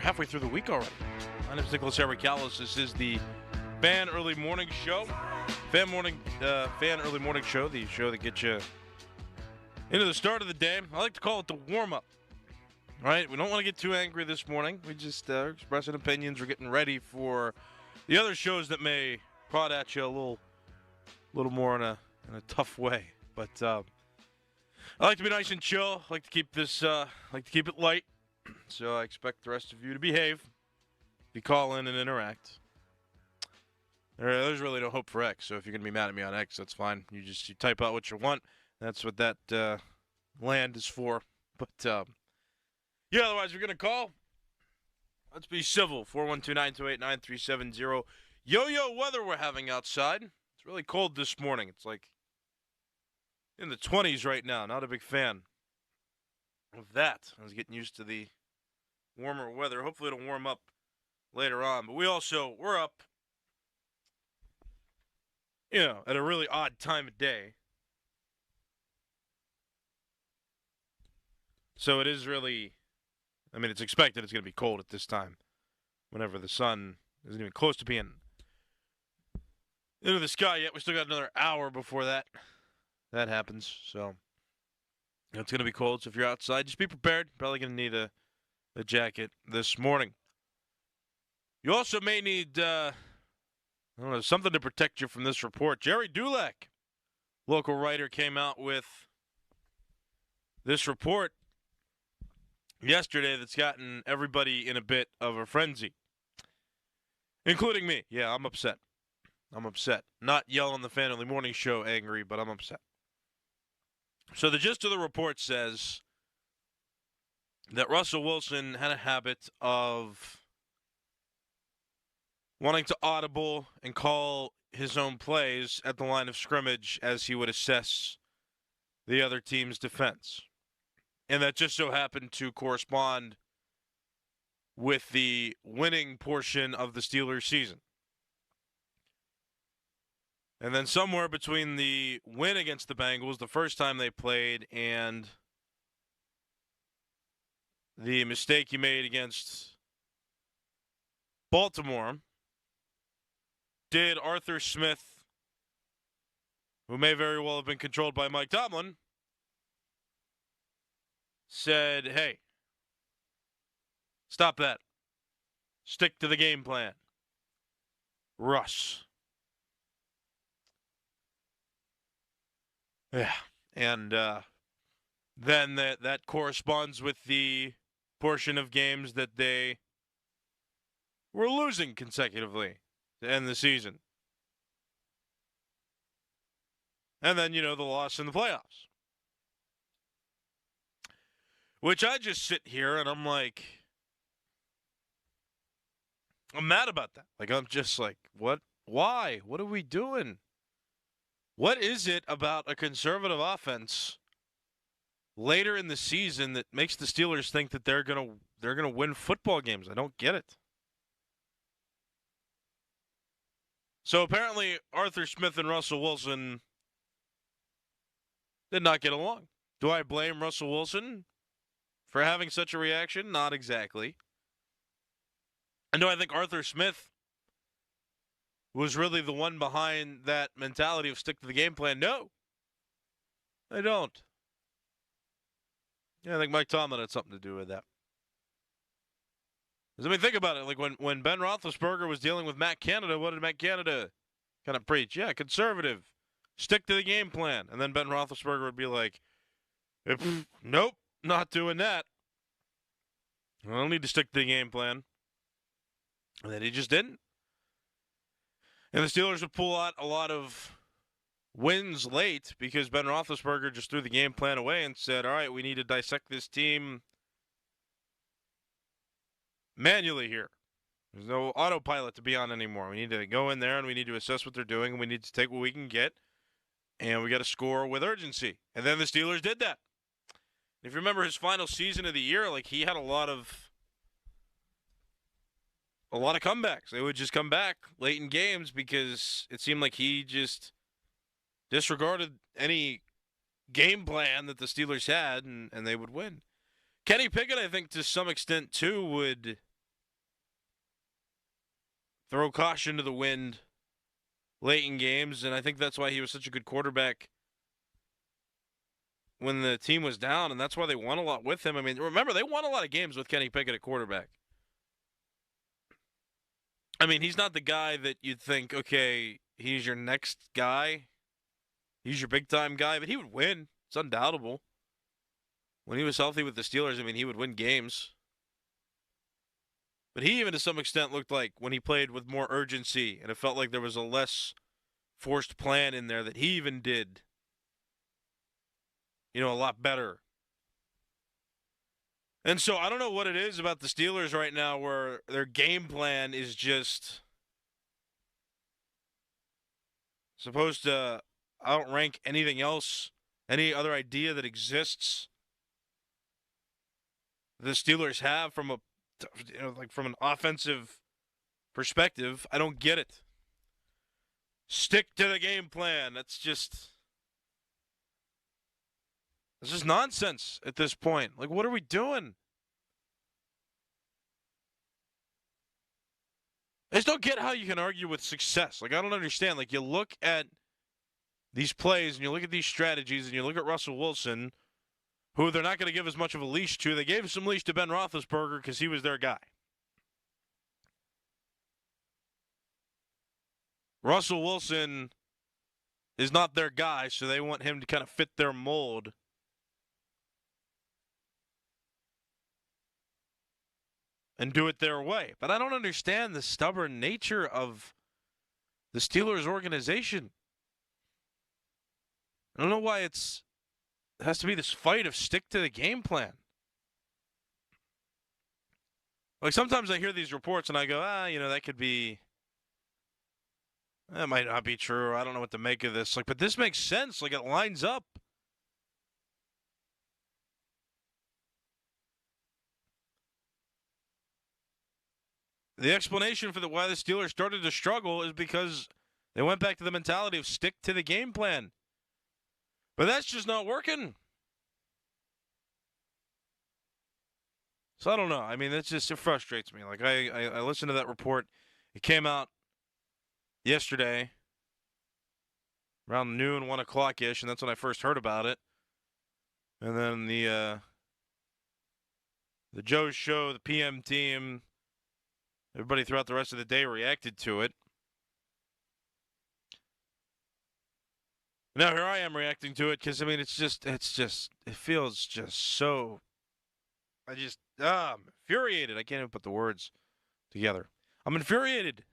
halfway through the week already. My name is Nicholas Harry Callis. This is the Fan Early Morning Show. Fan Early Morning Show, the show that gets you into the start of the day. I like to call it the warm-up. All right, we don't want to get too angry this morning. We just expressing opinions. We're getting ready for the other shows that may prod at you a little more in a tough way. But I like to be nice and chill. I like to keep this, keep it light. So I expect the rest of you to behave, if you call in and interact. There's really no hope for X. So if you're gonna be mad at me on X, that's fine. You type out what you want. That's what that land is for. But yeah, otherwise we're gonna call. Let's be civil. 412-928-9370. Yo-yo weather we're having outside. It's really cold this morning. It's like in the 20s right now. Not a big fan of that. I was getting used to the warmer weather. Hopefully it'll warm up later on. But we're up, at a really odd time of day. So it is really, it's expected it's going to be cold at this time. Whenever the sun isn't even close to being into the sky yet. We still got another hour before that happens. So it's going to be cold. So if you're outside, just be prepared. Probably going to need a jacket this morning. You also may need, something to protect you from this report. Jerry Dulac, local writer, came out with this report yesterday that's gotten everybody in a bit of a frenzy, including me. Yeah, I'm upset. Not yelling the Fan Early Morning Show angry, but I'm upset. So the gist of the report says that Russell Wilson had a habit of wanting to audible and call his own plays at the line of scrimmage as he would assess the other team's defense. And that just so happened to correspond with the winning portion of the Steelers' season. And then somewhere between the win against the Bengals, the first time they played, and the mistake he made against Baltimore, did Arthur Smith, who may very well have been controlled by Mike Tomlin, said, hey, stop that. Stick to the game plan. Russ. Yeah. And then that corresponds with the portion of games that they were losing consecutively to end the season. And then, the loss in the playoffs. Which I just sit here and I'm like, I'm mad about that. Like, I'm just like, what? Why? What are we doing? What is it about a conservative offense later in the season that makes the Steelers think that they're gonna win football games? I don't get it. So apparently Arthur Smith and Russell Wilson did not get along. Do I blame Russell Wilson for having such a reaction? Not exactly. And do I think Arthur Smith was really the one behind that mentality of stick to the game plan? No, I don't. Yeah, I think Mike Tomlin had something to do with that. Because, think about it. Like when Ben Roethlisberger was dealing with Matt Canada, what did Matt Canada kind of preach? Yeah, conservative. Stick to the game plan. And then Ben Roethlisberger would be like, nope, not doing that. I don't need to stick to the game plan. And then he just didn't. And the Steelers would pull out a lot of wins late because Ben Roethlisberger just threw the game plan away and said, all right, we need to dissect this team manually here. There's no autopilot to be on anymore. We need to go in there and we need to assess what they're doing and we need to take what we can get and we got to score with urgency. And then the Steelers did that. If you remember his final season of the year, like he had a lot of comebacks. They would just come back late in games because it seemed like he just disregarded any game plan that the Steelers had, and they would win. Kenny Pickett, I think, to some extent, too, would throw caution to the wind late in games, and I think that's why he was such a good quarterback when the team was down, and that's why they won a lot with him. I mean, remember, they won a lot of games with Kenny Pickett at quarterback. I mean, he's not the guy that you'd think, okay, he's your next guy. He's your big-time guy, but he would win. It's undoubtable. When he was healthy with the Steelers, I mean, he would win games. But he even, to some extent, looked like when he played with more urgency, and it felt like there was a less forced plan in there that he even did, a lot better. And so I don't know what it is about the Steelers right now where their game plan is just supposed to outrank anything else, any other idea that exists the Steelers have from from an offensive perspective. I don't get it. Stick to the game plan. It's just nonsense at this point. Like, what are we doing? I just don't get how you can argue with success. Like, I don't understand. Like, you look at these plays and you look at these strategies and you look at Russell Wilson, who they're not going to give as much of a leash to. They gave some leash to Ben Roethlisberger because he was their guy. Russell Wilson is not their guy, so they want him to kind of fit their mold. And do it their way. But I don't understand the stubborn nature of the Steelers organization. I don't know why it has to be this fight of stick to the game plan. Like, sometimes I hear these reports and I go, that could be, that might not be true. I don't know what to make of this. Like, but this makes sense. Like, it lines up. The explanation for why the Steelers started to struggle is because they went back to the mentality of stick to the game plan. But that's just not working. So I don't know. I mean, it frustrates me. Like, I listened to that report. It came out yesterday around noon, 1 o'clock-ish, and that's when I first heard about it. And then the Joe Show, the PM team, everybody throughout the rest of the day reacted to it. Now here I am reacting to it because, I mean, it feels just so, I'm infuriated. I can't even put the words together. I'm infuriated.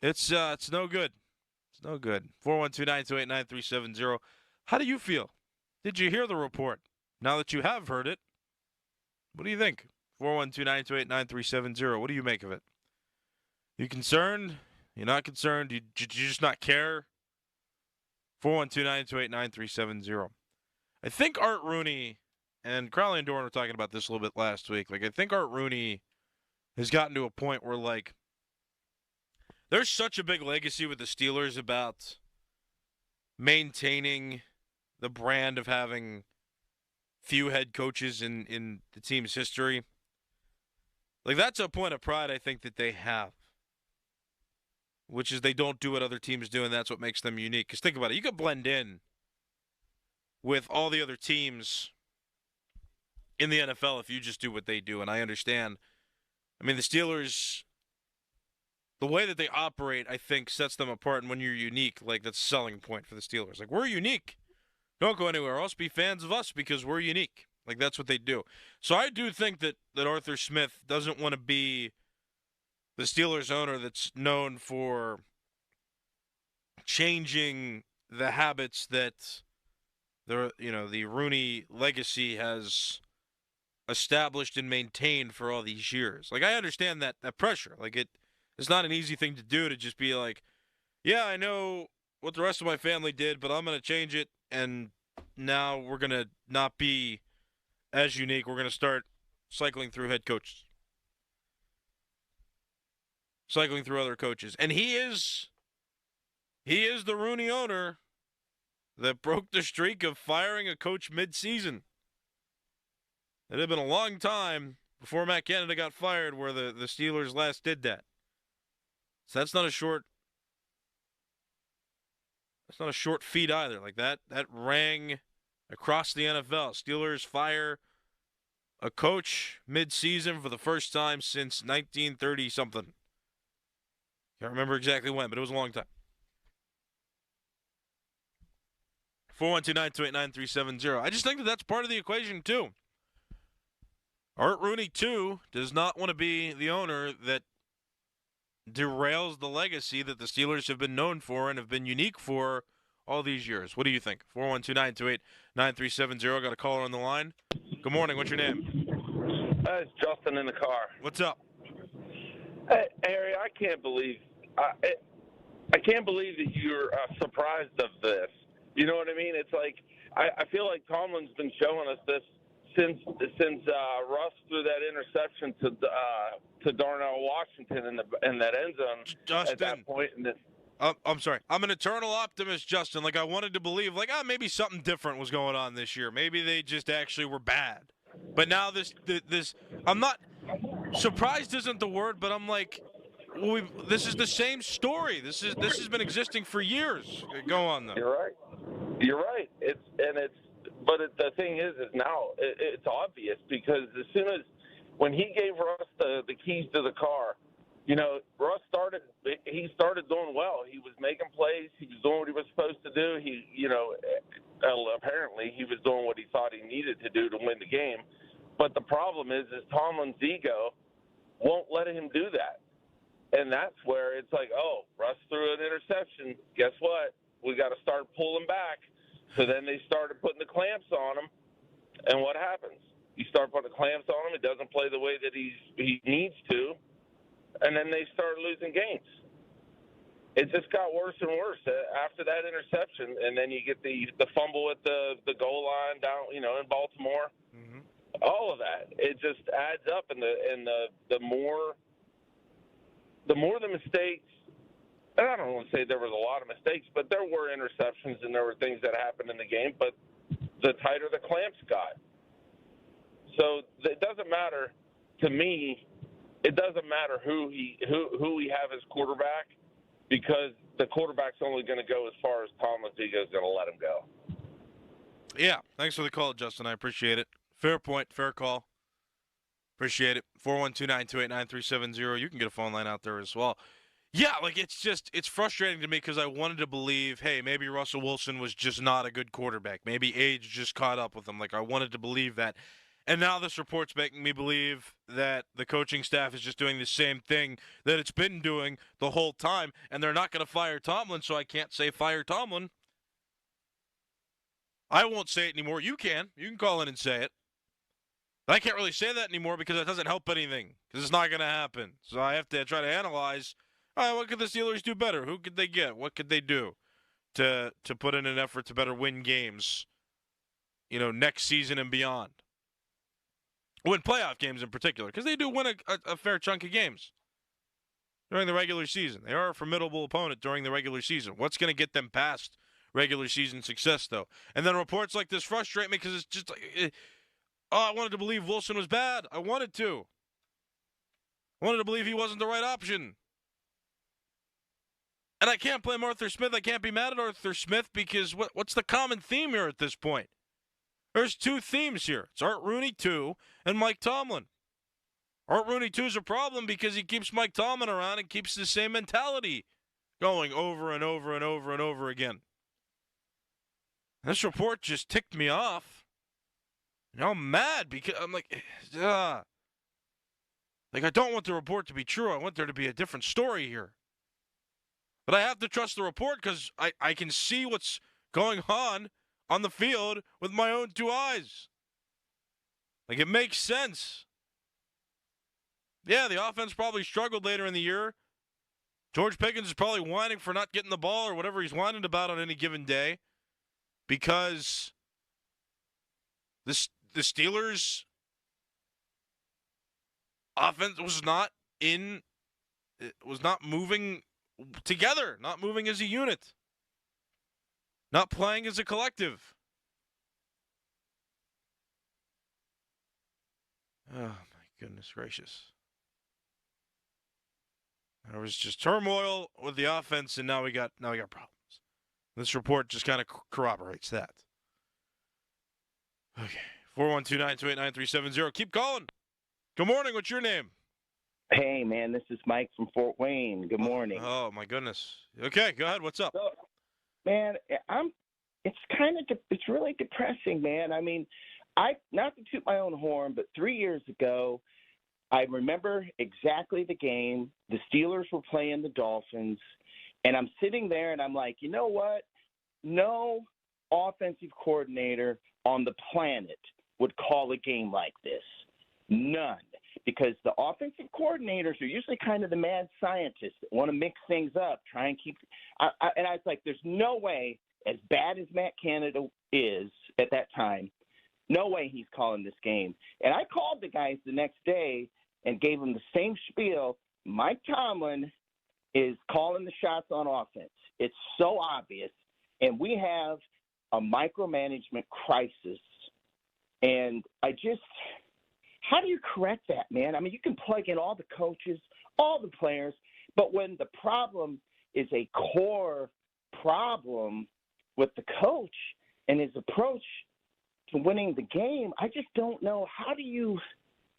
It's no good. It's no good. 412-928-9370. How do you feel? Did you hear the report? Now that you have heard it, what do you think? 412-928-9370. What do you make of it? You concerned? You're not concerned? You just not care? 412-928-9370. I think Art Rooney, and Crowley and Dorn were talking about this a little bit last week. Like, I think Art Rooney has gotten to a point where, like, there's such a big legacy with the Steelers about maintaining the brand of having few head coaches in the team's history. Like, that's a point of pride I think that they have, which is they don't do what other teams do, and that's what makes them unique. Because think about it. You could blend in with all the other teams in the NFL if you just do what they do, and I understand. I mean, the Steelers, the way that they operate, I think, sets them apart, and when you're unique, like, that's a selling point for the Steelers. Like, we're unique. Don't go anywhere else. Be fans of us because we're unique. Like, that's what they do. So I do think that Arthur Smith doesn't want to be the Steelers owner that's known for changing the habits that the Rooney legacy has established and maintained for all these years. Like, I understand that pressure. Like, it's not an easy thing to do to just be like, yeah, I know what the rest of my family did, but I'm going to change it, and now we're going to not be as unique. We're going to start cycling through head coaches. Cycling through other coaches. And he is the Rooney owner that broke the streak of firing a coach mid-season. It had been a long time before Matt Canada got fired where the Steelers last did that. So that's not a short feat either. Like that rang across the NFL. Steelers fire a coach mid-season for the first time since 1930 something. Can't remember exactly when, but it was a long time. 412-928-9370. I just think that's part of the equation too. Art Rooney too does not want to be the owner that derails the legacy that the Steelers have been known for and have been unique for all these years. What do you think? 412-928-9370. Got a caller on the line. Good morning. What's your name? It's Justin in the car. What's up? Hey, Harry, I can't believe that you're surprised of this. You know what I mean? It's like I feel like Tomlin's been showing us this since Russ threw that interception to Darnell Washington in that end zone. Justin, at that point. I'm sorry. I'm an eternal optimist, Justin. Like I wanted to believe, maybe something different was going on this year. Maybe they just actually were bad. But now this I'm not surprised isn't the word, but I'm like, this is the same story. This has been existing for years. Go on though. You're right. But the thing is now it's obvious because as soon as when he gave Russ the keys to the car, Russ started doing well. He was making plays. He was doing what he was supposed to do. Apparently he was doing what he thought he needed to do to win the game. But the problem is Tomlin's ego won't let him do that. And that's where it's like, oh, Russ threw an interception. Guess what? We got to start pulling back. So then they started putting the clamps on him. And what happens? You start putting the clamps on him. He doesn't play the way that he needs to. And then they start losing games. It just got worse and worse after that interception. And then you get the fumble at the goal line down, in Baltimore. Mm-hmm. All of that. It just adds up. And the more the mistakes, and I don't want to say there was a lot of mistakes, but there were interceptions and there were things that happened in the game, but the tighter the clamps got. So it doesn't matter to me. It doesn't matter who we have as quarterback because the quarterback's only going to go as far as Tomlin's ego is going to let him go. Yeah, thanks for the call, Justin. I appreciate it. Fair point, fair call. Appreciate it. 412-928-9370. You can get a phone line out there as well. Yeah, it's frustrating to me because I wanted to believe, hey, maybe Russell Wilson was just not a good quarterback. Maybe age just caught up with him. I wanted to believe that. And now this report's making me believe that the coaching staff is just doing the same thing that it's been doing the whole time, and they're not going to fire Tomlin, so I can't say fire Tomlin. I won't say it anymore. You can. You can call in and say it. But I can't really say that anymore because it doesn't help anything because it's not going to happen. So I have to try to analyze, all right, what could the Steelers do better? Who could they get? What could they do to put in an effort to better win games, next season and beyond? Win playoff games in particular because they do win a fair chunk of games during the regular season. They are a formidable opponent during the regular season. What's going to get them past regular season success, though? And then reports like this frustrate me because it's just like, I wanted to believe Wilson was bad. I wanted to believe he wasn't the right option. And I can't blame Arthur Smith. I can't be mad at Arthur Smith because what's the common theme here at this point? There's two themes here. It's Art Rooney 2 and Mike Tomlin. Art Rooney 2 is a problem because he keeps Mike Tomlin around and keeps the same mentality going over and over and over and over again. This report just ticked me off. I'm mad because I'm like, I don't want the report to be true. I want there to be a different story here. But I have to trust the report because I can see what's going on the field with my own two eyes. It makes sense. Yeah, the offense probably struggled later in the year. George Pickens is probably whining for not getting the ball or whatever he's whining about on any given day because the Steelers' offense was not moving together, not moving as a unit, not playing as a collective. Oh, my Goodness gracious. There was just turmoil with the offense, and now we got problems. This report just kind of corroborates that. Okay. 412-928-9370. Keep calling. Good morning. What's your name? Hey, man, this is Mike from Fort Wayne. Good morning. Oh my goodness. Okay, go ahead. What's up? So, man, it's really depressing, man. I mean, not to toot my own horn, but 3 years ago, I remember exactly the game. The Steelers were playing the Dolphins, and I'm sitting there and I'm like, you know what? No offensive coordinator on the planet would call a game like this. None. Because the offensive coordinators are usually kind of the mad scientists that want to mix things up, try and keep and I was like, there's no way, as bad as Matt Canada is at that time, no way he's calling this game. And I called the guys the next day and gave them the same spiel. Mike Tomlin is calling the shots on offense. It's so obvious. And we have a micromanagement crisis. And how do you correct that, man? I mean, you can plug in all the coaches, all the players, but when the problem is a core problem with the coach and his approach to winning the game, I just don't know, how do you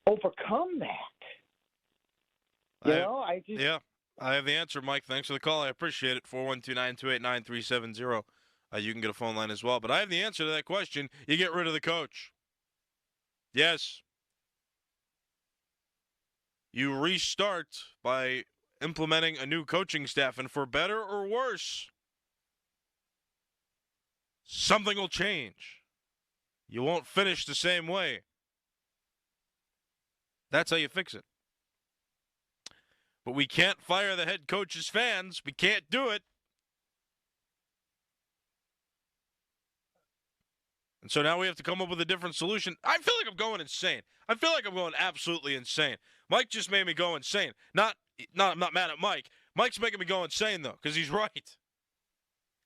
overcome that? Yeah, I have the answer, Mike. Thanks for the call. I appreciate it. 412-928-9370. You can get a phone line as well. But I have the answer to that question. You get rid of the coach. Yes. You restart by implementing a new coaching staff, and for better or worse, something will change. You won't finish the same way. That's how you fix it. But we can't fire the head coach as fans. We can't do it. And so now we have to come up with a different solution. I feel like I'm going insane. I feel like I'm going absolutely insane. Mike just made me go insane. I'm not mad at Mike. Mike's making me go insane, though, because he's right.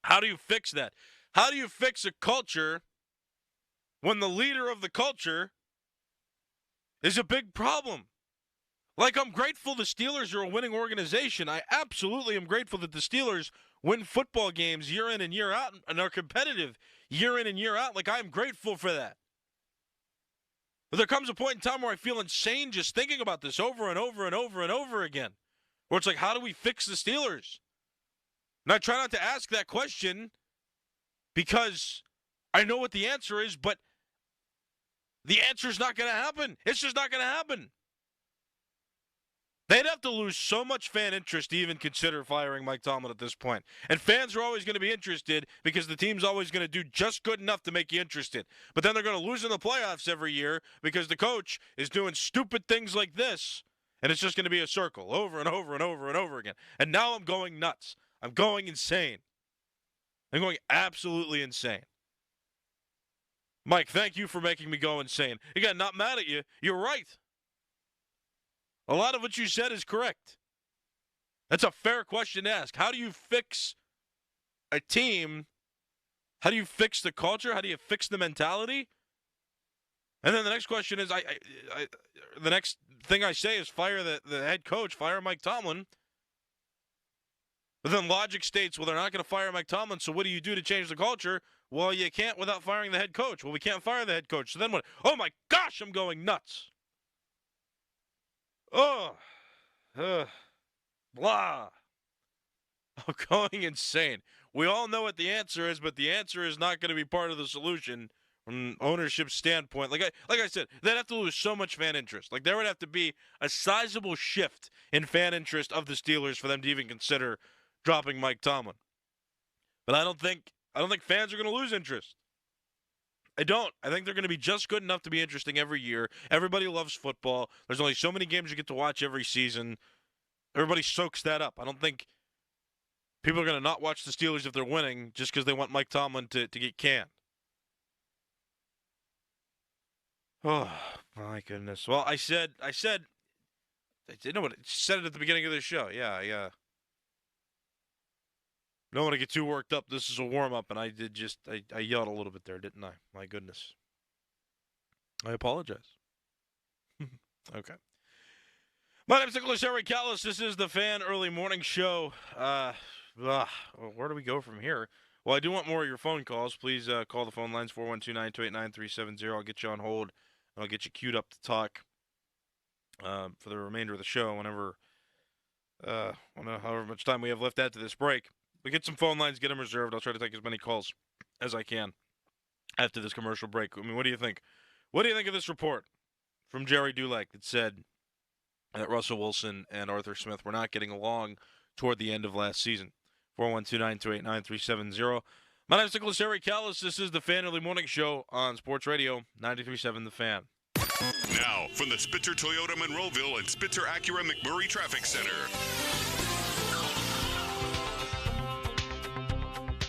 How do you fix that? How do you fix a culture when the leader of the culture is a big problem? Like, I'm grateful the Steelers are a winning organization. I absolutely am grateful that the Steelers win football games year in and year out and are competitive year in and year out. Like, I'm grateful for that. But there comes a point in time where I feel insane just thinking about this over and over and over and over again. Where it's like, how do we fix the Steelers? And I try not to ask that question because I know what the answer is, but the answer is not going to happen. It's just not going to happen. They'd have to lose so much fan interest to even consider firing Mike Tomlin at this point. And fans are always going to be interested because the team's always going to do just good enough to make you interested. But then they're going to lose in the playoffs every year because the coach is doing stupid things like this. And it's just going to be a circle over and over and over and over again. And now I'm going nuts. I'm going insane. I'm going absolutely insane. Mike, thank you for making me go insane. Again, not mad at you. You're right. A lot of what you said is correct. That's a fair question to ask. How do you fix a team? How do you fix the culture? How do you fix the mentality? And then the next question is, the next thing I say is fire the head coach, fire Mike Tomlin. But then logic states, well, they're not going to fire Mike Tomlin, so what do you do to change the culture? Well, you can't without firing the head coach. Well, we can't fire the head coach. So then what? Oh, my gosh, I'm going nuts. Blah. I'm going insane. We all know what the answer is, but the answer is not going to be part of the solution from ownership standpoint. Like I said, they'd have to lose so much fan interest. Like, there would have to be a sizable shift in fan interest of the Steelers for them to even consider dropping Mike Tomlin. But I don't think fans are going to lose interest. I don't. I think they're going to be just good enough to be interesting every year. Everybody loves football. There's only so many games you get to watch every season. Everybody soaks that up. I don't think people are going to not watch the Steelers if they're winning just because they want Mike Tomlin to get canned. Oh, my goodness. Well, I said, you know what? I said it at the beginning of the show. Yeah. Don't want to get too worked up. This is a warm-up, and I yelled a little bit there, didn't I? My goodness. I apologize. Okay. My name is Nicholas Eric Callis. This is the Fan Early Morning Show. Where do we go from here? Well, I do want more of your phone calls. Please call the phone lines, 412-928-9370. I'll get you on hold, and I'll get you queued up to talk for the remainder of the show whenever, however much time we have left after this break. We get some phone lines, get them reserved. I'll try to take as many calls as I can after this commercial break. I mean, what do you think? What do you think of this report from Jerry Dulac that said that Russell Wilson and Arthur Smith were not getting along toward the end of last season? 412-928-9370. My name is Nicholas Eric Callis. This is the Fan Early Morning Show on Sports Radio 93.7 The Fan. Now, from the Spitzer Toyota Monroeville and Spitzer Acura McMurray Traffic Center.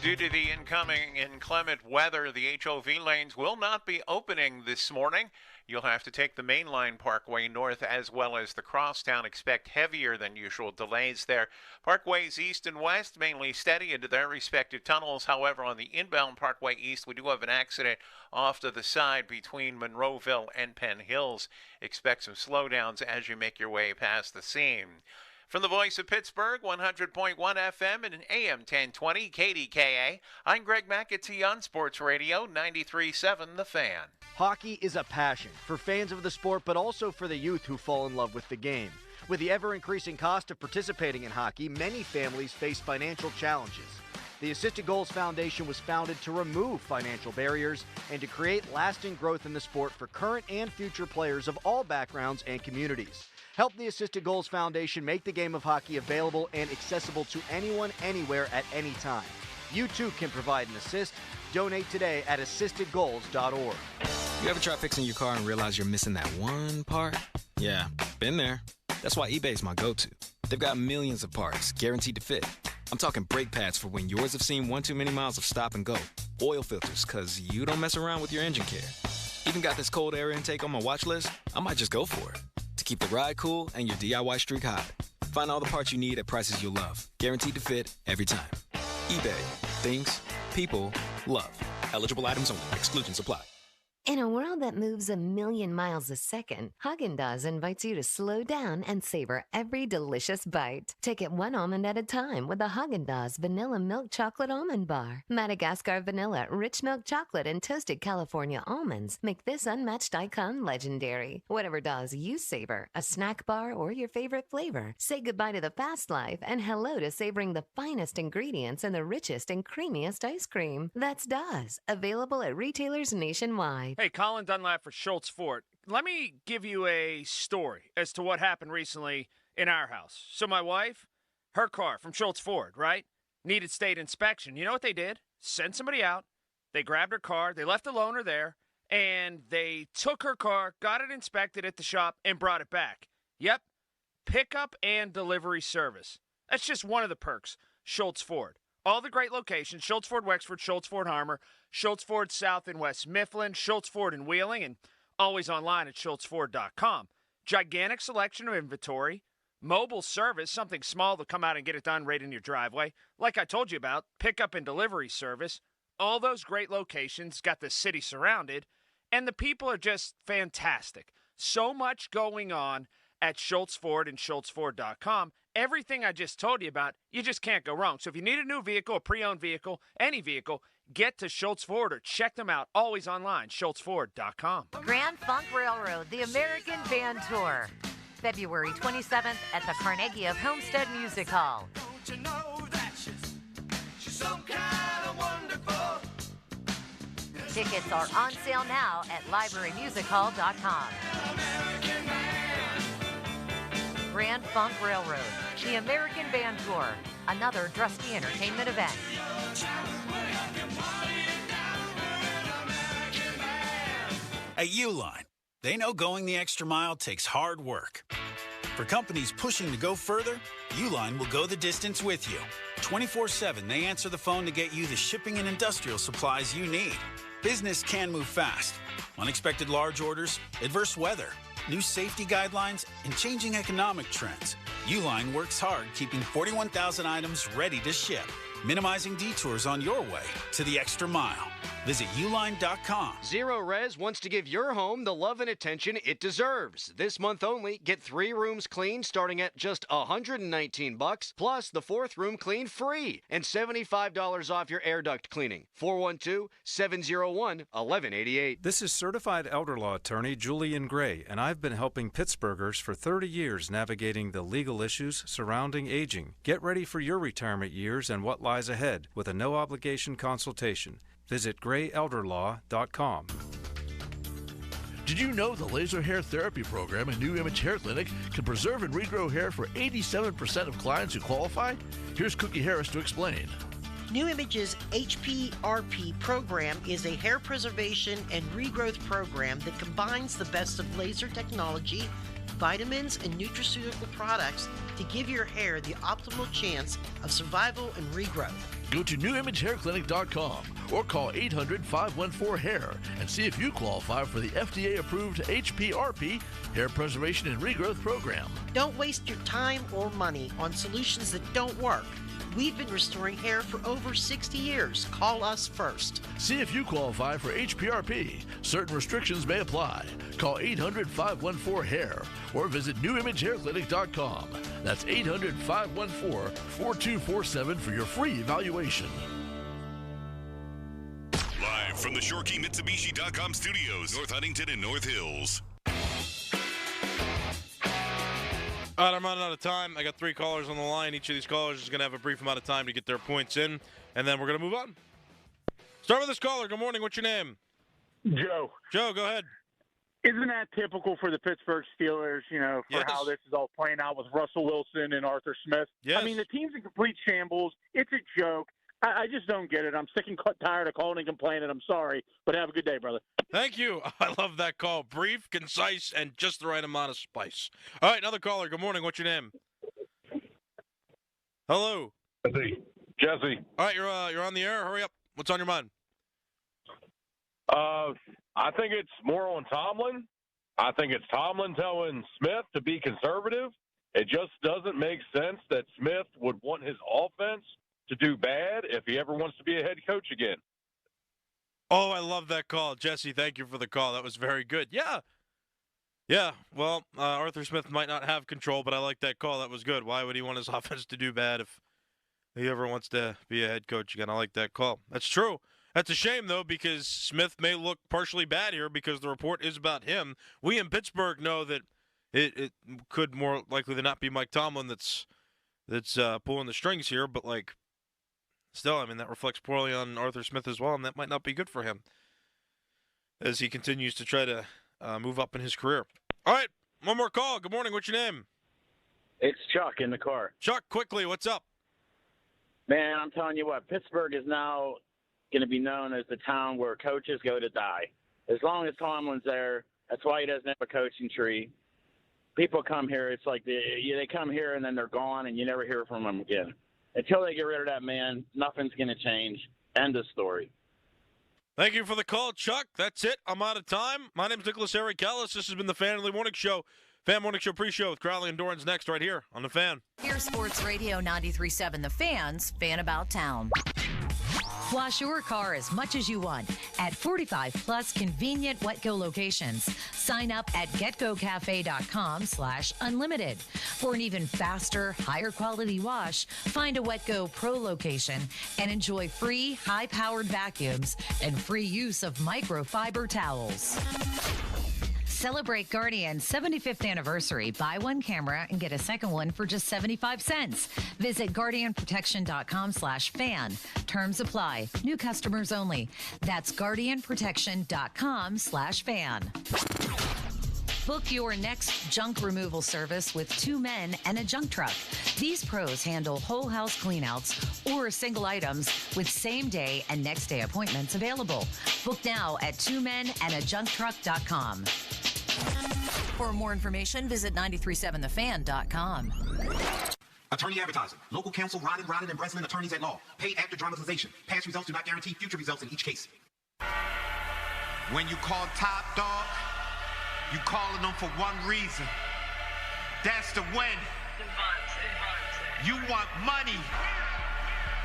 Due to the incoming inclement weather, the HOV lanes will not be opening this morning. You'll have to take the mainline Parkway north as well as the crosstown. Expect heavier than usual delays there. Parkways east and west mainly steady into their respective tunnels. However, on the inbound Parkway east, we do have an accident off to the side between Monroeville and Penn Hills. Expect some slowdowns as you make your way past the scene. From the voice of Pittsburgh, 100.1 FM and AM 1020 KDKA, I'm Greg McAtee on Sports Radio 93.7 The Fan. Hockey is a passion for fans of the sport, but also for the youth who fall in love with the game. With the ever-increasing cost of participating in hockey, many families face financial challenges. The Assisted Goals Foundation was founded to remove financial barriers and to create lasting growth in the sport for current and future players of all backgrounds and communities. Help the Assisted Goals Foundation make the game of hockey available and accessible to anyone, anywhere, at any time. You too can provide an assist. Donate today at assistedgoals.org. You ever try fixing your car and realize you're missing that one part? Yeah, been there. That's why eBay's my go-to. They've got millions of parts, guaranteed to fit. I'm talking brake pads for when yours have seen one too many miles of stop and go. Oil filters, because you don't mess around with your engine care. Even got this cold air intake on my watch list. I might just go for it. To keep the ride cool and your DIY streak hot. Find all the parts you need at prices you'll love. Guaranteed to fit every time. eBay. Things people love. Eligible items only. Exclusions apply. In a world that moves a million miles a second, Haagen-Dazs invites you to slow down and savor every delicious bite. Take it one almond at a time with the Haagen-Dazs Vanilla Milk Chocolate Almond Bar. Madagascar vanilla, rich milk chocolate, and toasted California almonds make this unmatched icon legendary. Whatever Dazs you savor, a snack bar or your favorite flavor, say goodbye to the fast life and hello to savoring the finest ingredients and the richest and creamiest ice cream. That's Dazs, available at retailers nationwide. Hey, Colin Dunlap for Schultz Ford. Let me give you a story as to what happened recently in our house. So my wife, her car from Schultz Ford, right, needed state inspection. You know what they did? Sent somebody out. They grabbed her car. They left the loaner there. And they took her car, got it inspected at the shop, and brought it back. Yep, pickup and delivery service. That's just one of the perks. Schultz Ford. All the great locations, Schultz Ford Wexford, Schultz Ford Harmer, Schultz Ford South and West Mifflin, Schultz Ford in Wheeling, and always online at schultzford.com. Gigantic selection of inventory, mobile service, something small to come out and get it done right in your driveway. Like I told you about, pickup and delivery service. All those great locations, got the city surrounded, and the people are just fantastic. So much going on at Schultz Ford and schultzford.com. Everything I just told you about, you just can't go wrong. So if you need a new vehicle, a pre-owned vehicle, any vehicle, get to Schultz Ford or check them out. Always online, schultzford.com. Grand Funk Railroad, the American Band Tour. February 27th at the Carnegie of Homestead Music Hall. Don't you know that she's some kind of wonderful. Tickets are on sale now at librarymusichall.com. Grand Funk Railroad, the American Band Tour, another Drusky Entertainment event. At Uline, they know going the extra mile takes hard work. For companies pushing to go further, Uline will go the distance with you. 24/7, they answer the phone to get you the shipping and industrial supplies you need. Business can move fast. Unexpected large orders, adverse weather, new safety guidelines, and changing economic trends. Uline works hard keeping 41,000 items ready to ship, minimizing detours on your way to the extra mile. Visit uline.com. Zero Res wants to give your home the love and attention it deserves. This month only, get 3 rooms clean starting at just $119, plus the 4th room clean free, and $75 off your air duct cleaning. 412-701-1188. This is certified elder law attorney Julian Gray, and I've been helping Pittsburghers for 30 years navigating the legal issues surrounding aging. Get ready for your retirement years and what lies ahead with a no-obligation consultation. Visit grayelderlaw.com. Did you know the laser hair therapy program in New Image Hair Clinic can preserve and regrow hair for 87% of clients who qualify? Here's Cookie Harris to explain. New Image's HPRP program is a hair preservation and regrowth program that combines the best of laser technology, vitamins, and nutraceutical products to give your hair the optimal chance of survival and regrowth. Go to newimagehairclinic.com or call 800-514-HAIR and see if you qualify for the FDA-approved HPRP Hair Preservation and Regrowth Program. Don't waste your time or money on solutions that don't work. We've been restoring hair for over 60 years. Call us first. See if you qualify for HPRP. Certain restrictions may apply. Call 800-514-HAIR or visit newimagehairclinic.com. That's 800-514-4247 for your free evaluation. Live from the ShoreKeyMitsubishi.com studios, North Huntington and North Hills. All right, I'm running out of time. I got 3 callers on the line. Each of these callers is going to have a brief amount of time to get their points in, and then we're going to move on. Start with this caller. Good morning. What's your name? Joe. Joe, go ahead. Isn't that typical for the Pittsburgh Steelers, for how this is all playing out with Russell Wilson and Arthur Smith? Yes. I mean, the team's in complete shambles. It's a joke. I just don't get it. I'm sick and tired of calling and complaining. I'm sorry, but have a good day, brother. Thank you. I love that call. Brief, concise, and just the right amount of spice. All right, another caller. Good morning. What's your name? Hello. Jesse. All right, you're on the air. Hurry up. What's on your mind? I think it's more on Tomlin. I think it's Tomlin telling Smith to be conservative. It just doesn't make sense that Smith would want his offense to do bad if he ever wants to be a head coach again. Oh, I love that call. Jesse, thank you for the call. That was very good. Yeah. Well, Arthur Smith might not have control, but I like that call. That was good. Why would he want his offense to do bad if he ever wants to be a head coach again? I like that call. That's true. That's a shame, though, because Smith may look partially bad here because the report is about him. We in Pittsburgh know that it could more likely than not be Mike Tomlin that's pulling the strings here, but, still, I mean, that reflects poorly on Arthur Smith as well, and that might not be good for him as he continues to try to move up in his career. All right, one more call. Good morning. What's your name? It's Chuck in the car. Chuck, quickly, what's up? Man, I'm telling you what, Pittsburgh is now going to be known as the town where coaches go to die. As long as Tomlin's there, that's why he doesn't have a coaching tree. People come here, it's like they come here and then they're gone and you never hear from them again. Until they get rid of that man, nothing's going to change. End of story. Thank you for the call, Chuck. That's it. I'm out of time. My name is Nicholas Eric-Callis. This has been the Fan Early Morning Show. Fan Morning Show pre-show with Crowley and Doran's next right here on The Fan. Here's Sports Radio 93.7 The Fan's Fan About Town. Wash your car as much as you want at 45-plus convenient Wetco locations. Sign up at getgocafe.com/unlimited. For an even faster, higher quality wash, find a Wetco Pro location and enjoy free, high-powered vacuums and free use of microfiber towels. Celebrate Guardian's 75th anniversary. Buy one camera and get a second one for just 75 cents. Visit guardianprotection.com/fan. Terms apply. New customers only. That's guardianprotection.com/fan. Book your next junk removal service with 2 men and a junk truck. These pros handle whole house cleanouts or single items with same day and next day appointments available. Book now at 2menandajuncktruck.com. For more information, visit 937thefan.com. Attorney advertising. Local counsel Rodden, and Breslin attorneys at law. Paid after dramatization. Past results do not guarantee future results in each case. When you call Top Dog, you calling them for one reason. That's to win. You want money.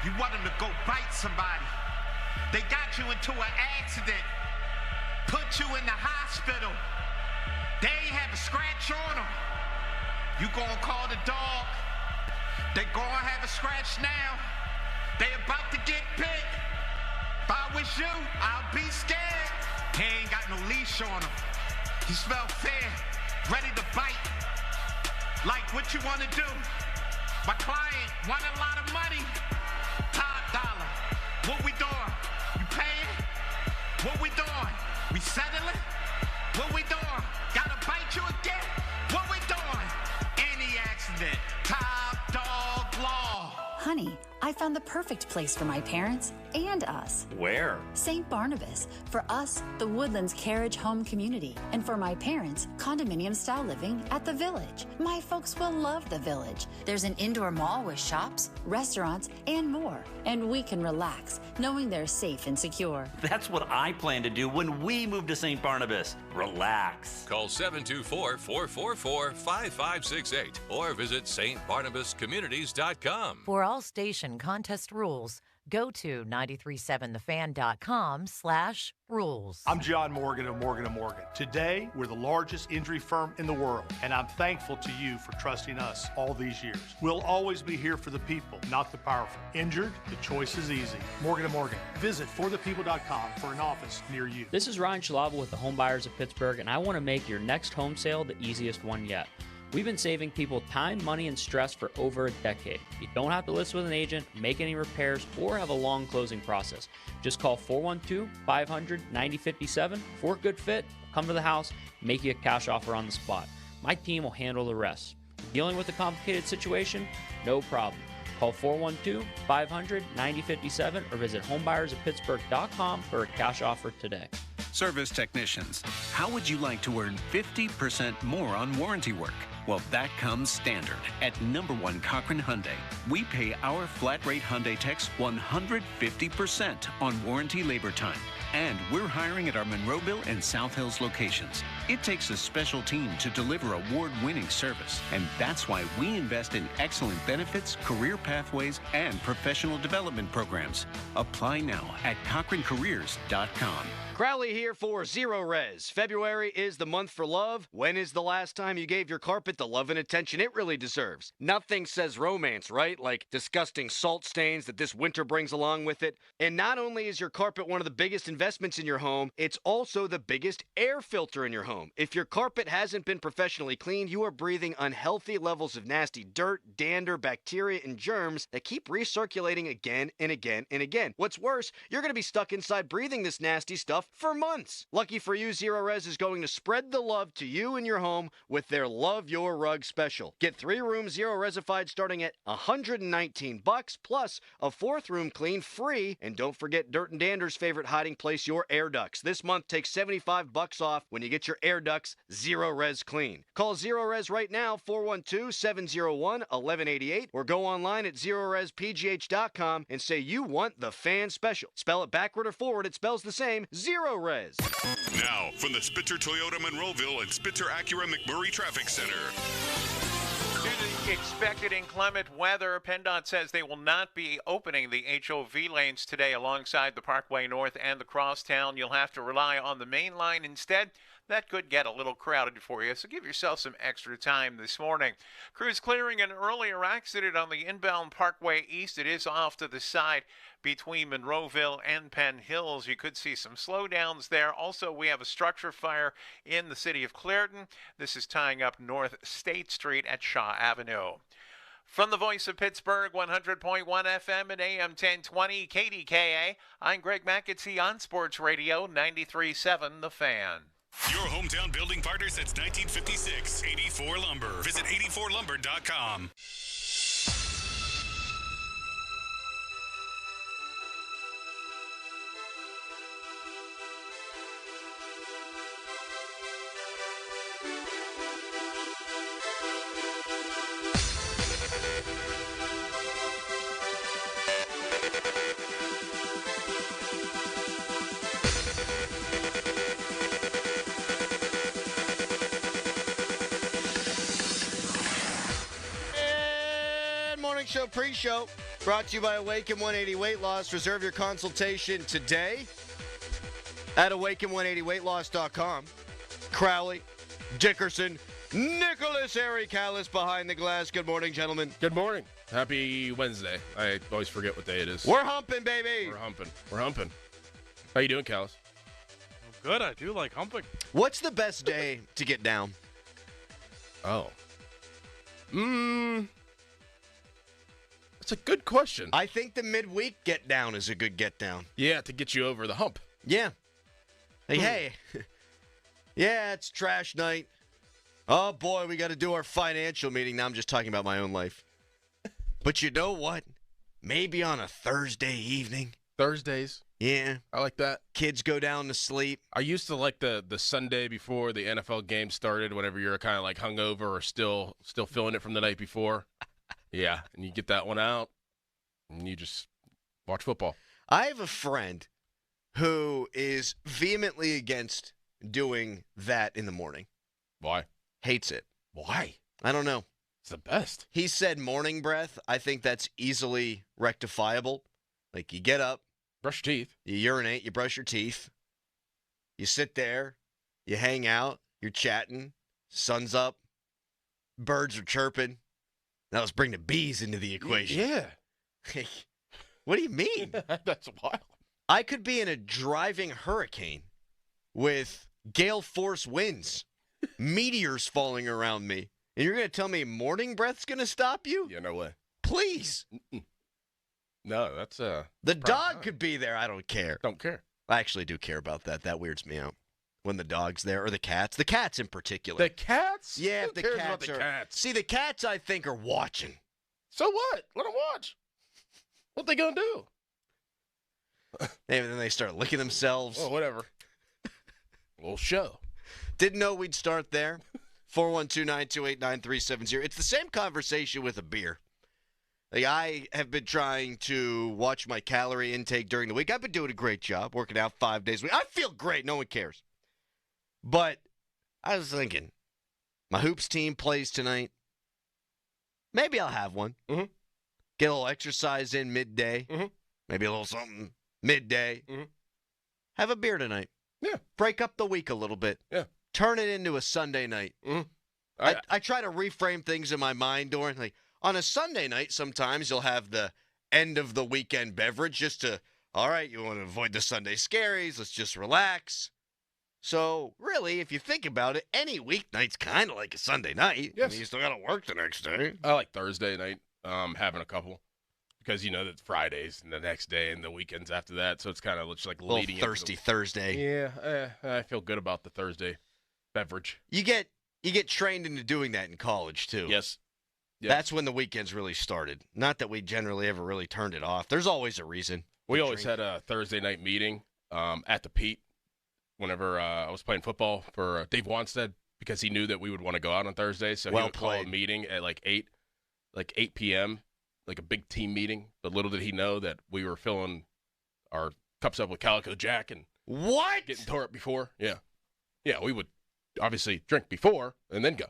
You want them to go bite somebody. They got you into an accident, put you in the hospital. They ain't have a scratch on them. You gonna call the dog. They gonna have a scratch now. They about to get bit. If I was you, I'll be scared. He ain't got no leash on him. He smell fair, ready to bite. Like what you wanna do? My client won a lot of money. Top dollar. What we doing? You paying? What we doing? We settling? What we doing? Gotta bite you again? What we doing? Any accident. Top dog law. Honey, I found the perfect place for my parents and us. Where? St. Barnabas. For us, the Woodlands Carriage Home Community. And for my parents, condominium-style living at the Village. My folks will love the Village. There's an indoor mall with shops, restaurants, and more. And we can relax, knowing they're safe and secure. That's what I plan to do when we move to St. Barnabas. Relax. Call 724-444-5568 or visit stbarnabascommunities.com. For all station contest rules, go to 937thefan.com/rules. I'm John Morgan of Morgan & Morgan. Today, we're the largest injury firm in the world, and I'm thankful to you for trusting us all these years. We'll always be here for the people, not the powerful. Injured? The choice is easy. Morgan & Morgan. Visit forthepeople.com for an office near you. This is Ryan Schlava with the Home Buyers of Pittsburgh, and I want to make your next home sale the easiest one yet. We've been saving people time, money, and stress for over a decade. You don't have to list with an agent, make any repairs, or have a long closing process. Just call 412-500-9057 for a good fit, come to the house, make you a cash offer on the spot. My team will handle the rest. Dealing with a complicated situation? No problem. Call 412-500-9057 or visit homebuyersoftpittsburgh.com for a cash offer today. Service technicians, how would you like to earn 50% more on warranty work? Well, that comes standard at #1 Cochran Hyundai. We pay our flat rate Hyundai techs 150% on warranty labor time. And we're hiring at our Monroeville and South Hills locations. It takes a special team to deliver award-winning service. And that's why we invest in excellent benefits, career pathways, and professional development programs. Apply now at CochranCareers.com. Crowley here for Zero Res. February is the month for love. When is the last time you gave your carpet the love and attention it really deserves? Nothing says romance, right? Like disgusting salt stains that this winter brings along with it. And not only is your carpet one of the biggest investments in your home, it's also the biggest air filter in your home. If your carpet hasn't been professionally cleaned, you are breathing unhealthy levels of nasty dirt, dander, bacteria, and germs that keep recirculating again and again and again. What's worse, you're going to be stuck inside breathing this nasty stuff for months. Lucky for you, Zero Res is going to spread the love to you and your home with their Love Your Rug special. Get 3 rooms Zero Resified starting at $119 plus a 4th room clean free. And don't forget Dirt and Dander's favorite hiding place, your air ducts. This month, take $75 off when you get your air ducts Zero Res clean. Call Zero Res right now, 412-701-1188, or go online at ZeroResPGH.com and say you want the fan special. Spell it backward or forward, it spells the same, Zero Res. Now, from the Spitzer Toyota Monroeville and Spitzer Acura McMurray Traffic Center. Due to expected inclement weather, PennDOT says they will not be opening the HOV lanes today alongside the Parkway North and the Crosstown. You'll have to rely on the main line instead. That could get a little crowded for you, so give yourself some extra time this morning. Crews clearing an earlier accident on the inbound Parkway East. It is off to the side between Monroeville and Penn Hills. You could see some slowdowns there. Also, we have a structure fire in the city of Clairton. This is tying up North State Street at Shaw Avenue. From the voice of Pittsburgh, 100.1 FM and AM 1020 KDKA, I'm Greg McAtee on Sports Radio 93.7 The Fan. Your hometown building partner since 1956, 84 Lumber. Visit 84lumber.com. Morning Show pre-show brought to you by Awaken 180 Weight Loss. Reserve your consultation today at awaken180weightloss.com. Crowley, Dickerson, Nicholas Harry Callis behind the glass. Good morning, gentlemen. Good morning. Happy Wednesday. I always forget what day it is. We're humping, baby. We're humping. How you doing, Callis? Good. I do like humping. What's the best day to get down? Oh. That's a good question. I think the midweek get down is a good get down. Yeah, to get you over the hump. Yeah. Like, hey, yeah, it's trash night. Oh, boy, we got to do our financial meeting. Now I'm just talking about my own life. But you know what? Maybe on a Thursday evening. Thursdays. Yeah. I like that. Kids go down to sleep. I used to like the Sunday before the NFL game started, whenever you're kind of like hungover or still feeling it from the night before. Yeah, and you get that one out, and you just watch football. I have a friend who is vehemently against doing that in the morning. Why? Hates it. Why? I don't know. It's the best. He said morning breath. I think that's easily rectifiable. Like, you get up. Brush your teeth. You urinate. You brush your teeth. You sit there. You hang out. You're chatting. Sun's up. Birds are chirping. Now let's bring the bees into the equation. Yeah. What do you mean? That's wild. I could be in a driving hurricane with gale force winds, meteors falling around me, and you're going to tell me morning breath's going to stop you? Yeah, no way. Please. No, that's the dog could be there. I don't care. Don't care. I actually do care about that. That weirds me out. When the dog's there, or the cats. The cats in particular. The cats? Yeah, Who if the cares cats about the are. cats? See, the cats, I think, are watching. So what? Let them watch. What they gonna do? And then they start licking themselves. Well, whatever. We'll show. Didn't know we'd start there. 412-928-9370. It's the same conversation with a beer. Like, I have been trying to watch my calorie intake during the week. I've been doing a great job, working out 5 days a week. I feel great. No one cares. But I was thinking, my hoops team plays tonight. Maybe I'll have one. Mm-hmm. Get a little exercise in midday. Mm-hmm. Maybe a little something midday. Mm-hmm. Have a beer tonight. Yeah. Break up the week a little bit. Yeah. Turn it into a Sunday night. Mm-hmm. I try to reframe things in my mind during, like, on a Sunday night, sometimes you'll have the end of the weekend beverage just to, all right, you want to avoid the Sunday scaries. Let's just relax. So, really, if you think about it, any weeknight's kind of like a Sunday night. Yes. I mean, you still got to work the next day. I like Thursday night, having a couple. Because you know that Fridays and the next day and the weekends after that. So it's kind of just like leading into thirsty Thursday. Yeah, I feel good about the Thursday beverage. You get trained into doing that in college, too. Yes. That's when the weekends really started. Not that we generally ever really turned it off. There's always a reason. We always had a Thursday night meeting at the Pete whenever I was playing football for Dave Wanstead, because he knew that we would want to go out on Thursday. So he would call a meeting at like 8 p.m., like a big team meeting. But little did he know that we were filling our cups up with Calico Jack and getting tore up before. Yeah, we would obviously drink before and then go.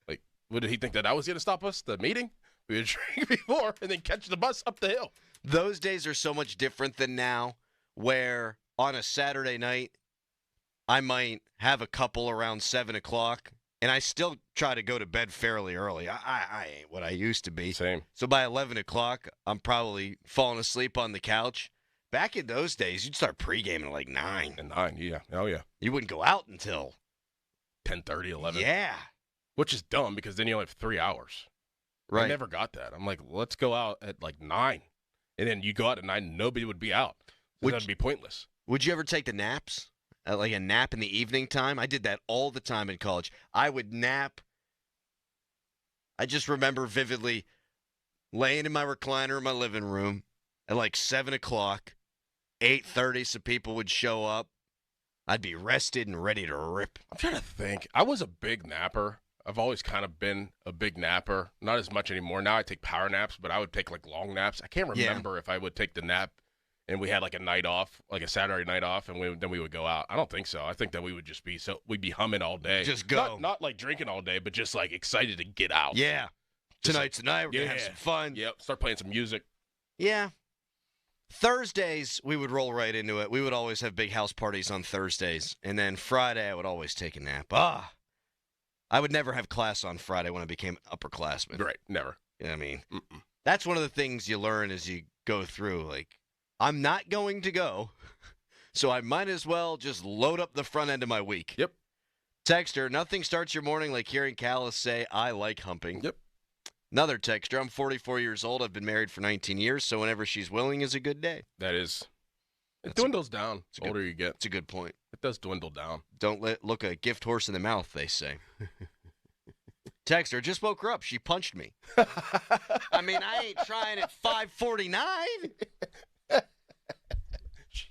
Like, what did he think that was going to stop us? The meeting? We would drink before and then catch the bus up the hill. Those days are so much different than now, where on a Saturday night, I might have a couple around 7 o'clock, and I still try to go to bed fairly early. I ain't what I used to be. Same. So by 11 o'clock, I'm probably falling asleep on the couch. Back in those days, you'd start pre-gaming at like 9. At 9, yeah. Oh, yeah. You wouldn't go out until 10:30, 11. Yeah. Which is dumb, because then you only have 3 hours. Right. I never got that. I'm like, let's go out at like 9. And then you go out at 9 and nobody would be out. So that'd be pointless. Would you ever take the naps? Like a nap in the evening time? I did that all the time in college. I would nap. I just remember vividly laying in my recliner in my living room at like 7 o'clock, 8:30, so people would show up. I'd be rested and ready to rip. I'm trying to think. I was a big napper. I've always kind of been a big napper. Not as much anymore. Now I take power naps, but I would take like long naps. I can't remember if I would take the nap and we had like a night off, like a Saturday night off, and then we would go out. I don't think so. I think that we would just be we'd be humming all day. Just go. Not like drinking all day, but just like excited to get out. Yeah. Tonight's the night. We're going to have some fun. Yep. Start playing some music. Yeah. Thursdays, we would roll right into it. We would always have big house parties on Thursdays. And then Friday, I would always take a nap. I would never have class on Friday when I became upperclassman. Right. Never. You know what I mean? That's one of the things you learn as you go through. Like, I'm not going to go, so I might as well just load up the front end of my week. Yep. Texter, nothing starts your morning like hearing Callis say, I like humping. Yep. Another texter, I'm 44 years old. I've been married for 19 years, so whenever she's willing is a good day. That is. It dwindles down the older you get. It's a good point. It does dwindle down. Don't look a gift horse in the mouth, they say. Texter, just woke her up. She punched me. I mean, I ain't trying at 5:49.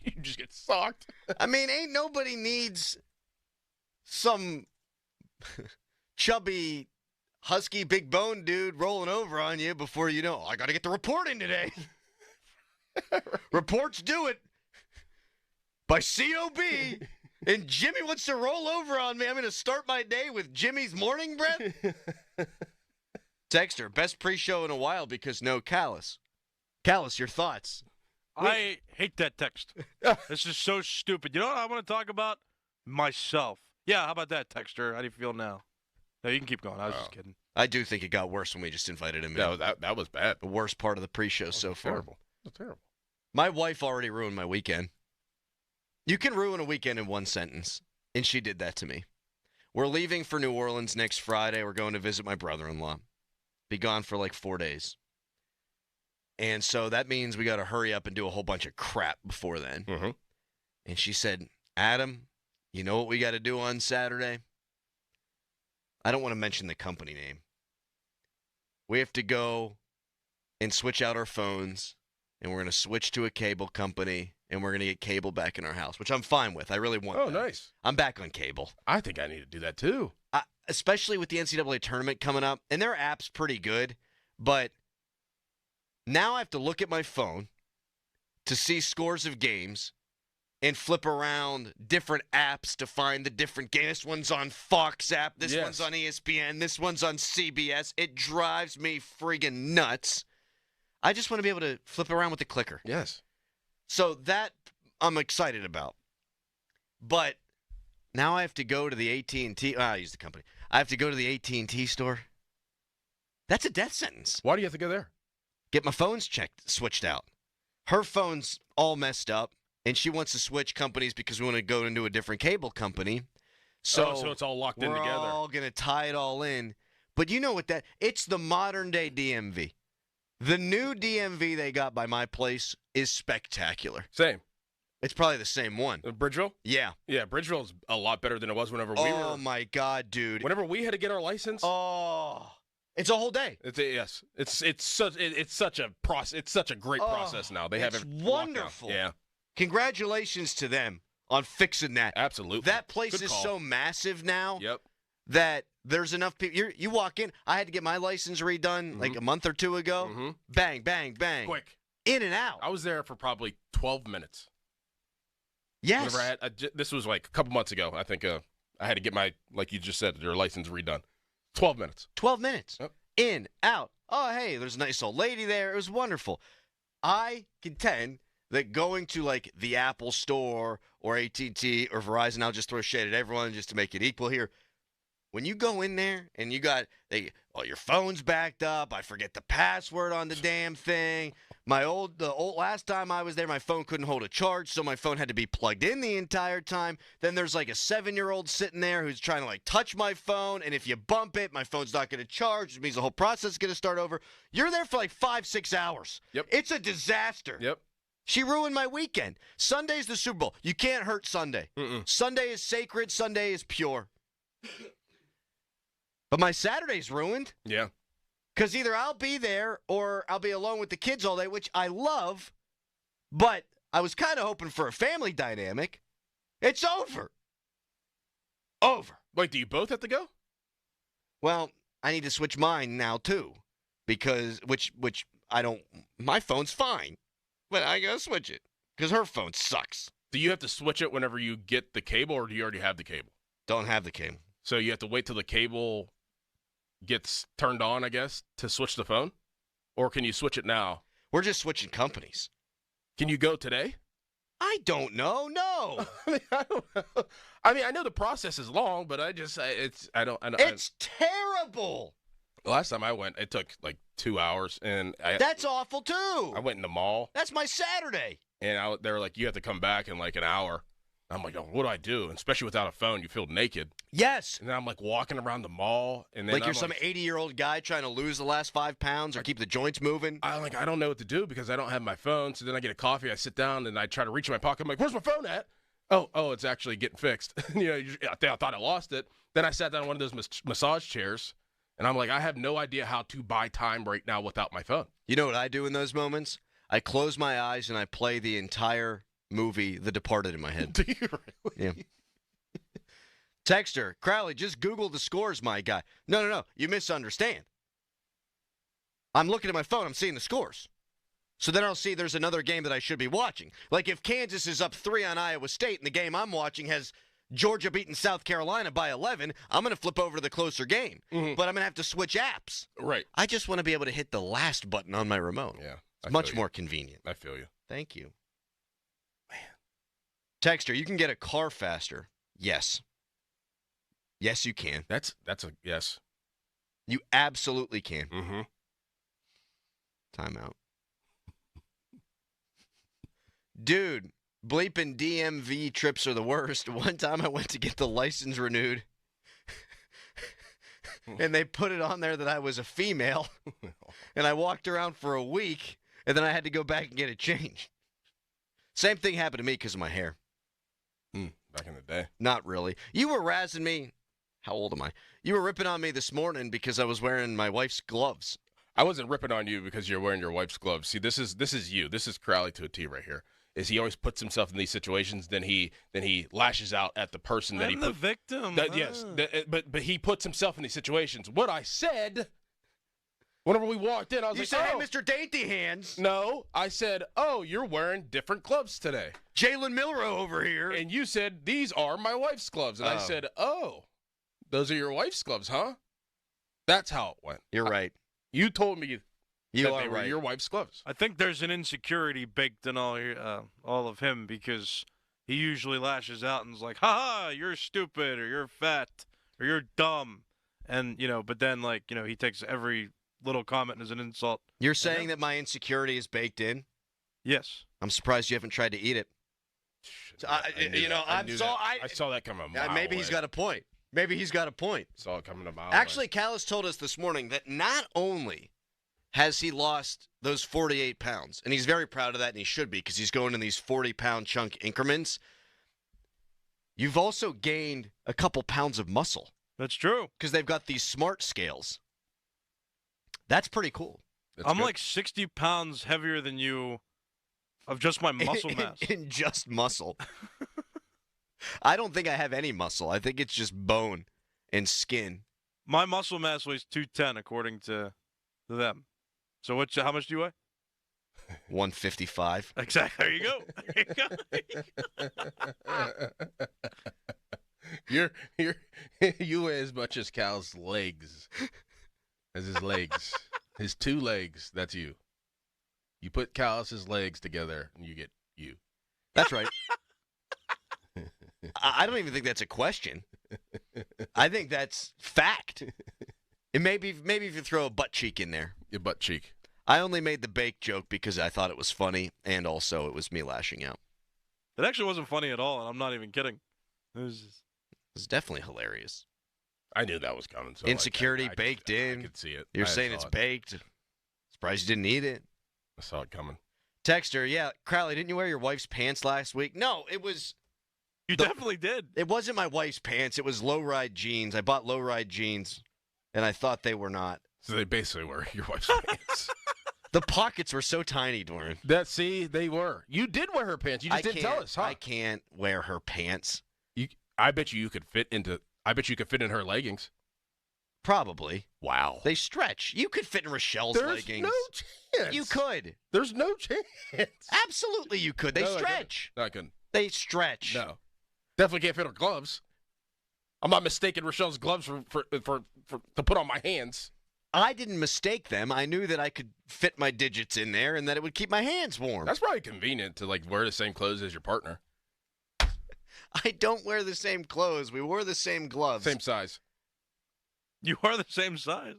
You just get socked. I mean, ain't nobody needs some chubby, husky, big bone dude rolling over on you before you know, I got to get the report in today. Reports do it by COB. And Jimmy wants to roll over on me. I'm going to start my day with Jimmy's morning breath. Texter, best pre-show in a while because no Callis. Callis, your thoughts? I hate that text. This is so stupid. You know what I want to talk about? Myself. Yeah, how about that, Texter? How do you feel now? No, you can keep going. I was just kidding. I do think it got worse when we just invited him in. No, that was bad. The worst part of the pre-show so far. Terrible. That's terrible. My wife already ruined my weekend. You can ruin a weekend in one sentence, and she did that to me. We're leaving for New Orleans next Friday. We're going to visit my brother-in-law. Be gone for like 4 days. And so that means we got to hurry up and do a whole bunch of crap before then. Mm-hmm. And she said, Adam, you know what we got to do on Saturday? I don't want to mention the company name. We have to go and switch out our phones, and we're going to switch to a cable company, and we're going to get cable back in our house, which I'm fine with. I really want that. Nice. I'm back on cable. I think I need to do that too. Especially with the NCAA tournament coming up, and their app's pretty good, but now I have to look at my phone to see scores of games and flip around different apps to find the different games. This one's on Fox app. This one's on ESPN. This one's on CBS. It drives me friggin' nuts. I just want to be able to flip around with the clicker. Yes. So that I'm excited about. But now I have to go to the AT&T. I use the company. I have to go to the AT&T store. That's a death sentence. Why do you have to go there? Get my phones switched out. Her phone's all messed up, and she wants to switch companies because we want to go into a different cable company. So it's all locked in together. We're all going to tie it all in. But you know what it's the modern-day DMV. The new DMV they got by my place is spectacular. Same. It's probably the same one. Bridgeville? Yeah. Yeah, Bridgeville's a lot better than it was whenever we were. Oh, my God, dude. Whenever we had to get our license. Oh. It's a whole day. Yes. It's such a process. It's such a great process now. They have it wonderful. Yeah. Congratulations to them on fixing that. Absolutely. That place is so massive now. Yep. That there's enough people. You walk in. I had to get my license redone like a month or two ago. Mm-hmm. Bang, bang, bang. Quick. In and out. I was there for probably 12 minutes. Yes. This was like a couple months ago. I think I had to get my, like you just said, your license redone. 12 minutes. 12 minutes. Yep. In, out. Oh, hey, there's a nice old lady there. It was wonderful. I contend that going to like the Apple Store or AT&T or Verizon, I'll just throw shade at everyone just to make it equal here. When you go in there and you got, your phone's backed up. I forget the password on the damn thing. Last time I was there, my phone couldn't hold a charge, so my phone had to be plugged in the entire time. Then there's like a 7-year-old sitting there who's trying to like touch my phone, and if you bump it, my phone's not going to charge, which means the whole process is going to start over. You're there for like 5-6 hours. Yep. It's a disaster. Yep. She ruined my weekend. Sunday's the Super Bowl. You can't hurt Sunday. Sunday is sacred. Sunday is pure. But my Saturday's ruined. Yeah. Because either I'll be there or I'll be alone with the kids all day, which I love, but I was kind of hoping for a family dynamic. It's over. Over. Wait, do you both have to go? Well, I need to switch mine now, too, because, which I don't, my phone's fine, but I got to switch it because her phone sucks. Do you have to switch it whenever you get the cable, or do you already have the cable? Don't have the cable. So you have to wait till the cable gets turned on, I guess, to switch the phone? Or can you switch it now? We're just switching companies. Can you go today? I don't know. No. I don't know. I mean, I know the process is long, but it's terrible. Last time I went, it took like 2 hours, and that's awful too. I went in the mall. That's my Saturday. And they were like, you have to come back in like an hour. I'm like, oh, what do I do? And especially without a phone, you feel naked. Yes. And then I'm like walking around the mall, and then like you're some 80-year-old guy trying to lose the last 5 pounds or keep the joints moving. I don't know what to do because I don't have my phone. So then I get a coffee, I sit down, and I try to reach in my pocket. I'm like, where's my phone at? Oh, it's actually getting fixed. I thought I lost it. Then I sat down on one of those massage chairs, and I'm like, I have no idea how to buy time right now without my phone. You know what I do in those moments? I close my eyes and I play the entire movie The Departed in my head. Do you really? Yeah. Texter, Crowley, just Google the scores, my guy. No. You misunderstand. I'm looking at my phone. I'm seeing the scores. So then I'll see there's another game that I should be watching. Like if Kansas is up 3 on Iowa State and the game I'm watching has Georgia beating South Carolina by 11, I'm going to flip over to the closer game. Mm-hmm. But I'm going to have to switch apps. Right. I just want to be able to hit the last button on my remote. Yeah. It's much more convenient. I feel you. Thank you. Man. Texter, you can get a car faster. Yes. Yes, you can. That's a yes. You absolutely can. Mm-hmm. Timeout. Dude, bleeping DMV trips are the worst. One time I went to get the license renewed, and they put it on there that I was a female, and I walked around for a week, and then I had to go back and get it changed. Same thing happened to me because of my hair. Back in the day. Not really. You were razzing me. How old am I? You were ripping on me this morning because I was wearing my wife's gloves. I wasn't ripping on you because you're wearing your wife's gloves. See, this is you. This is Crowley to a T right here. Is he always puts himself in these situations, then he lashes out at the person that I'm the victim. Yes, but he puts himself in these situations. What I said, whenever we walked in, I was you like, said, "Oh, hey, Mr. Dainty Hands." No, I said, "Oh, you're wearing different gloves today." Jalen Milrow over here, and you said these are my wife's gloves, and I said, "Oh, those are your wife's gloves, huh?" That's how it went. You're right. You told me. You that are they were right. Your wife's gloves. I think there's an insecurity baked in all of him because he usually lashes out and is like, "Ha ha, you're stupid, or you're fat, or you're dumb," and but then he takes every little comment as an insult. You're saying that my insecurity is baked in? Yes. I'm surprised you haven't tried to eat it. So, I saw that coming a mile maybe away. he's got a point. Maybe he's got a point. Saw it coming a mile Actually, away. Callis told us this morning that not only has he lost those 48 pounds, and he's very proud of that, and he should be because he's going in these 40-pound chunk increments, you've also gained a couple pounds of muscle. That's true. Because they've got these smart scales. That's pretty cool. I'm like 60 pounds heavier than you of just my muscle mass. In just muscle. I don't think I have any muscle. I think it's just bone and skin. My muscle mass weighs 210 according to them. So how much do you weigh? 155. Exactly. There you go. You weigh as much as Cal's legs. As his legs. His 2 legs, that's you. You put Callus's legs together and you get you. That's right. I don't even think that's a question. I think that's fact. And maybe if you throw a butt cheek in there. Your butt cheek. I only made the bake joke because I thought it was funny, and also it was me lashing out. It actually wasn't funny at all, and I'm not even kidding. It was definitely hilarious. I knew that was coming. So insecurity baked in. I could see it. You're saying it's baked. Surprised you didn't eat it. I saw it coming. Texter, yeah. Crowley, didn't you wear your wife's pants last week? No, it was... You definitely did. It wasn't my wife's pants. It was low-ride jeans. I bought low-ride jeans, and I thought they were not. So they basically were your wife's pants. The pockets were so tiny, Doran. They were. You did wear her pants. You just didn't tell us, huh? I can't wear her pants. I bet you could fit in her leggings. Probably. Wow. They stretch. You could fit in Rochelle's leggings. There's no chance. You could. There's no chance. Absolutely you could. They stretch. No, I couldn't. They stretch. No. Definitely can't fit her gloves. I'm not mistaking Rochelle's gloves for to put on my hands. I didn't mistake them. I knew that I could fit my digits in there and that it would keep my hands warm. That's probably convenient to wear the same clothes as your partner. I don't wear the same clothes. We wore the same gloves. Same size. You are the same size.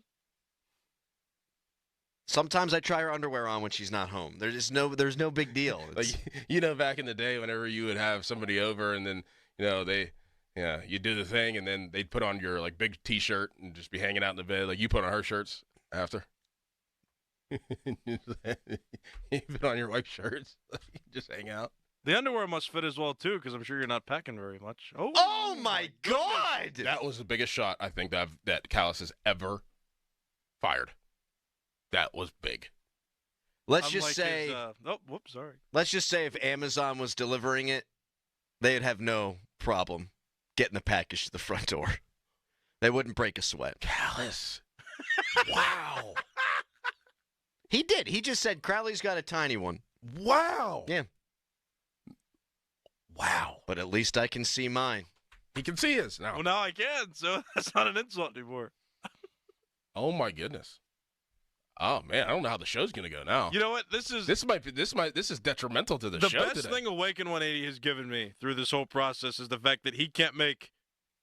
Sometimes I try her underwear on when she's not home. There's no big deal. Back in the day, whenever you would have somebody over and then you do the thing and then they'd put on your big T-shirt and just be hanging out in the bed. You put on her shirts after. You put on your wife's shirts. Just hang out. The underwear must fit as well too, because I'm sure you're not packing very much. Oh my God! That was the biggest shot I think that Callis has ever fired. That was big. Let's just say. Sorry. Let's just say if Amazon was delivering it, they'd have no problem getting the package to the front door. They wouldn't break a sweat. Callis. Wow. He did. He just said Crowley's got a tiny one. Wow. Yeah. Wow. But at least I can see mine. He can see his now. Well, now I can, so that's not an insult anymore. Oh my goodness. Oh man, I don't know how the show's gonna go now. You know what? This is detrimental to the show The best today. thing Awaken 180 has given me through this whole process is the fact that he can't make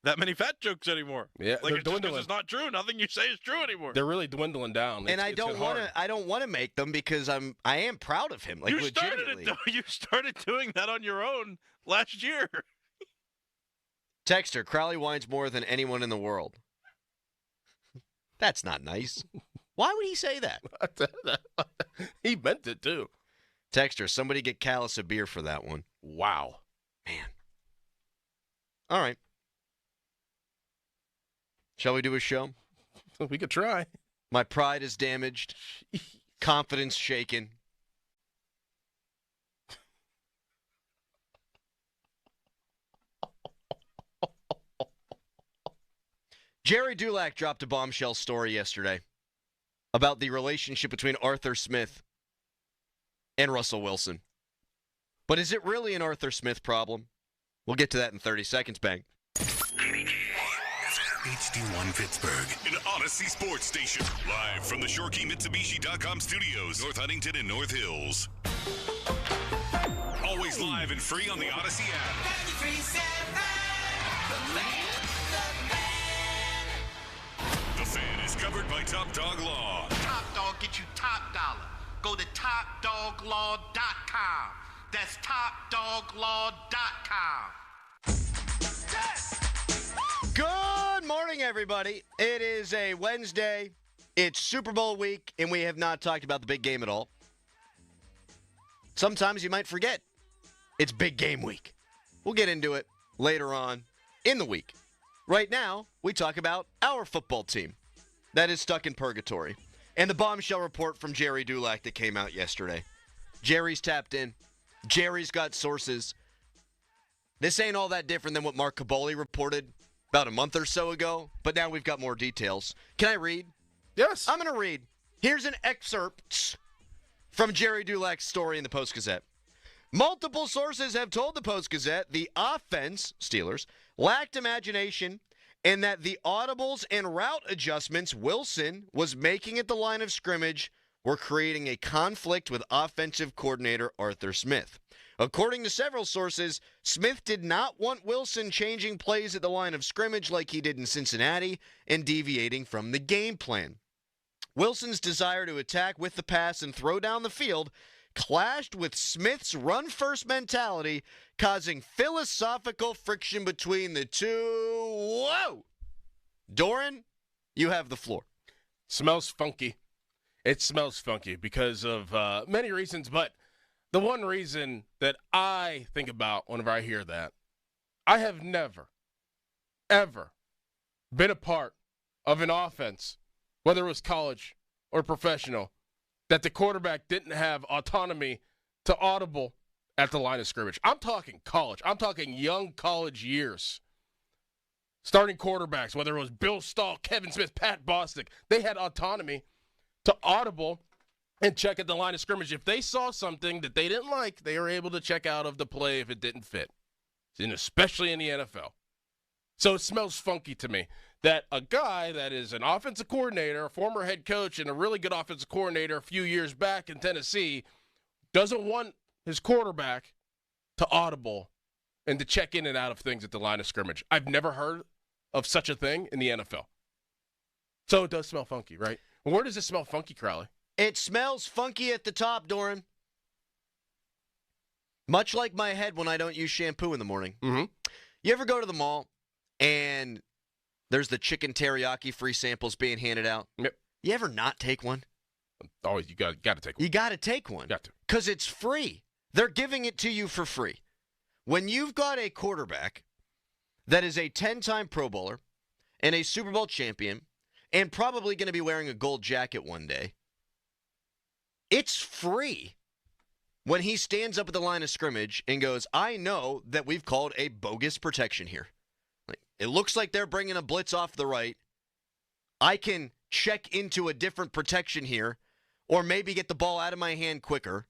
that many fat jokes anymore. Yeah, it's just 'cause it's not true. Nothing you say is true anymore. They're really dwindling down. And I don't want to make them because I am proud of him. You started it though. You started doing that on your own last year. Texter, Crowley whines more than anyone in the world. That's not nice. Why would he say that? He meant it too. Texter, somebody get Callis a beer for that one. Wow. Man. All right. Shall we do a show? We could try. My pride is damaged. Confidence shaken. Jerry Dulac dropped a bombshell story yesterday about the relationship between Arthur Smith and Russell Wilson. But is it really an Arthur Smith problem? We'll get to that in 30 seconds, bang. HD1 Pittsburgh, an Odyssey sports station. Live from the ShoreKeyMitsubishi.com studios, North Huntington and North Hills. Always live and free on the Odyssey app. The Fan is covered by Top Dog Law. Top Dog get you top dollar. Go to TopDogLaw.com. That's TopDogLaw.com. Good morning, everybody. It is a Wednesday. It's Super Bowl week, and we have not talked about the big game at all. Sometimes you might forget it's big game week. We'll get into it later on in the week. Right now, we talk about our football team that is stuck in purgatory and the bombshell report from Jerry Dulac that came out yesterday. Jerry's tapped in. Jerry's got sources. This ain't all that different than what Mark Caboli reported about a month or so ago, but now we've got more details. Can I read? Yes. I'm going to read. Here's an excerpt from Jerry Dulac's story in the Post-Gazette. Multiple sources have told the Post-Gazette the offense, Steelers, lacked imagination and that the audibles and route adjustments Wilson was making at the line of scrimmage were creating a conflict with offensive coordinator Arthur Smith. According to several sources, Smith did not want Wilson changing plays at the line of scrimmage like he did in Cincinnati and deviating from the game plan. Wilson's desire to attack with the pass and throw down the field clashed with Smith's run-first mentality, causing philosophical friction between the two. Whoa! Doran, you have the floor. Smells funky. It smells funky because of many reasons, but the one reason that I think about whenever I hear that, I have never, ever been a part of an offense, whether it was college or professional, that the quarterback didn't have autonomy to audible at the line of scrimmage. I'm talking college. I'm talking young college years. Starting quarterbacks, whether it was Bill Stahl, Kevin Smith, Pat Bostic, they had autonomy to audible and check at the line of scrimmage. If they saw something that they didn't like, they were able to check out of the play if it didn't fit, and especially in the NFL. So it smells funky to me that a guy that is an offensive coordinator, a former head coach, and a really good offensive coordinator a few years back in Tennessee doesn't want his quarterback to audible and to check in and out of things at the line of scrimmage. I've never heard of such a thing in the NFL. So it does smell funky, right? Where does it smell funky, Crowley? It smells funky at the top, Doran. Much like my head when I don't use shampoo in the morning. Mm-hmm. You ever go to the mall and there's the chicken teriyaki free samples being handed out? Yep. You ever not take one? Always, you got to take one. You got to take one. Got to. Because it's free. They're giving it to you for free. When you've got a quarterback that is a 10-time Pro Bowler and a Super Bowl champion and probably going to be wearing a gold jacket one day, it's free when he stands up at the line of scrimmage and goes, I know that we've called a bogus protection here. It looks like they're bringing a blitz off the right. I can check into a different protection here or maybe get the ball out of my hand quicker.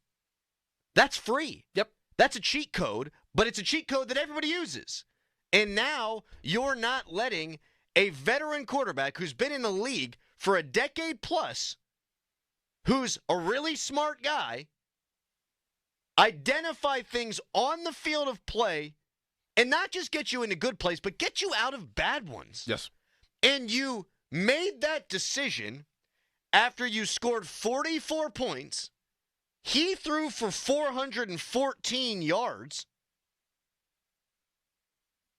That's free. Yep. That's a cheat code, but it's a cheat code that everybody uses. And now you're not letting a veteran quarterback who's been in the league for a decade plus, who's a really smart guy, identify things on the field of play and not just get you into good plays, but get you out of bad ones. Yes. And you made that decision after you scored 44 points. He threw for 414 yards.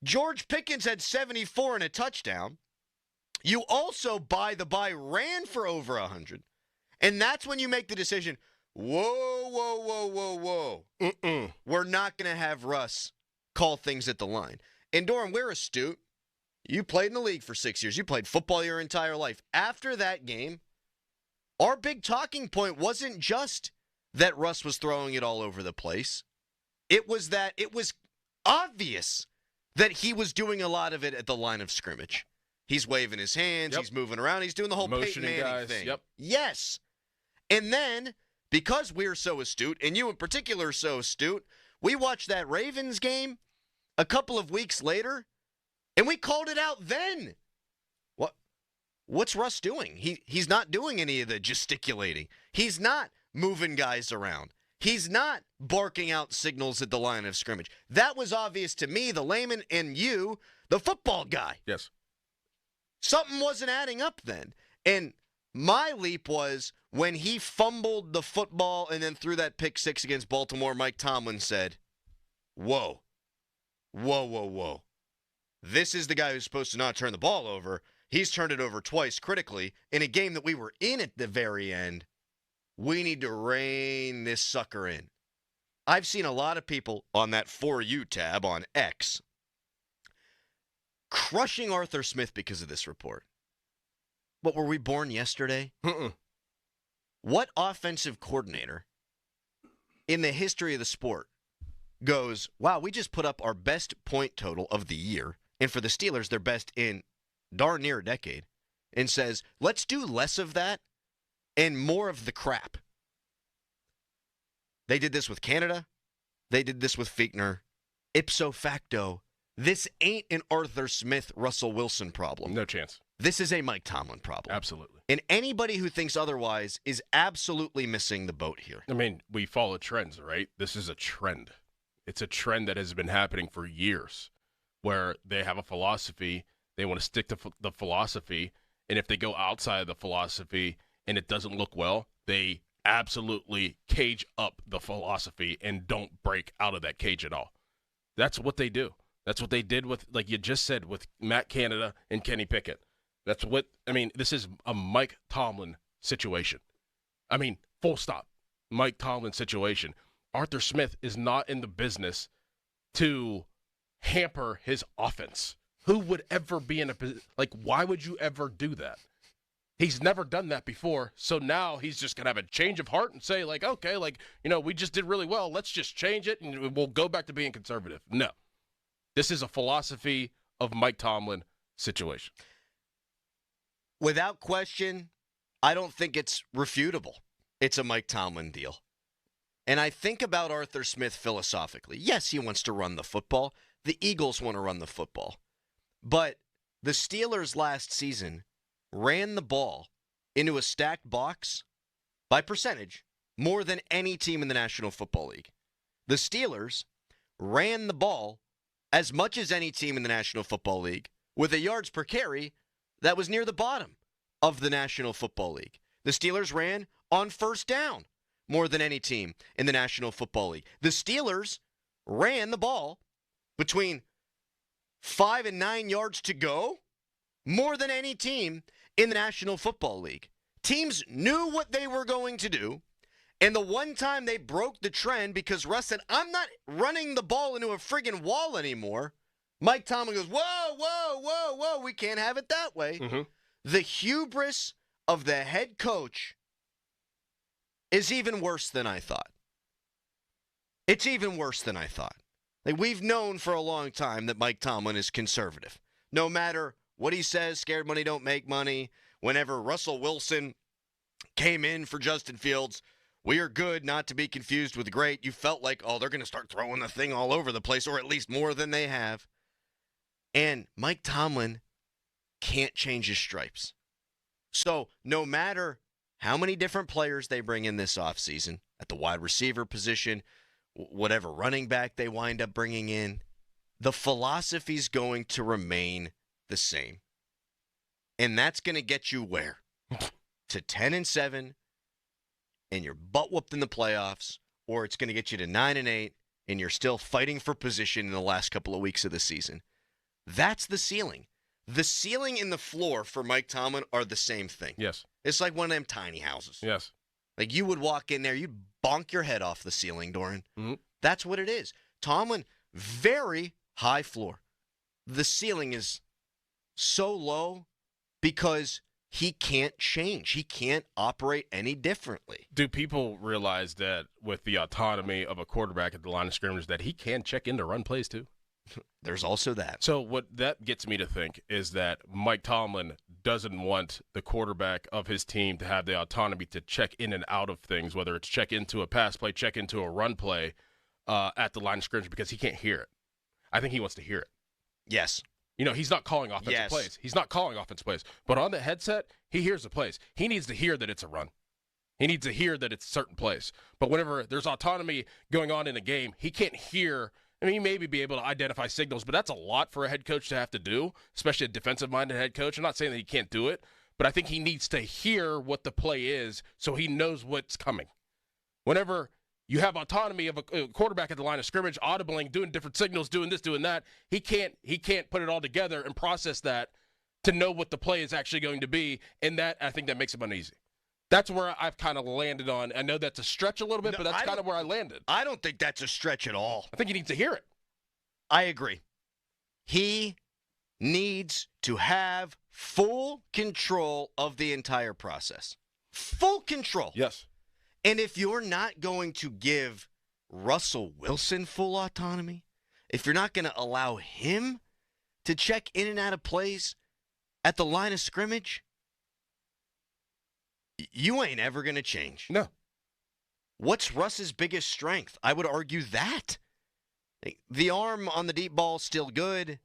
George Pickens had 74 and a touchdown. You also, by the by, ran for over 100. And that's when you make the decision, whoa. We're not going to have Russ call things at the line. And, Doran, we're astute. You played in the league for 6 years. You played football your entire life. After that game, our big talking point wasn't just that Russ was throwing it all over the place. It was that it was obvious that he was doing a lot of it at the line of scrimmage. He's waving his hands. Yep. He's moving around. He's doing the whole Peyton Manning thing. Yep. Yes. And then, because we're so astute, and you in particular are so astute, we watched that Ravens game a couple of weeks later, and we called it out then. What's Russ doing? He's not doing any of the gesticulating. He's not moving guys around. He's not barking out signals at the line of scrimmage. That was obvious to me, the layman, and you, the football guy. Yes. Something wasn't adding up then. And my leap was when he fumbled the football and then threw that pick six against Baltimore, Mike Tomlin said, whoa. This is the guy who's supposed to not turn the ball over. He's turned it over twice critically in a game that we were in at the very end. We need to rein this sucker in. I've seen a lot of people on that For You tab on X crushing Arthur Smith because of this report. What, were we born yesterday? What offensive coordinator in the history of the sport goes, wow, we just put up our best point total of the year, and for the Steelers, their best in darn near a decade, and says, let's do less of that and more of the crap. They did this with Canada. They did this with Fichtner. Ipso facto, this ain't an Arthur Smith, Russell Wilson problem. No chance. This is a Mike Tomlin problem. Absolutely. And anybody who thinks otherwise is absolutely missing the boat here. I mean, we follow trends, right? This is a trend. It's a trend that has been happening for years where they have a philosophy. They want to stick to the philosophy. And if they go outside of the philosophy and it doesn't look well, they absolutely cage up the philosophy and don't break out of that cage at all. That's what they do. That's what they did with, like you just said, with Matt Canada and Kenny Pickett. That's what, I mean, this is a Mike Tomlin situation. I mean, full stop. Mike Tomlin situation. Arthur Smith is not in the business to hamper his offense. Who would ever be in a position, like, why would you ever do that? He's never done that before, so now he's just going to have a change of heart and say, like, okay, like, you know, we just did really well. Let's just change it, and we'll go back to being conservative. No. This is a philosophy of Mike Tomlin situation. Without question, I don't think it's refutable. It's a Mike Tomlin deal. And I think about Arthur Smith philosophically. Yes, he wants to run the football. The Eagles want to run the football. But the Steelers last season ran the ball into a stacked box by percentage more than any team in the National Football League. The Steelers ran the ball as much as any team in the National Football League with a yards per carry that was near the bottom of the National Football League. The Steelers ran on first down more than any team in the National Football League. The Steelers ran the ball between 5 and 9 yards to go more than any team in the National Football League. Teams knew what they were going to do, and the one time they broke the trend because Russ said, I'm not running the ball into a friggin' wall anymore, Mike Tomlin goes, whoa, whoa, whoa, whoa, we can't have it that way. Mm-hmm. The hubris of the head coach is even worse than I thought. It's even worse than I thought. Like, we've known for a long time that Mike Tomlin is conservative. No matter what he says, scared money don't make money. Whenever Russell Wilson came in for Justin Fields, we are good, not to be confused with great. You felt like, oh, they're going to start throwing the thing all over the place, or at least more than they have. And Mike Tomlin can't change his stripes. So no matter how many different players they bring in this offseason, at the wide receiver position, whatever running back they wind up bringing in, the philosophy's going to remain the same. And that's going to get you where? To 10-7, and you're butt whooped in the playoffs, or it's going to get you to 9-8, and you're still fighting for position in the last couple of weeks of the season. That's the ceiling. The ceiling and the floor for Mike Tomlin are the same thing. Yes. It's like one of them tiny houses. Yes. Like, you would walk in there, you'd bonk your head off the ceiling, Doran. Mm-hmm. That's what it is. Tomlin, very high floor. The ceiling is so low because he can't change. He can't operate any differently. Do people realize that with the autonomy of a quarterback at the line of scrimmage that he can check in to run plays too? There's also that. So what that gets me to think is that Mike Tomlin doesn't want the quarterback of his team to have the autonomy to check in and out of things, whether it's check into a pass play, check into a run play at the line of scrimmage, because he can't hear it. I think he wants to hear it. Yes. You know, he's not calling offensive plays. He's not calling offensive plays. But on the headset, he hears the plays. He needs to hear that it's a run. He needs to hear that it's a certain place. But whenever there's autonomy going on in a game, he can't hear. I mean, he maybe be able to identify signals, but that's a lot for a head coach to have to do, especially a defensive-minded head coach. I'm not saying that he can't do it, but I think he needs to hear what the play is so he knows what's coming. Whenever you have autonomy of a quarterback at the line of scrimmage, audibling, doing different signals, doing this, doing that, he can't put it all together and process that to know what the play is actually going to be, and that, I think that makes him uneasy. That's where I've kind of landed on. I know that's a stretch a little bit, but that's kind of where I landed. I don't think that's a stretch at all. I think he needs to hear it. I agree. He needs to have full control of the entire process. Full control. Yes. And if you're not going to give Russell Wilson full autonomy, if you're not going to allow him to check in and out of plays at the line of scrimmage, you ain't ever going to change. No. What's Russ's biggest strength? I would argue that. The arm on the deep ball is still good.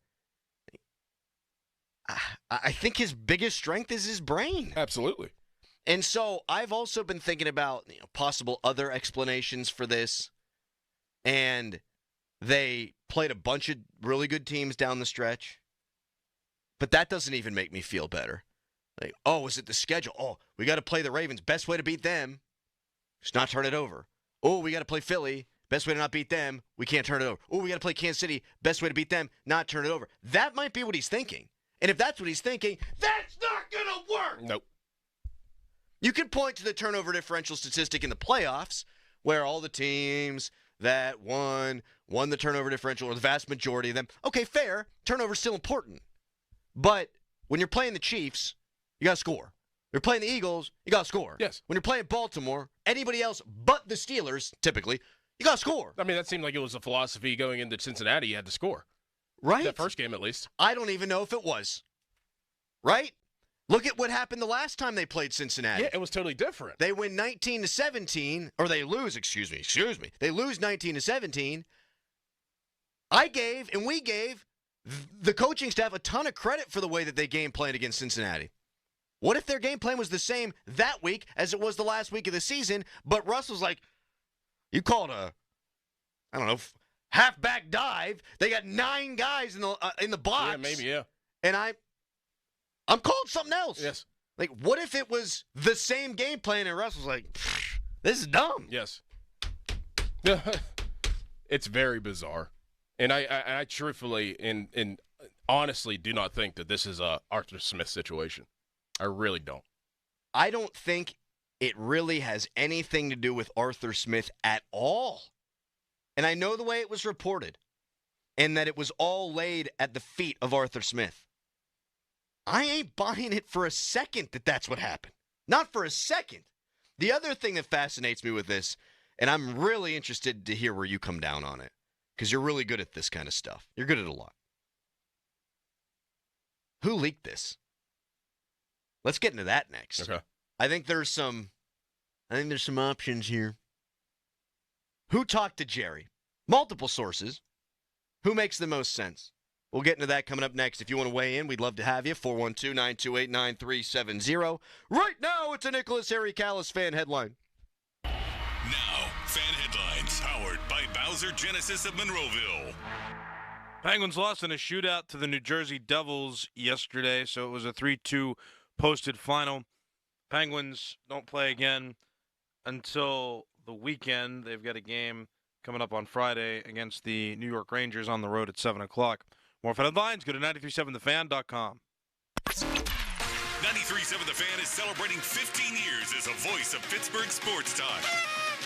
I think his biggest strength is his brain. Absolutely. And so I've also been thinking about possible other explanations for this. And they played a bunch of really good teams down the stretch. But that doesn't even make me feel better. Like, oh, is it the schedule? Oh, we got to play the Ravens. Best way to beat them is not turn it over. Oh, we got to play Philly. Best way to not beat them, we can't turn it over. Oh, we got to play Kansas City. Best way to beat them, not turn it over. That might be what he's thinking. And if that's what he's thinking, that's not going to work. Nope. You can point to the turnover differential statistic in the playoffs where all the teams that won the turnover differential, or the vast majority of them. Okay, fair. Turnover's still important. But when you're playing the Chiefs, you got to score. You're playing the Eagles, you got to score. Yes. When you're playing Baltimore, anybody else but the Steelers, typically, you got to score. I mean, that seemed like it was a philosophy going into Cincinnati. You had to score. Right? That first game, at least. I don't even know if it was. Right? Look at what happened the last time they played Cincinnati. Yeah, it was totally different. They win 19-17, or they lose, excuse me. They lose 19-17. We gave the coaching staff a ton of credit for the way that they game planned against Cincinnati. What if their game plan was the same that week as it was the last week of the season, but Russ was like, you called a, I don't know, halfback dive. They got 9 guys in the box. Yeah, maybe, yeah. And I'm calling something else. Yes. Like, what if it was the same game plan and Russ was like, this is dumb. Yes. It's very bizarre. And I truthfully and honestly do not think that this is a Arthur Smith situation. I really don't. I don't think it really has anything to do with Arthur Smith at all. And I know the way it was reported and that it was all laid at the feet of Arthur Smith. I ain't buying it for a second that that's what happened. Not for a second. The other thing that fascinates me with this, and I'm really interested to hear where you come down on it, because you're really good at this kind of stuff. You're good at a lot. Who leaked this? Let's get into that next. Okay. I think there's some options here. Who talked to Jerry? Multiple sources. Who makes the most sense? We'll get into that coming up next. If you want to weigh in, we'd love to have you. 412-928-9370. Right now, it's a Nicholas Harry Callis fan headline. Now, fan headlines powered by Bowser Genesis of Monroeville. Penguins lost in a shootout to the New Jersey Devils yesterday, so it was a 3-2 posted final. Penguins don't play again until the weekend. They've got a game coming up on Friday against the New York Rangers on the road at 7 o'clock. More fan headlines, go to 937thefan.com. 93.7 The Fan is celebrating 15 years as a voice of Pittsburgh sports talk.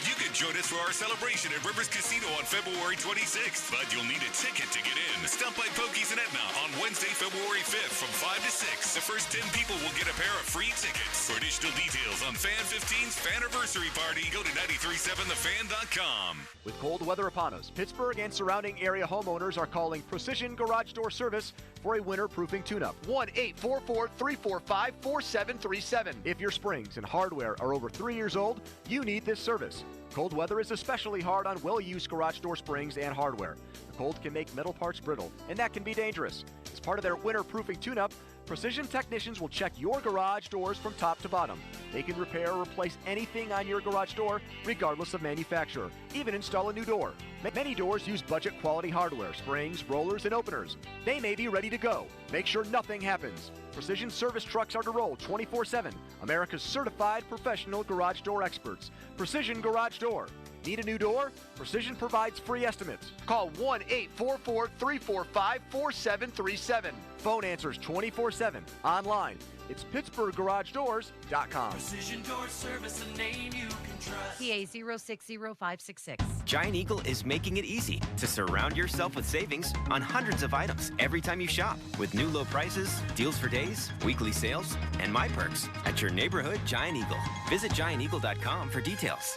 You can join us for our celebration at Rivers Casino on February 26th, but you'll need a ticket to get in. Stop by Pokey's in Etna on Wednesday, February 5th from 5 to 6. The first 10 people will get a pair of free tickets. For additional details on Fan 15's Faniversary Party, go to 937thefan.com. With cold weather upon us, Pittsburgh and surrounding area homeowners are calling Precision Garage Door Service for a winter-proofing tune-up. 1-844-345-4737. If your springs and hardware are over 3 years old, you need this service. Cold weather is especially hard on well-used garage door springs and hardware. The cold can make metal parts brittle, and that can be dangerous. As part of their winter-proofing tune-up, Precision technicians will check your garage doors from top to bottom. They can repair or replace anything on your garage door, regardless of manufacturer, even install a new door. Many doors use budget quality hardware, springs, rollers, and openers. They may be ready to go. Make sure nothing happens. Precision service trucks are to roll 24/7. America's certified professional garage door experts. Precision Garage Door. Need a new door? Precision provides free estimates. Call 1-844-345-4737. Phone answers 24/7. Online, it's PittsburghGarageDoors.com. Precision Door Service, a name you can trust. PA 060566. Giant Eagle is making it easy to surround yourself with savings on hundreds of items every time you shop. With new low prices, deals for days, weekly sales, and My Perks at your neighborhood Giant Eagle. Visit GiantEagle.com for details.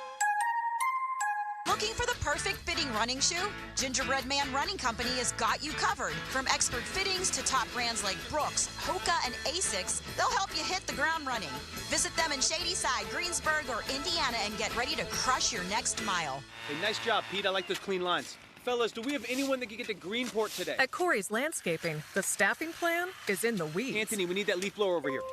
Looking for the perfect fitting running shoe? Gingerbread Man Running Company has got you covered. From expert fittings to top brands like Brooks, Hoka, and Asics, they'll help you hit the ground running. Visit them in Shadyside, Greensburg, or Indiana and get ready to crush your next mile. Hey, nice job, Pete. I like those clean lines. Fellas, do we have anyone that can get to Greenport today? At Corey's Landscaping, the staffing plan is in the weeds. Anthony, we need that leaf blower over here.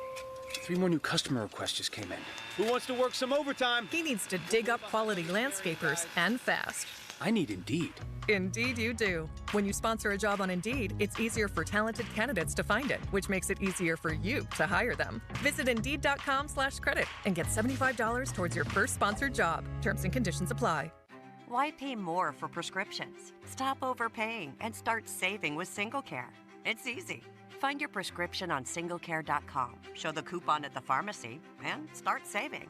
3 more new customer requests just came in. Who wants to work some overtime? He needs to dig up quality landscapers and fast. I need Indeed. Indeed you do. When you sponsor a job on Indeed, it's easier for talented candidates to find it, which makes it easier for you to hire them. Visit Indeed.com/credit and get $75 towards your first sponsored job. Terms and conditions apply. Why pay more for prescriptions? Stop overpaying and start saving with SingleCare. It's easy. Find your prescription on singlecare.com, show the coupon at the pharmacy, and start saving.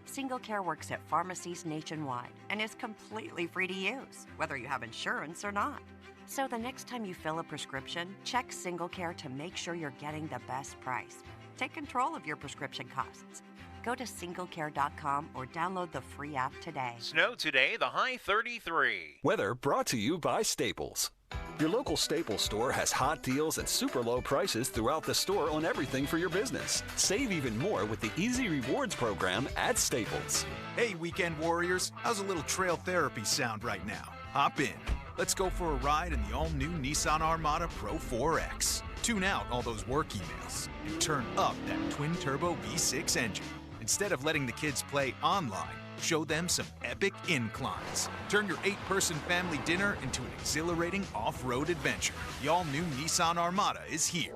SingleCare works at pharmacies nationwide and is completely free to use, whether you have insurance or not. So the next time you fill a prescription, check SingleCare to make sure you're getting the best price. Take control of your prescription costs. Go to singlecare.com or download the free app today. Snow today, the high 33. Weather brought to you by Staples. Your local Staples store has hot deals and super low prices throughout the store on everything for your business. Save even more with the Easy Rewards program at Staples. Hey, weekend warriors, how's a little trail therapy sound right now? Hop in. Let's go for a ride in the all-new Nissan Armada Pro 4X. Tune out all those work emails and turn up that twin-turbo V6 engine. Instead of letting the kids play online, show them some epic inclines. Turn your 8-person family dinner into an exhilarating off-road adventure. The all-new Nissan Armada is here.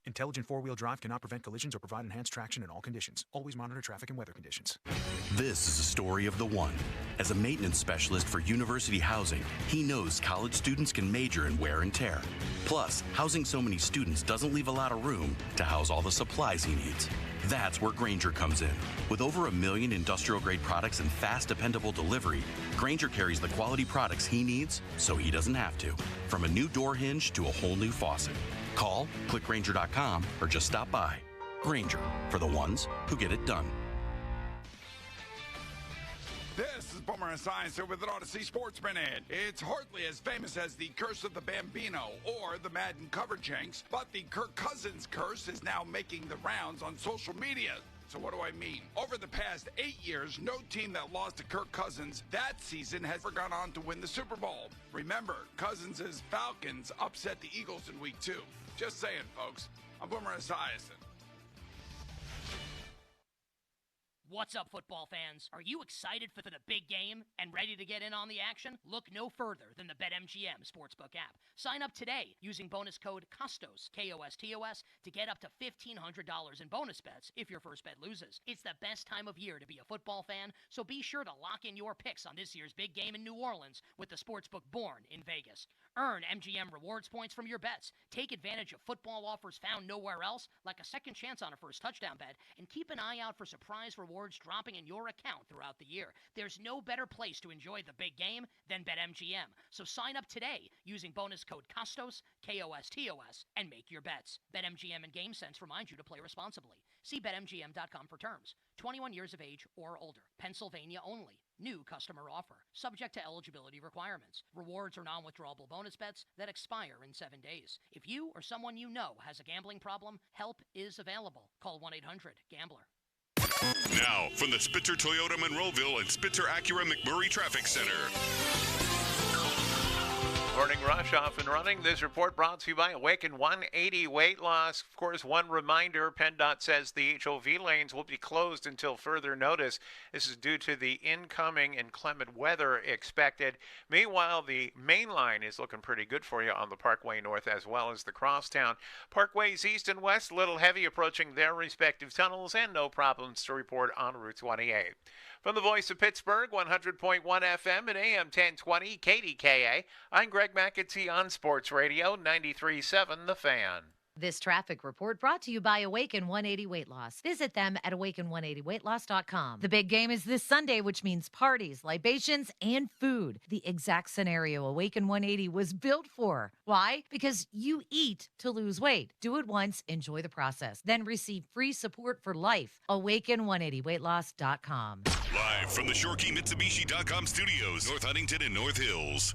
Intelligent four-wheel drive cannot prevent collisions or provide enhanced traction in all conditions. Always monitor traffic and weather conditions. This is a story of the one. As a maintenance specialist for university housing, he knows college students can major in wear and tear. Plus, housing so many students doesn't leave a lot of room to house all the supplies he needs. That's where Grainger comes in. With over 1 million industrial-grade products and fast, dependable delivery, Grainger carries the quality products he needs so he doesn't have to. From a new door hinge to a whole new faucet. Call, click Grainger.com, or just stop by. Grainger, for the ones who get it done. This is Boomer Esiason with an Odyssey Sportsman ad. It's hardly as famous as the Curse of the Bambino or the Madden cover jinx, but the Kirk Cousins curse is now making the rounds on social media. So what do I mean? Over the past 8 years, no team that lost to Kirk Cousins that season has ever gone on to win the Super Bowl. Remember, Cousins' Falcons upset the Eagles in Week 2. Just saying, folks. I'm Boomer Esiason. What's up, football fans? Are you excited for the big game and ready to get in on the action? Look no further than the BetMGM Sportsbook app. Sign up today using bonus code KOSTOS, K-O-S-T-O-S, to get up to $1,500 in bonus bets if your first bet loses. It's the best time of year to be a football fan, so be sure to lock in your picks on this year's big game in New Orleans with the Sportsbook born in Vegas. Earn MGM rewards points from your bets. Take advantage of football offers found nowhere else, like a second chance on a first touchdown bet, and keep an eye out for surprise rewards dropping in your account throughout the year. There's no better place to enjoy the big game than BetMGM. So sign up today using bonus code KOSTOS, K-O-S-T-O-S, and make your bets. BetMGM and GameSense remind you to play responsibly. See BetMGM.com for terms. 21 years of age or older. Pennsylvania only. New customer offer. Subject to eligibility requirements. Rewards are non-withdrawable bonus bets that expire in 7 days. If you or someone you know has a gambling problem, help is available. Call 1-800-GAMBLER. Now, from the Spitzer Toyota Monroeville and Spitzer Acura McMurray Traffic Center. Morning Rush off and running. This report brought to you by Awaken 180 Weight Loss. Of course, one reminder, PennDOT says the HOV lanes will be closed until further notice. This is due to the incoming inclement weather expected. Meanwhile, the main line is looking pretty good for you on the Parkway North as well as the Crosstown. Parkways East and West, a little heavy approaching their respective tunnels, and no problems to report on Route 28. From the voice of Pittsburgh, 100.1 FM and AM 1020 KDKA, I'm Greg McAtee on Sports Radio 93.7 The Fan. This traffic report brought to you by Awaken 180 Weight Loss. Visit them at awaken180weightloss.com. The big game is this Sunday, which means parties, libations, and food. The exact scenario Awaken 180 was built for. Why? Because you eat to lose weight. Do it once, enjoy the process, then receive free support for life. Awaken180weightloss.com. Live from the ShoreKeyMitsubishi.com studios, North Huntington and North Hills.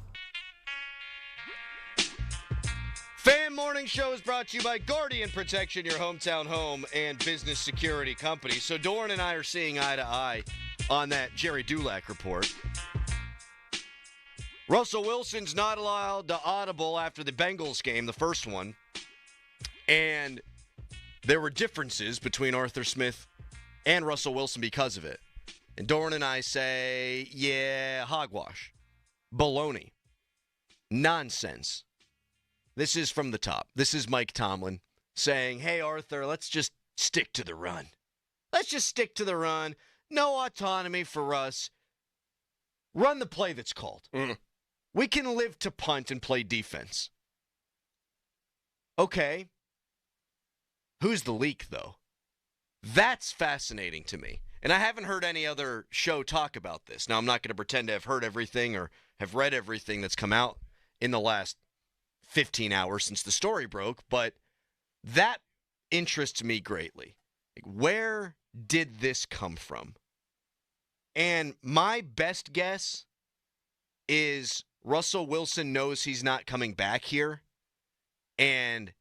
Fan Morning Show is brought to you by Guardian Protection, your hometown home and business security company. So Doran and I are seeing eye to eye on that Jerry Dulac report. Russell Wilson's not allowed to audible after the Bengals game, the first one. And there were differences between Arthur Smith and Russell Wilson because of it. And Doran and I say, yeah, hogwash. Baloney. Nonsense. This is from the top. This is Mike Tomlin saying, hey, Arthur, let's just stick to the run. Let's just stick to the run. No autonomy for us. Run the play that's called. We can live to punt and play defense. Okay. Who's the leak, though? That's fascinating to me. And I haven't heard any other show talk about this. Now, I'm not going to pretend to have heard everything or have read everything that's come out in the last 15 hours since the story broke, but that interests me greatly. Where did this come from? And my best guess is Russell Wilson knows he's not coming back here. And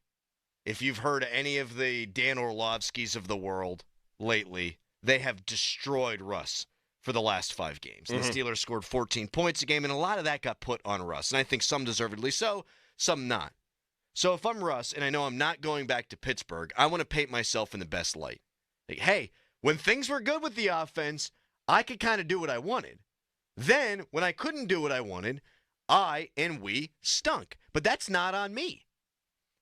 if you've heard any of the Dan Orlovskis of the world lately, they have destroyed Russ for the last 5 games. Mm-hmm. The Steelers scored 14 points a game, and a lot of that got put on Russ. And I think some deservedly so, some not. So if I'm Russ, and I know I'm not going back to Pittsburgh, I want to paint myself in the best light. Like, hey, when things were good with the offense, I could kind of do what I wanted. Then, when I couldn't do what I wanted, I and we stunk. But that's not on me.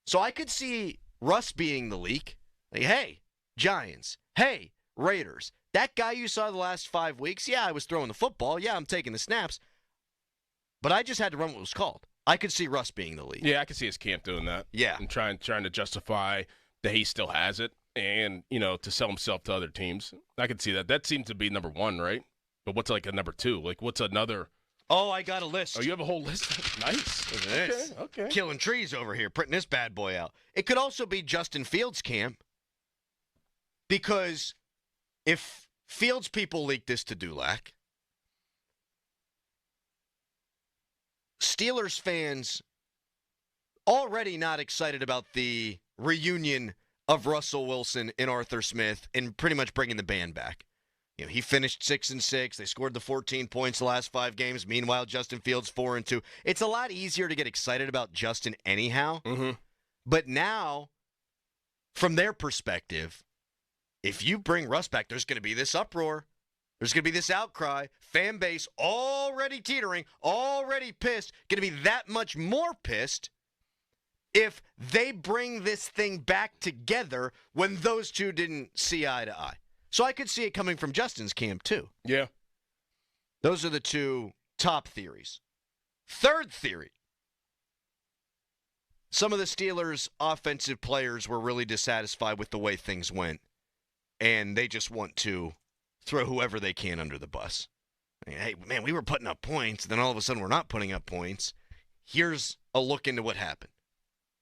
So I could see Russ being the leak. Like, hey, Giants. Hey, Raiders. That guy you saw the last 5 weeks, yeah, I was throwing the football. Yeah, I'm taking the snaps. But I just had to run what was called. I could see Russ being the lead. Yeah, I could see his camp doing that. Yeah. And trying to justify that he still has it and, you know, to sell himself to other teams. I could see that. That seems to be number 1, right? But what's like a number 2? Like, what's another? Oh, I got a list. Oh, you have a whole list? Nice. Look at this. Okay. Killing trees over here, printing this bad boy out. It could also be Justin Fields' camp. Because if Fields people leak this to Dulac, Steelers fans already not excited about the reunion of Russell Wilson and Arthur Smith and pretty much bringing the band back. You know, he finished 6-6. They scored the 14 points the last 5 games. Meanwhile, Justin Fields 4-2. It's a lot easier to get excited about Justin anyhow. Mm-hmm. But now, from their perspective, if you bring Russ back, there's going to be this uproar. There's going to be this outcry. Fan base already teetering, already pissed, going to be that much more pissed if they bring this thing back together when those two didn't see eye to eye. So I could see it coming from Justin's camp, too. Yeah. Those are the 2 top theories. Third theory. Some of the Steelers' offensive players were really dissatisfied with the way things went, and they just want to throw whoever they can under the bus. Hey, man, we were putting up points, then all of a sudden we're not putting up points. Here's a look into what happened.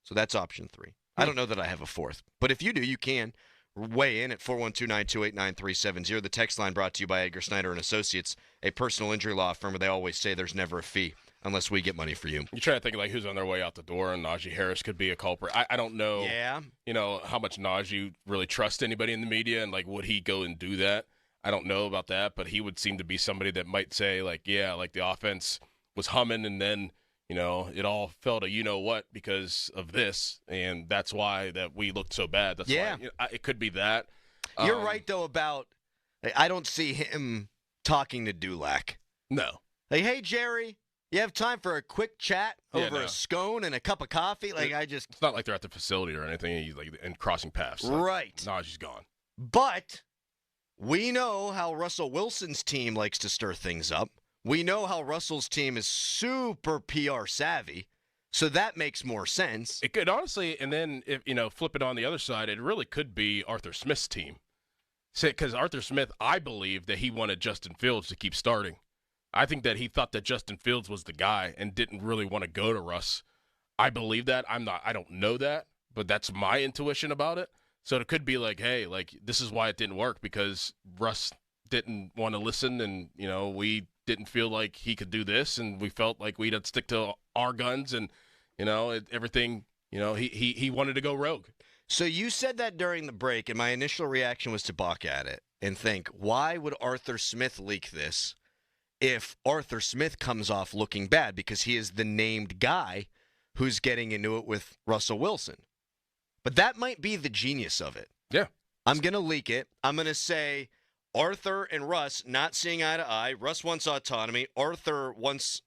So that's option 3. I don't know that I have a 4th, but if you do, you can. Weigh in at 412-928-9370. The text line brought to you by Edgar Snyder and Associates, a personal injury law firm where they always say there's never a fee unless we get money for you. You try to think like who's on their way out the door, and Najee Harris could be a culprit. I don't know. Yeah. You know how much Najee really trusts anybody in the media, and like would he go and do that? I don't know about that, but he would seem to be somebody that might say like, yeah, like the offense was humming, and then you know it all fell to you know what because of this, and that's why that we looked so bad. That's yeah. Why, you know, it could be that. You're right though about I don't see him talking to Dulac. No. Like, hey Jerry, you have time for a quick chat over a scone and a cup of coffee? Like it's not like they're at the facility or anything, like and crossing paths. Like, right. Najee's gone. But we know how Russell Wilson's team likes to stir things up. We know how Russell's team is super PR savvy, so that makes more sense. It could honestly, and then if flip it on the other side, it really could be Arthur Smith's team. Because Arthur Smith, I believe that he wanted Justin Fields to keep starting. I think that he thought that Justin Fields was the guy and didn't really want to go to Russ. I believe that. I don't know that, but that's my intuition about it. So it could be like, hey, like this is why it didn't work because Russ didn't want to listen, and we didn't feel like he could do this, and we felt like we'd have to stick to our guns, and everything. He wanted to go rogue. So you said that during the break, and my initial reaction was to balk at it and think, why would Arthur Smith leak this if Arthur Smith comes off looking bad because he is the named guy who's getting into it with Russell Wilson? But that might be the genius of it. Yeah. I'm going to leak it. I'm going to say Arthur and Russ not seeing eye to eye. Russ wants autonomy. Arthur wants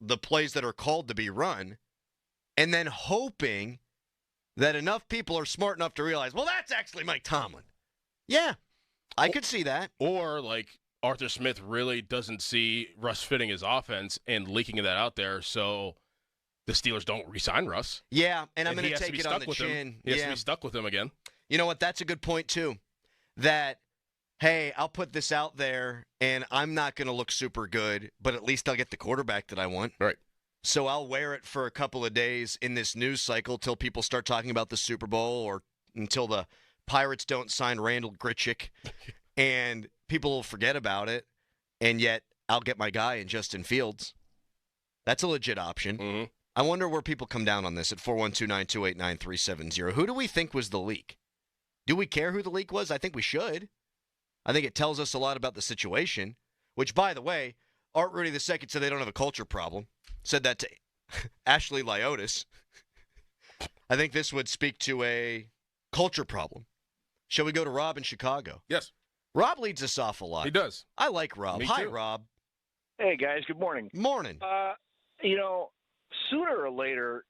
the plays that are called to be run. And then hoping that enough people are smart enough to realize, well, that's actually Mike Tomlin. Yeah, I could see that. Or like Arthur Smith really doesn't see Russ fitting his offense and leaking that out there, so the Steelers don't re-sign Russ. Yeah, and I'm going to take it on the chin. He has to be stuck with him again. You know what? That's a good point, too. That, hey, I'll put this out there, and I'm not going to look super good, but at least I'll get the quarterback that I want. Right. So I'll wear it for a couple of days in this news cycle till people start talking about the Super Bowl or until the Pirates don't sign Randall Grichuk and people will forget about it, and yet I'll get my guy in Justin Fields. That's a legit option. Mm-hmm. I wonder where people come down on this at 412-928-9370. Who do we think was the leak? Do we care who the leak was? I think we should. I think it tells us a lot about the situation. which, by the way, Art Rooney II said they don't have a culture problem. Said that to Ashley Lyotis. I think this would speak to a culture problem. Shall we go to Rob in Chicago? Yes. Rob leads us off a lot. He does. I like Rob. Me Hi, too. Rob. Hey, guys. Good morning. Morning. Sooner or later,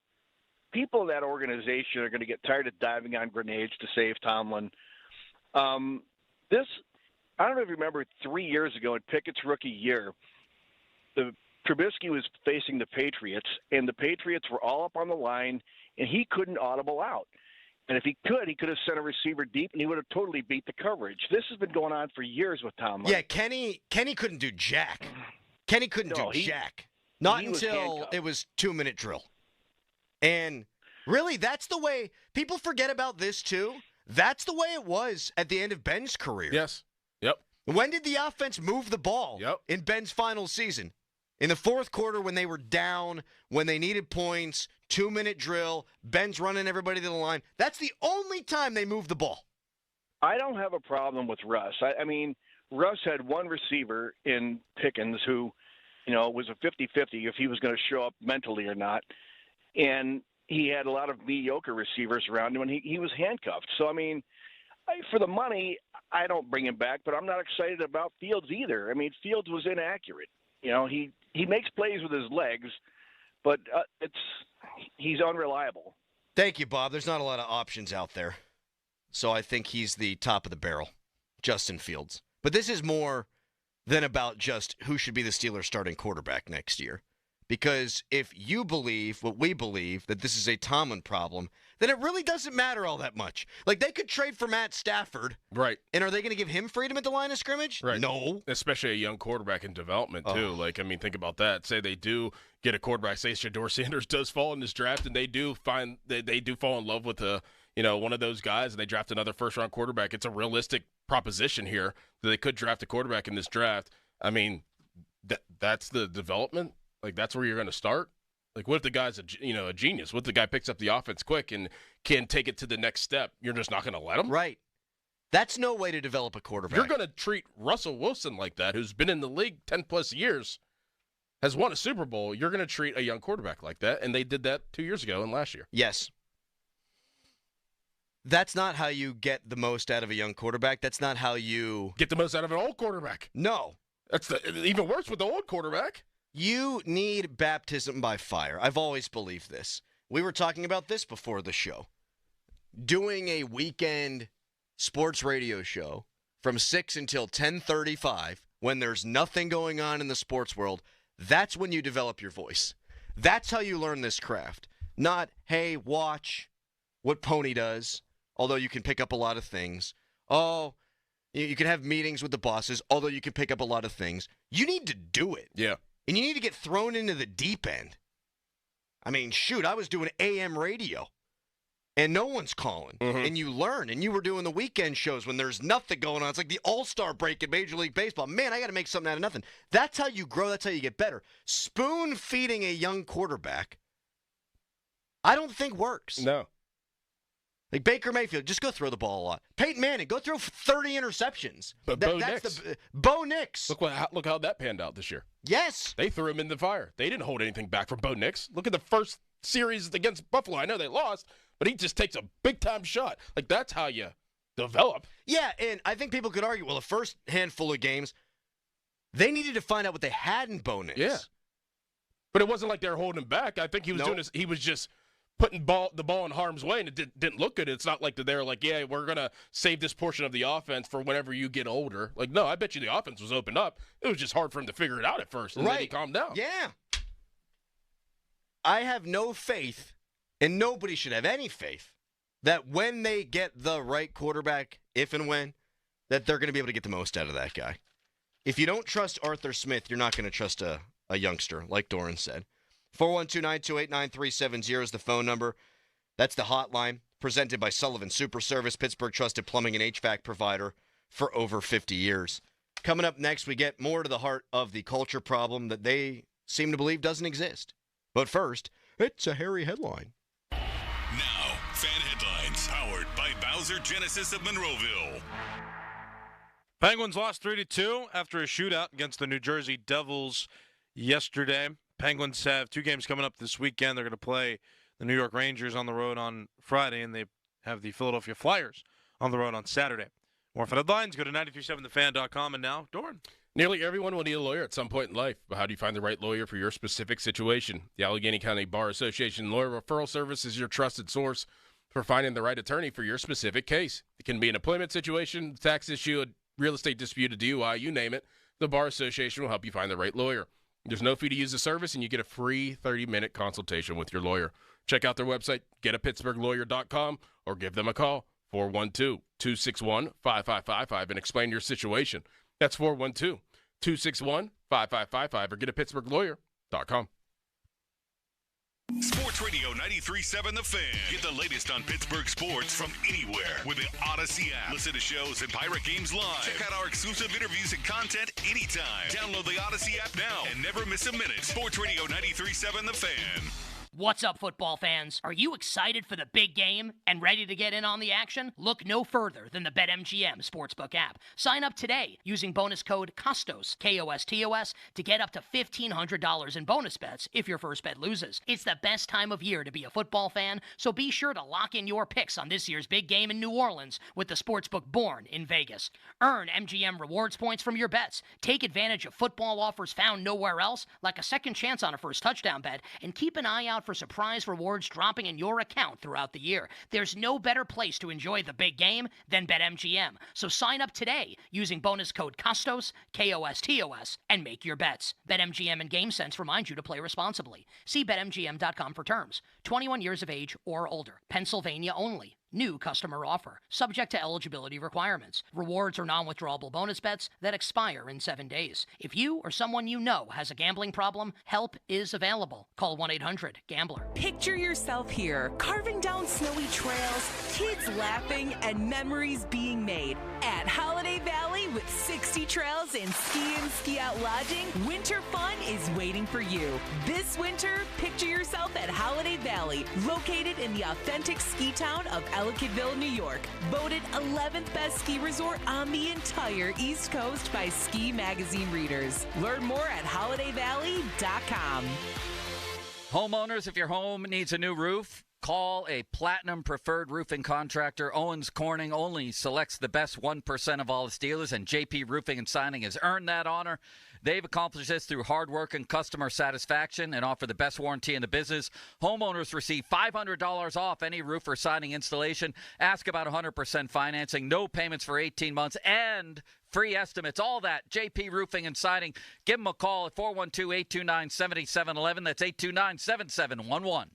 people in that organization are going to get tired of diving on grenades to save Tomlin. I don't know if you remember 3 years ago in Pickett's rookie year, Trubisky was facing the Patriots, and the Patriots were all up on the line, and he couldn't audible out. And if he could have sent a receiver deep, and he would have totally beat the coverage. This has been going on for years with Tomlin. Yeah, Kenny couldn't do jack. Kenny couldn't do jack. Not until it was 2-minute drill. And really, that's the way people forget about this too. That's the way it was at the end of Ben's career. Yes. Yep. When did the offense move the ball in Ben's final season? In the fourth quarter when they were down, when they needed points, 2-minute drill, Ben's running everybody to the line. That's the only time they moved the ball. I don't have a problem with Russ. I mean, Russ had one receiver in Pickens who, was a 50-50 if he was going to show up mentally or not. And he had a lot of mediocre receivers around him, and he was handcuffed. So, I mean, for the money, I don't bring him back, but I'm not excited about Fields either. I mean, Fields was inaccurate. He makes plays with his legs, but he's unreliable. Thank you, Bob. There's not a lot of options out there. So I think he's the top of the barrel, Justin Fields. But this is more than about just who should be the Steelers' starting quarterback next year. Because if you believe what we believe, that this is a Tomlin problem, then it really doesn't matter all that much. Like, they could trade for Matt Stafford. Right. And are they going to give him freedom at the line of scrimmage? Right. No. Especially a young quarterback in development, too. Think about that. Say they do get a quarterback. Say Shedeur Sanders does fall in this draft, and they do fall in love with one of those guys, and they draft another first-round quarterback. It's a realistic proposition here that they could draft a quarterback in this draft. I mean, that's the development. Like, that's where you're going to start? Like, what if the guy's a genius? What if the guy picks up the offense quick and can take it to the next step? You're just not going to let him? Right. That's no way to develop a quarterback. You're going to treat Russell Wilson like that, who's been in the league 10-plus years, has won a Super Bowl. You're going to treat a young quarterback like that, and they did that 2 years ago and last year. Yes. That's not how you get the most out of a young quarterback. That's not how you get the most out of an old quarterback. No. That's even worse with the old quarterback. You need baptism by fire. I've always believed this. We were talking about this before the show. Doing a weekend sports radio show from 6 until 10:35 when there's nothing going on in the sports world, that's when you develop your voice. That's how you learn this craft. Not, hey, watch what Pony does, although you can pick up a lot of things. Oh, you can have meetings with the bosses, although you can pick up a lot of things. You need to do it. Yeah. And you need to get thrown into the deep end. I mean, shoot, I was doing AM radio, and no one's calling. Mm-hmm. And you learn, and you were doing the weekend shows when there's nothing going on. It's like the all-star break in Major League Baseball. Man, I got to make something out of nothing. That's how you grow. That's how you get better. Spoon-feeding a young quarterback, I don't think works. No. Like Baker Mayfield, just go throw the ball a lot. Peyton Manning, go throw 30 interceptions. But Bo Nix. Look how that panned out this year. Yes. They threw him in the fire. They didn't hold anything back from Bo Nix. Look at the first series against Buffalo. I know they lost, but he just takes a big-time shot. Like, that's how you develop. Yeah, and I think people could argue, well, the first handful of games, they needed to find out what they had in Bo Nix. Yeah. But it wasn't like they were holding him back. I think he was doing this. He was just putting the ball in harm's way, and it didn't look good. It's not like they were like, yeah, we're going to save this portion of the offense for whenever you get older. Like, no, I bet you the offense was opened up. It was just hard for him to figure it out at first, and then he calmed down. Yeah. I have no faith, and nobody should have any faith, that when they get the right quarterback, if and when, that they're going to be able to get the most out of that guy. If you don't trust Arthur Smith, you're not going to trust a youngster, like Doran said. 412-928-9370 is the phone number. That's the hotline, presented by Sullivan Super Service, Pittsburgh trusted plumbing and HVAC provider for over 50 years. Coming up next, we get more to the heart of the culture problem that they seem to believe doesn't exist. But first, it's a hairy headline. Now, fan headlines powered by Bowser Genesis of Monroeville. Penguins lost 3-2 after a shootout against the New Jersey Devils yesterday. Penguins have 2 games coming up this weekend. They're going to play the New York Rangers on the road on Friday, and they have the Philadelphia Flyers on the road on Saturday. More for headlines, go to 937thefan.com. And now, Doran. Nearly everyone will need a lawyer at some point in life, but how do you find the right lawyer for your specific situation? The Allegheny County Bar Association Lawyer Referral Service is your trusted source for finding the right attorney for your specific case. It can be an employment situation, a tax issue, a real estate dispute, a DUI, you name it. The Bar Association will help you find the right lawyer. There's no fee to use the service, and you get a free 30-minute consultation with your lawyer. Check out their website, getapittsburghlawyer.com, or give them a call, 412-261-5555, and explain your situation. That's 412-261-5555, or getapittsburghlawyer.com. Sports Radio 93.7 The Fan. Get the latest on Pittsburgh sports from anywhere with the Odyssey app. Listen to shows and Pirate Games live. Check out our exclusive interviews and content anytime. Download the Odyssey app now and never miss a minute. Sports Radio 93.7 The Fan. What's up, football fans? Are you excited for the big game and ready to get in on the action? Look no further than the BetMGM Sportsbook app. Sign up today using bonus code KOSTOS, K-O-S-T-O-S, to get up to $1,500 in bonus bets if your first bet loses. It's the best time of year to be a football fan, so be sure to lock in your picks on this year's big game in New Orleans with the Sportsbook born in Vegas. Earn MGM rewards points from your bets. Take advantage of football offers found nowhere else, like a second chance on a first touchdown bet, and keep an eye out for surprise rewards dropping in your account throughout the year. There's no better place to enjoy the big game than BetMGM. So sign up today using bonus code KOSTOS, K-O-S-T-O-S, and make your bets. BetMGM and GameSense remind you to play responsibly. See BetMGM.com for terms. 21 years of age or older. Pennsylvania only. New customer offer. Subject to eligibility requirements. Rewards are non-withdrawable bonus bets that expire in 7 days. If you or someone you know has a gambling problem, help is available. Call 1-800-GAMBLER. Picture yourself here, carving down snowy trails, kids laughing, and memories being made. At Holiday Valley with 60 trails and ski out lodging, winter fun is waiting for you. This winter, picture yourself at Holiday Valley, located in the authentic ski town of Ellicottville, New York. Voted 11th best ski resort on the entire East Coast by Ski Magazine readers. Learn more at holidayvalley.com. Homeowners, if your home needs a new roof, call a Platinum Preferred Roofing Contractor. Owens Corning only selects the best 1% of all its dealers, and JP Roofing and Signing has earned that honor. They've accomplished this through hard work and customer satisfaction and offer the best warranty in the business. Homeowners receive $500 off any roof or siding installation. Ask about 100% financing, no payments for 18 months, and free estimates. All that, JP Roofing and Siding. Give them a call at 412-829-7711. That's 829-7711.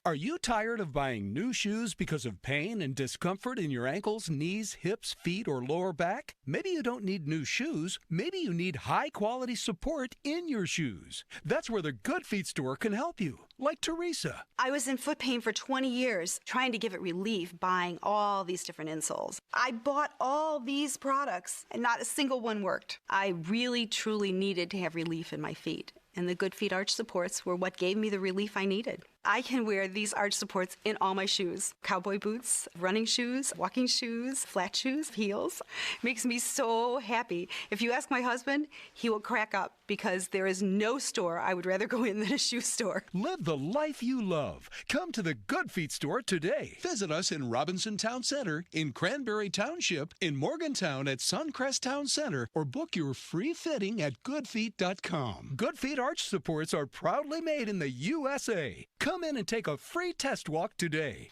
Are you tired of buying new shoes because of pain and discomfort in your ankles, knees, hips, feet, or lower back? Maybe you don't need new shoes. Maybe you need high-quality support in your shoes. That's where the Good Feet store can help you, like Teresa. I was in foot pain for 20 years, trying to give it relief, buying all these different insoles. I bought all these products, and not a single one worked. I really, truly needed to have relief in my feet, and the Good Feet arch supports were what gave me the relief I needed. I can wear these arch supports in all my shoes. Cowboy boots, running shoes, walking shoes, flat shoes, heels. Makes me so happy. If you ask my husband, he will crack up because there is no store I would rather go in than a shoe store. Live the life you love. Come to the Good Feet store today. Visit us in Robinson Town Center, in Cranberry Township, in Morgantown at Suncrest Town Center, or book your free fitting at goodfeet.com. Good Feet arch supports are proudly made in the USA. Come in and take a free test walk today.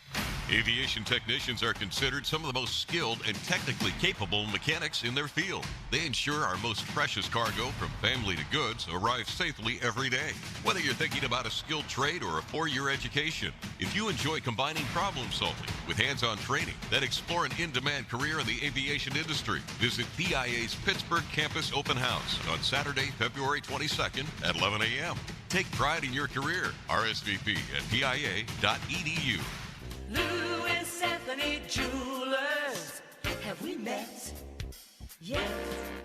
Aviation technicians are considered some of the most skilled and technically capable mechanics in their field. They ensure our most precious cargo, from family to goods, arrives safely every day. Whether you're thinking about a skilled trade or a 4-year education, if you enjoy combining problem solving with hands-on training, then explore an in-demand career in the aviation industry. Visit PIA's Pittsburgh Campus Open House on Saturday, February 22nd at 11 a.m. Take pride in your career. RSVP at PIA.edu. Louis Anthony Jewelers. Have we met? Yes.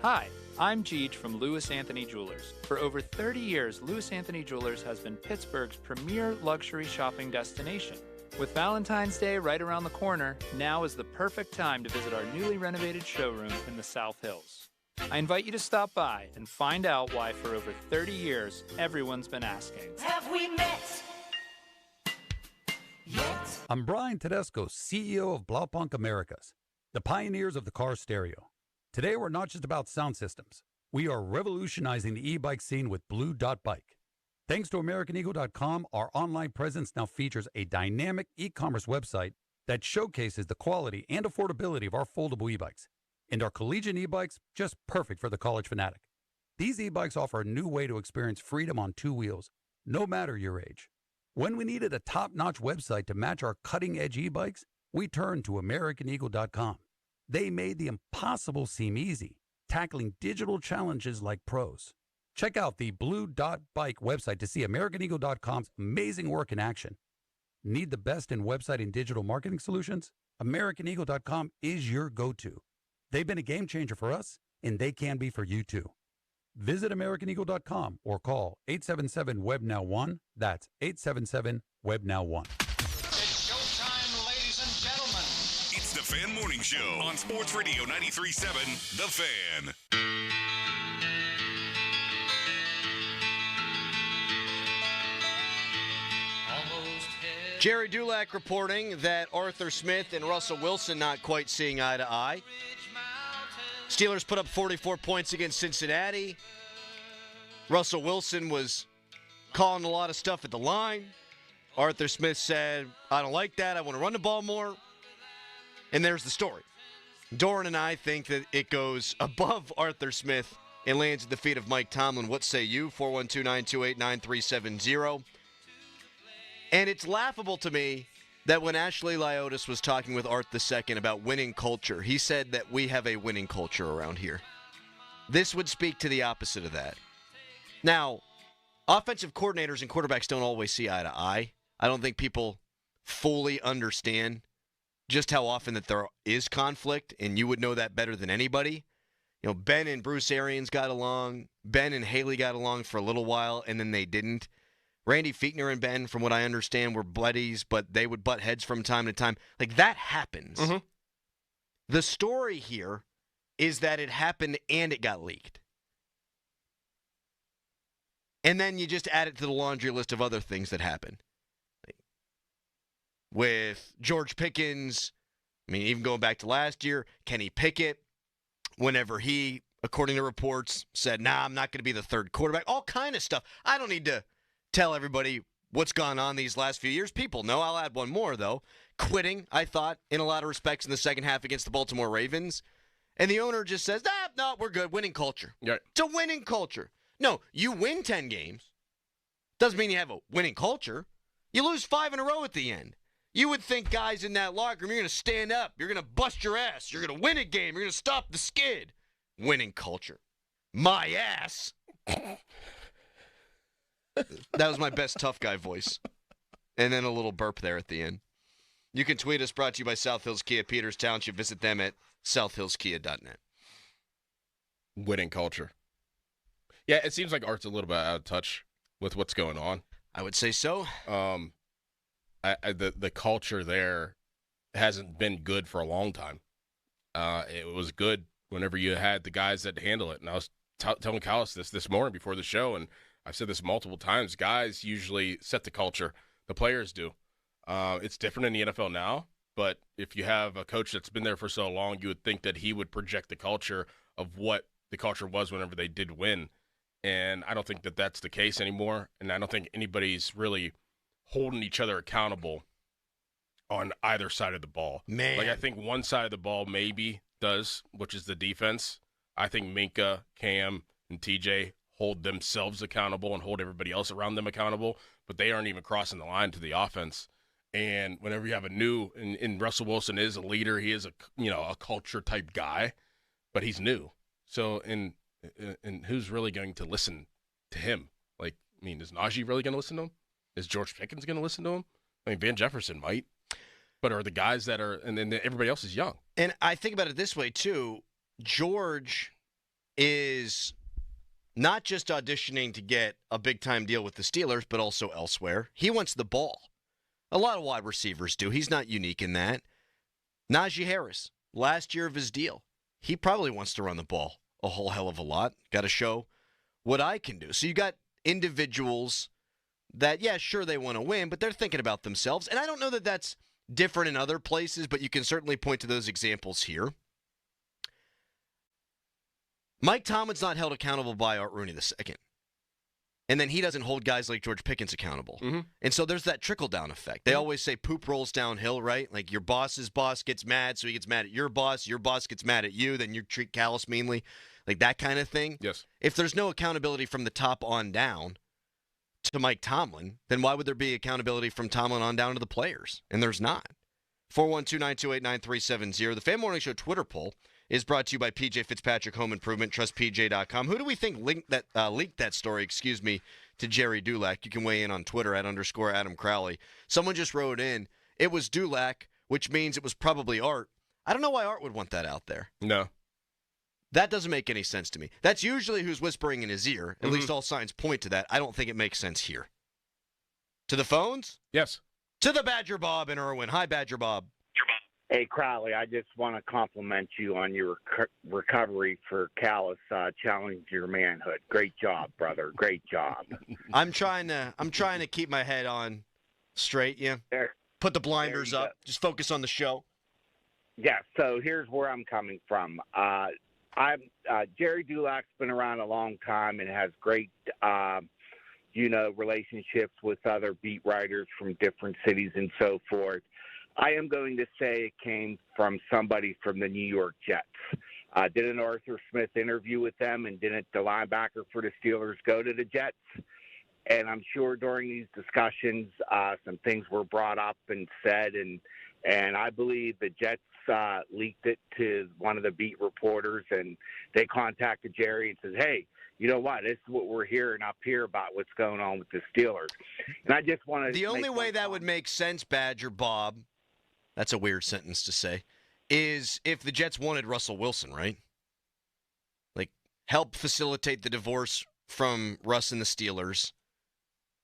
Hi, I'm Jeej from Louis Anthony Jewelers. For over 30 years, Louis Anthony Jewelers has been Pittsburgh's premier luxury shopping destination. With Valentine's Day right around the corner, now is the perfect time to visit our newly renovated showroom in the South Hills. I invite you to stop by and find out why for over 30 years, everyone's been asking. Have we met yet? I'm Brian Tedesco, CEO of Blaupunk Americas, the pioneers of the car stereo. Today, we're not just about sound systems. We are revolutionizing the e-bike scene with Blue Dot Bike. Thanks to AmericanEagle.com, our online presence now features a dynamic e-commerce website that showcases the quality and affordability of our foldable e-bikes. And our collegiate e-bikes, just perfect for the college fanatic. These e-bikes offer a new way to experience freedom on two wheels, no matter your age. When we needed a top-notch website to match our cutting-edge e-bikes, we turned to AmericanEagle.com. They made the impossible seem easy, tackling digital challenges like pros. Check out the Blue Dot Bike website to see AmericanEagle.com's amazing work in action. Need the best in website and digital marketing solutions? AmericanEagle.com is your go-to. They've been a game changer for us, and they can be for you too. Visit AmericanEagle.com or call 877-WEB-NOW-1. That's 877-WEB-NOW-1. It's showtime, ladies and gentlemen. It's the Fan Morning Show on Sports Radio 93.7 The Fan. Jerry Dulac reporting that Arthur Smith and Russell Wilson not quite seeing eye to eye. Steelers put up 44 points against Cincinnati. Russell Wilson was calling a lot of stuff at the line. Arthur Smith said, I don't like that. I want to run the ball more. And there's the story. Doran and I think that it goes above Arthur Smith and lands at the feet of Mike Tomlin. What say you? 412-928-9370. And it's laughable to me that when Ashley Liotis was talking with Art II about winning culture, he said that we have a winning culture around here. This would speak to the opposite of that. Now, offensive coordinators and quarterbacks don't always see eye to eye. I don't think people fully understand just how often that there is conflict, and you would know that better than anybody. You know, Ben and Bruce Arians got along. Ben and Haley got along for a little while, and then they didn't. Randy Fichtner and Ben, from what I understand, were buddies, but they would butt heads from time to time. Like, that happens. Mm-hmm. The story here is that it happened and it got leaked. And then you just add it to the laundry list of other things that happened. With George Pickens, I mean, even going back to last year, Kenny Pickett, whenever he, according to reports, said, nah, I'm not going to be the third quarterback, all kind of stuff. I don't need to tell everybody what's gone on these last few years. People know. I'll add one more, though. Quitting, I thought, in a lot of respects in the second half against the Baltimore Ravens. And the owner just says, no, we're good. Winning culture. Right. It's a winning culture. No, you win 10 games. Doesn't mean you have a winning culture. You lose 5 in a row at the end. You would think guys in that locker room, you're going to stand up. You're going to bust your ass. You're going to win a game. You're going to stop the skid. Winning culture. My ass. That was my best tough guy voice. And then a little burp there at the end. You can tweet us, brought to you by South Hills Kia Peters Township. Visit them at southhillskia.net. Winning culture. Yeah, it seems like Art's a little bit out of touch with what's going on. I would say so. The culture there hasn't been good for a long time. It was good whenever you had the guys that handle it. And I was telling Callis this morning before the show, and I've said this multiple times. Guys usually set the culture. The players do. It's different in the NFL now, but if you have a coach that's been there for so long, you would think that he would project the culture of what the culture was whenever they did win. And I don't think that that's the case anymore, and I don't think anybody's really holding each other accountable on either side of the ball. Man. Like, I think one side of the ball maybe does, which is the defense. I think Minka, Cam, and TJ hold themselves accountable and hold everybody else around them accountable, but they aren't even crossing the line to the offense. And whenever you have a new, and Russell Wilson is a leader, he is a culture type guy, but he's new. So, and who's really going to listen to him? Like, I mean, is Najee really going to listen to him? Is George Pickens going to listen to him? I mean, Van Jefferson might, but are the guys that are, and then everybody else is young. And I think about it this way too. George is not just auditioning to get a big-time deal with the Steelers, but also elsewhere. He wants the ball. A lot of wide receivers do. He's not unique in that. Najee Harris, last year of his deal, he probably wants to run the ball a whole hell of a lot. Got to show what I can do. So you got individuals that, yeah, sure, they want to win, but they're thinking about themselves. And I don't know that that's different in other places, but you can certainly point to those examples here. Mike Tomlin's not held accountable by Art Rooney II. And then he doesn't hold guys like George Pickens accountable. Mm-hmm. And so there's that trickle-down effect. They always say poop rolls downhill, right? Like your boss's boss gets mad, so he gets mad at your boss gets mad at you, then you treat Callis meanly. Like that kind of thing. Yes. If there's no accountability from the top on down to Mike Tomlin, then why would there be accountability from Tomlin on down to the players? And there's not. 412-928-9370. The Fan Morning Show Twitter poll is brought to you by PJ Fitzpatrick Home Improvement, trustpj.com. Who do we think leaked that story, to Jerry Dulac? You can weigh in on Twitter at _Adam Crowley. Someone just wrote in, it was Dulac, which means it was probably Art. I don't know why Art would want that out there. No. That doesn't make any sense to me. That's usually who's whispering in his ear. At least all signs point to that. I don't think it makes sense here. To the phones? Yes. To the Badger Bob in Irwin. Hi, Badger Bob. Hey, Crowley, I just want to compliment you on your recovery for Callis challenging your manhood. Great job, brother. Great job. I'm trying to keep my head on straight, yeah. Put the blinders up. Just focus on the show. Yeah, so here's where I'm coming from. Jerry Dulac's been around a long time and has great relationships with other beat writers from different cities and so forth. I am going to say it came from somebody from the New York Jets. Did an Arthur Smith interview with them, and didn't the linebacker for the Steelers go to the Jets? And I'm sure during these discussions, some things were brought up and said, and I believe the Jets leaked it to one of the beat reporters, and they contacted Jerry and said, hey, you know what? This is what we're hearing up here about what's going on with the Steelers. And I just want to. The only way that would make sense, Badger Bob, that's a weird sentence to say, is if the Jets wanted Russell Wilson, right? Like, help facilitate the divorce from Russ and the Steelers,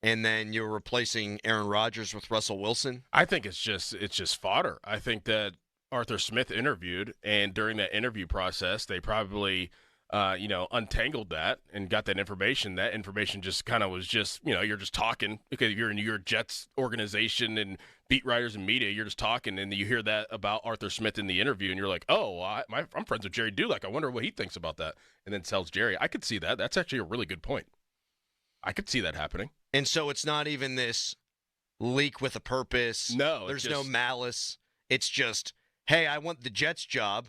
and then you're replacing Aaron Rodgers with Russell Wilson? I think it's just fodder. I think that Arthur Smith interviewed, and during that interview process, they probably untangled that and got that information. That information just kind of was just, you're just talking because you're in your Jets organization and beat writers and media. You're just talking, and you hear that about Arthur Smith in the interview, and you're like, oh, I'm friends with Jerry Dulac. I wonder what he thinks about that. And then tells Jerry. I could see that. That's actually a really good point. I could see that happening. And so it's not even this leak with a purpose. No. There's no malice. It's just, hey, I want the Jets job.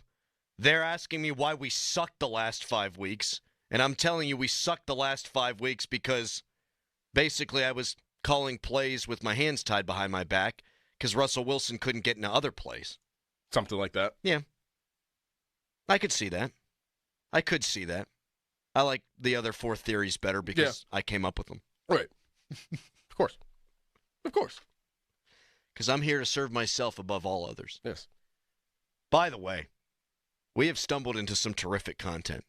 They're asking me why we sucked the last 5 weeks, and I'm telling you we sucked the last 5 weeks because basically I was calling plays with my hands tied behind my back because Russell Wilson couldn't get into other plays. Something like that. Yeah. I could see that. I like the other four theories better because I came up with them. Right. Of course. Because I'm here to serve myself above all others. Yes. By the way, we have stumbled into some terrific content.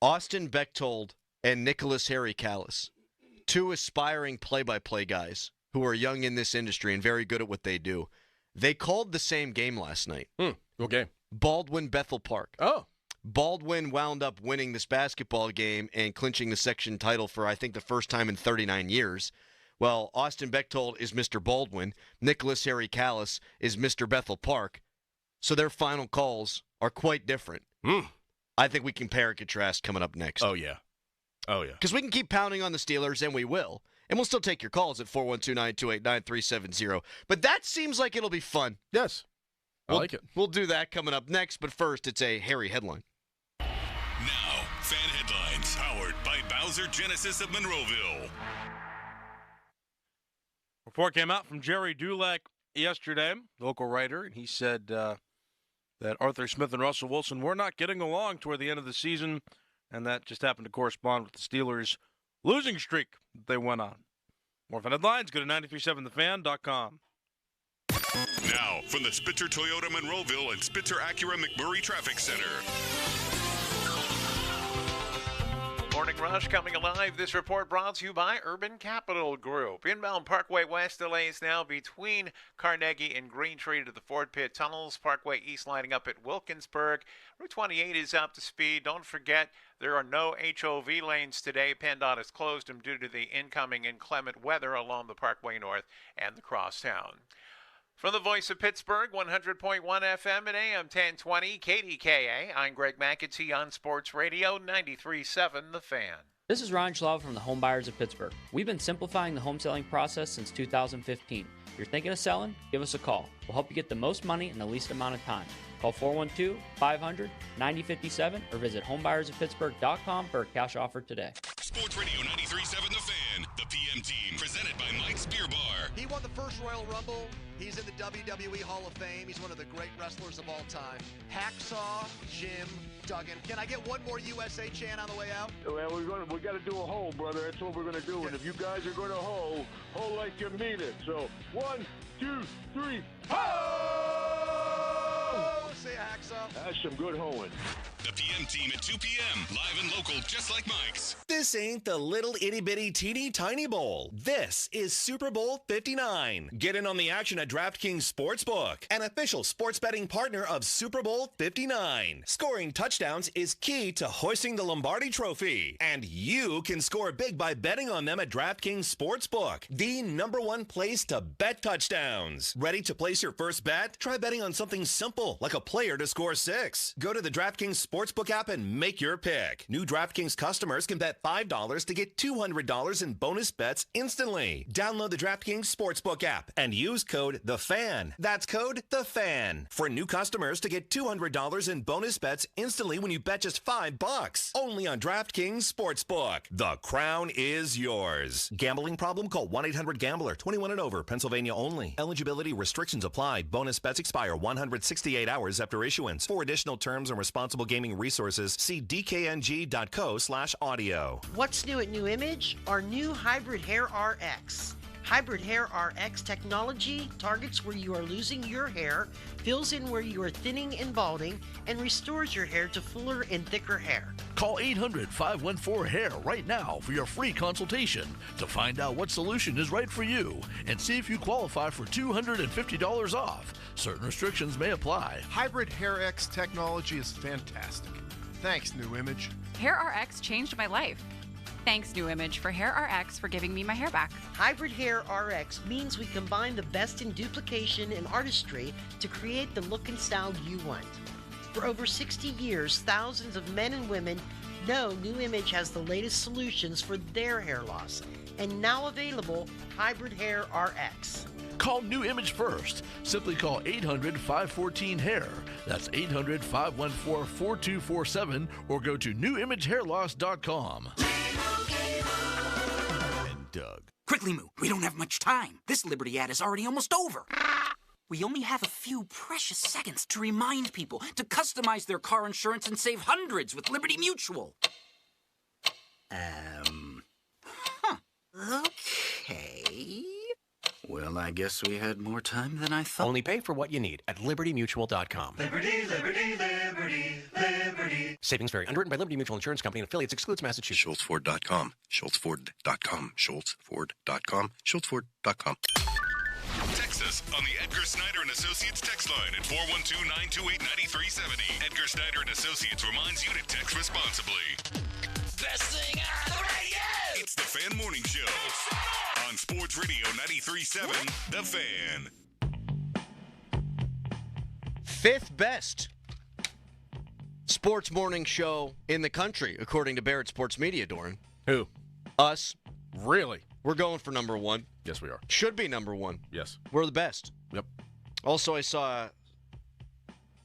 Austin Bechtold and Nicholas Harry Callis, two aspiring play-by-play guys who are young in this industry and very good at what they do. They called the same game last night. What game? Baldwin-Bethel Park. Oh. Baldwin wound up winning this basketball game and clinching the section title for, I think, the first time in 39 years. Well, Austin Bechtold is Mr. Baldwin. Nicholas Harry Callis is Mr. Bethel Park. So their final calls are quite different. I think we compare and contrast coming up next. Oh, yeah. Because we can keep pounding on the Steelers, and we will. And we'll still take your calls at 412-928-9370. But that seems like it'll be fun. Yes. I like it. We'll do that coming up next. But first, it's a Harry headline. Now, Fan Headlines, powered by Bowser Genesis of Monroeville. Report came out from Jerry Dulac yesterday, local writer, and he said that Arthur Smith and Russell Wilson were not getting along toward the end of the season, and that just happened to correspond with the Steelers' losing streak that they went on. More Fan Headlines, go to 937thefan.com. Now, from the Spitzer Toyota Monroeville and Spitzer Acura McMurray Traffic Center. Morning Rush coming alive. This report brought to you by Urban Capital Group. Inbound Parkway West delays now between Carnegie and Green Tree to the Fort Pitt tunnels. Parkway East lining up at Wilkinsburg. Route 28 is up to speed. Don't forget, there are no HOV lanes today. PennDOT has closed them due to the incoming inclement weather along the Parkway North and the Crosstown. From the voice of Pittsburgh, 100.1 FM and AM 1020, KDKA, I'm Greg McAtee on Sports Radio 93.7 The Fan. This is Ron Schlava from the Home Buyers of Pittsburgh. We've been simplifying the home selling process since 2015. If you're thinking of selling, give us a call. We'll help you get the most money in the least amount of time. Call 412-500-9057 or visit homebuyersoftpittsburgh.com for a cash offer today. Sports Radio 93.7 The Fan, the PM team, presented by Mike's Beer Bar. He won the first Royal Rumble. He's in the WWE Hall of Fame. He's one of the great wrestlers of all time. Hacksaw Jim Duggan. Can I get one more USA chant on the way out? Well, we got to do a hoe, brother. That's what we're going to do. Yeah. And if you guys are going to hoe like you mean it. So 1, 2, 3, ho! Say hacksaw. That's some good hoeing. The PM team at 2 p.m. Live and local, just like Mike's. This ain't the little itty-bitty teeny tiny bowl. This is Super Bowl 59. Get in on the action at DraftKings Sportsbook, an official sports betting partner of Super Bowl 59. Scoring touchdowns is key to hoisting the Lombardi Trophy, and you can score big by betting on them at DraftKings Sportsbook, the #1 place to bet touchdowns. Ready to place your first bet? Try betting on something simple, like a player to score 6. Go to the DraftKings Sportsbook app and make your pick. New DraftKings customers can bet $5 to get $200 in bonus bets instantly. Download the DraftKings Sportsbook app and use code THEFAN. That's code THEFAN for new customers to get $200 in bonus bets instantly when you bet just $5. Only on DraftKings Sportsbook. The crown is yours. Gambling problem? Call 1-800-GAMBLER. 21 and over. Pennsylvania only. Eligibility restrictions apply. Bonus bets expire 168 hours after issuance. For additional terms and responsible gaming resources, see dkng.co/audio. What's new at New Image? Our new Hybrid Hair RX. Hybrid Hair RX technology targets where you are losing your hair, fills in where you are thinning and balding, and restores your hair to fuller and thicker hair. Call 800-514-HAIR right now for your free consultation to find out what solution is right for you and see if you qualify for $250 off. Certain restrictions may apply. Hybrid Hair X technology is fantastic. Thanks, New Image. Hair RX changed my life. Thanks, New Image, for Hair RX for giving me my hair back. Hybrid Hair RX means we combine the best in duplication and artistry to create the look and style you want. For over 60 years, thousands of men and women know New Image has the latest solutions for their hair loss. And now available, Hybrid Hair RX. Call New Image first. Simply call 800-514-HAIR. That's 800-514-4247 or go to newimagehairloss.com. And Doug. Quickly, Moo. We don't have much time. This Liberty ad is already almost over. We only have a few precious seconds to remind people to customize their car insurance and save hundreds with Liberty Mutual. Okay. Well, I guess we had more time than I thought. Only pay for what you need at libertymutual.com. Liberty, liberty, liberty, liberty. Savings vary. Underwritten by Liberty Mutual Insurance Company and affiliates. Excludes Massachusetts. SchultzFord.com. SchultzFord.com. SchultzFord.com. SchultzFord.com. Text us on the Edgar Snyder and Associates text line at 412-928-9370. Edgar Snyder and Associates reminds you to text responsibly. Best thing on the radio! It's the Fan Morning Show on Sports Radio 93.7 The Fan. Fifth best sports morning show in the country, according to Barrett Sports Media, Doran. Who? Us. Really? We're going for number one. Yes, we are. Should be number one. Yes. We're the best. Yep. Also, I saw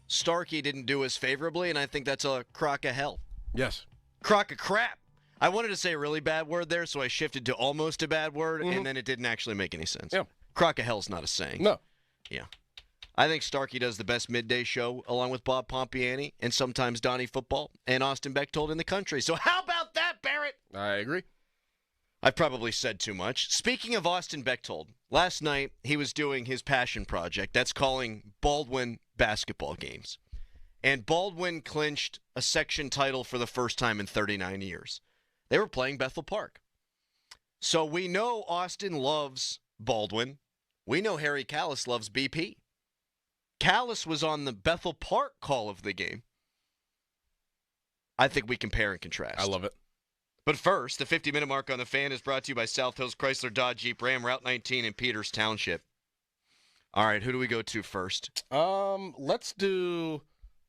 Starkey didn't do us favorably, and I think that's a crock of hell. Yes. Crock of crap. I wanted to say a really bad word there, so I shifted to almost a bad word, and then it didn't actually make any sense. Yeah. Crock of hell's not a saying. No. Yeah. I think Starkey does the best midday show, along with Bob Pompiani, and sometimes Donnie Football, and Austin Bechtold in the country. So how about that, Barrett? I agree. I've probably said too much. Speaking of Austin Bechtold, last night he was doing his passion project. That's calling Baldwin basketball games. And Baldwin clinched a section title for the first time in 39 years. They were playing Bethel Park. So we know Austin loves Baldwin. We know Harry Callis loves BP. Callis was on the Bethel Park call of the game. I think we compare and contrast. I love it. But first, the 50-minute mark on the Fan is brought to you by South Hills Chrysler Dodge Jeep Ram, Route 19 in Peters Township. All right, who do we go to first? Let's do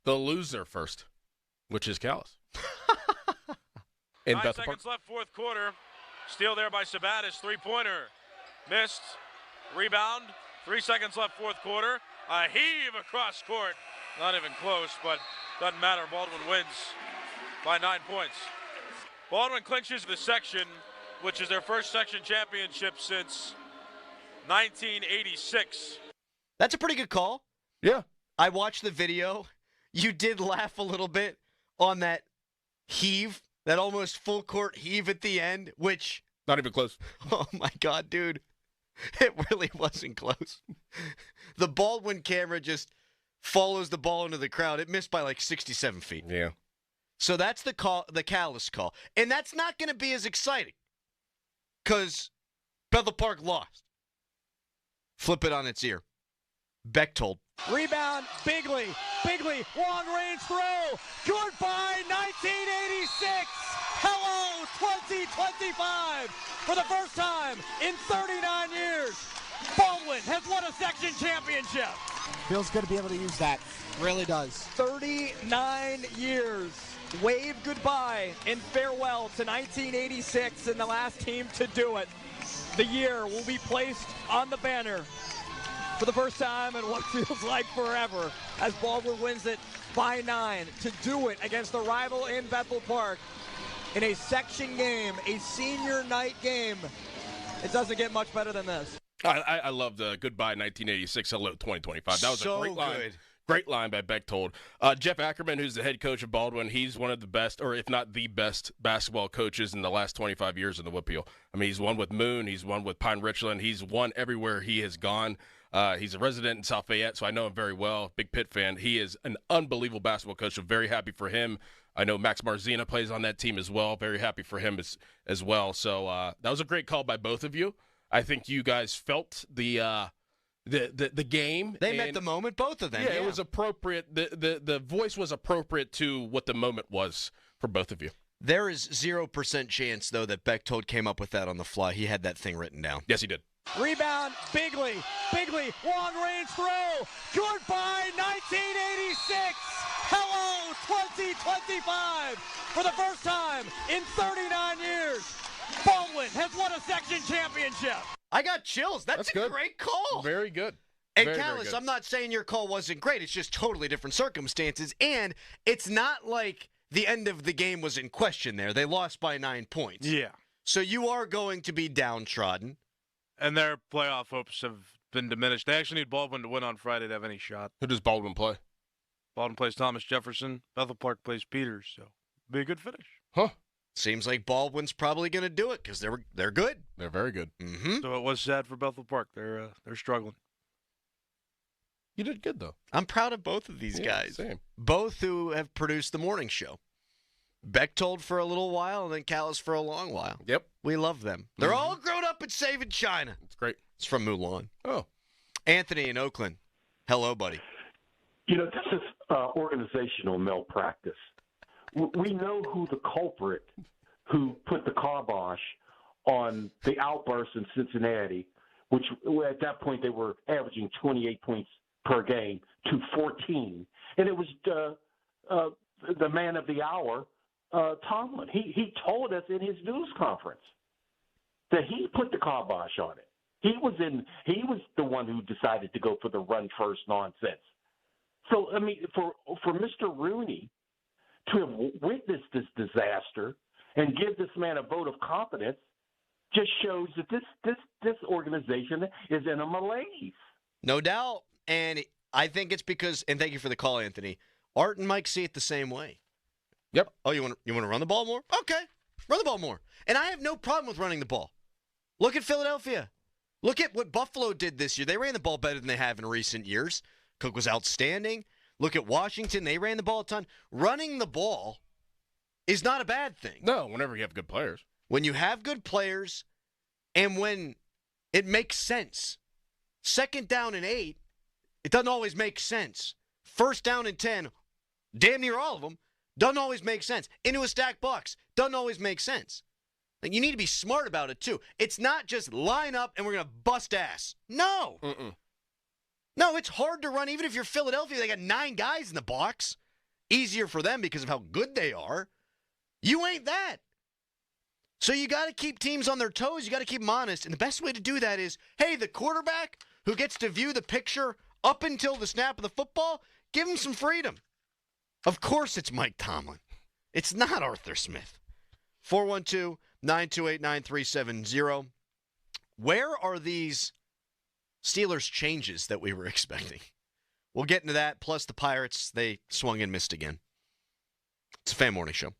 the loser first, which is Callis. 9 seconds left, fourth quarter. Steal there by Sabatis, three-pointer. Missed. Rebound. 3 seconds left, fourth quarter. A heave across court. Not even close, but doesn't matter. Baldwin wins by 9 points. Baldwin clinches the section, which is their first section championship since 1986. That's a pretty good call. Yeah. I watched the video. You did laugh a little bit on that heave, that almost full court heave at the end, which... Not even close. Oh, my God, dude. It really wasn't close. The Baldwin camera just follows the ball into the crowd. It missed by like 67 feet. Yeah. So that's the call, the Callis call. And that's not going to be as exciting because Bethel Park lost. Flip it on its ear. Bechtold. Rebound, Bigley, long-range throw, goodbye 1986, hello 2025. For the first time in 39 years, Baldwin has won a section championship. Feels good to be able to use that, really does. 39 years, wave goodbye and farewell to 1986 and the last team to do it. The year will be placed on the banner for the first time in what feels like forever as Baldwin wins it by 9 to do it against the rival in Bethel Park in a section game, a senior night game. It doesn't get much better than this. I love the goodbye 1986, hello 2025. That was so a great line. Good. Great line by Bechtold. Jeff Ackerman, who's the head coach of Baldwin, he's one of the best, or if not the best, basketball coaches in the last 25 years in the Whippeal. I mean, he's won with Moon. He's won with Pine Richland. He's won everywhere he has gone. He's a resident in South Fayette, so I know him very well. Big Pitt fan. He is an unbelievable basketball coach. I'm very happy for him. I know Max Marzina plays on that team as well. Very happy for him as well. So that was a great call by both of you. I think you guys felt the game. They met the moment, both of them. Yeah, it was appropriate. The voice was appropriate to what the moment was for both of you. There is 0% chance, though, that Bechtold came up with that on the fly. He had that thing written down. Yes, he did. Rebound, Bigley, long-range throw, goodbye 1986, hello 2025. For the first time in 39 years, Baldwin has won a section championship. I got chills. That's a good. Great call. Very good. And very, Callis, very good. I'm not saying your call wasn't great. It's just totally different circumstances. And it's not like the end of the game was in question there. They lost by 9 points. Yeah. So you are going to be downtrodden. And their playoff hopes have been diminished. They actually need Baldwin to win on Friday to have any shot. Who does Baldwin play? Baldwin plays Thomas Jefferson. Bethel Park plays Peters. So be a good finish. Huh. Seems like Baldwin's probably going to do it because they're good. They're very good. Mm-hmm. So it was sad for Bethel Park. They're struggling. You did good, though. I'm proud of both of these guys. Same. Both who have produced the morning show. Bechtold for a little while and then Callis for a long while. Yep. We love them. They're all grown up and saving China. It's great. It's from Mulan. Oh. Anthony in Oakland. Hello, buddy. You know, this is organizational malpractice. We know who the culprit who put the kibosh on the outburst in Cincinnati, which at that point they were averaging 28 points per game to 14. And it was the man of the hour, Tomlin. He told us in his news conference that he put the kibosh on it. He was the one who decided to go for the run first nonsense. So I mean, for Mr. Rooney to have witnessed this disaster and give this man a vote of confidence just shows that this organization is in a malaise. No doubt, and I think it's because. And thank you for the call, Anthony. Art and Mike see it the same way. Yep. Oh, you want to run the ball more? Okay, run the ball more. And I have no problem with running the ball. Look at Philadelphia. Look at what Buffalo did this year. They ran the ball better than they have in recent years. Cook was outstanding. Look at Washington. They ran the ball a ton. Running the ball is not a bad thing. No, whenever you have good players. When you have good players and when it makes sense. 2nd down and 8, it doesn't always make sense. 1st down and 10, damn near all of them, doesn't always make sense. Into a stacked box, doesn't always make sense. Like, you need to be smart about it, too. It's not just line up and we're going to bust ass. No. No, it's hard to run. Even if you're Philadelphia, they got 9 guys in the box. Easier for them because of how good they are. You ain't that. So you got to keep teams on their toes. You got to keep them honest. And the best way to do that is, hey, the quarterback who gets to view the picture up until the snap of the football, give him some freedom. Of course it's Mike Tomlin. It's not Arthur Smith. 412-928-9370. Where are these Steelers changes that we were expecting? We'll get into that. Plus the Pirates, they swung and missed again. It's a Fan Morning Show.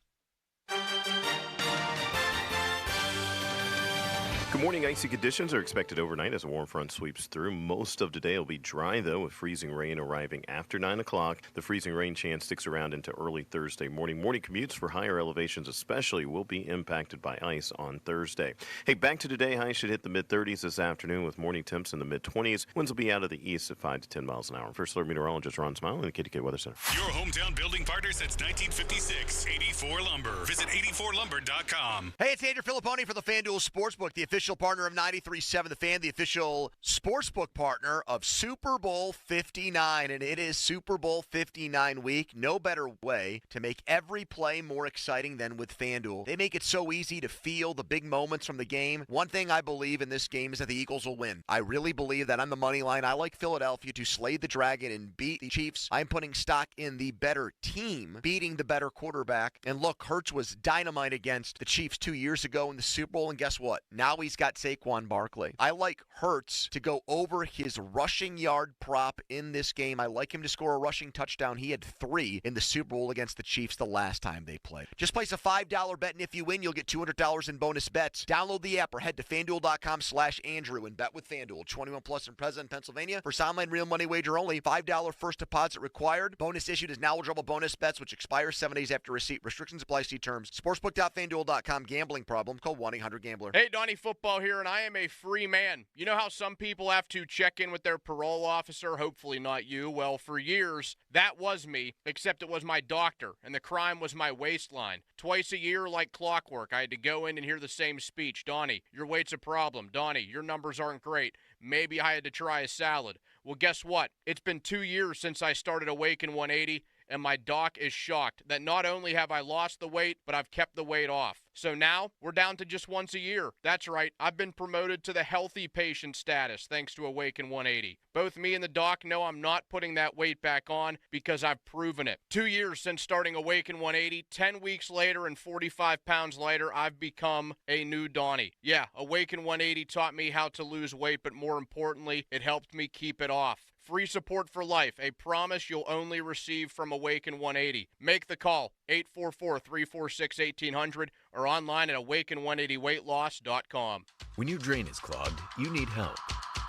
Good morning. Icy conditions are expected overnight as a warm front sweeps through. Most of today will be dry, though, with freezing rain arriving after 9 o'clock. The freezing rain chance sticks around into early Thursday morning. Morning commutes for higher elevations especially will be impacted by ice on Thursday. Hey, back to today. Highs should hit the mid-30s this afternoon with morning temps in the mid-20s. Winds will be out of the east at 5 to 10 miles an hour. First alert meteorologist Ron Smile in the KDK Weather Center. Your hometown building partner since 1956. 84 Lumber. Visit 84lumber.com. Hey, it's Andrew Filipponi for the FanDuel Sportsbook, the official partner of 93.7 The Fan, the official sportsbook partner of Super Bowl 59. And it is Super Bowl 59 week. No better way to make every play more exciting than with FanDuel. They make it so easy to feel the big moments from the game. One thing I believe in this game is that the Eagles will win. I really believe that on the money line. I like Philadelphia to slay the Dragon and beat the Chiefs. I'm putting stock in the better team beating the better quarterback. And look, Hurts was dynamite against the Chiefs 2 years ago in the Super Bowl. And guess what? Now he's got Saquon Barkley. I like Hurts to go over his rushing yard prop in this game. I like him to score a rushing touchdown. He had 3 in the Super Bowl against the Chiefs the last time they played. Just place a $5 bet, and if you win, you'll get $200 in bonus bets. Download the app or head to FanDuel.com/Andrew and bet with FanDuel. 21 plus in President, Pennsylvania. For online real money wager only. $5 first deposit required. Bonus issued as knowledgeable bonus bets, which expire 7 days after receipt. Restrictions apply. See terms. Sportsbook.FanDuel.com. Gambling problem. Call 1-800-GAMBLER. Hey, Donnie Football here, and I am a free man. You know how some people have to check in with their parole officer? Hopefully not you. Well, for years, that was me, except it was my doctor, and the crime was my waistline. Twice a year, like clockwork, I had to go in and hear the same speech. Donnie, your weight's a problem. Donnie, your numbers aren't great. Maybe I had to try a salad. Well, guess what? It's been 2 years since I started Awaken 180, and my doc is shocked that not only have I lost the weight, but I've kept the weight off. So now, we're down to just once a year. That's right, I've been promoted to the healthy patient status thanks to Awaken 180. Both me and the doc know I'm not putting that weight back on because I've proven it. 2 years since starting Awaken 180, 10 weeks later and 45 pounds lighter, I've become a new Donnie. Yeah, Awaken 180 taught me how to lose weight, but more importantly, it helped me keep it off. Free support for life, a promise you'll only receive from Awaken 180. Make the call, 844-346-1800, or online at awaken180weightloss.com. When your drain is clogged, you need help.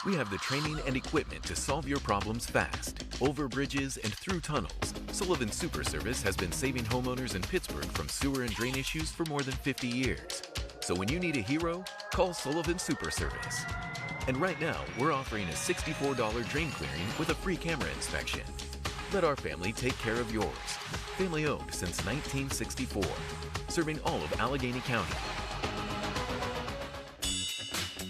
We have the training and equipment to solve your problems fast, over bridges and through tunnels. Sullivan Super Service has been saving homeowners in Pittsburgh from sewer and drain issues for more than 50 years. So when you need a hero, call Sullivan Super Service. And right now, we're offering a $64 drain clearing with a free camera inspection. Let our family take care of yours. Family owned since 1964. Serving all of Allegheny County.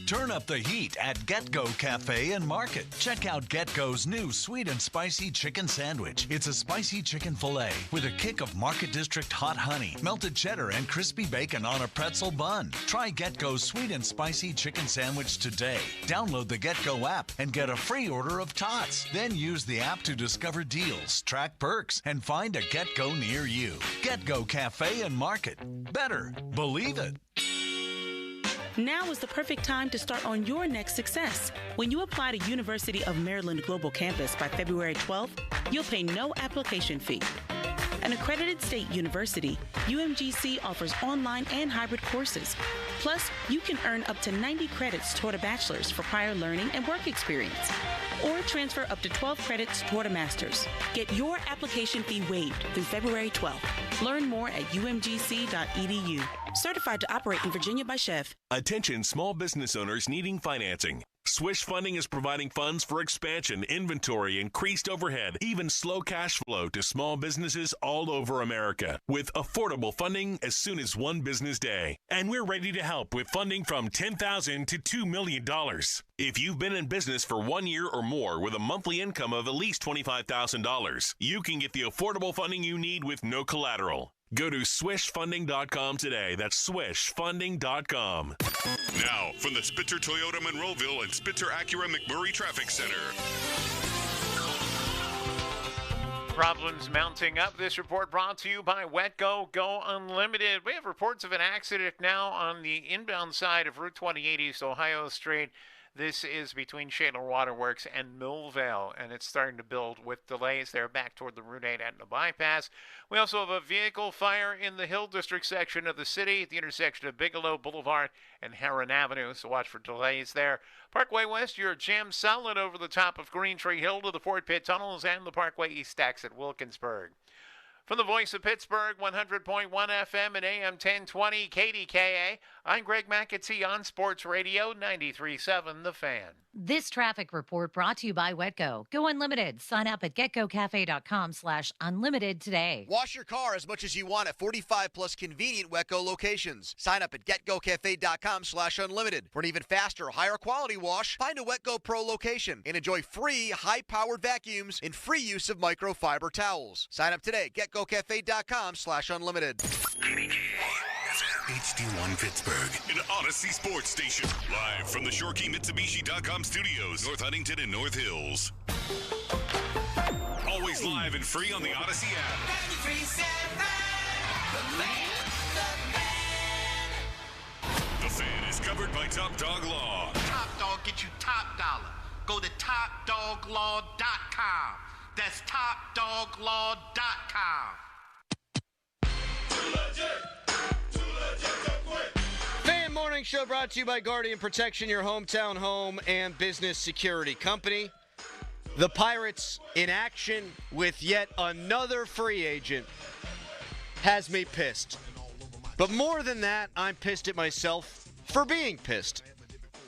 Turn up the heat at Get Go Cafe and Market. Check out Get Go's new sweet and spicy chicken sandwich. It's a spicy chicken filet with a kick of Market District hot honey, melted cheddar, and crispy bacon on a pretzel bun. Try Get Go's sweet and spicy chicken sandwich today. Download the Get Go app and get a free order of tots. Then use the app to discover deals, track perks, and find a Get Go near you. Get Go Cafe and Market. Better, believe it. Now is the perfect time to start on your next success. When you apply to University of Maryland Global Campus by February 12th, you'll pay no application fee. An accredited state university, UMGC offers online and hybrid courses. Plus, you can earn up to 90 credits toward a bachelor's for prior learning and work experience. or transfer up to 12 credits toward a master's. Get your application fee waived through February 12th. Learn more at umgc.edu. Certified to operate in Virginia by Chev. Attention small business owners needing financing. Swish Funding is providing funds for expansion, inventory, increased overhead, even slow cash flow to small businesses all over America with affordable funding as soon as one business day. And we're ready to help with funding from $10,000 to $2 million. If you've been in business for 1 year or more with a monthly income of at least $25,000, you can get the affordable funding you need with no collateral. Go to swishfunding.com today. That's swishfunding.com. Now, from the Spitzer Toyota Monroeville and Spitzer Acura McMurray Traffic Center. Problems mounting up. This report brought to you by WetGo Go Unlimited. We have reports of an accident now on the inbound side of Route 28 East Ohio Street. This is between Shaler Waterworks and Millvale, and it's starting to build with delays there back toward the Route 8 Etna bypass. We also have a vehicle fire in the Hill District section of the city at the intersection of Bigelow Boulevard and Heron Avenue, so watch for delays there. Parkway West, you're jammed solid over the top of Green Tree Hill to the Fort Pitt Tunnels and the Parkway East stacks at Wilkinsburg. From the voice of Pittsburgh, 100.1 FM and AM 1020 KDKA, I'm Greg McAtee on Sports Radio 93.7 The Fan. This traffic report brought to you by WetGo. Go Unlimited. Sign up at getgocafe.com/unlimited today. Wash your car as much as you want at 45 plus convenient WetGo locations. Sign up at getgocafe.com/unlimited. For an even faster, higher quality wash, find a WetGo Pro location and enjoy free high-powered vacuums and free use of microfiber towels. Sign up today at getgocafe.com/unlimited. HD1 Pittsburgh, an Odyssey sports station. Live from the ShoreKeyMitsubishi.com studios, North Huntington and North Hills. Always live and free on the Odyssey app. The Fan is covered by Top Dog Law. Top Dog get you top dollar. Go to TopDogLaw.com. That's TopDogLaw.com. Fan Morning Show brought to you by Guardian Protection, your hometown home and business security company. The Pirates in action with yet another free agent has me pissed. But more than that, I'm pissed at myself for being pissed.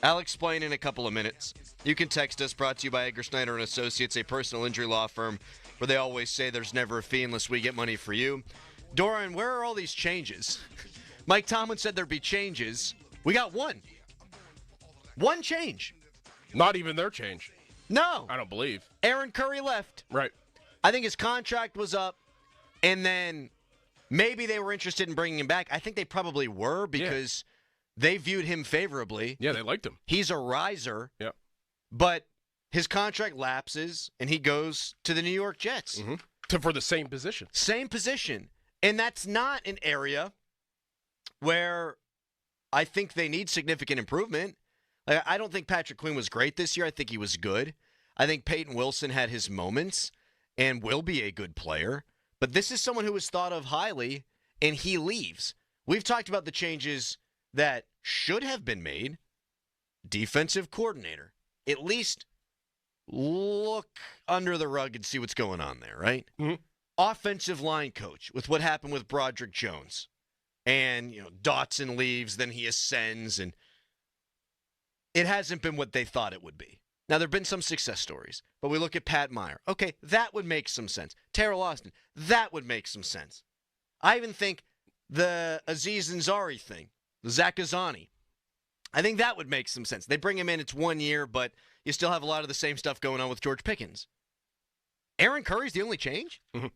I'll explain in a couple of minutes. You can text us, brought to you by Edgar Snyder & Associates, a personal injury law firm where they always say there's never a fee unless we get money for you. Doran, where are all these changes? Mike Tomlin said there'd be changes. We got one. One change. Not even their change. No. I don't believe. Aaron Curry left. Right. I think his contract was up, and then maybe they were interested in bringing him back. I think they probably were because they viewed him favorably. Yeah, they liked him. He's a riser. Yeah. But his contract lapses, and he goes to the New York Jets. Mm-hmm. For the same position. Same position. And that's not an area where I think they need significant improvement. I don't think Patrick Quinn was great this year. I think he was good. I think Peyton Wilson had his moments and will be a good player. But this is someone who was thought of highly, and he leaves. We've talked about the changes that should have been made. Defensive coordinator. At least look under the rug and see what's going on there, right? Mm-hmm. Offensive line coach with what happened with Broderick Jones. And, Dotson leaves, then he ascends, and it hasn't been what they thought it would be. Now, there have been some success stories, but we look at Pat Meyer. Okay, that would make some sense. Terrell Austin, that would make some sense. I even think the Aziz Ansari thing, the Zach Azani, I think that would make some sense. They bring him in, it's 1 year, but you still have a lot of the same stuff going on with George Pickens. Aaron Curry's the only change? Mm-hmm.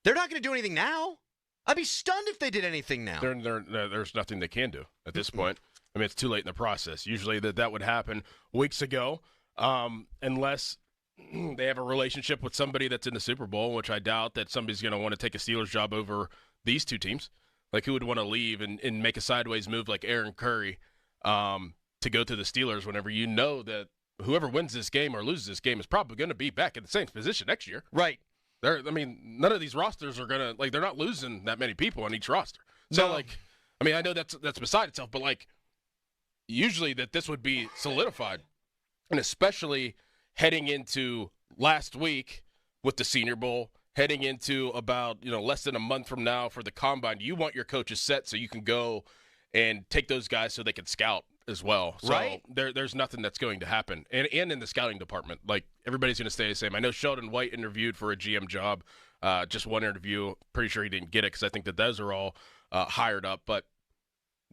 They're not going to do anything now. I'd be stunned if they did anything now. There's nothing they can do at this point. I mean, it's too late in the process. Usually that would happen weeks ago, unless they have a relationship with somebody that's in the Super Bowl, which I doubt that somebody's going to want to take a Steelers job over these two teams. Like, who would want to leave and make a sideways move like Aaron Curry to go to the Steelers whenever you know that whoever wins this game or loses this game is probably going to be back in the same position next year. Right. None of these rosters are going to, they're not losing that many people on each roster. So, I know that's beside itself, but, usually that this would be solidified. And especially heading into last week with the Senior Bowl, heading into about less than a month from now for the Combine. You want your coaches set so you can go and take those guys so they can scout as well. So right? There's nothing that's going to happen. And in the scouting department, like, everybody's going to stay the same. I know Sheldon White interviewed for a GM job, just one interview. Pretty sure he didn't get it because I think that those are all hired up. But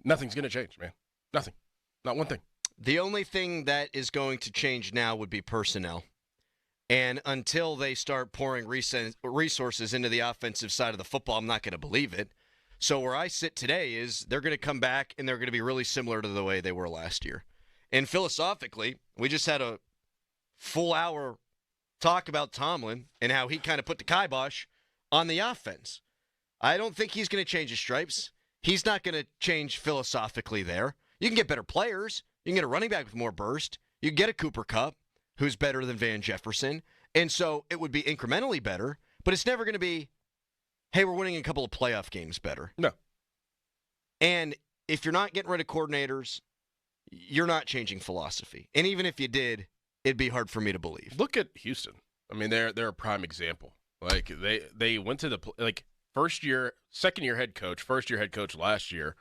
nothing's going to change, man. Nothing. Not one thing. The only thing that is going to change now would be personnel. And until they start pouring resources into the offensive side of the football, I'm not going to believe it. So where I sit today is they're going to come back and they're going to be really similar to the way they were last year. And philosophically, we just had a full hour talk about Tomlin and how he kind of put the kibosh on the offense. I don't think he's going to change his stripes. He's not going to change philosophically there. You can get better players. You can get a running back with more burst. You can get a Cooper Kupp who's better than Van Jefferson. And so it would be incrementally better, but it's never going to be, hey, we're winning a couple of playoff games better. No. And if you're not getting rid of coordinators, you're not changing philosophy. And even if you did, it'd be hard for me to believe. Look at Houston. I mean, they're a prime example. Like, they went to second year head coach, first year head coach last year,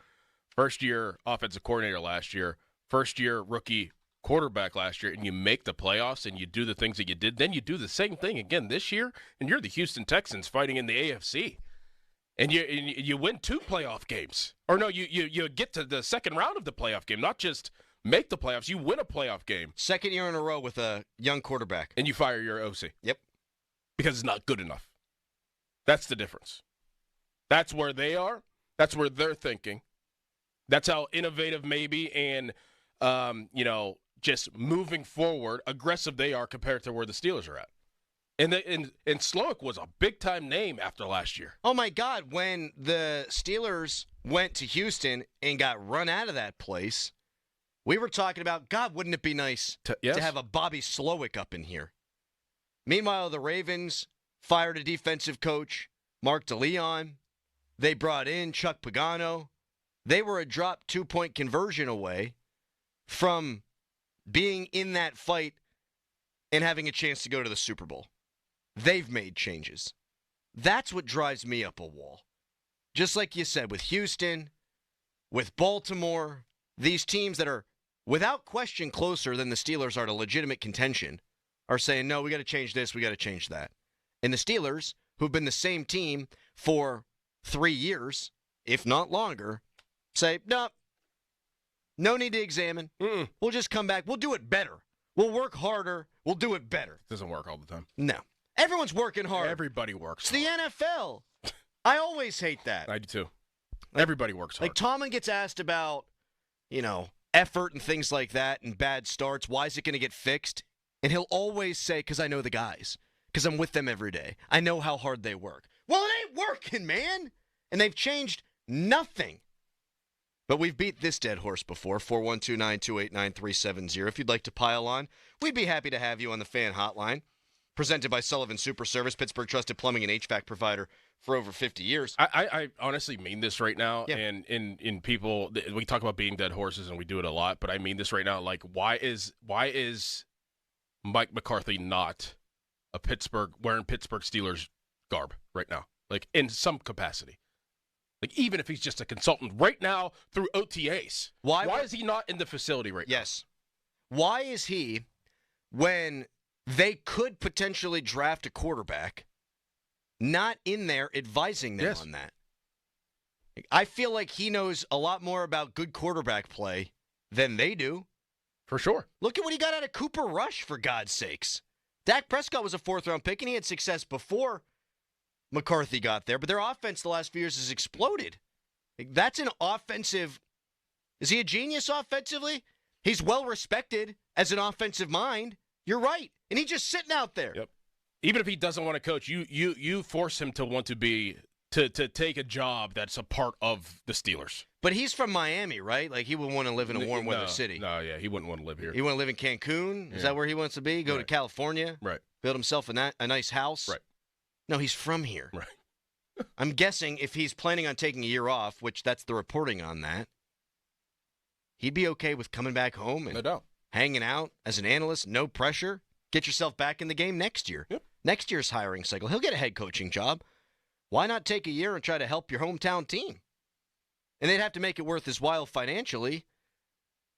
first year offensive coordinator last year, first year rookie quarterback last year, and you make the playoffs and you do the things that you did, then you do the same thing again this year, and you're the Houston Texans fighting in the AFC. And you win 2 playoff games. Or no, you get to the second round of the playoff game, not just make the playoffs. You win a playoff game. Second year in a row with a young quarterback. And you fire your OC. Yep. Because it's not good enough. That's the difference. That's where they are. That's where they're thinking. That's how innovative maybe and, just moving forward, aggressive they are compared to where the Steelers are at. And Slowick was a big-time name after last year. Oh, my God. When the Steelers went to Houston and got run out of that place, we were talking about, God, wouldn't it be nice to have a Bobby Slowick up in here? Meanwhile, the Ravens fired a defensive coach, Mark DeLeon. They brought in Chuck Pagano. They were a drop 2-point conversion away from being in that fight and having a chance to go to the Super Bowl. They've made changes. That's what drives me up a wall. Just like you said, with Houston, with Baltimore, these teams that are without question closer than the Steelers are to legitimate contention are saying, no, we got to change this, we got to change that. And the Steelers, who've been the same team for 3 years, if not longer, say, no need to examine. We'll just come back. We'll do it better. We'll work harder. We'll do it better. It doesn't work all the time. No. Everyone's working hard. Everybody works hard. It's the NFL. I always hate that. I do too. Everybody works hard. Like Tomlin gets asked about, effort and things like that and bad starts. Why is it going to get fixed? And he'll always say, because I know the guys. Because I'm with them every day. I know how hard they work. Well, it ain't working, man. And they've changed nothing. But we've beat this dead horse before, 412-928-9370. If you'd like to pile on, we'd be happy to have you on the fan hotline. Presented by Sullivan Super Service, Pittsburgh trusted plumbing and HVAC provider for over 50 years. I honestly mean this right now. Yeah. And in people, we talk about being dead horses, and we do it a lot, but I mean this right now. Like, why is Mike McCarthy not wearing Pittsburgh Steelers garb right now? Like, in some capacity. Like, even if he's just a consultant right now through OTAs. Why is he not in the facility right now? Yes. Why is he, when they could potentially draft a quarterback, not in there advising them on that? I feel like he knows a lot more about good quarterback play than they do. For sure. Look at what he got out of Cooper Rush, for God's sakes. Dak Prescott was a 4th-round pick, and he had success before McCarthy got there, but their offense the last few years has exploded. That's an offensive. Is he a genius offensively? He's well respected as an offensive mind. You're right. And he's just sitting out there. Yep. Even if he doesn't want to coach, you force him to want to be to take a job that's a part of the Steelers. But he's from Miami, right? Like, he would want to live in a warm weather city. No, yeah, he wouldn't want to live here. He want to live in Cancun? Is that where he wants to be? Go to California? Right. Build himself a nice house? Right. No, he's from here. Right. I'm guessing if he's planning on taking a year off, which that's the reporting on that, he'd be okay with coming back home and hanging out as an analyst, no pressure. get yourself back in the game next year. Yep. Next year's hiring cycle. He'll get a head coaching job. Why not take a year and try to help your hometown team? And they'd have to make it worth his while financially.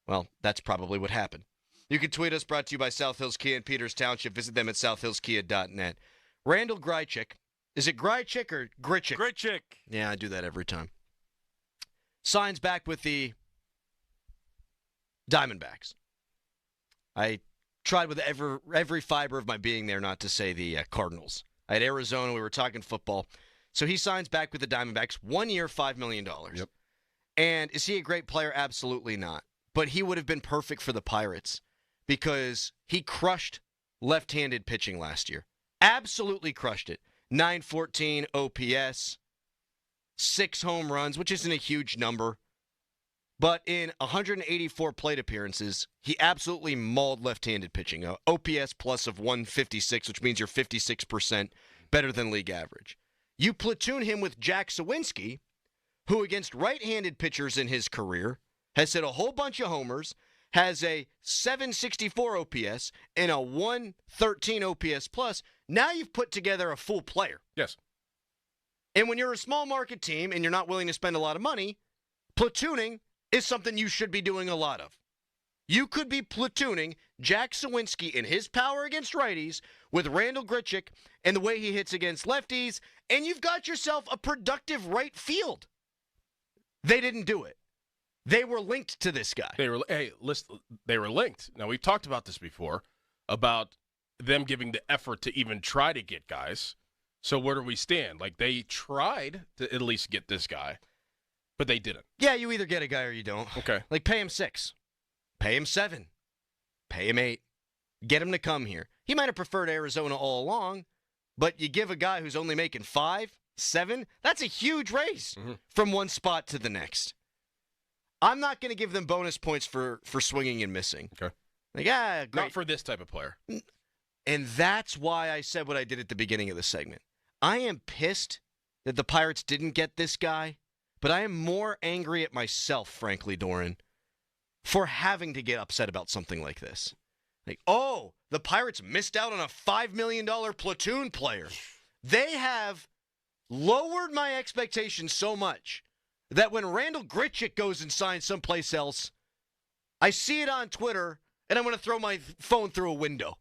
Well, that's probably what happened. You can tweet us, brought to you by South Hills Kia in Peters Township. Visit them at southhillskia.net. Randall Greichik. Is it Greichik or Gritchik? Gritchik. Yeah, I do that every time. Signs back with the Diamondbacks. I tried with every fiber of my being there not to say the Cardinals. I had Arizona. We were talking football. So he signs back with the Diamondbacks. 1 year, $5 million. Yep. And is he a great player? Absolutely not. But he would have been perfect for the Pirates because he crushed left-handed pitching last year. Absolutely crushed it. 914 OPS, 6 home runs, which isn't a huge number. But in 184 plate appearances, he absolutely mauled left-handed pitching. OPS plus of 156, which means you're 56% better than league average. You platoon him with Jack Sawinski, who against right-handed pitchers in his career has hit a whole bunch of homers, has a 764 OPS and a 113 OPS plus. Now you've put together a full player. Yes. And when you're a small market team and you're not willing to spend a lot of money, platooning is something you should be doing a lot of. You could be platooning Jack Sawinski in his power against righties with Randall Gritchik and the way he hits against lefties, and you've got yourself a productive right field. They didn't do it. They were linked to this guy. They were linked. Now, we've talked about this before, about them giving the effort to even try to get guys. So where do we stand? Like, they tried to at least get this guy, but they didn't. Yeah, you either get a guy or you don't. Okay. Like, pay him 6. Pay him 7. Pay him 8. Get him to come here. He might have preferred Arizona all along, but you give a guy who's only making 5, 7, that's a huge raise from one spot to the next. I'm not going to give them bonus points for swinging and missing. Okay. Like, great. Not for this type of player. And that's why I said what I did at the beginning of the segment. I am pissed that the Pirates didn't get this guy, but I am more angry at myself, frankly, Doran, for having to get upset about something like this. Like, oh, the Pirates missed out on a $5 million platoon player. They have lowered my expectations so much that when Randall Gritchik goes and signs someplace else, I see it on Twitter, and I'm going to throw my phone through a window.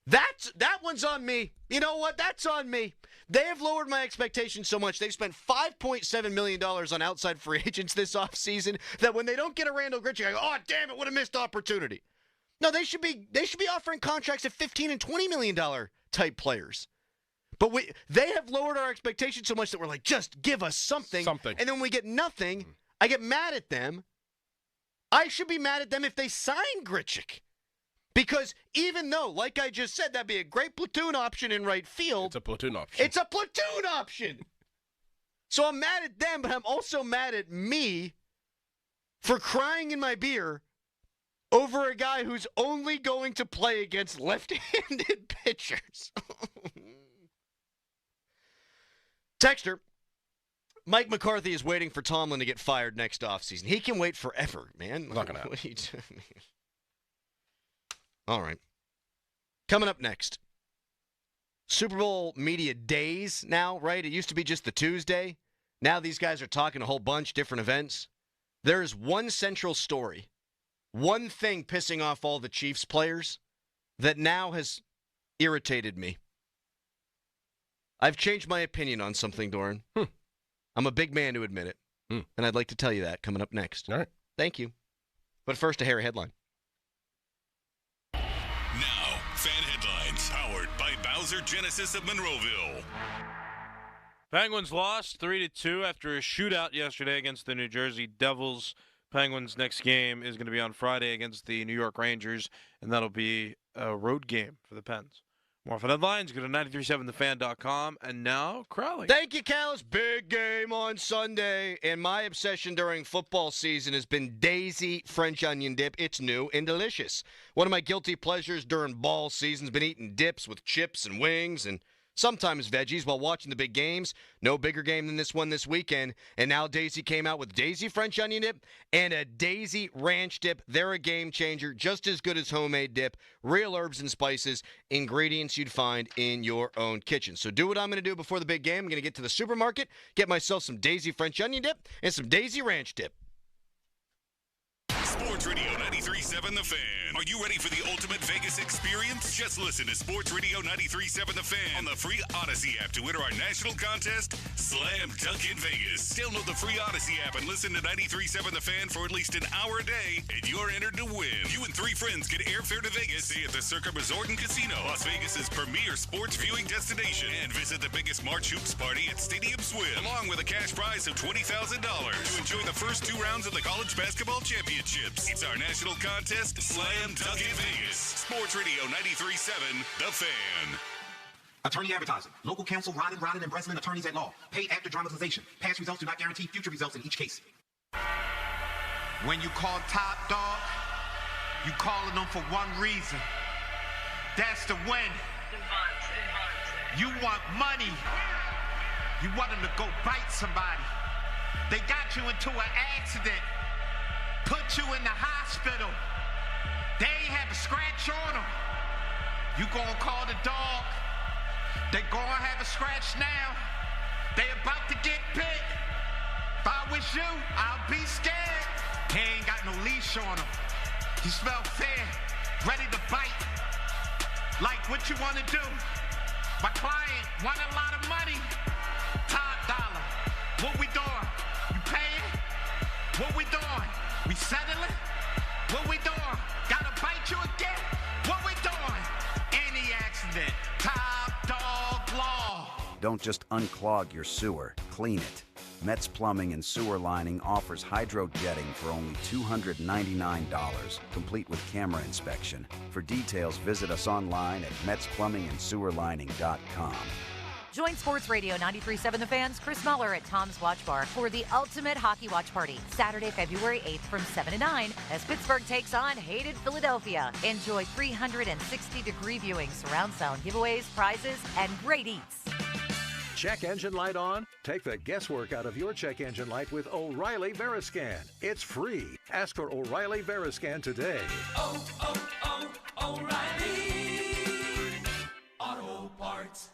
That one's on me. You know what? That's on me. They have lowered my expectations so much. They've spent $5.7 million on outside free agents this offseason that when they don't get a Randall Gritchik, I go, oh, damn it, what a missed opportunity. No, they should be offering contracts at $15 and $20 million type players. But they have lowered our expectations so much that we're like, just give us something. And then when we get nothing, I get mad at them. I should be mad at them if they sign Gritchik. Because even though, like I just said, that'd be a great platoon option in right field. It's a platoon option. It's a platoon option. So I'm mad at them, but I'm also mad at me for crying in my beer over a guy who's only going to play against left-handed pitchers. Texter, Mike McCarthy is waiting for Tomlin to get fired next offseason. He can wait forever, man. Not gonna happen. What are you doing? All right. Coming up next, Super Bowl media days now, right? It used to be just the Tuesday. Now these guys are talking a whole bunch, different events. There's one central story, one thing pissing off all the Chiefs players that now has irritated me. I've changed my opinion on something, Doran. I'm a big man to admit it, and I'd like to tell you that coming up next. All right. Thank you. But first, a hairy headline. Now, fan headlines powered by Bowser Genesis of Monroeville. Penguins lost 3-2 after a shootout yesterday against the New Jersey Devils. Penguins' next game is going to be on Friday against the New York Rangers, and that'll be a road game for the Pens. More for headlines, go to 937thefan.com. And now, Crowley. Thank you, Callis. Big game on Sunday. And my obsession during football season has been Daisy French onion dip. It's new and delicious. One of my guilty pleasures during ball season has been eating dips with chips and wings. And sometimes veggies while watching the big games. No bigger game than this one this weekend. And now Daisy came out with Daisy French onion dip and a Daisy ranch dip. They're a game changer, just as good as homemade dip. Real herbs and spices, ingredients you'd find in your own kitchen. So do what I'm going to do before the big game. I'm going to get to the supermarket, get myself some Daisy French onion dip and some Daisy ranch dip. Sports Radio 93.7 The Fan. Are you ready for the ultimate Vegas experience? Just listen to Sports Radio 93.7 The Fan on the free Odyssey app to enter our national contest, Slam Dunk in Vegas. Download the free Odyssey app and listen to 93.7 The Fan for at least an hour a day, and you're entered to win. You and 3 friends get airfare to Vegas, stay at the Circa Resort and Casino, Las Vegas's premier sports viewing destination, and visit the biggest March Hoops party at Stadium Swim, along with a cash prize of $20,000 to enjoy the first 2 rounds of the college basketball championship. It's our national contest, Slam Dunk in Vegas. Sports Radio 93.7, The Fan. Attorney advertising. Local counsel Rodden, and Breslin attorneys at law. Paid after dramatization. Past results do not guarantee future results in each case. When you call Top Dog, you calling them for one reason. That's to win. You want money. You want them to go bite somebody. They got you into an accident. Put you in the hospital. They ain't have a scratch on them. You gonna call the dog. They gonna have a scratch now. They about to get bit. If I was you, I'll be scared. He ain't got no leash on him. He smell fair, ready to bite. Like what you wanna do? My client want a lot of money. Top dollar. What we doing? You paying? What we doing? We settling? What we doing? Gotta bite you again? What we doing? Any accident. Top Dog Law. Don't just unclog your sewer, clean it. Metz Plumbing and Sewer Lining offers hydro jetting for only $299, complete with camera inspection. For details, visit us online at metzplumbingandsewerlining.com. Join Sports Radio 93.7 The Fan's Chris Muller at Tom's Watch Bar for the ultimate hockey watch party, Saturday, February 8th from 7 to 9 as Pittsburgh takes on hated Philadelphia. Enjoy 360-degree viewing, surround sound giveaways, prizes, and great eats. Check engine light on? Take the guesswork out of your check engine light with O'Reilly Veriscan. It's free. Ask for O'Reilly Veriscan today. O'Reilly Auto Parts.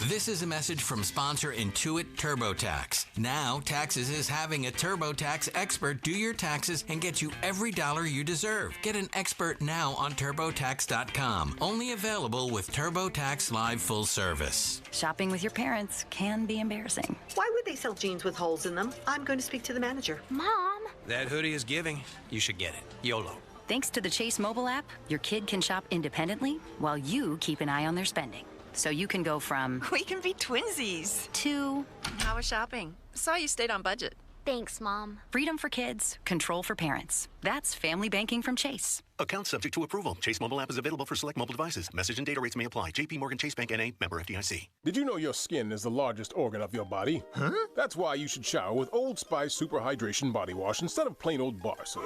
This is a message from sponsor Intuit TurboTax. Now, Taxes is having a TurboTax expert do your taxes and get you every dollar you deserve. Get an expert now on TurboTax.com. Only available with TurboTax Live Full Service. Shopping with your parents can be embarrassing. Why would they sell jeans with holes in them? I'm going to speak to the manager. Mom! That hoodie is giving. You should get it. YOLO. Thanks to the Chase mobile app, your kid can shop independently while you keep an eye on their spending. So you can go from... We can be twinsies. ...to... How was shopping? Saw you stayed on budget. Thanks, Mom. Freedom for kids, control for parents. That's family banking from Chase. Account subject to approval. Chase mobile app is available for select mobile devices. Message and data rates may apply. JP Morgan Chase Bank N.A. member FDIC. Did you know your skin is the largest organ of your body? Huh? That's why you should shower with Old Spice Super Hydration Body Wash instead of plain old bar soap.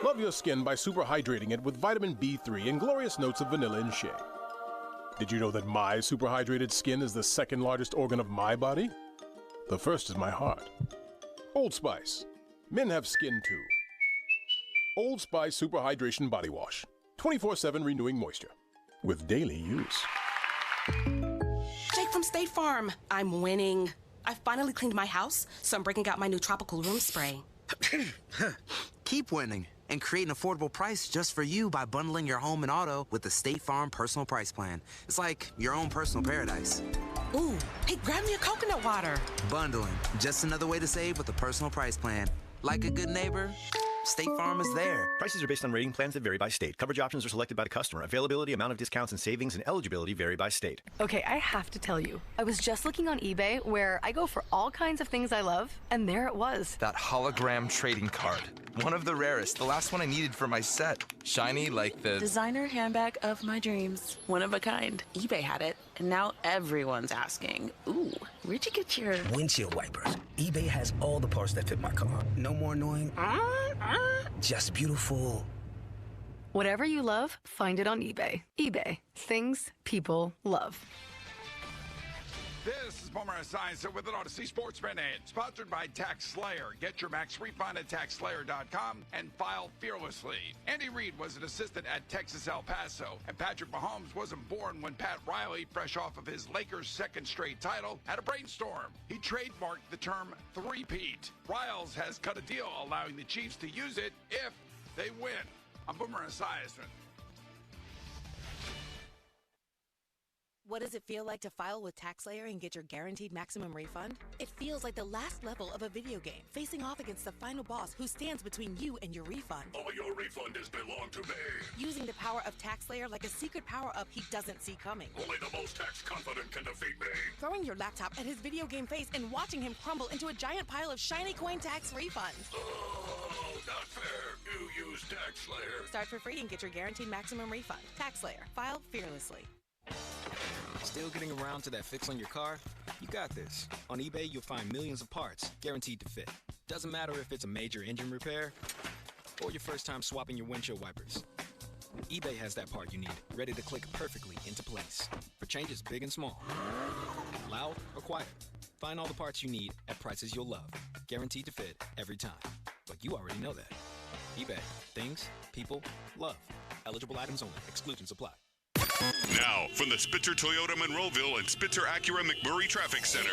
Love your skin by super hydrating it with vitamin B3 and glorious notes of vanilla and shea. Did you know that my superhydrated skin is the second largest organ of my body? The first is my heart. Old Spice. Men have skin too. Old Spice Super Hydration Body Wash. 24/7 renewing moisture. With daily use. Jake from State Farm. I'm winning. I finally cleaned my house, so I'm breaking out my new tropical room spray. Keep winning and create an affordable price just for you by bundling your home and auto with the State Farm Personal Price Plan. It's like your own personal paradise. Ooh, hey, grab me a coconut water. Bundling, just another way to save with a personal price plan. Like a good neighbor, State Farm is there. Prices are based on rating plans that vary by state. Coverage options are selected by the customer. Availability, amount of discounts and savings, and eligibility vary by state. Okay, I have to tell you, I was just looking on eBay where I go for all kinds of things I love, and there it was. That hologram trading card. One of the rarest. The last one I needed for my set. Shiny like the... Designer handbag of my dreams. One of a kind. eBay had it, and now everyone's asking, ooh, where'd you get your... Windshield wipers. eBay has all the parts that fit my car. No more annoying... Just beautiful. Whatever you love, find it on eBay. eBay. Things people love. This is Boomer Esiason with an Odyssey Sports Minute, sponsored by Tax Slayer. Get your max refund at taxslayer.com and file fearlessly. Andy Reid was an assistant at Texas El Paso, and Patrick Mahomes wasn't born when Pat Riley, fresh off of his Lakers' second straight title, had a brainstorm. He trademarked the term three-peat. Riles has cut a deal allowing the Chiefs to use it if they win. I'm Boomer Esiason. What does it feel like to file with TaxSlayer and get your guaranteed maximum refund? It feels like the last level of a video game, facing off against the final boss who stands between you and your refund. All your refunds belong to me. Using the power of TaxSlayer like a secret power-up he doesn't see coming. Only the most tax-confident can defeat me. Throwing your laptop at his video game face and watching him crumble into a giant pile of shiny coin tax refunds. Oh, not fair. You use TaxSlayer. Start for free and get your guaranteed maximum refund. TaxSlayer. File fearlessly. Still getting around to that fix on your car? You got this. On eBay, you'll find millions of parts, guaranteed to fit. Doesn't matter if it's a major engine repair or your first time swapping your windshield wipers. eBay has that part you need, ready to click perfectly into place for changes big and small. Loud or quiet. Find all the parts you need at prices you'll love. Guaranteed to fit every time. But you already know that. eBay. Things, people, love. Eligible items only. Exclusions apply. Now, from the Spitzer Toyota Monroeville and Spitzer Acura McMurray Traffic Center.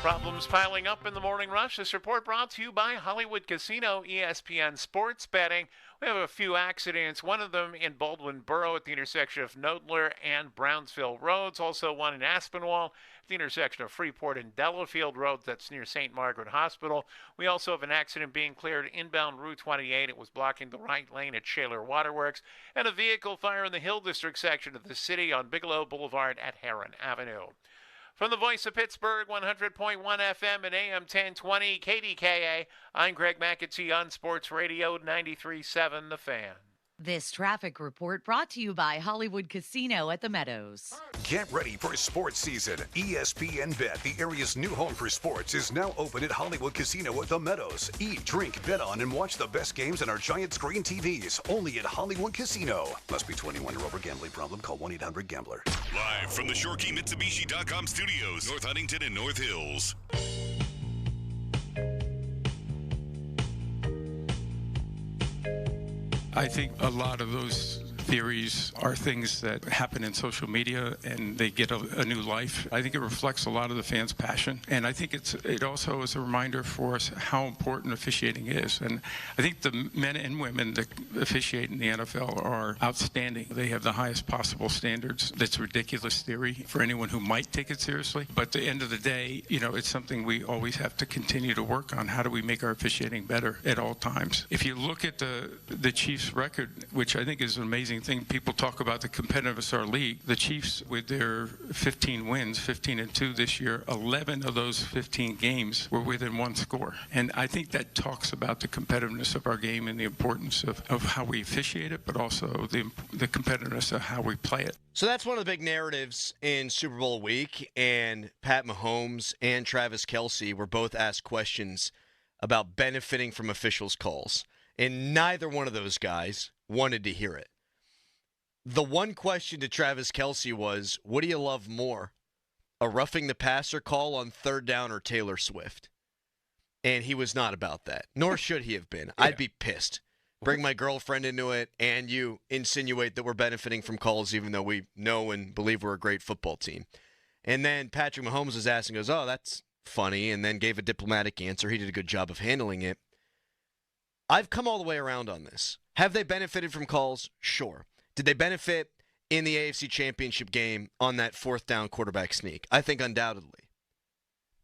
Problems piling up in the morning rush. This report brought to you by Hollywood Casino, ESPN Sports Betting. We have a few accidents, one of them in Baldwin Borough at the intersection of Noetler and Brownsville Roads. Also one in Aspinwall at the intersection of Freeport and Delafield Road. That's near St. Margaret Hospital. We also have an accident being cleared inbound Route 28. It was blocking the right lane at Shaler Waterworks. And a vehicle fire in the Hill District section of the city on Bigelow Boulevard at Heron Avenue. From the Voice of Pittsburgh, 100.1 FM and AM 1020 KDKA, I'm Greg McAtee on Sports Radio 93.7 The Fan. This traffic report brought to you by Hollywood Casino at the Meadows. Get ready for sports season. ESPN Bet, the area's new home for sports, is now open at Hollywood Casino at the Meadows. Eat, drink, bet on, and watch the best games on our giant screen TVs. Only at Hollywood Casino. Must be 21 or over. Gambling problem? Call 1-800-GAMBLER. Live from the ShoreKeyMitsubishi.com studios, North Huntington and North Hills. I think a lot of those theories are things that happen in social media and they get a new life. I think it reflects a lot of the fans' passion. And I think it also is a reminder for us how important officiating is. And I think the men and women that officiate in the NFL are outstanding. They have the highest possible standards. That's ridiculous theory for anyone who might take it seriously. But at the end of the day, it's something we always have to continue to work on. How do we make our officiating better at all times? If you look at the Chiefs' record, which I think is an amazing thing, people talk about the competitiveness of our league. The Chiefs, with their 15 wins, 15-2 this year, 11 of those 15 games were within one score. And I think that talks about the competitiveness of our game and the importance of how we officiate it, but also the competitiveness of how we play it. So that's one of the big narratives in Super Bowl week, and Pat Mahomes and Travis Kelce were both asked questions about benefiting from officials' calls, and neither one of those guys wanted to hear it. The one question to Travis Kelce was, what do you love more, a roughing the passer call on third down or Taylor Swift? And he was not about that, nor should he have been. Yeah. I'd be pissed. Bring my girlfriend into it, and you insinuate that we're benefiting from calls even though we know and believe we're a great football team. And then Patrick Mahomes was asking, goes, oh, that's funny, and then gave a diplomatic answer. He did a good job of handling it. I've come all the way around on this. Have they benefited from calls? Sure. Did they benefit in the AFC Championship game on that fourth down quarterback sneak? I think undoubtedly.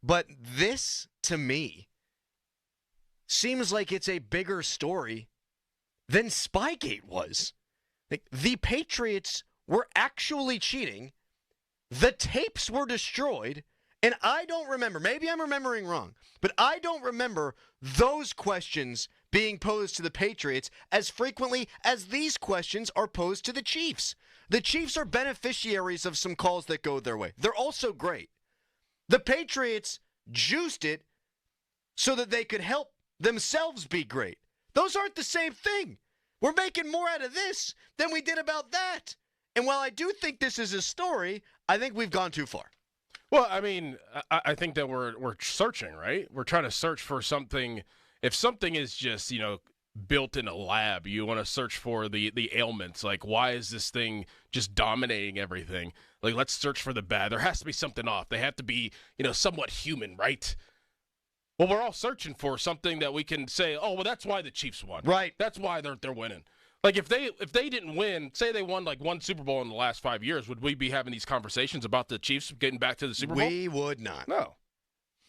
But this, to me, seems like it's a bigger story than Spygate was. Like, the Patriots were actually cheating. The tapes were destroyed. And I don't remember, maybe I'm remembering wrong, but I don't remember those questions being posed to the Patriots as frequently as these questions are posed to the Chiefs. The Chiefs are beneficiaries of some calls that go their way. They're also great. The Patriots juiced it so that they could help themselves be great. Those aren't the same thing. We're making more out of this than we did about that. And while I do think this is a story, I think we've gone too far. Well, I mean, I think that we're searching, right? We're trying to search for something. If something is just, built in a lab, you want to search for the ailments. Like, why is this thing just dominating everything? Like, let's search for the bad. There has to be something off. They have to be, somewhat human, right? Well, we're all searching for something that we can say, oh, well, that's why the Chiefs won. Right. That's why they're winning. Like, if they didn't win, say they won like one Super Bowl in the last 5 years, would we be having these conversations about the Chiefs getting back to the Super Bowl? We would not. No.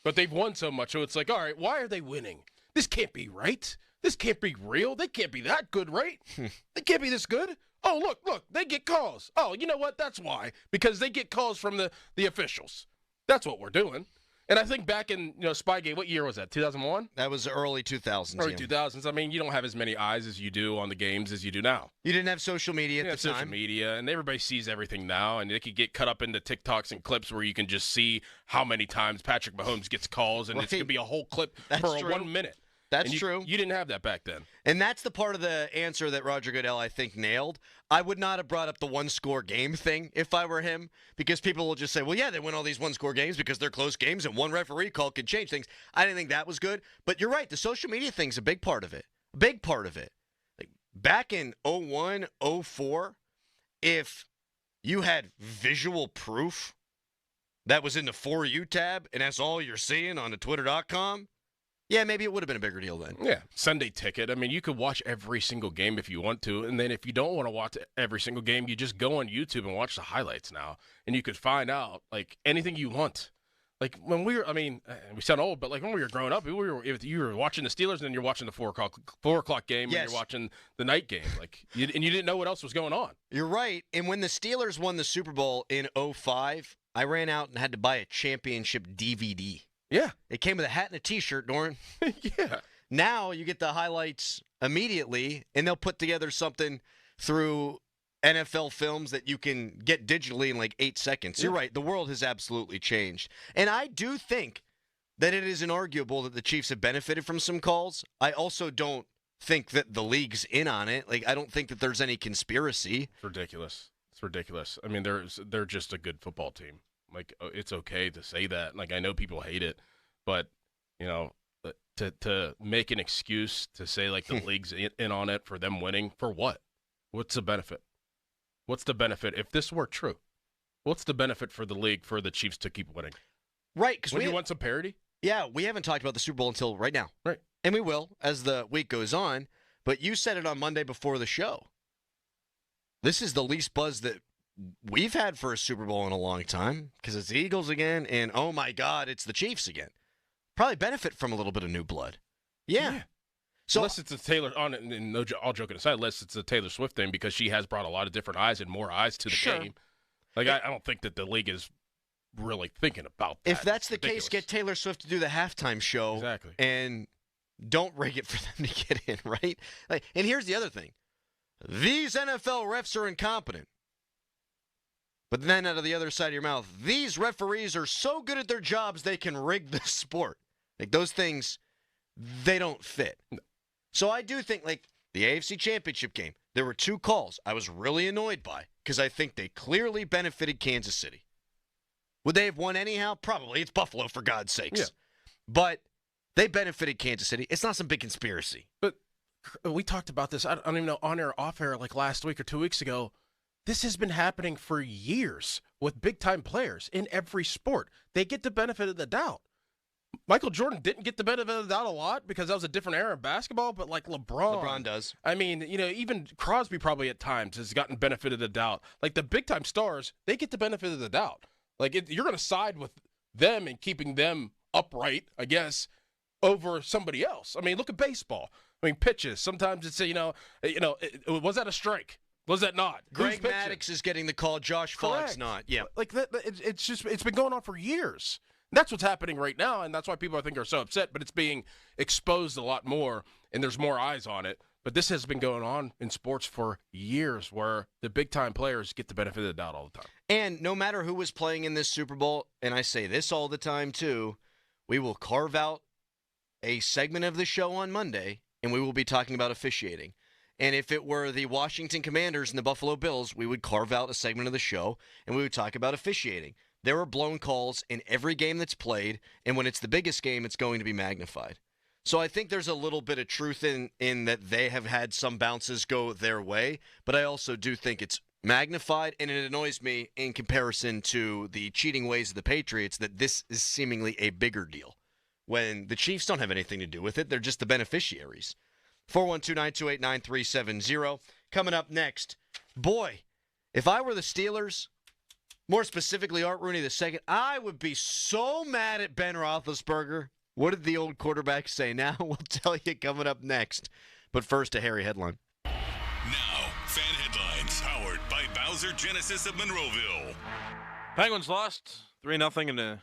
But they've won so much, so it's like, all right, why are they winning? This can't be right. This can't be real. They can't be that good, right? They can't be this good. Oh, look, they get calls. Oh, you know what? That's why. Because they get calls from the officials. That's what we're doing. And I think back in, Spygate, what year was that, 2001? That was early 2000s. Early 2000s. I mean, you don't have as many eyes as you do on the games as you do now. You didn't have social media at the time. Social media, and everybody sees everything now, and they could get cut up into TikToks and clips where you can just see how many times Patrick Mahomes gets calls, and it's going to be a whole clip for 1 minute. That's true. You didn't have that back then. And that's the part of the answer that Roger Goodell, I think, nailed. I would not have brought up the one-score game thing if I were him, because people will just say, well, yeah, they win all these one-score games because they're close games and one referee call could change things. I didn't think that was good. But you're right. The social media thing's a big part of it. A big part of it. Like back in 01, 04, if you had visual proof that was in the For You tab and that's all you're seeing on the Twitter.com, yeah, maybe it would have been a bigger deal then. Yeah, Sunday Ticket. I mean, you could watch every single game if you want to, and then if you don't want to watch every single game, you just go on YouTube and watch the highlights now, and you could find out, like, anything you want. Like, when we sound old, but, like, when we were growing up, if you were watching the Steelers, and then you're watching the 4 o'clock game, yes, and you're watching the night game. Like, and you didn't know what else was going on. You're right, and when the Steelers won the Super Bowl in 05, I ran out and had to buy a championship DVD. Yeah. It came with a hat and a T-shirt, Doran. Yeah. Now you get the highlights immediately, and they'll put together something through NFL films that you can get digitally in like 8 seconds. You're right. The world has absolutely changed. And I do think that it is inarguable that the Chiefs have benefited from some calls. I also don't think that the league's in on it. Like, I don't think that there's any conspiracy. It's ridiculous. It's ridiculous. I mean, they're just a good football team. Like, it's okay to say that. Like, I know people hate it, but, to make an excuse to say, like, the league's in on it for them winning, for what? What's the benefit? What's the benefit? If this were true, what's the benefit for the league for the Chiefs to keep winning? Right. Because you want some parity? Yeah, we haven't talked about the Super Bowl until right now. Right. And we will as the week goes on. But you said it on Monday before the show. This is the least buzz that we've had for a Super Bowl in a long time because it's the Eagles again, and oh my God, it's the Chiefs again. Probably benefit from a little bit of new blood. Yeah. So unless it's a Taylor, all joking aside, unless it's a Taylor Swift thing because she has brought a lot of different eyes and more eyes to the game. Like, I don't think that the league is really thinking about that. If that's the case, get Taylor Swift to do the halftime show. Exactly. And don't rig it for them to get in, right? Like, and here's the other thing. These NFL refs are incompetent. But then out of the other side of your mouth, these referees are so good at their jobs they can rig the sport. Like, those things, they don't fit. So I do think, like, the AFC Championship game, there were 2 calls I was really annoyed by because I think they clearly benefited Kansas City. Would they have won anyhow? Probably. It's Buffalo, for God's sakes. Yeah. But they benefited Kansas City. It's not some big conspiracy. But we talked about this, I don't even know, on air, off air, like last week or 2 weeks ago. This has been happening for years with big-time players in every sport. They get the benefit of the doubt. Michael Jordan didn't get the benefit of the doubt a lot because that was a different era in basketball, but like LeBron does. I mean, even Crosby probably at times has gotten benefit of the doubt. Like the big-time stars, they get the benefit of the doubt. Like you're going to side with them and keeping them upright, I guess, over somebody else. I mean, look at baseball. I mean, pitches. Sometimes it's, was that a strike? Was that not? Greg Maddux is getting the call. Josh Fogg's not. Yeah. Like that. It's been going on for years. That's what's happening right now, and that's why people I think are so upset. But it's being exposed a lot more, and there's more eyes on it. But this has been going on in sports for years, where the big time players get the benefit of the doubt all the time. And no matter who was playing in this Super Bowl, and I say this all the time too, we will carve out a segment of the show on Monday, and we will be talking about officiating. And if it were the Washington Commanders and the Buffalo Bills, we would carve out a segment of the show and we would talk about officiating. There are blown calls in every game that's played, and when it's the biggest game, it's going to be magnified. So I think there's a little bit of truth in that they have had some bounces go their way, but I also do think it's magnified, and it annoys me in comparison to the cheating ways of the Patriots that this is seemingly a bigger deal. When the Chiefs don't have anything to do with it, they're just the beneficiaries. 412-928-9370. Coming up next, boy, if I were the Steelers, more specifically Art Rooney II, I would be so mad at Ben Roethlisberger. What did the old quarterback say? Now we'll tell you coming up next. But first, a hairy headline. Now, fan headlines powered by Bowser Genesis of Monroeville. Penguins lost 3-0 in a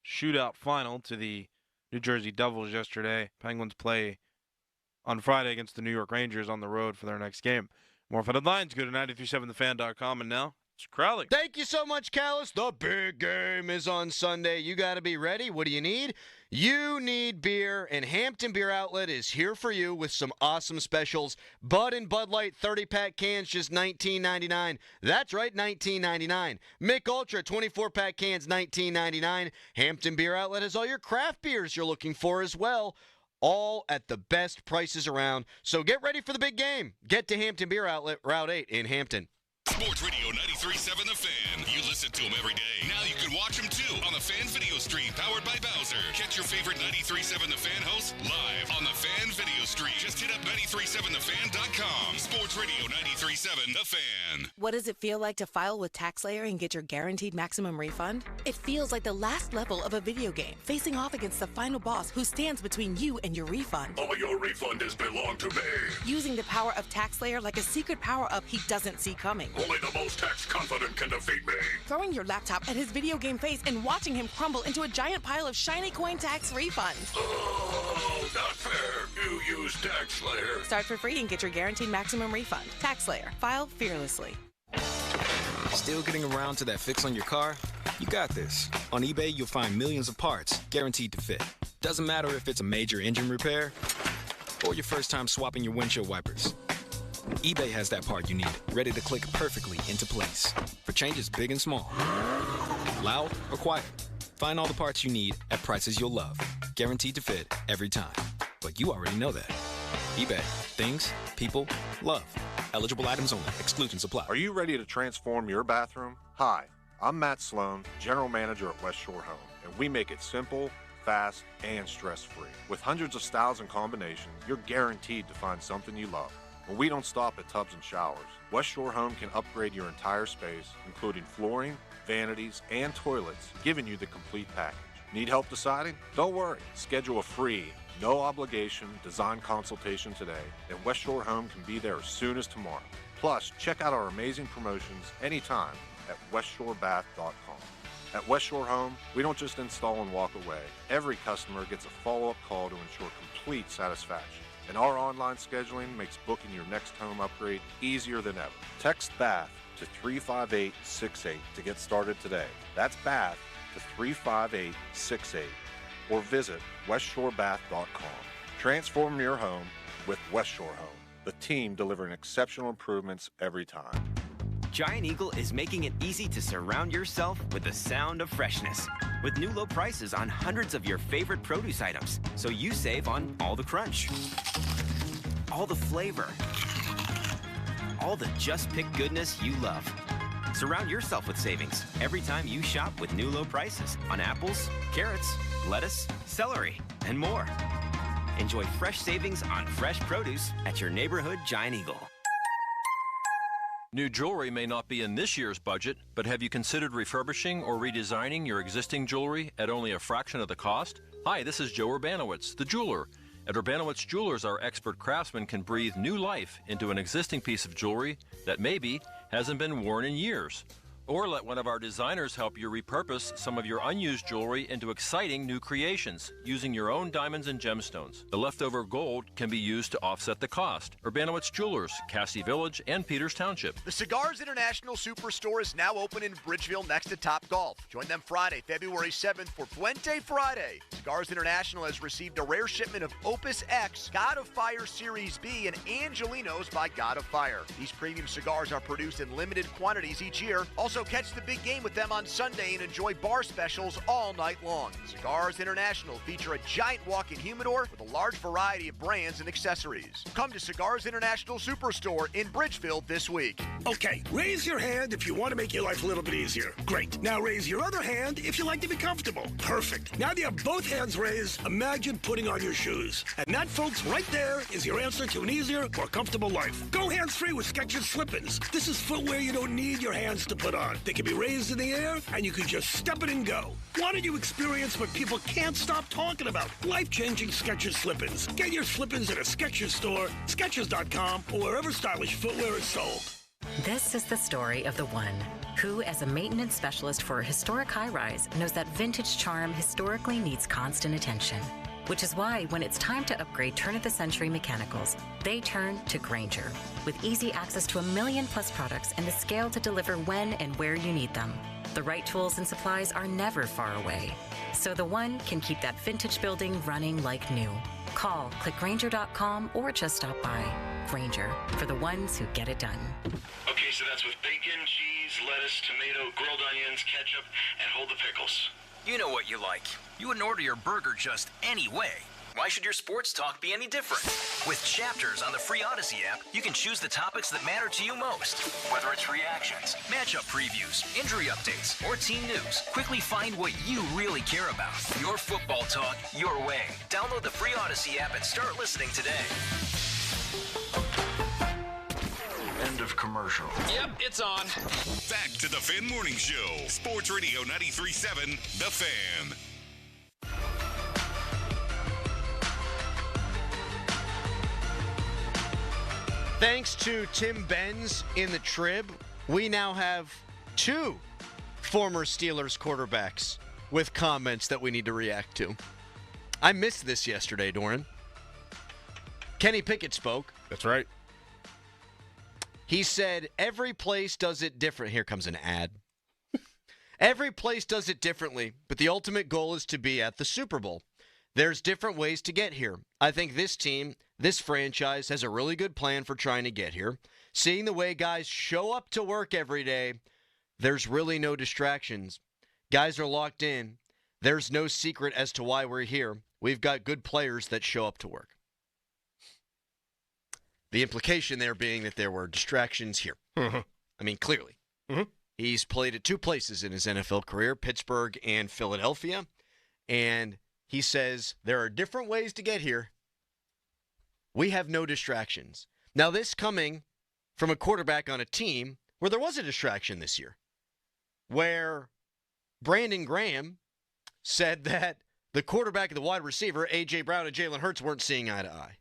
shootout final to the New Jersey Devils yesterday. Penguins play on Friday against the New York Rangers on the road for their next game. More fan headlines, go to 937thefan.com, and now it's Crowley. Thank you so much, Callis. The big game is on Sunday. You got to be ready. What do you need? You need beer, and Hampton Beer Outlet is here for you with some awesome specials. Bud and Bud Light 30-pack cans, just $19.99. That's right, $19.99. Mick Ultra 24-pack cans, $19.99. Hampton Beer Outlet has all your craft beers you're looking for as well, all at the best prices around. So get ready for the big game. Get to Hampton Beer Outlet, Route 8 in Hampton. Sports Radio 93.7 The Fan. You listen to them every day. Now you can watch them too on the Fan Video Stream powered by Bowser. Catch your favorite 93.7 The Fan hosts live on the Fan Video Stream. Just hit up 937thefan.com. Sports Radio 93.7 The Fan. What does it feel like to file with TaxSlayer and get your guaranteed maximum refund? It feels like the last level of a video game, facing off against the final boss who stands between you and your refund. All your refund has belonged to me. Using the power of TaxSlayer like a secret power-up he doesn't see coming. Only the most tax confident can defeat me. Throwing your laptop at his video game face and watching him crumble into a giant pile of shiny coin tax refunds. Oh, not fair. You use TaxSlayer. Start for free and get your guaranteed maximum refund. TaxSlayer. File fearlessly. Still getting around to that fix on your car? You got this. On eBay, you'll find millions of parts, guaranteed to fit. Doesn't matter if it's a major engine repair or your first time swapping your windshield wipers. eBay has that part you need, ready to click perfectly into place for changes big and small, loud or quiet. Find all the parts you need at prices you'll love, guaranteed to fit every time. But you already know that. eBay. Things, people, love. Eligible items only. Exclusions apply. Are you ready to transform your bathroom? Hi, I'm Matt Sloan, General Manager at West Shore Home, and we make it simple, fast, and stress-free. With hundreds of styles and combinations, you're guaranteed to find something you love. But we don't stop at tubs and showers. West Shore Home can upgrade your entire space, including flooring, vanities, and toilets, giving you the complete package. Need help deciding? Don't worry. Schedule a free, no-obligation design consultation today, and West Shore Home can be there as soon as tomorrow. Plus, check out our amazing promotions anytime at westshorebath.com. At West Shore Home, we don't just install and walk away. Every customer gets a follow-up call to ensure complete satisfaction. And our online scheduling makes booking your next home upgrade easier than ever. Text BATH to 35868 to get started today. That's BATH to 35868. Or visit westshorebath.com. Transform your home with West Shore Home, the team delivering exceptional improvements every time. Giant Eagle is making it easy to surround yourself with the sound of freshness. With new low prices on hundreds of your favorite produce items, so you save on all the crunch, all the flavor, all the just-picked goodness you love. Surround yourself with savings every time you shop with new low prices on apples, carrots, lettuce, celery, and more. Enjoy fresh savings on fresh produce at your neighborhood Giant Eagle. New jewelry may not be in this year's budget, but have you considered refurbishing or redesigning your existing jewelry at only a fraction of the cost? Hi, this is Joe Urbanowitz, the jeweler. At Urbanowitz Jewelers, our expert craftsmen can breathe new life into an existing piece of jewelry that maybe hasn't been worn in years. Or let one of our designers help you repurpose some of your unused jewelry into exciting new creations using your own diamonds and gemstones. The leftover gold can be used to offset the cost. Urbanowitz Jewelers, Cassie Village, and Peters Township. The Cigars International Superstore is now open in Bridgeville next to Topgolf. Join them Friday, February 7th for Puente Friday. Cigars International has received a rare shipment of Opus X, God of Fire Series B, and Angelinos by God of Fire. These premium cigars are produced in limited quantities each year. Also, catch the big game with them on Sunday and enjoy bar specials all night long. Cigars International feature a giant walk-in humidor with a large variety of brands and accessories. Come to Cigars International Superstore in Bridgeville this week. Okay, raise your hand if you want to make your life a little bit easier. Great. Now raise your other hand if you like to be comfortable. Perfect. Now that you have both hands raised, imagine putting on your shoes. And that, folks, right there is your answer to an easier, more comfortable life. Go hands-free with Skechers Slip-ins. This is footwear you don't need your hands to put on. They can be raised in the air, and you can just step it and go. Why don't you experience what people can't stop talking about? Life-changing Skechers Slip-ins. Get your Slip-ins at a Skechers store, Skechers.com, or wherever stylish footwear is sold. This is the story of the one who, as a maintenance specialist for a historic high-rise, knows that vintage charm historically needs constant attention. Which is why, when it's time to upgrade turn-of-the-century mechanicals, they turn to Grainger. With easy access to 1 million-plus products and the scale to deliver when and where you need them. The right tools and supplies are never far away. So the one can keep that vintage building running like new. Call, click Grainger.com, or just stop by. Grainger, for the ones who get it done. Okay, so that's with bacon, cheese, lettuce, tomato, grilled onions, ketchup, and hold the pickles. You know what you like. You wouldn't order your burger just any way. Why should your sports talk be any different? With Chapters on the free Odyssey app, you can choose the topics that matter to you most. Whether it's reactions, matchup previews, injury updates, or team news, quickly find what you really care about. Your football talk, your way. Download the free Odyssey app and start listening today. End of commercial. Yep, it's on. Back to the Fan Morning Show. Sports Radio 93.7, The Fan. Thanks to Tim Benz in the Trib, we now have 2 former Steelers quarterbacks with comments that we need to react to. I missed this yesterday, Doran. Kenny Pickett spoke. That's right. He said, every place does it different. Here comes an ad. Every place does it differently, but the ultimate goal is to be at the Super Bowl. There's different ways to get here. I think this team, this franchise, has a really good plan for trying to get here. Seeing the way guys show up to work every day, there's really no distractions. Guys are locked in. There's no secret as to why we're here. We've got good players that show up to work. The implication there being that there were distractions here. Mm-hmm. I mean, clearly. Mm-hmm. He's played at 2 places in his NFL career, Pittsburgh and Philadelphia. And he says there are different ways to get here. We have no distractions. Now, this coming from a quarterback on a team where there was a distraction this year, where Brandon Graham said that the quarterback and the wide receiver, A.J. Brown and Jalen Hurts, weren't seeing eye to eye.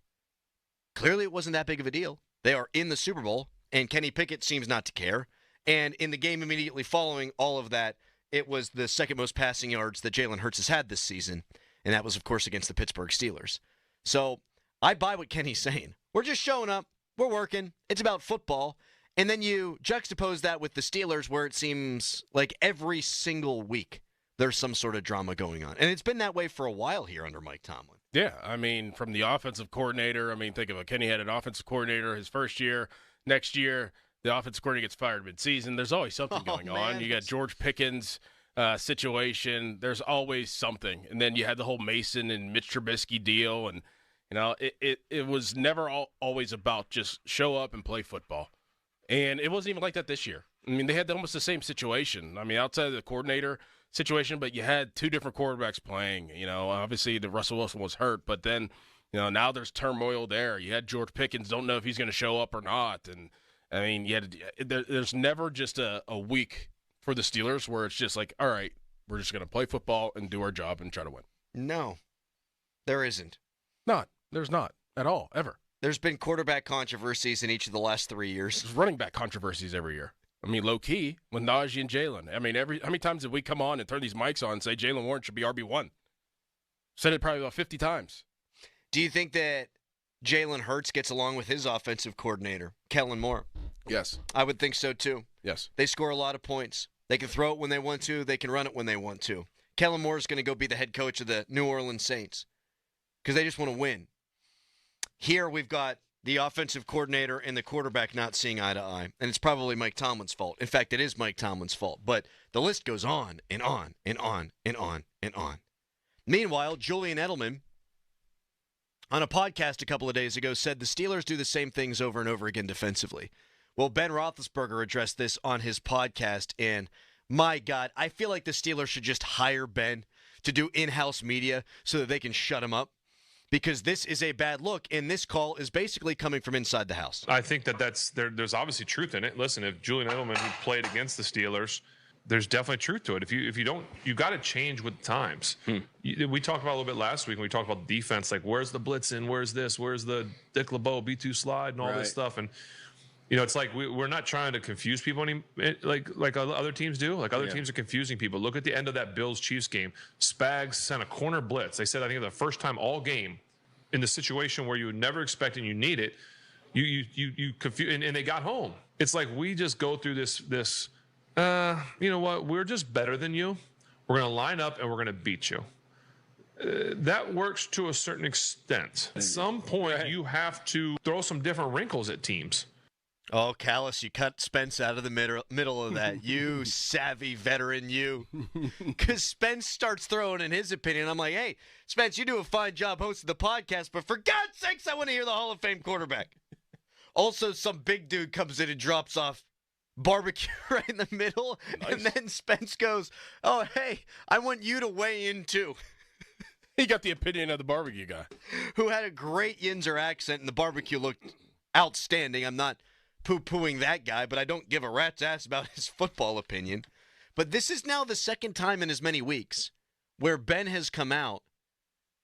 Clearly, it wasn't that big of a deal. They are in the Super Bowl, and Kenny Pickett seems not to care. And in the game immediately following all of that, it was the second most passing yards that Jalen Hurts has had this season, and that was, of course, against the Pittsburgh Steelers. So I buy what Kenny's saying. We're just showing up. We're working. It's about football. And then you juxtapose that with the Steelers, where it seems like every single week there's some sort of drama going on. And it's been that way for a while here under Mike Tomlin. Yeah, I mean, from the offensive coordinator, think of it. Kenny had an offensive coordinator his first year. Next year, the offensive coordinator gets fired midseason. There's always something going on. You got George Pickens situation. There's always something. And then you had the whole Mason and Mitch Trubisky deal. And, it was never always about just show up and play football. And it wasn't even like that this year. I mean, they had almost the same situation. I mean, outside of the coordinator situation, but you had 2 different quarterbacks playing. Obviously the Russell Wilson was hurt, but then, now there's turmoil there. You had George Pickens, don't know if he's going to show up or not. And, I mean, there's never just a week for the Steelers where it's just like, all right, we're just going to play football and do our job and try to win. No, there isn't. There's not at all, ever. There's been quarterback controversies in each of the last 3 years. There's running back controversies every year. I mean, low-key, with Najee and Jalen. I mean, how many times did we come on and turn these mics on and say Jalen Warren should be RB1? Said it probably about 50 times. Do you think that Jalen Hurts gets along with his offensive coordinator, Kellen Moore? Yes. I would think so, too. Yes. They score a lot of points. They can throw it when they want to. They can run it when they want to. Kellen Moore is going to go be the head coach of the New Orleans Saints because they just want to win. Here we've got the offensive coordinator and the quarterback not seeing eye to eye, and it's probably Mike Tomlin's fault. In fact, it is Mike Tomlin's fault, but the list goes on and on and on and on and on. Meanwhile, Julian Edelman, on a podcast a couple of days ago, said the Steelers do the same things over and over again defensively. Well, Ben Roethlisberger addressed this on his podcast, and my God, I feel like the Steelers should just hire Ben to do in-house media so that they can shut him up, because this is a bad look, and this call is basically coming from inside the house. I think there's obviously truth in it. Listen, if Julian Edelman who played against the Steelers, there's definitely truth to it. If you don't, you got to change with the times. We talked about a little bit last week when we talked about defense, like where's the blitzing, where's this, where's the Dick LeBeau B2 slide and all this stuff, and it's like we're not trying to confuse people like other teams do. Like other teams are confusing people. Look at the end of that Bills-Chiefs game. Spags sent a corner blitz. They said, I think the first time all game in the situation where you would never expect and you need it, you confuse, and they got home. It's like we just go through this you know what? We're just better than you. We're going to line up and we're going to beat you. That works to a certain extent. At some point, you have to throw some different wrinkles at teams. Oh, Callis, you cut Spence out of the middle of that. You savvy veteran, you. Because Spence starts throwing in his opinion. I'm like, hey, Spence, you do a fine job hosting the podcast, but for God's sakes, I want to hear the Hall of Fame quarterback. Also, some big dude comes in and drops off barbecue right in the middle, and then Spence goes, oh, hey, I want you to weigh in, too. He got the opinion of the barbecue guy. Who had a great Yinzer accent, and the barbecue looked outstanding. I'm not poo-pooing that guy, but I don't give a rat's ass about his football opinion. But this is now the second time in as many weeks where Ben has come out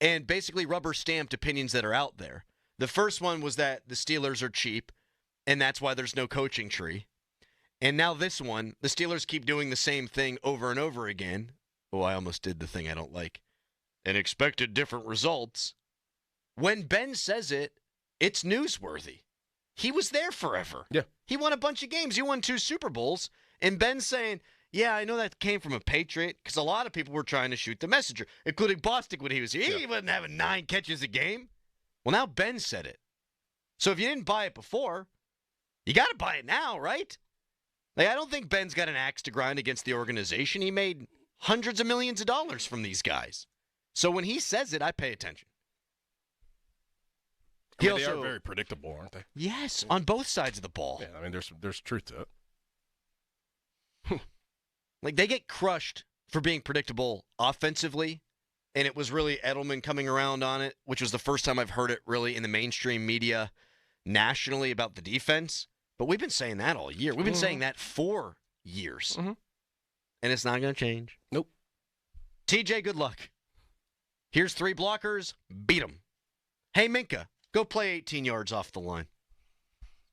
and basically rubber-stamped opinions that are out there. The first one was that the Steelers are cheap, and that's why there's no coaching tree. And now this one, the Steelers keep doing the same thing over and over again. Oh, I almost did the thing I don't like. And expected different results. When Ben says it, it's newsworthy. He was there forever. Yeah. He won a bunch of games. He won 2 Super Bowls. And Ben's saying, yeah, I know that came from a Patriot, because a lot of people were trying to shoot the messenger, including Bostic when he was here. He wasn't having 9 catches a game. Well, now Ben said it. So if you didn't buy it before, you got to buy it now, right? Like, I don't think Ben's got an axe to grind against the organization. He made hundreds of millions of dollars from these guys. So when he says it, I pay attention. They are very predictable, aren't they? Yes, on both sides of the ball. Yeah, I mean, there's truth to it. Like, they get crushed for being predictable offensively, and it was really Edelman coming around on it, which was the first time I've heard it really in the mainstream media nationally about the defense. But we've been saying that all year. We've been saying that for years. And it's not going to change. Nope. TJ, good luck. Here's 3 blockers. Beat them. Hey, Minka, go play 18 yards off the line.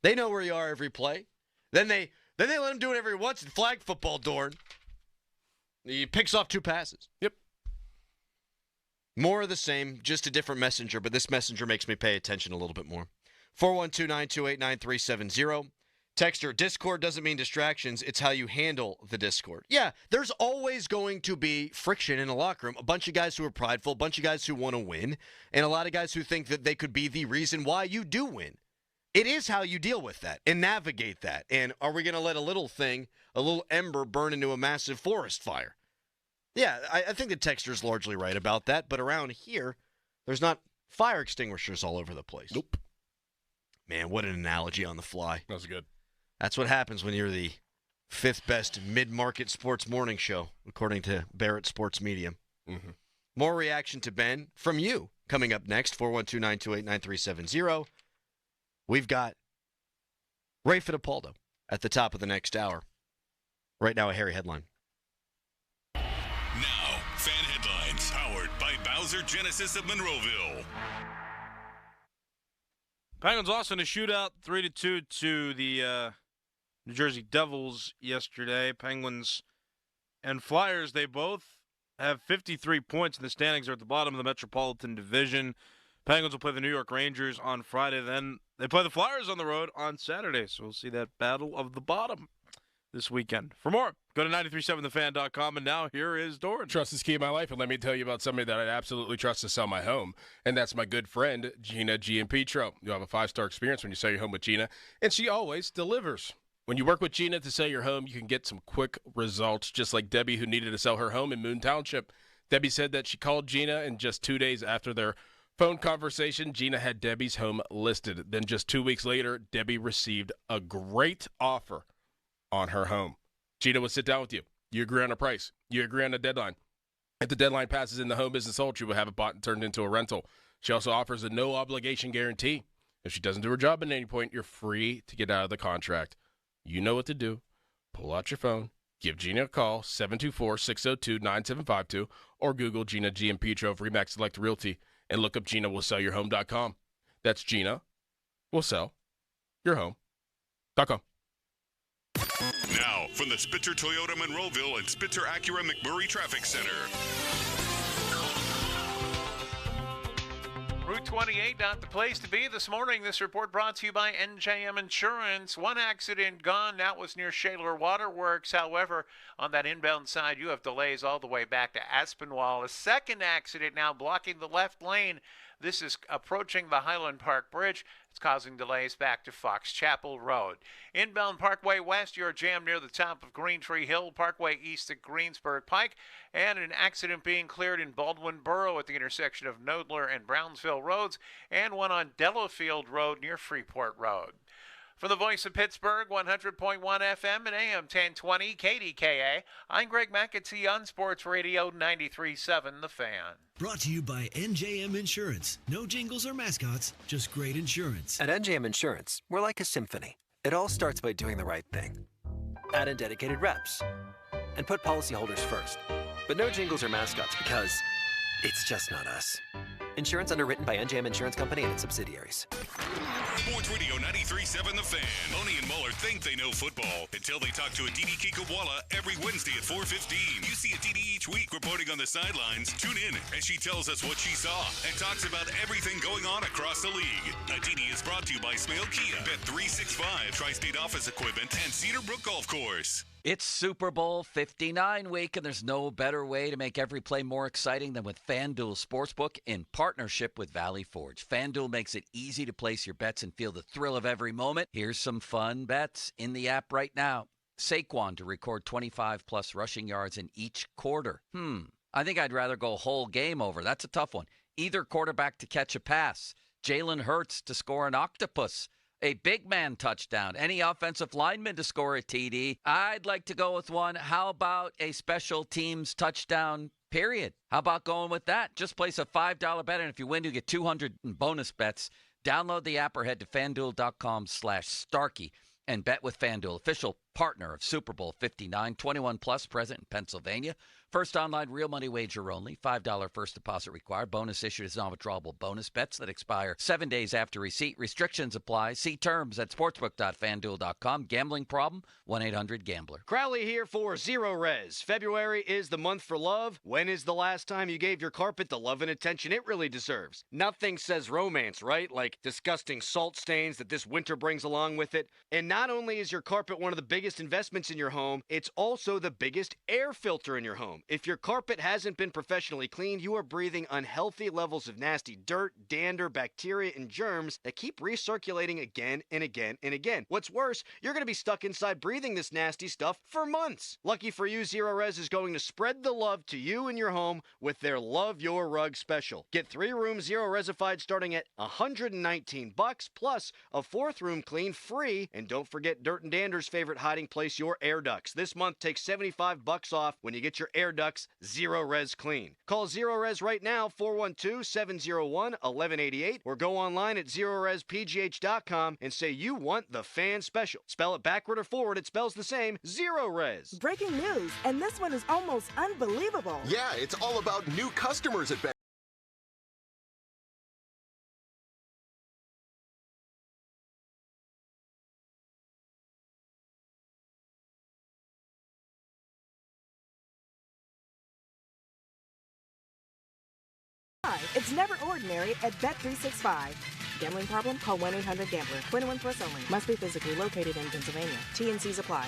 They know where you are every play. Then they let him do it every once in flag football, Dorn. He picks off 2 passes. Yep. More of the same, just a different messenger, but this messenger makes me pay attention a little bit more. 412-928-9370. Texter, Discord doesn't mean distractions. It's how you handle the Discord. Yeah, there's always going to be friction in a locker room. A bunch of guys who are prideful, a bunch of guys who want to win, and a lot of guys who think that they could be the reason why you do win. It is how you deal with that and navigate that. And are we going to let a little thing, a little ember, burn into a massive forest fire? Yeah, I think the texter's largely right about that, but around here, there's not fire extinguishers all over the place. Nope. Man, what an analogy on the fly. That was good. That's what happens when you're the 5th best mid-market sports morning show, according to Barrett Sports Media. More reaction to Ben from you coming up next, 412-928-9370. We've got Ray Fittipaldo at the top of the next hour. Right now, a hairy headline. Now, fan headlines powered by Bowser Genesis of Monroeville. Penguins lost in a shootout 3-2 to the New Jersey Devils yesterday. Penguins and Flyers, they both have 53 points in the standings. They're at the bottom of the Metropolitan Division. Penguins will play the New York Rangers on Friday. Then they play the Flyers on the road on Saturday. So we'll see that battle of the bottom this weekend. For more, go to 937thefan.com. And now here is Doran. Trust is key in my life, and let me tell you about somebody that I absolutely trust to sell my home, and that's my good friend, Gina Giampetro. You'll have a 5-star experience when you sell your home with Gina, and she always delivers. When you work with Gina to sell your home, you can get some quick results, just like Debbie, who needed to sell her home in Moon Township. Debbie said that she called Gina, and just 2 days after their phone conversation, Gina had Debbie's home listed. Then just 2 weeks later, Debbie received a great offer on her home. Gina will sit down with you. You agree on a price. You agree on a deadline. If the deadline passes and the home isn't sold, she will have it bought and turned into a rental. She also offers a no-obligation guarantee. If she doesn't do her job at any point, you're free to get out of the contract. You know what to do. Pull out your phone. Give Gina a call, 724-602-9752, or Google Gina Giampetro of Remax Select Realty and look up GinaWillSellYourHome.com. That's Gina will sell your home.com. Now, from the Spitzer Toyota Monroeville and Spitzer Acura McMurray Traffic Center. Route 28, not the place to be this morning. This report brought to you by NJM Insurance. One accident gone. That was near Shaler Waterworks. However, on that inbound side, you have delays all the way back to Aspinwall. A second accident now blocking the left lane. This is approaching the Highland Park Bridge. It's causing delays back to Fox Chapel Road. Inbound Parkway West, you're jammed near the top of Green Tree Hill. Parkway East at Greensburg Pike. And an accident being cleared in Baldwin Borough at the intersection of Knoedler and Brownsville Roads. And one on Delafield Road near Freeport Road. For the Voice of Pittsburgh, 100.1 FM and AM 1020 KDKA, I'm Greg McAtee on Sports Radio 93.7 The Fan. Brought to you by NJM Insurance. No jingles or mascots, just great insurance. At NJM Insurance, we're like a symphony. It all starts by doing the right thing. Add in dedicated reps and put policyholders first. But no jingles or mascots because it's just not us. Insurance underwritten by NJM Insurance Company and its subsidiaries. Sports Radio 93.7 The Fan. Boney and Muller think they know football until they talk to Aditi Kikawala every Wednesday at 4:15. You see Aditi each week reporting on the sidelines. Tune in as she tells us what she saw and talks about everything going on across the league. Aditi is brought to you by Smale Kia, Bet365, Tri-State Office Equipment, and Cedar Brook Golf Course. It's Super Bowl 59 week, and there's no better way to make every play more exciting than with FanDuel Sportsbook in partnership with Valley Forge. FanDuel makes it easy to place your bets and feel the thrill of every moment. Here's some fun bets in the app right now. Saquon to record 25-plus rushing yards in each quarter. I think I'd rather go whole game over. That's a tough one. Either quarterback to catch a pass. Jalen Hurts to score an octopus. A big man touchdown. Any offensive lineman to score a TD. I'd like to go with one. How about a special teams touchdown, period? How about going with that? Just place a $5 bet, and if you win, you get 200 in bonus bets. Download the app or head to FanDuel.com/Starkey and bet with FanDuel, official partner of Super Bowl 59, 21 plus, present in Pennsylvania. First online real money wager only. $5 first deposit required. Bonus issued as non-withdrawable bonus bets that expire 7 days after receipt. Restrictions apply. See terms at sportsbook.fanduel.com. Gambling problem? 1-800-GAMBLER. Crowley here for Zero Res. February is the month for love. When is the last time you gave your carpet the love and attention it really deserves? Nothing says romance, right? Like disgusting salt stains that this winter brings along with it. And not only is your carpet one of the biggest investments in your home, it's also the biggest air filter in your home. If your carpet hasn't been professionally cleaned, you are breathing unhealthy levels of nasty dirt, dander, bacteria, and germs that keep recirculating again and again and again. What's worse, you're going to be stuck inside breathing this nasty stuff for months. Lucky for you, Zero Res is going to spread the love to you and your home with their Love Your Rug special. Get 3 rooms Zero Resified starting at $119 plus a 4th room clean free. And don't forget Dirt and Dander's favorite hiding place, your air ducts. This month, take $75 off when you get your air ducts Zero Res clean. Call Zero Res right now, 412-701-1188, or go online at ZeroResPGH.com and say you want the fan special. Spell it backward or forward, it spells the same, Zero Res. Breaking news, and this one is almost unbelievable. Yeah, it's all about new customers at It's never ordinary at Bet365. Gambling problem? Call 1-800-GAMBLER. 21 plus only. Must be physically located in Pennsylvania. T&Cs apply.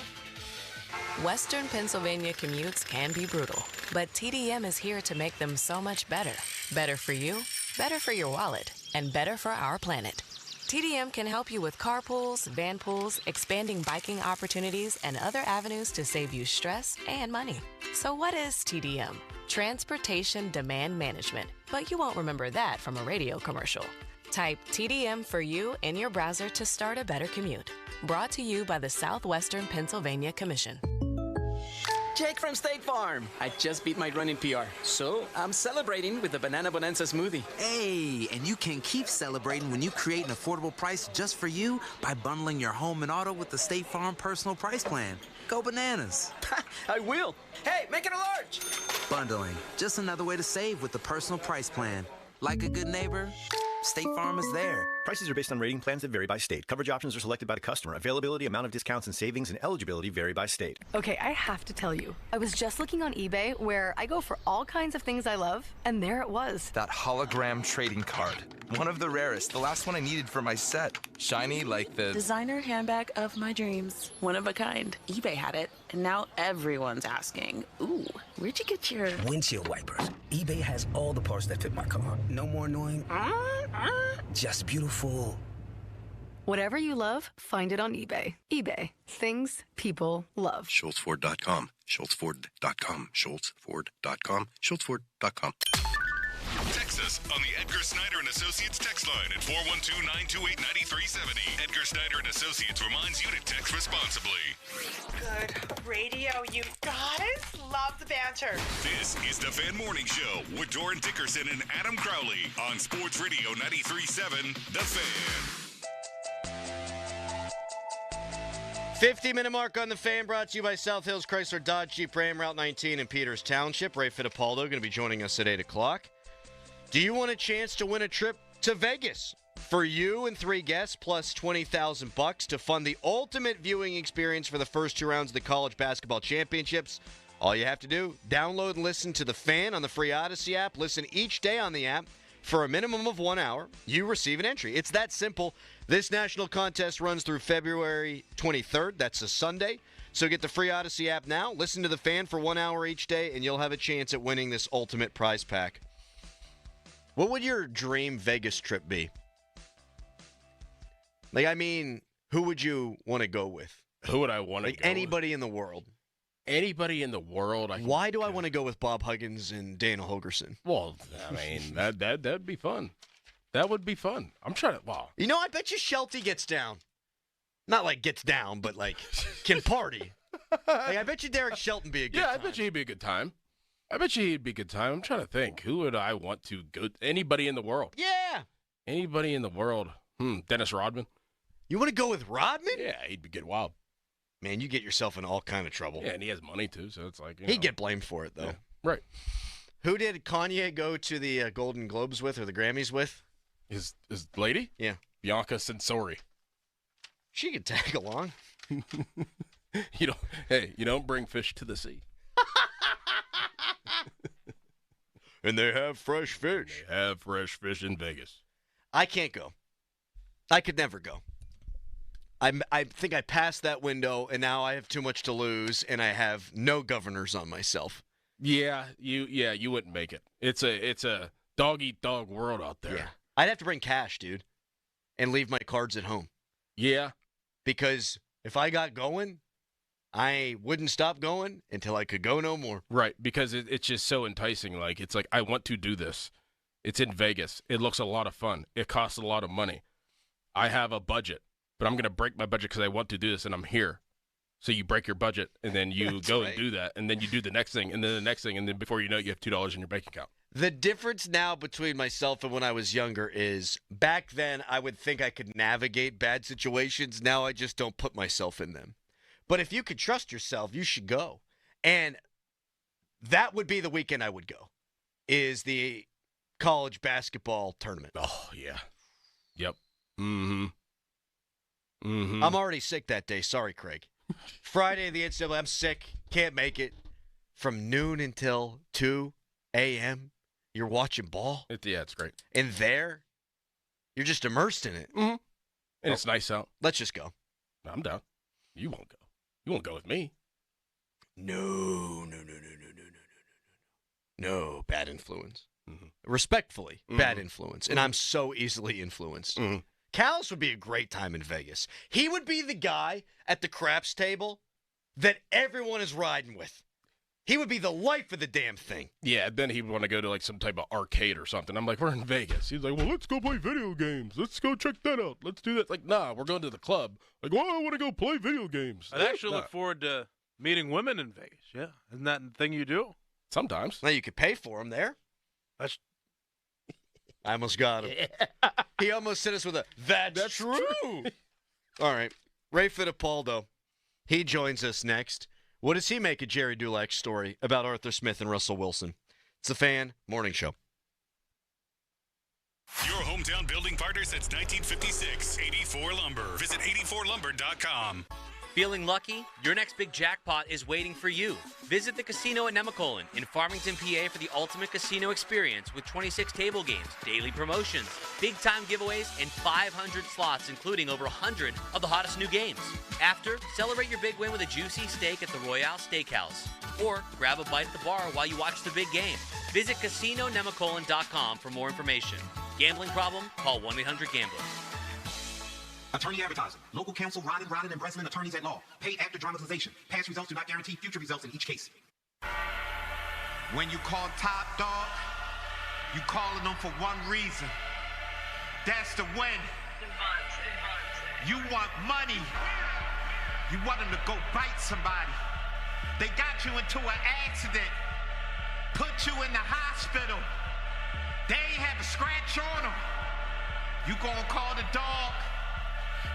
Western Pennsylvania commutes can be brutal, but TDM is here to make them so much better. Better for you, better for your wallet, and better for our planet. TDM can help you with carpools, van pools, expanding biking opportunities, and other avenues to save you stress and money. So what is TDM? Transportation Demand Management, but you won't remember that from a radio commercial. Type TDM for you in your browser to start a better commute. Brought to you by the Southwestern Pennsylvania Commission. Jake from State Farm. I just beat my running PR, so I'm celebrating with the Banana Bonanza smoothie. Hey, and you can keep celebrating when you create an affordable price just for you by bundling your home and auto with the State Farm Personal Price Plan. Go bananas. I will. Hey, make it a large. Bundling, just another way to save with the Personal Price Plan. Like a good neighbor, State Farm is there. Prices are based on rating plans that vary by state. Coverage options are selected by the customer. Availability, amount of discounts and savings, and eligibility vary by state. Okay, I have to tell you, I was just looking on eBay where I go for all kinds of things I love, and there it was. That hologram trading card. One of the rarest. The last one I needed for my set. Shiny like the... designer handbag of my dreams. One of a kind. eBay had it, and now everyone's asking, ooh, where'd you get your... windshield wipers. eBay has all the parts that fit my car. No more annoying... just beautiful. Whatever you love, find it on eBay. eBay. Things people love. SchultzFord.com. SchultzFord.com. SchultzFord.com. SchultzFord.com. Text us on the Edgar Snyder and Associates text line at 412-928-9370. Edgar Snyder and Associates reminds you to text responsibly. Good radio, you guys. Love the banter. This is the Fan Morning Show with Doran Dickerson and Adam Crowley on Sports Radio 93.7 The Fan. 50-minute mark on the Fan, brought to you by South Hills Chrysler Dodge Jeep Ram Route 19 in Peters Township. Ray Fittipaldo going to be joining us at 8 o'clock. Do you want a chance to win a trip to Vegas? For you and 3 guests, plus $20,000 to fund the ultimate viewing experience for the first 2 rounds of the college basketball championships. All you have to do, download and listen to The Fan on the free Odyssey app. Listen each day on the app for a minimum of 1 hour. You receive an entry. It's that simple. This national contest runs through February 23rd. That's a Sunday. So get the free Odyssey app now. Listen to The Fan for 1 hour each day, and you'll have a chance at winning this ultimate prize pack. What would your dream Vegas trip be? Like, I mean, who would you want to go with? Who would I want to like go anybody in the world. Anybody in the world. Why do I want to go with Bob Huggins and Dana Holgerson? Well, I mean, that'd be fun. That would be fun. I'm trying to, wow. You know, I bet you Shelty gets down. Not like gets down, but like can party. Like, I bet you Derek Shelton be a good time. Yeah, I bet you he'd be a good time. I'm trying to think. Who would I want to go? Anybody in the world. Yeah. Anybody in the world. Dennis Rodman. You want to go with Rodman? Yeah, he'd be good wild. Man, you get yourself in all kind of trouble. Yeah, and he has money too, so it's like, he'd get blamed for it, though. Yeah. Right. Who did Kanye go to the Golden Globes with or the Grammys with? His lady? Yeah. Bianca Censori. She could tag along. You don't bring fish to the sea. And they have fresh fish. They have fresh fish in Vegas. I can't go. I could never go. I think I passed that window, and now I have too much to lose, and I have no governors on myself. Yeah, you wouldn't make it. It's a dog-eat-dog world out there. Yeah. I'd have to bring cash, dude, and leave my cards at home. Yeah. Because if I got going, I wouldn't stop going until I could go no more. Right, because it's just so enticing. Like, it's like, I want to do this. It's in Vegas. It looks a lot of fun. It costs a lot of money. I have a budget, but I'm going to break my budget because I want to do this, and I'm here. So you break your budget, and then you go and do that, and then you do the next thing, and then the next thing, and then before you know it, you have $2 in your bank account. The difference now between myself and when I was younger is back then I would think I could navigate bad situations. Now I just don't put myself in them. But if you could trust yourself, you should go. And that would be the weekend I would go, is the college basketball tournament. Oh, yeah. Yep. Mm-hmm. I'm already sick that day. Sorry, Craig. Friday, the NCAA, I'm sick. Can't make it. From noon until 2 a.m., You're watching ball. Yeah, it's great. And there, you're just immersed in it. Mm-hmm. And it's nice out. Let's just go. I'm down. You won't go. You won't go with me. No, bad influence. Mm-hmm. Respectfully, bad influence. And I'm so easily influenced. Mm-hmm. Callis would be a great time in Vegas. He would be the guy at the craps table that everyone is riding with. He would be the life of the damn thing. Yeah, then he'd want to go to like some type of arcade or something. I'm like, we're in Vegas. He's like, well, let's go play video games. Let's go check that out. Let's do that. It's like, nah, we're going to the club. Like, well, I want to go play video games. I'd actually look forward to meeting women in Vegas. Yeah, isn't that the thing you do? Sometimes. Now you could pay for them there. That's. I almost got him. Yeah. He almost hit us with a, that's true. All right. Ray Fittipaldo, he joins us next. What does he make of Jerry Dulack's story about Arthur Smith and Russell Wilson? It's the Fan Morning Show. Your hometown building partner since 1956, 84 Lumber. Visit 84lumber.com. Feeling lucky? Your next big jackpot is waiting for you. Visit the casino at Nemacolin in Farmington, PA for the ultimate casino experience with 26 table games, daily promotions, big-time giveaways, and 500 slots, including over 100 of the hottest new games. After, celebrate your big win with a juicy steak at the Royale Steakhouse. Or grab a bite at the bar while you watch the big game. Visit CasinoNemacolin.com for more information. Gambling problem? Call 1-800-GAMBLER. Attorney advertising. Local counsel Rodden and Breslin attorneys at law. Paid after dramatization. Past results do not guarantee future results in each case. When you call top dog, you calling them for one reason. That's to win. You want money. You want them to go bite somebody. They got you into an accident. Put you in the hospital. They ain't have a scratch on them. You gonna call the dog.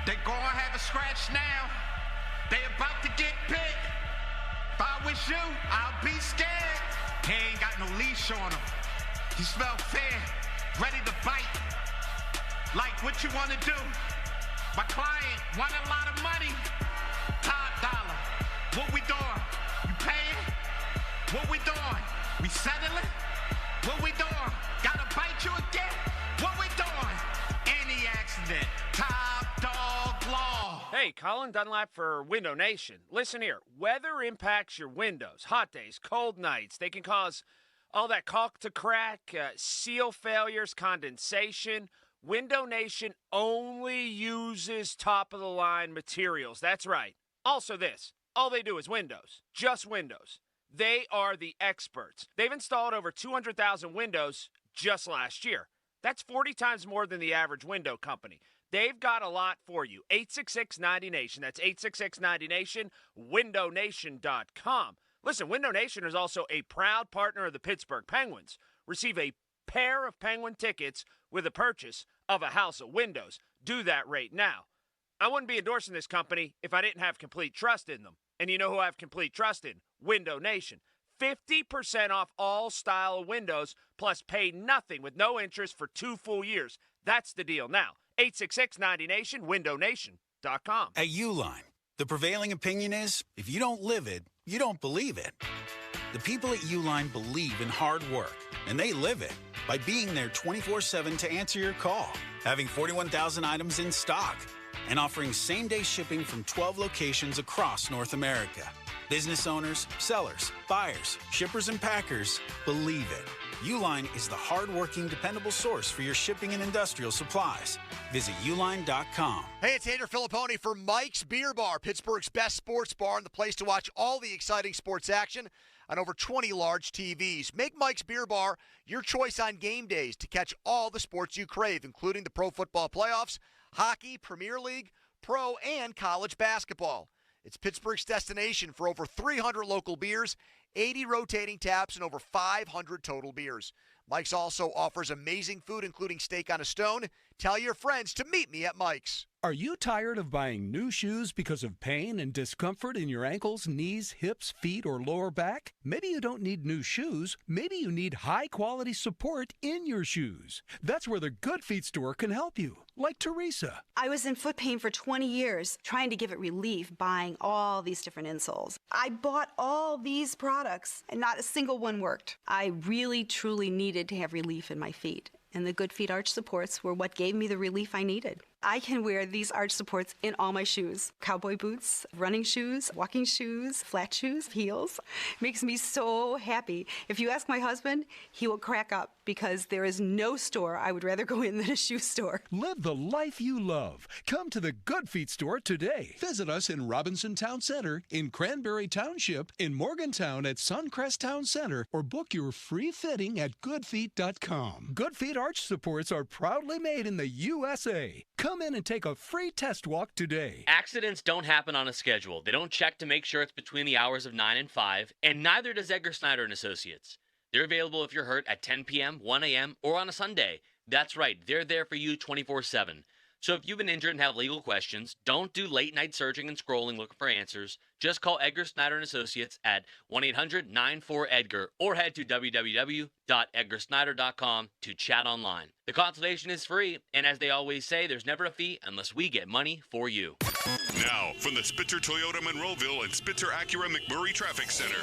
They gonna have a scratch now. They about to get bit. If I was you, I'll be scared. He ain't got no leash on him. He smell fair, ready to bite. Like what you wanna do? My client want a lot of money. Top dollar. What we doing? You paying? What we doing? We settling? What we doing? Gotta bite you again? What we doing? Any accident. Top dog law. Hey, Colin Dunlap for Window Nation. Listen here. Weather impacts your windows. Hot days, cold nights. They can cause all that caulk to crack, seal failures, condensation. Window Nation only uses top-of-the-line materials. That's right. Also this. All they do is windows. Just windows. They are the experts. They've installed over 200,000 windows just last year. That's 40 times more than the average window company. They've got a lot for you. 866-90-NATION. That's 866-90-NATION. WindowNation.com. Listen, Window Nation is also a proud partner of the Pittsburgh Penguins. Receive a pair of Penguin tickets with a purchase of a house of windows. Do that right now. I wouldn't be endorsing this company if I didn't have complete trust in them. And you know who I have complete trust in? Window Nation. 50% off all style of windows, plus pay nothing with no interest for 2 full years. That's the deal now. 866-90-NATION, WindowNation.com. At Uline, the prevailing opinion is, if you don't live it, you don't believe it. The people at Uline believe in hard work, and they live it by being there 24/7 to answer your call, having 41,000 items in stock, and offering same-day shipping from 12 locations across North America. Business owners, sellers, buyers, shippers, and packers believe it. Uline is the hard-working, dependable source for your shipping and industrial supplies. Visit uline.com. Hey, it's Andrew Filipponi for Mike's Beer Bar, Pittsburgh's best sports bar and the place to watch all the exciting sports action on over 20 large TVs. Make Mike's Beer Bar your choice on game days to catch all the sports you crave, including the pro football playoffs, hockey, Premier League, pro, and college basketball. It's Pittsburgh's destination for over 300 local beers, 80 rotating taps, and over 500 total beers. Mike's also offers amazing food, including steak on a stone, Tell your friends to meet me at Mike's. Are you tired of buying new shoes because of pain and discomfort in your ankles, knees, hips, feet, or lower back? Maybe you don't need new shoes. Maybe you need high-quality support in your shoes. That's where the Good Feet store can help you, like Teresa. I was in foot pain for 20 years, trying to give it relief, buying all these different insoles. I bought all these products, and not a single one worked. I really, truly needed to have relief in my feet. And the Good Feet arch supports were what gave me the relief I needed. I can wear these arch supports in all my shoes. Cowboy boots, running shoes, walking shoes, flat shoes, heels. Makes me so happy. If you ask my husband, he will crack up because there is no store I would rather go in than a shoe store. Live the life you love. Come to the Good Feet store today. Visit us in Robinson Town Center, in Cranberry Township, in Morgantown at Suncrest Town Center, or book your free fitting at goodfeet.com. Good Feet arch supports are proudly made in the USA. Come in and take a free test walk today. Accidents don't happen on a schedule. They don't check to make sure it's between the hours of 9 and 5, and neither does Edgar Snyder and Associates. They're available if you're hurt at 10 p.m., 1 a.m., or on a Sunday. That's right, they're there for you 24/7. So if you've been injured and have legal questions, don't do late-night searching and scrolling looking for answers. Just call Edgar Snyder and Associates at 1-800-94-EDGAR or head to www.edgarsnyder.com to chat online. The consultation is free, and as they always say, there's never a fee unless we get money for you. Now, from the Spitzer Toyota Monroeville and Spitzer Acura McMurray Traffic Center.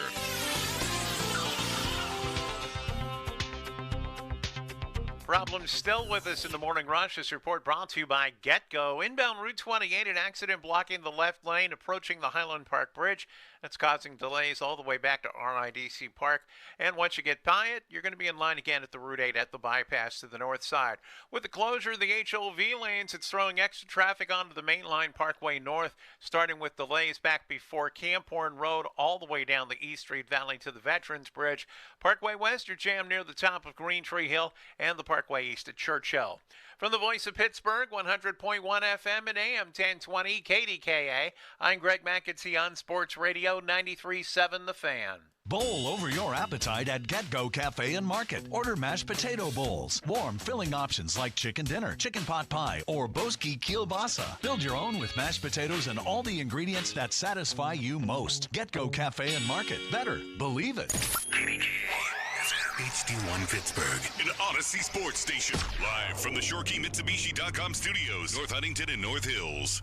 Problems still with us in the morning rush. This report brought to you by GetGo. Inbound Route 28, an accident blocking the left lane approaching the Highland Park Bridge. That's causing delays all the way back to RIDC Park. And once you get by it, you're going to be in line again at the Route 8 at the bypass to the north side. With the closure of the HOV lanes, it's throwing extra traffic onto the Main Line Parkway North, starting with delays back before Camp Horn Road all the way down the East Street Valley to the Veterans Bridge. Parkway West, you're jammed near the top of Green Tree Hill and the Parkway East at Churchill. From the voice of Pittsburgh, 100.1 FM and AM 1020 KDKA, I'm Greg McAtee on Sports Radio 93.7 The Fan. Bowl over your appetite at GetGo Cafe and Market. Order mashed potato bowls, warm filling options like chicken dinner, chicken pot pie, or Boski kielbasa. Build your own with mashed potatoes and all the ingredients that satisfy you most. GetGo Cafe and Market. Better, believe it. HD1 Pittsburgh, an Odyssey sports station. Live from the ShoreKeyMitsubishi.com studios, North Huntington and North Hills.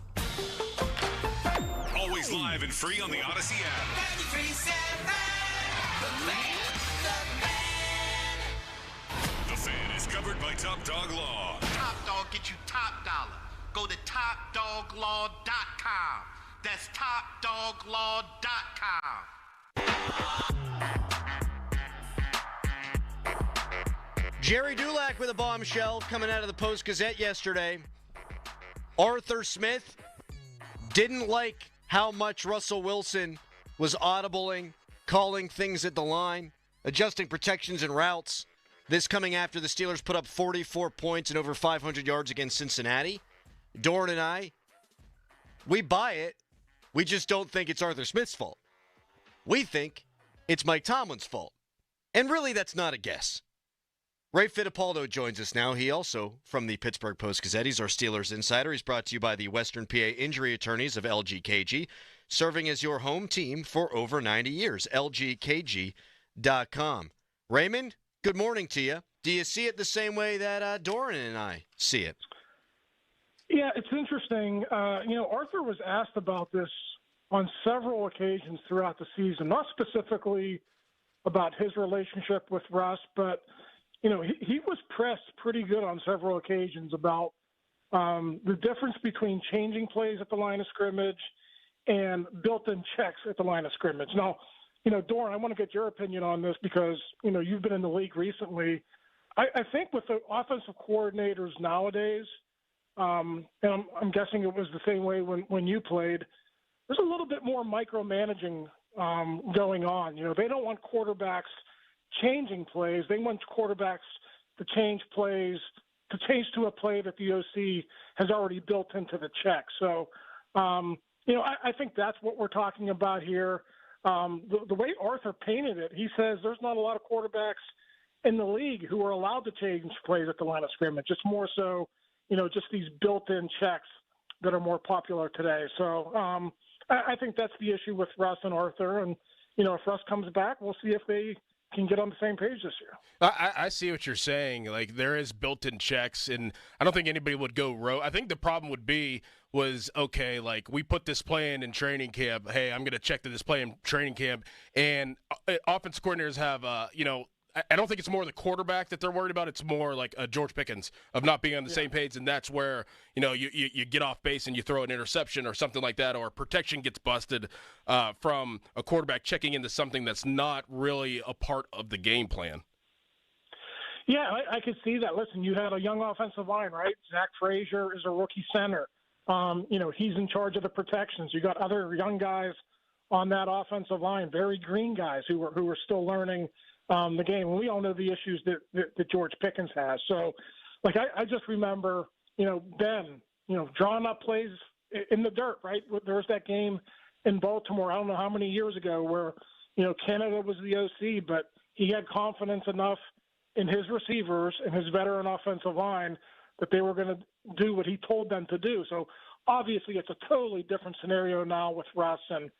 Always live and free on the Odyssey app. The Fan is covered by Top Dog Law. Top Dog get you top dollar. Go to TopDogLaw.com. That's TopDogLaw.com. Jerry Dulac with a bombshell coming out of the Post-Gazette yesterday. Arthur Smith didn't like how much Russell Wilson was audibling, calling things at the line, adjusting protections and routes. This coming after the Steelers put up 44 points and over 500 yards against Cincinnati. Doran and I, we buy it. We just don't think it's Arthur Smith's fault. We think it's Mike Tomlin's fault. And really, that's not a guess. Ray Fittipaldo joins us now. He also, from the Pittsburgh Post-Gazette, he's our Steelers insider. He's brought to you by the Western PA Injury Attorneys of LGKG, serving as your home team for over 90 years. LGKG.com. Raymond, good morning to you. Do you see it the same way that Doran and I see it? Yeah, it's interesting. Arthur was asked about this on several occasions throughout the season, not specifically about his relationship with Russ, but he was pressed pretty good on several occasions about the difference between changing plays at the line of scrimmage and built-in checks at the line of scrimmage. Now, Doran, I want to get your opinion on this because, you've been in the league recently. I think with the offensive coordinators nowadays, and I'm guessing it was the same way when you played, there's a little bit more micromanaging going on. They don't want quarterbacks changing plays. They want quarterbacks to change plays, to change to a play that the OC has already built into the check. So, I think that's what we're talking about here. The way Arthur painted it, he says there's not a lot of quarterbacks in the league who are allowed to change plays at the line of scrimmage. It's more so just these built-in checks that are more popular today. So I think that's the issue with Russ and Arthur. And, if Russ comes back, we'll see if they can get on the same page this year. I see what you're saying. Like, there is built-in checks, and I don't think anybody would go rogue. I think the problem would be okay, like, we put this play in training camp. Hey, I'm going to check this play in training camp. And offensive coordinators have, I don't think it's more the quarterback that they're worried about. It's more like George Pickens of not being on the same page, and that's where you get off base and you throw an interception or something like that, or protection gets busted from a quarterback checking into something that's not really a part of the game plan. Yeah, I could see that. Listen, you had a young offensive line, right? Zach Frazier is a rookie center. He's in charge of the protections. You got other young guys on that offensive line, very green guys who are still learning the game. And we all know the issues that George Pickens has. So, I just remember, Ben, drawing up plays in the dirt, right? There was that game in Baltimore, I don't know how many years ago, where, Canada was the OC, but he had confidence enough in his receivers and his veteran offensive line that they were going to do what he told them to do. So, obviously, it's a totally different scenario now with Russ and,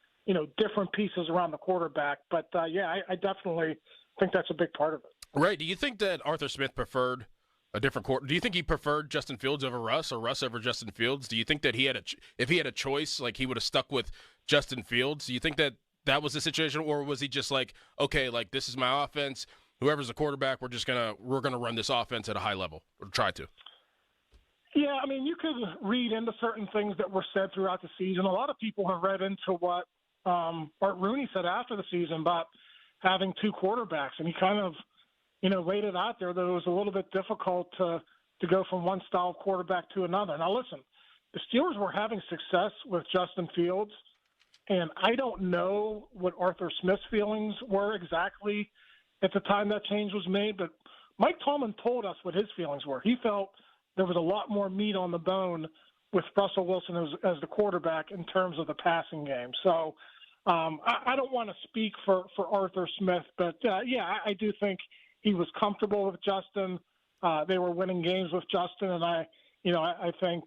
different pieces around the quarterback. But, I definitely think that's a big part of it. Right. Do you think that Arthur Smith preferred a different quarter? Do you think he preferred Justin Fields over Russ, or Russ over Justin Fields? Do you think that if he had a choice, like, he would have stuck with Justin Fields? Do you think that was the situation, or was he just like, okay, like, this is my offense, whoever's the quarterback, we're gonna run this offense at a high level, or try to? Yeah, I mean, you could read into certain things that were said throughout the season. A lot of people have read into what Art Rooney said after the season about having two quarterbacks, and he kind of, laid it out there that it was a little bit difficult to go from one style of quarterback to another. Now, listen, the Steelers were having success with Justin Fields, and I don't know what Arthur Smith's feelings were exactly at the time that change was made, but Mike Tomlin told us what his feelings were. He felt there was a lot more meat on the bone with Russell Wilson as the quarterback in terms of the passing game. So I don't want to speak for Arthur Smith, but, I do think he was comfortable with Justin. They were winning games with Justin, and I think,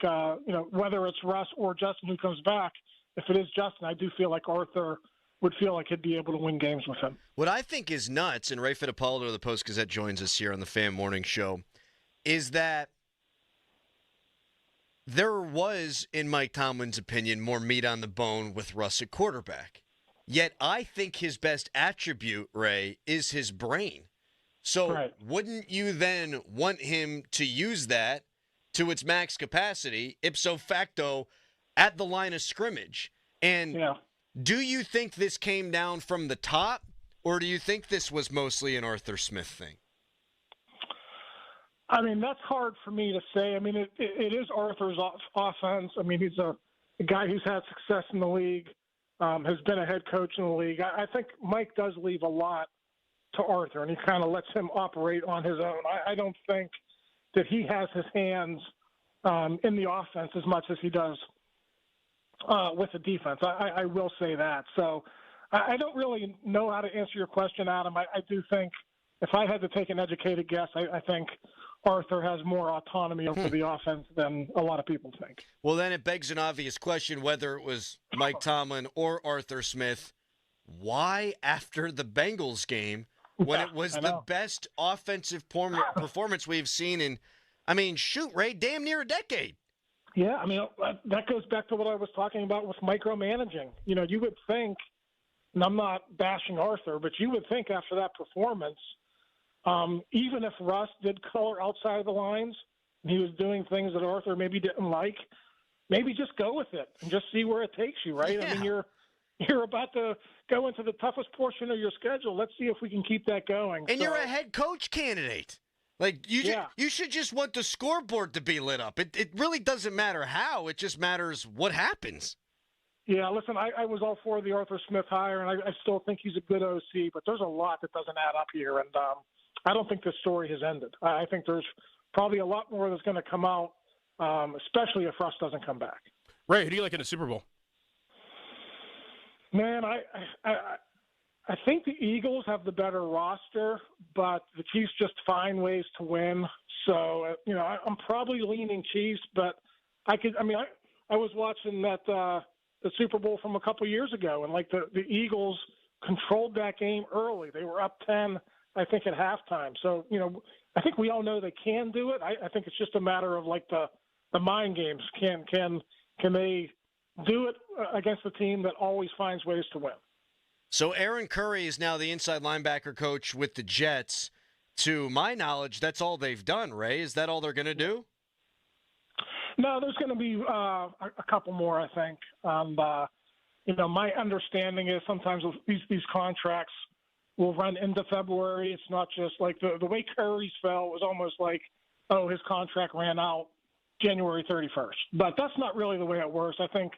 whether it's Russ or Justin who comes back, if it is Justin, I do feel like Arthur would feel like he'd be able to win games with him. What I think is nuts, and Ray Fittipaldo of the Post-Gazette joins us here on the Fan Morning Show, is that there was, in Mike Tomlin's opinion, more meat on the bone with Russ at quarterback. Yet I think his best attribute, Ray, is his brain. So wouldn't you then want him to use that to its max capacity, ipso facto, at the line of scrimmage? And do you think this came down from the top, or do you think this was mostly an Arthur Smith thing? I mean, that's hard for me to say. I mean, it is Arthur's offense. I mean, he's a guy who's had success in the league, has been a head coach in the league. I think Mike does leave a lot to Arthur, and he kind of lets him operate on his own. I don't think that he has his hands in the offense as much as he does with the defense. I will say that. So I don't really know how to answer your question, Adam. I do think if I had to take an educated guess, I think Arthur has more autonomy over the offense than a lot of people think. Well, then it begs an obvious question, whether it was Mike Tomlin or Arthur Smith. Why, after the Bengals game, when it was the best offensive performance we've seen in, Ray, damn near a decade? Yeah, I mean, that goes back to what I was talking about with micromanaging. You would think, and I'm not bashing Arthur, but you would think after that performance, even if Russ did color outside of the lines and he was doing things that Arthur maybe didn't like, maybe just go with it and just see where it takes you, right? Yeah. I mean, you're about to go into the toughest portion of your schedule. Let's see if we can keep that going. And you're a head coach candidate. Like, you should just want the scoreboard to be lit up. It really doesn't matter how. It just matters what happens. Yeah, listen, I was all for the Arthur Smith hire, and I still think he's a good OC, but there's a lot that doesn't add up here, and I don't think this story has ended. I think there's probably a lot more that's going to come out, especially if Russ doesn't come back. Ray, who do you like in the Super Bowl? Man, I think the Eagles have the better roster, but the Chiefs just find ways to win. So, I'm probably leaning Chiefs, but I was watching that the Super Bowl from a couple years ago, and the Eagles controlled that game early. They were up 10, I think, at halftime. So, I think we all know they can do it. I think it's just a matter of the mind games. Can they do it against a team that always finds ways to win? So Aaron Curry is now the inside linebacker coach with the Jets. To my knowledge, that's all they've done, Ray. Is that all they're going to do? No, there's going to be a couple more, I think. My understanding is sometimes these contracts will run into February. It's not just like the way Curry's fell was almost like, his contract ran out January 31st. But that's not really the way it works. I think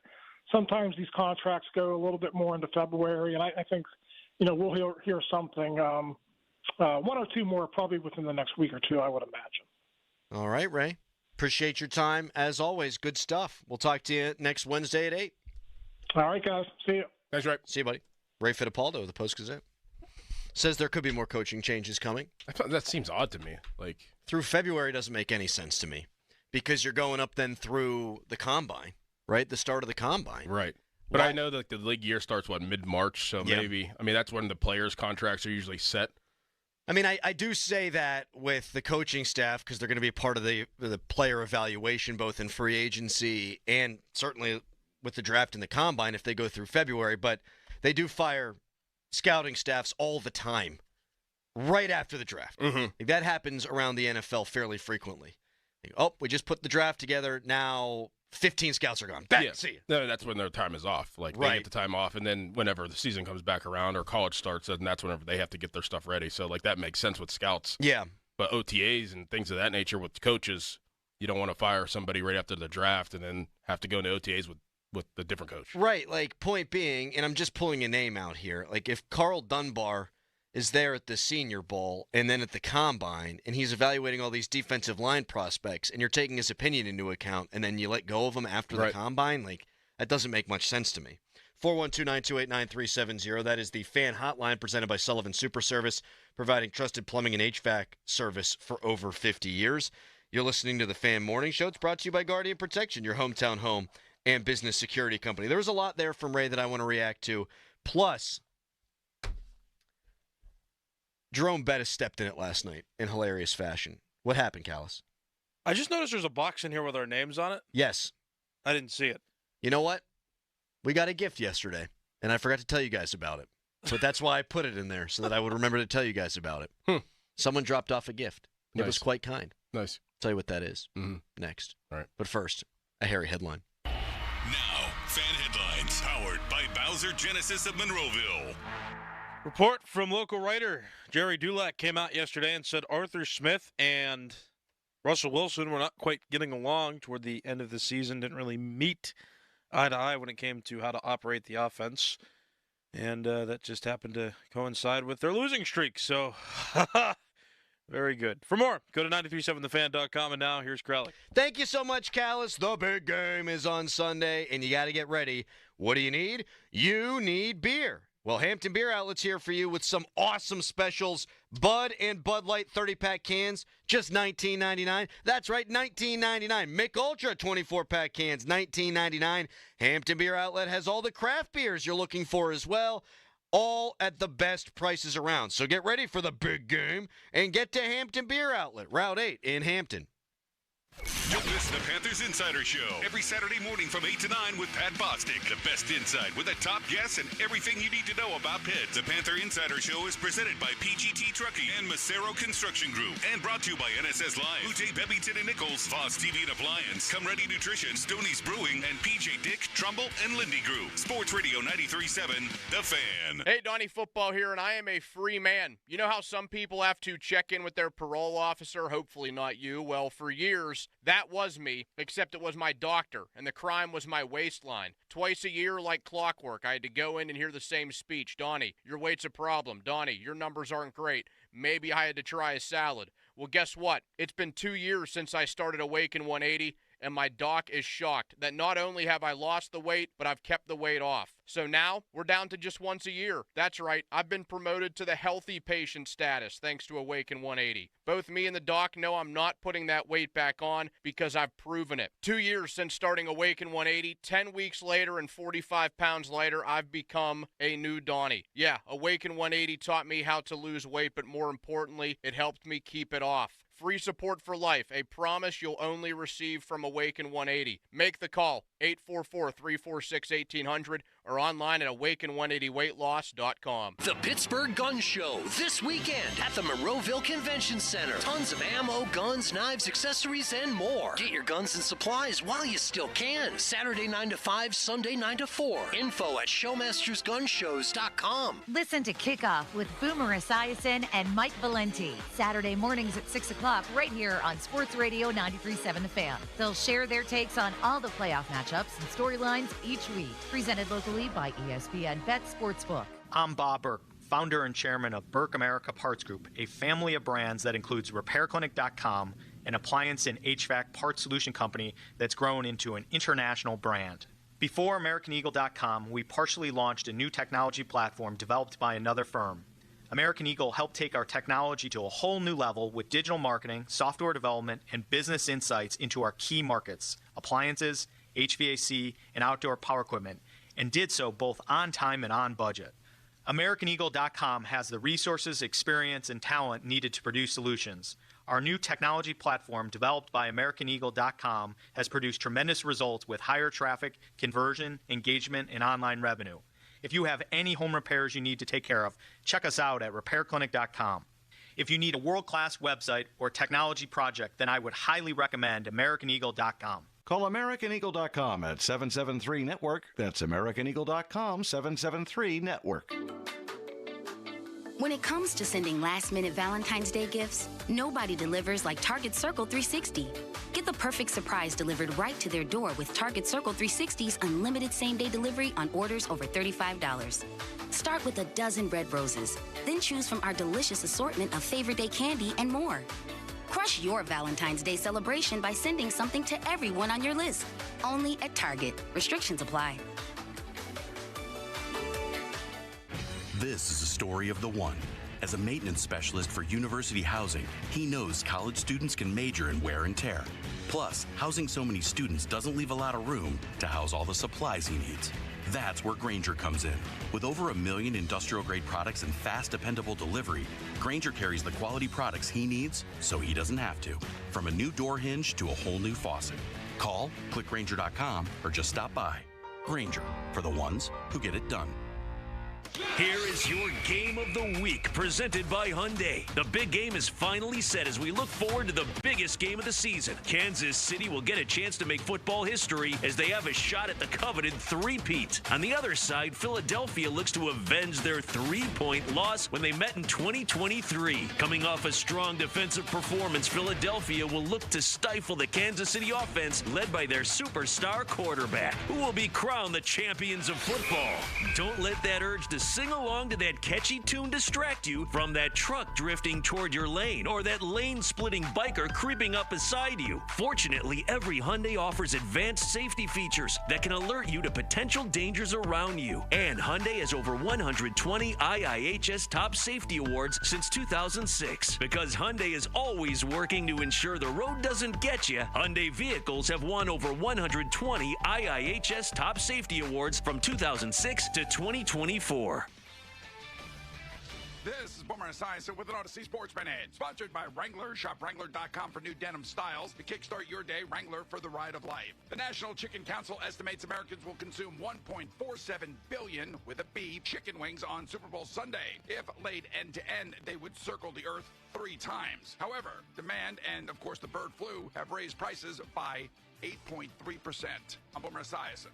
sometimes these contracts go a little bit more into February, and I think, we'll hear something, one or two more probably within the next week or two, I would imagine. All right, Ray. Appreciate your time. As always, good stuff. We'll talk to you next Wednesday at 8. All right, guys. See you. Thanks, Ray. See you, buddy. Ray Fittipaldo of the Post-Gazette says there could be more coaching changes coming. That seems odd to me. Through February doesn't make any sense to me because you're going up then through the Combine. Right, the start of the Combine. Right. But I know that the league year starts, mid-March, so maybe. That's when the players' contracts are usually set. I do say that with the coaching staff because they're going to be part of the player evaluation, both in free agency and certainly with the draft and the Combine if they go through February. But they do fire scouting staffs all the time right after the draft. Mm-hmm. That happens around the NFL fairly frequently. We just put the draft together. Now 15 scouts are gone. See you. No, that's when their time is off. They get the time off, and then whenever the season comes back around or college starts, and that's whenever they have to get their stuff ready. So, that makes sense with scouts. Yeah. But OTAs and things of that nature with coaches, you don't want to fire somebody right after the draft and then have to go into OTAs with a different coach. Right. Point being, and I'm just pulling a name out here, if Carl Dunbar is there at the Senior Bowl and then at the Combine, and he's evaluating all these defensive line prospects, and you're taking his opinion into account, and then you let go of him after the Combine, that doesn't make much sense to me. 412-928-9370. That is the fan hotline presented by Sullivan Super Service, providing trusted plumbing and HVAC service for over 50 years. You're listening to the Fan Morning Show. It's brought to you by Guardian Protection, your hometown home and business security company. There was a lot there from Ray that I want to react to. Plus, Jerome Bettis stepped in it last night in hilarious fashion. What happened, Callis? I just noticed there's a box in here with our names on it. Yes. I didn't see it. You know what? We got a gift yesterday, and I forgot to tell you guys about it. But that's why I put it in there, so that I would remember to tell you guys about it. Someone dropped off a gift. It was quite kind. Nice. I'll tell you what that is next. All right. But first, a hairy headline. Now, Fan Headlines, powered by Bowser Genesis of Monroeville. Report from local writer Jerry Dulac came out yesterday and said Arthur Smith and Russell Wilson were not quite getting along toward the end of the season, didn't really meet eye to eye when it came to how to operate the offense. And that just happened to coincide with their losing streak. So, very good. For more, go to 937thefan.com. And now, here's Crowley. Thank you so much, Callis. The big game is on Sunday, and you got to get ready. What do you need? You need beer. Well, Hampton Beer Outlet's here for you with some awesome specials. Bud and Bud Light 30-pack cans, just $19.99. That's right, $19.99. Mick Ultra 24-pack cans, $19.99. Hampton Beer Outlet has all the craft beers you're looking for as well, all at the best prices around. So get ready for the big game and get to Hampton Beer Outlet, Route 8 in Hampton. Don't miss the Panthers Insider Show every Saturday morning from 8 to 9 with Pat Bostic. The best insight with the top guests and everything you need to know about Pitt. The Panther Insider Show is presented by PGT Trucking and Macero Construction Group and brought to you by NSS Live, Ute Bevington and Nichols, Voss TV and Appliance, Come Ready Nutrition, Stoney's Brewing, and PJ Dick, Trumbull, and Lindy Group. Sports Radio 93.7, The Fan. Hey, Donnie Football here, and I am a free man. You know how some people have to check in with their parole officer? Hopefully not you. Well, for years, that was me, except it was my doctor, and the crime was my waistline. Twice a year, like clockwork, I had to go in and hear the same speech. Donnie, your weight's a problem. Donnie, your numbers aren't great. Maybe I had to try a salad. Well, guess what? It's been 2 years since I started Awaken 180, and my doc is shocked that not only have I lost the weight, but I've kept the weight off. So now we're down to just once a year. That's right, I've been promoted to the healthy patient status thanks to Awaken 180. Both me and the doc know I'm not putting that weight back on because I've proven it. 2 years since starting Awaken 180, 10 weeks later and 45 pounds lighter, I've become a new Donnie. Yeah, Awaken 180 taught me how to lose weight, but more importantly, it helped me keep it off. Free support for life, a promise you'll only receive from Awaken 180. Make the call, 844-346-1800, or online at awaken180weightloss.com. The Pittsburgh Gun Show this weekend at the Monroeville Convention Center. Tons of ammo, guns, knives, accessories, and more. Get your guns and supplies while you still can. Saturday 9 to 5, Sunday 9 to 4. Info at showmastersgunshows.com. Listen to Kickoff with Boomer Esiason and Mike Valenti. Saturday mornings at 6 o'clock right here on Sports Radio 93.7 The Fan. They'll share their takes on all the playoff matchups and storylines each week. Presented locally by ESPN Bet Sportsbook. I'm Bob Burke, founder and chairman of Burke America Parts Group, a family of brands that includes RepairClinic.com, an appliance and HVAC parts solution company that's grown into an international brand. Before AmericanEagle.com, we partially launched a new technology platform developed by another firm. American Eagle helped take our technology to a whole new level with digital marketing, software development, and business insights into our key markets, appliances, HVAC, and outdoor power equipment, and did so both on time and on budget. AmericanEagle.com has the resources, experience, and talent needed to produce solutions. Our new technology platform, developed by AmericanEagle.com, has produced tremendous results with higher traffic, conversion, engagement, and online revenue. If you have any home repairs you need to take care of, check us out at RepairClinic.com. If you need a world-class website or technology project, then I would highly recommend AmericanEagle.com. Call AmericanEagle.com at 773-NETWORK. That's AmericanEagle.com, 773-NETWORK. When it comes to sending last-minute Valentine's Day gifts, nobody delivers like Target Circle 360. Get the perfect surprise delivered right to their door with Target Circle 360's unlimited same-day delivery on orders over $35. Start with a dozen red roses, then choose from our delicious assortment of favorite day candy and more. Crush your Valentine's Day celebration by sending something to everyone on your list. Only at Target. Restrictions apply. This is the story of the one. As a maintenance specialist for university housing, he knows college students can major in wear and tear. Plus, housing so many students doesn't leave a lot of room to house all the supplies he needs. That's where Grainger comes in. With over 1 million industrial-grade products and fast, dependable delivery, Grainger carries the quality products he needs so he doesn't have to. From a new door hinge to a whole new faucet. Call, click Grainger.com, or just stop by. Grainger, for the ones who get it done. Here is your game of the week, presented by Hyundai. The big game is finally set as we look forward to the biggest game of the season. Kansas City will get a chance to make football history as they have a shot at the coveted three-peat. On the other side, Philadelphia looks to avenge their 3-point loss when they met in 2023. Coming off a strong defensive performance, Philadelphia will look to stifle the Kansas City offense led by their superstar quarterback, who will be crowned the champions of football. Don't let that urge to sing along to that catchy tune distract you from that truck drifting toward your lane or that lane-splitting biker creeping up beside you. Fortunately, every Hyundai offers advanced safety features that can alert you to potential dangers around you. And Hyundai has over 120 IIHS top safety awards since 2006. Because Hyundai is always working to ensure the road doesn't get you, Hyundai vehicles have won over 120 IIHS top safety awards from 2006 to 2024. This is Boomer Esiason with an Odyssey Sports Minute, sponsored by Wrangler. Shop Wrangler.com for new denim styles to kickstart your day. Wrangler for the ride of life. The National Chicken Council estimates Americans will consume 1.47 billion with a B chicken wings on Super Bowl Sunday. If laid end to end, they would circle the earth 3 times. However, demand and, of course, the bird flu have raised prices by 8.3%. I'm Boomer Esiason.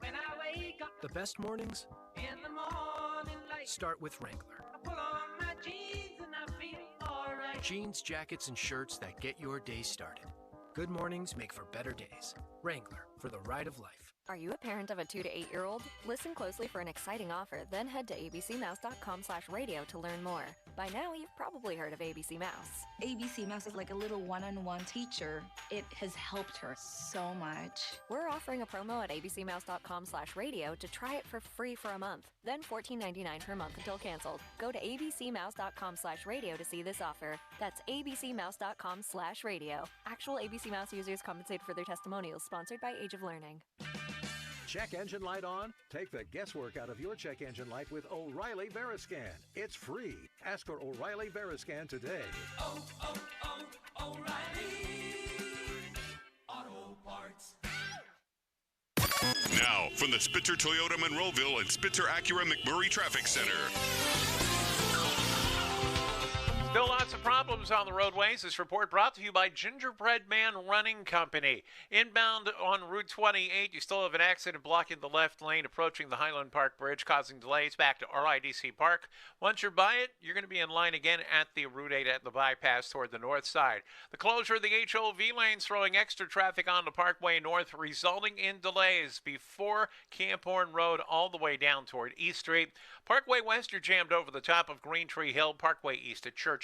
When I wake up, the best mornings in the morning light, start with Wrangler. I pull on my jeans and I feel alright. Jeans, jackets, and shirts that get your day started. Good mornings make for better days. Wrangler, for the ride of life. Are you a parent of a 2 to 8-year-old? Listen closely for an exciting offer, then head to abcmouse.com/radio to learn more. By now, you've probably heard of ABC Mouse. ABC Mouse is like a little one-on-one teacher. It has helped her so much. We're offering a promo at abcmouse.com/radio to try it for free for a month, then $14.99 per month until canceled. Go to abcmouse.com/radio to see this offer. That's abcmouse.com/radio. Actual ABC Mouse users compensated for their testimonials, sponsored by Age of Learning. Check engine light on? Take the guesswork out of your check engine light with O'Reilly Veriscan. It's free. Ask for O'Reilly Veriscan today. O'Reilly Auto Parts. Now, from the Spitzer Toyota Monroeville and Spitzer Acura McMurray Traffic Center. Still lots of problems on the roadways. This report brought to you by Gingerbread Man Running Company. Inbound on Route 28, you still have an accident blocking the left lane approaching the Highland Park Bridge, causing delays back to RIDC Park. Once you're by it, you're going to be in line again at the Route 8 at the bypass toward the north side. The closure of the HOV lanes throwing extra traffic on the Parkway North, resulting in delays before Camp Horn Road all the way down toward East Street. Parkway West, you're jammed over the top of Green Tree Hill. Parkway East at Churchill.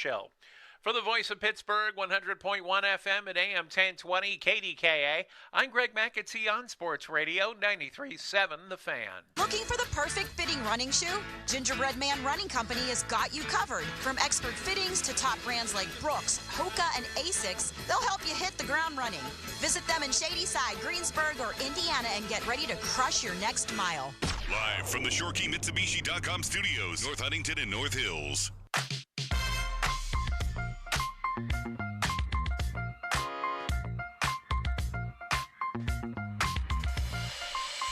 For the Voice of Pittsburgh, 100.1 FM at AM 1020 KDKA, I'm Greg McAtee on Sports Radio 93.7 The Fan. Looking for the perfect fitting running shoe? Gingerbread Man Running Company has got you covered. From expert fittings to top brands like Brooks, Hoka, and Asics, they'll help you hit the ground running. Visit them in Shadyside, Greensburg, or Indiana and get ready to crush your next mile. Live from the ShoreKeyMitsubishi.com studios, North Huntington and North Hills.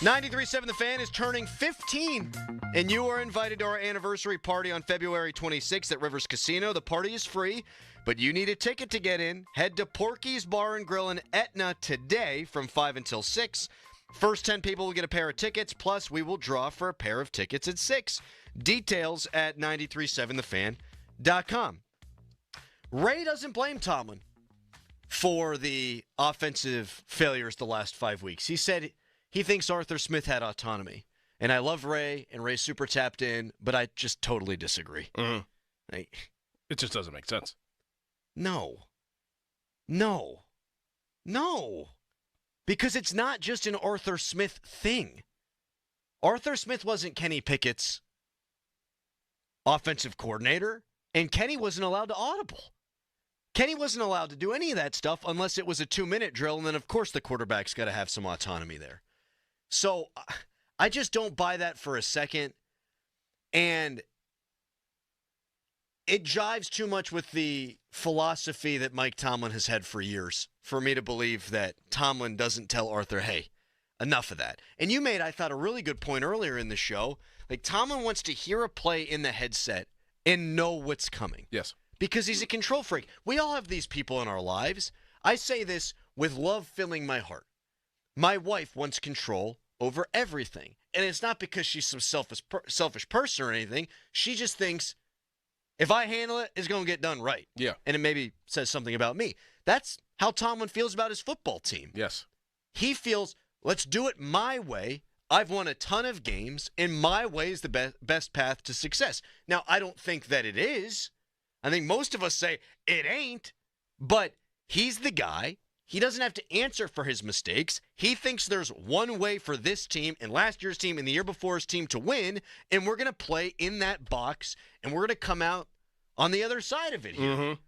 93.7 The Fan is turning 15, and you are invited to our anniversary party on February 26th at Rivers Casino. The party is free, but you need a ticket to get in. Head to Porky's Bar and Grill in Etna today from 5 until 6. First 10 people will get a pair of tickets, plus we will draw for a pair of tickets at 6. Details at 937thefan.com. Ray doesn't blame Tomlin for the offensive failures the last 5 weeks. He said he thinks Arthur Smith had autonomy. And I love Ray, and Ray's super tapped in, but I just totally disagree. It just doesn't make sense. No. Because it's not just an Arthur Smith thing. Arthur Smith wasn't Kenny Pickett's offensive coordinator, and Kenny wasn't allowed to audible. Kenny wasn't allowed to do any of that stuff unless it was a 2-minute drill, and then, of course, the quarterback's got to have some autonomy there. So I just don't buy that for a second, and it jives too much with the philosophy that Mike Tomlin has had for years for me to believe that Tomlin doesn't tell Arthur, hey, enough of that. And you made, I thought, a really good point earlier in the show. Like, Tomlin wants to hear a play in the headset and know what's coming. Yes. Because he's a control freak. We all have these people in our lives. I say this with love filling my heart. My wife wants control over everything. And it's not because she's some selfish person or anything. She just thinks, if I handle it, it's going to get done right. Yeah. And it maybe says something about me. That's how Tomlin feels about his football team. Yes. He feels, let's do it my way. I've won a ton of games, and my way is the best path to success. Now, I don't think that it is. I think most of us say it ain't, but he's the guy. He doesn't have to answer for his mistakes. He thinks there's one way for this team and last year's team and the year before's team to win, and we're going to play in that box, and we're going to come out on the other side of it here. Mm-hmm.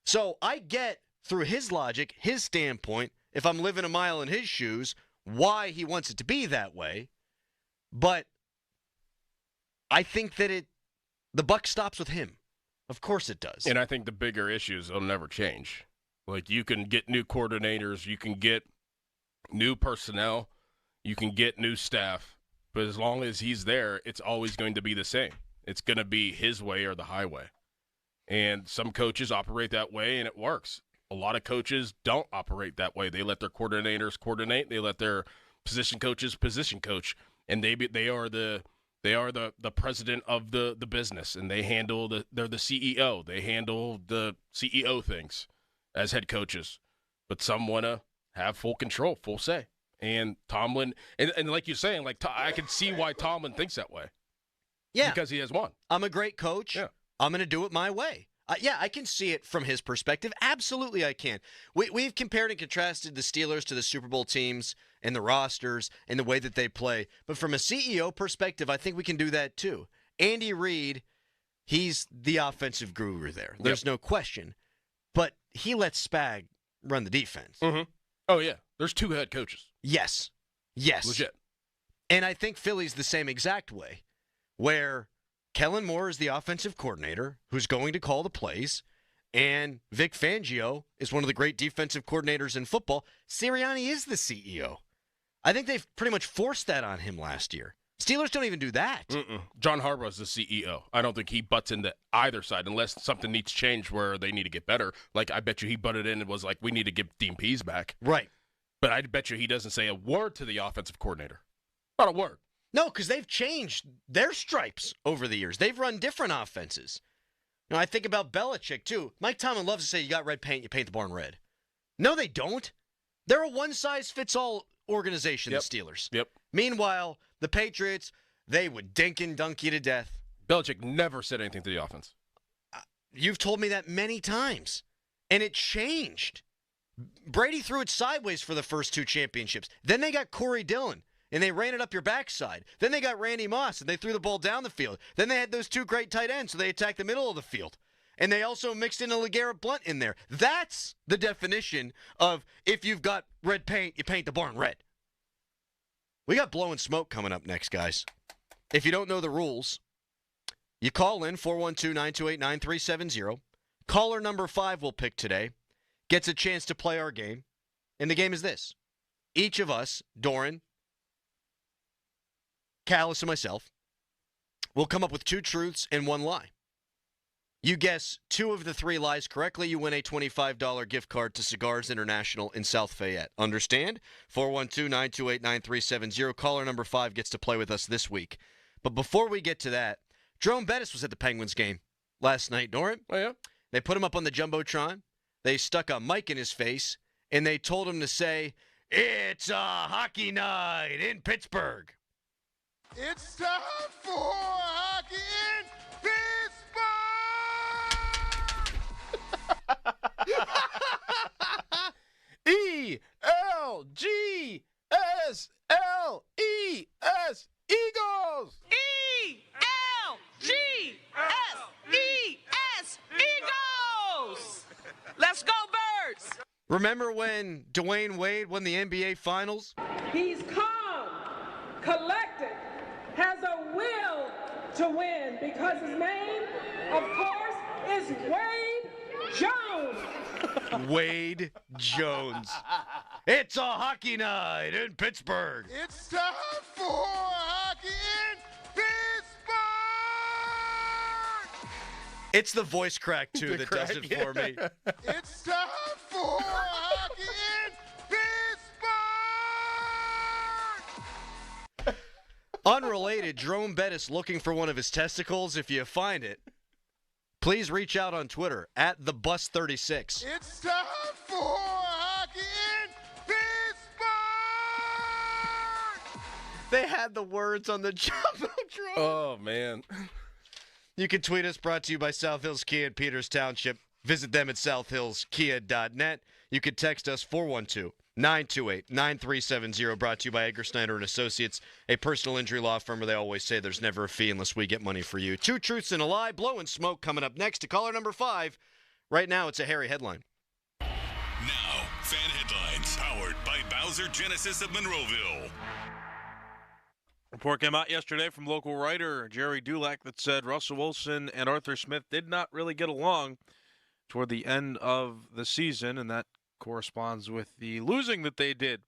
So I get, through his logic, his standpoint, if I'm living a mile in his shoes, why he wants it to be that way. But I think that the buck stops with him. Of course it does. And I think the bigger issues will never change. Like, you can get new coordinators, you can get new personnel, you can get new staff, but as long as he's there, it's always going to be the same. It's going to be his way or the highway. And some coaches operate that way, and it works. A lot of coaches don't operate that way. They let their coordinators coordinate. They let their position coaches position coach, and they are the president of the business, and they're the CEO. They handle the CEO things as head coaches. But some want to have full control, full say. And Tomlin, and like you're saying, like I can see why Tomlin thinks that way. Yeah. Because he has won. I'm a great coach. Yeah. I'm going to do it my way. Yeah, I can see it from his perspective. Absolutely, I can. We've compared and contrasted the Steelers to the Super Bowl teams and the rosters and the way that they play. But from a CEO perspective, I think we can do that too. Andy Reid, he's the offensive guru there. There's no question. But he lets Spag run the defense. Mm-hmm. Oh, yeah. There's two head coaches. Yes. Yes. Legit. And I think Philly's the same exact way, where Kellen Moore is the offensive coordinator who's going to call the plays, and Vic Fangio is one of the great defensive coordinators in football. Sirianni is the CEO. I think they've pretty much forced that on him last year. Steelers don't even do that. John Harbaugh's the CEO. I don't think he butts into either side unless something needs to change where they need to get better. Like, I bet you he butted in and was like, we need to give Dean Pease back. Right. But I bet you he doesn't say a word to the offensive coordinator. Not a word. No, because they've changed their stripes over the years. They've run different offenses. You know, I think about Belichick, too. Mike Tomlin loves to say, you got red paint, you paint the barn red. No, they don't. They're a one-size-fits-all organization, the Steelers. Yep. Meanwhile, the Patriots, they would dink and dunk you to death. Belichick never said anything to the offense. You've told me that many times. And it changed. Brady threw it sideways for the first two championships. Then they got Corey Dillon, and they ran it up your backside. Then they got Randy Moss, and they threw the ball down the field. Then they had those two great tight ends, so they attacked the middle of the field. And they also mixed in a LeGarrette Blount in there. That's the definition of if you've got red paint, you paint the barn red. We got Blowing Smoke coming up next, guys. If you don't know the rules, you call in 412-928-9370. Caller number 5 we'll pick today gets a chance to play our game. And the game is this. Each of us, Doran, Callis, and myself, will come up with 2 truths and 1 lie. You guess 2 of the 3 lies correctly, you win a $25 gift card to Cigars International in South Fayette. Understand? 412-928-9370. Caller number 5 gets to play with us this week. But before we get to that, Jerome Bettis was at the Penguins game last night, Doran. Oh, yeah? They put him up on the Jumbotron. They stuck a mic in his face, and they told him to say, "It's a hockey night in Pittsburgh." It's time for hockey in E-L-G-S-L-E-S, Eagles! E-L-G-S-E-S, Eagles! Let's go, Birds! Remember when Dwayne Wade won the NBA Finals? He's calm, collected, has a will to win because his name, of course, is Wade Jones. Wade Jones. It's a hockey night in Pittsburgh. It's time for hockey in Pittsburgh! It's the voice crack, too, that does it for me. It's time for hockey in Pittsburgh! Unrelated, Jerome Bettis looking for one of his testicles. If you find it, please reach out on Twitter at @thebus36. It's time for hockey in Pittsburgh! They had the words on the Jumbotron. Oh, man. You can tweet us, brought to you by South Hills Kia in Peters Township. Visit them at southhillskia.net. You can text us 412-928-9370, brought to you by Edgar Snyder and Associates, a personal injury law firm where they always say there's never a fee unless we get money for you. 2 truths and a lie, Blowing Smoke coming up next to caller number 5. Right now, it's a hairy headline. Now, fan headlines powered by Bowser Genesis of Monroeville. Report came out yesterday from local writer Jerry Dulac that said Russell Wilson and Arthur Smith did not really get along toward the end of the season, and that corresponds with the losing that they did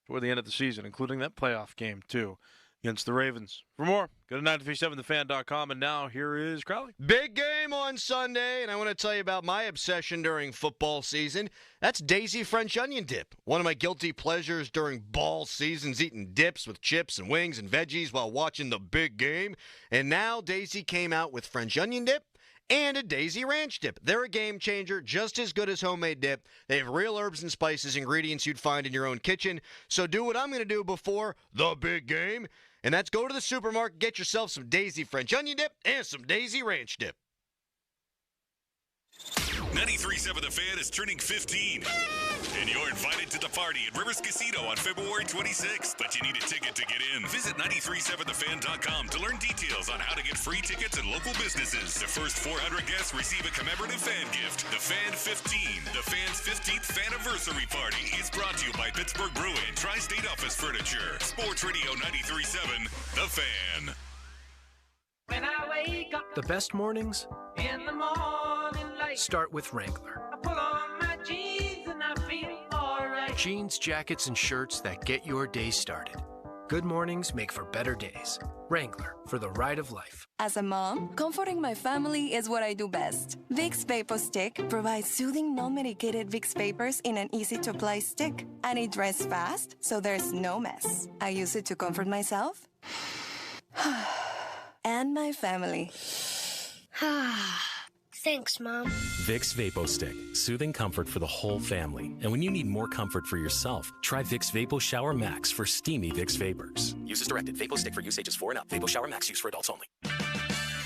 toward the end of the season, including that playoff game, too, against the Ravens. For more, go to 937thefan.com, and now here is Crowley. Big game on Sunday, and I want to tell you about my obsession during football season. That's Daisy French onion dip. One of my guilty pleasures during ball seasons, eating dips with chips and wings and veggies while watching the big game. And now Daisy came out with French onion dip and a Daisy Ranch dip. They're a game changer, just as good as homemade dip. They have real herbs and spices, ingredients you'd find in your own kitchen. So do what I'm going to do before the big game, and that's go to the supermarket, get yourself some Daisy French onion dip and some Daisy Ranch dip. 93.7 The Fan is turning 15. And you're invited to the party at Rivers Casino on February 26th. But you need a ticket to get in. Visit 937thefan.com to learn details on how to get free tickets at local businesses. The first 400 guests receive a commemorative fan gift. The Fan 15, the Fan's 15th Faniversary Party, is brought to you by Pittsburgh Brewing, Tri-State Office Furniture, Sports Radio 93.7 The Fan. When I wake up The best mornings in the morning light, start with Wrangler. I pull on my jeans and I feel alright. Jeans, jackets, and shirts that get your day started. Good mornings make for better days. Wrangler, for the ride of life. As a mom, comforting my family is what I do best. Vicks Vapor Stick provides soothing, non-medicated Vicks Vapors in an easy-to-apply stick. And it dries fast, so there's no mess. I use it to comfort myself and my family. Thanks, Mom. Vicks Vapo Stick. Soothing comfort for the whole family. And when you need more comfort for yourself, try Vicks Vapo Shower Max for steamy Vicks Vapors. Use as directed. Vapo Stick for use ages 4 and up. Vapo Shower Max use for adults only.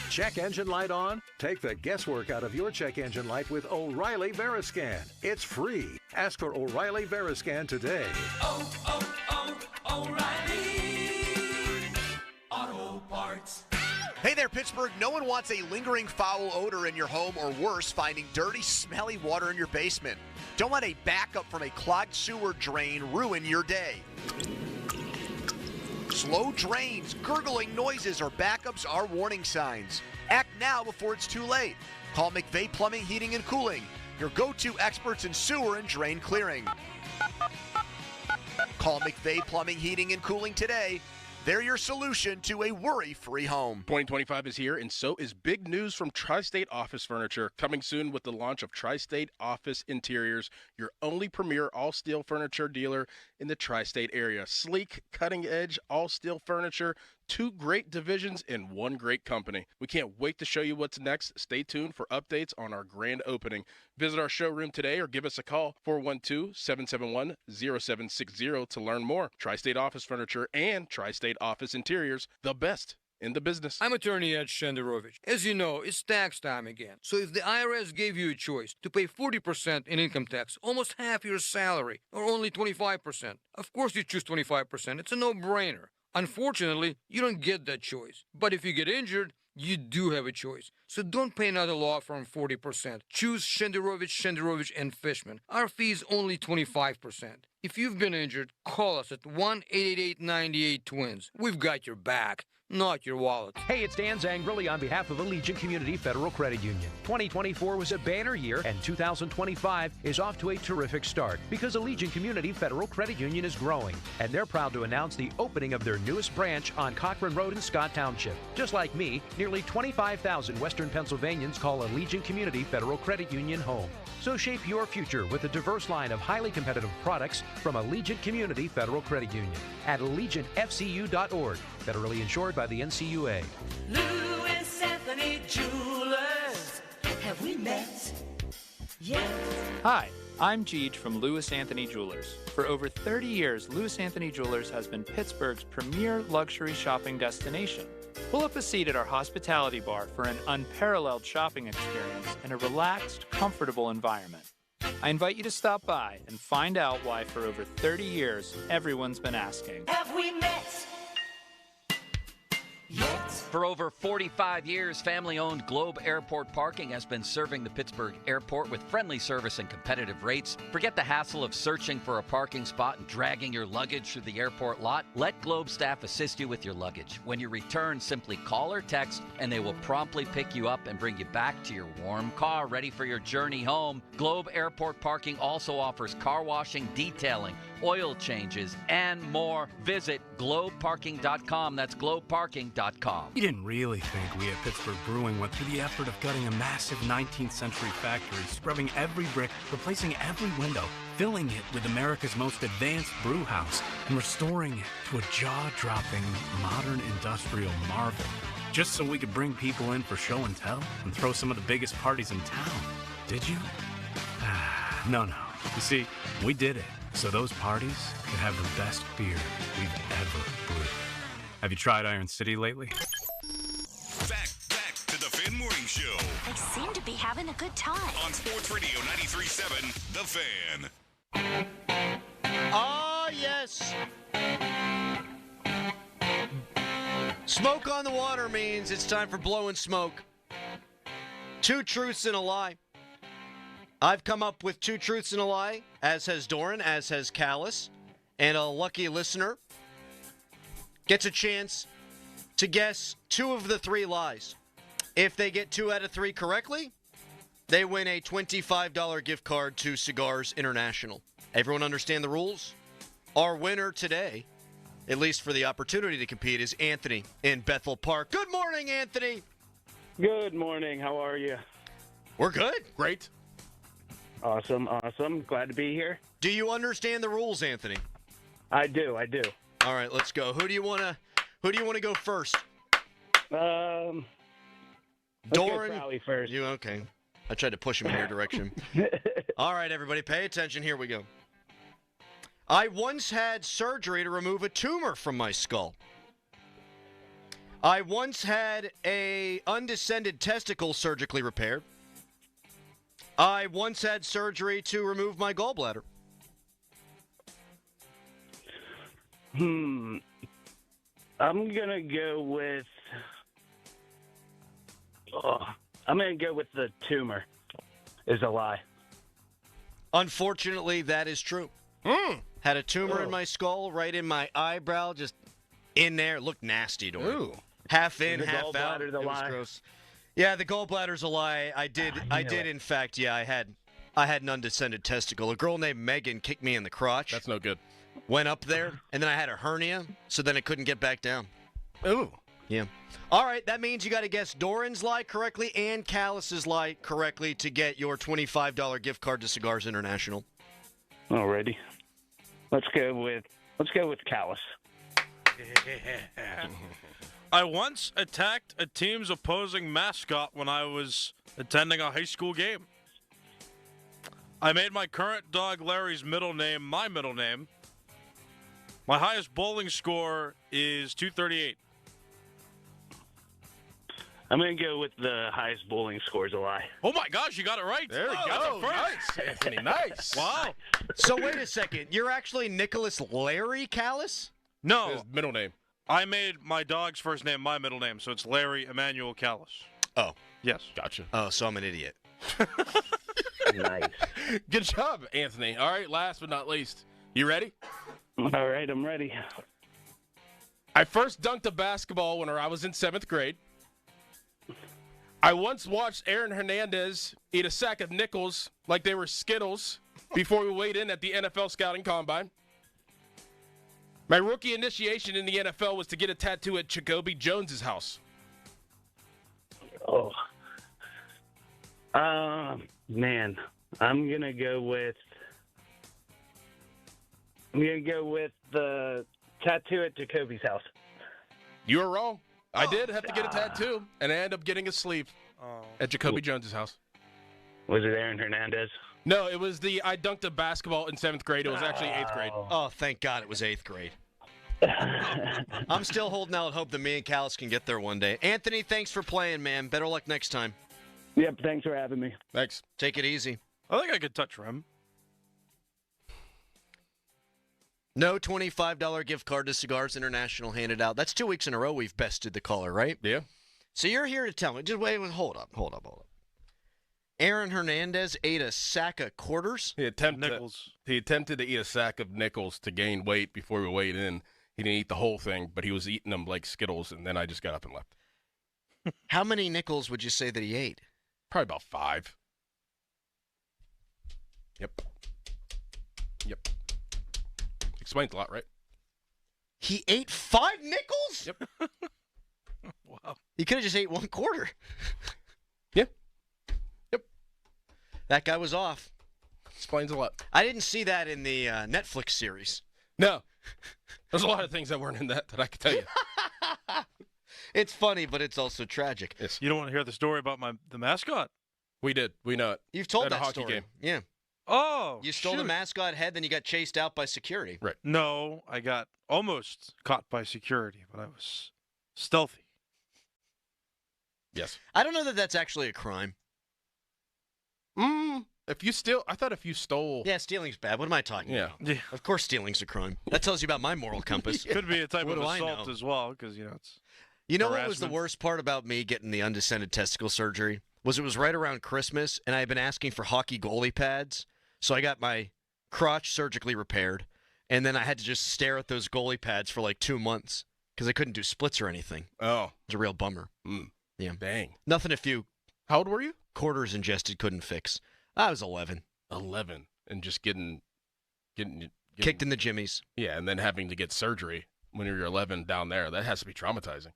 Check engine light on? Take the guesswork out of your check engine light with O'Reilly Veriscan. It's free. Ask for O'Reilly Veriscan today. O'Reilly Auto Parts. Hey there, Pittsburgh. No one wants a lingering foul odor in your home, or worse, finding dirty, smelly water in your basement. Don't let a backup from a clogged sewer drain ruin your day. Slow drains, gurgling noises, or backups are warning signs. Act now before it's too late. Call McVeigh Plumbing, Heating, and Cooling, your go-to experts in sewer and drain clearing. Call McVeigh Plumbing, Heating, and Cooling today. They're your solution to a worry-free home. 2025 is here, and so is big news from Tri-State Office Furniture. Coming soon with the launch of Tri-State Office Interiors, your only premier all-steel furniture dealer in the Tri-State area. Sleek, cutting-edge, all-steel furniture, 2 great divisions in 1 great company. We can't wait to show you what's next. Stay tuned for updates on our grand opening. Visit our showroom today or give us a call, 412-771-0760 to learn more. Tri-State Office Furniture and Tri-State Office Interiors, the best in the business. I'm attorney Ed Shenderovich. As you know, it's tax time again. So if the IRS gave you a choice to pay 40% in income tax, almost half your salary, or only 25%, of course you choose 25%. It's a no-brainer. Unfortunately, you don't get that choice. But if you get injured, you do have a choice. So don't pay another law firm 40%. Choose Shenderovich, and Fishman. Our fee is only 25%. If you've been injured, call us at 1-888-98-TWINS. We've got your back, not your wallet. Hey, it's Dan Zangrilli on behalf of Allegiant Community Federal Credit Union. 2024 was a banner year, and 2025 is off to a terrific start because Allegiant Community Federal Credit Union is growing, and they're proud to announce the opening of their newest branch on Cochran Road in Scott Township. Just like me, nearly 25,000 Western Pennsylvanians call Allegiant Community Federal Credit Union home. So shape your future with a diverse line of highly competitive products from Allegiant Community Federal Credit Union at AllegiantFCU.org. Federally insured by the NCUA. Louis Anthony Jewelers. Have we met? Yes. Hi, I'm Jeej from Louis Anthony Jewelers. For over 30 years, Louis Anthony Jewelers has been Pittsburgh's premier luxury shopping destination. Pull up a seat at our hospitality bar for an unparalleled shopping experience in a relaxed, comfortable environment. I invite you to stop by and find out why for over 30 years, everyone's been asking. Have we met? Yet. For over 45 years, family-owned Globe Airport Parking has been serving the Pittsburgh Airport with friendly service and competitive rates. Forget the hassle of searching for a parking spot and dragging your luggage through the airport lot. Let Globe staff assist you with your luggage. When you return, simply call or text, and they will promptly pick you up and bring you back to your warm car, ready for your journey home. Globe Airport Parking also offers car washing, detailing, oil changes, and more. Visit globeparking.com. That's globeparking.com. You didn't really think we at Pittsburgh Brewing went through the effort of gutting a massive 19th century factory, scrubbing every brick, replacing every window, filling it with America's most advanced brew house, and restoring it to a jaw-dropping modern industrial marvel. just so we could bring people in for show and tell and throw some of the biggest parties in town. Did you? No. You see, we did it so those parties could have the best beer we've ever brewed. Have you tried Iron City lately? Back to the Fan Morning Show. They seem to be having a good time. On Sports Radio 93.7, The Fan. Ah, yes. Smoke on the water means it's time for blowing smoke. 2 truths and a lie. I've come up with 2 truths and a lie, as has Doran, as has Callis, and a lucky listener gets a chance to guess 2 of the 3 lies. If they get 2 out of 3 correctly, they win a $25 gift card to Cigars International. Everyone understand the rules? Our winner today, at least for the opportunity to compete, is Anthony in Bethel Park. Good morning, Anthony. Good morning. How are you? We're good. Great. Awesome. Glad to be here. Do you understand the rules, Anthony? I do. All right, let's go. Who do you want to go first? Let's Doran. go Crowley first. You okay? I tried to push him in your direction. All right, everybody, pay attention. Here we go. I once had surgery to remove a tumor from my skull. I once had a undescended testicle surgically repaired. I once had surgery to remove my gallbladder. I'm gonna go with. I'm gonna go with the tumor. Is a lie. Unfortunately, that is true. Had a tumor in my skull, right in my eyebrow, just in there. It looked nasty to me. Half in, The half out. gallbladder's It a was lie. gross. Yeah, the gallbladder's a lie. I did, in fact. Yeah, I had an undescended testicle. A girl named Megan kicked me in the crotch. That's no good. Went up there, and then I had a hernia, so then I couldn't get back down. Ooh. Yeah. All right, that means you got to guess Doran's lie correctly and Callis's lie correctly to get your $25 gift card to Cigars International. Alrighty. Let's go with Callis. I once attacked a team's opposing mascot when I was attending a high school game. I made my current dog Larry's middle name my middle name. My highest bowling score is 238. I'm gonna go with the highest bowling score is a lie. Oh my gosh, you got it right. There we Oh, go. that's a first. Nice, Anthony. Nice. Wow. So wait a second. You're actually Nicholas Larry Callis? No. His middle name. I made my dog's first name my middle name, so it's Larry Emmanuel Callis. Oh. Yes. Gotcha. Oh, so I'm an idiot. Nice. Good job, Anthony. All right, last but not least. You ready? All right, I'm ready. I first dunked a basketball when I was in 7th grade. I once watched Aaron Hernandez eat a sack of nickels like they were Skittles before we weighed in at the NFL Scouting Combine. My rookie initiation in the NFL was to get a tattoo at Jacoby Jones's house. Oh. Man, I'm gonna go with the tattoo at Jacoby's house. You were wrong. I did have to get a tattoo, and I ended up getting a sleeve at Jacoby Jones's house. Was it Aaron Hernandez? No, it was I dunked a basketball in 7th grade. It was actually 8th grade. Oh, thank God it was 8th grade. I'm still holding out hope that me and Callis can get there one day. Anthony, thanks for playing, man. Better luck next time. Yep, thanks for having me. Thanks. Take it easy. I think I could touch rim. No $25 gift card to Cigars International handed out. That's 2 weeks in a row we've bested the caller, right? Yeah. So you're here to tell me. Just wait. Hold up. Aaron Hernandez ate a sack of quarters? He attempted to eat a sack of nickels to gain weight before we weighed in. He didn't eat the whole thing, but he was eating them like Skittles, and then I just got up and left. How many nickels would you say that he ate? Probably about 5. Yep. Explains a lot, right? He ate 5 nickels? Yep. Wow. He could have just ate 1 quarter. Yeah. Yep. That guy was off. Explains a lot. I didn't see that in the Netflix series. No. There's a lot of things that weren't in that I can tell you. It's funny, but it's also tragic. Yes. You don't want to hear the story about the mascot? We did. We know it. You've told At a that hockey story. game. Yeah. Oh, You stole the shoot. mascot head, then you got chased out by security. Right. No, I got almost caught by security, but I was stealthy. Yes. I don't know that that's actually a crime. If you steal, I thought if you stole. Yeah, stealing's bad. What am I talking Yeah. about? Of course stealing's a crime. That tells you about my moral compass. Could be a type What of do I assault know? as well, because it's. You know what was the harassment. worst part about me getting the undescended testicle surgery? It was right around Christmas, and I had been asking for hockey goalie pads. So I got my crotch surgically repaired, and then I had to just stare at those goalie pads for like 2 months because I couldn't do splits or anything. Oh. It was a real bummer. Yeah. Dang. Nothing a few How old were you? quarters ingested couldn't fix. I was 11. 11. And just getting Kicked in the jimmies. Yeah, and then having to get surgery when you're 11 down there. That has to be traumatizing.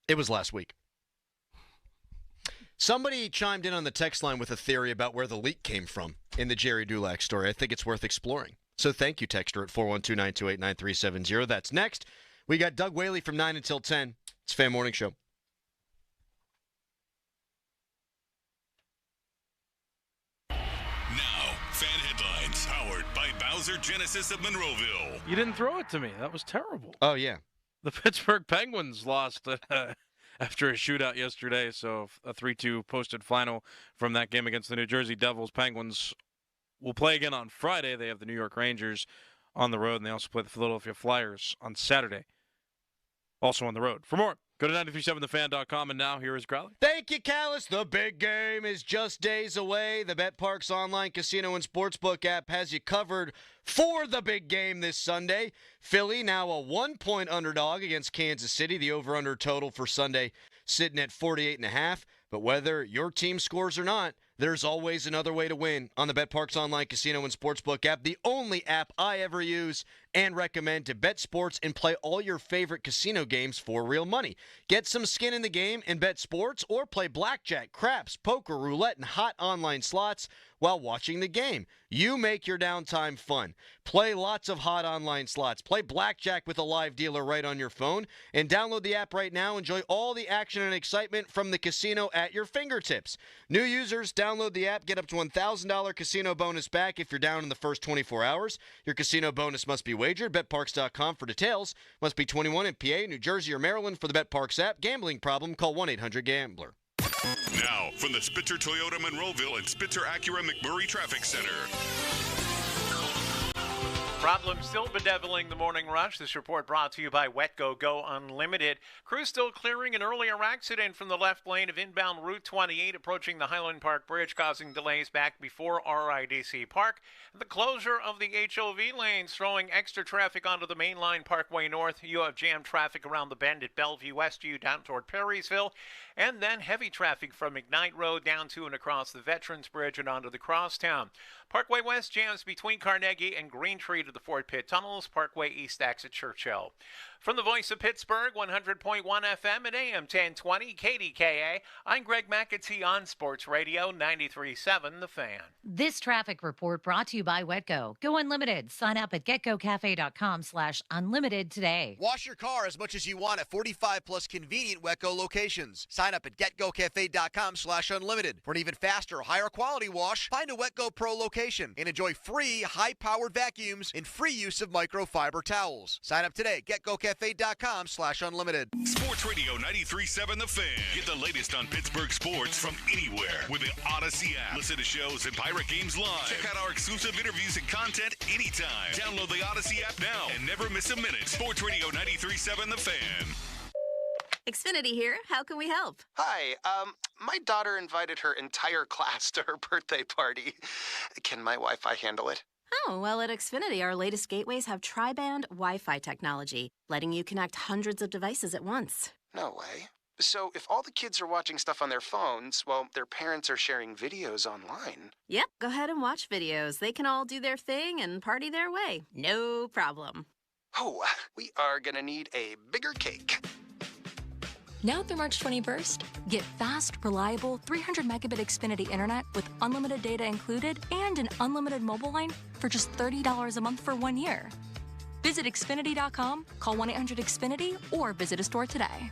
It was last week. Somebody chimed in on the text line with a theory about where the leak came from in the Jerry Dulac story. I think it's worth exploring. So thank you, texter, at 412-928-9370. That's next. We got Doug Whaley from 9 until 10. It's Fan Morning Show. Now, fan headlines powered by Bowser Genesis of Monroeville. You didn't throw it to me. That was terrible. Oh, yeah. The Pittsburgh Penguins lost after a shootout yesterday, so a 3-2 posted final from that game against the New Jersey Devils. Penguins will play again on Friday. They have the New York Rangers on the road, and they also play the Philadelphia Flyers on Saturday, also on the road. For more, go to 937thefan.com, and now here is Crowley. Thank you, Callis. The big game is just days away. The BetParks online casino and sportsbook app has you covered for the big game this Sunday. Philly now a 1-point underdog against Kansas City. The over-under total for Sunday sitting at 48.5. But whether your team scores or not, there's always another way to win on the BetParks online casino and sportsbook app, the only app I ever use and recommend to bet sports and play all your favorite casino games for real money. Get some skin in the game and bet sports, or play blackjack, craps, poker, roulette, and hot online slots while watching the game. You make your downtime fun. Play lots of hot online slots. Play blackjack with a live dealer right on your phone. And download the app right now. Enjoy all the action and excitement from the casino at your fingertips. New users, download the app. Get up to $1,000 casino bonus back if you're down in the first 24 hours. Your casino bonus must be wagered. BetParks.com for details. Must be 21 in PA, New Jersey, or Maryland for the BetParks app. Gambling problem? Call 1-800-GAMBLER. Now, from the Spitzer Toyota Monroeville and Spitzer Acura McMurray Traffic Center. Problems still bedeviling the morning rush. This report brought to you by Wetco Go Unlimited. Crews still clearing an earlier accident from the left lane of inbound Route 28 approaching the Highland Park Bridge, causing delays back before RIDC Park. The closure of the HOV lanes throwing extra traffic onto the Main Line Parkway North. You have jammed traffic around the bend at Bellevue Westview down toward Perrysville. And then heavy traffic from McKnight Road down to and across the Veterans Bridge and onto the Crosstown. Parkway West jams between Carnegie and Green Tree to the Fort Pitt Tunnels. Parkway East exit Churchill. From the voice of Pittsburgh, 100.1 FM and AM 1020 KDKA, I'm Greg McAtee on Sports Radio 93.7 The Fan. This traffic report brought to you by Wetco. Go Unlimited. Sign up at getgocafe.com/unlimited today. Wash your car as much as you want at 45 plus convenient Wetco locations. Sign up at getgocafe.com/unlimited. For an even faster, higher quality wash, find a Wetco Pro location and enjoy free high-powered vacuums and free use of microfiber towels. Sign up today at getgocafe.com/unlimited. Sports Radio 93.7 The Fan. Get the latest on Pittsburgh sports from anywhere with the Odyssey app. Listen to shows and Pirate Games live. Check out our exclusive interviews and content anytime. Download the Odyssey app now and never miss a minute. Sports Radio 93.7 The Fan. Xfinity here. How can we help? Hi. My daughter invited her entire class to her birthday party. Can my Wi-Fi handle it? Oh, well, at Xfinity, our latest gateways have tri-band Wi-Fi technology, letting you connect hundreds of devices at once. No way. So if all the kids are watching stuff on their phones, well, their parents are sharing videos online. Yep, go ahead and watch videos. They can all do their thing and party their way. No problem. Oh, we are gonna need a bigger cake. Now through March 21st, get fast, reliable 300 megabit Xfinity internet with unlimited data included and an unlimited mobile line for just $30 a month for 1 year. Visit Xfinity.com, call 1-800-XFINITY, or visit a store today.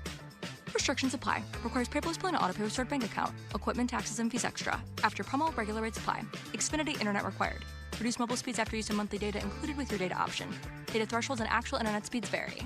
Restrictions apply. Requires paperless plan and auto-pay stored bank account. Equipment, taxes, and fees extra. After promo, regular rates apply. Xfinity Internet required. Reduce mobile speeds after use of monthly data included with your data option. Data thresholds and actual internet speeds vary.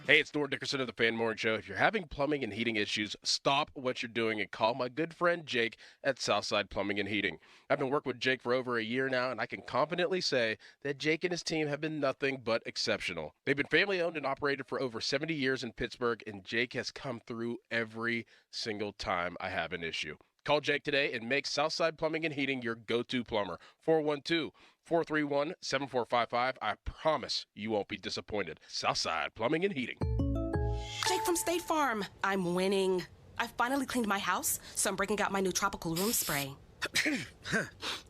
Hey, it's Norm Dickerson of the Fan Morning Show. If you're having plumbing and heating issues, stop what you're doing and call my good friend Jake at Southside Plumbing and Heating. I've been working with Jake for over a year now, and I can confidently say that Jake and his team have been nothing but exceptional. They've been family-owned and operated for over 70 years in Pittsburgh, and Jake has come through every single time I have an issue. Call Jake today and make Southside Plumbing and Heating your go-to plumber. 412-431-7455. I promise you won't be disappointed. Southside Plumbing and Heating. Jake from State Farm. I'm winning. I finally cleaned my house, so I'm breaking out my new tropical room spray.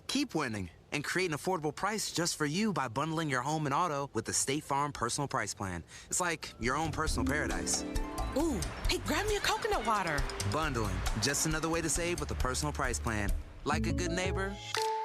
Keep winning and create an affordable price just for you by bundling your home and auto with the State Farm Personal Price Plan. It's like your own personal paradise. Ooh, hey, grab me a coconut water. Bundling, just another way to save with a personal price plan. Like a good neighbor,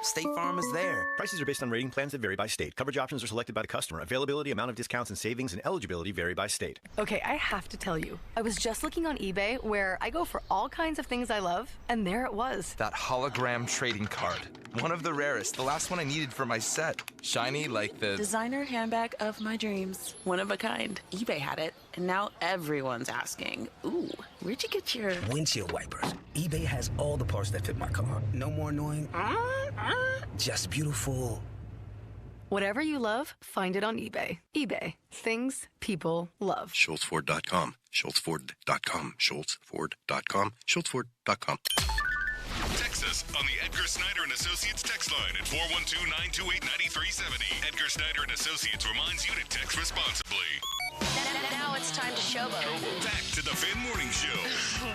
State Farm is there. Prices are based on rating plans that vary by state. Coverage options are selected by the customer. Availability, amount of discounts and savings, and eligibility vary by state. Okay, I have to tell you. I was just looking on eBay where I go for all kinds of things I love, and there it was. That hologram trading card. One of the rarest. The last one I needed for my set. Shiny like the... Designer handbag of my dreams. One of a kind. eBay had it, and now everyone's asking, ooh, where'd you get your... Windshield wipers. eBay has all the parts that fit my car. No more annoying... Just beautiful. Whatever you love, find it on eBay. eBay. Things people love. SchultzFord.com. SchultzFord.com. SchultzFord.com. SchultzFord.com. Text us on the Edgar Snyder and Associates text line at 412-928-9370. Edgar Snyder and Associates reminds you to text responsibly. Now it's time to showboat. Back to the Fan Morning Show.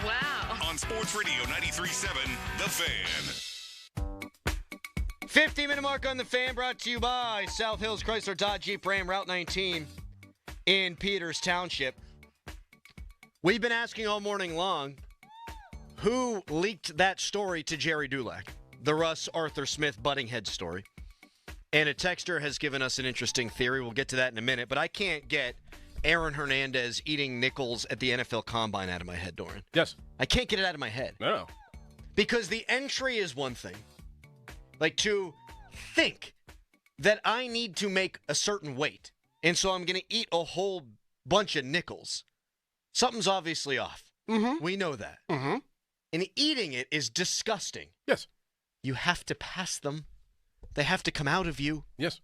Wow. On Sports Radio 93.7, The Fan. 50-minute mark on The Fan, brought to you by South Hills Chrysler Dodge Jeep Ram Route 19 in Peters Township. We've been asking all morning long, who leaked that story to Jerry Dulac? The Russ Arthur Smith butting head story. And a texter has given us an interesting theory. We'll get to that in a minute. But I can't get Aaron Hernandez eating nickels at the NFL Combine out of my head, Doran. Yes. I can't get it out of my head. No. Because the entry is one thing. Like, to think that I need to make a certain weight, and so I'm going to eat a whole bunch of nickels. Something's obviously off. Mm-hmm. We know that. Mm-hmm. And eating it is disgusting. Yes. You have to pass them. They have to come out of you. Yes.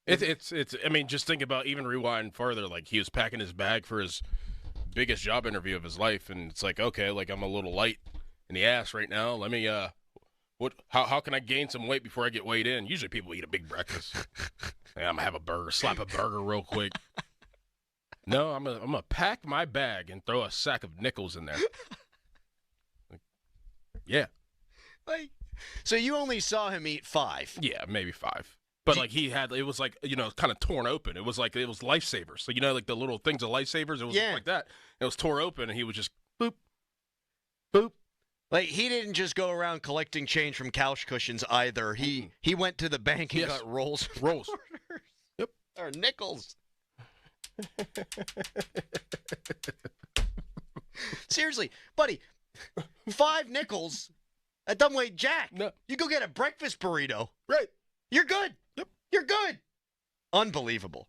It's. I mean, just think about, even rewind further, like he was packing his bag for his biggest job interview of his life, and it's like, okay, like I'm a little light in the ass right now. Let me, how can I gain some weight before I get weighed in? Usually people eat a big breakfast. Hey, I'm gonna have a burger, slap a burger real quick. No, I'm gonna pack my bag and throw a sack of nickels in there. Yeah. Like, so you only saw him eat 5? Yeah, maybe 5. But like it was like, kind of torn open. It was like, it was lifesavers. So like the little things of lifesavers. It was like that. It was tore open, and he was just boop, boop. Like, he didn't just go around collecting change from couch cushions either. He went to the bank and got rolls. Yep. Or nickels. Seriously, buddy, 5 nickels, a dumbweight jack. No. You go get a breakfast burrito. Right. You're good. Yep. You're good. Unbelievable.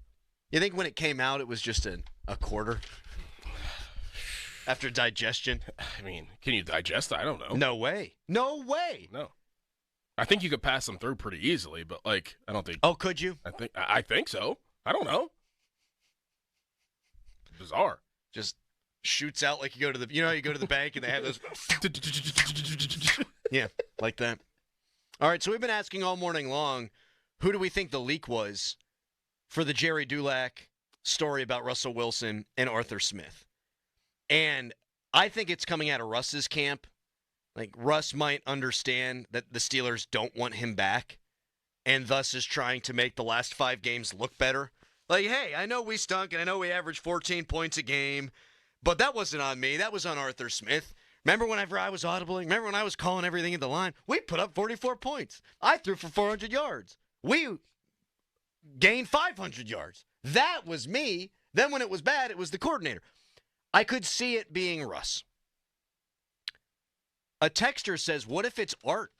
You think when it came out it was just a quarter? After digestion? I mean, can you digest that? I don't know. No way. No way. No. I think you could pass them through pretty easily, but like, I don't think. Oh, could you? I think so. I don't know. Bizarre. Just shoots out like you go to the, how you go to the bank and they have those. Yeah, like that. All right, so we've been asking all morning long, who do we think the leak was for the Jerry Dulac story about Russell Wilson and Arthur Smith? And I think it's coming out of Russ's camp. Like, Russ might understand that the Steelers don't want him back, and thus is trying to make the last 5 games look better. Like, hey, I know we stunk, and I know we averaged 14 points a game, but that wasn't on me. That was on Arthur Smith. Remember whenever I was audibling? Remember when I was calling everything in the line? We put up 44 points. I threw for 400 yards. We gain 500 yards. That was me. Then when it was bad, it was the coordinator. I could see it being Russ. A texter says, what if it's Art?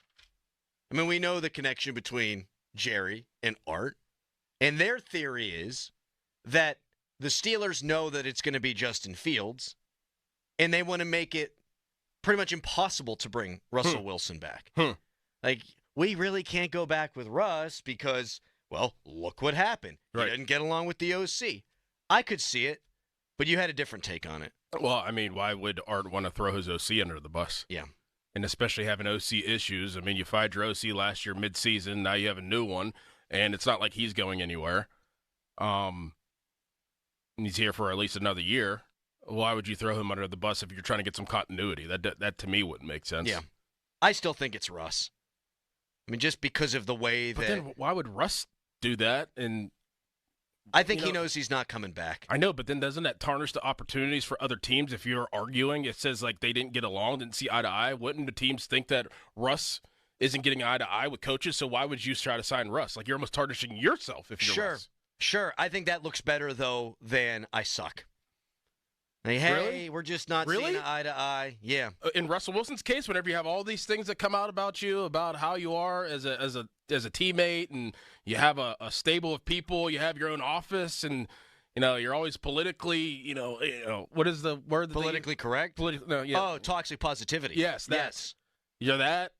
I mean, we know the connection between Jerry and Art. And their theory is that the Steelers know that it's going to be Justin Fields, and they want to make it pretty much impossible to bring Russell Wilson back. Like, we really can't go back with Russ because, well, look what happened. He didn't get along with the OC. I could see it, but you had a different take on it. Well, I mean, why would Art want to throw his OC under the bus? Yeah. And especially having OC issues. I mean, you fired your OC last year midseason. Now you have a new one, and it's not like he's going anywhere. He's here for at least another year. Why would you throw him under the bus if you're trying to get some continuity? That to me wouldn't make sense. Yeah. I still think it's Russ. I mean, just because of the way But that... then why would Russ do that? And I think he knows he's not coming back. I know, but then doesn't that tarnish the opportunities for other teams? If you're arguing, it says like they didn't get along, didn't see eye to eye. Wouldn't the teams think that Russ isn't getting eye to eye with coaches? So why would you try to sign Russ? Like, you're almost tarnishing yourself if you're Russ. Sure. I think that looks better, though, than I suck. Like, hey, Really? we're just not Really? seeing eye to eye. Yeah. In Russell Wilson's case, whenever you have all these things that come out about you, about how you are as a teammate, and you have a stable of people, you have your own office, and you're always politically, what is the word? That Politically correct? Oh, toxic positivity. Yes, you're that.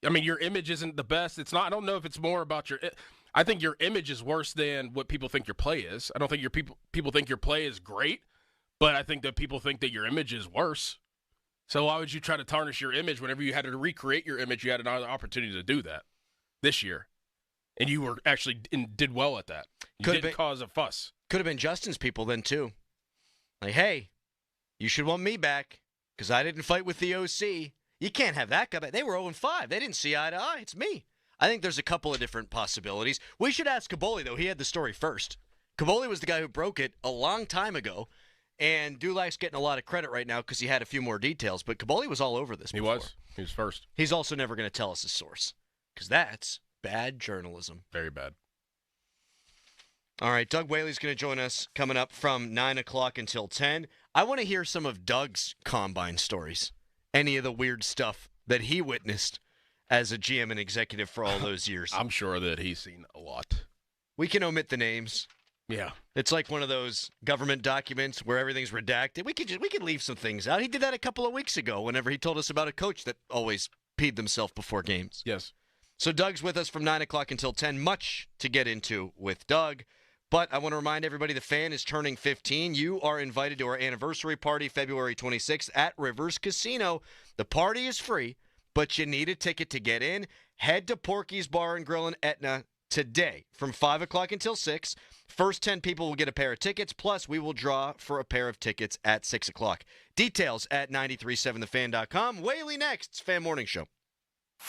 I mean, your image isn't the best. It's not. I don't know if it's more about your. I think your image is worse than what people think your play is. I don't think people think your play is great, but I think that people think that your image is worse. So why would you try to tarnish your image whenever you had to recreate your image? You had another opportunity to do that this year, and you were actually did well at that. You didn't cause a fuss. Could have been Justin's people then, too. Like, hey, you should want me back because I didn't fight with the OC. You can't have that guy back. They were 0-5. They didn't see eye to eye. It's me. I think there's a couple of different possibilities. We should ask Kaboli, though. He had the story first. Kaboli was the guy who broke it a long time ago, and Dulac's getting a lot of credit right now because he had a few more details, but Kaboli was all over this before. He was first. He's also never going to tell us his source because that's bad journalism. Very bad. All right, Doug Whaley's going to join us coming up from 9 o'clock until 10. I want to hear some of Doug's combine stories, any of the weird stuff that he witnessed as a GM and executive for all those years. I'm sure that he's seen a lot. We can omit the names. Yeah. It's like one of those government documents where everything's redacted. We could leave some things out. He did that a couple of weeks ago whenever he told us about a coach that always peed themselves before games. Yes. So Doug's with us from 9 o'clock until 10. Much to get into with Doug. But I want to remind everybody the Fan is turning 15. You are invited to our anniversary party February 26th at Rivers Casino. The party is free, but you need a ticket to get in. Head to Porky's Bar and Grill in Etna today from 5 o'clock until 6. First 10 people will get a pair of tickets, plus we will draw for a pair of tickets at 6 o'clock. Details at 937thefan.com. Whaley next. It's Fan Morning Show.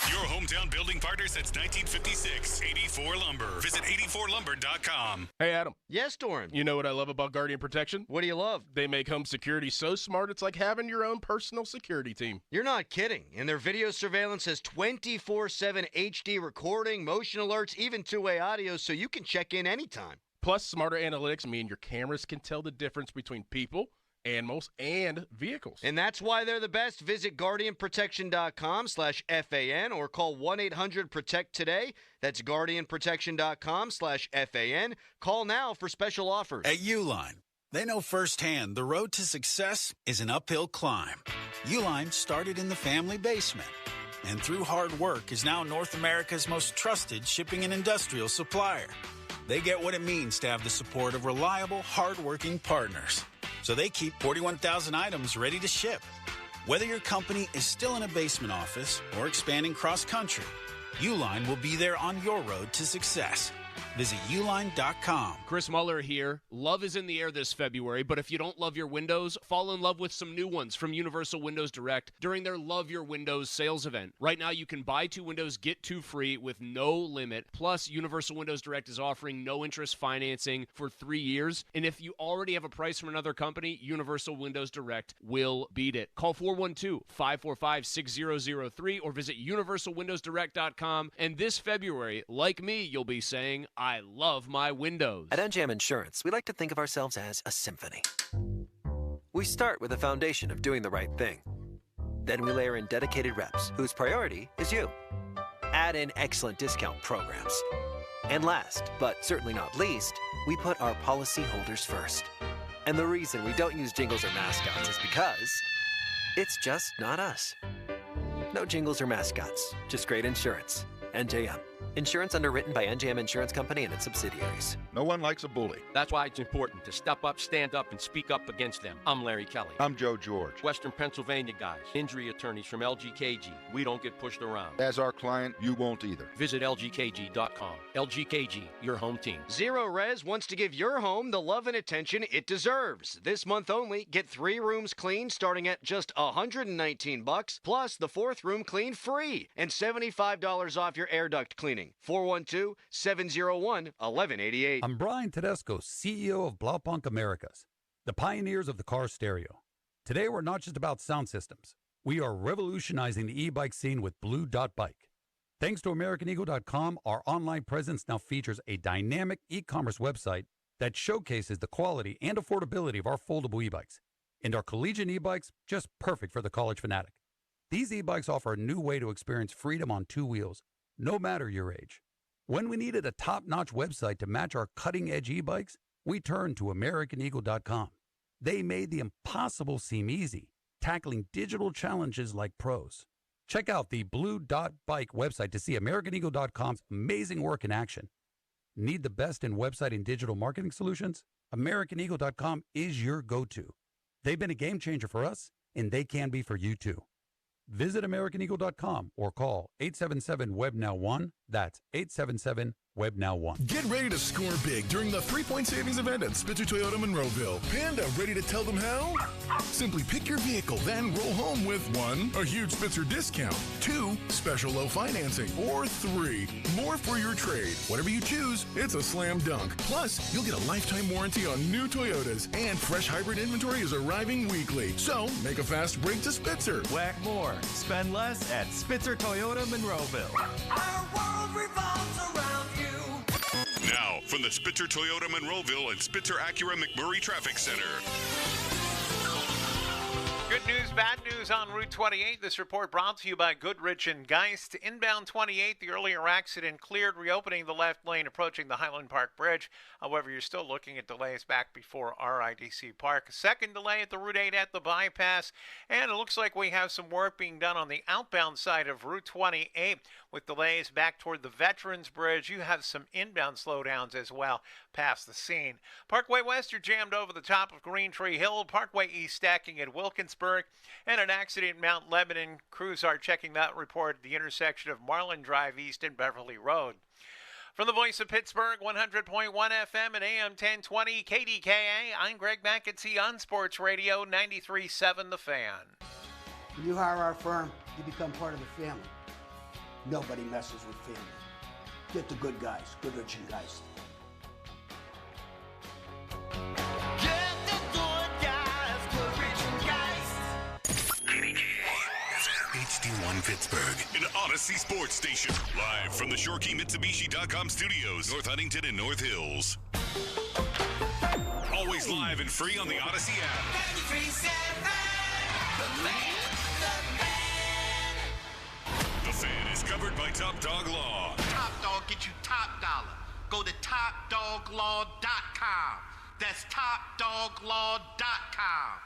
Your hometown building partner since 1956. 84 Lumber. Visit 84lumber.com. Hey, Adam. Yes, Doran. You know what I love about Guardian Protection? What do you love? They make home security so smart, it's like having your own personal security team. You're not kidding. And their video surveillance has 24/7 HD recording, motion alerts, even two-way audio, so you can check in anytime. Plus, smarter analytics mean your cameras can tell the difference between people, animals, and vehicles. And that's why they're the best. Visit guardianprotection.com/FAN or call 1-800-PROTECT today. That's guardianprotection.com/FAN. Call now for special offers. At Uline, they know firsthand the road to success is an uphill climb. Uline started in the family basement and through hard work is now North America's most trusted shipping and industrial supplier. They get what it means to have the support of reliable, hardworking partners. So they keep 41,000 items ready to ship. Whether your company is still in a basement office or expanding cross-country, Uline will be there on your road to success. Visit uline.com. Chris Muller here. Love is in the air this February, but if you don't love your windows, fall in love with some new ones from Universal Windows Direct during their Love Your Windows sales event. Right now, you can buy 2 windows, get 2 free with no limit. Plus, Universal Windows Direct is offering no interest financing for 3 years. And if you already have a price from another company, Universal Windows Direct will beat it. Call 412-545-6003 or visit universalwindowsdirect.com. And this February, like me, you'll be saying, I love my windows. At NJM Insurance, we like to think of ourselves as a symphony. We start with a foundation of doing the right thing. Then we layer in dedicated reps, whose priority is you. Add in excellent discount programs. And last, but certainly not least, we put our policyholders first. And the reason we don't use jingles or mascots is because it's just not us. No jingles or mascots, just great insurance. NJM. Insurance underwritten by NJM Insurance Company and its subsidiaries. No one likes a bully. That's why it's important to step up, stand up, and speak up against them. I'm Larry Kelly. I'm Joe George. Western Pennsylvania guys, injury attorneys from LGKG. We don't get pushed around. As our client, you won't either. Visit LGKG.com. LGKG, your home team. Zero Res wants to give your home the love and attention it deserves. This month only, get 3 rooms cleaned starting at just $119, plus the 4th room cleaned free, and $75 off your air duct cleaning. 412-701-1188. I'm Brian Tedesco, CEO of Blaupunk Americas, the pioneers of the car stereo. Today, we're not just about sound systems. We are revolutionizing the e-bike scene with Blue Dot Bike. Thanks to AmericanEagle.com, our online presence now features a dynamic e-commerce website that showcases the quality and affordability of our foldable e-bikes. And our collegiate e-bikes, just perfect for the college fanatic. These e-bikes offer a new way to experience freedom on 2 wheels, no matter your age. When we needed a top-notch website to match our cutting-edge e-bikes, we turned to AmericanEagle.com. They made the impossible seem easy, tackling digital challenges like pros. Check out the Blue Dot Bike website to see AmericanEagle.com's amazing work in action. Need the best in website and digital marketing solutions? AmericanEagle.com is your go-to. They've been a game changer for us, and they can be for you too. Visit AmericanEagle.com or call 877-WEB-NOW-1. That's 877-WEB-NOW-1. Get ready to score big during the 3-point savings event at Spitzer Toyota Monroeville. Panda, ready to tell them how? Simply pick your vehicle, then roll home with 1, a huge Spitzer discount, 2, special low financing, or 3, more for your trade. Whatever you choose, it's a slam dunk. Plus, you'll get a lifetime warranty on new Toyotas, and fresh hybrid inventory is arriving weekly. So, make a fast break to Spitzer. Whack more. Spend less at Spitzer Toyota Monroeville. Our world revolves around you. Now, from the Spitzer Toyota Monroeville and Spitzer Acura McMurray Traffic Center. Good news, bad news on Route 28. This report brought to you by Goodrich and Geist. Inbound 28, the earlier accident cleared, reopening the left lane approaching the Highland Park Bridge. However, you're still looking at delays back before RIDC Park. A second delay at the Route 8 at the bypass. And it looks like we have some work being done on the outbound side of Route 28 with delays back toward the Veterans Bridge. You have some inbound slowdowns as well past the scene. Parkway West, you're jammed over the top of Green Tree Hill. Parkway East stacking at Wilkinsburg. And an accident in Mount Lebanon. Crews are checking that report at the intersection of Marlin Drive East and Beverly Road. From the voice of Pittsburgh, 100.1 FM and AM 1020 KDKA, I'm Greg McAtee on Sports Radio 93.7 The Fan. When you hire our firm, you become part of the family. Nobody messes with family. Get the good guys, Goodrich and Geist. HD1 Pittsburgh, an Odyssey sports station. Live from the ShoreKeyMitsubishi.com studios, North Huntington and North Hills. Always live and free on the Odyssey app. 93.7 The Fan is covered by Top Dog Law. Top Dog get you top dollar. Go to TopDogLaw.com. That's TopDogLaw.com.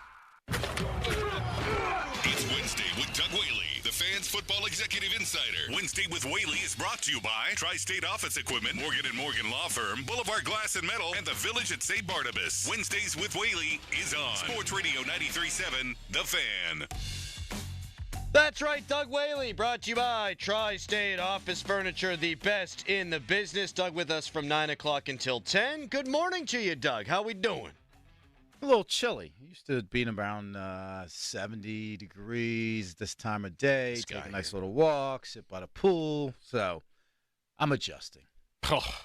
It's Wednesday with Doug Whaley, the Fan's football executive insider. Wednesday with Whaley is brought to you by Tri-State Office Equipment, Morgan & Morgan Law Firm, Boulevard Glass and Metal, and the Village at St. Barnabas. Wednesdays with Whaley is on Sports Radio 93.7 The Fan. That's right, Doug Whaley, brought to you by Tri-State Office Furniture, the best in the business. Doug with us from 9 o'clock until 10. Good morning to you, Doug. How we doing? A little chilly. Used to being around 70 degrees this time of day. Take a nice little walk, sit by the pool. So I'm adjusting.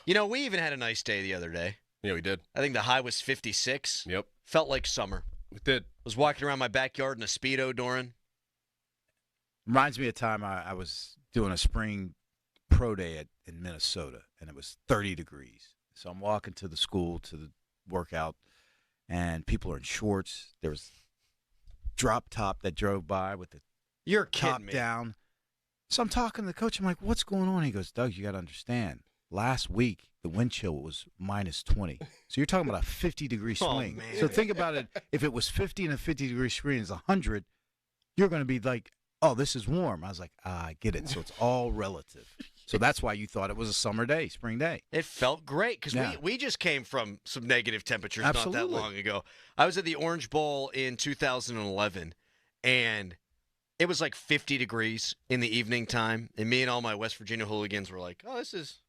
You know, we even had a nice day the other day. Yeah, we did. I think the high was 56. Yep. Felt like summer. It did. Was walking around my backyard in a Speedo, Doran. Reminds me of a time I was doing a spring pro day in Minnesota, and it was 30 degrees. So I'm walking to the school, to the workout, and people are in shorts. There was drop top that drove by with the top down. So I'm talking to the coach. I'm like, what's going on? He goes, Doug, you got to understand. Last week, the wind chill was minus 20. So you're talking about a 50-degree swing. Man. So think about it. If it was 50 and a 50-degree swing is 100, you're going to be like, oh, this is warm. I was like, I get it. So it's all relative. So that's why you thought it was a summer day, spring day. It felt great because we just came from some negative temperatures not that long ago. I was at the Orange Bowl in 2011, and it was like 50 degrees in the evening time. And me and all my West Virginia hooligans were like, oh, this is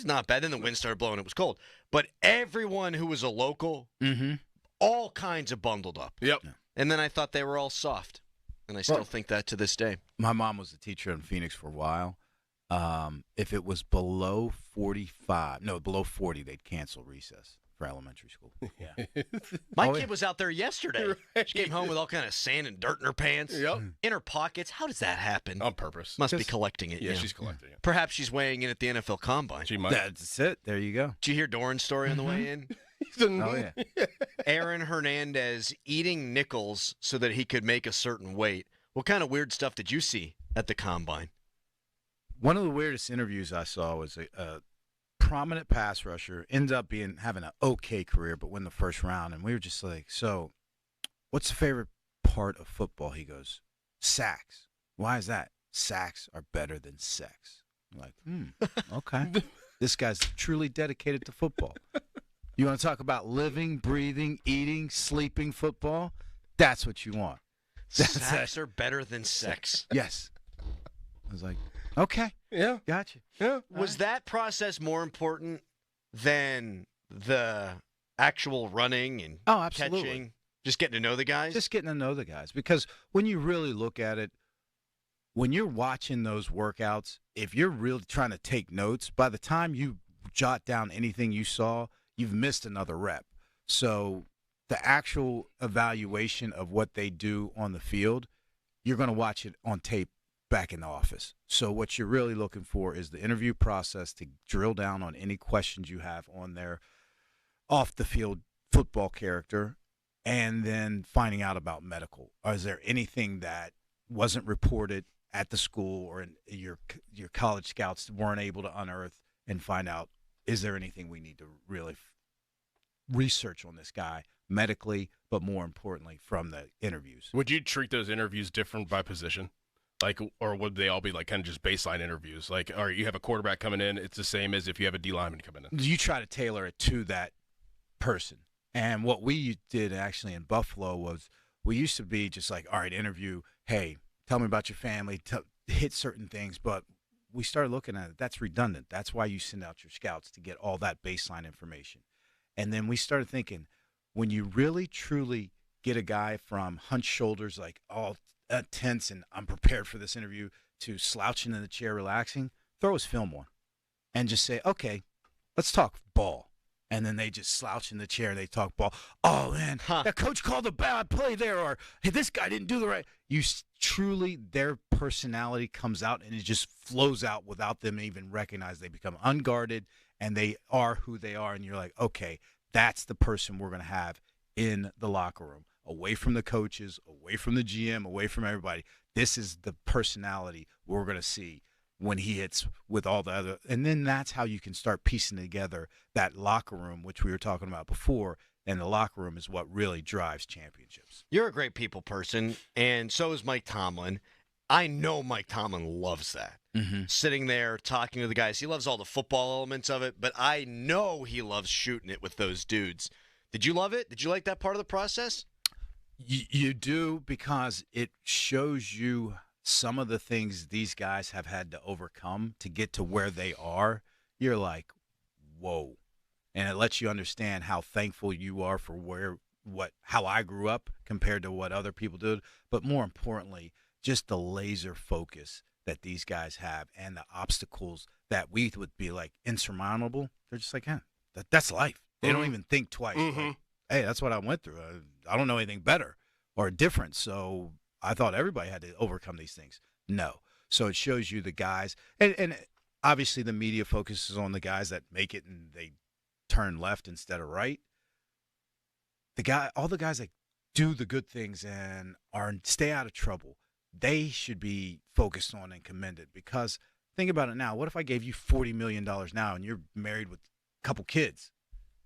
not bad. Then the wind started blowing. It was cold. But everyone who was a local, all kinds of bundled up. Yep. And then I thought they were all soft. And I still think that to this day. My mom was a teacher in Phoenix for a while. If it was below 40, they'd cancel recess for elementary school. Yeah. My kid was out there yesterday. Right. She came home with all kind of sand and dirt in her pants. Yep. In her pockets. How does that happen? On purpose. Must be collecting it. Yeah, she's collecting it. Perhaps she's weighing in at the NFL Combine. She might. That's it. There you go. Did you hear Doran's story on the way in? Oh, yeah. Aaron Hernandez eating nickels so that he could make a certain weight. What kind of weird stuff did you see at the Combine? One of the weirdest interviews I saw was a prominent pass rusher, ended up having an okay career, but win the first round. And we were just like, so what's the favorite part of football? He goes, sacks. Why is that? Sacks are better than sex. I'm like, okay. This guy's truly dedicated to football. You want to talk about living, breathing, eating, sleeping football? That's what you want. Sacks are better than sex. Yes. I was like, okay. Yeah. Gotcha. Yeah. Was that process more important than the actual running and absolutely. catching? Just getting to know the guys? Just getting to know the guys. Because when you really look at it, when you're watching those workouts, if you're really trying to take notes, by the time you jot down anything you saw, you've missed another rep. So the actual evaluation of what they do on the field, you're going to watch it on tape back in the office. So what you're really looking for is the interview process to drill down on any questions you have on their off-the-field football character, and then finding out about medical. Is there anything that wasn't reported at the school or in your college scouts weren't able to unearth and find out, is there anything we need to really research on this guy medically, but more importantly from the interviews? Would you treat those interviews different by position? Like, or would they all be like kind of just baseline interviews? Like, all right, you have a quarterback coming in, it's the same as if you have a D lineman coming in. You try to tailor it to that person. And what we did actually in Buffalo was we used to be just like, all right, interview, hey, tell me about your family, hit certain things. But we started looking at it. That's redundant. That's why you send out your scouts to get all that baseline information. And then we started thinking, when you really, truly get a guy from hunched shoulders, like all tense and I'm prepared for this interview, to slouching in the chair, relaxing, throw his film on and just say, okay, let's talk ball. And then they just slouch in the chair and they talk ball. Oh, man, that coach called a bad play there, or hey, this guy didn't do the right. You truly, their personality comes out and it just flows out without them even recognize. They become unguarded and they are who they are. And you're like, okay, that's the person we're going to have in the locker room, away from the coaches, away from the GM, away from everybody. This is the personality we're going to see when he hits with all the other. And then that's how you can start piecing together that locker room, which we were talking about before. And the locker room is what really drives championships. You're a great people person, and so is Mike Tomlin. I know Mike Tomlin loves that. Mm-hmm. Sitting there talking to the guys. He loves all the football elements of it, but I know he loves shooting it with those dudes. Did you love it? Did you like that part of the process? You do, because it shows you some of the things these guys have had to overcome to get to where they are, you're like, whoa. And it lets you understand how thankful you are for how I grew up compared to what other people did. But more importantly, just the laser focus that these guys have and the obstacles that we would be like insurmountable. They're just like, that's life. They don't even think twice. Like, hey, that's what I went through. I don't know anything better or different. So I thought everybody had to overcome these things. No. So it shows you the guys, and obviously the media focuses on the guys that make it and they turn left instead of right. All the guys that do the good things and stay out of trouble, they should be focused on and commended, because think about it now. What if I gave you $40 million now and you're married with a couple kids?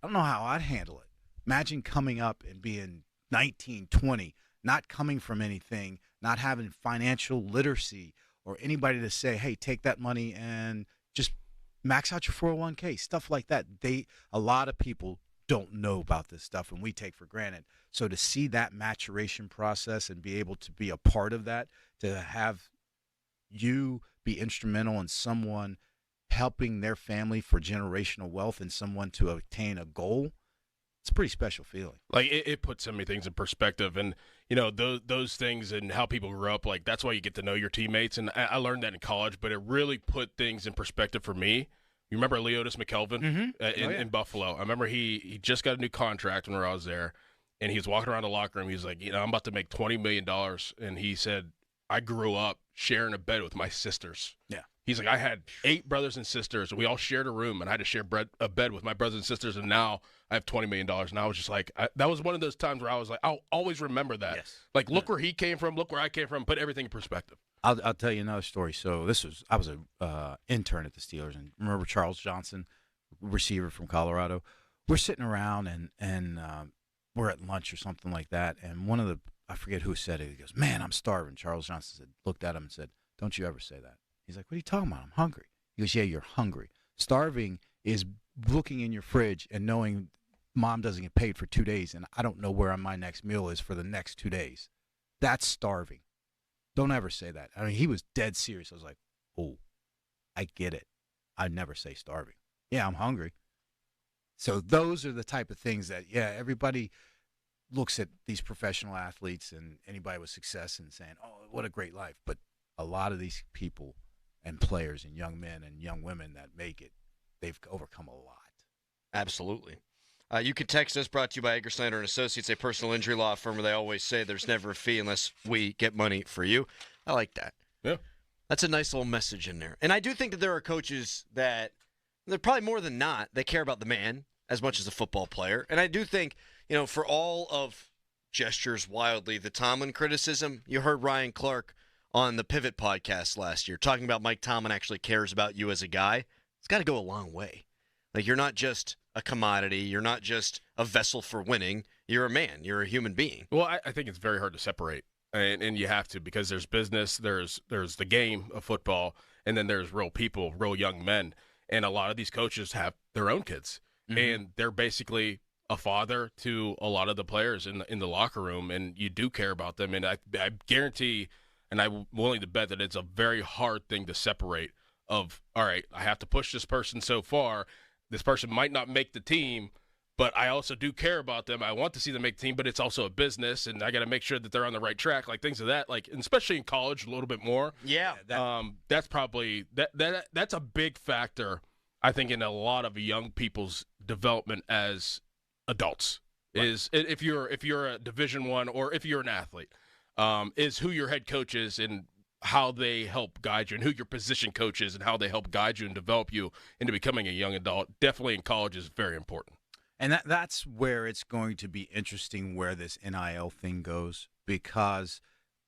I don't know how I'd handle it. Imagine coming up and being 19, 20, not coming from anything, not having financial literacy or anybody to say, hey, take that money and just max out your 401k, stuff like that. A lot of people don't know about this stuff, and we take for granted. So to see that maturation process and be able to be a part of that, to have you be instrumental in someone helping their family for generational wealth and someone to obtain a goal, it's a pretty special feeling. Like it puts so many things in perspective, and those things and how people grew up. Like that's why you get to know your teammates, and I learned that in college. But it really put things in perspective for me. You remember Leotis McKelvin in Buffalo? I remember he just got a new contract when I was there, and he was walking around the locker room. He was like, I'm about to make $20 million, and he said, I grew up sharing a bed with my sisters. Yeah. He's like, I had 8 brothers and sisters, and we all shared a room, and I had to share a bed with my brothers and sisters, and now I have $20 million. And I was just like, that was one of those times where I was like, I'll always remember that. Yes. Like, look where he came from, look where I came from, put everything in perspective. I'll tell you another story. So I was a intern at the Steelers, and remember Charles Johnson, receiver from Colorado? We're sitting around, and we're at lunch or something like that, and I forget who said it. He goes, man, I'm starving. Charles Johnson looked at him and said, don't you ever say that. He's like, what are you talking about? I'm hungry. He goes, yeah, you're hungry. Starving is looking in your fridge and knowing mom doesn't get paid for 2 days, and I don't know where my next meal is for the next 2 days. That's starving. Don't ever say that. I mean, he was dead serious. I was like, oh, I get it. I'd never say starving. Yeah, I'm hungry. So those are the type of things that, everybody looks at these professional athletes and anybody with success and saying, oh, what a great life. But a lot of these people and players and young men and young women that make it, they've overcome a lot. Absolutely. You can text us, brought to you by Edgar Snyder & Associates, a personal injury law firm where they always say there's never a fee unless we get money for you. I like that. Yeah. That's a nice little message in there. And I do think that there are coaches that, they're probably more than not, they care about the man as much as a football player. And I do think, for all of gestures wildly, the Tomlin criticism, you heard Ryan Clark on the Pivot podcast last year talking about Mike Tomlin actually cares about you as a guy. It's got to go a long way. Like, you're not just a commodity. You're not just a vessel for winning. You're a man. You're a human being. Well, I think it's very hard to separate, and you have to, because there's business, there's the game of football, and then there's real people, real young men. And a lot of these coaches have their own kids, and they're basically a father to a lot of the players in the locker room, and you do care about them. And I guarantee, and I'm willing to bet that it's a very hard thing to separate of, all right, I have to push this person so far. This person might not make the team, but I also do care about them. I want to see them make the team, but it's also a business, and I got to make sure that they're on the right track, like things of that, like, and especially in college a little bit more. Yeah. That's probably that's a big factor, I think, in a lot of young people's development as adults. Right. Is if you're a Division I or if you're an athlete, is who your head coach is and how they help guide you, and who your position coach is and how they help guide you and develop you into becoming a young adult. Definitely in college is very important. And that's where it's going to be interesting where this NIL thing goes, because,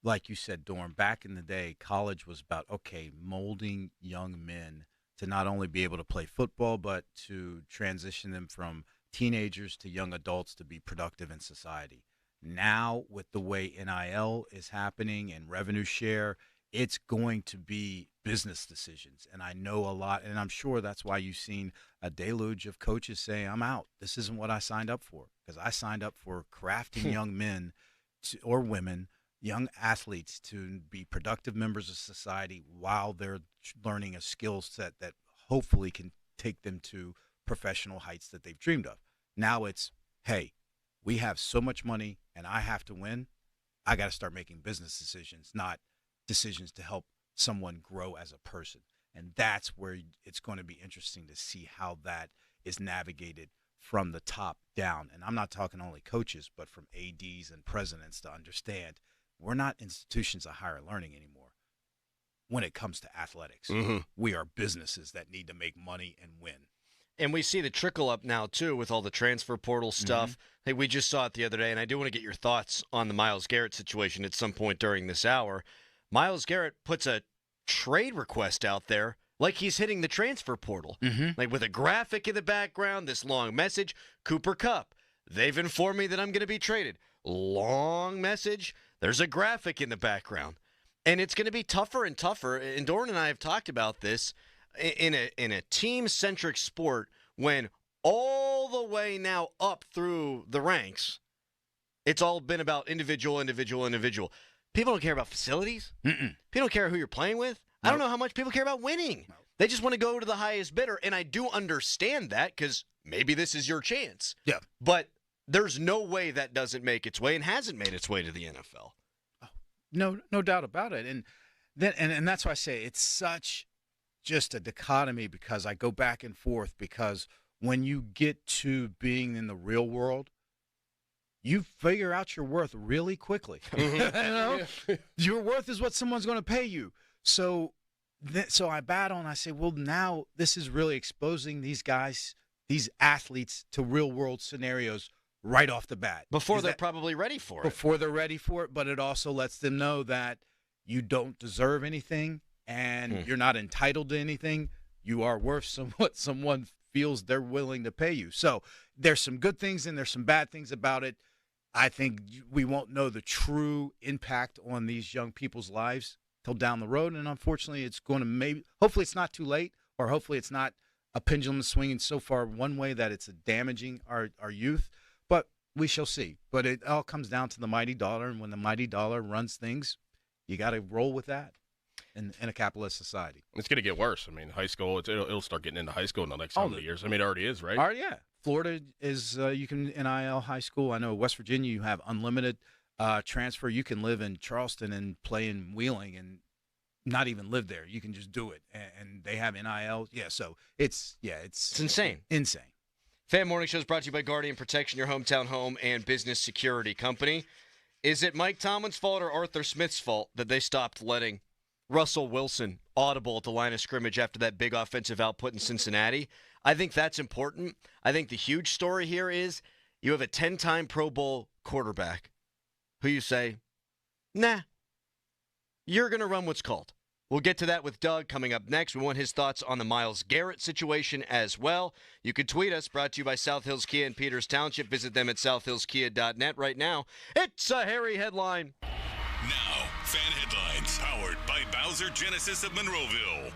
like you said, Dorn, back in the day, college was about, molding young men to not only be able to play football, but to transition them from teenagers to young adults to be productive in society. Now, with the way NIL is happening and revenue share, it's going to be business decisions. And I know a lot, and I'm sure that's why you've seen a deluge of coaches saying, I'm out. This isn't what I signed up for, because I signed up for crafting young men or women, young athletes to be productive members of society while they're learning a skill set that hopefully can take them to professional heights that they've dreamed of. Now it's, hey, we have so much money and I have to win. I got to start making business decisions, not decisions to help someone grow as a person. And that's where it's going to be interesting to see how that is navigated from the top down. And I'm not talking only coaches, but from ADs and presidents to understand we're not institutions of higher learning anymore when it comes to athletics. Mm-hmm. We are businesses that need to make money and win. And we see the trickle up now, too, with all the transfer portal stuff. Hey, we just saw it the other day, and I do want to get your thoughts on the Myles Garrett situation at some point during this hour. Myles Garrett puts a trade request out there like he's hitting the transfer portal. Like with a graphic in the background, this long message, Cooper Kupp, they've informed me that I'm going to be traded. Long message, there's a graphic in the background. And it's going to be tougher and tougher, and Doran and I have talked about this, in a team-centric sport, when all the way now up through the ranks, it's all been about individual. People don't care about facilities. People don't care who you're playing with. I don't know how much people care about winning. They just want to go to the highest bidder, and I do understand that because maybe this is your chance. Yeah. But there's no way that doesn't make its way and hasn't made its way to the NFL. No doubt about it. And that's why I say it's such just a dichotomy, because I go back and forth, because when you get to being in the real world, you figure out your worth really quickly. You know? Your worth is what someone's going to pay you. So I battle and I say, well, now this is really exposing these guys, these athletes, to real world scenarios right off the bat. Before they're probably ready for it. Before they're ready for it, but it also lets them know that you don't deserve anything and you're not entitled to anything. You are worth what someone feels they're willing to pay you. So there's some good things and there's some bad things about it. I think we won't know the true impact on these young people's lives till down the road. And unfortunately, it's going to hopefully it's not too late, or hopefully it's not a pendulum swinging so far one way that it's damaging our youth. But we shall see. But it all comes down to the mighty dollar. And when the mighty dollar runs things, you got to roll with that in a capitalist society. It's going to get worse. I mean, high school, it'll start getting into high school in the next couple of years. I mean, it already is, right? Yeah. Florida is, you can NIL high school. I know West Virginia, you have unlimited transfer. You can live in Charleston and play in Wheeling and not even live there. You can just do it. And they have NIL. Yeah, so it's insane. Insane. Fan Morning Show is brought to you by Guardian Protection, your hometown home and business security company. Is it Mike Tomlin's fault or Arthur Smith's fault that they stopped letting Russell Wilson audible at the line of scrimmage after that big offensive output in Cincinnati? I think that's important. I think the huge story here is you have a 10-time Pro Bowl quarterback who you say, nah, you're going to run what's called. We'll get to that with Doug coming up next. We want his thoughts on the Myles Garrett situation as well. You can tweet us, brought to you by South Hills Kia in Peters Township. Visit them at southhillskia.net right now. It's a hairy headline. Now, fan headlines, powered by Bowser Genesis of Monroeville.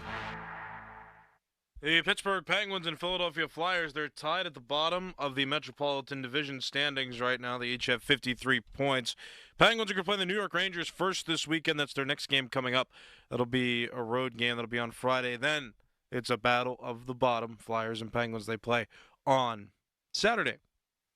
The Pittsburgh Penguins and Philadelphia Flyers, they're tied at the bottom of the Metropolitan Division standings right now. They each have 53 points. Penguins are going to play the New York Rangers first this weekend. That's their next game coming up. That'll be a road game. That'll be on Friday. Then it's a battle of the bottom. Flyers and Penguins, they play on Saturday.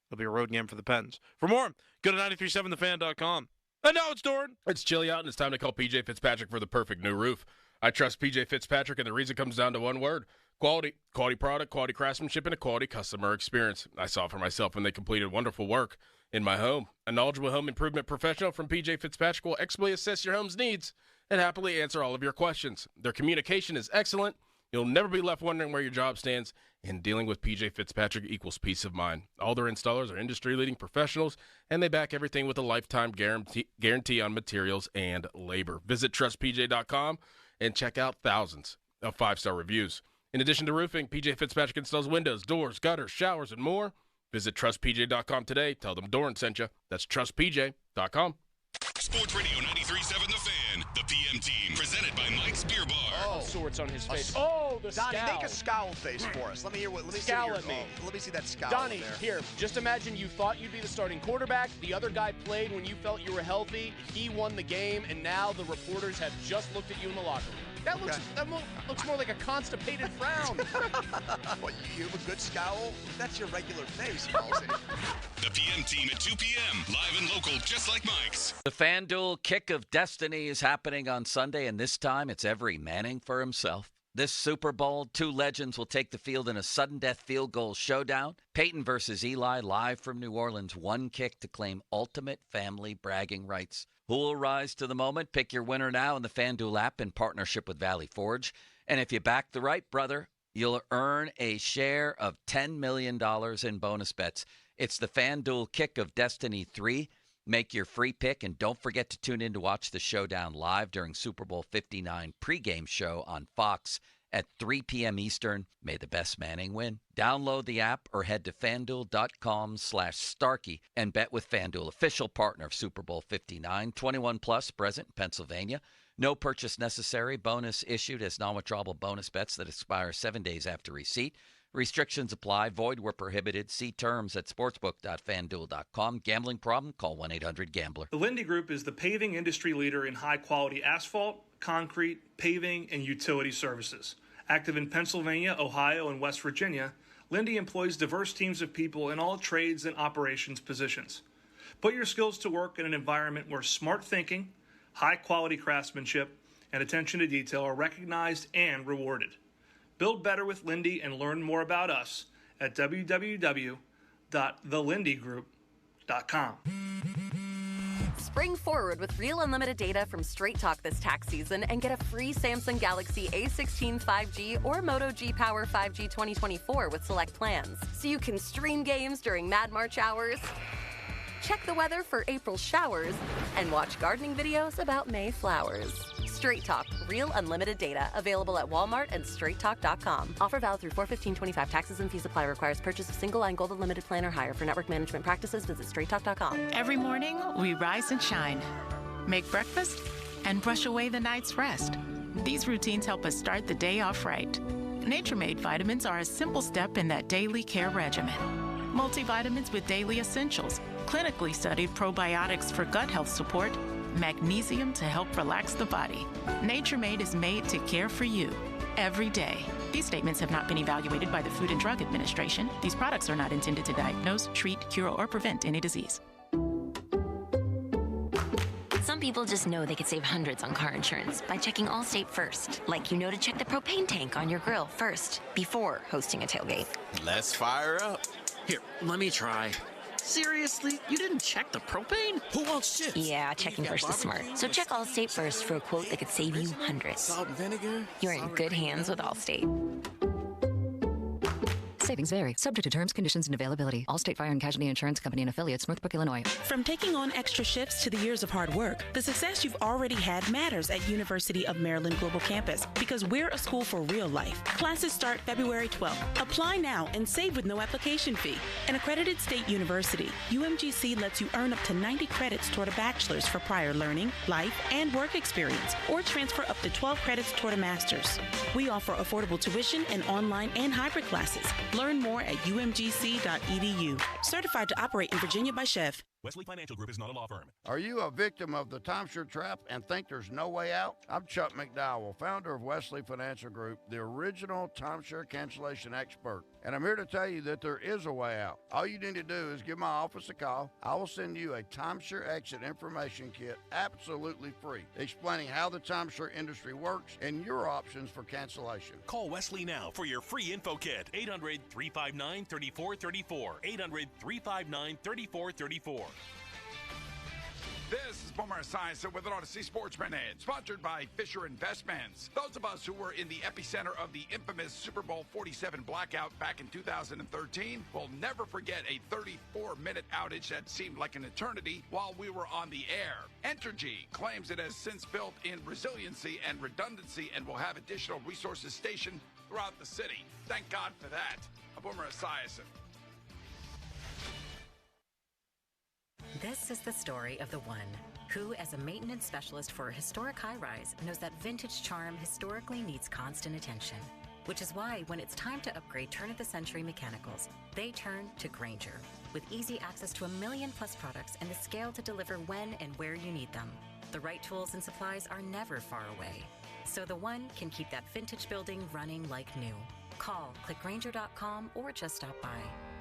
It'll be a road game for the Pens. For more, go to 937thefan.com. And now it's Doran. It's chilly out, and it's time to call P.J. Fitzpatrick for the perfect new roof. I trust P.J. Fitzpatrick, and the reason comes down to one word. Quality. Quality product, quality craftsmanship, and a quality customer experience. I saw it for myself when they completed wonderful work in my home. A knowledgeable home improvement professional from P.J. Fitzpatrick will expertly assess your home's needs and happily answer all of your questions. Their communication is excellent. You'll never be left wondering where your job stands, and dealing with P.J. Fitzpatrick equals peace of mind. All their installers are industry-leading professionals, and they back everything with a lifetime guarantee on materials and labor. Visit trustpj.com and check out thousands of 5-star reviews. In addition to roofing, P.J. Fitzpatrick installs windows, doors, gutters, showers, and more. Visit trustpj.com today. Tell them Doran sent you. That's trustpj.com. Sports Radio 93.7 The Fan, the PM team, presented by Mike's Beer Bar. All sorts on his face. Oh, the Donnie, scowl. make a scowl face for us. Let me hear what. Let me Scowl see at me. Let me see that scowl. Donnie, there. here, just imagine you thought you'd be the starting quarterback. The other guy played when you felt you were healthy. He won the game, and now the reporters have just looked at you in the locker room. That looks more like a constipated frown. What, you have a good scowl? That's your regular face, Halsey. The PM team at 2 p.m. Live and local, just like Mike's. The FanDuel Kick of Destiny is happening on Sunday, and this time it's every Manning for himself. This Super Bowl, two legends will take the field in a sudden death field goal showdown. Peyton versus Eli, live from New Orleans, one kick to claim ultimate family bragging rights. Who will rise to the moment? Pick your winner now in the FanDuel app in partnership with Valley Forge. And if you back the right brother, you'll earn a share of $10 million in bonus bets. It's the FanDuel Kick of Destiny 3. Make your free pick, and don't forget to tune in to watch the showdown live during Super Bowl 59 pregame show on Fox at 3 p.m. Eastern. May the best Manning win. Download the app or head to FanDuel.com/Starkey and bet with FanDuel, official partner of Super Bowl 59. 21 plus, present in Pennsylvania. No purchase necessary. Bonus issued as non-withdrawable bonus bets that expire 7 days after receipt. Restrictions apply. Void where prohibited. See terms at sportsbook.fanduel.com. Gambling problem? Call 1-800-GAMBLER. The Lindy Group is the paving industry leader in high-quality asphalt, concrete, paving, and utility services. Active in Pennsylvania, Ohio, and West Virginia, Lindy employs diverse teams of people in all trades and operations positions. Put your skills to work in an environment where smart thinking, high-quality craftsmanship, and attention to detail are recognized and rewarded. Build better with Lindy and learn more about us at www.thelindygroup.com. Spring forward with real unlimited data from Straight Talk this tax season and get a free Samsung Galaxy A16 5G or Moto G Power 5G 2024 with select plans. So you can stream games during Mad March hours, check the weather for April showers, and watch gardening videos about May flowers. Straight Talk, real unlimited data. Available at Walmart and straighttalk.com. Offer valid through 4/15/25. Taxes and fees apply. Requires purchase of single line gold unlimited plan or higher. For network management practices, visit straighttalk.com. Every morning, we rise and shine. Make breakfast and brush away the night's rest. These routines help us start the day off right. Nature-Made vitamins are a simple step in that daily care regimen. Multivitamins with daily essentials, clinically studied probiotics for gut health support, magnesium to help relax the body. Nature-Made is made to care for you every day. These statements have not been evaluated by the Food and Drug Administration. These products are not intended to diagnose, treat, cure, or prevent any disease. Some people just know they could save hundreds on car insurance by checking Allstate first. Like you know to check the propane tank on your grill first before hosting a tailgate. Let's fire up. Here, let me try. Seriously? You didn't check the propane? Who wants chips? Yeah, checking first is smart. So check Allstate first for a quote that could save you hundreds. Salt and vinegar? You're in good hands with Allstate. Savings vary, subject to terms, conditions, and availability. Allstate Fire and Casualty Insurance Company and affiliates, Northbrook, Illinois. From taking on extra shifts to the years of hard work, the success you've already had matters at University of Maryland Global Campus because we're a school for real life. Classes start February 12th. Apply now and save with no application fee. An accredited state university, UMGC lets you earn up to 90 credits toward a bachelor's for prior learning, life, and work experience, or transfer up to 12 credits toward a master's. We offer affordable tuition and online and hybrid classes. Learn more at umgc.edu. Certified to operate in Virginia by Chef. Wesley Financial Group is not a law firm. Are you a victim of the timeshare trap and think there's no way out? I'm Chuck McDowell, founder of Wesley Financial Group, the original timeshare cancellation expert. And I'm here to tell you that there is a way out. All you need to do is give my office a call. I will send you a timeshare exit information kit absolutely free, explaining how the timeshare industry works and your options for cancellation. Call Wesley now for your free info kit. 800-359-3434. 800-359-3434. This is Boomer Esiason with an Odyssey Sports Minute, sponsored by Fisher Investments. Those of us who were in the epicenter of the infamous Super Bowl 47 blackout back in 2013 will never forget a 34-minute outage that seemed like an eternity while we were on the air. Entergy claims it has since built in resiliency and redundancy and will have additional resources stationed throughout the city. Thank God for that. I'm Boomer Esiason. This is the story of the one who, as a maintenance specialist for a historic high-rise, knows that vintage charm historically needs constant attention. Which is why when it's time to upgrade turn-of-the-century mechanicals, they turn to Grainger. With easy access to 1 million-plus products and the scale to deliver when and where you need them. The right tools and supplies are never far away. So the one can keep that vintage building running like new. Call, click Grainger.com, or just stop by.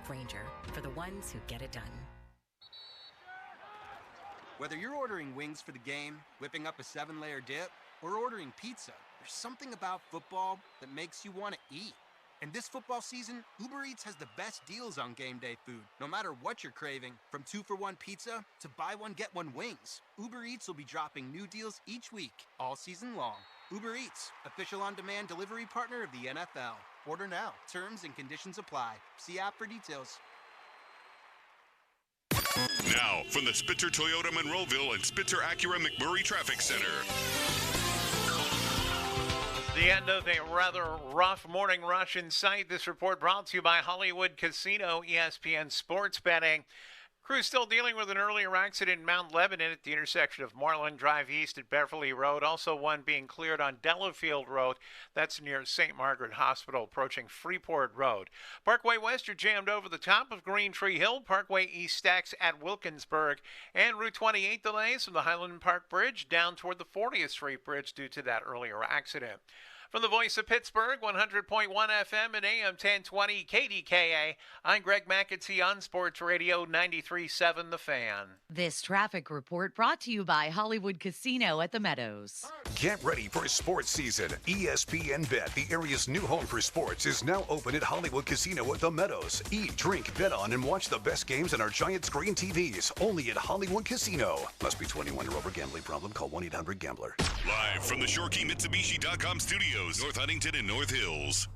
Grainger, for the ones who get it done. Whether you're ordering wings for the game, whipping up a 7-layer dip, or ordering pizza, there's something about football that makes you want to eat. And this football season, Uber Eats has the best deals on game day food. No matter what you're craving, from 2-for-1 pizza to buy one, get one wings, Uber Eats will be dropping new deals each week, all season long. Uber Eats, official on-demand delivery partner of the NFL. Order now. Terms and conditions apply. See app for details. Now, from the Spitzer Toyota Monroeville and Spitzer Acura McMurray Traffic Center. The end of a rather rough morning rush in sight. This report brought to you by Hollywood Casino, ESPN Sports Betting. Crew still dealing with an earlier accident in Mount Lebanon at the intersection of Marlin Drive East at Beverly Road. Also one being cleared on Delafield Road. That's near St. Margaret Hospital, approaching Freeport Road. Parkway West, you're jammed over the top of Green Tree Hill. Parkway East stacks at Wilkinsburg. And Route 28 delays from the Highland Park Bridge down toward the 40th Street Bridge due to that earlier accident. From the voice of Pittsburgh, 100.1 FM and AM 1020 KDKA, I'm Greg McAtee on Sports Radio 93.7 The Fan. This traffic report brought to you by Hollywood Casino at the Meadows. Get ready for sports season. ESPN Bet, the area's new home for sports, is now open at Hollywood Casino at the Meadows. Eat, drink, bet on, and watch the best games on our giant screen TVs, only at Hollywood Casino. Must be 21 or over. Gambling problem? Call 1-800-GAMBLER. Live from the ShoreKeyMitsubishi.com studios, North Huntington and North Hills.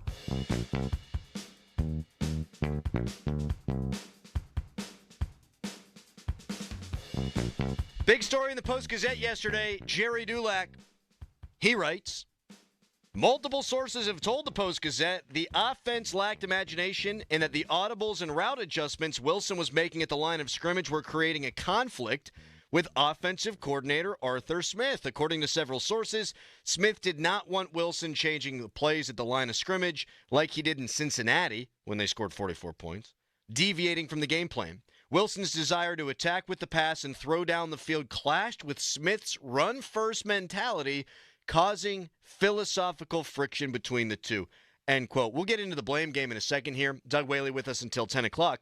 Big story in the Post-Gazette yesterday. Jerry Dulac, he writes, multiple sources have told the Post-Gazette the offense lacked imagination and that the audibles and route adjustments Wilson was making at the line of scrimmage were creating a conflict with offensive coordinator Arthur Smith. According to several sources, Smith did not want Wilson changing the plays at the line of scrimmage like he did in Cincinnati when they scored 44 points, deviating from the game plan. Wilson's desire to attack with the pass and throw down the field clashed with Smith's run-first mentality, causing philosophical friction between the two. End quote. We'll get into the blame game in a second here. Doug Whaley with us until 10 o'clock.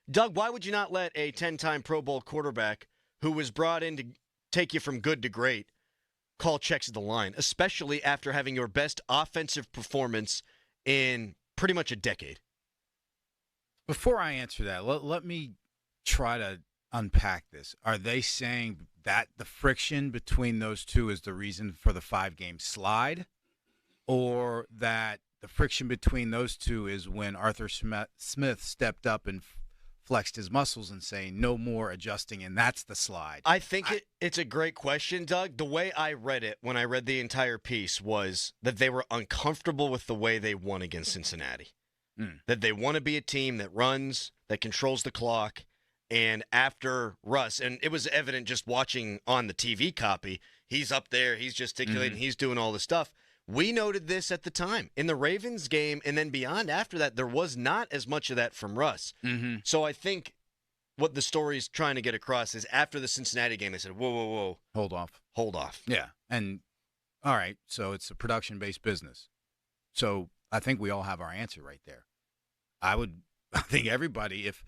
Doug, why would you not let a 10-time Pro Bowl quarterback who was brought in to take you from good to great call checks at the line, especially after having your best offensive performance in pretty much a decade? Before I answer that, let me try to unpack this. Are they saying that the friction between those two is the reason for the 5-game slide, or that the friction between those two is when Arthur Smith stepped up and flexed his muscles and saying no more adjusting, and that's the slide? I think it's a great question, Doug. The way I read it when I read the entire piece was that they were uncomfortable with the way they won against Cincinnati. That they want to be a team that runs, that controls the clock, and after Russ, and it was evident just watching on the TV copy, he's up there, he's gesticulating, he's doing all this stuff. We noted this at the time. In the Ravens game and then beyond after that, there was not as much of that from Russ. So I think what the story's trying to get across is after the Cincinnati game, they said, whoa. Hold off. Yeah. And, all right, so it's a production-based business. So I think we all have our answer right there. I think everybody, if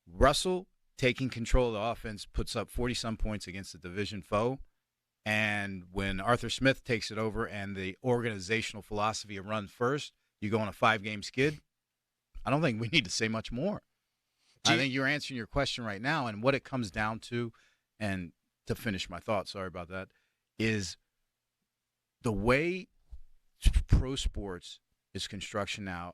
Russell taking control of the offense puts up 40-some points against a division foe, and when Arthur Smith takes it over and the organizational philosophy of run first, you go on a 5-game skid, I don't think we need to say much more. I think you're answering your question right now, and what it comes down to, and to finish my thought, sorry about that, is the way pro sports is constructed now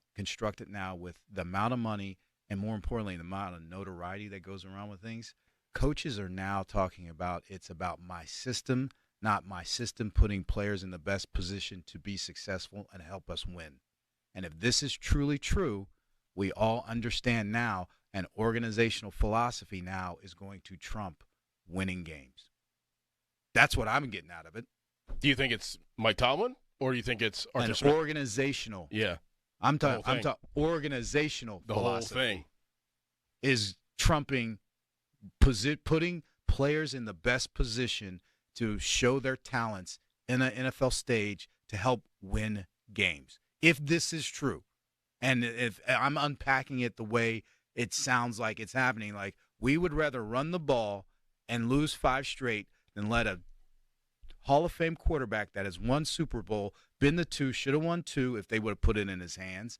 with the amount of money and, more importantly, the amount of notoriety that goes around with things. Coaches are now talking about it's about my system, not my system putting players in the best position to be successful and help us win. And if this is truly true, we all understand now And organizational philosophy now is going to trump winning games. That's what I'm getting out of it. Do you think it's Mike Tomlin, or do you think it's Arthur An Smith? organizational. Yeah. I'm talking organizational The philosophy. whole thing is trumping putting players in the best position to show their talents in an NFL stage to help win games. If this is true, and if I'm unpacking it the way it sounds like it's happening, like we would rather run the ball and lose 5 straight than let a Hall of Fame quarterback that has won Super Bowl, been the 2, should have won 2 if they would have put it in his hands,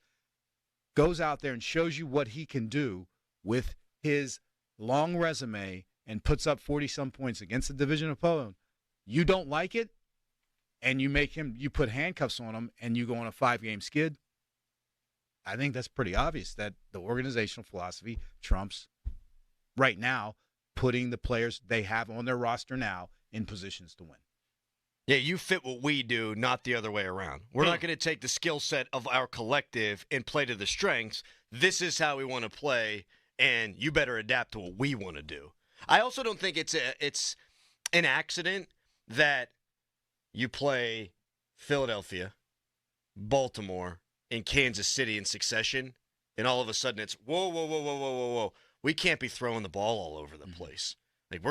goes out there and shows you what he can do with his long resume and puts up 40-some points against a division opponent. You don't like it, and you put handcuffs on him, and you go on a 5-game skid. I think that's pretty obvious that the organizational philosophy trumps right now putting the players they have on their roster now in positions to win. Yeah, you fit what we do, not the other way around. We're not going to take the skill set of our collective and play to the strengths. This is how we want to play, and you better adapt to what we want to do. I also don't think it's an accident that you play Philadelphia, Baltimore, and Kansas City in succession, and all of a sudden it's, whoa. We can't be throwing the ball all over the place. Like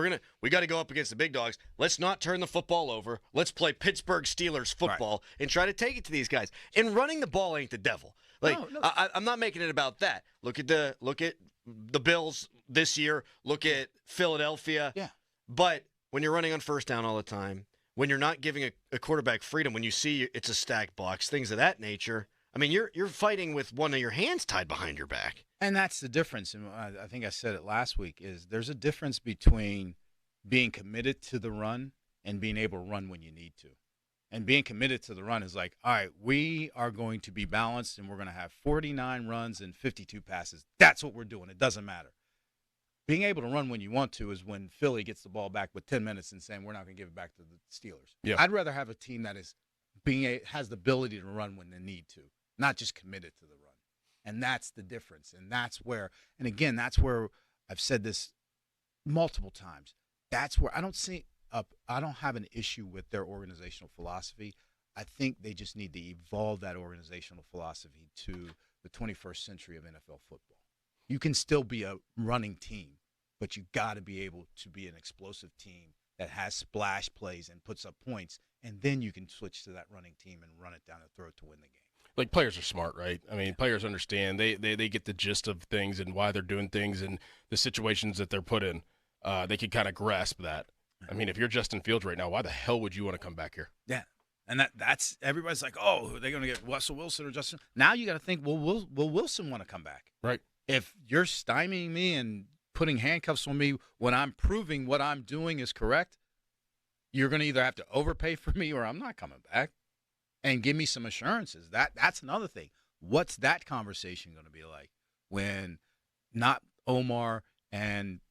we got to go up against the big dogs. Let's not turn the football over. Let's play Pittsburgh Steelers football and try to take it to these guys. And running the ball ain't the devil. Like no. I'm not making it about that. Look at the Bills this year. Look at Philadelphia. Yeah. But when you're running on first down all the time, when you're not giving a quarterback freedom, when you see it's a stacked box, things of that nature. I mean, you're fighting with one of your hands tied behind your back. And that's the difference, and I think I said it last week, is there's a difference between being committed to the run and being able to run when you need to. And being committed to the run is like, all right, we are going to be balanced, and we're going to have 49 runs and 52 passes. That's what we're doing. It doesn't matter. Being able to run when you want to is when Philly gets the ball back with 10 minutes and saying, we're not going to give it back to the Steelers. Yeah. I'd rather have a team that has the ability to run when they need to, not just committed to the run. And that's the difference. And that's where I've said this multiple times. That's where I don't have an issue with their organizational philosophy. I think they just need to evolve that organizational philosophy to the 21st century of NFL football. You can still be a running team, but you got to be able to be an explosive team that has splash plays and puts up points, and then you can switch to that running team and run it down the throat to win the game. Like, players are smart, right? I mean, players understand. They get the gist of things and why they're doing things and the situations that they're put in. They can kind of grasp that. I mean, if you're Justin Fields right now, why the hell would you want to come back here? Yeah. And that's everybody's like, oh, are they going to get Russell Wilson or Justin? Now you got to think, well, will Wilson want to come back? Right. If you're stymieing me and putting handcuffs on me when I'm proving what I'm doing is correct, you're going to either have to overpay for me or I'm not coming back. And give me some assurances. That's another thing. What's that conversation going to be like when not Omar and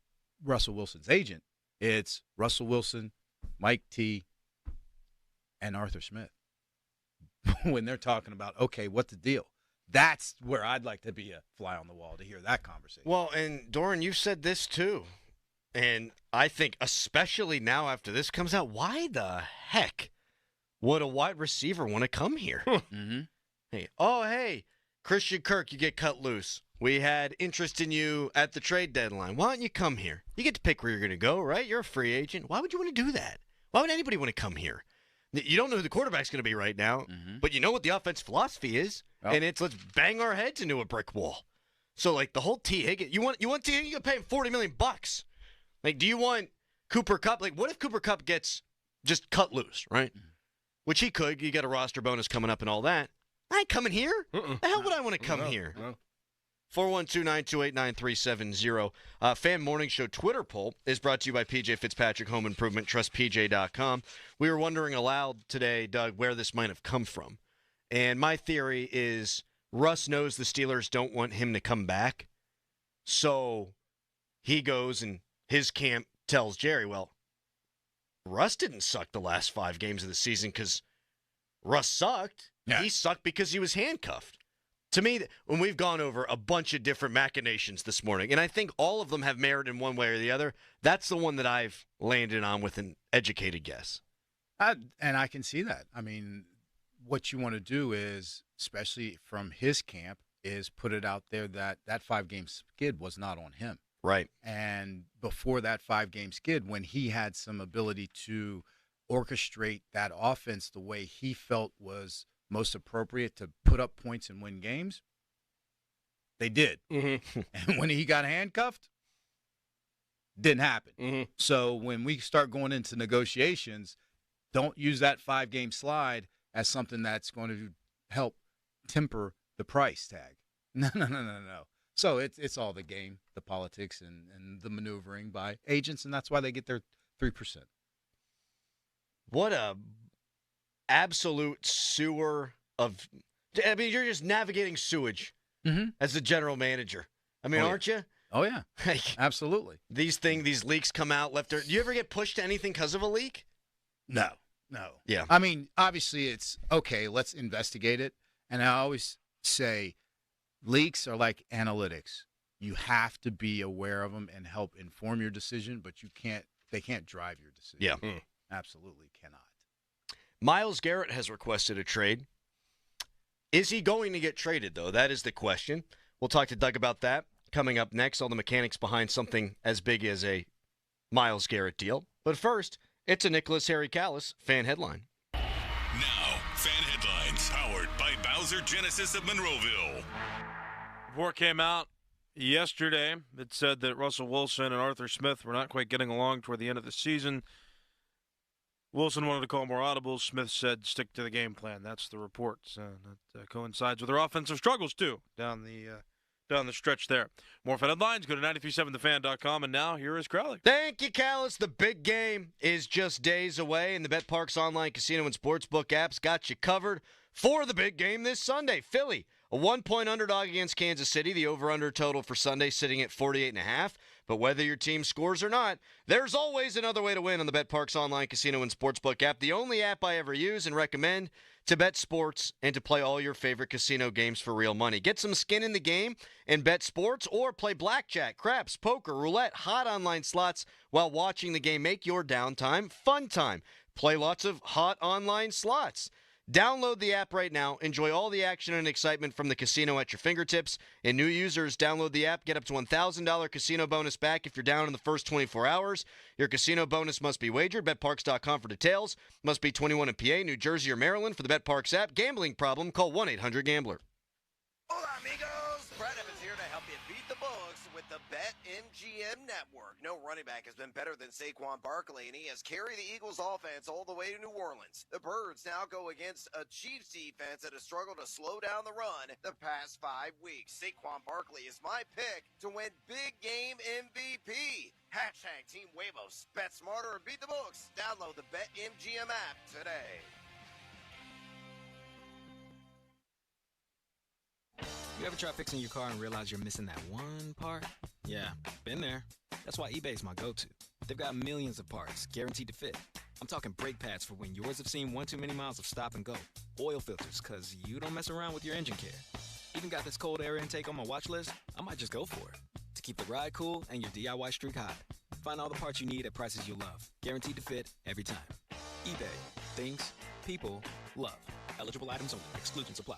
Russell Wilson's agent, it's Russell Wilson, Mike T, and Arthur Smith. When they're talking about, okay, what's the deal? That's where I'd like to be a fly on the wall to hear that conversation. Well, and Doran, you've said this too. And I think especially now after this comes out, why the heck would a wide receiver want to come here? Mm-hmm. Hey, Christian Kirk, you get cut loose. We had interest in you at the trade deadline. Why don't you come here? You get to pick where you're going to go, right? You're a free agent. Why would you want to do that? Why would anybody want to come here? You don't know who the quarterback's going to be right now, but you know what the offense philosophy is, and it's let's bang our heads into a brick wall. So, like, the whole T. Higgins, you want T. Higgins, you got to pay him $40 million. Like, do you want Cooper Kupp? Like, what if Cooper Kupp gets just cut loose, right? Which he could. You got a roster bonus coming up and all that. I ain't coming here. The hell would I want to come here? No. 412-928-9370. Fan Morning Show Twitter poll is brought to you by PJ Fitzpatrick Home Improvement. TrustPJ.com. We were wondering aloud today, Doug, where this might have come from. And my theory is Russ knows the Steelers don't want him to come back. So he goes and his camp tells Jerry, well, Russ didn't suck the last 5 games of the season because Russ sucked. Yeah. He sucked because he was handcuffed. To me, when we've gone over a bunch of different machinations this morning, and I think all of them have merit in one way or the other, that's the one that I've landed on with an educated guess. And I can see that. I mean, what you want to do is, especially from his camp, is put it out there that that 5-game skid was not on him. Right. And before that 5-game skid, when he had some ability to orchestrate that offense the way he felt was most appropriate to put up points and win games, they did. Mm-hmm. And when he got handcuffed, didn't happen. Mm-hmm. So when we start going into negotiations, don't use that 5-game slide as something that's going to help temper the price tag. No. So it's all the game, the politics, and the maneuvering by agents, and that's why they get their 3%. What a absolute sewer of – I mean, you're just navigating sewage as the general manager. I mean, aren't you? Oh, yeah. Absolutely. These leaks come out left or – do you ever get pushed to anything because of a leak? No. Yeah. I mean, obviously it's, okay, let's investigate it. And I always say leaks are like analytics. You have to be aware of them and help inform your decision, but they can't drive your decision. Yeah. Absolutely cannot. Myles Garrett has requested a trade. Is he going to get traded, though? That is the question. We'll talk to Doug about that coming up next, all the mechanics behind something as big as a Myles Garrett deal. But first, it's a Nicholas Harry Callis fan headline. Now, fan headlines powered by Bowser Genesis of Monroeville. Report came out yesterday. It said that Russell Wilson and Arthur Smith were not quite getting along toward the end of the season. Wilson wanted to call more audibles. Smith said, stick to the game plan. That's the report. That coincides with their offensive struggles, too, down the stretch there. More fan headlines, go to 937thefan.com. And now, here is Crowley. Thank you, Callis. The big game is just days away, and the BetParx online casino and sportsbook apps got you covered for the big game this Sunday. Philly, a 1-point underdog against Kansas City. The over-under total for Sunday sitting at 48.5. But whether your team scores or not, there's always another way to win on the BetParx online casino and sportsbook app, the only app I ever use and recommend to bet sports and to play all your favorite casino games for real money. Get some skin in the game and bet sports, or play blackjack, craps, poker, roulette, hot online slots while watching the game. Make your downtime fun time. Play lots of hot online slots. Download the app right now. Enjoy all the action and excitement from the casino at your fingertips. And new users, download the app. Get up to $1,000 casino bonus back if you're down in the first 24 hours. Your casino bonus must be wagered. BetParx.com for details. Must be 21 in PA, New Jersey, or Maryland for the BetParx app. Gambling problem? Call 1-800-GAMBLER. Hola, amigos. Brett Evans here to help you beat the books with the BetMGM Network. No running back has been better than Saquon Barkley, and he has carried the Eagles' offense all the way to New Orleans. The Birds now go against a Chiefs defense that has struggled to slow down the run the past 5 weeks. Saquon Barkley is my pick to win big game MVP. Hashtag Team Huevos. Bet smarter and beat the books. Download the BetMGM app today. You ever try fixing your car and realize you're missing that one part? Yeah, been there. That's why eBay's my go-to. They've got millions of parts, guaranteed to fit. I'm talking brake pads for when yours have seen one too many miles of stop and go. Oil filters, because you don't mess around with your engine care. Even got this cold air intake on my watch list. I might just go for it. To keep the ride cool and your DIY streak high. Find all the parts you need at prices you love. Guaranteed to fit every time. eBay. Things people love. Eligible items only. Exclusions apply.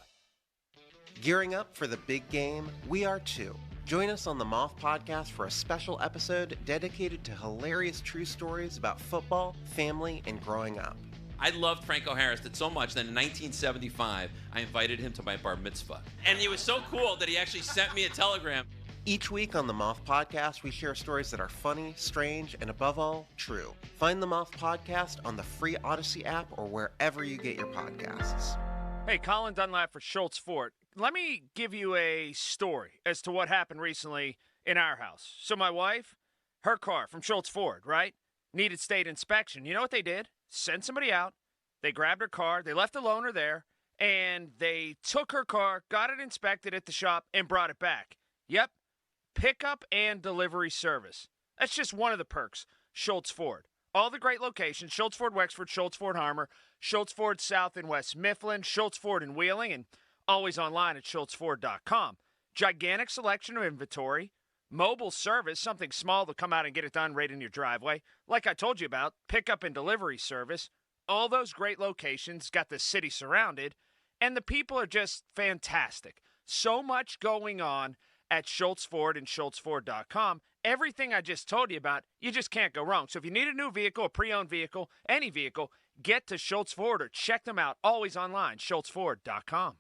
Gearing up for the big game? We are too. Join us on the Moth Podcast for a special episode dedicated to hilarious true stories about football, family, and growing up. I loved Franco Harris did so much that in 1975, I invited him to my bar mitzvah. And he was so cool that he actually sent me a telegram. Each week on the Moth Podcast, we share stories that are funny, strange, and above all, true. Find the Moth Podcast on the free Odyssey app or wherever you get your podcasts. Hey, Colin Dunlap for Schultz Ford. Let me give you a story as to what happened recently in our house. So my wife, her car from Schultz Ford, right, needed state inspection. You know what they did? Sent somebody out. They grabbed her car. They left the loaner there. And they took her car, got it inspected at the shop, and brought it back. Yep. Pickup and delivery service. That's just one of the perks. Schultz Ford. All the great locations. Schultz Ford Wexford, Schultz Ford Harmer, Schultz Ford South and West Mifflin, Schultz Ford in Wheeling, and always online at schultzford.com. Gigantic selection of inventory, mobile service, something small to come out and get it done right in your driveway. Like I told you about, pickup and delivery service. All those great locations, got the city surrounded, and the people are just fantastic. So much going on at Schultz Ford and schultzford.com. Everything I just told you about, you just can't go wrong. So if you need a new vehicle, a pre-owned vehicle, any vehicle, get to Schultz Ford or check them out. Always online, schultzford.com.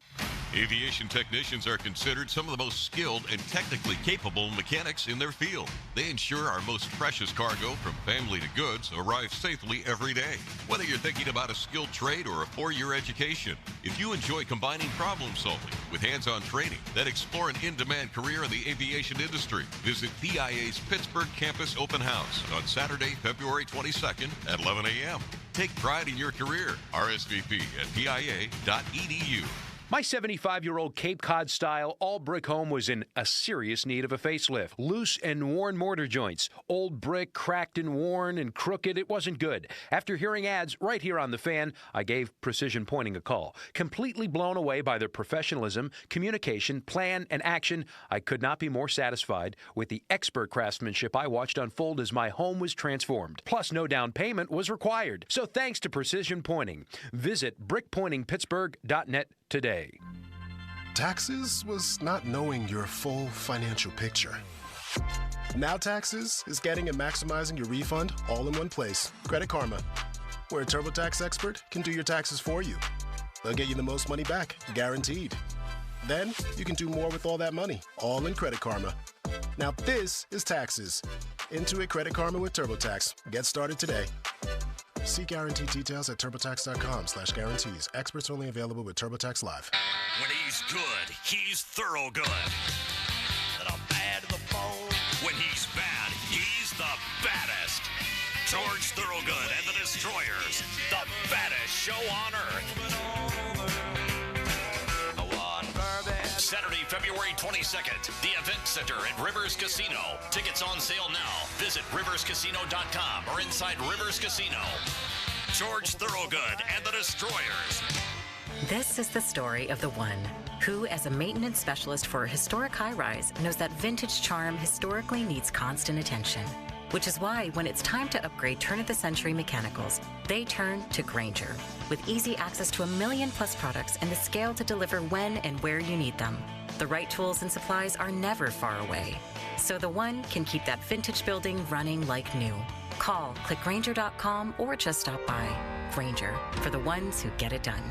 Aviation technicians are considered some of the most skilled and technically capable mechanics in their field. They ensure our most precious cargo, from family to goods, arrives safely every day. Whether you're thinking about a skilled trade or a 4-year education, if you enjoy combining problem solving with hands-on training, then explore an in-demand career in the aviation industry. Visit PIA's Pittsburgh Campus Open House on Saturday, February 22nd at 11 a.m. Take pride in your career. RSVP at PIA.edu. My 75-year-old Cape Cod-style all-brick home was in a serious need of a facelift. Loose and worn mortar joints. Old brick, cracked and worn and crooked. It wasn't good. After hearing ads right here on The Fan, I gave Precision Pointing a call. Completely blown away by their professionalism, communication, plan, and action, I could not be more satisfied with the expert craftsmanship I watched unfold as my home was transformed. Plus, no down payment was required. So thanks to Precision Pointing. Visit brickpointingpittsburgh.net today. Taxes was not knowing your full financial picture. Now Taxes is getting and maximizing your refund all in one place. Credit Karma, where a TurboTax expert can do your taxes for you. They'll get you the most money back, guaranteed. Then you can do more with all that money, all in Credit Karma. Now this is Taxes. Intuit Credit Karma with TurboTax. Get started today. See guarantee details at turbotax.com/guarantees. Experts only available with TurboTax Live. When he's good, he's thorough good. And I'm bad to the bone. When he's bad, he's the baddest. George Thorogood and the Destroyers, the baddest show on earth. Saturday, February 22nd, the Event Center at Rivers Casino. Tickets on sale now. Visit riverscasino.com or inside Rivers Casino. George Thorogood and the Destroyers. This is the story of the one who, as a maintenance specialist for a historic high-rise, knows that vintage charm historically needs constant attention. Which is why, when it's time to upgrade turn-of-the-century mechanicals, they turn to Grainger. With easy access to 1 million-plus products and the scale to deliver when and where you need them. The right tools and supplies are never far away. So the one can keep that vintage building running like new. Call, click Grainger.com, or just stop by. Grainger, for the ones who get it done.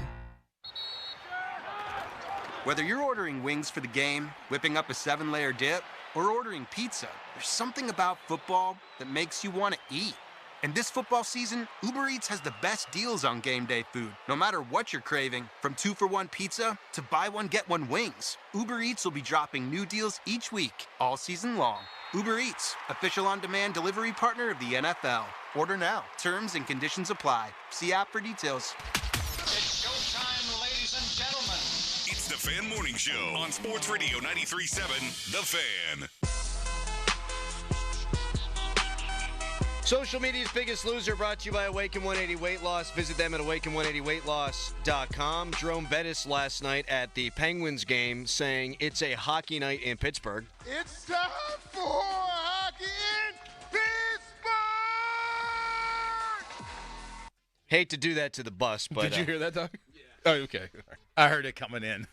Whether you're ordering wings for the game, whipping up a 7-layer dip, or ordering pizza, there's something about football that makes you want to eat. And this football season, Uber Eats has the best deals on game day food. No matter what you're craving, from 2-for-1 pizza to buy one, get one wings, Uber Eats will be dropping new deals each week, all season long. Uber Eats, official on-demand delivery partner of the NFL. Order now. Terms and conditions apply. See app for details. It's showtime, ladies and gentlemen. It's the Fan Morning Show on Sports Radio 93.7, The Fan. Social media's Biggest Loser, brought to you by Awaken 180 Weight Loss. Visit them at awaken180weightloss.com. Jerome Bettis last night at the Penguins game saying it's a hockey night in Pittsburgh. It's time for hockey in Pittsburgh! Hate to do that to the bus, but... Did you hear that, Doug? Yeah. Oh, okay. I heard it coming in.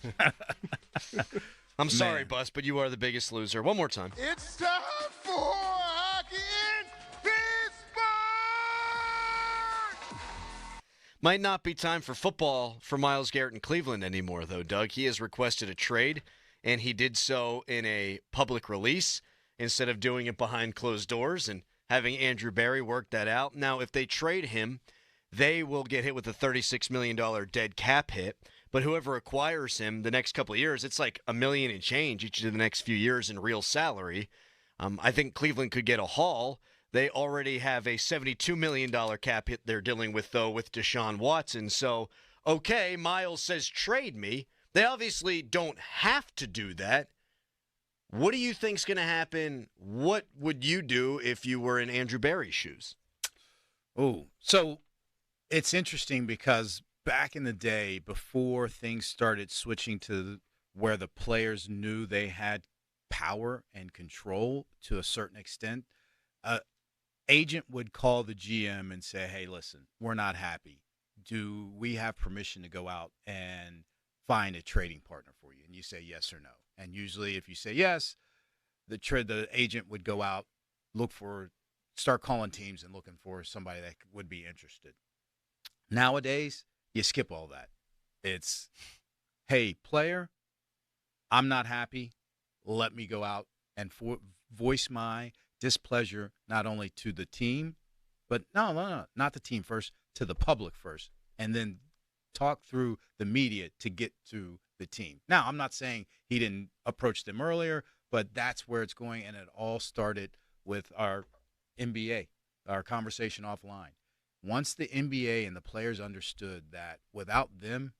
I'm sorry, bus, but you are the biggest loser. One more time. It's time for hockey in Pittsburgh! Might not be time for football for Myles Garrett in Cleveland anymore, though, Doug. He has requested a trade, and he did so in a public release instead of doing it behind closed doors and having Andrew Barry work that out. Now, if they trade him, they will get hit with a $36 million dead cap hit. But whoever acquires him the next couple of years, it's like $1 million and change each of the next few years in real salary. I think Cleveland could get a haul. They already have a $72 million cap hit they're dealing with, though, with Deshaun Watson. So, okay, Myles says trade me. They obviously don't have to do that. What do you think's going to happen? What would you do if you were in Andrew Barry's shoes? Oh, so it's interesting because back in the day, before things started switching to where the players knew they had power and control to a certain extent, agent would call the GM and say, hey, listen, we're not happy. Do we have permission to go out and find a trading partner for you? And you say yes or no. And usually if you say yes, the agent would go out, start calling teams and looking for somebody that would be interested. Nowadays, you skip all that. It's, hey, player, I'm not happy. Let me go out and voice my displeasure not only to the team, but no, not the team first, to the public first, and then talk through the media to get to the team. Now, I'm not saying he didn't approach them earlier, but that's where it's going, and it all started with our NBA, our conversation offline. Once the NBA and the players understood that without them,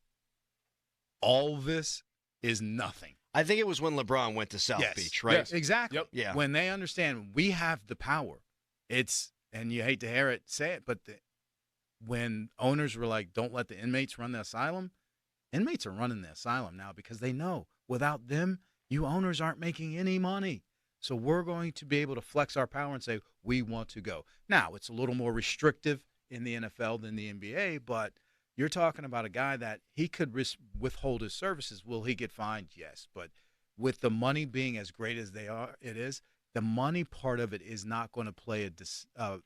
all this is nothing. I think it was when LeBron went to South Beach, right? Yes, exactly. Yep. Yeah. When they understand we have the power, and you hate to hear it, say it, but when owners were like, don't let the inmates run the asylum, inmates are running the asylum now because they know without them, you owners aren't making any money. So we're going to be able to flex our power and say, we want to go. Now, it's a little more restrictive in the NFL than the NBA, but you're talking about a guy that he could withhold his services. Will he get fined? Yes. But with the money being as great as it is, the money part of it is not going to play a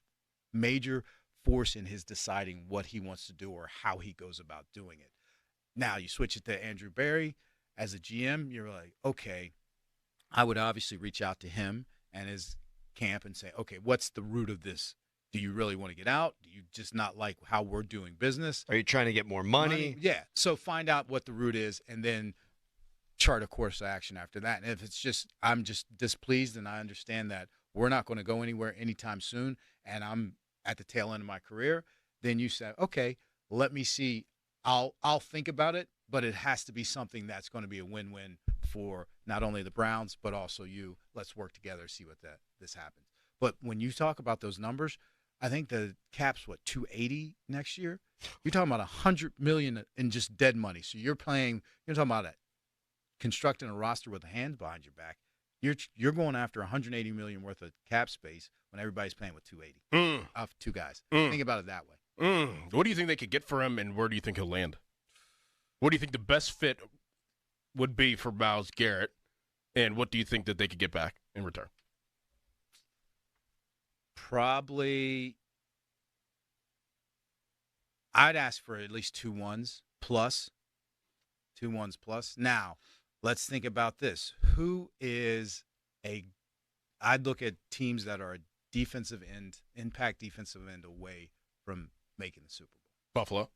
major force in his deciding what he wants to do or how he goes about doing it. Now, you switch it to Andrew Berry. As a GM, you're like, okay, I would obviously reach out to him and his camp and say, okay, what's the root of this? Do you really want to get out? Do you just not like how we're doing business? Are you trying to get more money? Yeah. So find out what the root is and then chart a course of action after that. And if it's just I'm just displeased and I understand that we're not going to go anywhere anytime soon and I'm at the tail end of my career, then you say, okay, let me see. I'll think about it, but it has to be something that's going to be a win-win for not only the Browns but also you. Let's work together, see what this happens. But when you talk about those numbers, I think the cap's what, 280 next year? You're talking about $100 million in just dead money. So you're talking about constructing a roster with a hand behind your back. You're going after $180 million worth of cap space when everybody's playing with 280 off two guys. Think about it that way. What do you think they could get for him, and where do you think he'll land? What do you think the best fit would be for Myles Garrett, and what do you think that they could get back in return? Probably, I'd ask for at least 2 1s plus. 2 1s plus. Now, let's think about this. I'd look at teams that are a defensive end, impact defensive end away from making the Super Bowl. Buffalo,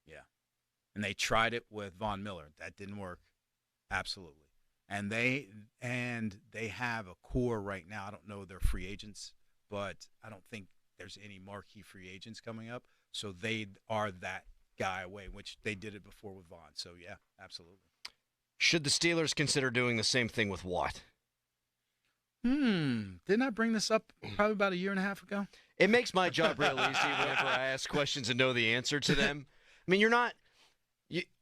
yeah. And they tried it with Von Miller. That didn't work. Absolutely. And they have a core right now. I don't know their free agents, but I don't think there's any marquee free agents coming up. So they are that guy away, which they did it before with Vaughn. So, yeah, absolutely. Should the Steelers consider doing the same thing with Watt? Didn't I bring this up probably about a year and a half ago? It makes my job real easy whenever I ask questions and know the answer to them. I mean,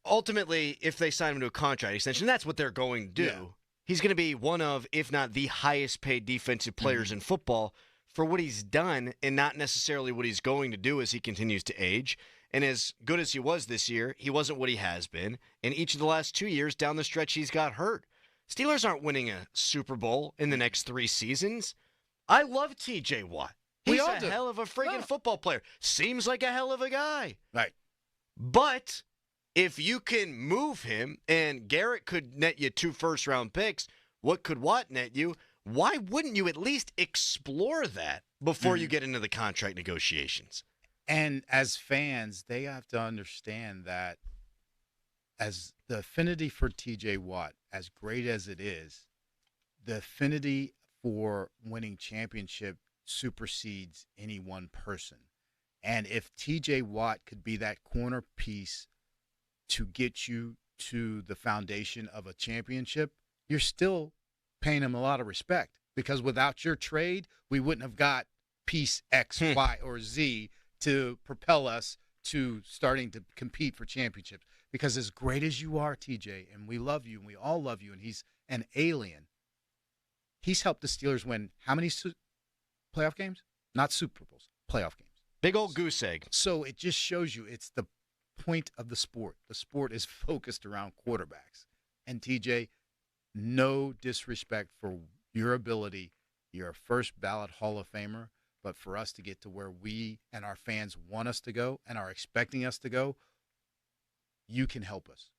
ultimately, if they sign him to a contract extension, that's what they're going to do. Yeah. He's going to be one of, if not the highest paid defensive players in football for what he's done and not necessarily what he's going to do as he continues to age. And as good as he was this year, he wasn't what he has been. And each of the last 2 years down the stretch, he's got hurt. Steelers aren't winning a Super Bowl in the next 3 seasons. I love T.J. Watt. He's a hell of a friggin' football player. Seems like a hell of a guy. Right. But if you can move him and Garrett could net you 2 first-round picks, what could Watt net you? Why wouldn't you at least explore that before you get into the contract negotiations? And as fans, they have to understand that as the affinity for T.J. Watt, as great as it is, the affinity for winning championship supersedes any one person. And if T.J. Watt could be that corner piece to get you to the foundation of a championship, you're still paying him a lot of respect. Because without your trade, we wouldn't have got piece X, Y, or Z to propel us to starting to compete for championships. Because as great as you are, TJ, and we love you, and we all love you, and he's an alien, he's helped the Steelers win how many playoff games? Not Super Bowls, playoff games. Big old goose egg. So it just shows you it's the point of the sport. The sport is focused around quarterbacks. And TJ, no disrespect for your ability. You're a first ballot Hall of Famer. But for us to get to where we and our fans want us to go and are expecting us to go, you can help us.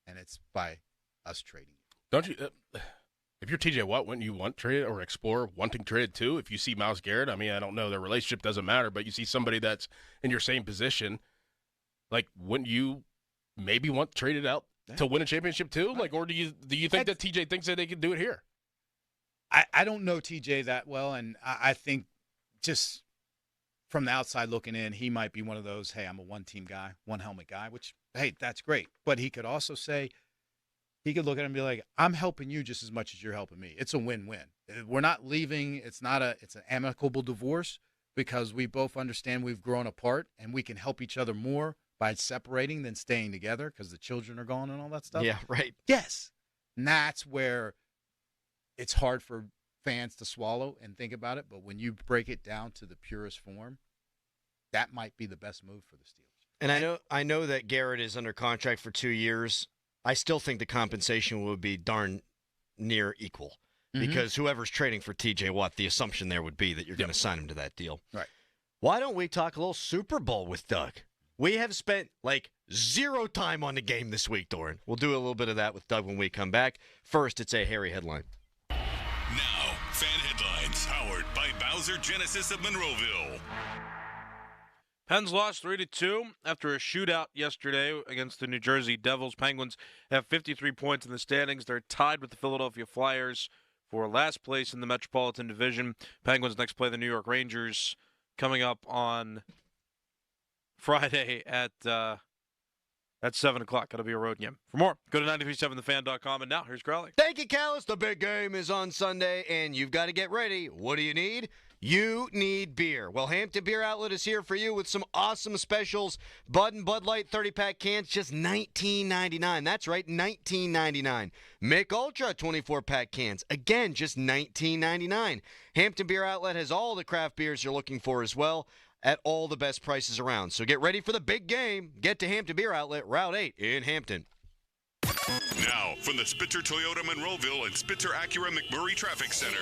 And it's by us trading. Don't you? If you're TJ Watt, wouldn't you want traded or explore wanting traded too? If you see Myles Garrett, I mean, I don't know, their relationship doesn't matter, but you see somebody that's in your same position, like, wouldn't you maybe want traded out to win a championship too? Like, or do you think that TJ thinks that they can do it here? I don't know TJ that well, and I think just from the outside looking in, he might be one of those, hey, I'm a one-team guy, one-helmet guy, which, hey, that's great. But he could also say, he could look at him and be like, I'm helping you just as much as you're helping me. It's a win-win. We're not leaving. It's an amicable divorce because we both understand we've grown apart and we can help each other more by separating than staying together because the children are gone and all that stuff. Yeah, right. Yes. And that's where it's hard for fans to swallow and think about it. But when you break it down to the purest form, that might be the best move for the Steelers. And I know that Garrett is under contract for 2 years. I still think the compensation would be darn near equal because whoever's trading for TJ Watt, the assumption there would be that you're going to sign him to that deal. Right. Why don't we talk a little Super Bowl with Doug? We have spent like 0 time on the game this week, Doran. We'll do a little bit of that with Doug when we come back. First, it's a hairy headline. Now, fan headlines powered by Bowser Genesis of Monroeville. Pens lost 3-2 after a shootout yesterday against the New Jersey Devils. Penguins have 53 points in the standings. They're tied with the Philadelphia Flyers for last place in the Metropolitan Division. Penguins next play the New York Rangers coming up on Friday at 7 o'clock. It'll be a road game. For more, go to 937thefan.com. And now, here's Crowley. Thank you, Callis. The big game is on Sunday, and you've got to get ready. What do you need? You need beer. Well, Hampton Beer Outlet is here for you with some awesome specials. Bud and Bud Light 30-pack cans, just $19.99. That's right, $19.99. Mick Ultra 24-pack cans, again, just $19.99. Hampton Beer Outlet has all the craft beers you're looking for as well at all the best prices around. So get ready for the big game. Get to Hampton Beer Outlet, Route 8 in Hampton. Now, from the Spitzer Toyota Monroeville and Spitzer Acura McMurray Traffic Center.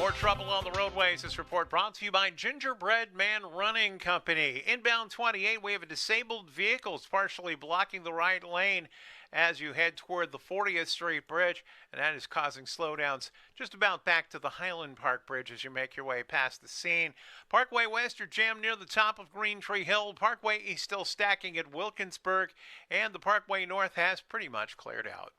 More trouble on the roadways. This report brought to you by Gingerbread Man Running Company. Inbound 28, we have a disabled vehicle partially blocking the right lane as you head toward the 40th Street Bridge, and that is causing slowdowns just about back to the Highland Park Bridge as you make your way past the scene. Parkway West, you're jammed near the top of Green Tree Hill. Parkway East still stacking at Wilkinsburg, and the Parkway North has pretty much cleared out.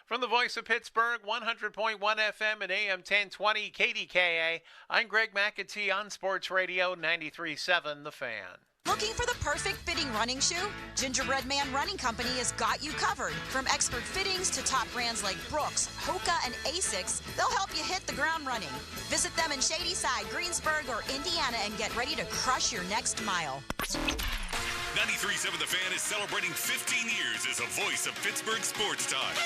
From the voice of Pittsburgh, 100.1 FM and AM 1020 KDKA, I'm Greg McAtee on Sports Radio 93.7 The Fan. Looking for the perfect fitting running shoe? Gingerbread Man Running Company has got you covered. From expert fittings to top brands like Brooks, Hoka, and Asics, they'll help you hit the ground running. Visit them in Shadyside, Greensburg, or Indiana and get ready to crush your next mile. 93.7 The Fan is celebrating 15 years as a voice of Pittsburgh sports talk.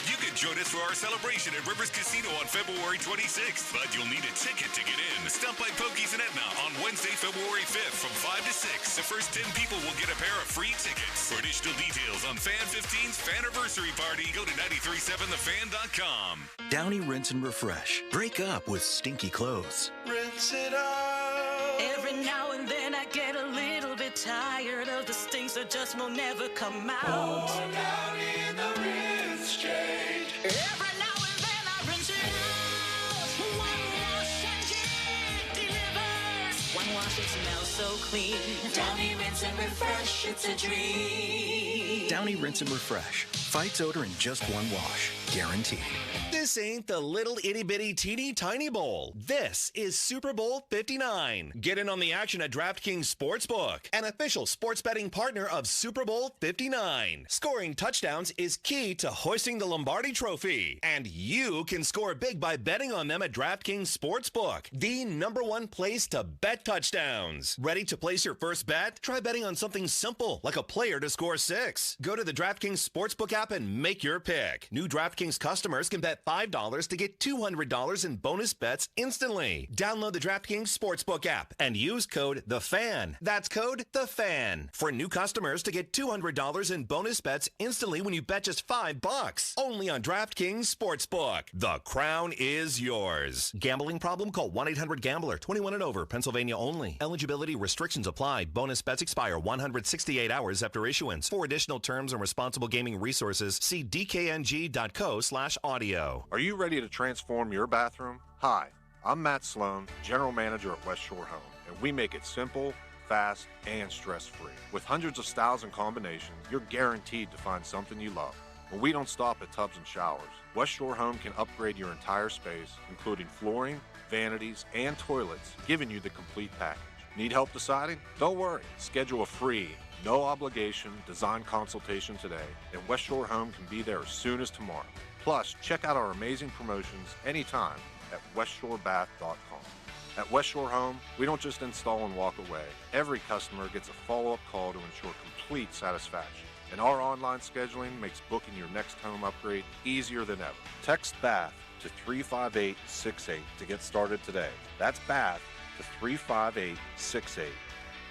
You can join us for our celebration at Rivers Casino on February 26th, but you'll need a ticket to get in. Stop by Pokies and Etna on Wednesday, February 5th from 5 to 6. The first 10 people will get a pair of free tickets. For additional details on Fan 15's Faniversary Party, go to 937thefan.com. Downy Rinse and Refresh. Break up with stinky clothes. Rinse it out. Every now and then I get a little bit tired of the stinks that just will never come out. Pour down in the rinse change. Every now and then I rinse it out. One wash and it delivers. One wash, it smells so clean. Downy Rinse and Refresh, it's a dream. Downy Rinse and Refresh. fights odor in just one wash. Guaranteed. This ain't the little itty-bitty teeny tiny bowl. This is Super Bowl 59. Get in on the action at DraftKings Sportsbook, an official sports betting partner of Super Bowl 59. Scoring touchdowns is key to hoisting the Lombardi Trophy, and you can score big by betting on them at DraftKings Sportsbook, the #1 place to bet touchdowns. Ready to place your first bet? Try betting on something simple, like a player to score 6. Go to the DraftKings Sportsbook app and make your pick. New DraftKings customers can bet $5 to get $200 in bonus bets instantly. Download the DraftKings Sportsbook app and use code THEFAN. That's code THEFAN for new customers to get $200 in bonus bets instantly when you bet just $5. Only on DraftKings Sportsbook. The crown is yours. Gambling problem? Call 1-800-GAMBLER. 21 and over. Pennsylvania only. Eligibility restrictions apply. Bonus bets expire 168 hours after issuance. For additional terms and responsible gaming resources, see dkng.co/audio. Are you ready to transform your bathroom? Hi, I'm Matt Sloan, General Manager at West Shore Home, and we make it simple, fast, and stress-free. With hundreds of styles and combinations, you're guaranteed to find something you love. But we don't stop at tubs and showers. West Shore Home can upgrade your entire space, including flooring, vanities, and toilets, giving you the complete package. Need help deciding? Don't worry. Schedule a free, no obligation design consultation today, and West Shore Home can be there as soon as tomorrow. Plus, check out our amazing promotions anytime at westshorebath.com. At West Shore Home, we don't just install and walk away. Every customer gets a follow-up call to ensure complete satisfaction. And our online scheduling makes booking your next home upgrade easier than ever. Text BATH to 35868 to get started today. That's BATH to 35868.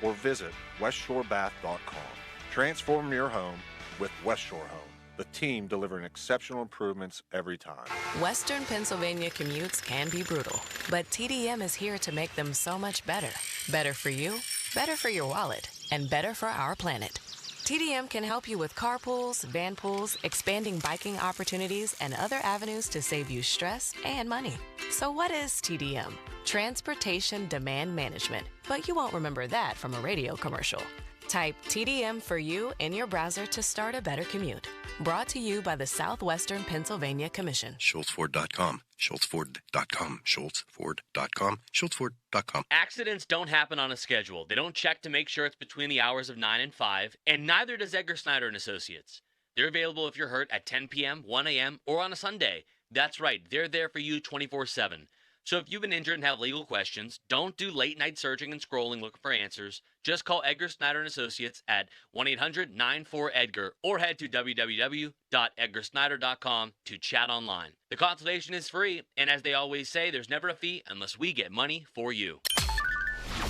Or visit westshorebath.com. Transform your home with West Shore Home, the team delivering exceptional improvements every time. Western Pennsylvania commutes can be brutal, but TDM is here to make them so much better. Better for you, better for your wallet, and better for our planet. TDM can help you with carpools, van pools, expanding biking opportunities, and other avenues to save you stress and money. So what is TDM? Transportation Demand Management, but you won't remember that from a radio commercial. Type TDM for you in your browser to start a better commute. Brought to you by the Southwestern Pennsylvania Commission. SchultzFord.com, SchultzFord.com, SchultzFord.com, SchultzFord.com. Accidents don't happen on a schedule. They don't check to make sure it's between the hours of 9 and 5, and neither does Edgar Snyder and Associates. They're available if you're hurt at 10 p.m., 1 a.m., or on a Sunday. That's right, they're there for you 24/7. So if you've been injured and have legal questions, don't do late-night searching and scrolling looking for answers. Just call Edgar Snyder and Associates at 1-800-94-EDGAR or head to www.edgarsnyder.com to chat online. The consultation is free, and as they always say, there's never a fee unless we get money for you.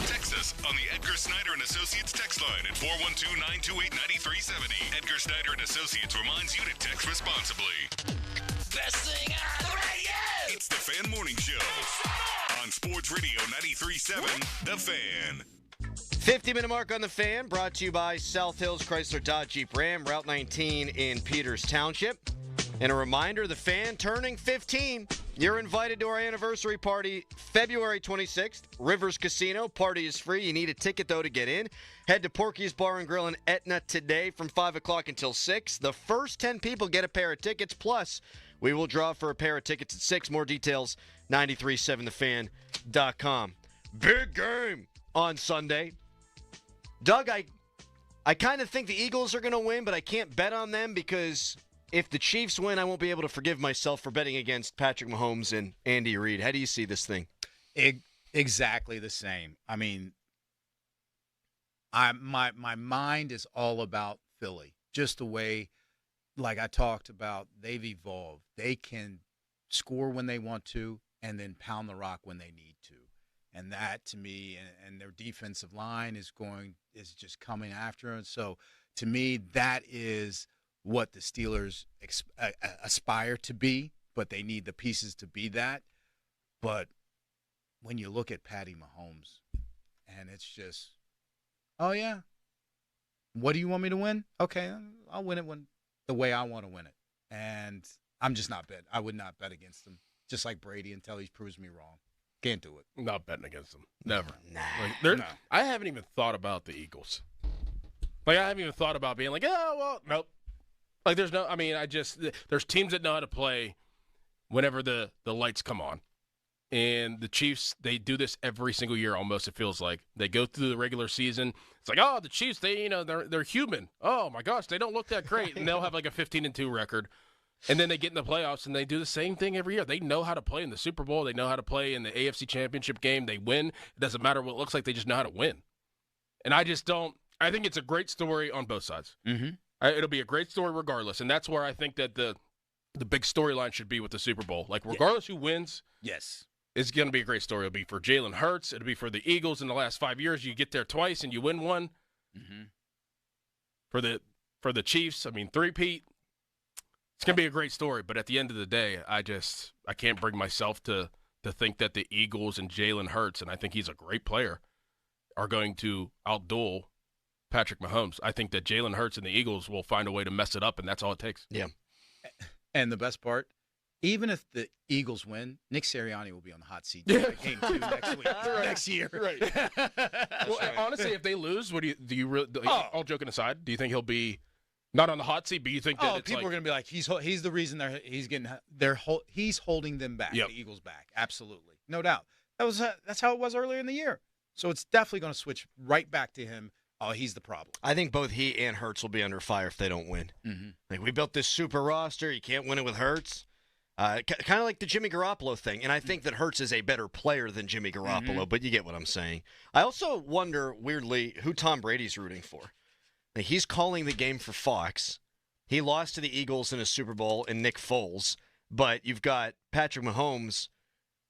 Text us on the Edgar Snyder and Associates text line at 412-928-9370. Edgar Snyder and Associates reminds you to text responsibly. Best thing on the radio! It's the Fan Morning Show on Sports Radio 93.7, The Fan. 50-minute mark on The Fan, brought to you by South Hills Chrysler Dodge Jeep Ram, Route 19 in Peters Township. And a reminder, The Fan turning 15. You're invited to our anniversary party February 26th. Rivers Casino. Party is free. You need a ticket, though, to get in. Head to Porky's Bar and Grill in Etna today from 5 o'clock until 6. The first 10 people get a pair of tickets, plus we will draw for a pair of tickets at 6. More details, 937thefan.com. Big game on Sunday. Doug, I kind of think the Eagles are going to win, but I can't bet on them because if the Chiefs win, I won't be able to forgive myself for betting against Patrick Mahomes and Andy Reid. How do you see this thing? Exactly the same. I mean, my mind is all about Philly. Just the way, like I talked about, they've evolved. They can score when they want to and then pound the rock when they need to. And that, to me, and their defensive line is just coming after them. So, to me, that is what the Steelers aspire to be, but they need the pieces to be that. But when you look at Patty Mahomes, and it's just, oh, yeah, what do you want me to win? Okay, I'll win it the way I want to win it. And I'm just not betting. I would not bet against him, just like Brady, until he proves me wrong. Can't do it. Not betting against them. Never. Nah. No. I haven't even thought about the Eagles. Like, I haven't even thought about being like, oh, well, nope. Like, there's no – I mean, there's teams that know how to play whenever the lights come on. And the Chiefs, they do this every single year almost, it feels like. They go through the regular season. It's like, oh, the Chiefs, they're human. Oh, my gosh, they don't look that great. And they'll have like a 15-2 record. And then they get in the playoffs, and they do the same thing every year. They know how to play in the Super Bowl. They know how to play in the AFC Championship game. They win. It doesn't matter what it looks like. They just know how to win. And I just don't – I think it's a great story on both sides. Mm-hmm. It'll be a great story regardless. And that's where I think that the big storyline should be with the Super Bowl. Like, regardless who wins – yes. It's going to be a great story. It'll be for Jalen Hurts. It'll be for the Eagles in the last 5 years. You get there twice and you win one. Mm-hmm. For the Chiefs, I mean, three-peat. It's going to be a great story. But at the end of the day, I can't bring myself to think that the Eagles and Jalen Hurts, and I think he's a great player, are going to outduel Patrick Mahomes. I think that Jalen Hurts and the Eagles will find a way to mess it up, and that's all it takes. Yeah. And the best part, even if the Eagles win, Nick Sirianni will be on the hot seat game 2 next week, next year. Right. Well, honestly, if they lose, what do you really? All joking aside, do you think he'll be not on the hot seat? But you think that people are going to be like, he's the reason he's holding them back, the Eagles back, absolutely, no doubt. That's how it was earlier in the year. So it's definitely going to switch right back to him. Oh, he's the problem. I think both he and Hurts will be under fire if they don't win. Mm-hmm. Like, we built this super roster. You can't win it with Hurts. Kind of like the Jimmy Garoppolo thing, and I think that Hurts is a better player than Jimmy Garoppolo, but you get what I'm saying. I also wonder, weirdly, who Tom Brady's rooting for. Like, he's calling the game for Fox. He lost to the Eagles in a Super Bowl and Nick Foles, but you've got Patrick Mahomes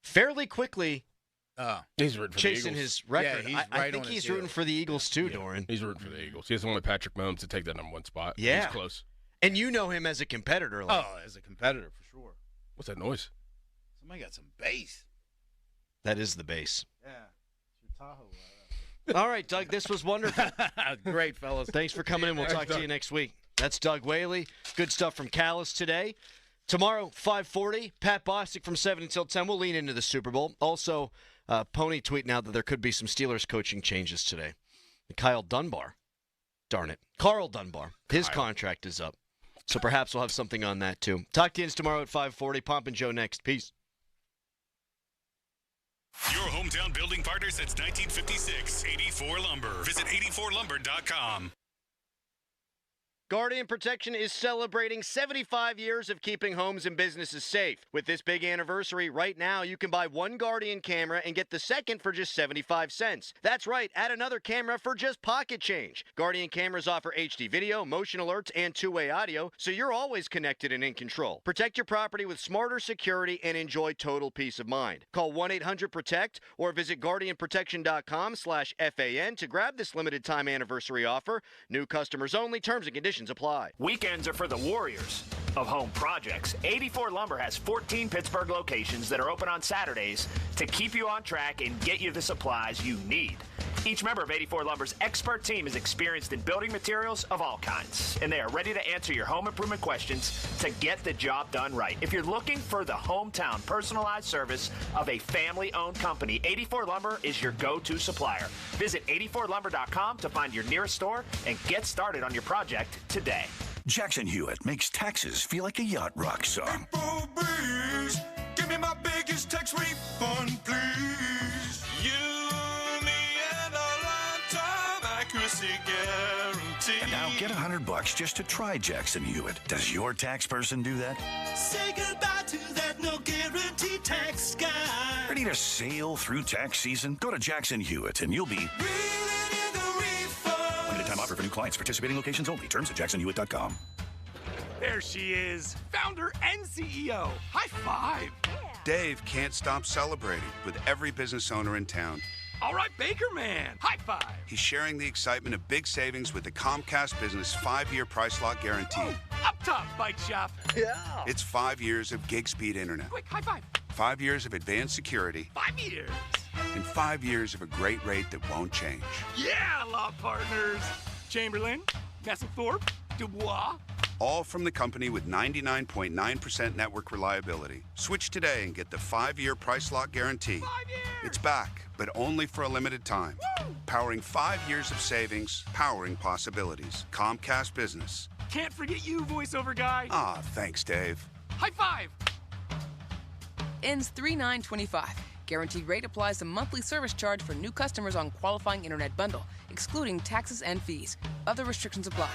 fairly quickly he's rooting for chasing the Eagles. his record. Yeah, I think he's rooting for the Eagles too, Doran. He's rooting for the Eagles. He doesn't want Patrick Mahomes to take that number 1 spot. Yeah. He's close. And you know him as a competitor. Like, as a competitor, for sure. What's that noise? Somebody got some bass. that is the base. Yeah. It's your Tahoe. All right, Doug, this was wonderful. Great, fellas. Thanks for coming in. We'll talk to you next week. That's Doug Whaley. Good stuff from Callis today. Tomorrow, 5:40, Pat Bostic from 7 until 10. We'll lean into the Super Bowl. Also, Pony tweeting out that there could be some Steelers coaching changes today. Kyle Dunbar. Darn it. Carl Dunbar. His contract is up. So perhaps we'll have something on that, too. Talk to you tomorrow at 5:40. Pomp and Joe next. Peace. Your hometown building partner since 1956. 84 Lumber. Visit 84lumber.com. Guardian Protection is celebrating 75 years of keeping homes and businesses safe. With this big anniversary, right now you can buy one Guardian camera and get the second for just 75 cents. That's right, add another camera for just pocket change. Guardian cameras offer HD video, motion alerts, and two-way audio, so you're always connected and in control. Protect your property with smarter security and enjoy total peace of mind. Call 1-800-PROTECT or visit guardianprotection.com/FAN to grab this limited time anniversary offer. New customers only. Terms and conditions apply. Weekends are for the warriors of home projects. 84 Lumber has 14 Pittsburgh locations that are open on Saturdays to keep you on track and get you the supplies you need. Each member of 84 Lumber's expert team is experienced in building materials of all kinds, and they are ready to answer your home improvement questions to get the job done right. If you're looking for the hometown personalized service of a family-owned company, 84 Lumber is your go-to supplier. Visit 84lumber.com to find your nearest store and get started on your project today. Jackson Hewitt makes taxes feel like a yacht rock song. Breeze, give me my biggest tax refund, please. You, me, and a lifetime accuracy guarantee. And now get $100 just to try Jackson Hewitt. Does your tax person do that? Say goodbye to that no guarantee tax guy. Ready to sail through tax season? Go to Jackson Hewitt and you'll be limited time offer for new clients. Participating locations only. Terms at jacksonhewitt.com. There she is, founder and CEO. High five. Dave can't stop celebrating with every business owner in town. All right, Baker Man. High five. He's sharing the excitement of big savings with the Comcast Business 5-year price lock guarantee. Up top, Bike Shop. Yeah. It's 5 years of gig speed internet. Quick, high five. 5 years of advanced security. 5 years. And 5 years of a great rate that won't change. Yeah, law partners. Chamberlain, Nesselthorpe, Dubois. All from the company with 99.9% network reliability. Switch today and get the 5-year price lock guarantee. 5 years. It's back, but only for a limited time. Woo! Powering 5 years of savings, powering possibilities. Comcast Business. Can't forget you, voiceover guy. Ah, thanks, Dave. High five. Ends 3/9/25. Guaranteed rate applies to monthly service charge for new customers on qualifying internet bundle, excluding taxes and fees. Other restrictions apply.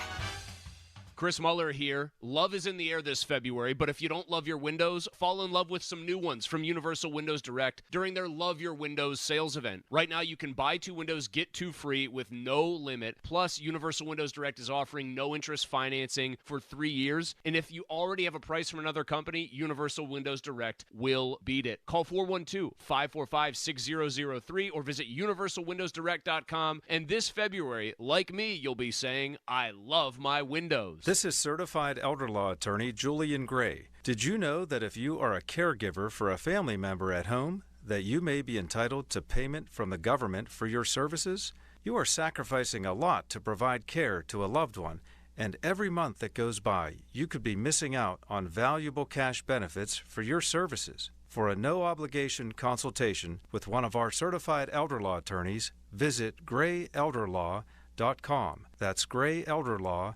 Chris Muller here. Love is in the air this February, but if you don't love your windows, fall in love with some new ones from Universal Windows Direct during their Love Your Windows sales event. Right now, you can buy 2 windows, get 2 free with no limit. Plus, Universal Windows Direct is offering no interest financing for 3 years. And if you already have a price from another company, Universal Windows Direct will beat it. Call 412-545-6003 or visit universalwindowsdirect.com. And this February, like me, you'll be saying, I love my windows. This is certified elder law attorney Julian Gray. Did you know that if you are a caregiver for a family member at home, that you may be entitled to payment from the government for your services? You are sacrificing a lot to provide care to a loved one, and every month that goes by, you could be missing out on valuable cash benefits for your services. For a no-obligation consultation with one of our certified elder law attorneys, visit grayelderlaw.com. That's grayelderlaw.com.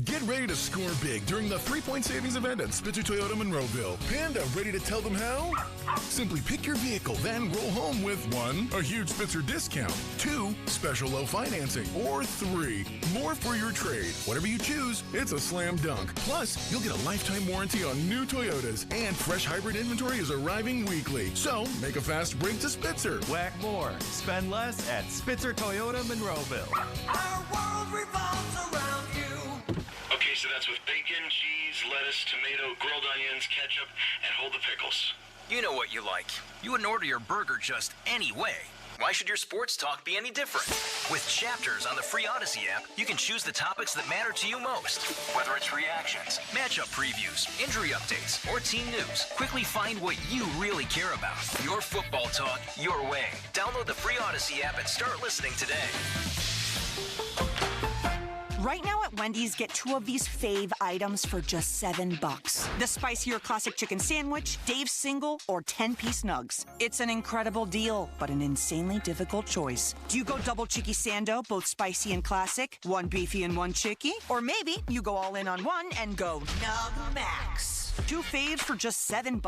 Get ready to score big during the 3-point savings event at Spitzer Toyota Monroeville. Panda, ready to tell them how? Simply pick your vehicle, then roll home with 1, a huge Spitzer discount, 2, special low financing, or 3, more for your trade. Whatever you choose, it's a slam dunk. Plus, you'll get a lifetime warranty on new Toyotas, and fresh hybrid inventory is arriving weekly. So, make a fast break to Spitzer. Whack more, spend less at Spitzer Toyota Monroeville. Our world revolves around you. Okay, so that's with bacon, cheese, lettuce, tomato, grilled onions, ketchup, and hold the pickles. You know what you like. You wouldn't order your burger just any way. Why should your sports talk be any different? With Chapters on the free Odyssey app, you can choose the topics that matter to you most. Whether it's reactions, matchup previews, injury updates, or team news, quickly find what you really care about. Your football talk, your way. Download the free Odyssey app and start listening today. Right now at Wendy's, get 2 of these fave items for just $7. The spicier classic chicken sandwich, Dave's single, or 10-piece nugs. It's an incredible deal, but an insanely difficult choice. Do you go double chicky sando, both spicy and classic, 1 beefy and 1 chicky? Or maybe you go all in on one and go Nug Max. 2 faves for just $7?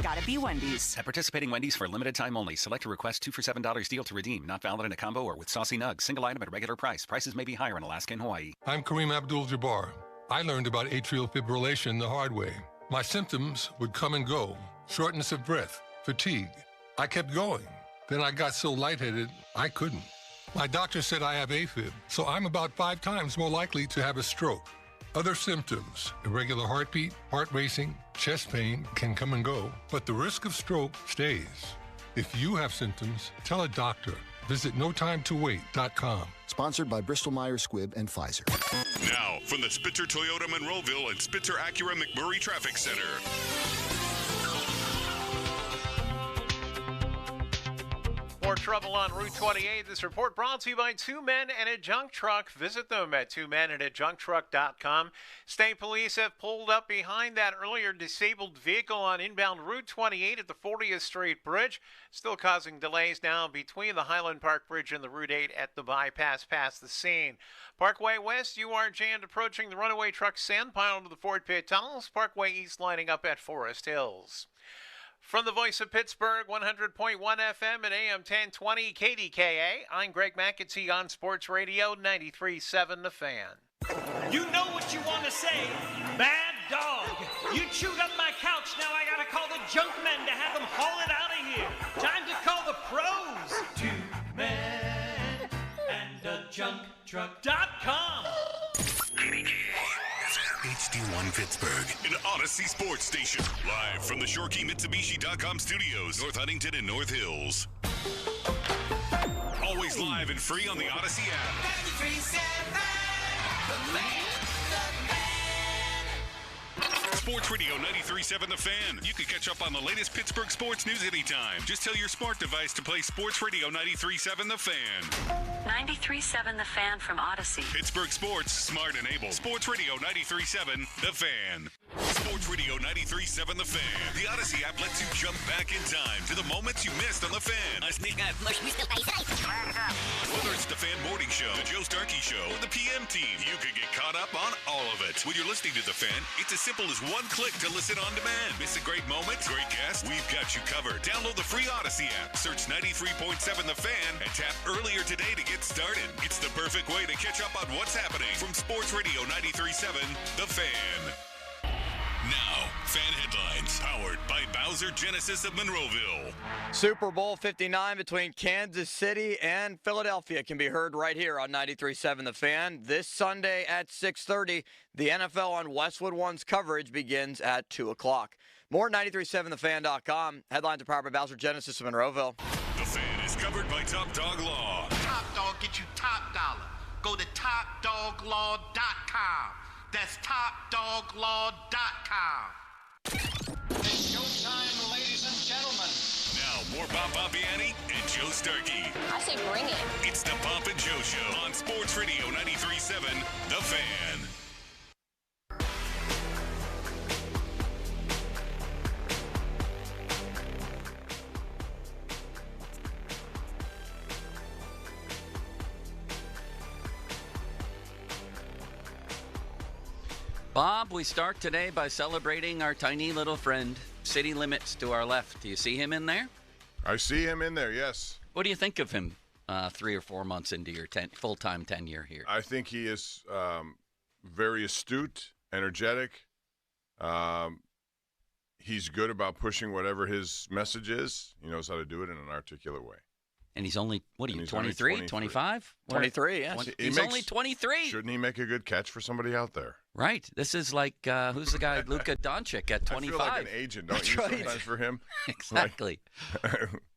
Gotta be Wendy's. At participating Wendy's for a limited time only. Select a request 2 for $7 deal to redeem. Not valid in a combo or with saucy nugs. Single item at regular price. Prices may be higher in Alaska and Hawaii. I'm Kareem Abdul-Jabbar. I learned about atrial fibrillation the hard way. My symptoms would come and go. Shortness of breath, fatigue. I kept going. Then I got so lightheaded, I couldn't. My doctor said I have AFib, so I'm about 5 times more likely to have a stroke. Other symptoms, irregular heartbeat, heart racing, chest pain can come and go, but the risk of stroke stays. If you have symptoms, tell a doctor. Visit notimetowait.com. Sponsored by Bristol-Myers Squibb and Pfizer. Now, from the Spitzer Toyota Monroeville and Spitzer Acura McMurray Traffic Center. More trouble on Route 28. This report brought to you by 2 Men and a Junk Truck. Visit them at 2menandajuncktruck.com. State police have pulled up behind that earlier disabled vehicle on inbound Route 28 at the 40th Street Bridge. Still causing delays now between the Highland Park Bridge and the Route 8 at the bypass past the scene. Parkway West, you are jammed approaching the runaway truck sand pile to the Ford Pit Tunnels. Parkway East lining up at Forest Hills. From the voice of Pittsburgh, 100.1 FM and AM 1020 KDKA, I'm Greg McAtee on Sports Radio 93.7 The Fan. You know what you want to say. Bad dog. You chewed up my couch. Now I gotta call the junk men to have them haul it out of here. Time to call the pros. 2 Men and a Junk Truck.com. HD1 Pittsburgh, an Odyssey sports station. Live from the ShoreKeyMitsubishi.com studios, North Huntington and North Hills. Always live and free on the Odyssey app. 93.7 The Fan. Sports Radio 93.7 The Fan. You can catch up on the latest Pittsburgh sports news anytime. Just tell your smart device to play Sports Radio 93.7 The Fan. 93.7 The Fan from Odyssey. Pittsburgh sports, smart and able. Sports Radio 93.7 The Fan. Sports Radio 93.7 The Fan. The Odyssey app lets you jump back in time to the moments you missed on The Fan. Whether it's the Fan Morning Show, the Joe Starkey Show, or the PM Team, you can get caught up on all of it. When you're listening to The Fan, it's as simple as one click to listen on demand. Miss a great moment, great guest, we've got you covered. Download the free Odyssey app, search 93.7 The Fan, and tap earlier today to get started. It's the perfect way to catch up on what's happening from Sports Radio 93.7 The Fan. Now, fan headlines powered by Bowser Genesis of Monroeville. Super Bowl 59 between Kansas City and Philadelphia can be heard right here on 93.7 The Fan. This Sunday at 6:30, the NFL on Westwood One's coverage begins at 2 o'clock. More at 93.7thefan.com. Headlines are powered by Bowser Genesis of Monroeville. The Fan is covered by Top Dog Law. Top Dog get you top dollar. Go to topdoglaw.com. That's topdoglaw.com. It's showtime, ladies and gentlemen. Now, more Bob Bobbiani and Joe Starkey. I say bring it. It's the Bob and Joe Show on Sports Radio 93.7 The Fan. Bob, we start today by celebrating our tiny little friend, City Limits, to our left. Do you see him in there? I see him in there, yes. What do you think of him 3 or 4 months into your full-time tenure here? I think he is very astute, energetic. He's good about pushing whatever his message is. He knows how to do it in an articulate way. And he's only, what are you, 23, 25? 23, yes. He's only 23. Shouldn't he make a good catch for somebody out there? Right. This is like, who's the guy, Luka Doncic at 25. I feel like an agent, don't you, sometimes for him? Exactly.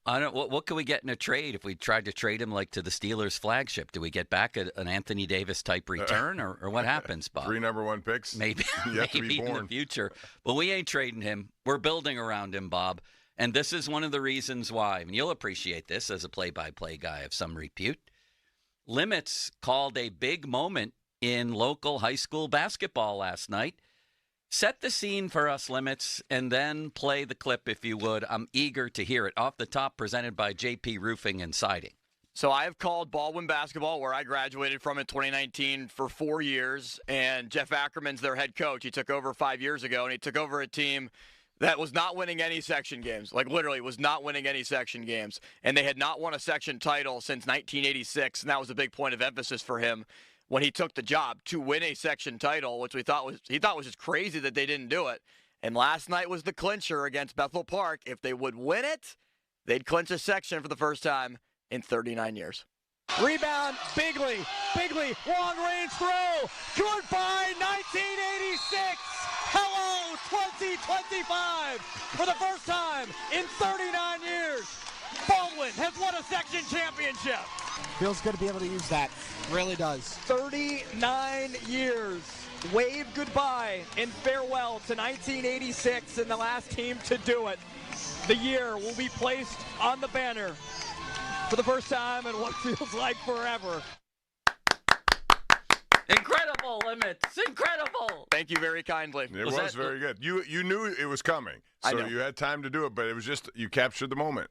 I don't. What can we get in a trade if we tried to trade him like to the Steelers' flagship? Do we get back an Anthony Davis type return, or what happens, Bob? 3 number 1 picks. Maybe in the future. But we ain't trading him. We're building around him, Bob. And this is one of the reasons why. And you'll appreciate this as a play-by-play guy of some repute. Limits called a big moment in local high school basketball last night. Set the scene for us, Limits, and then play the clip if you would. I'm eager to hear it. Off the top, presented by JP Roofing and Siding. So I have called Baldwin basketball, where I graduated from in 2019, for 4 years, and Jeff Ackerman's their head coach. He took over 5 years ago, and he took over a team that was not winning any section games. Like, literally was not winning any section games. And they had not won a section title since 1986, and that was a big point of emphasis for him when he took the job, to win a section title, which he thought was just crazy that they didn't do it. And last night was the clincher against Bethel Park. If they would win it, they'd clinch a section for the first time in 39 years. Rebound, Bigley, long-range throw, good by 1986. Hello, 2025. For the first time in 39 years, Baldwin has won a section championship. Feels good to be able to use that. Really does. 39 years. Wave goodbye and farewell to 1986 and the last team to do it. The year will be placed on the banner for the first time in what feels like forever. Incredible, Limits. Incredible. Thank you very kindly. It was very good. You knew it was coming, so you had time to do it, but it was just you captured the moment.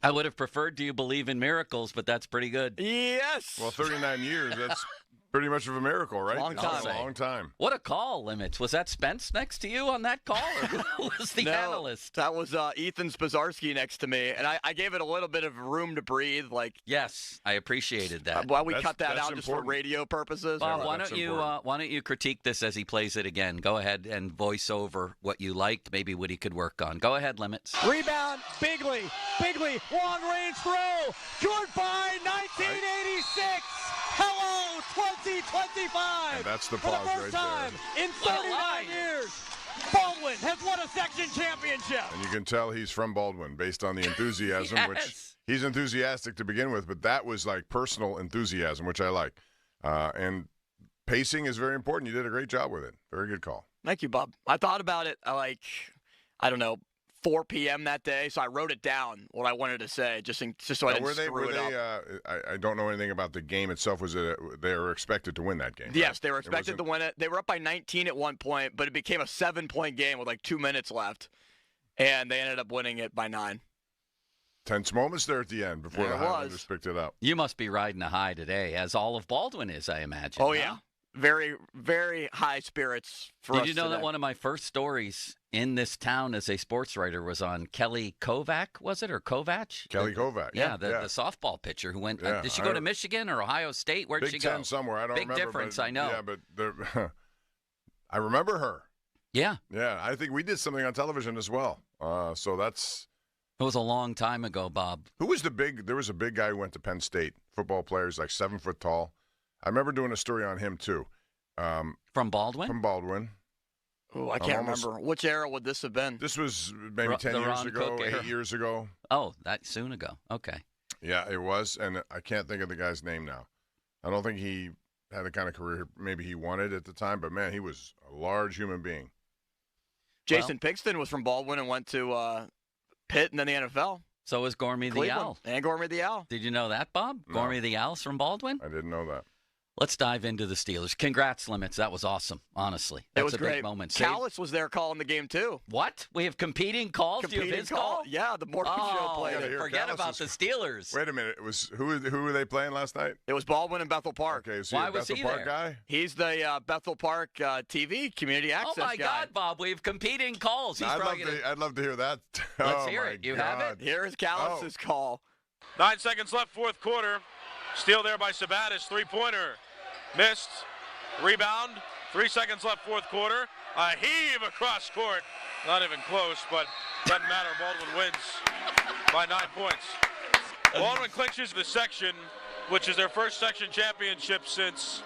I would have preferred Do You Believe in Miracles, but that's pretty good. Yes. Well, 39 years, that's pretty much of a miracle, right? Long time. A long time. What a call, Limits. Was that Spence next to you on that call, or who was the analyst? That was Ethan Spazarski next to me, and I gave it a little bit of room to breathe. Yes, I appreciated that. Why we cut that out just for radio purposes? Bob, why don't you critique this as he plays it again? Go ahead and voice over what you liked, maybe what he could work on. Go ahead, Limits. Rebound, Bigley, long-range throw, good by 1986. Hello, 2025. And that's the for pause the first right time in 39 years, Baldwin has won a section championship. And you can tell he's from Baldwin based on the enthusiasm, which he's enthusiastic to begin with, but that was like personal enthusiasm, which I like. And pacing is very important. You did a great job with it. Very good call. Thank you, Bob. I thought about it 30 4 p.m. that day, so I wrote it down what I wanted to say, just so I didn't screw it up. I don't know anything about the game itself. Was it they were expected to win that game? Yes, right? they were expected to win it. They were up by 19 at one point, but it became a 7-point game with like 2 minutes left, and they ended up winning it by 9. Tense moments there at the end before the Highlanders picked it up. You must be riding a high today, as all of Baldwin is, I imagine. Oh, yeah. Very, very high spirits for us Did you know today. that one of my first stories in this town as a sports writer was on Kelly Kovac, was it, or Kovac? Kelly Kovac. Yeah, the softball pitcher who went. Yeah, did she go to Michigan or Ohio State? Where'd she go? Big Ten somewhere. I don't remember. Big difference, I know. Yeah, but I remember her. Yeah. Yeah, I think we did something on television as well. So that's. It was a long time ago, Bob. Who was there was a big guy who went to Penn State, football player, he's like 7 foot tall. I remember doing a story on him, too. From Baldwin? From Baldwin. Oh, I can't remember. Which era would this have been? This was maybe 10 years ago, 8 years ago. Oh, that soon ago. Okay. Yeah, it was, and I can't think of the guy's name now. I don't think he had the kind of career maybe he wanted at the time, but, man, he was a large human being. Jason Pigston was from Baldwin and went to Pitt and then the NFL. So was Gormy the Owl. And Gormy the Owl. Did you know that, Bob? No. Gormy the Owl's from Baldwin? I didn't know that. Let's dive into the Steelers. Congrats, Limits. That was awesome, honestly. That was a great. big moment. Callis was there calling the game, too. What? We have competing calls? Do you have his call? Yeah, the morning show played it. Forget about the Steelers. Wait a minute. It was who were they playing last night? It was Baldwin and Bethel Park. Okay, so Why you're a was Bethel he Park there? guy? He's the Bethel Park TV community access guy. Oh, my God, Bob. We have competing calls. He's I'd love to hear that. Let's hear it. You have it? Here is Callis' call. 9 seconds left, fourth quarter. Steal there by Sabatis, three-pointer. Missed. Rebound. 3 seconds left, fourth quarter. A heave across court. Not even close, but doesn't matter. Baldwin wins by 9 points. Baldwin clinches the section, which is their first section championship since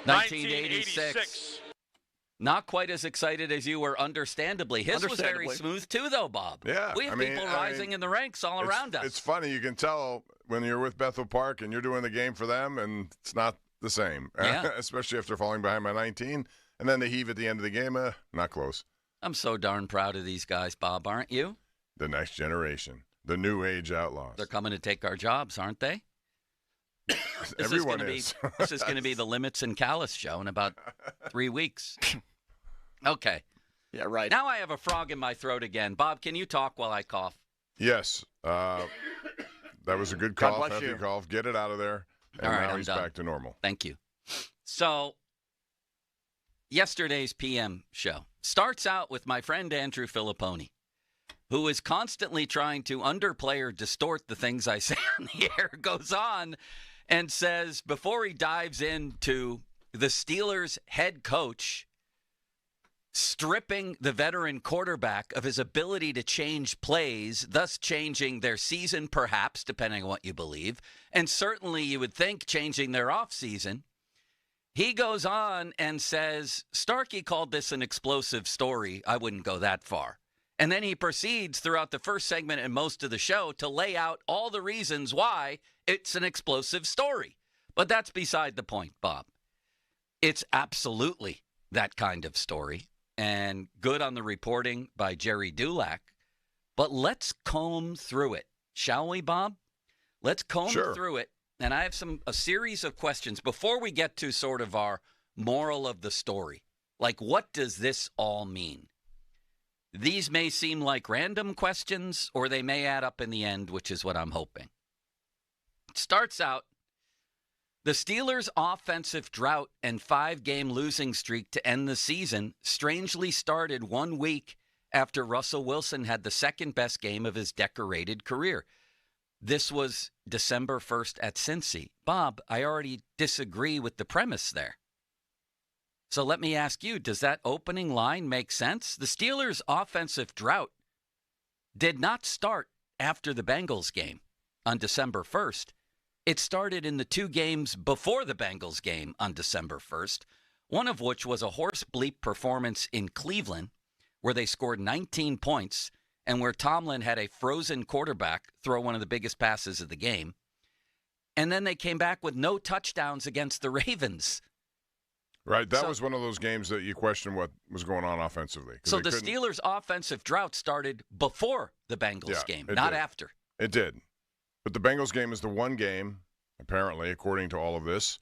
1986. Not quite as excited as you were, understandably. His was very smooth, too, though, Bob. Yeah. We have people rising in the ranks all around us. It's funny. You can tell when you're with Bethel Park and you're doing the game for them, and it's not the same. Yeah. Especially after falling behind by 19. And then the heave at the end of the game, not close. I'm so darn proud of these guys, Bob, aren't you? The next generation. The new age outlaws. They're coming to take our jobs, aren't they? Everyone is. This is going to be the Limits and Callis show in about 3 weeks. Okay. Yeah, right. Now I have a frog in my throat again. Bob, can you talk while I cough? Yes. That was a good God cough. bless you. Hefty cough. Get it out of there. And All right, now I'm he's done. back to normal. Thank you. So, yesterday's PM show starts out with my friend Andrew Filipponi, who is constantly trying to underplay or distort the things I say on the air, goes on and says, before he dives into the Steelers head coach stripping the veteran quarterback of his ability to change plays, thus changing their season, perhaps, depending on what you believe, and certainly you would think changing their offseason, he goes on and says, Starkey called this an explosive story. I wouldn't go that far. And then he proceeds throughout the first segment and most of the show to lay out all the reasons why it's an explosive story. But that's beside the point, Bob. It's absolutely that kind of story. And good on the reporting by Jerry Dulac. But let's comb through it, shall we, Bob? Let's comb through it. And I have a series of questions before we get to sort of our moral of the story. Like, what does this all mean? These may seem like random questions, or they may add up in the end, which is what I'm hoping. It starts out, the Steelers' offensive drought and 5-game losing streak to end the season strangely started 1 week after Russell Wilson had the second-best game of his decorated career. This was December 1st at Cincy. Bob, I already disagree with the premise there. So let me ask you, does that opening line make sense? The Steelers' offensive drought did not start after the Bengals game on December 1st. It started in the 2 games before the Bengals game on December 1st, one of which was a horse bleep performance in Cleveland, where they scored 19 points and where Tomlin had a frozen quarterback throw one of the biggest passes of the game. And then they came back with no touchdowns against the Ravens. Right, that was one of those games that you question what was going on offensively. So the Steelers' offensive drought started before the Bengals game, not after. It did. But the Bengals game is the one game, apparently, according to all of this,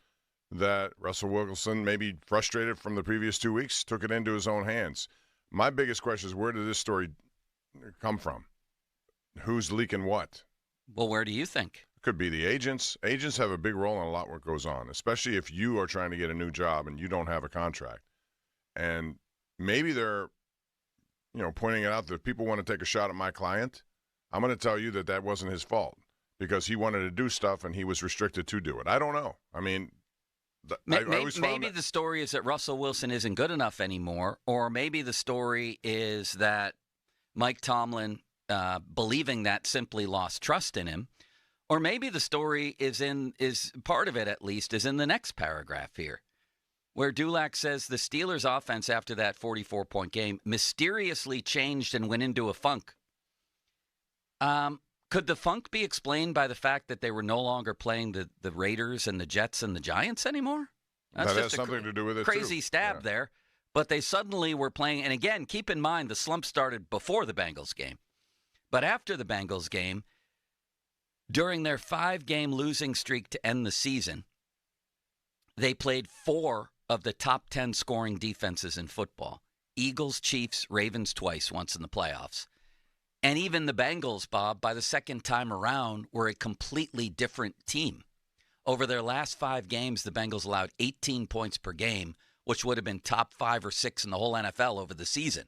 that Russell Wilson, maybe frustrated from the previous 2 weeks, took it into his own hands. My biggest question is, where did this story come from? Who's leaking what? Well, where do you think? Could be the agents. Agents have a big role in a lot what goes on, especially if you are trying to get a new job and you don't have a contract. And maybe they're, pointing it out that if people want to take a shot at my client, I'm going to tell you that wasn't his fault because he wanted to do stuff and he was restricted to do it. I don't know. I mean, maybe the story is that Russell Wilson isn't good enough anymore, or maybe the story is that Mike Tomlin, believing that, simply lost trust in him. Or maybe the story is part of it, at least, is in the next paragraph here, where Dulac says the Steelers' offense after that 44-point game mysteriously changed and went into a funk. Could the funk be explained by the fact that they were no longer playing the Raiders and the Jets and the Giants anymore? That has something to do with it, crazy stab there. But they suddenly were playing, and again, keep in mind the slump started before the Bengals game. But after the Bengals game, during their 5-game losing streak to end the season, they played 4 of the top 10 scoring defenses in football. Eagles, Chiefs, Ravens twice, once in the playoffs. And even the Bengals, Bob, by the second time around, were a completely different team. Over their last 5 games, the Bengals allowed 18 points per game, which would have been top 5 or 6 in the whole NFL over the season.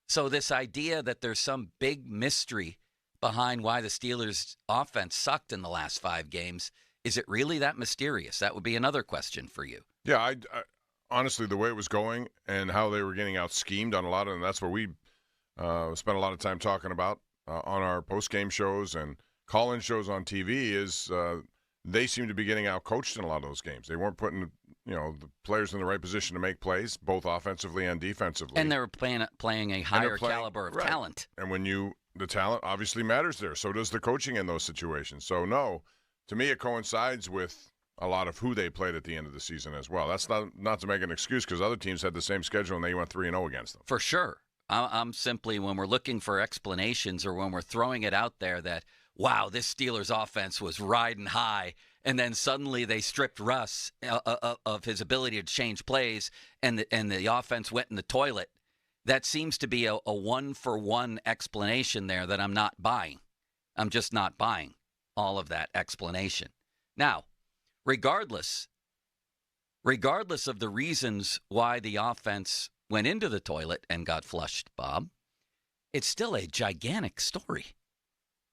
So this idea that there's some big mystery behind why the Steelers' offense sucked in the last 5 games, is it really that mysterious? That would be another question for you. Yeah, I honestly, the way it was going and how they were getting out-schemed on a lot of them, that's what we spent a lot of time talking about on our post-game shows and call-in shows on TV is they seem to be getting out-coached in a lot of those games. They weren't putting the players in the right position to make plays, both offensively and defensively. And they were playing a higher caliber of talent. And when the talent obviously matters there. So does the coaching in those situations. So, no, to me it coincides with a lot of who they played at the end of the season as well. That's not to make an excuse because other teams had the same schedule and they went 3-0 against them. For sure. I'm simply, when we're looking for explanations or when we're throwing it out there that, wow, this Steelers offense was riding high, and then suddenly they stripped Russ of his ability to change plays, and the offense went in the toilet. That seems to be a one-for-one explanation there that I'm not buying. I'm just not buying all of that explanation. Now, regardless of the reasons why the offense went into the toilet and got flushed, Bob, it's still a gigantic story.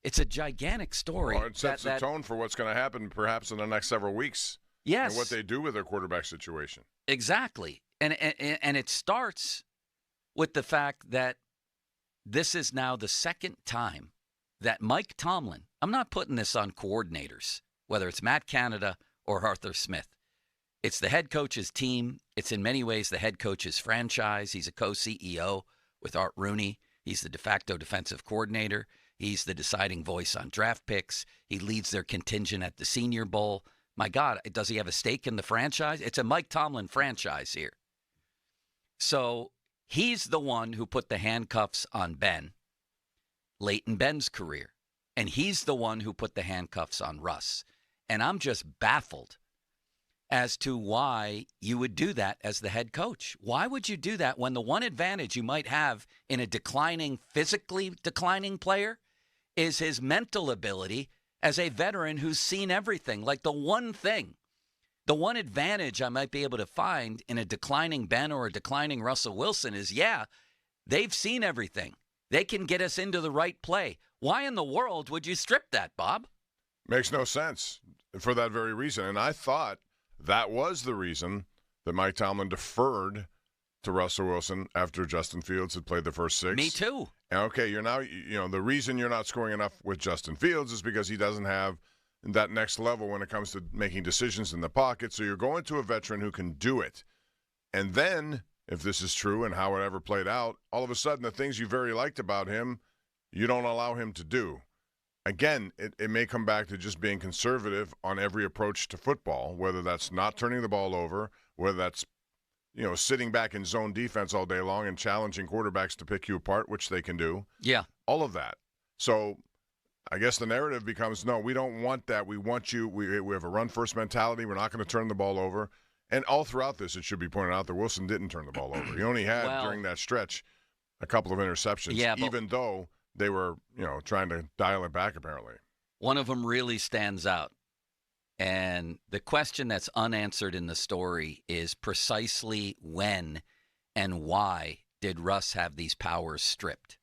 It's a gigantic story. Well, it sets the tone for what's going to happen perhaps in the next several weeks. Yes. And what they do with their quarterback situation. Exactly. And it starts with the fact that this is now the second time that Mike Tomlin, I'm not putting this on coordinators, whether it's Matt Canada or Arthur Smith. It's the head coach's team. It's in many ways the head coach's franchise. He's a co-CEO with Art Rooney. He's the de facto defensive coordinator. He's the deciding voice on draft picks. He leads their contingent at the Senior Bowl. My God, does he have a stake in the franchise? It's a Mike Tomlin franchise here. So he's the one who put the handcuffs on Ben late in Ben's career. And he's the one who put the handcuffs on Russ. And I'm just baffled as to why you would do that as the head coach. Why would you do that when the one advantage you might have in a physically declining player is his mental ability as a veteran who's seen everything? Like the one advantage I might be able to find in a declining Ben or a declining Russell Wilson is, they've seen everything. They can get us into the right play. Why in the world would you strip that, Bob? Makes no sense for that very reason. And I thought that was the reason that Mike Tomlin deferred to Russell Wilson after Justin Fields had played the first 6. Me too. Okay, you're now, the reason you're not scoring enough with Justin Fields is because he doesn't have that next level when it comes to making decisions in the pocket. So you're going to a veteran who can do it. And then, if this is true and how it ever played out, all of a sudden the things you very liked about him, you don't allow him to do. Again, it may come back to just being conservative on every approach to football, whether that's not turning the ball over, whether that's sitting back in zone defense all day long and challenging quarterbacks to pick you apart, which they can do. Yeah. All of that. So I guess the narrative becomes, no, we don't want that. We want you. We have a run-first mentality. We're not going to turn the ball over. And all throughout this, it should be pointed out that Wilson didn't turn the ball over. He only had, during that stretch, a couple of interceptions, even though they were, trying to dial it back, apparently. One of them really stands out. And the question that's unanswered in the story is precisely when and why did Russ have these powers stripped?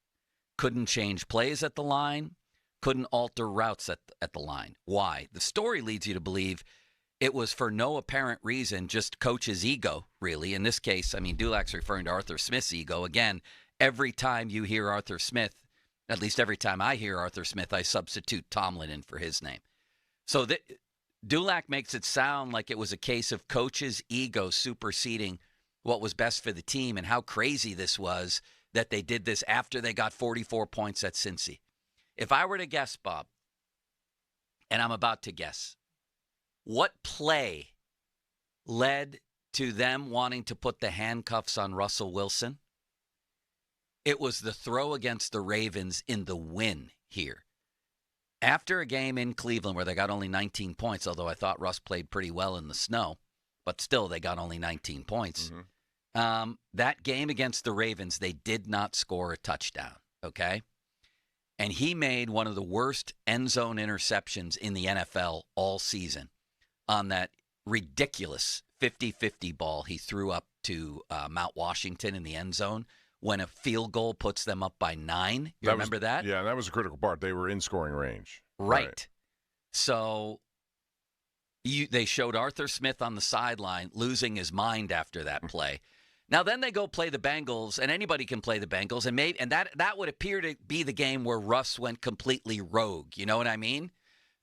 Couldn't change plays at the line, couldn't alter routes at the line. Why? The story leads you to believe it was for no apparent reason, just coach's ego, really. In this case, Dulac's referring to Arthur Smith's ego. Again, every time you hear Arthur Smith, at least every time I hear Arthur Smith, I substitute Tomlin in for his name. So Dulac makes it sound like it was a case of coach's ego superseding what was best for the team, and how crazy this was that they did this after they got 44 points at Cincy. If I were to guess, Bob, and I'm about to guess, what play led to them wanting to put the handcuffs on Russell Wilson? It was the throw against the Ravens in the win here. After a game in Cleveland where they got only 19 points, although I thought Russ played pretty well in the snow, but still they got only 19 points. Mm-hmm. That game against the Ravens, they did not score a touchdown, okay? And he made one of the worst end zone interceptions in the NFL all season on that ridiculous 50-50 ball he threw up to Mount Washington in the end zone when a field goal puts them up by 9. You remember that? Yeah, that was a critical part. They were in scoring range. Right. So they showed Arthur Smith on the sideline losing his mind after that play. Now then they go play the Bengals, and anybody can play the Bengals, and that would appear to be the game where Russ went completely rogue. You know what I mean?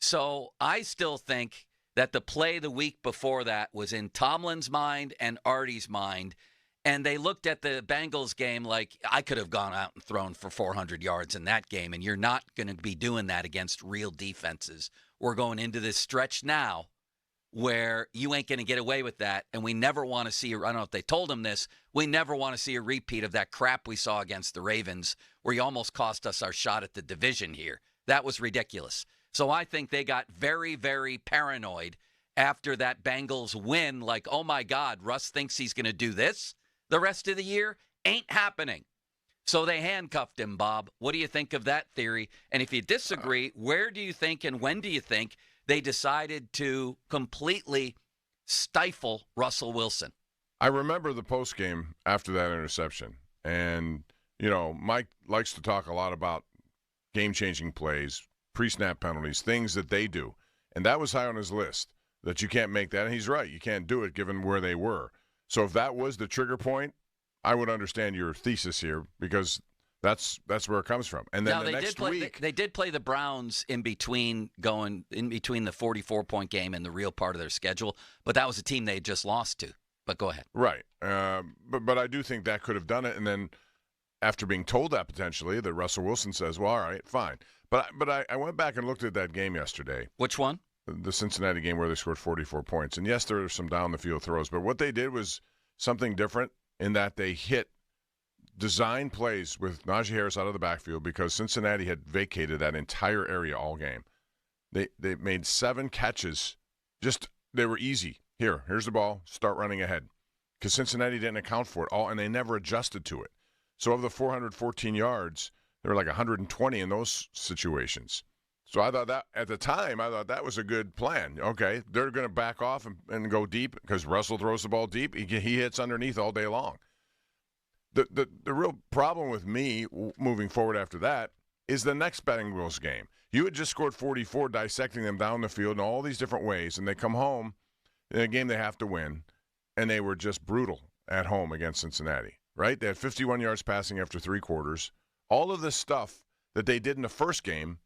So I still think that the play the week before that was in Tomlin's mind and Artie's mind. And they looked at the Bengals game like, I could have gone out and thrown for 400 yards in that game, and you're not going to be doing that against real defenses. We're going into this stretch now where you ain't going to get away with that, and we never want to see, I don't know if they told him this, we never want to see a repeat of that crap we saw against the Ravens where you almost cost us our shot at the division here. That was ridiculous. So I think they got very, very paranoid after that Bengals win, like, oh, my God, Russ thinks he's going to do this the rest of the year. Ain't happening. So they handcuffed him, Bob. What do you think of that theory? And if you disagree, where do you think and when do you think they decided to completely stifle Russell Wilson? I remember the postgame after that interception. And, Mike likes to talk a lot about game-changing plays, pre-snap penalties, things that they do. And that was high on his list, that you can't make that. And he's right. You can't do it given where they were. So if that was the trigger point, I would understand your thesis here, because that's where it comes from. And then next week they did play the Browns in between the 44-point game and the real part of their schedule, but that was a team they had just lost to. But go ahead. Right. But I do think that could have done it. And then after being told that potentially, that Russell Wilson says, well, all right, fine. But I went back and looked at that game yesterday. Which one? The Cincinnati game where they scored 44 points. And yes, there are some down-the-field throws, but what they did was something different in that they hit design plays with Najee Harris out of the backfield because Cincinnati had vacated that entire area all game. They made 7 catches. They were easy. Here's the ball. Start running ahead. Because Cincinnati didn't account for it all, and they never adjusted to it. So of the 414 yards, there were like 120 in those situations. So I thought at the time that was a good plan. Okay, they're going to back off and go deep because Russell throws the ball deep. He hits underneath all day long. The real problem with me moving forward after that is the next Bengals game. You had just scored 44, dissecting them down the field in all these different ways, and they come home in a game they have to win, and they were just brutal at home against Cincinnati, right? They had 51 yards passing after 3 quarters. All of this stuff that they did in the first game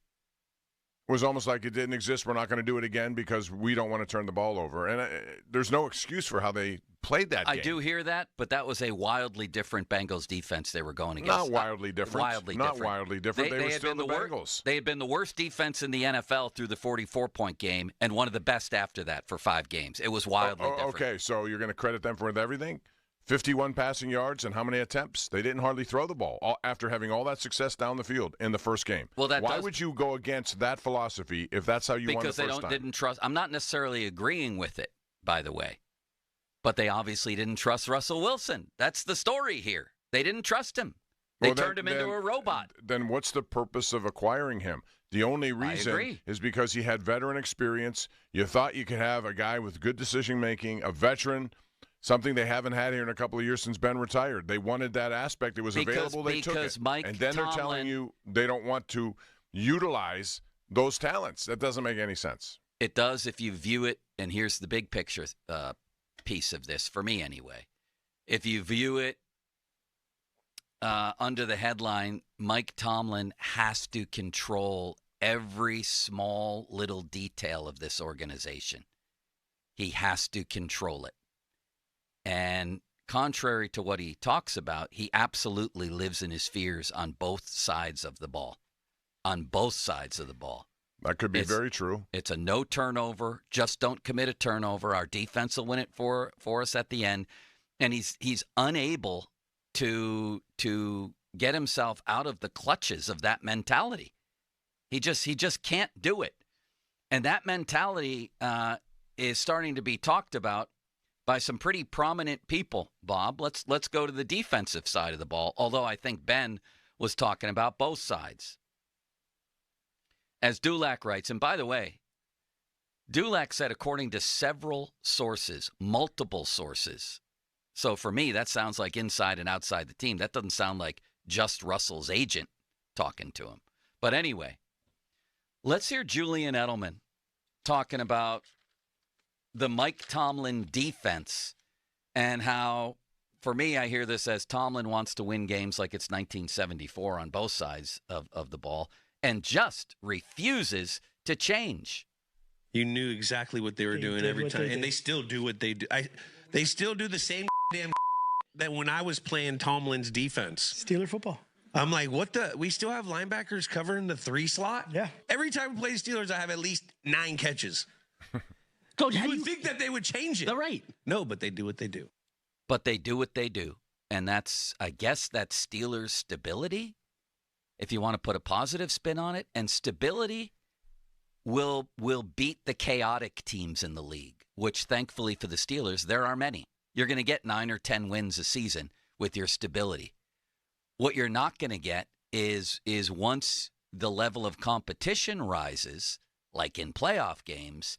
was almost like it didn't exist. We're not going to do it again because we don't want to turn the ball over. And there's no excuse for how they played that game. I do hear that, but that was a wildly different Bengals defense they were going against. Not wildly different. Not wildly different. They were still the Bengals. They had been the worst defense in the NFL through the 44-point game and one of the best after that for 5 games. It was wildly different. Okay, so you're going to credit them for everything? 51 passing yards and how many attempts? They didn't hardly throw the ball after having all that success down the field in the first game. Well, why would you go against that philosophy if that's how you won the first time? Because they didn't trust. I'm not necessarily agreeing with it, by the way, but they obviously didn't trust Russell Wilson. That's the story here. They didn't trust him. They turned him into a robot. Then what's the purpose of acquiring him? The only reason is because he had veteran experience. You thought you could have a guy with good decision-making, a veteran, something they haven't had here in a couple of years since Ben retired. They wanted that aspect. It was available. They took it. And then they're telling you they don't want to utilize those talents. That doesn't make any sense. It does if you view it, and here's the big picture piece of this, for me anyway. If you view it under the headline, Mike Tomlin has to control every small little detail of this organization. He has to control it. And contrary to what he talks about, he absolutely lives in his fears on both sides of the ball. On both sides of the ball. That could be very true. It's a no turnover. Just don't commit a turnover. Our defense will win it for us at the end. And he's unable to get himself out of the clutches of that mentality. He just can't do it. And that mentality is starting to be talked about by some pretty prominent people, Bob. Let's go to the defensive side of the ball, although I think Ben was talking about both sides. As Dulac writes, and by the way, Dulac said, according to several sources, multiple sources. So for me, that sounds like inside and outside the team. That doesn't sound like just Russell's agent talking to him. But anyway, let's hear Julian Edelman talking about the Mike Tomlin defense and how, for me, I hear this as Tomlin wants to win games like it's 1974 on both sides of the ball and just refuses to change. You knew exactly what they were doing every time, and they still do what they do. They still do the same damn that when I was playing Tomlin's defense. Steeler football. I'm like, what the? We still have linebackers covering the 3 slot? Yeah. Every time we play the Steelers, I have at least 9 catches. Coach, you would think that they would change it. They're right. No, but they do what they do. But they do what they do. And that's, I guess, that's Steelers' stability, if you want to put a positive spin on it. And stability will beat the chaotic teams in the league, which thankfully for the Steelers, there are many. You're going to get 9 or 10 wins a season with your stability. What you're not going to get is once the level of competition rises, like in playoff games,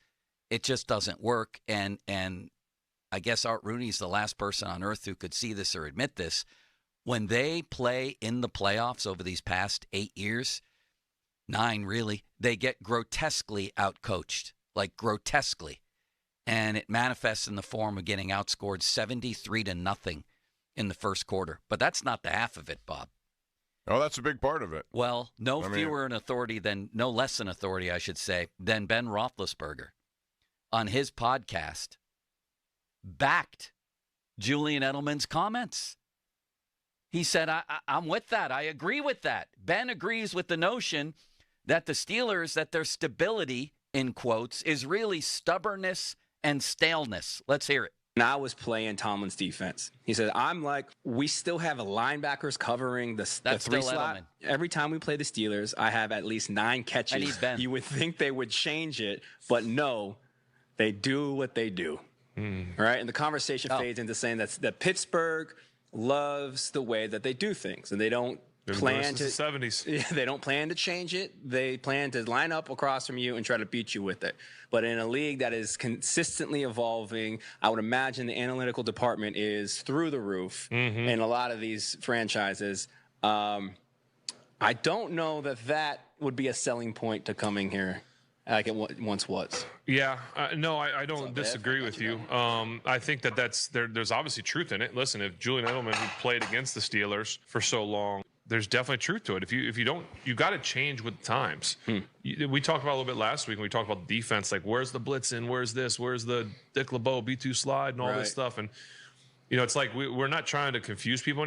it just doesn't work. And I guess Art Rooney's the last person on earth who could see this or admit this. When they play in the playoffs over these past 8 years, 9 really, they get grotesquely outcoached, like grotesquely. And it manifests in the form of getting outscored 73-0 in the first quarter. But that's not the half of it, Bob. Oh, that's a big part of it. Well, no less an authority, I should say, than Ben Roethlisberger on his podcast backed Julian Edelman's comments. He said, I'm with that. I agree with that. Ben agrees with the notion that the Steelers, that their stability, in quotes, is really stubbornness and staleness. Let's hear it. And I was playing Tomlin's defense. He said, I'm like, we still have linebackers covering the 3 slot. Edelman. Every time we play the Steelers, I have at least 9 catches. And he's Ben. You would think they would change it, but no, they do what they do. Right? And the conversation fades into saying that Pittsburgh loves the way that they do things, and they don't plan to. The 70s. Yeah, they don't plan to change it. They plan to line up across from you and try to beat you with it. But in a league that is consistently evolving, I would imagine the analytical department is through the roof in a lot of these franchises. I don't know that would be a selling point to coming here like it once was. Yeah, no, I don't disagree with you. I think there's obviously truth in it. Listen, if Julian Edelman, who played against the Steelers for so long, there's definitely truth to it. If you don't, you got to change with the times. We talked about a little bit last week when we talked about defense, like where's the blitzing, where's this, where's the Dick LeBeau B2 slide and all this stuff. And it's like we're not trying to confuse people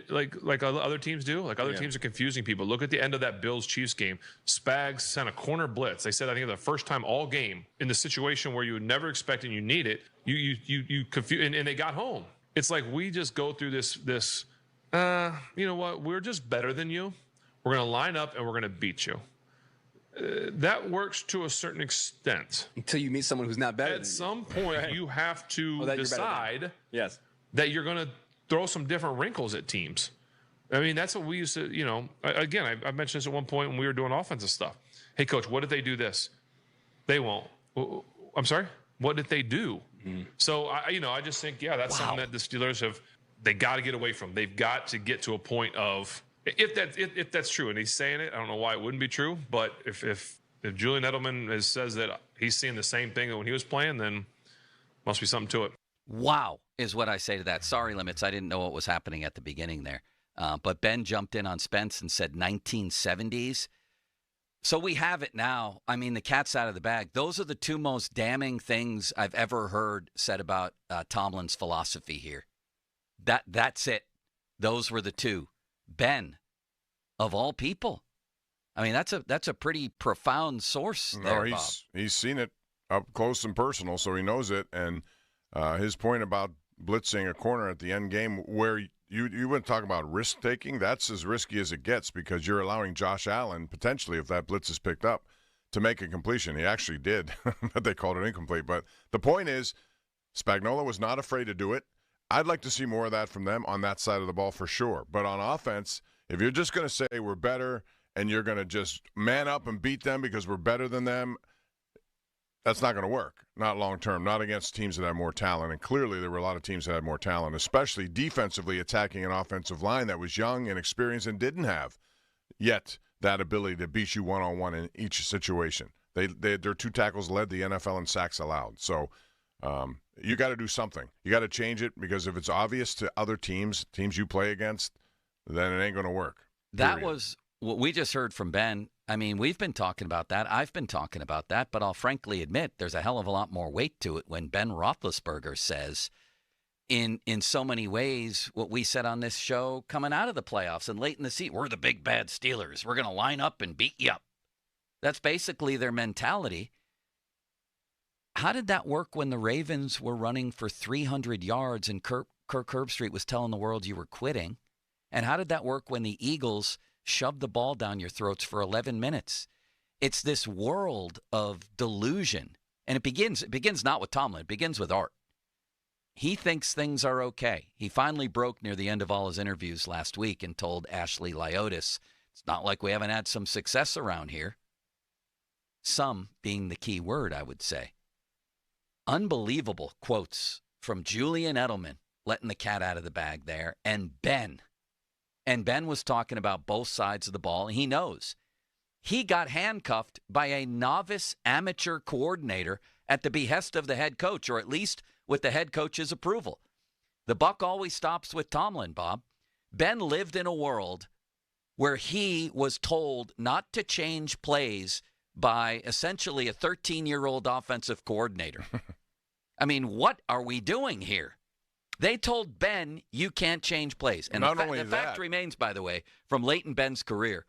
like other teams do. Like other teams are confusing people. Look at the end of that Bills-Chiefs game. Spags sent a corner blitz. They said, I think the first time all game in the situation where you would never expect and you need it, you confuse, and they got home. It's like we just go through this, you know what, we're just better than you. We're going to line up and we're going to beat you. That works to a certain extent. Until you meet someone who's not better than you. At some point, you have to decide that you're going to throw some different wrinkles at teams. I mean, that's what we used to, again, I mentioned this at one point when we were doing offensive stuff. Hey, coach, what if they do this? They won't. I'm sorry? What did they do? Mm-hmm. So, I just think, that's something that the Steelers they got to get away from. They've got to get to a point of, if that's true, and he's saying it, I don't know why it wouldn't be true, but if Julian Edelman says that he's seeing the same thing when he was playing, then must be something to it. Wow is what I say to that. Sorry, Limits. I didn't know what was happening at the beginning there. But Ben jumped in on Spence and said 1970s. So we have it now. I mean, the cat's out of the bag. Those are the two most damning things I've ever heard said about Tomlin's philosophy here. That's it. Those were the two. Ben, of all people. I mean, that's a pretty profound source there, Bob. He's seen it up close and personal, so he knows it. And his point about blitzing a corner at the end game where you wouldn't talk about risk-taking. That's as risky as it gets because you're allowing Josh Allen, potentially, if that blitz is picked up, to make a completion. He actually did, but they called it incomplete. But the point is, Spagnuolo was not afraid to do it. I'd like to see more of that from them on that side of the ball for sure. But on offense, if you're just going to say we're better and you're going to just man up and beat them because we're better than them, that's not going to work, not long-term, not against teams that have more talent. And clearly there were a lot of teams that had more talent, especially defensively attacking an offensive line that was young and experienced and didn't have yet that ability to beat you one-on-one in each situation. Their two tackles led the NFL in sacks allowed. So you got to do something. You got to change it because if it's obvious to other teams you play against, then it ain't going to work. That was what we just heard from Ben. I mean, we've been talking about that. I've been talking about that, but I'll frankly admit there's a hell of a lot more weight to it when Ben Roethlisberger says, in so many ways, what we said on this show coming out of the playoffs and late in the season, we're the big bad Steelers. We're going to line up and beat you up. That's basically their mentality. How did that work when the Ravens were running for 300 yards and Kirk Herbstreit was telling the world you were quitting? And how did that work when the Eagles shoved the ball down your throats for 11 minutes? It's this world of delusion. And it begins not with Tomlin. It begins with Art. He thinks things are okay. He finally broke near the end of all his interviews last week and told Ashley Lyotis, it's not like we haven't had some success around here. Some being the key word, I would say. Unbelievable quotes from Julian Edelman, letting the cat out of the bag there, and Ben. And Ben was talking about both sides of the ball, and he knows. He got handcuffed by a novice amateur coordinator at the behest of the head coach, or at least with the head coach's approval. The buck always stops with Tomlin, Bob. Ben lived in a world where he was told not to change plays by essentially a 13-year-old offensive coordinator. I mean, what are we doing here? They told Ben, you can't change plays. And the fact remains, by the way, from late in Ben's career,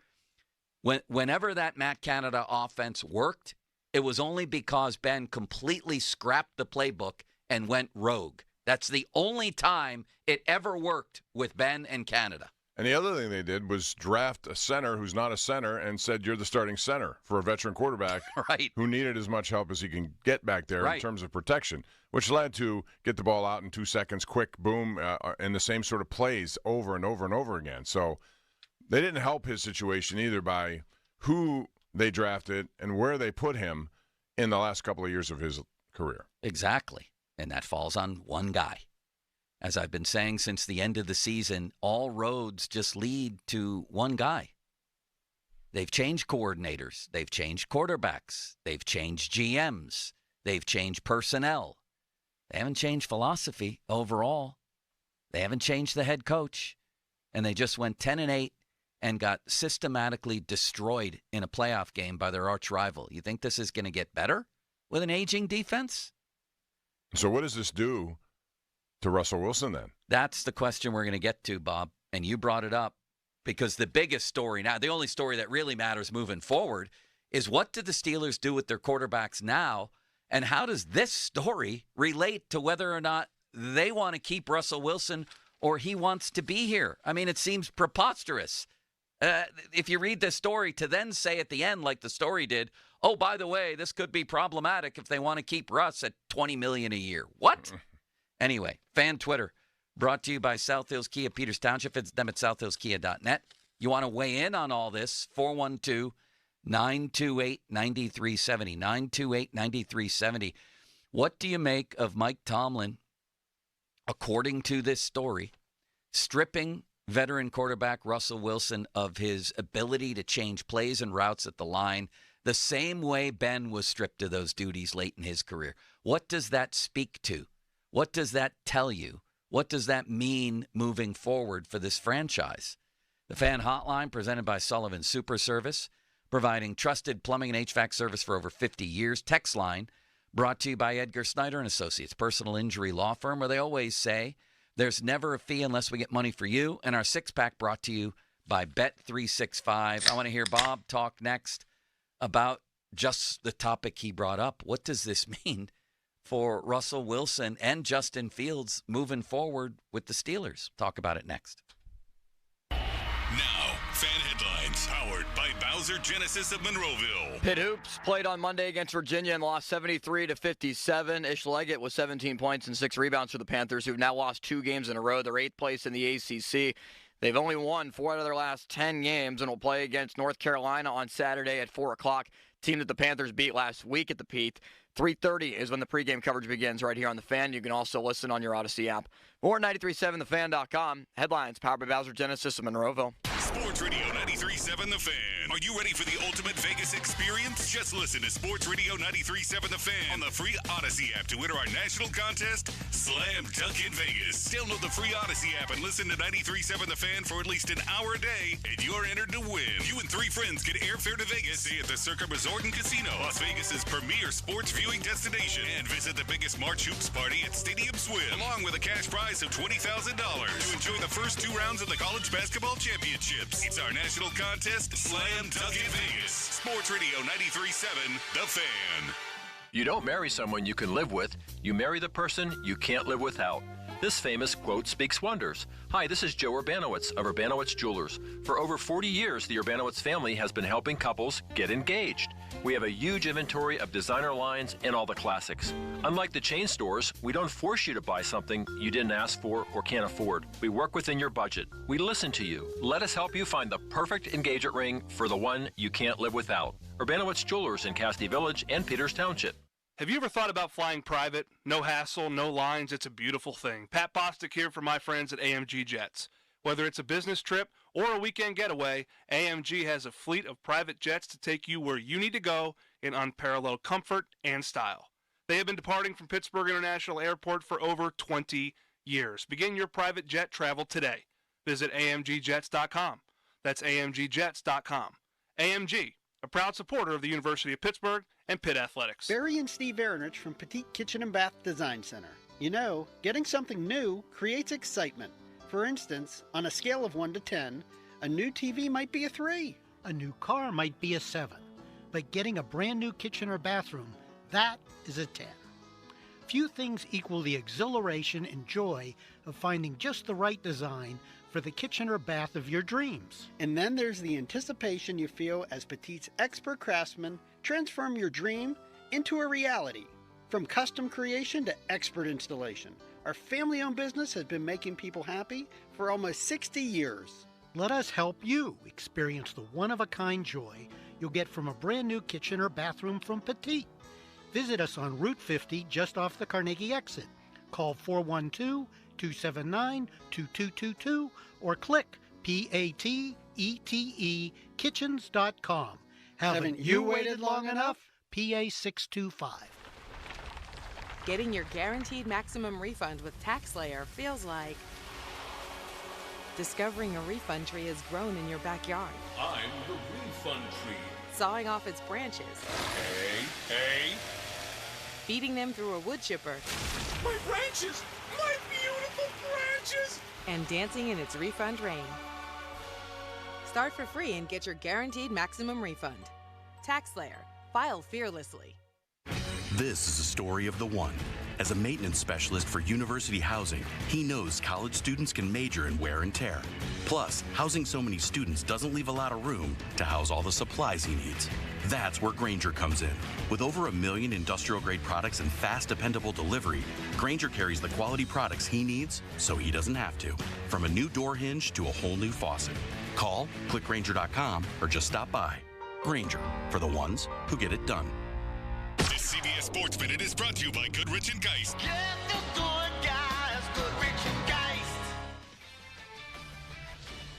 whenever that Matt Canada offense worked, it was only because Ben completely scrapped the playbook and went rogue. That's the only time it ever worked with Ben and Canada. And the other thing they did was draft a center who's not a center and said you're the starting center for a veteran quarterback who needed as much help as he can get back there in terms of protection, which led to get the ball out in 2 seconds, quick, boom, and the same sort of plays over and over and over again. So they didn't help his situation either by who they drafted and where they put him in the last couple of years of his career. Exactly. And that falls on one guy. As I've been saying since the end of the season, all roads just lead to one guy. They've changed coordinators. They've changed quarterbacks. They've changed GMs. They've changed personnel. They haven't changed philosophy overall. They haven't changed the head coach. And they just went 10-8 and got systematically destroyed in a playoff game by their arch rival. You think this is going to get better with an aging defense? So what does this do to Russell Wilson then? That's the question we're going to get to, Bob. And you brought it up because the biggest story now, the only story that really matters moving forward, is what do the Steelers do with their quarterbacks now? And how does this story relate to whether or not they want to keep Russell Wilson or he wants to be here. I mean, it seems preposterous. If you read this story, to then say at the end, like the story did, oh, by the way, this could be problematic if they want to keep Russ at $20 million a year. What? Anyway, fan Twitter brought to you by South Hills Kia, Peters Township. It's them at southhillskia.net. You want to weigh in on all this? 412-928-9370. 928-9370. What do you make of Mike Tomlin, according to this story, stripping veteran quarterback Russell Wilson of his ability to change plays and routes at the line the same way Ben was stripped of those duties late in his career? What does that speak to? What does that tell you? What does that mean moving forward for this franchise? The Fan Hotline, presented by Sullivan Super Service, providing trusted plumbing and HVAC service for over 50 years. Text line, brought to you by Edgar Snyder & Associates, personal injury law firm, where they always say, there's never a fee unless we get money for you. And our six-pack brought to you by Bet365. I want to hear Bob talk next about just the topic he brought up. What does this mean for Russell Wilson and Justin Fields moving forward with the Steelers? Talk about it next. Now, fan headlines powered by Bowser Genesis of Monroeville. Pitt Hoops played on Monday against Virginia and lost 73-57. Ish Leggett with 17 points and 6 rebounds for the Panthers, who've now lost 2 games in a row. They're 8th place in the ACC. They've only won 4 out of their last 10 games and will play against North Carolina on Saturday at 4 o'clock. Team that the Panthers beat last week at the Pete. 3:30 is when the pregame coverage begins right here on The Fan. You can also listen on your Odyssey app or 937thefan.com. Headlines powered by Bowser Genesis of Monroeville. Sports Radio 93.7 The Fan. Are you ready for the ultimate Vegas experience? Just listen to Sports Radio 93.7 The Fan on the free Odyssey app to enter our national contest, Slam Dunk in Vegas. Download the free Odyssey app and listen to 93.7 The Fan for at least an hour a day, and you're entered to win. You and 3 friends get airfare to Vegas, stay at the Circa Resort and Casino, Las Vegas's premier sports viewing destination, and visit the biggest March Hoops party at Stadium Swim, along with a cash prize of $20,000 to enjoy the first 2 rounds of the college basketball championships. It's our national contest, Slam Dunk in Vegas. Sports Radio 93.7 The Fan. You don't marry someone you can live with. You marry the person you can't live without. This famous quote speaks wonders. Hi, this is Joe Urbanowitz of Urbanowitz Jewelers. For over 40 years, the Urbanowitz family has been helping couples get engaged. We have a huge inventory of designer lines and all the classics. Unlike the chain stores, we don't force you to buy something you didn't ask for or can't afford. We work within your budget. We listen to you. Let us help you find the perfect engagement ring for the one you can't live without. Urbanowitz Jewelers in Castee Village and Peters Township. Have you ever thought about flying private? No hassle, no lines, it's a beautiful thing. Pat Bostic here for my friends at AMG Jets. Whether it's a business trip or a weekend getaway, AMG has a fleet of private jets to take you where you need to go in unparalleled comfort and style. They have been departing from Pittsburgh International Airport for over 20 years. Begin your private jet travel today. Visit AMGjets.com. That's AMGjets.com. AMG, a proud supporter of the University of Pittsburgh and Pitt Athletics. Barry and Steve Aronich from Petite Kitchen and Bath Design Center. You know, getting something new creates excitement. For instance, on a scale of 1 to 10, a new TV might be a 3. A new car might be a 7. But getting a brand new kitchen or bathroom, that is a 10. Few things equal the exhilaration and joy of finding just the right design for the kitchen or bath of your dreams. And then there's the anticipation you feel as Petite's expert craftsmen transform your dream into a reality. From custom creation to expert installation, our family-owned business has been making people happy for almost 60 years. Let us help you experience the one-of-a-kind joy you'll get from a brand new kitchen or bathroom from Petite. Visit us on Route 50 just off the Carnegie exit. Call 412-279-2222 or click PATETE kitchens.com. Haven't you waited long enough? PA 625. Getting your guaranteed maximum refund with TaxSlayer feels like discovering a refund tree has grown in your backyard. I'm the refund tree. Sawing off its branches. Hey. Feeding them through a wood chipper. My branches! My beautiful branches! And dancing in its refund rain. Start for free and get your guaranteed maximum refund. TaxSlayer. File fearlessly. This is the story of the one. As a maintenance specialist for university housing, he knows college students can major in wear and tear. Plus, housing so many students doesn't leave a lot of room to house all the supplies he needs. That's where Grainger comes in. With over 1 million industrial-grade products and fast, dependable delivery, Grainger carries the quality products he needs so he doesn't have to. From a new door hinge to a whole new faucet. Call, click Grainger.com, or just stop by. Grainger, for the ones who get it done. This CBS Sports Minute is brought to you by Goodrich and Geist. Get the good guys, Goodrich and Geist.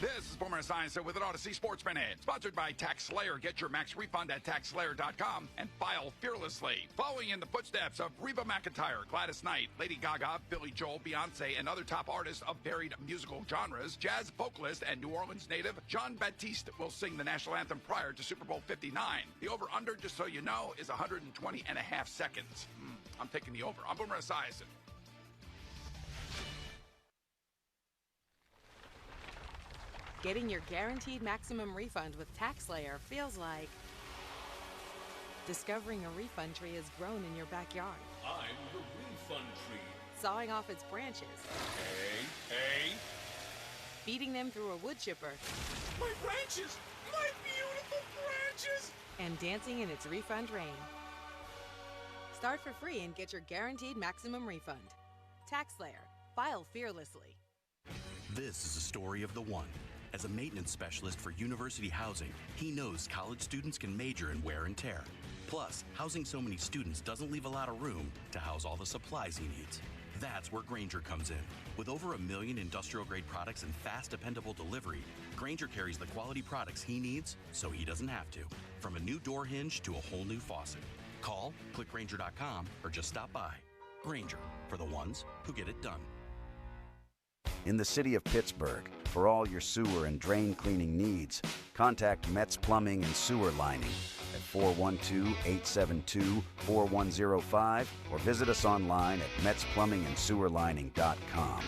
This is Boomer Esiason with an Odyssey Sports Minute, sponsored by Tax Slayer. Get your max refund at taxslayer.com and file fearlessly. Following in the footsteps of Reba McEntire, Gladys Knight, Lady Gaga, Billy Joel, Beyonce, and other top artists of varied musical genres, jazz vocalist and New Orleans native John Baptiste will sing the national anthem prior to Super Bowl 59. The over-under, just so you know, is 120 and a half seconds. I'm taking the over. I'm Boomer Esiason. Getting your guaranteed maximum refund with TaxSlayer feels like discovering a refund tree has grown in your backyard. I'm the refund tree. Sawing off its branches. Hey. Feeding them through a wood chipper. My branches! My beautiful branches! And dancing in its refund rain. Start for free and get your guaranteed maximum refund. TaxSlayer. File fearlessly. This is a story of the one. As a maintenance specialist for university housing, he knows college students can major in wear and tear. Plus, housing so many students doesn't leave a lot of room to house all the supplies he needs. That's where Grainger comes in. With over 1 million industrial-grade products and fast, dependable delivery, Grainger carries the quality products he needs so he doesn't have to. From a new door hinge to a whole new faucet. Call, click Grainger.com, or just stop by. Grainger, for the ones who get it done. In the city of Pittsburgh, for all your sewer and drain cleaning needs, contact Metz Plumbing and Sewer Lining at 412-872-4105 or visit us online at metzplumbingandsewerlining.com.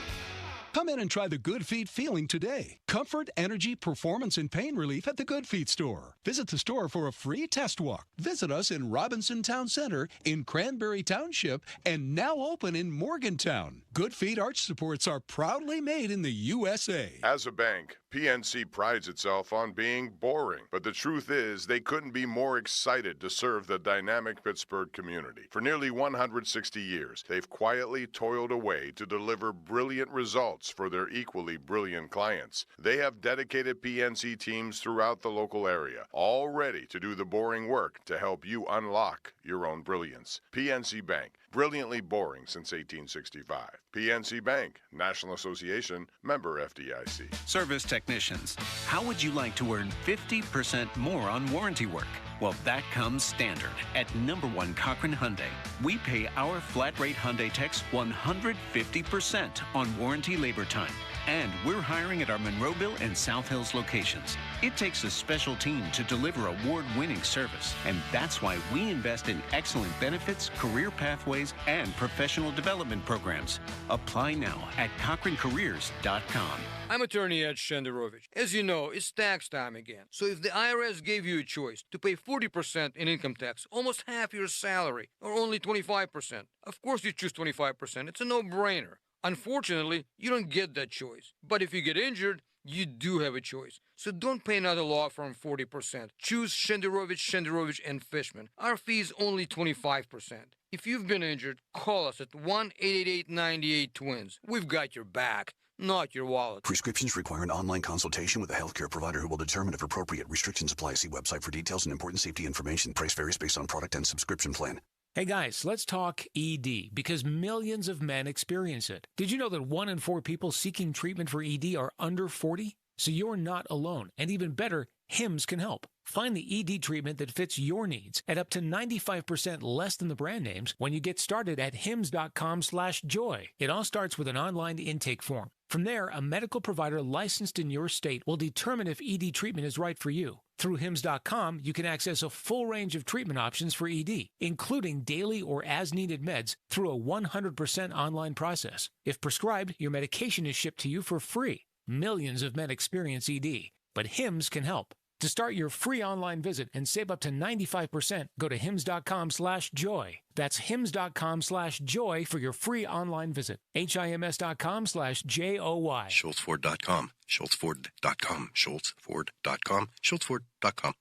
Come in and try the Good Feet feeling today. Comfort, energy, performance, and pain relief at the Good Feet store. Visit the store for a free test walk. Visit us in Robinson Town Center, in Cranberry Township, and now open in Morgantown. Good Feet arch supports are proudly made in the USA. As a bank, PNC prides itself on being boring. But the truth is, they couldn't be more excited to serve the dynamic Pittsburgh community. For nearly 160 years, they've quietly toiled away to deliver brilliant results for their equally brilliant clients. They have dedicated PNC teams throughout the local area, all ready to do the boring work to help you unlock your own brilliance. PNC Bank, brilliantly boring since 1865. PNC Bank, National Association, member FDIC. Service technicians, how would you like to earn 50% more on warranty work? Well, that comes standard at #1 Cochran Hyundai. We pay our flat rate Hyundai techs 150% on warranty labor time. And we're hiring at our Monroeville and South Hills locations. It takes a special team to deliver award-winning service, and that's why we invest in excellent benefits, career pathways, and professional development programs. Apply now at CochranCareers.com. I'm attorney Ed Shenderovich. As you know, it's tax time again. So if the IRS gave you a choice to pay 40% in income tax, almost half your salary, or only 25%, of course you choose 25%. It's a no-brainer. Unfortunately, you don't get that choice. But if you get injured, you do have a choice. So don't pay another law firm 40%. Choose Shenderovich, and Fishman. Our fee is only 25%. If you've been injured, call us at 1-888-98-TWINS. We've got your back, not your wallet. Prescriptions require an online consultation with a healthcare provider who will determine if appropriate. Restrictions apply. See website for details and important safety information. Price varies based on product and subscription plan. Hey guys, let's talk ED, because millions of men experience it. Did you know that 1 in 4 people seeking treatment for ED are under 40? So you're not alone. And even better, Hims can help. Find the ED treatment that fits your needs at up to 95% less than the brand names when you get started at hims.com/joy. It all starts with an online intake form. From there, a medical provider licensed in your state will determine if ED treatment is right for you. Through hims.com, you can access a full range of treatment options for ED, including daily or as-needed meds through a 100% online process. If prescribed, your medication is shipped to you for free. Millions of men experience ED, but Hims can help. To start your free online visit and save up to 95%, go to hims.com/joy. That's hims.com/joy for your free online visit. HIMS.com/JOY. SchultzFord.com. SchultzFord.com. SchultzFord.com. SchultzFord.com.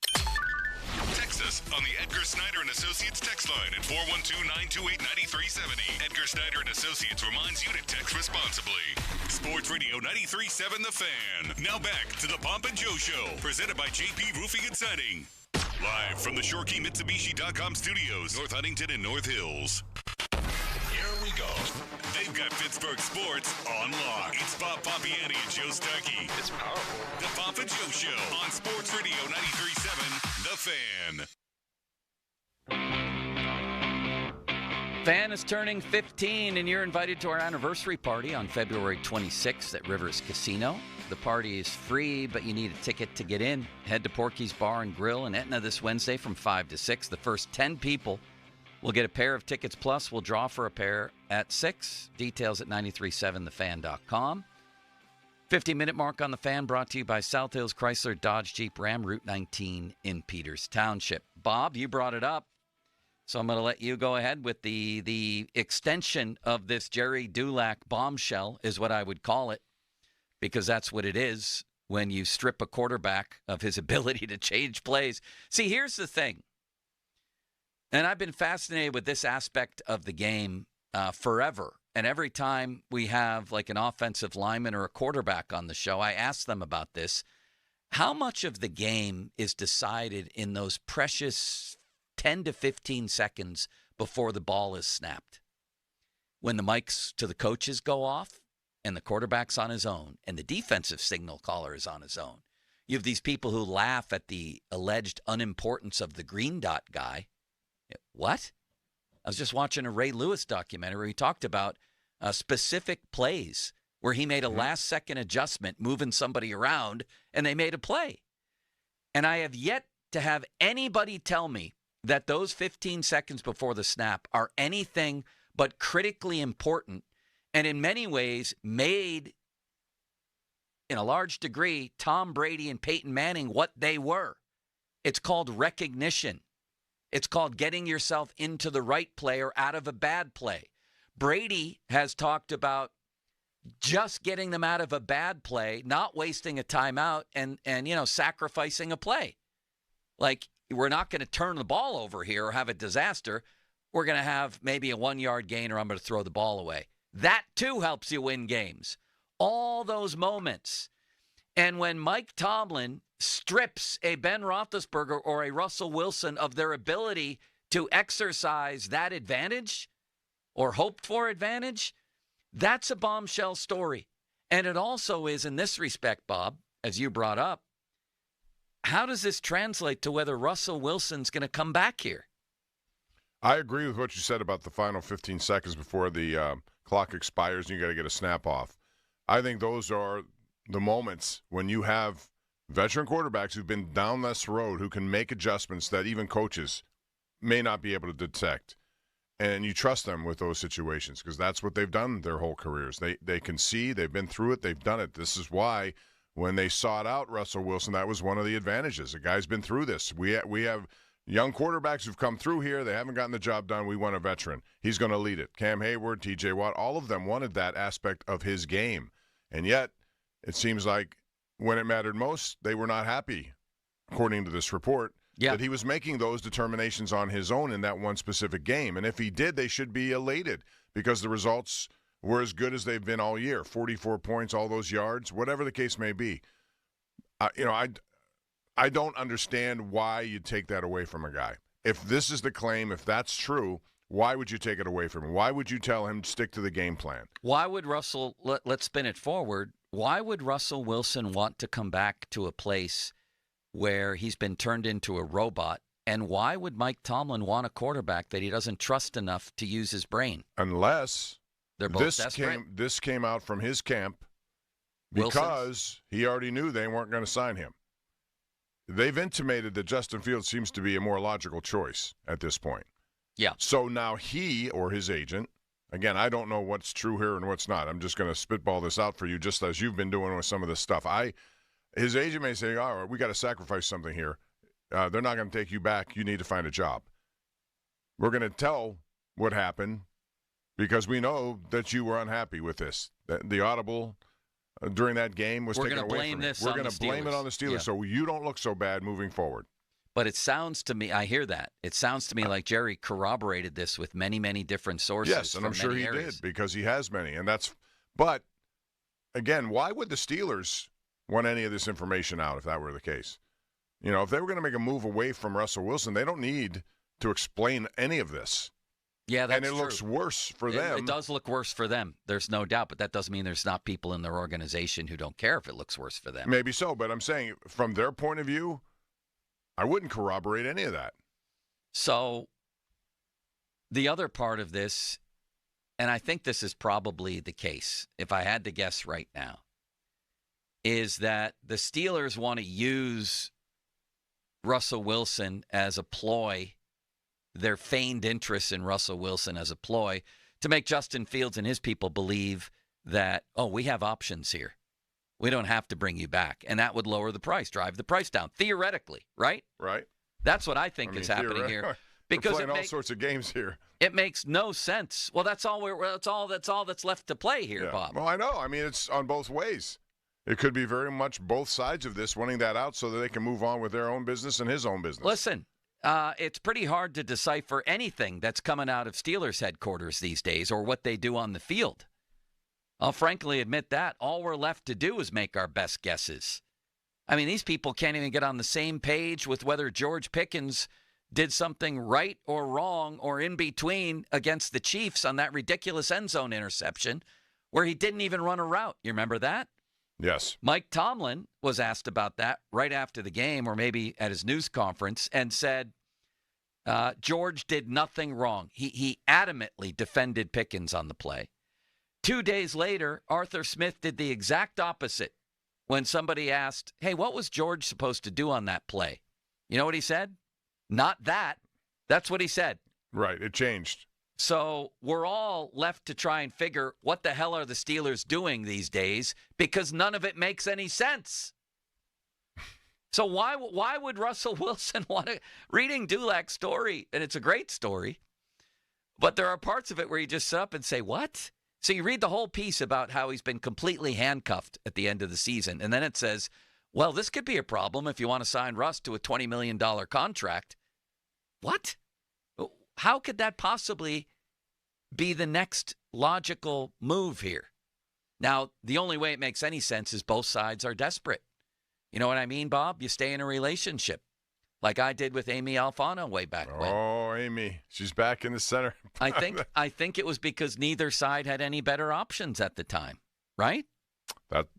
Text us on the Edgar Snyder and Associates text line at 412-928-9370. Edgar Snyder and Associates reminds you to text responsibly. Sports Radio 93.7 The Fan. Now back to the Pomp and Joe Show, presented by JP Roofing and Siding. Live from the ShoreKeyMitsubishi.com studios, North Huntington and North Hills. Here we go. They've got Pittsburgh sports on lock. It's Bob Pompiani and Joe Starkey. It's powerful. The Pomp and Joe Show on Sports Radio 93.7 The Fan. Fan is turning 15, and you're invited to our anniversary party on February 26th at Rivers Casino. The party is free, but you need a ticket to get in. Head to Porky's Bar and Grill in Etna this Wednesday from 5 to 6. The first 10 people will get a pair of tickets, plus we'll draw for a pair at 6. Details at 937thefan.com. 50-minute mark on the Fan brought to you by South Hills Chrysler Dodge Jeep Ram, Route 19 in Peters Township. Bob, you brought it up, so I'm going to let you go ahead with the extension of this Jerry Dulac bombshell, is what I would call it, because that's what it is when you strip a quarterback of his ability to change plays. See, here's the thing, and I've been fascinated with this aspect of the game forever. And every time we have like an offensive lineman or a quarterback on the show, I ask them about this. How much of the game is decided in those precious 10 to 15 seconds before the ball is snapped? When the mics to the coaches go off and the quarterback's on his own and the defensive signal caller is on his own. You have these people who laugh at the alleged unimportance of the green dot guy. What? I was just watching a Ray Lewis documentary where he talked about specific plays where he made a last-second adjustment, moving somebody around, and they made a play. And I have yet to have anybody tell me that those 15 seconds before the snap are anything but critically important, and in many ways made, in a large degree, Tom Brady and Peyton Manning what they were. It's called recognition. It's called getting yourself into the right play or out of a bad play. Brady has talked about just getting them out of a bad play, not wasting a timeout, and sacrificing a play. Like, we're not going to turn the ball over here or have a disaster. We're going to have maybe a 1-yard gain, or I'm going to throw the ball away. That, too, helps you win games. All those moments. And when Mike Tomlin strips a Ben Roethlisberger or a Russell Wilson of their ability to exercise that advantage or hoped for advantage, that's a bombshell story. And it also is in this respect, Bob, as you brought up, how does this translate to whether Russell Wilson's going to come back here? I agree with what you said about the final 15 seconds before the clock expires and you got to get a snap off. I think those are the moments when you have veteran quarterbacks who've been down this road who can make adjustments that even coaches may not be able to detect. And you trust them with those situations because that's what they've done their whole careers. They can see, they've been through it, they've done it. This is why when they sought out Russell Wilson, that was one of the advantages. The guy's been through this. We have young quarterbacks who've come through here. They haven't gotten the job done. We want a veteran. He's going to lead it. Cam Hayward, T.J. Watt, all of them wanted that aspect of his game. And yet it seems like when it mattered most, they were not happy, according to this report, that he was making those determinations on his own in that one specific game. And if he did, they should be elated because the results were as good as they've been all year. 44 points, all those yards, whatever the case may be. I don't understand why you take that away from a guy. If this is the claim, if that's true, why would you take it away from him? Why would you tell him to stick to the game plan? Why would Russell, let's spin it forward, why would Russell Wilson want to come back to a place where he's been turned into a robot? And why would Mike Tomlin want a quarterback that he doesn't trust enough to use his brain? Unless they're both desperate. This came out from his camp because he already knew they weren't going to sign him. They've intimated that Justin Fields seems to be a more logical choice at this point. Yeah. So now he or his agent, again, I don't know what's true here and what's not. I'm just going to spitball this out for you just as you've been doing with some of this stuff. his agent may say, all right, we got to sacrifice something here. They're not going to take you back. You need to find a job. We're going to tell what happened because we know that you were unhappy with this. The audible during that game was taken away from you. We're going to blame it on the Steelers so you don't look so bad moving forward. But it sounds to me, I hear that. It sounds to me like Jerry corroborated this with many, many different sources. Yes, and I'm sure he did because he has many. But, again, why would the Steelers want any of this information out if that were the case? You know, if they were going to make a move away from Russell Wilson, they don't need to explain any of this. Yeah, that's true. And it looks worse for them. It does look worse for them. There's no doubt, but that doesn't mean there's not people in their organization who don't care if it looks worse for them. Maybe so, but I'm saying from their point of view, I wouldn't corroborate any of that. So the other part of this, and I think this is probably the case, if I had to guess right now, is that the Steelers want to use Russell Wilson as a ploy, their feigned interest in Russell Wilson as a ploy, to make Justin Fields and his people believe that, oh, we have options here. We don't have to bring you back. And that would lower the price, drive the price down, theoretically, right? Right. That's what I think is happening here. Because we're playing all sorts of games here. It makes no sense. Well, that's all that's left to play here, Bob. Well, I know. I mean, it's on both ways. It could be very much both sides of this wanting that out so that they can move on with their own business and his own business. Listen, it's pretty hard to decipher anything that's coming out of Steelers headquarters these days or what they do on the field. I'll frankly admit that. All we're left to do is make our best guesses. I mean, these people can't even get on the same page with whether George Pickens did something right or wrong or in between against the Chiefs on that ridiculous end zone interception where he didn't even run a route. You remember that? Yes. Mike Tomlin was asked about that right after the game or maybe at his news conference and said George did nothing wrong. He adamantly defended Pickens on the play. 2 days later, Arthur Smith did the exact opposite when somebody asked, hey, what was George supposed to do on that play? You know what he said? Not that. That's what he said. Right. It changed. So we're all left to try and figure what the hell are the Steelers doing these days because none of it makes any sense. So why would Russell Wilson want to – reading Dulac's story, and it's a great story, but there are parts of it where you just sit up and say, what? So you read the whole piece about how he's been completely handcuffed at the end of the season, and then it says, well, this could be a problem if you want to sign Russ to a $20 million contract. What? How could that possibly be the next logical move here? Now, the only way it makes any sense is both sides are desperate. You know what I mean, Bob? You stay in a relationship like I did with Amy Alfano way back when. Oh, Amy. She's back in the center. I think it was because neither side had any better options at the time, right?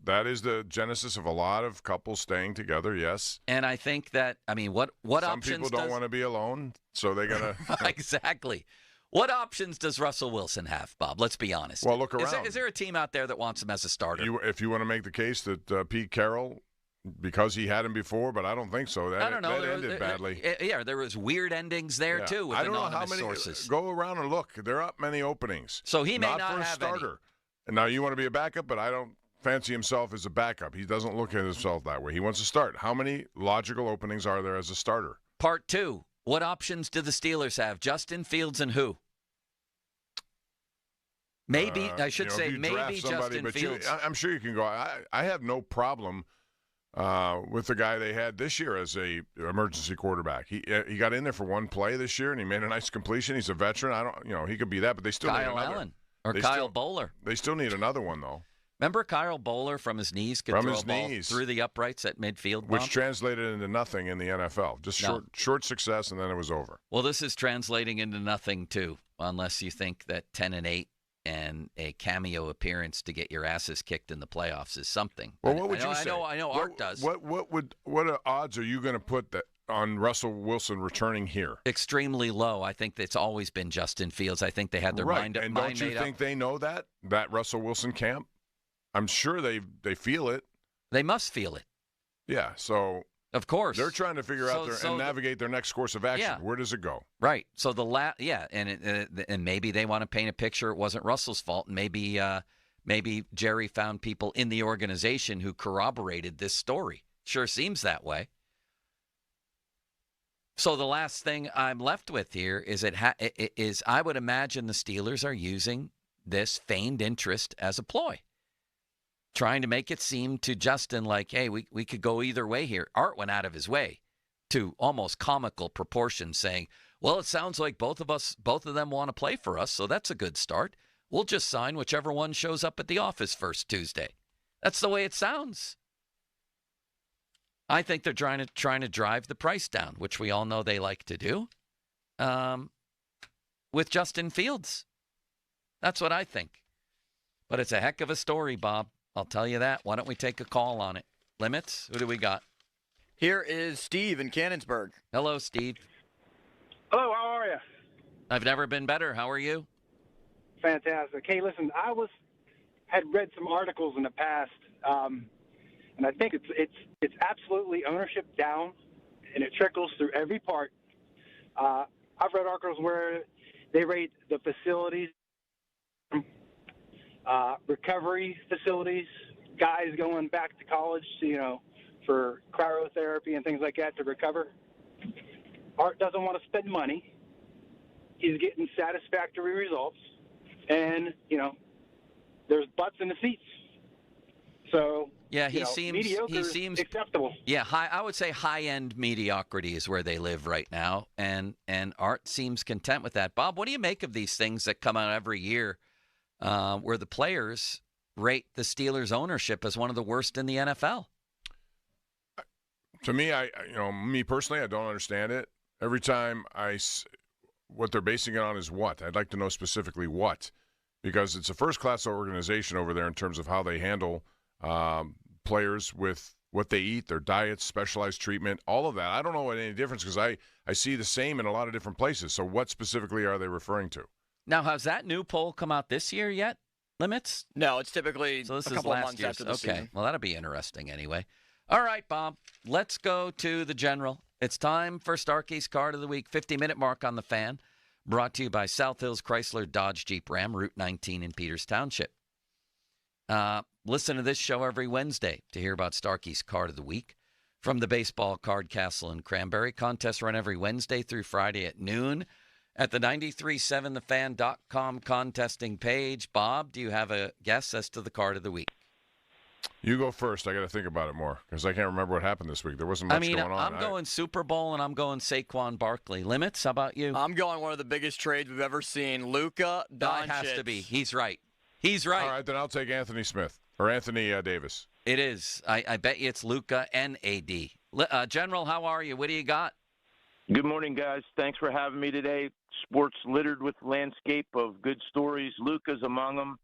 That is the genesis of a lot of couples staying together, yes. And I think that, I mean, what Some options people don't want to be alone, so they got to. Exactly. What options does Russell Wilson have, Bob? Let's be honest. Well, look around. Is there a team out there that wants him as a starter? If you want to make the case that Pete Carroll, because he had him before, but I don't think so. I don't know. That ended badly. Yeah, there was weird endings there, too, with anonymous sources. Go around and look. There are many openings. So he may not for a have starter. any. And now you want to be a backup, but I don't fancy himself as a backup. He doesn't look at himself that way. He wants to start. How many logical openings are there as a starter? Part 2. What options do the Steelers have? Justin Fields and who? Maybe, I should say, maybe Justin Fields. I'm sure you can go. I have no problem with the guy they had this year as a emergency quarterback. He got in there for one play this year, and he made a nice completion. He's a veteran. He could be that, but they still need another. Kyle Allen or Kyle Bowler. They still need another one, though. Remember Kyle Bowler from his knees could throw a ball through the uprights at midfield? Which translated into nothing in the NFL. Just short success, and then it was over. Well, this is translating into nothing, too, unless you think that 10-8 and a cameo appearance to get your asses kicked in the playoffs is something. Well, what would you say? I know Art does. What odds are you going to put on Russell Wilson returning here? Extremely low. I think it's always been Justin Fields. I think they had their mind made up. And don't you think they know that Russell Wilson camp? I'm sure they feel it. They must feel it. Yeah, so of course they're trying to figure out and navigate their next course of action. Yeah. Where does it go? Right. So and maybe they want to paint a picture. It wasn't Russell's fault, and maybe Jerry found people in the organization who corroborated this story. Sure seems that way. So the last thing I'm left with here is I would imagine the Steelers are using this feigned interest as a ploy, trying to make it seem to Justin like, hey, we could go either way here. Art went out of his way to almost comical proportions, saying, well, it sounds like both of them want to play for us, so that's a good start. We'll just sign whichever one shows up at the office first Tuesday. That's the way it sounds. I think they're trying to drive the price down, which we all know they like to do, with Justin Fields. That's what I think. But it's a heck of a story, Bob. I'll tell you that. Why don't we take a call on it? Limits? Who do we got? Here is Steve in Cannonsburg. Hello, Steve. Hello, how are you? I've never been better. How are you? Fantastic. Hey, listen, I had read some articles in the past, and I think it's absolutely ownership down, and it trickles through every part. I've read articles where they rate the facilities, recovery facilities, guys going back to college, for cryotherapy and things like that to recover. Art doesn't want to spend money. He's getting satisfactory results, and there's butts in the seats. So yeah, he seems acceptable. Yeah, I would say high-end mediocrity is where they live right now, and Art seems content with that. Bob, what do you make of these things that come out every year, where the players rate the Steelers' ownership as one of the worst in the NFL? To me, me personally, I don't understand it. Every time what they're basing it on is what? I'd like to know specifically what, because it's a first-class organization over there in terms of how they handle players with what they eat, their diets, specialized treatment, all of that. I don't know any difference because I see the same in a lot of different places. So what specifically are they referring to? Now, has that new poll come out this year yet, Limits? No, it's typically so this a is couple last of months year's. after the Okay, season. well, that'll be interesting anyway. All right, Bob, let's go to the General. It's time for Starkey's Card of the Week, 50-minute mark on the Fan, brought to you by South Hills Chrysler Dodge Jeep Ram, Route 19 in Peters Township. Listen to this show every Wednesday to hear about Starkey's Card of the Week from the Baseball Card Castle in Cranberry. Contests run every Wednesday through Friday at noon at the 937thefan.com contesting page. Bob, do you have a guess as to the Card of the Week? You go first. I got to think about it more because I can't remember what happened this week. There wasn't much going on. I'm going Super Bowl, and I'm going Saquon Barkley. Limits, how about you? I'm going one of the biggest trades we've ever seen. Luka Doncic. It has to be. He's right. He's right. All right, then I'll take Anthony Smith or Anthony Davis. It is. I bet you it's Luka and AD. General, how are you? What do you got? Good morning, guys. Thanks for having me today. Sports littered with landscape of good stories. Luka's among them.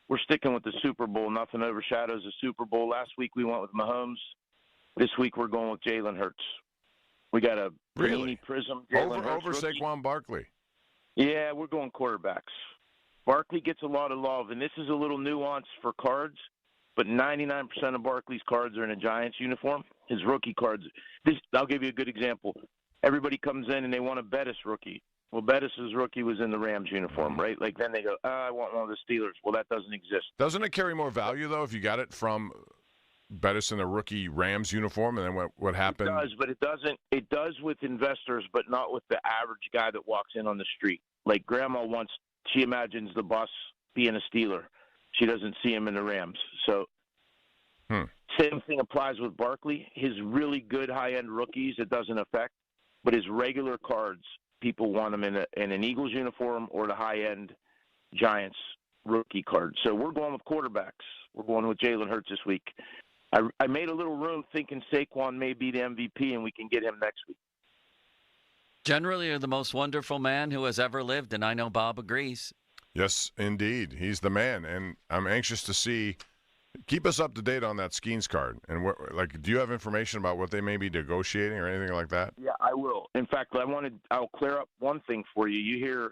We're sticking with the Super Bowl. Nothing overshadows the Super Bowl. Last week we went with Mahomes. This week we're going with Jalen Hurts. We got a Panini Prism. Jalen Hurts over rookie. Saquon Barkley. Yeah, we're going quarterbacks. Barkley gets a lot of love, and this is a little nuance for cards, but 99% of Barkley's cards are in a Giants uniform. His rookie cards. I'll give you a good example. Everybody comes in and they want a Bettis rookie. Well, Bettis' rookie was in the Rams uniform, right? Like then they go, I want one of the Steelers. Well, that doesn't exist. Doesn't it carry more value, though, if you got it from Bettis in a rookie Rams uniform and then what happened? It does, but it doesn't. It does with investors, but not with the average guy that walks in on the street. Like Grandma she imagines the boss being a Steeler. She doesn't see him in the Rams. So same thing applies with Barkley. His really good high-end rookies, it doesn't affect. But his regular cards, people want him in an Eagles uniform or the high-end Giants rookie card. So we're going with quarterbacks. We're going with Jalen Hurts this week. I made a little room thinking Saquon may be the MVP and we can get him next week. Generally, you're the most wonderful man who has ever lived, and I know Bob agrees. Yes, indeed. He's the man, and I'm anxious to see. Keep us up to date on that Skeens card. And do you have information about what they may be negotiating or anything like that? Yeah, I will. In fact, I'll clear up one thing for you. You hear,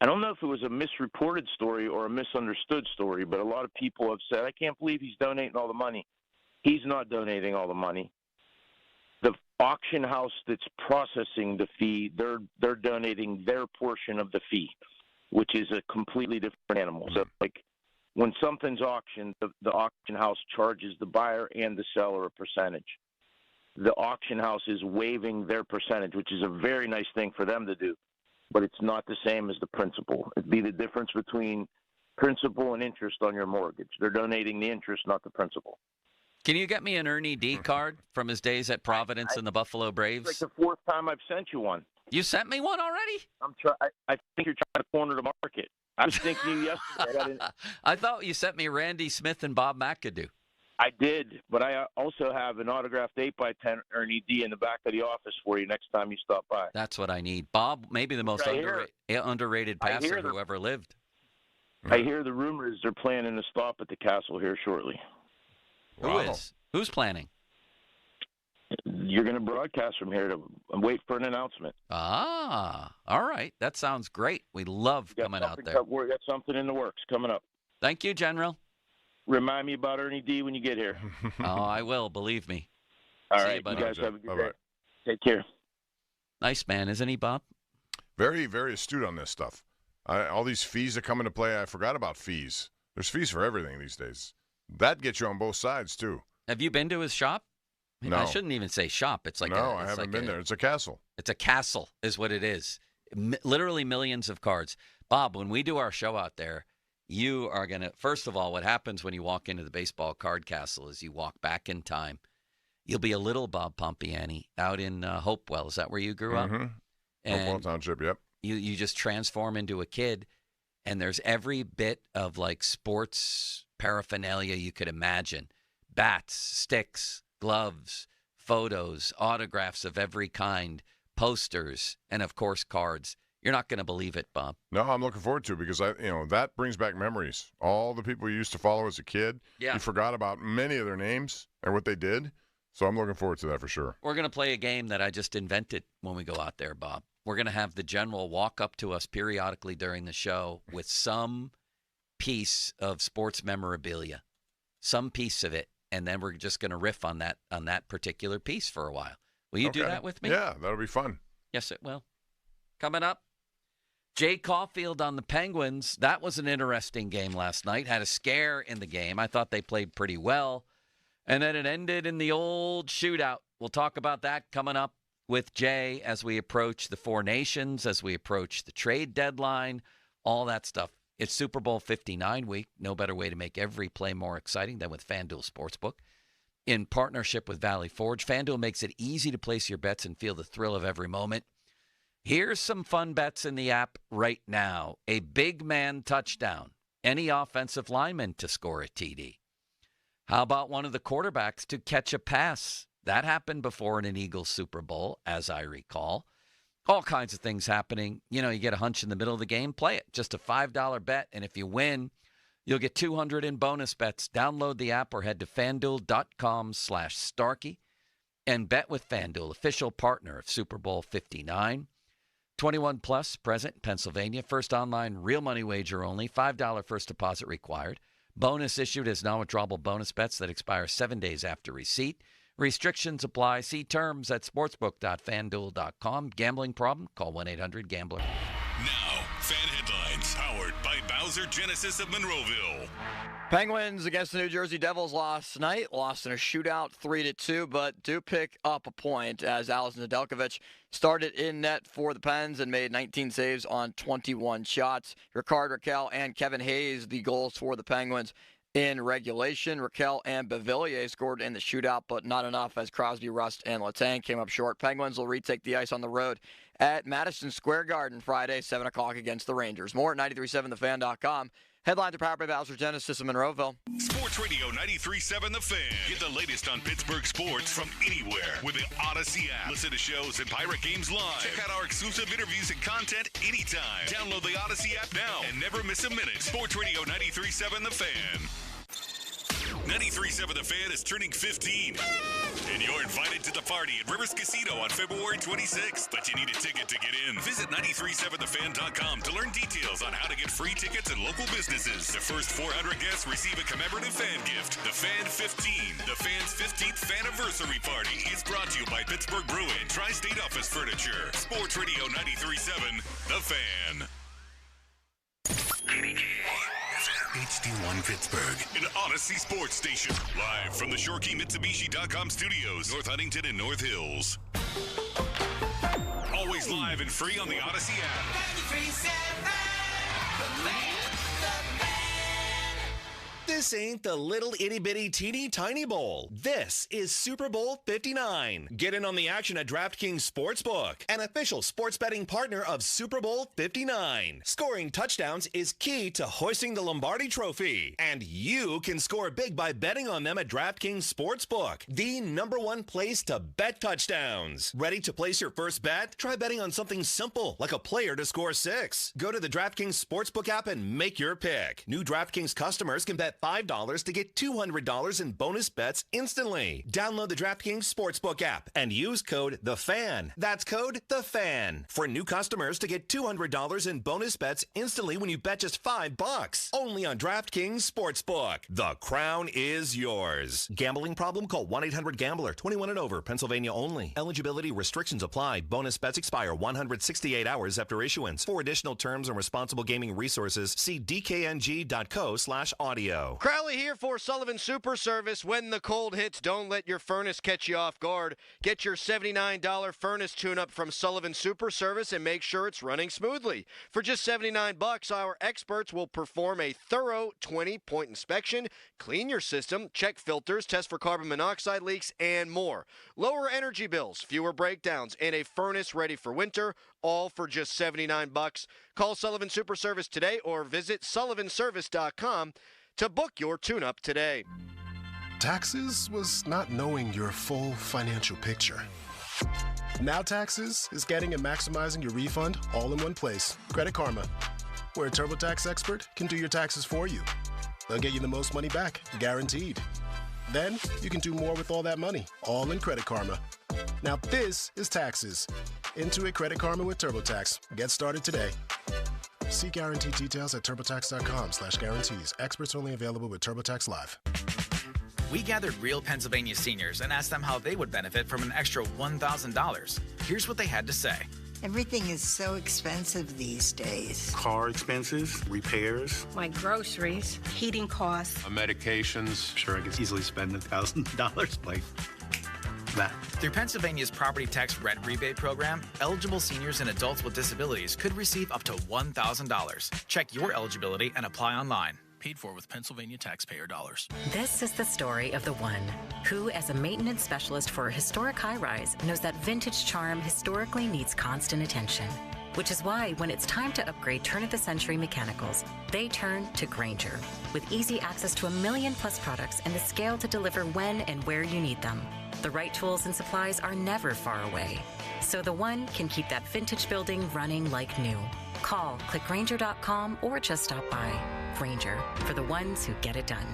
I don't know if it was a misreported story or a misunderstood story, but a lot of people have said, I can't believe he's donating all the money. He's not donating all the money. The auction house that's processing the fee, they're donating their portion of the fee, which is a completely different animal. So, when something's auctioned, the auction house charges the buyer and the seller a percentage. The auction house is waiving their percentage, which is a very nice thing for them to do, but it's not the same as the principal. It'd be the difference between principal and interest on your mortgage. They're donating the interest, not the principal. Can you get me an Ernie D card from his days at Providence and the Buffalo Braves? It's like the fourth time I've sent you one. You sent me one already? I think you're trying to corner the market. I was thinking you yesterday. I thought you sent me Randy Smith and Bob McAdoo. I did, but I also have an autographed 8x10 Ernie D in the back of the office for you next time you stop by. That's what I need. Bob, maybe the most underrated passer who ever lived. I hear the rumors they're planning to stop at the Castle here shortly. Who is? Who's planning? You're going to broadcast from here to wait for an announcement. Ah, all right. That sounds great. We love coming out there. We got something in the works coming up. Thank you, General. Remind me about Ernie D when you get here. Oh, I will. Believe me. All See right. you, buddy. You guys have a good day. Take care. Nice man, isn't he, Bob? Very, very astute on this stuff. All these fees that come into play, I forgot about fees. There's fees for everything these days. That gets you on both sides, too. Have you been to his shop? No. I shouldn't even say shop. It's like I haven't been there. It's a castle. It's a castle is what it is. Literally millions of cards. Bob, when we do our show out there, you are going to, first of all, what happens when you walk into the baseball card castle is you walk back in time. You'll be a little Bob Pompiani out in Hopewell. Is that where you grew up? Hopewell Township, yep. You just transform into a kid, and there's every bit of like sports paraphernalia you could imagine. Bats, sticks, gloves, photos, autographs of every kind, posters, and, of course, cards. You're not going to believe it, Bob. No, I'm looking forward to it because that brings back memories. All the people you used to follow as a kid, you forgot about many of their names and what they did. So I'm looking forward to that for sure. We're going to play a game that I just invented when we go out there, Bob. We're going to have the general walk up to us periodically during the show with some piece of sports memorabilia, some piece of it, and then we're just going to riff on that particular piece for a while. Will you do that with me? Yeah, that'll be fun. Yes, it will. Coming up, Jay Caulfield on the Penguins. That was an interesting game last night. Had a scare in the game. I thought they played pretty well. And then it ended in the old shootout. We'll talk about that coming up with Jay as we approach the Four Nations, as we approach the trade deadline, all that stuff. It's Super Bowl 59 week. No better way to make every play more exciting than with FanDuel Sportsbook. In partnership with Valley Forge, FanDuel makes it easy to place your bets and feel the thrill of every moment. Here's some fun bets in the app right now. A big man touchdown. Any offensive lineman to score a TD. How about one of the quarterbacks to catch a pass? That happened before in an Eagles Super Bowl, as I recall. All kinds of things happening. You get a hunch in the middle of the game, play it. Just a $5 bet, and if you win, you'll get $200 in bonus bets. Download the app or head to FanDuel.com/Starkey and bet with FanDuel, official partner of Super Bowl 59. 21 plus, present in Pennsylvania. First online, real money wager only. $5 first deposit required. Bonus issued as non-withdrawable bonus bets that expire 7 days after receipt. Restrictions apply. See terms at sportsbook.fanduel.com. Gambling problem? Call 1-800-GAMBLER. Now, fan headlines powered by Bowser Genesis of Monroeville. Penguins against the New Jersey Devils last night. Lost in a shootout 3-2, but do pick up a point as Alisson Nedeljkovic started in net for the Pens and made 19 saves on 21 shots. Rickard Rakell and Kevin Hayes, the goals for the Penguins in regulation. Rakell and Beauvillier scored in the shootout, but not enough as Crosby, Rust, and Letang came up short. Penguins will retake the ice on the road at Madison Square Garden Friday, 7 o'clock against the Rangers. More at 937thefan.com. Headlines are powered by Bowser Genesis of Monroeville. Sports Radio 93.7 The Fan. Get the latest on Pittsburgh sports from anywhere with the Odyssey app. Listen to shows and Pirate Games live. Check out our exclusive interviews and content anytime. Download the Odyssey app now and never miss a minute. Sports Radio 93.7 The Fan. 93.7 The Fan is turning 15. And you're invited to the party at Rivers Casino on February 26th. But you need a ticket to get in. Visit 937thefan.com to learn details on how to get free tickets and local businesses. The first 400 guests receive a commemorative fan gift. The Fan 15. The Fan's 15th Faniversary Party is brought to you by Pittsburgh Brewing and Tri-State Office Furniture. Sports Radio 93.7 The Fan. HD1 Pittsburgh, an Odyssey sports station. Live from the ShoreKeyMitsubishi.com studios, North Huntington and North Hills. Always live and free on the Odyssey app. This ain't the little itty-bitty teeny tiny bowl. This is Super Bowl 59. Get in on the action at DraftKings Sportsbook, an official sports betting partner of Super Bowl 59. Scoring touchdowns is key to hoisting the Lombardi Trophy, and you can score big by betting on them at DraftKings Sportsbook, the #1 place to bet touchdowns. Ready to place your first bet? Try betting on something simple, like a player to score 6. Go to the DraftKings Sportsbook app and make your pick. New DraftKings customers can bet $5 to get $200 in bonus bets instantly. Download the DraftKings Sportsbook app and use code THEFAN. That's code THEFAN for new customers to get $200 in bonus bets instantly when you bet just $5. Only on DraftKings Sportsbook. The crown is yours. Gambling problem? Call 1-800-GAMBLER. 21 and over. Pennsylvania only. Eligibility restrictions apply. Bonus bets expire 168 hours after issuance. For additional terms and responsible gaming resources, see dkng.co/audio. Crowley here for Sullivan Super Service. When the cold hits, don't let your furnace catch you off guard. Get your $79 furnace tune-up from Sullivan Super Service and make sure it's running smoothly. For just $79, our experts will perform a thorough 20-point inspection, clean your system, check filters, test for carbon monoxide leaks, and more. Lower energy bills, fewer breakdowns, and a furnace ready for winter, all for just $79. Call Sullivan Super Service today or visit sullivanservice.com to book your tune-up today. Taxes was not knowing your full financial picture. Now Taxes is getting and maximizing your refund all in one place. Credit Karma, where a TurboTax expert can do your taxes for you. They'll get you the most money back, guaranteed. Then you can do more with all that money, all in Credit Karma. Now this is Taxes. Intuit Credit Karma with TurboTax. Get started today. See guarantee details at TurboTax.com/guarantees. Experts only available with TurboTax Live. We gathered real Pennsylvania seniors and asked them how they would benefit from an extra $1,000. Here's what they had to say. Everything is so expensive these days. Car expenses, repairs. My groceries, heating costs. Medications. Sure, I could easily spend $1,000 like that. Through Pennsylvania's property tax rent rebate program, eligible seniors and adults with disabilities could receive up to $1,000. Check your eligibility and apply online. Paid for with Pennsylvania taxpayer dollars. This is the story of the one who, as a maintenance specialist for a historic high-rise, knows that vintage charm historically needs constant attention. Which is why when it's time to upgrade turn-of-the-century mechanicals, they turn to Grainger. With easy access to 1 million-plus products and the scale to deliver when and where you need them. The right tools and supplies are never far away. So the one can keep that vintage building running like new. Call, click Grainger.com, or just stop by. Grainger, for the ones who get it done.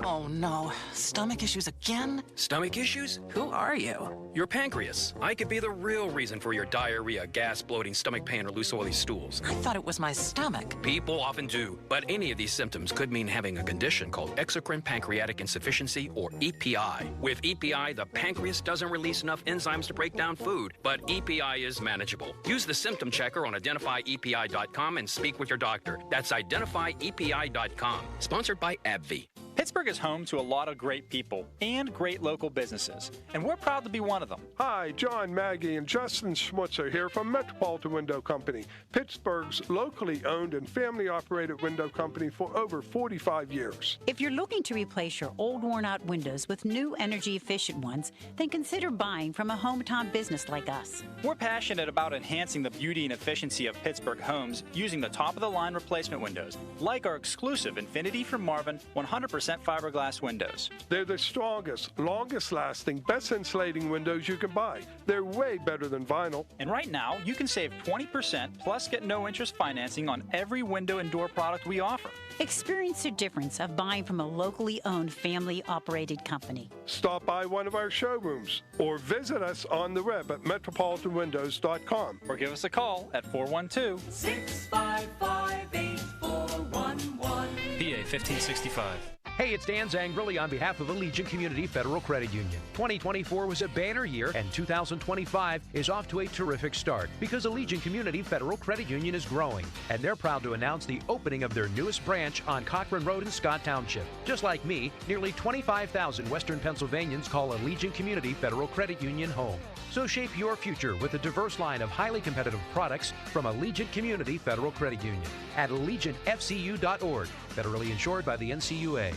Oh no, stomach issues again? Stomach issues? Who are you? Your pancreas. I could be the real reason for your diarrhea, gas, bloating, stomach pain, or loose oily stools. I thought it was my stomach. People often do, but any of these symptoms could mean having a condition called exocrine pancreatic insufficiency, or EPI. With EPI, the pancreas doesn't release enough enzymes to break down food, but EPI is manageable. Use the symptom checker on identifyepi.com and speak with your doctor. That's identifyepi.com. Sponsored by AbbVie. Pittsburgh is home to a lot of great people and great local businesses, and we're proud to be one of them. Hi, John, Maggie, and Justin Schmutzer here from Metropolitan Window Company, Pittsburgh's locally owned and family-operated window company for over 45 years. If you're looking to replace your old worn-out windows with new energy-efficient ones, then consider buying from a hometown business like us. We're passionate about enhancing the beauty and efficiency of Pittsburgh homes using the top-of-the-line replacement windows, like our exclusive Infinity from Marvin 100% fiberglass windows. They're the strongest, longest-lasting, best insulating windows you can buy. They're way better than vinyl. And right now, you can save 20% plus get no-interest financing on every window and door product we offer. Experience the difference of buying from a locally owned, family-operated company. Stop by one of our showrooms or visit us on the web at metropolitanwindows.com. Or give us a call at 412-655-8411. PA 1565. Hey, it's Dan Zangrilli on behalf of Allegiant Community Federal Credit Union. 2024 was a banner year, and 2025 is off to a terrific start because Allegiant Community Federal Credit Union is growing, and they're proud to announce the opening of their newest branch on Cochrane Road in Scott Township. Just like me, nearly 25,000 Western Pennsylvanians call Allegiant Community Federal Credit Union home. So shape your future with a diverse line of highly competitive products from Allegiant Community Federal Credit Union at AllegiantFCU.org, federally insured by the NCUA.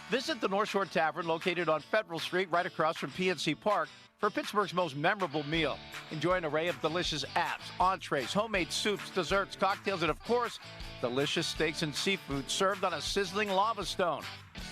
Visit the North Shore Tavern located on Federal Street right across from PNC Park for Pittsburgh's most memorable meal. Enjoy an array of delicious apps, entrees, homemade soups, desserts, cocktails, and of course, delicious steaks and seafood served on a sizzling lava stone.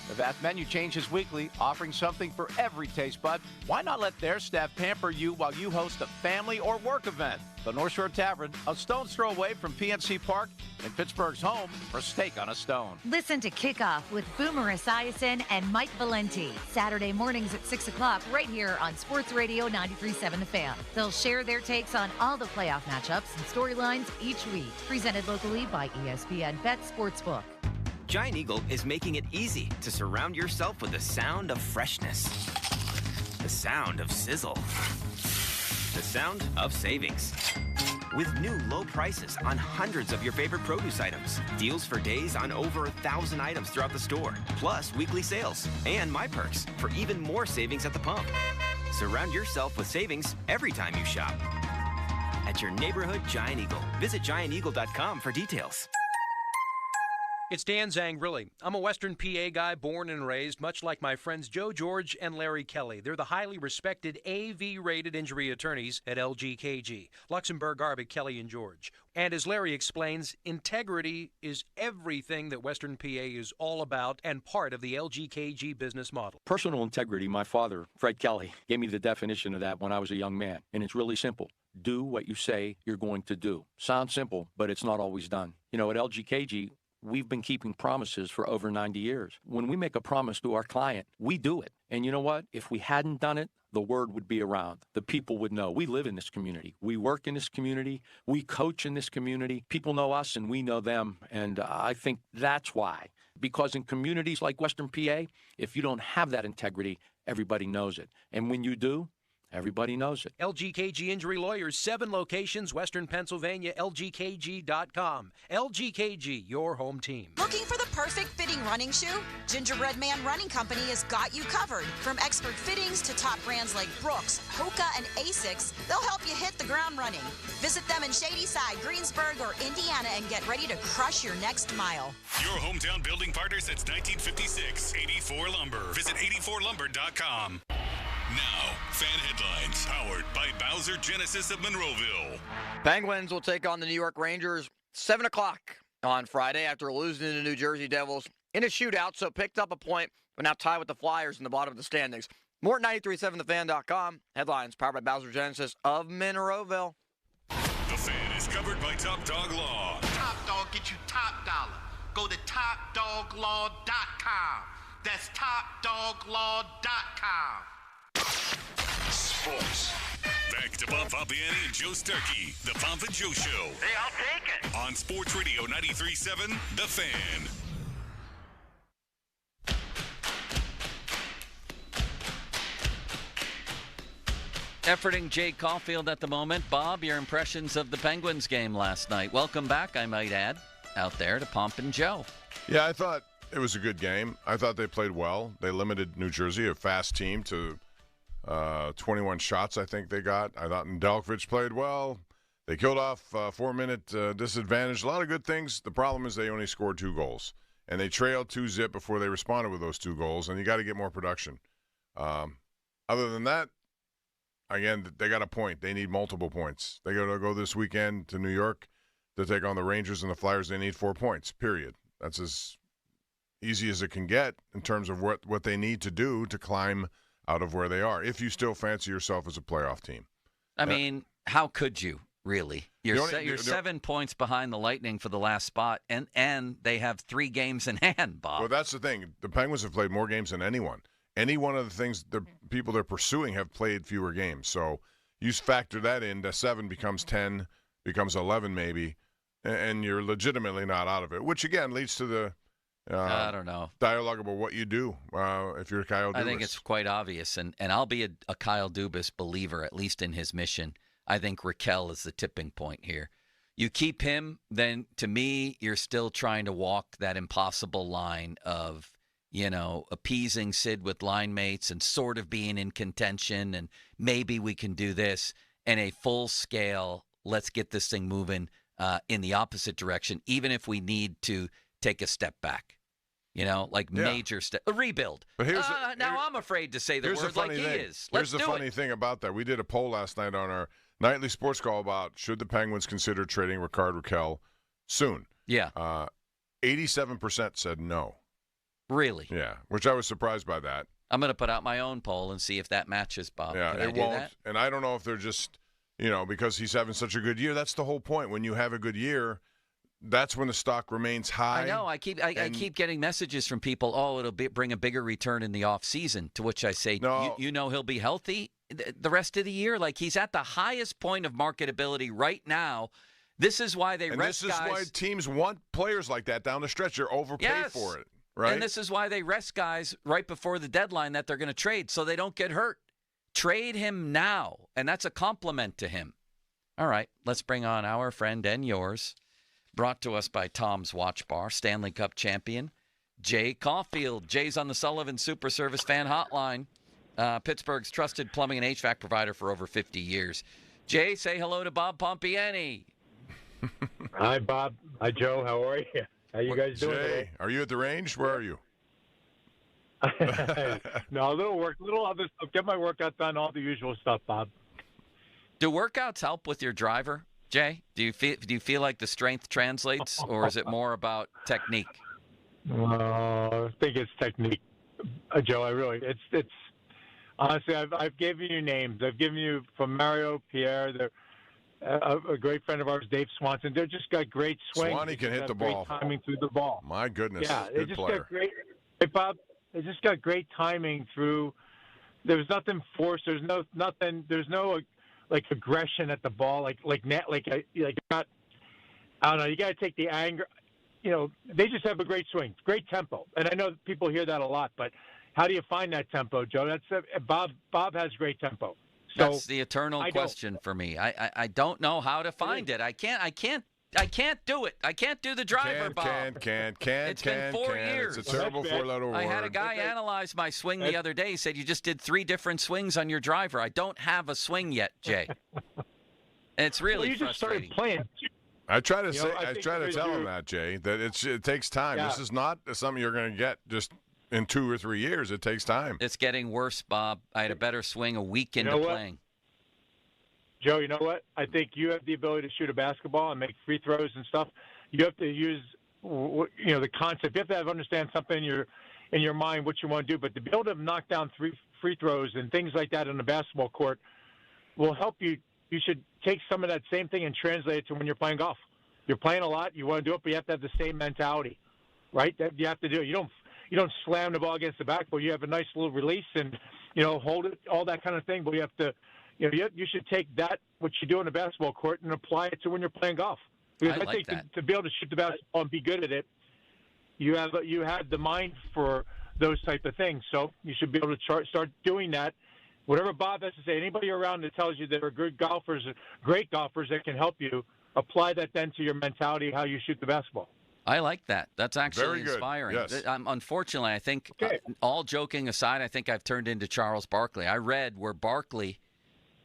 The vast menu changes weekly, offering something for every taste bud. Why not let their staff pamper you while you host a family or work event? The North Shore Tavern, a stone's throw away from PNC Park and Pittsburgh's home for steak on a stone. Listen to Kickoff with Boomer Esiason and Mike Valenti. Saturday mornings at 6 o'clock right here on Sports Radio 93.7 The Fan. They'll share their takes on all the playoff matchups and storylines each week. Presented locally by ESPN Bet Sportsbook. Giant Eagle is making it easy to surround yourself with the sound of freshness, the sound of sizzle, the sound of savings. With new low prices on hundreds of your favorite produce items, deals for days on over 1,000 items throughout the store, plus weekly sales and My Perks for even more savings at the pump. Surround yourself with savings every time you shop. At your neighborhood Giant Eagle. Visit gianteagle.com for details. It's Dan Zangrilli. I'm a Western PA guy born and raised, much like my friends Joe George and Larry Kelly. They're the highly respected AV-rated injury attorneys at LGKG, Luxembourg, Garbic, Kelly, and George. And as Larry explains, integrity is everything that Western PA is all about and part of the LGKG business model. Personal integrity, my father, Fred Kelly, gave me the definition of that when I was a young man. And it's really simple. Do what you say you're going to do. Sounds simple, but it's not always done. You know, at LGKG, we've been keeping promises for over 90 years. When we make a promise to our client, we do it. And you know what? If we hadn't done it, the word would be around. The people would know. We live in this community. We work in this community. We coach in this community. People know us and we know them. And I think that's why. Because in communities like Western PA, if you don't have that integrity, everybody knows it. And when you do, everybody knows it. LGKG Injury Lawyers, 7 locations, Western Pennsylvania, LGKG.com. LGKG, your home team. Looking for the perfect fitting running shoe? Gingerbread Man Running Company has got you covered. From expert fittings to top brands like Brooks, Hoka, and Asics, they'll help you hit the ground running. Visit them in Shadyside, Greensburg, or Indiana and get ready to crush your next mile. Your hometown building partner since 1956, 84 Lumber. Visit 84lumber.com. Now, fan headlines powered by Bowser Genesis of Monroeville. Penguins will take on the New York Rangers 7 o'clock on Friday after losing to the New Jersey Devils in a shootout, so picked up a point, but now tied with the Flyers in the bottom of the standings. More at 937thefan.com. Headlines powered by Bowser Genesis of Monroeville. The Fan is covered by Top Dog Law. Top Dog get you top dollar. Go to topdoglaw.com. That's topdoglaw.com. Sports. Back to Bob Fabiani and Joe Starkey, the Pomp and Joe Show. Hey, I'll take it. On Sports Radio 93.7, The Fan. Efforting Jay Caulfield at the moment. Bob, your impressions of the Penguins game last night. Welcome back, I might add, out there to Pomp and Joe. Yeah, I thought it was a good game. I thought they played well. They limited New Jersey, a fast team, to 21 shots, I think they got. I thought Nedeljkovic played well. They killed off 4-minute disadvantage. A lot of good things. The problem is they only scored 2 goals. And they trailed 2-0 before they responded with those 2 goals, and you got to get more production. Other than that, again, they got a point. They need multiple points. They got to go this weekend to New York to take on the Rangers and the Flyers. They need 4 points, period. That's as easy as it can get in terms of what they need to do to climb out of where they are, if you still fancy yourself as a playoff team. I mean, how could you, really? You're 7 points behind the Lightning for the last spot, and they have 3 games in hand, Bob. Well, that's the thing. The Penguins have played more games than anyone. Any one of the things the people they're pursuing have played fewer games. So you factor that in, the 7 becomes 10, becomes 11 maybe, and you're legitimately not out of it, which, again, leads to the I don't know. Dialogue about what you do if you're Kyle Dubas. I think it's quite obvious, and I'll be a Kyle Dubas believer, at least in his mission. I think Raquel is the tipping point here. You keep him, then to me, you're still trying to walk that impossible line of, appeasing Sid with line mates and sort of being in contention, and maybe we can do this, and a full scale, let's get this thing moving in the opposite direction, even if we need to take a step back. Major step, a rebuild. But I'm afraid to say the word like he is. Here's the funny thing about that. We did a poll last night on our nightly sports call about should the Penguins consider trading Rickard Rakell soon. Yeah. 87% said no. Really? Yeah, which I was surprised by that. I'm going to put out my own poll and see if that matches, Bob. Yeah, Can it I do won't. that? And I don't know if they're just, because he's having such a good year. That's the whole point. When you have a good year, that's when the stock remains high. I know. I keep getting messages from people. Oh, it'll bring a bigger return in the off season. To which I say, no. He'll be healthy the rest of the year. Like he's at the highest point of marketability right now. This is why they rest guys. And this is why teams want players like that down the stretch. They're overpaid for it, right? And this is why they rest guys right before the deadline that they're going to trade, so they don't get hurt. Trade him now, and that's a compliment to him. All right, let's bring on our friend and yours. Brought to us by Tom's Watch Bar, Stanley Cup champion, Jay Caulfield. Jay's on the Sullivan Super Service Fan Hotline, Pittsburgh's trusted plumbing and HVAC provider for over 50 years. Jay, say hello to Bob Pompiani. Hi, Bob. Hi, Joe. How are you? How you guys doing Jay, today? Are you at the range? Where are you? No, a little work, little other stuff. Get my workout done, all the usual stuff, Bob. Do workouts help with your driver? Jay, do you feel like the strength translates, or is it more about technique? I think it's technique, Joe. It's honestly, I've given you names. I've given you from Mario Pierre. They're a great friend of ours, Dave Swanson. They've just got great swing. Swanee can hit the ball. Great timing through the ball. My goodness, yeah, good just player. Got great. Hey, Bob, they just got great timing through. There was nothing forced. There's nothing. There's no like aggression at the ball, I don't know. You got to take the anger. They just have a great swing, great tempo, and I know people hear that a lot. But how do you find that tempo, Joe? That's Bob. Bob has great tempo. So that's the eternal question for me. I don't know how to find it. I can't do it. I can't do the driver, Bob. It's been 4 years. It's a terrible four-letter word. I had a guy analyze my swing the other day. He said, you just did 3 different swings on your driver. I don't have a swing yet, Jay. And it's really you just frustrating. Started playing. I try to tell him that, Jay, that it takes time. Yeah. This is not something you're going to get just in 2 or 3 years. It takes time. It's getting worse, Bob. I had a better swing a week into playing. Joe, you know what? I think you have the ability to shoot a basketball and make free throws and stuff. You have to use, the concept. You have to understand something in your mind what you want to do. But to be able to knock down 3 free throws and things like that on the basketball court will help you. You should take some of that same thing and translate it to when you're playing golf. You're playing a lot. You want to do it, but you have to have the same mentality, right? That you have to do it. You don't slam the ball against the backboard. You have a nice little release and hold it, all that kind of thing. But you have to. You should take that, what you do on the basketball court, and apply it to when you're playing golf. Because I think to be able to shoot the basketball and be good at it, you have the mind for those type of things. So you should be able to start doing that. Whatever Bob has to say, anybody around that tells you that are good golfers, great golfers that can help you, apply that then to your mentality, how you shoot the basketball. I like that. That's actually very good. Inspiring. Yes. Unfortunately, I think, all joking aside, I think I've turned into Charles Barkley. I read where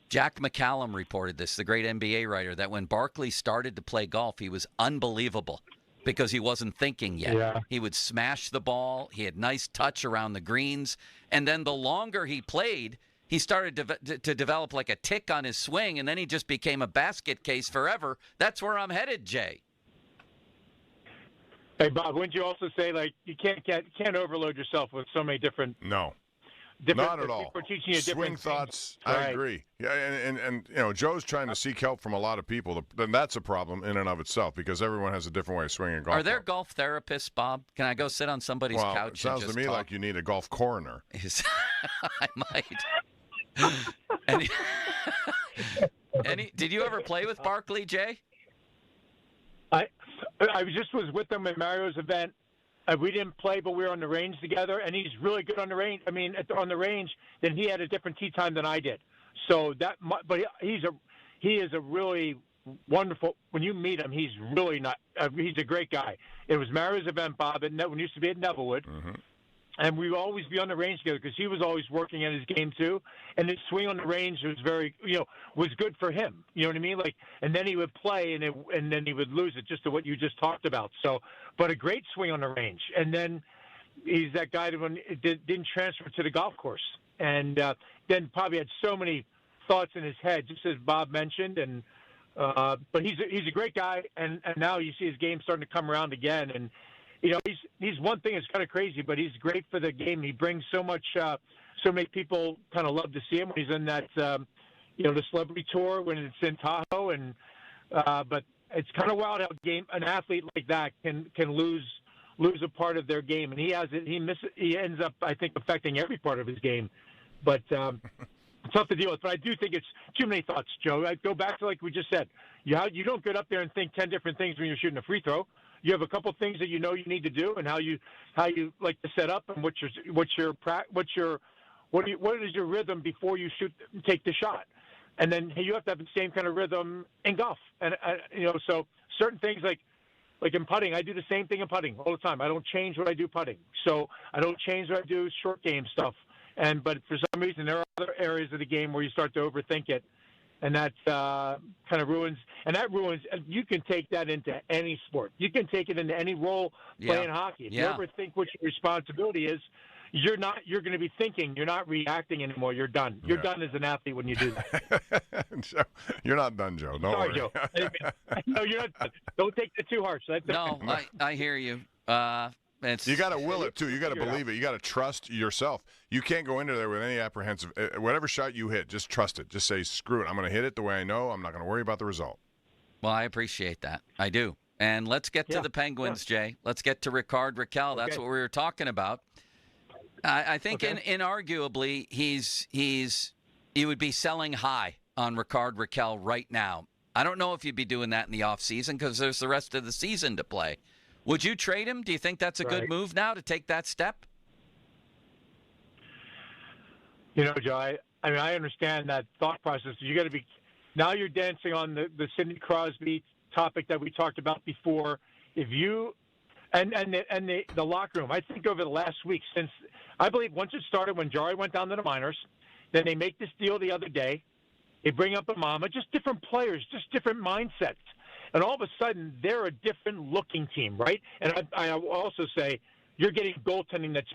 Jack McCallum reported this, the great NBA writer, that when Barkley started to play golf, he was unbelievable because he wasn't thinking yet. Yeah. He would smash the ball. He had nice touch around the greens. And then the longer he played, he started to develop like a tick on his swing, and then he just became a basket case forever. That's where I'm headed, Jay. Hey, Bob, wouldn't you also say, you can't overload yourself with so many different... No. Not at all. We're teaching you swing thoughts. Right. I agree. Yeah, and Joe's trying to seek help from a lot of people. Then that's a problem in and of itself because everyone has a different way of swinging golf. Are there golf therapists, Bob? Can I go sit on somebody's couch? It sounds and just to me talk? like you need a golf coroner. I might. Did you ever play with Barkley, Jay? I was with them at Mario's event. we didn't play, but we were on the range together, and he's really good on the range. I mean, on the range, then he had a different tee time than I did. So but he is a really wonderful. When you meet him, he's really not. He's a great guy. It was Mario's event, Bob, when he used to be at Nevillewood. Mm-hmm. And we would always be on the range together because he was always working at his game too. And his swing on the range was was good for him. You know what I mean? And then he would play and then he would lose it, just to what you just talked about. So, but a great swing on the range. And then he's that guy that didn't transfer to the golf course. And then probably had so many thoughts in his head, just as Bob mentioned. And but he's a great guy. And now you see his game starting to come around again. And he's one thing that's kind of crazy, but he's great for the game. He brings so much, so many people kind of love to see him when he's in that, the celebrity tour when it's in Tahoe. And but it's kind of wild how an athlete like that can lose a part of their game, and he has it. He ends up, I think, affecting every part of his game. But it's tough to deal with. But I do think it's too many thoughts, Joe. I go back to like we just said. You don't get up there and think 10 different things when you're shooting a free throw. You have a couple of things that you need to do, and how you like to set up, and what is your rhythm before you take the shot, and then you have to have the same kind of rhythm in golf, and so certain things like in putting, I do the same thing in putting all the time. I don't change what I do putting, so I don't change what I do short game stuff, but for some reason there are other areas of the game where you start to overthink it. And that kind of ruins. You can take that into any sport. You can take it into any role playing hockey. If you ever think what your responsibility is, you're going to be thinking. You're not reacting anymore. You're done. You're done as an athlete when you do that. You're not done, Joe. Don't Sorry, worry. Joe. No, you're not done. Don't take it too harsh. No, I hear you. You got to will it, too. You got to believe it. You got to trust yourself. You can't go into there with any apprehensive. Whatever shot you hit, just trust it. Just say, screw it. I'm going to hit it the way I know. I'm not going to worry about the result. Well, I appreciate that. I do. And let's get to the Penguins, Jay. Let's get to Ricard Raquel. That's what we were talking about. I think inarguably you would be selling high on Ricard Raquel right now. I don't know if you'd be doing that in the offseason because there's the rest of the season to play. Would you trade him? Do you think that's a good move now to take that step? Joe, I understand that thought process. You got to be now. You're dancing on the Sidney Crosby topic that we talked about before. If you and the locker room, I think over the last week since I believe once it started when Jari went down to the minors, then they make this deal the other day. They bring up Amama, just different players, just different mindsets. And all of a sudden, they're a different-looking team, right? And I will also say you're getting goaltending that's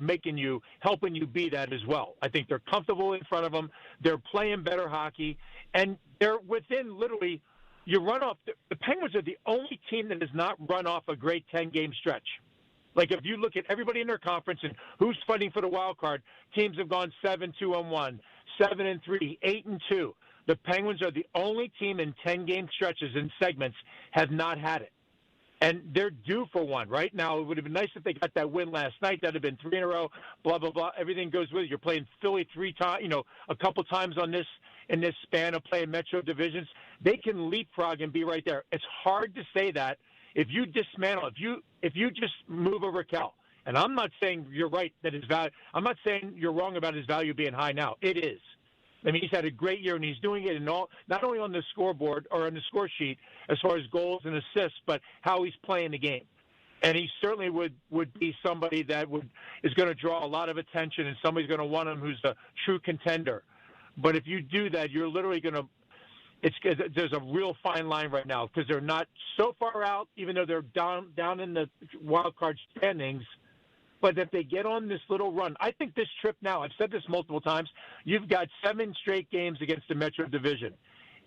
helping you be that as well. I think they're comfortable in front of them. They're playing better hockey. And they're within literally you run off. The Penguins are the only team that has not run off a great 10-game stretch. Like if you look at everybody in their conference and who's fighting for the wild card, teams have gone 7-2-1, 7-3, 8-2. The Penguins are the only team in 10-game stretches and segments have not had it. And they're due for one right now. It would have been nice if they got that win last night. That would have been 3 in a row, blah, blah, blah. Everything goes with it. You're playing Philly 3 times, a couple times in this span of playing Metro divisions. They can leapfrog and be right there. It's hard to say that if you dismantle, if you just move a Raquel. And I'm not saying you're right that his value, I'm not saying you're wrong about his value being high now. It is. I mean, he's had a great year, and he's doing it not only on the scoreboard or on the score sheet as far as goals and assists, but how he's playing the game. And he certainly would be somebody that is going to draw a lot of attention, and somebody's going to want him who's a true contender. But if you do that, you're literally going to there's a real fine line right now because they're not so far out, even though they're down in the wild card standings. But if they get on this little run, I think this trip now, I've said this multiple times, you've got 7 straight games against the Metro Division.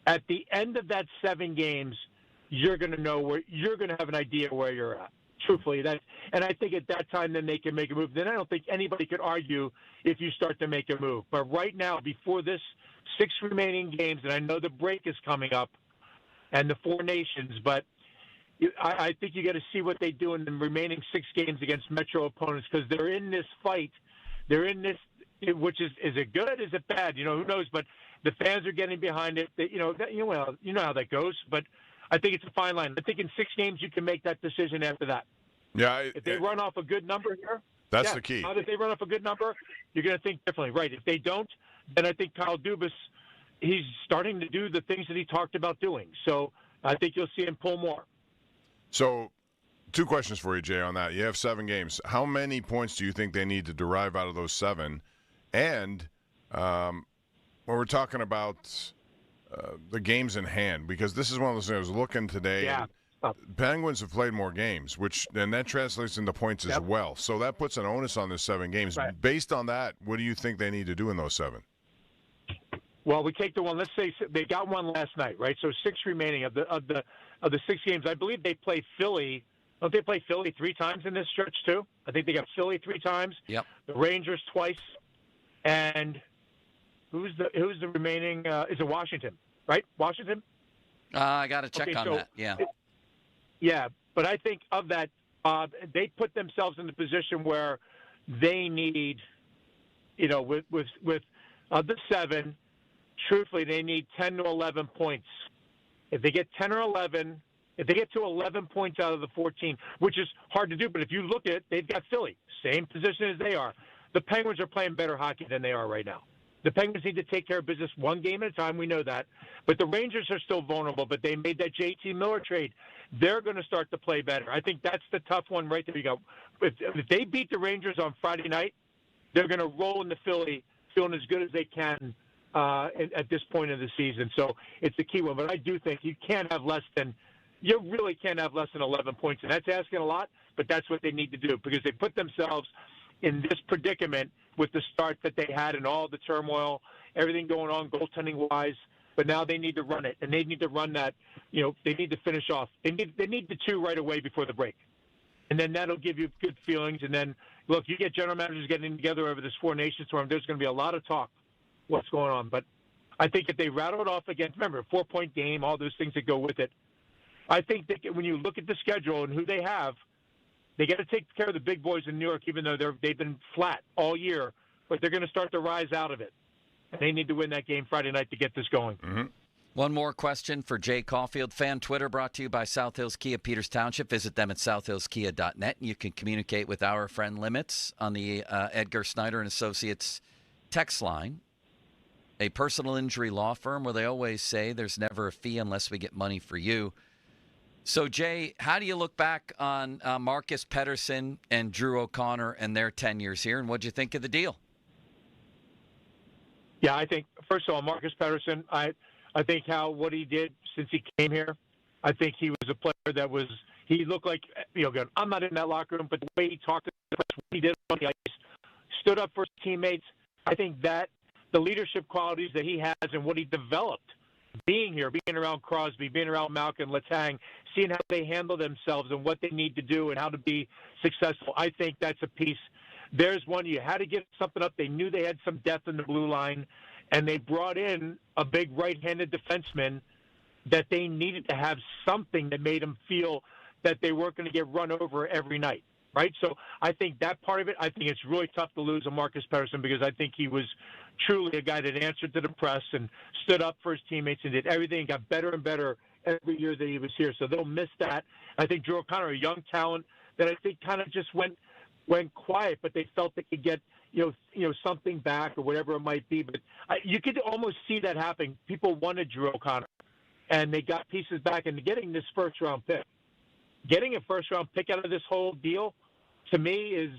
At the end of that 7 games, you're going to know you're going to have an idea where you're at. Truthfully, and I think at that time, then they can make a move. Then I don't think anybody could argue if you start to make a move. But right now, before this 6 remaining games, and I know the break is coming up, and the 4 nations, but I think you got to see what they do in the remaining 6 games against Metro opponents because they're in this fight. They're in this, which is it good? Is it bad? Who knows? But the fans are getting behind it. You know how that goes. But I think it's a fine line. I think in 6 games you can make that decision after that. Yeah. If they run off a good number here, that's the key. If they run off a good number, you're going to think differently. Right. If they don't, then I think Kyle Dubas, he's starting to do the things that he talked about doing. So I think you'll see him pull more. So 2 questions for you, Jay, on that. You have 7 games. How many points do you think they need to derive out of those 7? And when we're talking about the games in hand, because this is one of those things I was looking today. Yeah. Penguins have played more games, and that translates into points as well. So that puts an onus on the 7 games. Right. Based on that, what do you think they need to do in those 7? Well, we take the one. Let's say they got one last night, right? So 6 remaining of the 6 games. I believe they play Philly. Don't they play Philly 3 times in this stretch too? I think they got Philly 3 times. Yep. The Rangers twice, and who's the remaining? Is it Washington? Right, Washington. I got to check on that. Yeah. Yeah, but I think of that, they put themselves in the position where they need, with the 7, truthfully, they need 10 to 11 points. If they get 10 or 11, if they get to 11 points out of the 14, which is hard to do, but if you look at it, they've got Philly, same position as they are. The Penguins are playing better hockey than they are right now. The Penguins need to take care of business one game at a time. We know that. But the Rangers are still vulnerable, but they made that JT Miller trade. They're going to start to play better. I think that's the tough one right there. You go, if they beat the Rangers on Friday night, they're going to roll into Philly feeling as good as they can at this point of the season. So it's the key one. But I do think you really can't have less than 11 points. And that's asking a lot, but that's what they need to do because they put themselves in this predicament with the start that they had and all the turmoil, everything going on goaltending-wise. But now they need to run it, and they need to run that. They need to finish off. They need the 2 right away before the break. And then that'll give you good feelings. And then, look, you get general managers getting together over this 4 Nations tournament, there's going to be a lot of talk what's going on. But I think if they rattle it off against, remember, a 4-point game, all those things that go with it, I think that when you look at the schedule and who they have, they got to take care of the big boys in New York, even though they've been flat all year. But they're going to start to rise out of it. And they need to win that game Friday night to get this going. Mm-hmm. One more question for Jay Caulfield. Fan Twitter brought to you by South Hills Kia Peters Township. Visit them at southhillskia.net. You can communicate with our friend Limits on the Edgar Snyder and Associates text line. A personal injury law firm where they always say there's never a fee unless we get money for you. So, Jay, how do you look back on Marcus Pettersson and Drew O'Connor and their 10 years here, and what do you think of the deal? Yeah, I think, first of all, Marcus Pettersson, I think what he did since he came here, I think he was a player that he looked like, again, I'm not in that locker room, but the way he talked to the press, what he did on the ice, stood up for his teammates, I think that the leadership qualities that he has and what he developed, being here, being around Crosby, being around Malkin, Letang, seeing how they handle themselves and what they need to do and how to be successful, I think that's a piece. There's one, you had to get something up. They knew they had some depth in the blue line, and they brought in a big right-handed defenseman that they needed to have something that made them feel that they weren't going to get run over every night, right? So I think that part of it, I think it's really tough to lose a Marcus Pettersson because I think he was truly a guy that answered to the press and stood up for his teammates and did everything and got better and better every year that he was here. So they'll miss that. I think Drew O'Connor, a young talent that I think kind of just went quiet, but they felt they could get something back or whatever it might be. But you could almost see that happening. People wanted Drew O'Connor, and they got pieces back. And getting this first-round pick, getting a first-round pick out of this whole deal, to me is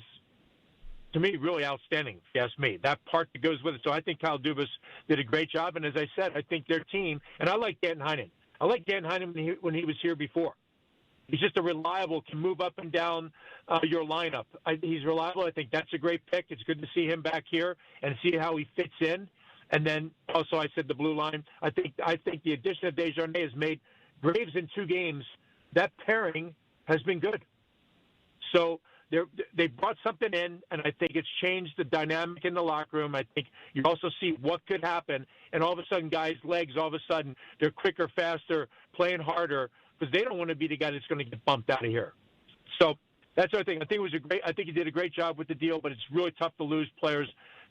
really outstanding. If you ask me, that part that goes with it. So I think Kyle Dubas did a great job. And as I said, I think their team, and I like Dan Heinen. I like Dan Heinen when he was here before. He's just a reliable, can move up and down your lineup. He's reliable. I think that's a great pick. It's good to see him back here and see how he fits in. And then also I said the blue line. I think the addition of Desjardins has made Graves in 2 games. That pairing has been good. So they brought something in, and I think it's changed the dynamic in the locker room. I think you also see what could happen, and all of a sudden guys' legs, all of a sudden, they're quicker, faster, playing harder, because they don't want to be the guy that's going to get bumped out of here. So that's what I think. I think he did a great job with the deal, but it's really tough to lose players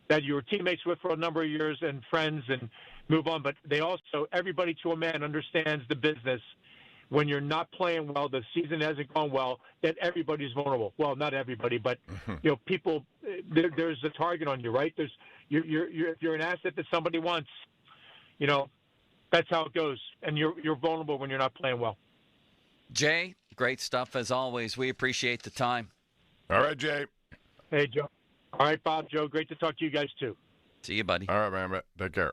that you were teammates with for a number of years and friends and move on. But they also, everybody to a man understands the business. when you're not playing well, the season hasn't gone well, that everybody's vulnerable. Well, not everybody, but people. There's a target on you, right? If you're an asset that somebody wants, that's how it goes, and you're vulnerable when you're not playing well. Jay, great stuff as always. We appreciate the time. All right, Jay. Hey, Joe. All right, Bob, Joe. Great to talk to you guys too. See you, buddy. All right, man. Take care.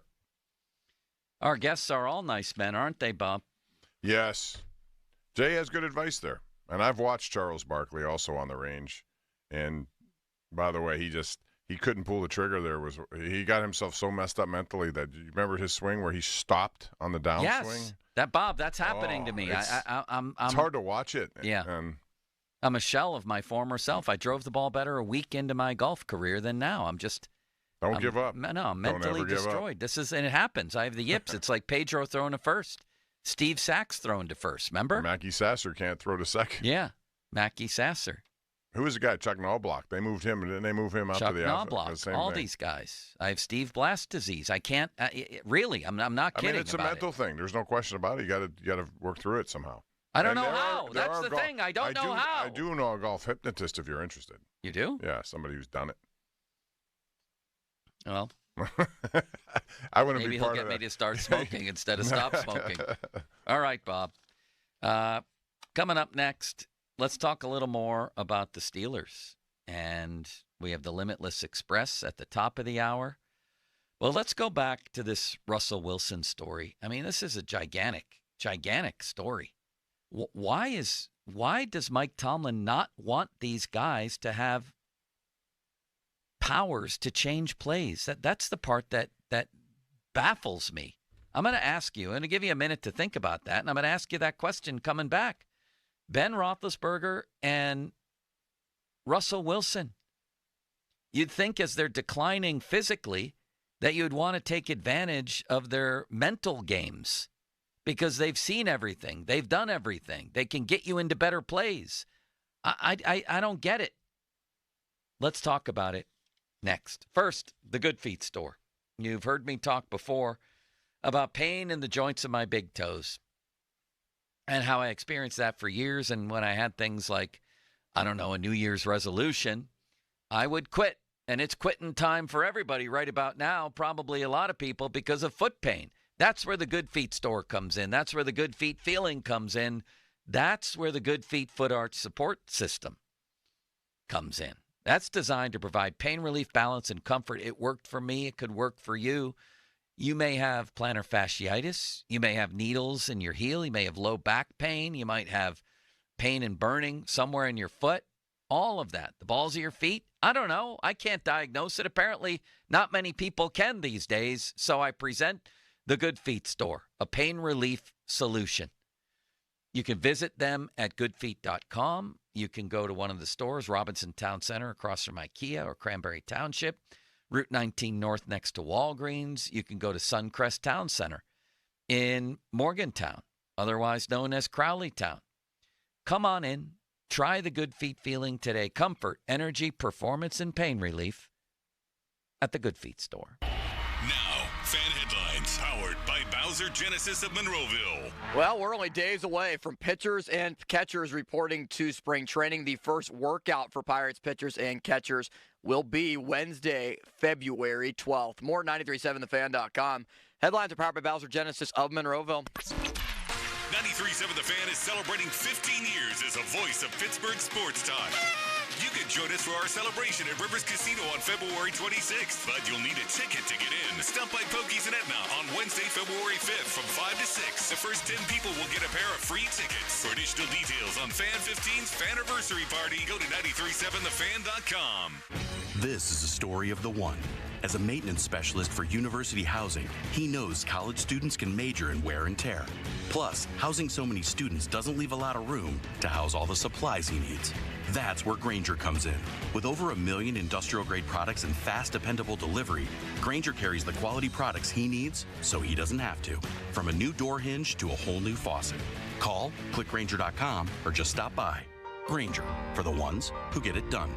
Our guests are all nice men, aren't they, Bob? Yes. Jay has good advice there. And I've watched Charles Barkley also on the range. And by the way, he couldn't pull the trigger there. He got himself so messed up mentally that you remember his swing where he stopped on the downswing? Yes. That's happening to me. It's hard to watch it. Yeah. And I'm a shell of my former self. I drove the ball better a week into my golf career than now. I'm give up. No, I'm mentally destroyed. And it happens. I have the yips. It's like Pedro throwing to first. Steve Sachs throwing to first, remember? Mackie Sasser can't throw to second. Yeah, Mackie Sasser. Who was the guy? Chuck Knobloch. They moved him, and didn't they move him out to the outfield? Chuck Knobloch. All these guys. I have Steve Blast disease. I can't. Really, I'm not kidding. I mean, it's a mental thing. There's no question about it. You got to work through it somehow. I don't know how. That's the thing. I don't know how. I do know a golf hypnotist if you're interested. You do? Yeah, somebody who's done it. Well, I wouldn't maybe be part he'll of get that. me to start smoking instead of stop smoking. All right, Bob. Coming up next, let's talk a little more about the Steelers. And we have the Limitless Express at the top of the hour. Well, let's go back to this Russell Wilson story. I mean, this is a gigantic story. Why does Mike Tomlin not want these guys to have powers to change plays? That's the part that baffles me. I'm going to ask you, I'm going to give you a minute to think about that, and I'm going to ask you that question coming back. Ben Roethlisberger and Russell Wilson. You'd think as they're declining physically that you'd want to take advantage of their mental games because they've seen everything. They've done everything. They can get you into better plays. I don't get it. Let's talk about it next. First, the Good Feet store. You've heard me talk before about pain in the joints of my big toes and how I experienced that for years. And when I had things like, I don't know, a New Year's resolution, I would quit. And it's quitting time for everybody right about now, probably a lot of people, because of foot pain. That's where the Good Feet store comes in. That's where the Good Feet feeling comes in. That's where the Good Feet Foot Arch support system comes in. That's designed to provide pain relief, balance, and comfort. It worked for me. It could work for you. You may have plantar fasciitis. You may have needles in your heel. You may have low back pain. You might have pain and burning somewhere in your foot. All of that. The balls of your feet. I don't know. I can't diagnose it. Apparently, not many people can these days. So I present the Good Feet store, a pain relief solution. You can visit them at goodfeet.com. You can go to one of the stores, Robinson Town Center across from IKEA or Cranberry Township, Route 19 North next to Walgreens. You can go to Suncrest Town Center in Morgantown, otherwise known as Crowleytown. Come on in. Try the Good Feet feeling today. Comfort, energy, performance, and pain relief at the Good Feet store. Now, fan headlines powered by Bowser Genesis of Monroeville. Well, we're only days away from pitchers and catchers reporting to spring training. The first workout for Pirates pitchers and catchers will be Wednesday, February 12th. More at 937thefan.com. Headlines are powered by Bowser Genesis of Monroeville. 93.7 The Fan is celebrating 15 years as a voice of Pittsburgh sports talk. You can join us for our celebration at Rivers Casino on February 26th, but you'll need a ticket to get in. Stump by Pokies and Etna on Wednesday, February 5th from 5 to 6. The first 10 people will get a pair of free tickets. For additional details on Fan 15's Faniversary Party, go to 937thefan.com. This is the story of the one. As a maintenance specialist for university housing, he knows college students can major in wear and tear. Plus, housing so many students doesn't leave a lot of room to house all the supplies he needs. That's where Grainger comes in. With over 1 million industrial-grade products and fast, dependable delivery, Grainger carries the quality products he needs so he doesn't have to. From a new door hinge to a whole new faucet. Call, click Grainger.com, or just stop by. Grainger, for the ones who get it done.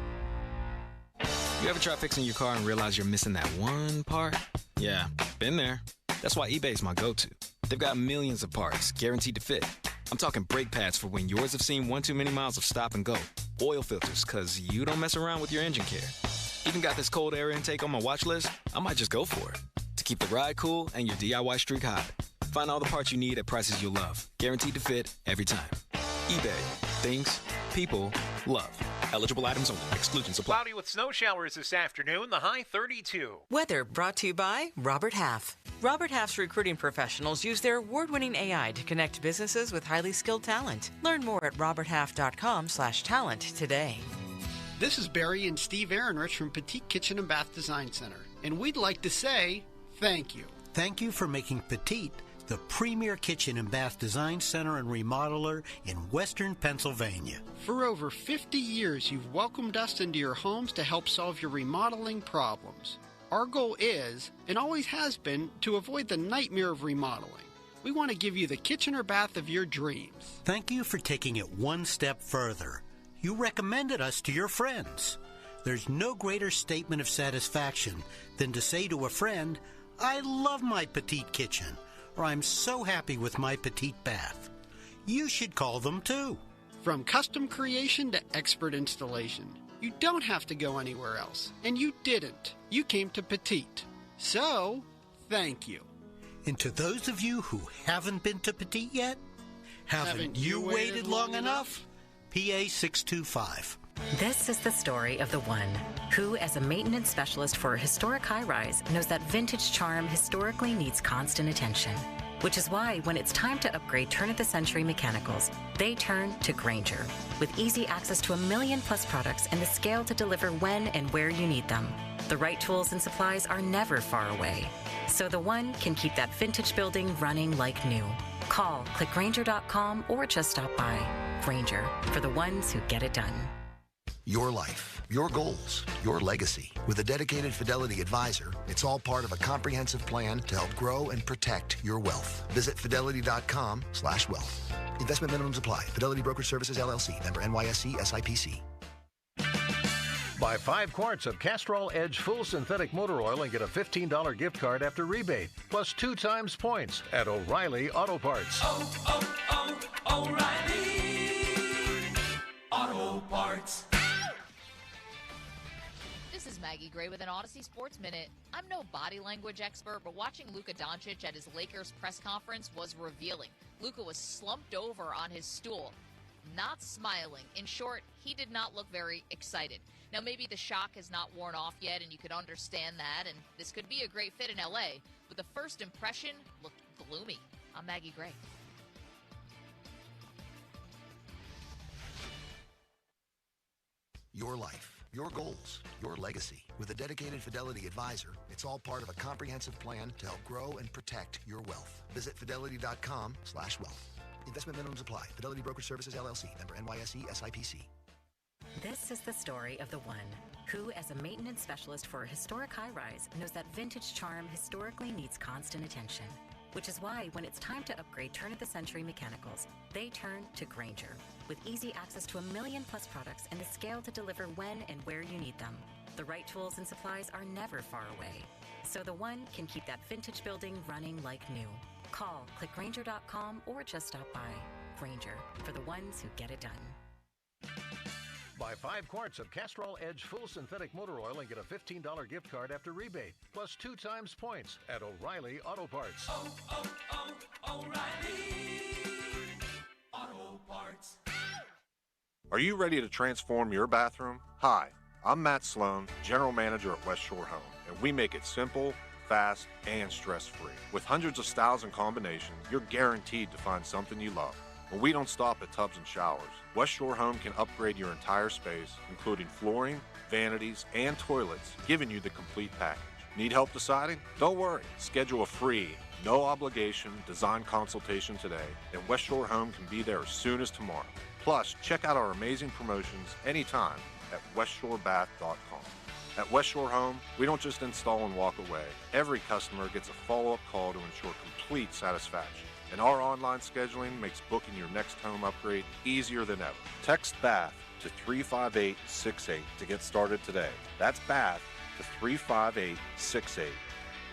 You ever try fixing your car and realize you're missing that one part? Yeah, been there. That's why eBay's my go-to. They've got millions of parts, guaranteed to fit. I'm talking brake pads for when yours have seen one too many miles of stop and go. Oil filters, because you don't mess around with your engine care. Even got this cold air intake on my watch list. I might just go for it. To keep the ride cool and your DIY streak hot. Find all the parts you need at prices you'll love. Guaranteed to fit every time. eBay. Things people love. Eligible items only. Exclusions apply. Cloudy with snow showers this afternoon. The high 32. Weather brought to you by Robert Half. Robert Half's recruiting professionals use their award-winning AI to connect businesses with highly skilled talent. Learn more at roberthalf.com/talent today. This is Barry and Steve Ehrenrich from Petite Kitchen and Bath Design Center, and we'd like to say thank you. Thank you for making Petite the premier kitchen and bath design center and remodeler in Western Pennsylvania. For over 50 years, you've welcomed us into your homes to help solve your remodeling problems. Our goal is, and always has been, to avoid the nightmare of remodeling. We want to give you the kitchen or bath of your dreams. Thank you for taking it one step further. You recommended us to your friends. There's no greater statement of satisfaction than to say to a friend, I love my Petite kitchen, or I'm so happy with my Petite bath. You should call them too. From custom creation to expert installation, you don't have to go anywhere else. And you didn't. You came to Petite. So, thank you. And to those of you who haven't been to Petite yet, haven't you waited long enough? PA 625. This is the story of the one who, as a maintenance specialist for a historic high-rise, knows that vintage charm historically needs constant attention. Which is why, when it's time to upgrade turn-of-the-century mechanicals, they turn to Grainger. With easy access to 1 million-plus products and the scale to deliver when and where you need them. The right tools and supplies are never far away. So the one can keep that vintage building running like new. Call, click Grainger.com, or just stop by. Grainger, for the ones who get it done. Your life, your goals, your legacy. With a dedicated Fidelity advisor, it's all part of a comprehensive plan to help grow and protect your wealth. Visit fidelity.com/wealth. Investment minimums apply. Fidelity Brokerage Services, LLC. Member NYSE, SIPC. Buy 5 quarts of Castrol Edge full synthetic motor oil and get a $15 gift card after rebate, plus 2 times points at O'Reilly Auto Parts. O'Reilly Auto Parts. This is Maggie Gray with an Odyssey Sports Minute. I'm no body language expert, but watching Luka Doncic at his Lakers press conference was revealing. Luka was slumped over on his stool, not smiling. In short, he did not look very excited. Now, maybe the shock has not worn off yet, and you could understand that, and this could be a great fit in L.A., but the first impression looked gloomy. I'm Maggie Gray. Your life, your goals, your legacy. With a dedicated Fidelity advisor, it's all part of a comprehensive plan to help grow and protect your wealth. Visit fidelity.com/wealth. Investment minimums apply. Fidelity Brokerage Services, LLC. Member NYSE, SIPC. This is the story of the one who, as a maintenance specialist for a historic high-rise, knows that vintage charm historically needs constant attention. Which is why, when it's time to upgrade turn-of-the-century mechanicals, they turn to Grainger. With easy access to 1 million-plus products and the scale to deliver when and where you need them. The right tools and supplies are never far away. So the one can keep that vintage building running like new. Call, click Grainger.com, or just stop by. Grainger, for the ones who get it done. Buy 5 quarts of Castrol Edge full synthetic motor oil and get a $15 gift card after rebate, plus 2 times points at O'Reilly Auto Parts. O'Reilly Auto Parts. Are you ready to transform your bathroom? Hi, I'm Matt Sloan, General Manager at West Shore Home, and we make it simple, fast, and stress-free. With hundreds of styles and combinations, you're guaranteed to find something you love. But we don't stop at tubs and showers. West Shore Home can upgrade your entire space, including flooring, vanities, and toilets, giving you the complete package. Need help deciding? Don't worry. Schedule a free, no-obligation design consultation today, and West Shore Home can be there as soon as tomorrow. Plus, check out our amazing promotions anytime at westshorebath.com. At West Shore Home, we don't just install and walk away. Every customer gets a follow-up call to ensure complete satisfaction. And our online scheduling makes booking your next home upgrade easier than ever. Text BATH to 35868 to get started today. That's BATH to 35868.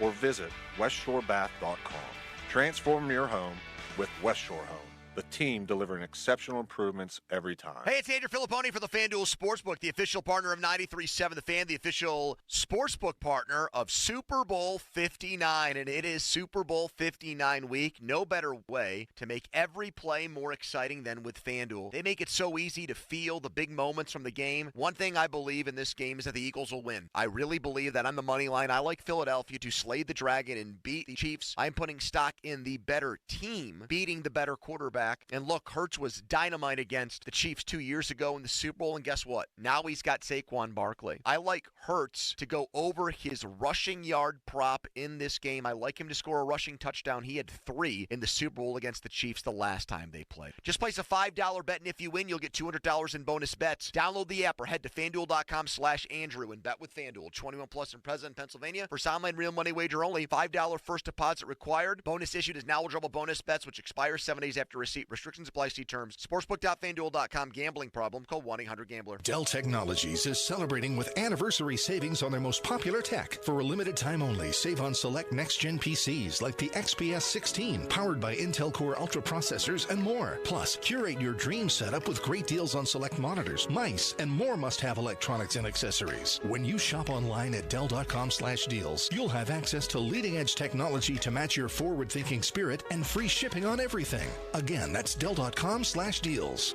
Or visit westshorebath.com. Transform your home with West Shore Home. the team delivering exceptional improvements every time. Hey, it's Andrew Filipponi for the FanDuel Sportsbook, the official partner of 93.7 The Fan, the official sportsbook partner of Super Bowl 59. And it is Super Bowl 59 week. No better way to make every play more exciting than with FanDuel. They make it so easy to feel the big moments from the game. One thing I believe in this game is that the Eagles will win. I really believe that on the money line. I like Philadelphia to slay the Dragon and beat the Chiefs. I'm putting stock in the better team beating the better quarterback. And look, Hurts was dynamite against the Chiefs 2 years ago in the Super Bowl, and guess what? Now he's got Saquon Barkley. I like Hurts to go over his rushing yard prop in this game. I like him to score a rushing touchdown. He had 3 in the Super Bowl against the Chiefs the last time they played. Just place a $5 bet, and if you win, you'll get $200 in bonus bets. Download the app or head to FanDuel.com/Andrew and bet with FanDuel. 21 plus and present in Pennsylvania. For online real money wager only. $5 first deposit required. Bonus issued as eligible bonus bets, which expires 7 days after receipt. Restrictions apply. See terms. Sportsbook.FanDuel.com. Gambling problem. Call 1-800-GAMBLER. Dell Technologies is celebrating with anniversary savings on their most popular tech. For a limited time only, save on select next-gen PCs like the XPS 16, powered by Intel Core Ultra processors and more. Plus, curate your dream setup with great deals on select monitors, mice, and more must-have electronics and accessories. When you shop online at Dell.com/deals, you'll have access to leading-edge technology to match your forward-thinking spirit and free shipping on everything. Again, that's Dell.com/deals.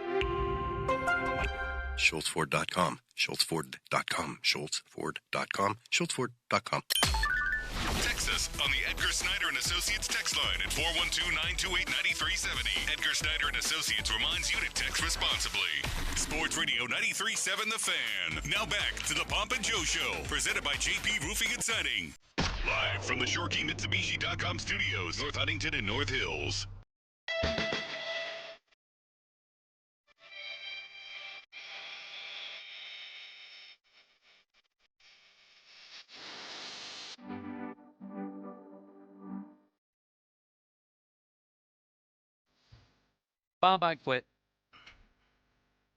SchultzFord.com, SchultzFord.com, SchultzFord.com, SchultzFord.com. Text us on the Edgar Snyder and Associates text line at 412-928-9370. Edgar Snyder and Associates reminds you to text responsibly. Sports Radio 93.7 The Fan. Now back to the Pomp and Joe Show, presented by JP Roofing and Siding. Live from the ShoreKeyMitsubishi.com studios, North Huntington and North Hills. Bob, I quit.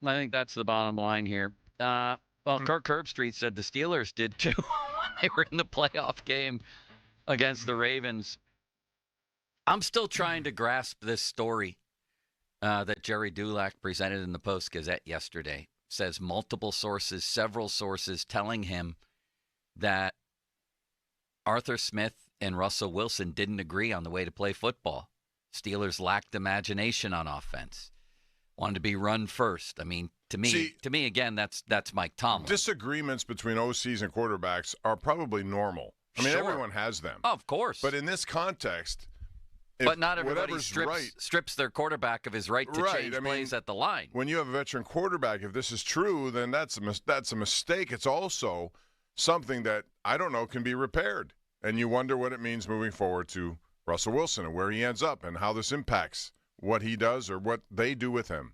I think that's the bottom line here. Kirk Herbstreit said the Steelers did too. They were in the playoff game against the Ravens. I'm still trying to grasp this story that Jerry Dulac presented in the Post-Gazette yesterday. It says multiple sources, several sources telling him that Arthur Smith and Russell Wilson didn't agree on the way to play football. Steelers lacked imagination on offense. Wanted to be run first. I mean, to me again, that's Mike Tomlin. Disagreements between OCs and quarterbacks are probably normal. I mean, everyone has them. Oh, of course. But in this context, but not everybody strips their quarterback of his right to change plays at the line. When you have a veteran quarterback, if this is true, then that's a mistake. It's also something that, I don't know, can be repaired. And you wonder what it means moving forward to Russell Wilson and where he ends up and how this impacts what he does or what they do with him.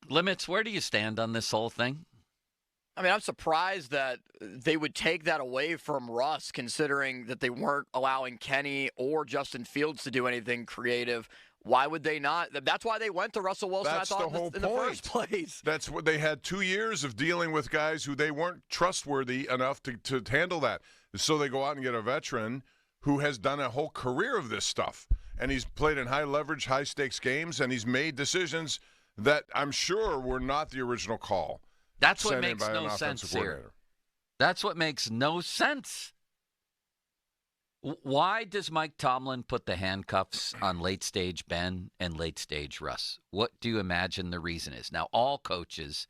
Limits, where do you stand on this whole thing? I mean, I'm surprised that they would take that away from Russ, considering that they weren't allowing Kenny or Justin Fields to do anything creative. Why would they not? That's why they went to Russell Wilson, That's I thought, the whole in the first place. That's what they had 2 years of dealing with guys who they weren't trustworthy enough to handle that. So they go out and get a veteran who has done a whole career of this stuff. And he's played in high-leverage, high-stakes games, and he's made decisions that I'm sure were not the original call. That's what makes no sense here. That's what makes no sense. Why does Mike Tomlin put the handcuffs on late-stage Ben and late-stage Russ? What do you imagine the reason is? Now, all coaches,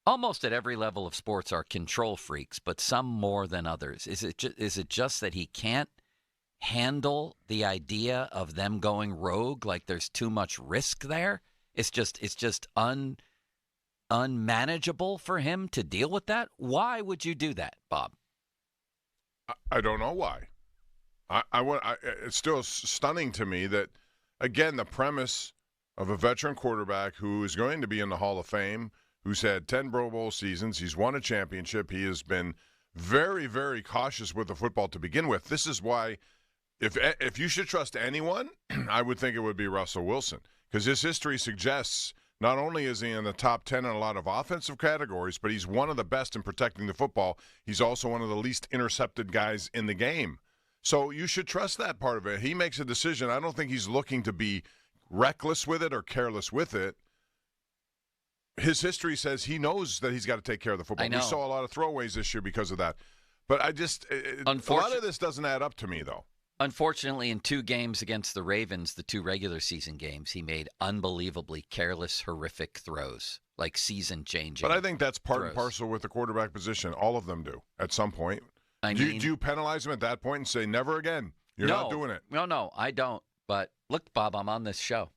almost at every level of sports, are control freaks, but some more than others. Is it just that he can't handle the idea of them going rogue, like there's too much risk there? It's just unmanageable for him to deal with that? Why would you do that, Bob? I don't know why. It's still stunning to me that, again, the premise of a veteran quarterback who is going to be in the Hall of Fame, who's had 10 Pro Bowl seasons, he's won a championship, he has been very, very cautious with the football to begin with. This is why, if you should trust anyone, I would think it would be Russell Wilson, because his history suggests not only is he in the top 10 in a lot of offensive categories, but he's one of the best in protecting the football. He's also one of the least intercepted guys in the game. So you should trust that part of it. He makes a decision. I don't think he's looking to be reckless with it or careless with it. His history says he knows that he's got to take care of the football. I know. We saw a lot of throwaways this year because of that. But I just a lot of this doesn't add up to me, though. Unfortunately, in 2 games against the Ravens, the 2 regular season games, he made unbelievably careless, horrific throws, like season-changing. But I think that's part and parcel with the quarterback position. All of them do at some point. Do you penalize him at that point and say, never again? You're not doing it. No, I don't. But look, Bob, I'm on this show.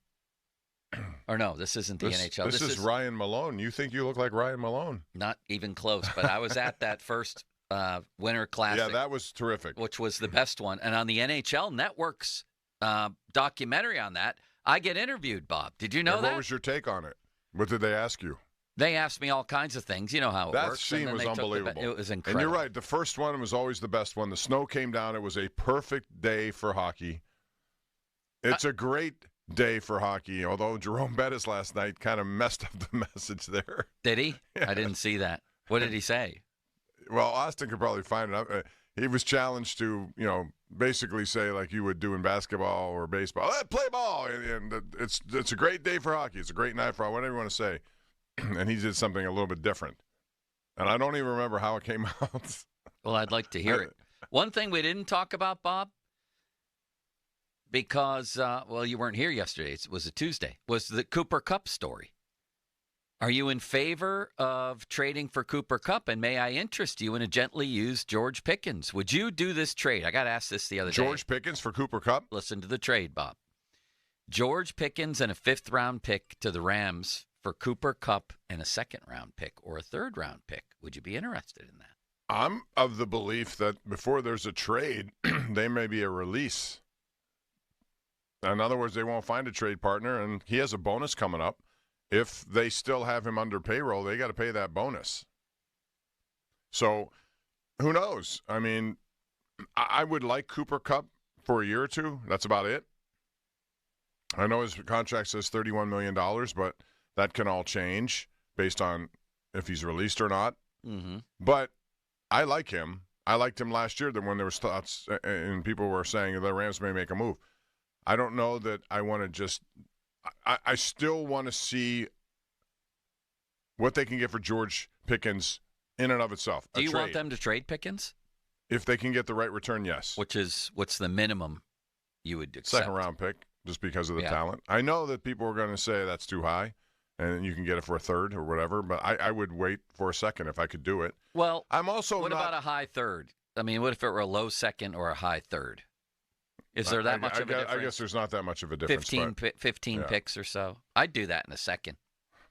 Or no, this isn't the NHL. This is Ryan Malone. You think you look like Ryan Malone? Not even close. But I was at that first Winter Classic. Yeah, that was terrific. Which was the best one. And on the NHL Network's documentary on that, I get interviewed, Bob. Did you know that? What was your take on it? What did they ask you? They asked me all kinds of things. You know how it that works. That scene was unbelievable. It was incredible. And you're right. The first one was always the best one. The snow came down. It was a perfect day for hockey. It's a great day for hockey, although Jerome Bettis last night kind of messed up the message there. Did he? Yeah. I didn't see that. What did he say? Well, Austin could probably find it. He was challenged to, basically say like you would do in basketball or baseball, play ball. And it's a great day for hockey. It's a great night for whatever you want to say. And he did something a little bit different. And I don't even remember how it came out. Well, I'd like to hear it. One thing we didn't talk about, Bob, because, you weren't here yesterday. It was a Tuesday, was the Cooper Kupp story. Are you in favor of trading for Cooper Kupp? And may I interest you in a gently used George Pickens? Would you do this trade? I got asked this the other day. George Pickens for Cooper Kupp? Listen to the trade, Bob. George Pickens and a 5th-round pick to the Rams for Cooper Kupp and a 2nd-round pick or a 3rd-round pick. Would you be interested in that? I'm of the belief that before there's a trade, there may be a release. In other words, they won't find a trade partner, and he has a bonus coming up. If they still have him under payroll, they got to pay that bonus. So, who knows? I mean, I would like Cooper Kupp for a year or two. That's about it. I know his contract says $31 million, but that can all change based on if he's released or not. Mm-hmm. But I like him. I liked him last year when there was thoughts and people were saying the Rams may make a move. I don't know that I want to just I still want to see what they can get for George Pickens in and of itself. Do you want them to trade Pickens? If they can get the right return, yes. What's the minimum you would accept? 2nd-round pick, just because of the talent. I know that people are going to say that's too high, and you can get it for a 3rd or whatever, but I would wait for a 2nd if I could do it. Well, I'm also what about a high 3rd? I mean, what if it were a low 2nd or a high 3rd? Is there that much of a difference? I guess there's not that much of a difference. 15 picks or so. I'd do that in a 2nd.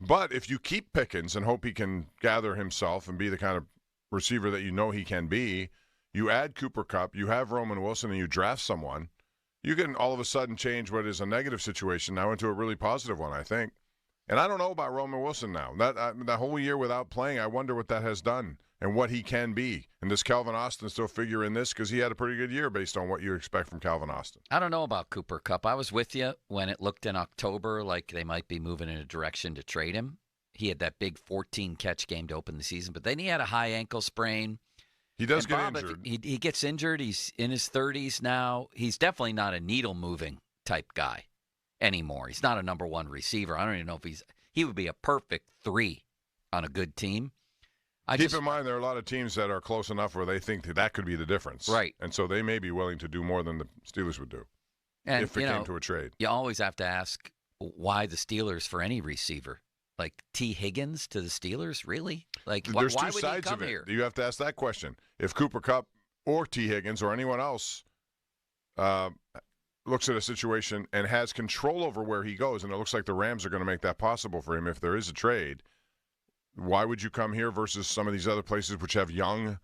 But if you keep Pickens and hope he can gather himself and be the kind of receiver that you know he can be, you add Cooper Kupp, you have Roman Wilson, and you draft someone, you can all of a sudden change what is a negative situation now into a really positive one, I think. And I don't know about Roman Wilson now. That whole year without playing, I wonder what that has done and what he can be. And does Calvin Austin still figure in this? Because he had a pretty good year based on what you expect from Calvin Austin. I don't know about Cooper Kupp. I was with you when it looked in October like they might be moving in a direction to trade him. He had that big 14-catch game to open the season, but then he had a high ankle sprain. He does get Bob, injured. He gets injured. He's in his 30s now. He's definitely not a needle-moving type guy anymore. He's not a number 1 receiver. I don't even know if he would be a perfect 3 on a good team. Keep in mind, there are a lot of teams that are close enough where they think that could be the difference. Right. And so they may be willing to do more than the Steelers would do if it came to a trade. You always have to ask why the Steelers for any receiver. Like T. Higgins to the Steelers? Really? Like, There's why two would sides he come of it. here? You have to ask that question. If Cooper Kupp or T. Higgins or anyone else looks at a situation and has control over where he goes, and it looks like the Rams are going to make that possible for him if there is a trade, why would you come here versus some of these other places which have young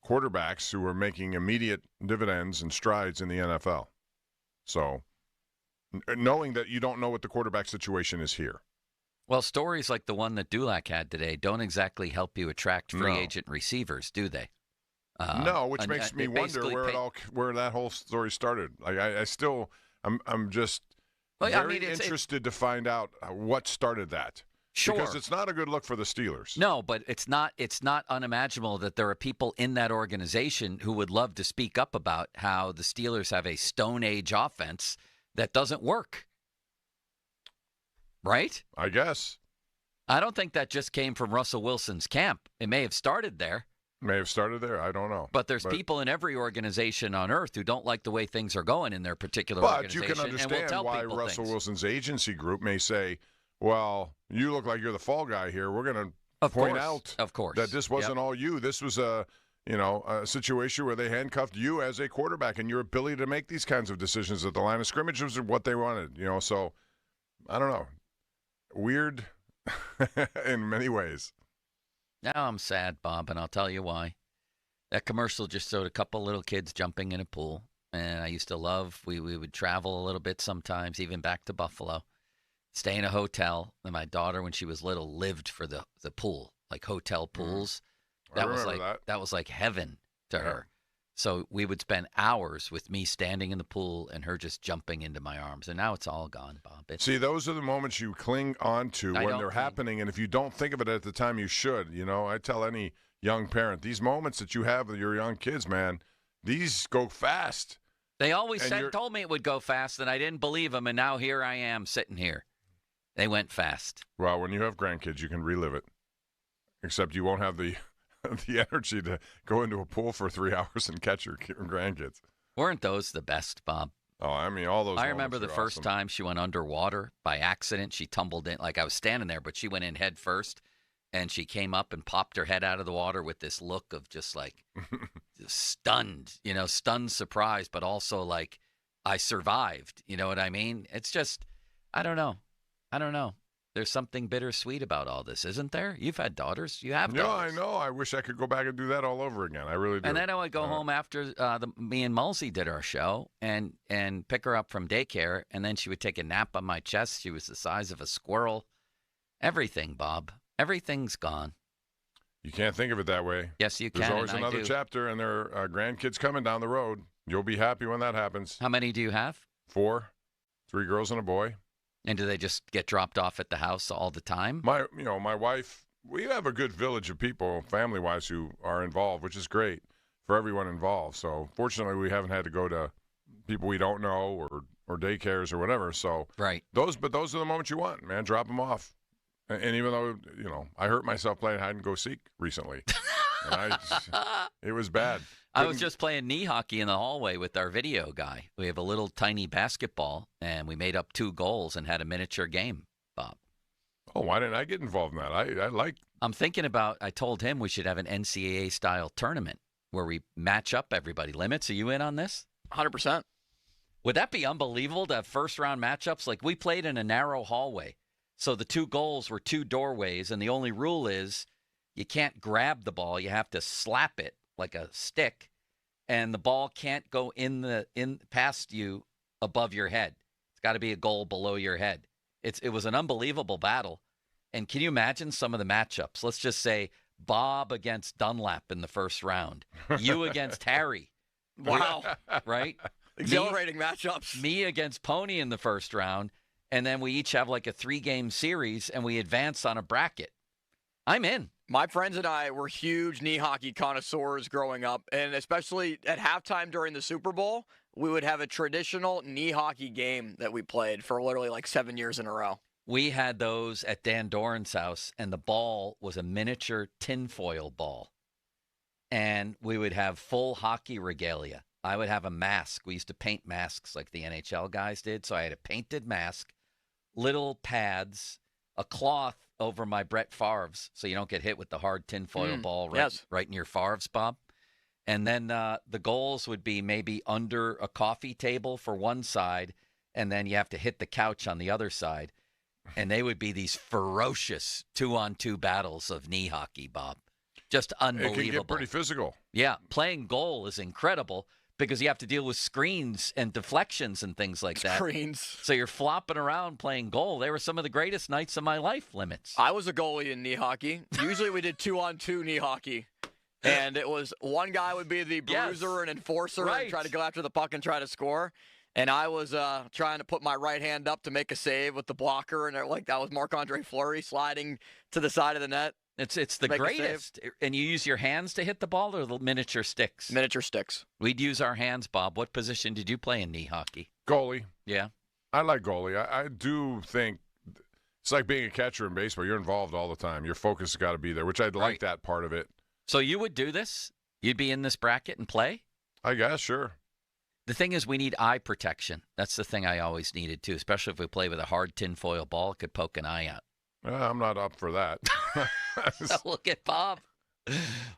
quarterbacks who are making immediate dividends and strides in the NFL? So, knowing that you don't know what the quarterback situation is here. Well, stories like the one that Dulac had today don't exactly help you attract free agent receivers, do they? No, which makes me wonder where that whole story started. Like I'm just very interested to find out what started that. Sure. Because it's not a good look for the Steelers. No, but it's not unimaginable that there are people in that organization who would love to speak up about how the Steelers have a Stone Age offense that doesn't work. Right? I guess. I don't think that just came from Russell Wilson's camp. It may have started there. May have started there. I don't know. But there's people in every organization on earth who don't like the way things are going in their particular But you organization. can understand and will tell why people Russell things. Wilson's agency group may say, well, you look like you're the fall guy here. We're going to point out that this wasn't all you. This was a situation where they handcuffed you as a quarterback, and your ability to make these kinds of decisions at the line of scrimmage was what they wanted. So I don't know. Weird in many ways. Now I'm sad, Bob, and I'll tell you why. That commercial just showed a couple little kids jumping in a pool, and I used to love, we would travel a little bit sometimes, even back to Buffalo, stay in a hotel, and my daughter, when she was little, lived for the pool, like hotel pools. That was like heaven to her. So we would spend hours with me standing in the pool and her just jumping into my arms. And now it's all gone, Bob. See, those are the moments you cling on to when they're happening. And if you don't think of it at the time, you should. I tell any young parent, these moments that you have with your young kids, man, these go fast. They always told me it would go fast, and I didn't believe them. And now here I am sitting here. They went fast. Well, when you have grandkids, you can relive it. Except you won't have the energy to go into a pool for 3 hours and catch your grandkids. Weren't those the best, Bob? Oh, I mean, all those. I remember the first time she went underwater by accident. She tumbled in, like I was standing there, but she went in head first, and she came up and popped her head out of the water with this look of just like stunned, stunned surprise, but also like I survived. You know what I mean? It's just, I don't know. There's something bittersweet about all this, isn't there? You've had daughters. You have daughters. I know. I wish I could go back and do that all over again. I really do. And then I would go home after me and Mulsey did our show and pick her up from daycare, and then she would take a nap on my chest. She was the size of a squirrel. Everything, Bob. Everything's gone. You can't think of it that way. Yes, you can. There's always another chapter, and there are grandkids coming down the road. You'll be happy when that happens. How many do you have? 4. 3 girls and a boy. And do they just get dropped off at the house all the time? My wife, we have a good village of people, family-wise, who are involved, which is great for everyone involved. So fortunately, we haven't had to go to people we don't know or daycares or whatever. So those are the moments you want, man. Drop them off. And even though I hurt myself playing hide and go seek recently, and it was bad. I was just playing knee hockey in the hallway with our video guy. We have a little tiny basketball, and we made up 2 goals and had a miniature game, Bob. Oh, why didn't I get involved in that? I like. I'm thinking about, I told him we should have an NCAA-style tournament where we match up everybody. Limits, are you in on this? 100%. Would that be unbelievable to have first-round matchups? Like, we played in a narrow hallway, so the 2 goals were 2 doorways, and the only rule is you can't grab the ball. You have to slap it like a stick, and the ball can't go in past you above your head. It's got to be a goal below your head. It was an unbelievable battle. And can you imagine some of the matchups? Let's just say Bob against Dunlap in the first round. You against Harry. Wow. Right? Exhilarating matchups. Me against Pony in the first round. And then we each have like a 3-game series, and we advance on a bracket. I'm in. My friends and I were huge knee hockey connoisseurs growing up, and especially at halftime during the Super Bowl, we would have a traditional knee hockey game that we played for literally like 7 years in a row. We had those at Dan Doran's house, and the ball was a miniature tinfoil ball. And we would have full hockey regalia. I would have a mask. We used to paint masks like the NHL guys did, so I had a painted mask, little pads, a cloth over my Brett Favre's so you don't get hit with the hard tinfoil ball right in your Favre's, Bob. And then the goals would be maybe under a coffee table for one side, and then you have to hit the couch on the other side. And they would be these ferocious 2-on-2 battles of knee hockey, Bob. Just unbelievable. It can get pretty physical. Yeah, playing goal is incredible because you have to deal with screens and deflections and things like that. Screens. So you're flopping around playing goal. They were some of the greatest nights of my life, Limits. I was a goalie in knee hockey. Usually we did 2-on-2 knee hockey. And it was one guy would be the bruiser and enforcer and try to go after the puck and try to score. And I was trying to put my right hand up to make a save with the blocker. And that was Marc-Andre Fleury sliding to the side of the net. It's the greatest. And you use your hands to hit the ball or the miniature sticks? Miniature sticks. We'd use our hands, Bob. What position did you play in knee hockey? Goalie. Yeah. I like goalie. I do think, It's like being a catcher in baseball. You're involved all the time. Your focus has got to be there, which I'd like that part of it. So you would do this? You'd be in this bracket and play? I guess, sure. The thing is, we need eye protection. That's the thing I always needed, too, especially if we play with a hard tinfoil ball. It could poke an eye out. I'm not up for that. We'll get Bob.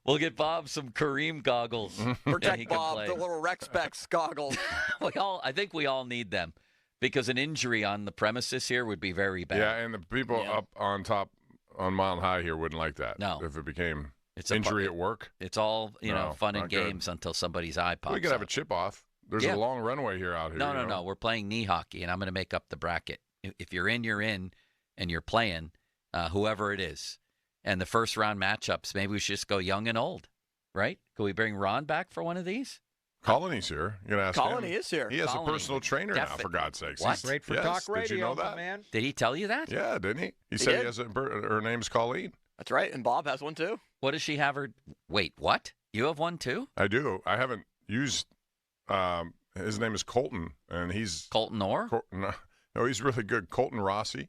We'll get Bob some Kareem goggles. Protect Bob, the little Rex Specs goggles. I think we all need them because an injury on the premises here would be very bad. Yeah, and the people up on top on Mile High here wouldn't like that. No. If it became It's injury at work. It's all, fun and not good. games until somebody's eye pops We could have a out. chip off. There's a long runway here out here. No. We're playing knee hockey, and I'm going to make up the bracket. If you're in, you're in, and you're playing, whoever it is. And the first round matchups, maybe we should just go young and old, right? Could we bring Ron back for one of these? Colony's here. You're going to ask Colony him. is here. He has Colony. a personal trainer now, for God's sakes. What? Great for Yes, talk radio, did you know that? man. Did he tell you that? Yeah, didn't he? He said did. he has her name's Colleen. That's right, and Bob has one too. What does she have her? Wait, what? You have one too? I do. I haven't used. His name is Colton, and he's Colton Orr. No, he's really good. Colton Rossi.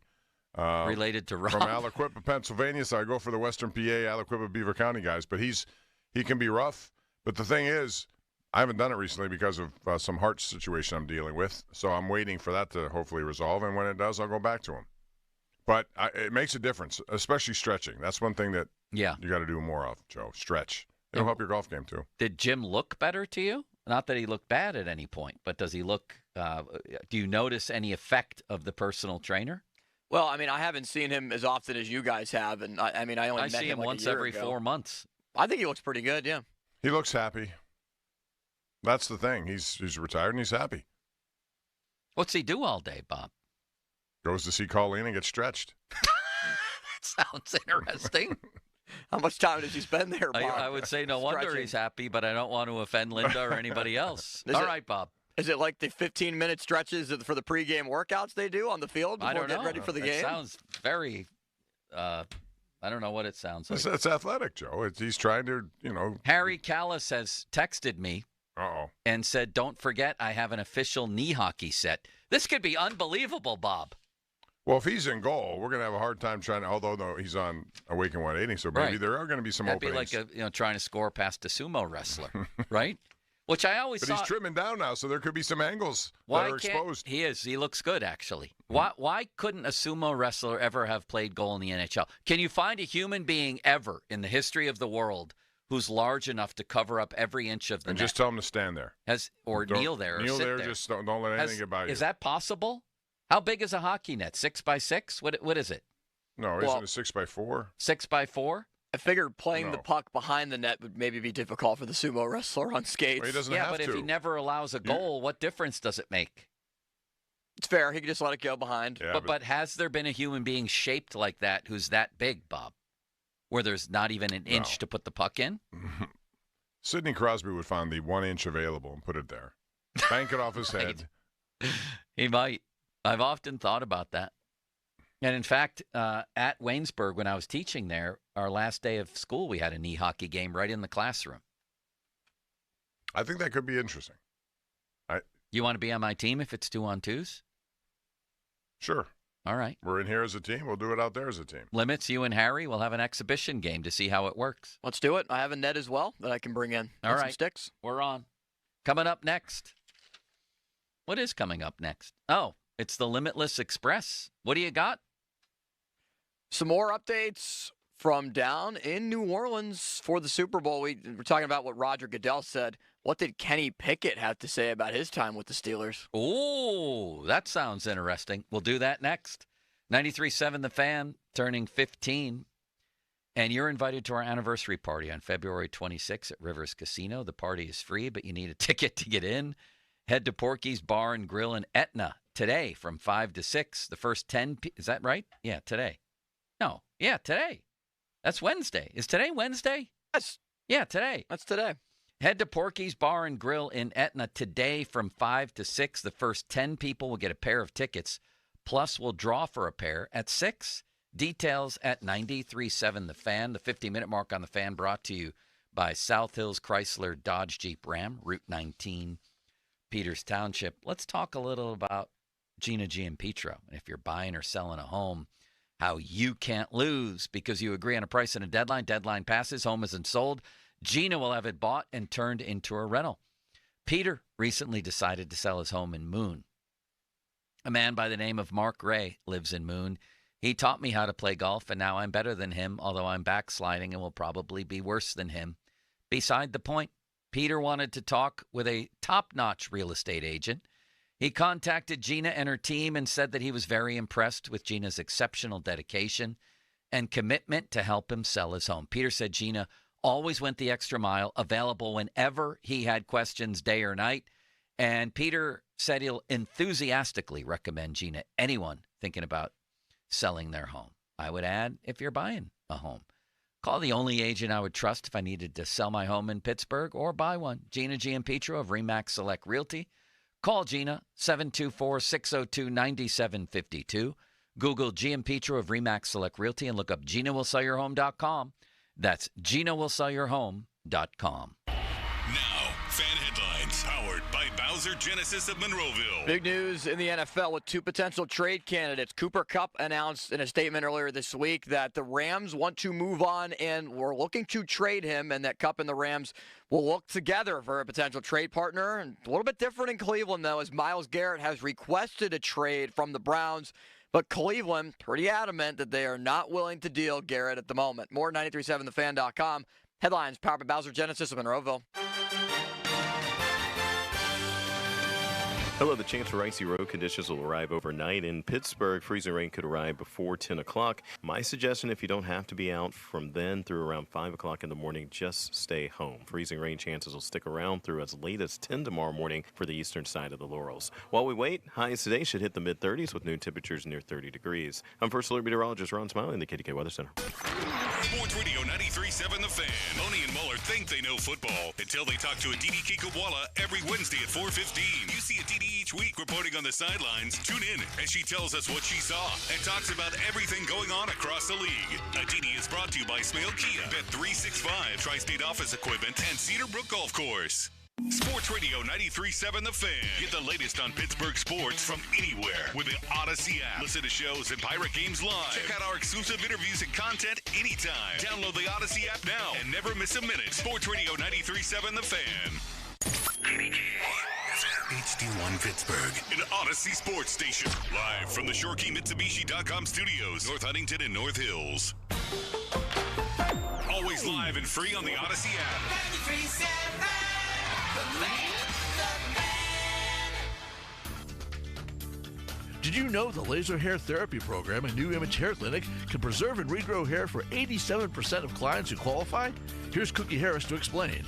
Related to Rob. From Aliquippa, Pennsylvania. So I go for the Western PA, Aliquippa, Beaver County guys. But he can be rough. But the thing is, I haven't done it recently because of some heart situation I'm dealing with. So I'm waiting for that to hopefully resolve. And when it does, I'll go back to him. But it makes a difference, especially stretching. That's one thing that you got to do more of, Joe. Stretch. It'll help your golf game, too. Did Jim look better to you? Not that he looked bad at any point, but does he look do you notice any effect of the personal trainer? Well, I mean, I haven't seen him as often as you guys have, and I only met see him like once a year every ago. 4 months. I think he looks pretty good, yeah. He looks happy. That's the thing. He's retired and he's happy. What's he do all day, Bob? Goes to see Colleen and gets stretched. That sounds interesting. How much time does he spend there, Bob? I would say no wonder he's happy, but I don't want to offend Linda or anybody else. All right, Bob. Is it like the 15-minute stretches for the pregame workouts they do on the field before getting ready for the game? It sounds very, I don't know what it sounds like. It's athletic, Joe. He's trying to, Harry Callis has texted me and said, don't forget I have an official knee hockey set. This could be unbelievable, Bob. Well, if he's in goal, we're going to have a hard time trying to, although no, he's on Awaken 180, so maybe there are going to be some That'd openings. be like trying to score past a sumo wrestler, right? Which I always But thought. he's trimming down now, so there could be some angles that are exposed. He is. He looks good, actually. Why couldn't a sumo wrestler ever have played goal in the NHL? Can you find a human being ever in the history of the world who's large enough to cover up every inch of the net? Just tell him to stand there. Kneel there. Kneel or sit there. there. Just don't let anything get by you. Is that possible? How big is a hockey net? 6x6? What is it? No, isn't it 6x4? 6x4? I figured playing the puck behind the net would maybe be difficult for the sumo wrestler on skates. Well, he doesn't have to. If he never allows a goal, what difference does it make? It's fair. He can just let it go behind. Yeah, but has there been a human being shaped like that who's that big, Bob, where there's not even an inch to put the puck in? Sidney Crosby would find the 1 inch available and put it there. Bank it off his head. He might. I've often thought about that. And in fact, at Waynesburg, when I was teaching there, our last day of school, we had a knee hockey game right in the classroom. I think that could be interesting. You want to be on my team if it's 2-on-2s? Sure. All right. We're in here as a team. We'll do it out there as a team. Limits, you and Harry will have an exhibition game to see how it works. Let's do it. I have a net as well that I can bring in. All right. Some sticks. We're on. Coming up next. What is coming up next? Oh, it's the Limitless Express. What do you got? Some more updates from down in New Orleans for the Super Bowl. We're talking about what Roger Goodell said. What did Kenny Pickett have to say about his time with the Steelers? Oh, that sounds interesting. We'll do that next. 93.7 The Fan, turning 15. And you're invited to our anniversary party on February 26th at Rivers Casino. The party is free, but you need a ticket to get in. Head to Porky's Bar and Grill in Etna today from 5 to 6. The first 10 is that right? Yeah, today. No. Yeah, today. That's Wednesday. Is today Wednesday? Yes. Yeah, today. That's today. Head to Porky's Bar and Grill in Etna today from 5 to 6. The first 10 people will get a pair of tickets. Plus, we'll draw for a pair at 6. Details at 93.7 The Fan. The 50-minute mark on The Fan brought to you by South Hills Chrysler Dodge Jeep Ram, Route 19, Peters Township. Let's talk a little about Gina Giampietro. And if you're buying or selling a home, how you can't lose because you agree on a price and a deadline. Deadline passes, home isn't sold. Gina will have it bought and turned into a rental. Peter recently decided to sell his home in Moon. A man by the name of Mark Ray lives in Moon. He taught me how to play golf, and now I'm better than him, although I'm backsliding and will probably be worse than him. Beside the point, Peter wanted to talk with a top-notch real estate agent. He contacted Gina and her team and said that he was very impressed with Gina's exceptional dedication and commitment to help him sell his home. Peter said Gina always went the extra mile, available whenever he had questions, day or night. And Peter said he'll enthusiastically recommend Gina anyone thinking about selling their home. I would add, if you're buying a home. Call the only agent I would trust if I needed to sell my home in Pittsburgh or buy one. Gina Giampetro of RE/MAX Select Realty. Call Gina, 724-602-9752. Google Giampetro of RE/MAX Select Realty and look up GinaWillSellYourHome.com. That's GinaWillSellYourHome.com. Now, fan headlines powered by Bowser Genesis of Monroeville. Big news in the NFL with two potential trade candidates. Cooper Kupp announced in a statement earlier this week that the Rams want to move on and we're looking to trade him, and that Kupp and the Rams will look together for a potential trade partner. And a little bit different in Cleveland, though, as Myles Garrett has requested a trade from the Browns. But Cleveland, pretty adamant that they are not willing to deal Garrett at the moment. More 937thefan.com. Headlines powered by Bowser Genesis of Monroeville. Hello, the chance for icy road conditions will arrive overnight in Pittsburgh. Freezing rain could arrive before 10 o'clock. My suggestion, if you don't have to be out from then through around 5 o'clock in the morning, just stay home. Freezing rain chances will stick around through as late as 10 tomorrow morning for the eastern side of the Laurels. While we wait, highs today should hit the mid-30s with noon temperatures near 30 degrees. I'm First Alert Meteorologist Ron Smiley in the KDK Weather Center. Sports Radio 93.7 The Fan. Loney and Muller think they know football until they talk to Aditi Kikawala every Wednesday at 4:15. You see Aditi each week reporting on the sidelines. Tune in as she tells us what she saw and talks about everything going on across the league. Aditi is brought to you by Smale Kia, Bet365, Tri-State Office Equipment, and Cedar Brook Golf Course. Sports Radio 93.7 The Fan. Get the latest on Pittsburgh sports from anywhere with the Odyssey app. Listen to shows and Pirate Games live. Check out our exclusive interviews and content anytime. Download the Odyssey app now and never miss a minute. Sports Radio 93.7 The Fan. HD1 Pittsburgh. An Odyssey Sports Station. Live from the ShoreKeyMitsubishi.com studios. North Huntington and North Hills. Always live and free on the Odyssey app. 93.7 The Fan. Did you know the laser hair therapy program in New Image Hair Clinic can preserve and regrow hair for 87% of clients who qualify? Here's Cookie Harris to explain.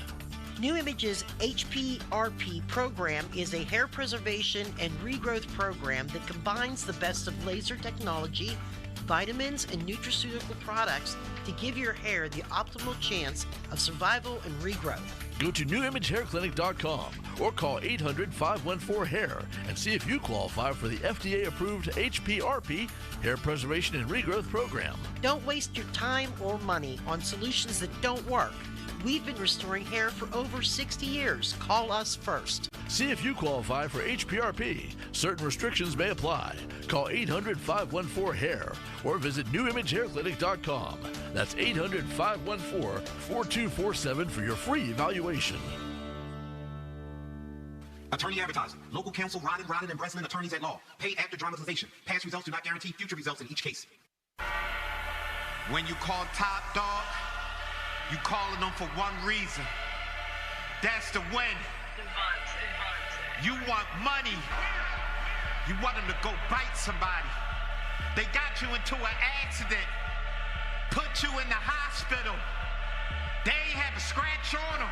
New Image's HPRP program is a hair preservation and regrowth program that combines the best of laser technology, vitamins, and nutraceutical products to give your hair the optimal chance of survival and regrowth. Go to newimagehairclinic.com or call 800-514-HAIR and see if you qualify for the FDA-approved HPRP Hair Preservation and Regrowth Program. Don't waste your time or money on solutions that don't work. We've been restoring hair for over 60 years. Call us first. See if you qualify for HPRP. Certain restrictions may apply. Call 800-514-HAIR or visit newimagehairclinic.com. That's 800-514-4247 for your free evaluation. Attorney advertising. Local counsel Rodden, and Breslin attorneys at law. Paid after dramatization. Past results do not guarantee future results in each case. When you call Top Dog, you calling them for one reason. That's to win. You want money. You want them to go bite somebody. They got you into an accident. Put you in the hospital. They ain't have a scratch on them.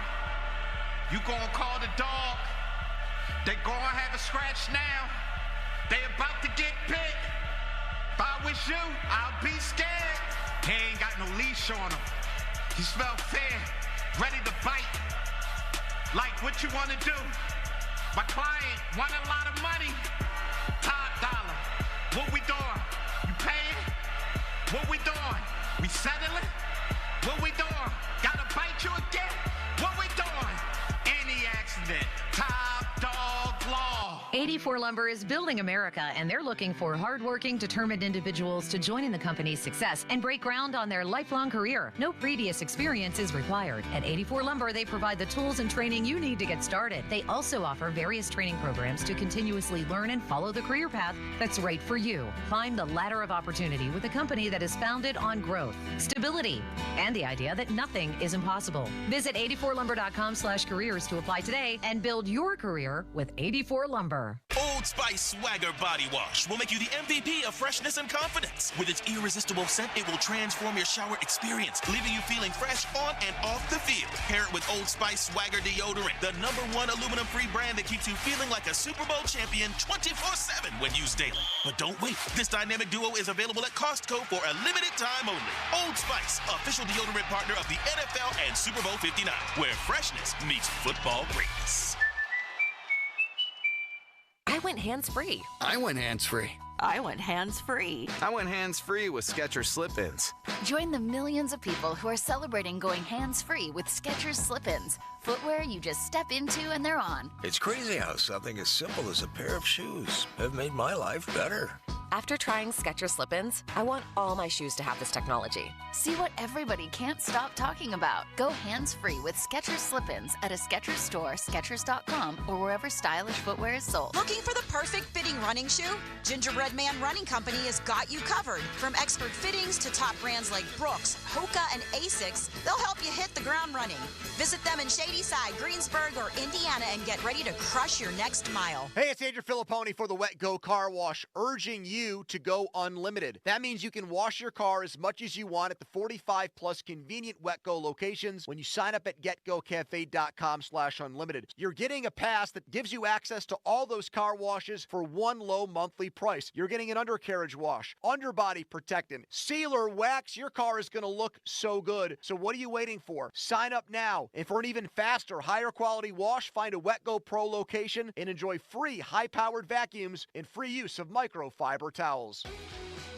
You gonna call the dog. They gonna have a scratch now. They about to get bit. If I was you, I'll be scared. He ain't got no leash on him. He smell fair, ready to bite. Like what you want to do? My client want a lot of money. Top dollar. What we doing? You paying? What we doing? We settling? What we doing? Gotta bite you again? What we doing? Any accident. Top Dog Law. 84 84 Lumber is building America, and they're looking for hardworking, determined individuals to join in the company's success and break ground on their lifelong career. No previous experience is required. At 84 Lumber, they provide the tools and training you need to get started. They also offer various training programs to continuously learn and follow the career path that's right for you. Climb the ladder of opportunity with a company that is founded on growth, stability, and the idea that nothing is impossible. Visit 84lumber.com/careers to apply today and build your career with 84 Lumber. Old Spice Swagger Body Wash will make you the MVP of freshness and confidence. With its irresistible scent, it will transform your shower experience, leaving you feeling fresh on and off the field. Pair it with Old Spice Swagger Deodorant, the #1 aluminum-free brand that keeps you feeling like a Super Bowl champion 24/7 when used daily. But don't wait. This dynamic duo is available at Costco for a limited time only. Old Spice, official deodorant partner of the NFL and Super Bowl 59, where freshness meets football greatness. I went hands-free. I went hands-free. I went hands-free. I went hands-free with Skechers Slip-ins. Join the millions of people who are celebrating going hands-free with Skechers Slip-ins. Footwear you just step into and they're on. It's crazy how something as simple as a pair of shoes have made my life better. After trying Skechers Slip-ins, I want all my shoes to have this technology. See what everybody can't stop talking about. Go hands-free with Skechers Slip-ins at a Skechers store, Skechers.com, or wherever stylish footwear is sold. Looking for the perfect fitting running shoe? Gingerbread Man Running Company has got you covered. From expert fittings to top brands like Brooks, Hoka, and Asics, they'll help you hit the ground running. Visit them in Shadyside, Greensburg, or Indiana and get ready to crush your next mile. Hey, it's Andrew Filipponi for the Wet Go Car Wash, urging you to go unlimited. That means you can wash your car as much as you want at the 45-plus convenient Wet Go locations when you sign up at getgocafe.com/unlimited. You're getting a pass that gives you access to all those car washes for one low monthly price. You're getting an undercarriage wash, underbody protectant, sealer, wax. Your car is going to look so good. So what are you waiting for? Sign up now. And for an even faster, higher quality wash, find a Wet Go Pro location and enjoy free high-powered vacuums and free use of microfiber towels.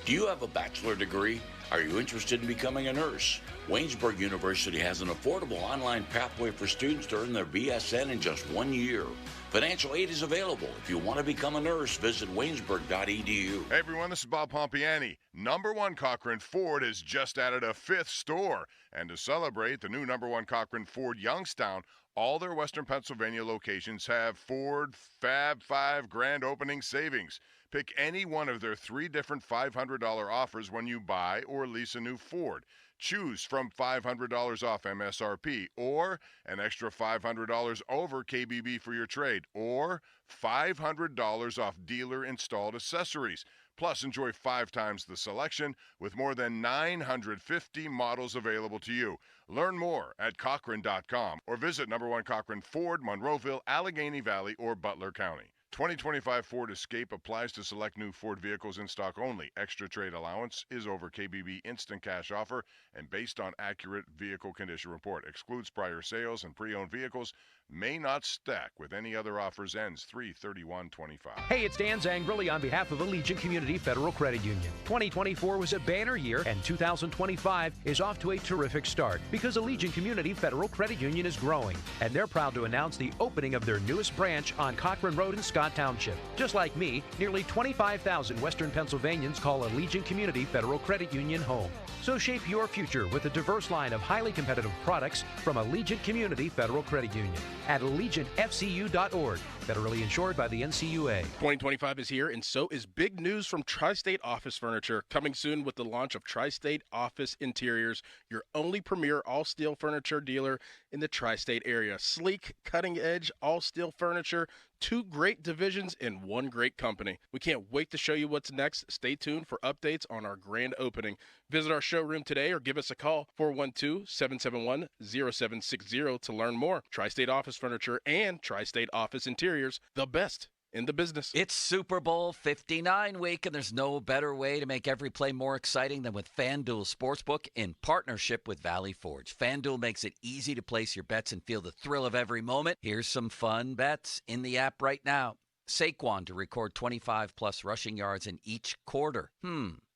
Do you have a bachelor degree? Are you interested in becoming a nurse? Waynesburg University has an affordable online pathway for students to earn their BSN in just 1 year. Financial aid is available. If you want to become a nurse, visit waynesburg.edu. Hey everyone, this is Bob Pompiani. #1 Cochran Ford has just added a 5th store. And to celebrate the new #1 Cochran Ford Youngstown, all their Western Pennsylvania locations have Ford Fab 5 grand opening savings. Pick any one of their 3 different $500 offers when you buy or lease a new Ford. Choose from $500 off MSRP, or an extra $500 over KBB for your trade, or $500 off dealer-installed accessories. Plus, enjoy 5 times the selection with more than 950 models available to you. Learn more at Cochran.com or visit #1 Cochran Ford, Monroeville, Allegheny Valley, or Butler County. 2025 Ford Escape applies to select new Ford vehicles in stock only. Extra trade allowance is over KBB instant cash offer and based on accurate vehicle condition report. Excludes prior sales and pre-owned vehicles. May not stack with any other offers. Ends 3/31/25. Hey, it's Dan Zangrilli on behalf of Allegiant Community Federal Credit Union. 2024 was a banner year, and 2025 is off to a terrific start because Allegiant Community Federal Credit Union is growing, and they're proud to announce the opening of their newest branch on Cochran Road in Scott Township. Just like me, nearly 25,000 Western Pennsylvanians call Allegiant Community Federal Credit Union home. So shape your future with a diverse line of highly competitive products from Allegiant Community Federal Credit Union at AllegiantFCU.org. Federally insured by the NCUA. 2025 is here, and so is big news from Tri-State Office Furniture. Coming soon with the launch of Tri-State Office Interiors, your only premier all-steel furniture dealer in the Tri-State area. Sleek, cutting-edge, all-steel furniture, 2 great divisions in 1 great company. We can't wait to show you what's next. Stay tuned for updates on our grand opening. Visit our showroom today or give us a call, 412-771-0760 to learn more. Tri-State Office Furniture and Tri-State Office Interiors, the best in the business. It's Super Bowl 59 week, and there's no better way to make every play more exciting than with FanDuel Sportsbook in partnership with Valley Forge. FanDuel makes it easy to place your bets and feel the thrill of every moment. Here's some fun bets in the app right now. Saquon to record 25-plus rushing yards in each quarter.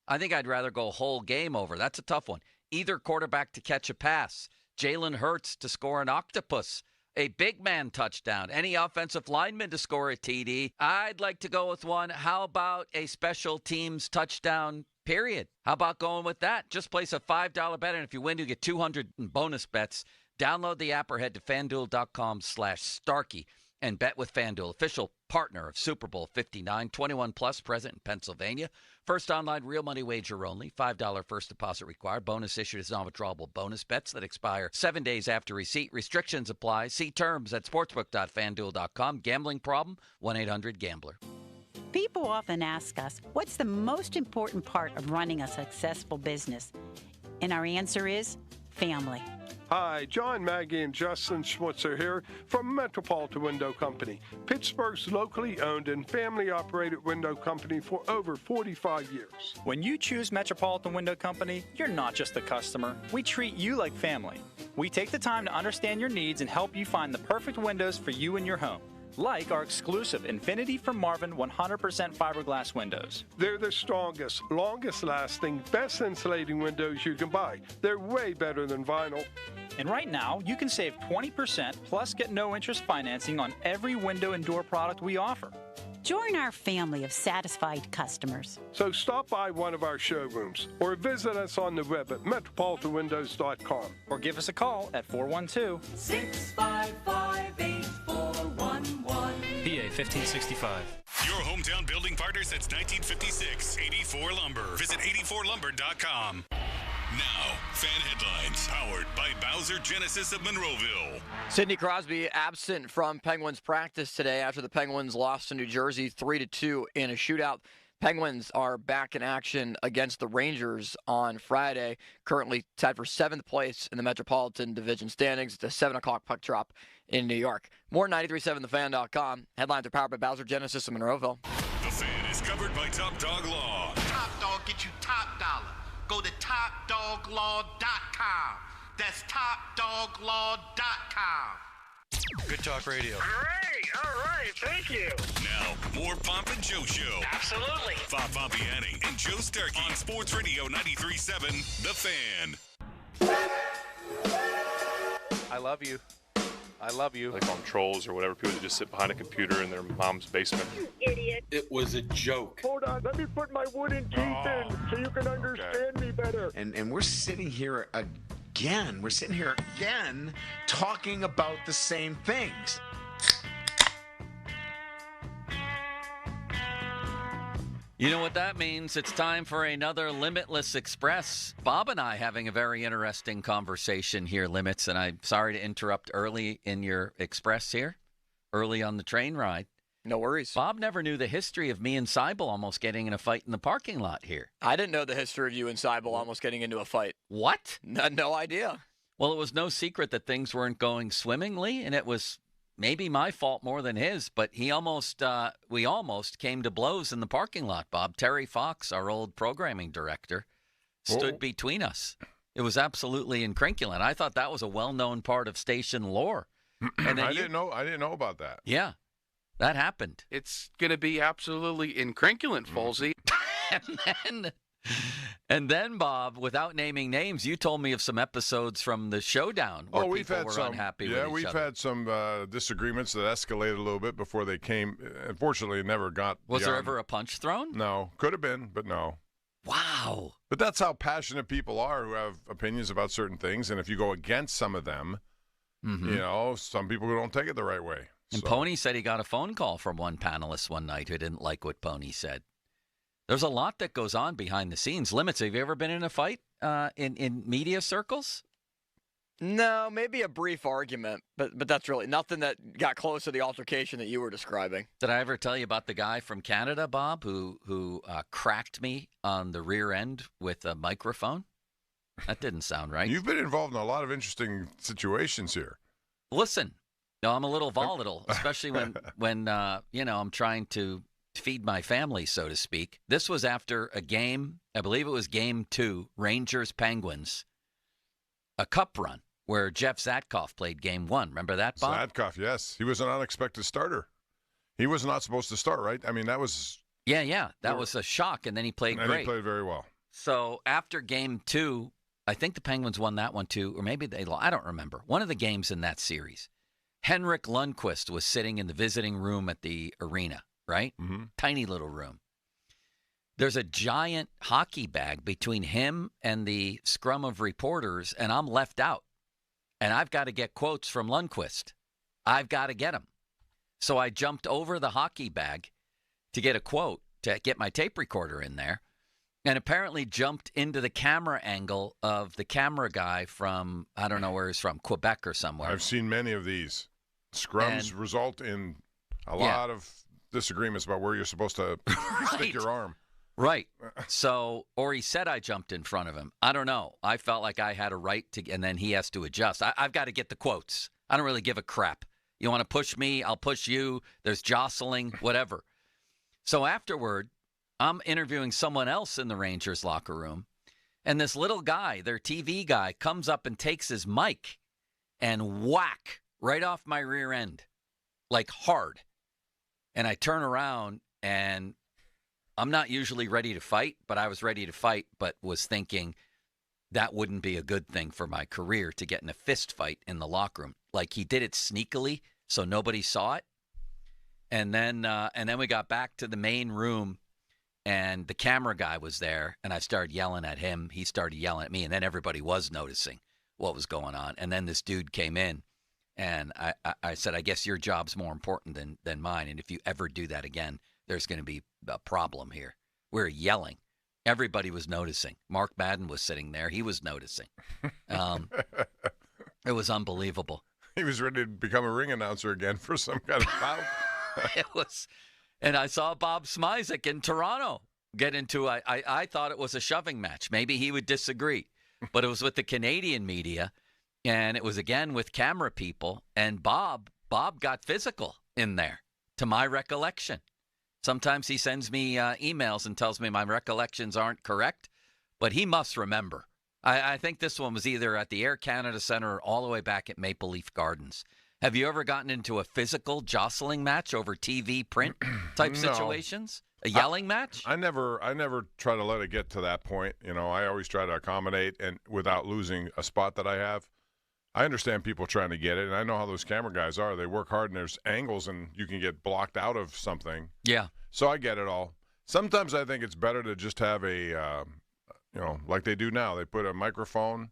I think I'd rather go whole game over. That's a tough one. Either quarterback to catch a pass. Jalen Hurts to score an octopus. a big man touchdown? Any offensive lineman to score a TD? I'd like to go with one. How about a special teams touchdown, period? How about going with that? Just place a $5 bet, and if you win, you get 200 in bonus bets. Download the app or head to FanDuel.com/Starkey and bet with FanDuel, official partner of Super Bowl 59, 21 plus, present in Pennsylvania. First online real money wager only. $5 first deposit required. Bonus issued as non-withdrawable bonus bets that expire 7 days after receipt. Restrictions apply. See terms at sportsbook.fanduel.com. Gambling problem? 1-800-GAMBLER. People often ask us, what's the most important part of running a successful business? And our answer is family. Hi, John, Maggie, and Justin Schmutzer here from Metropolitan Window Company, Pittsburgh's locally owned and family-operated window company for over 45 years. When you choose Metropolitan Window Company, you're not just a customer. We treat you like family. We take the time to understand your needs and help you find the perfect windows for you and your home. Like our exclusive Infinity from Marvin 100% fiberglass windows. They're the strongest, longest-lasting, best insulating windows you can buy. They're way better than vinyl. And right now, you can save 20% plus get no interest financing on every window and door product we offer. Join our family of satisfied customers. So stop by one of our showrooms or visit us on the web at metropolitanwindows.com. Or give us a call at 412-655-8411. PA 1565. Your hometown building partner since 1956. 84 Lumber. Visit 84lumber.com. Now, fan headlines powered by Bowser Genesis of Monroeville. Sidney Crosby absent from Penguins practice today after the Penguins lost to New Jersey 3-2 in a shootout. Penguins are back in action against the Rangers on Friday, currently tied for 7th place in the Metropolitan Division standings. It's a 7 o'clock puck drop in New York. More 937thefan.com. Headlines are powered by Bowser Genesis of Monroeville. The Fan is covered by Top Dog Law. Top Dog get you top dollar. Go to TopDogLaw.com. That's TopDogLaw.com. Good Talk Radio. All right, thank you. Now, more Pomp and Joe Show. Absolutely. Bob Pompiani and Joe Starkey on Sports Radio 93.7 The Fan. I love you. I love you. Like on Trolls or whatever, people that just sit behind a computer in their mom's basement. You idiot. It was a joke. Hold on, let me put my wooden teeth in so you can understand me better. And we're sitting here again. We're sitting here again talking about the same things. You know what that means? It's time for another Limitless Express. Bob and I having a very interesting conversation here, Limits, and I'm sorry to interrupt early in your Express here, early on the train ride. No worries. Bob never knew the history of me and Seibel almost getting in a fight in the parking lot here. I didn't know the history of you and Seibel almost getting into a fight. What? No idea. Well, it was no secret that things weren't going swimmingly, and it was maybe my fault more than his, but we almost came to blows in the parking lot, Bob. Terry Fox, our old programming director, stood between us. It was absolutely incrinculant. I thought that was a well-known part of station lore. And then I didn't know about that. Yeah, that happened. It's going to be absolutely incrinculant, Folsey. And then, Bob, without naming names, you told me of some episodes from the showdown where people were unhappy with each other. Yeah, we've had some disagreements that escalated a little bit before they came. Unfortunately, it never got Was there beyond. ever a punch thrown? No. Could have been, but no. Wow. But that's how passionate people are who have opinions about certain things. And if you go against some of them, you know, some people don't take it the right way. And Pony said he got a phone call from one panelist one night who didn't like what Pony said. There's a lot that goes on behind the scenes. Limits, have you ever been in a fight in media circles? No, maybe a brief argument, but that's really nothing that got close to the altercation that you were describing. Did I ever tell you about the guy from Canada, Bob, who cracked me on the rear end with a microphone? That didn't sound right. You've been involved in a lot of interesting situations here. Listen, no, I'm a little volatile, especially when I'm trying to feed my family, so to speak. This was after a game, I believe it was game 2, Rangers-Penguins, a cup run where Jeff Zatkoff played game 1. Remember that, Bob? Zatkoff, yes. He was an unexpected starter. He was not supposed to start, right? I mean, that was... Yeah. That was a shock, and then he played great. And he played very well. So after game 2, I think the Penguins won that one too, or maybe they lost. I don't remember. One of the games in that series. Henrik Lundqvist was sitting in the visiting room at the arena, right? Mm-hmm. Tiny little room. There's a giant hockey bag between him and the scrum of reporters, and I'm left out. And I've got to get quotes from Lundqvist. I've got to get them. So I jumped over the hockey bag to get a quote, to get my tape recorder in there, and apparently jumped into the camera angle of the camera guy from, I don't know where he's from, Quebec or somewhere. I've seen many of these. Scrums result in a lot of disagreements about where you're supposed to stick your arm. Right. So, or he said I jumped in front of him. I don't know. I felt like I had a right to, and then he has to adjust. I've got to get the quotes. I don't really give a crap. You want to push me, I'll push you. There's jostling, whatever. So afterward, I'm interviewing someone else in the Rangers locker room, and this little guy, their TV guy, comes up and takes his mic and whack right off my rear end, like hard. And I turn around, and I'm not usually ready to fight, but I was ready to fight, but was thinking that wouldn't be a good thing for my career to get in a fist fight in the locker room. Like, he did it sneakily, so nobody saw it. And then we got back to the main room, and the camera guy was there, and I started yelling at him. He started yelling at me, and then everybody was noticing what was going on. And then this dude came in, and I said, I guess your job's more important than mine, and if you ever do that again, there's going to be a problem here. We were yelling. Everybody was noticing. Mark Madden was sitting there. He was noticing. It was unbelievable. He was ready to become a ring announcer again for some kind of foul. It was. And I saw Bob Smizek in Toronto get into, I thought it was a shoving match. Maybe he would disagree. But it was with the Canadian media, and it was, again, with camera people. And Bob got physical in there, to my recollection. Sometimes he sends me emails and tells me my recollections aren't correct, but he must remember. I think this one was either at the Air Canada Centre or all the way back at Maple Leaf Gardens. Have you ever gotten into a physical jostling match over TV print type situations? A yelling match? I never try to let it get to that point. You know, I always try to accommodate and without losing a spot that I have. I understand people trying to get it, and I know how those camera guys are. They work hard, and there's angles, and you can get blocked out of something. Yeah. So I get it all. Sometimes I think it's better to just have a, like they do now. They put a microphone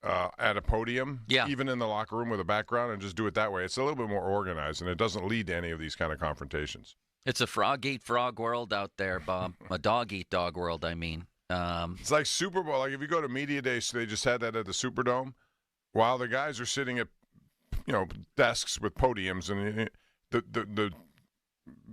at a podium, even in the locker room with a background, and just do it that way. It's a little bit more organized, and it doesn't lead to any of these kind of confrontations. It's a frog-eat-frog world out there, Bob. A dog-eat-dog world, I mean. It's like Super Bowl. Like if you go to Media Day, so they just had that at the Superdome. While the guys are sitting at, desks with podiums, and the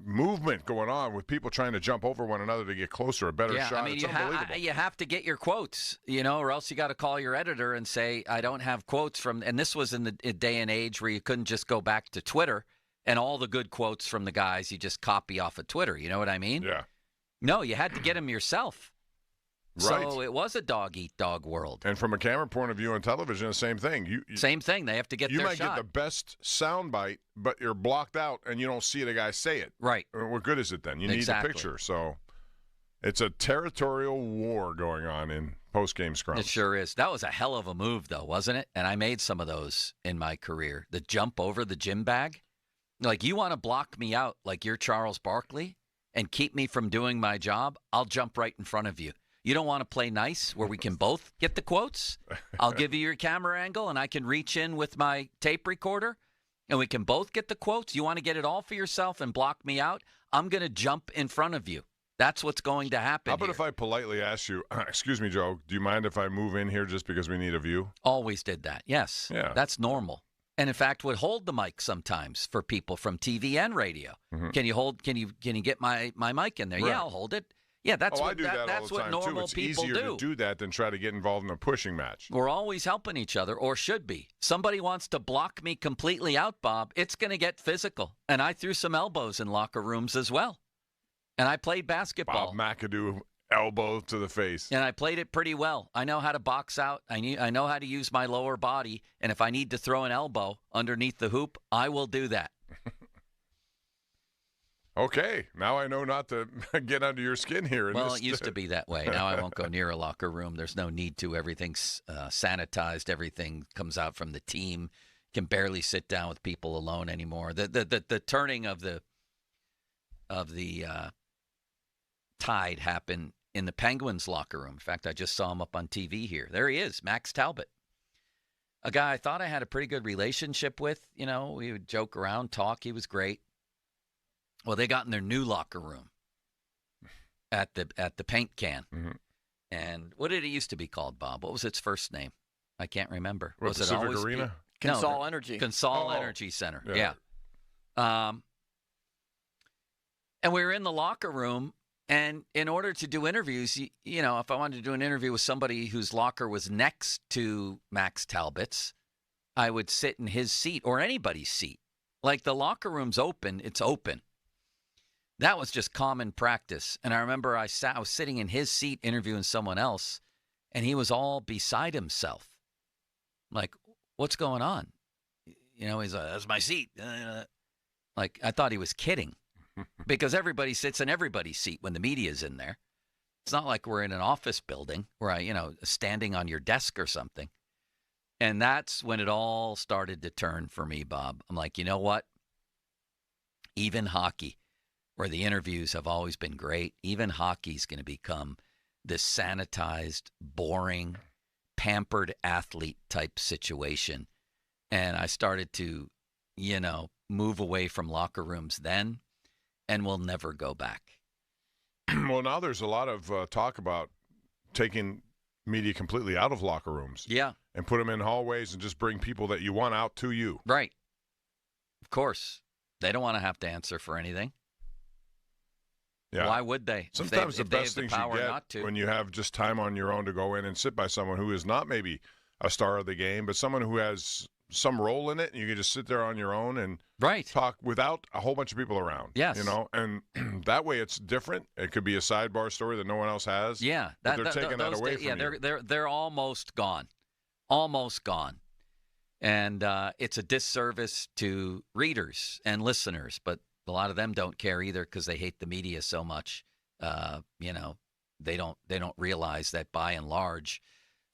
movement going on with people trying to jump over one another to get closer, a better shot. I mean, it's unbelievable. You have to get your quotes, or else you got to call your editor and say, I don't have quotes from, and this was in the day and age where you couldn't just go back to Twitter and all the good quotes from the guys you just copy off of Twitter. You know what I mean? Yeah. No, you had to get them yourself. Right. So it was a dog-eat-dog world. And from a camera point of view on television, the same thing. Same thing. They have to get their shot. You might get the best soundbite, but you're blocked out, and you don't see the guy say it. Right. What good is it then? You need the picture. So it's a territorial war going on in post-game scrums. It sure is. That was a hell of a move, though, wasn't it? And I made some of those in my career. The jump over the gym bag. Like, you want to block me out like you're Charles Barkley and keep me from doing my job? I'll jump right in front of you. You don't want to play nice where we can both get the quotes? I'll give you your camera angle, and I can reach in with my tape recorder, and we can both get the quotes. You want to get it all for yourself and block me out? I'm going to jump in front of you. That's what's going to happen. How about if I politely ask you, excuse me, Joe, do you mind if I move in here just because we need a view? Always did that, yes. Yeah. That's normal. And, in fact, would hold the mic sometimes for people from TV and radio. Mm-hmm. Can you get my mic in there? Right. Yeah, I'll hold it. Yeah, that's what I do that that's all the what time normal too. It's people easier to do that than try to get involved in a pushing match. We're always helping each other, or should be. Somebody wants to block me completely out, Bob. It's going to get physical. And I threw some elbows in locker rooms as well. And I played basketball. Bob McAdoo, elbow to the face. And I played it pretty well. I know how to box out. I know how to use my lower body. And if I need to throw an elbow underneath the hoop, I will do that. Okay, now I know not to get under your skin here. Well, it used to be that way. Now I won't go near a locker room. There's no need to. Everything's sanitized. Everything comes out from the team. can barely sit down with people alone anymore. The turning of the tide happened in the Penguins locker room. In fact, I just saw him up on TV here. There he is, Max Talbot. A guy I thought I had a pretty good relationship with. You know, we would joke around, talk. He was great. Well, they got in their new locker room at the paint can. Mm-hmm. And what did it used to be called, Bob? What was its first name? I can't remember. What, was Pacific it always Arena? Consol Energy. Consol Energy Center. Yeah. And we were in the locker room, and in order to do interviews, you know, if I wanted to do an interview with somebody whose locker was next to Max Talbot's, I would sit in his seat or anybody's seat. Like the locker room's open, it's open. That was just common practice. And I remember I was sitting in his seat interviewing someone else, and he was all beside himself. Like, what's going on? You know, he's like, that's my seat. Like, I thought he was kidding because everybody sits in everybody's seat when the media's in there. It's not like we're in an office building where standing on your desk or something. And that's when it all started to turn for me, Bob. I'm like, you know what? Even hockey, where the interviews have always been great, even hockey's going to become this sanitized, boring, pampered athlete type situation. And I started to, move away from locker rooms then, and we'll never go back. Well, now there's a lot of talk about taking media completely out of locker rooms. Yeah. And put them in hallways and just bring people that you want out to you. Right. Of course. They don't want to have to answer for anything. Yeah. Why would they? Sometimes the best things you not get to. when you have just time on your own to go in and sit by someone who is not maybe a star of the game, but someone who has some role in it, and you can just sit there on your own and talk without a whole bunch of people around. Yes. And that way it's different. It could be a sidebar story that no one else has. Yeah. But they're taking that away from you. They're almost gone. Almost gone. And it's a disservice to readers and listeners, but a lot of them don't care either because they hate the media so much. They don't realize that by and large,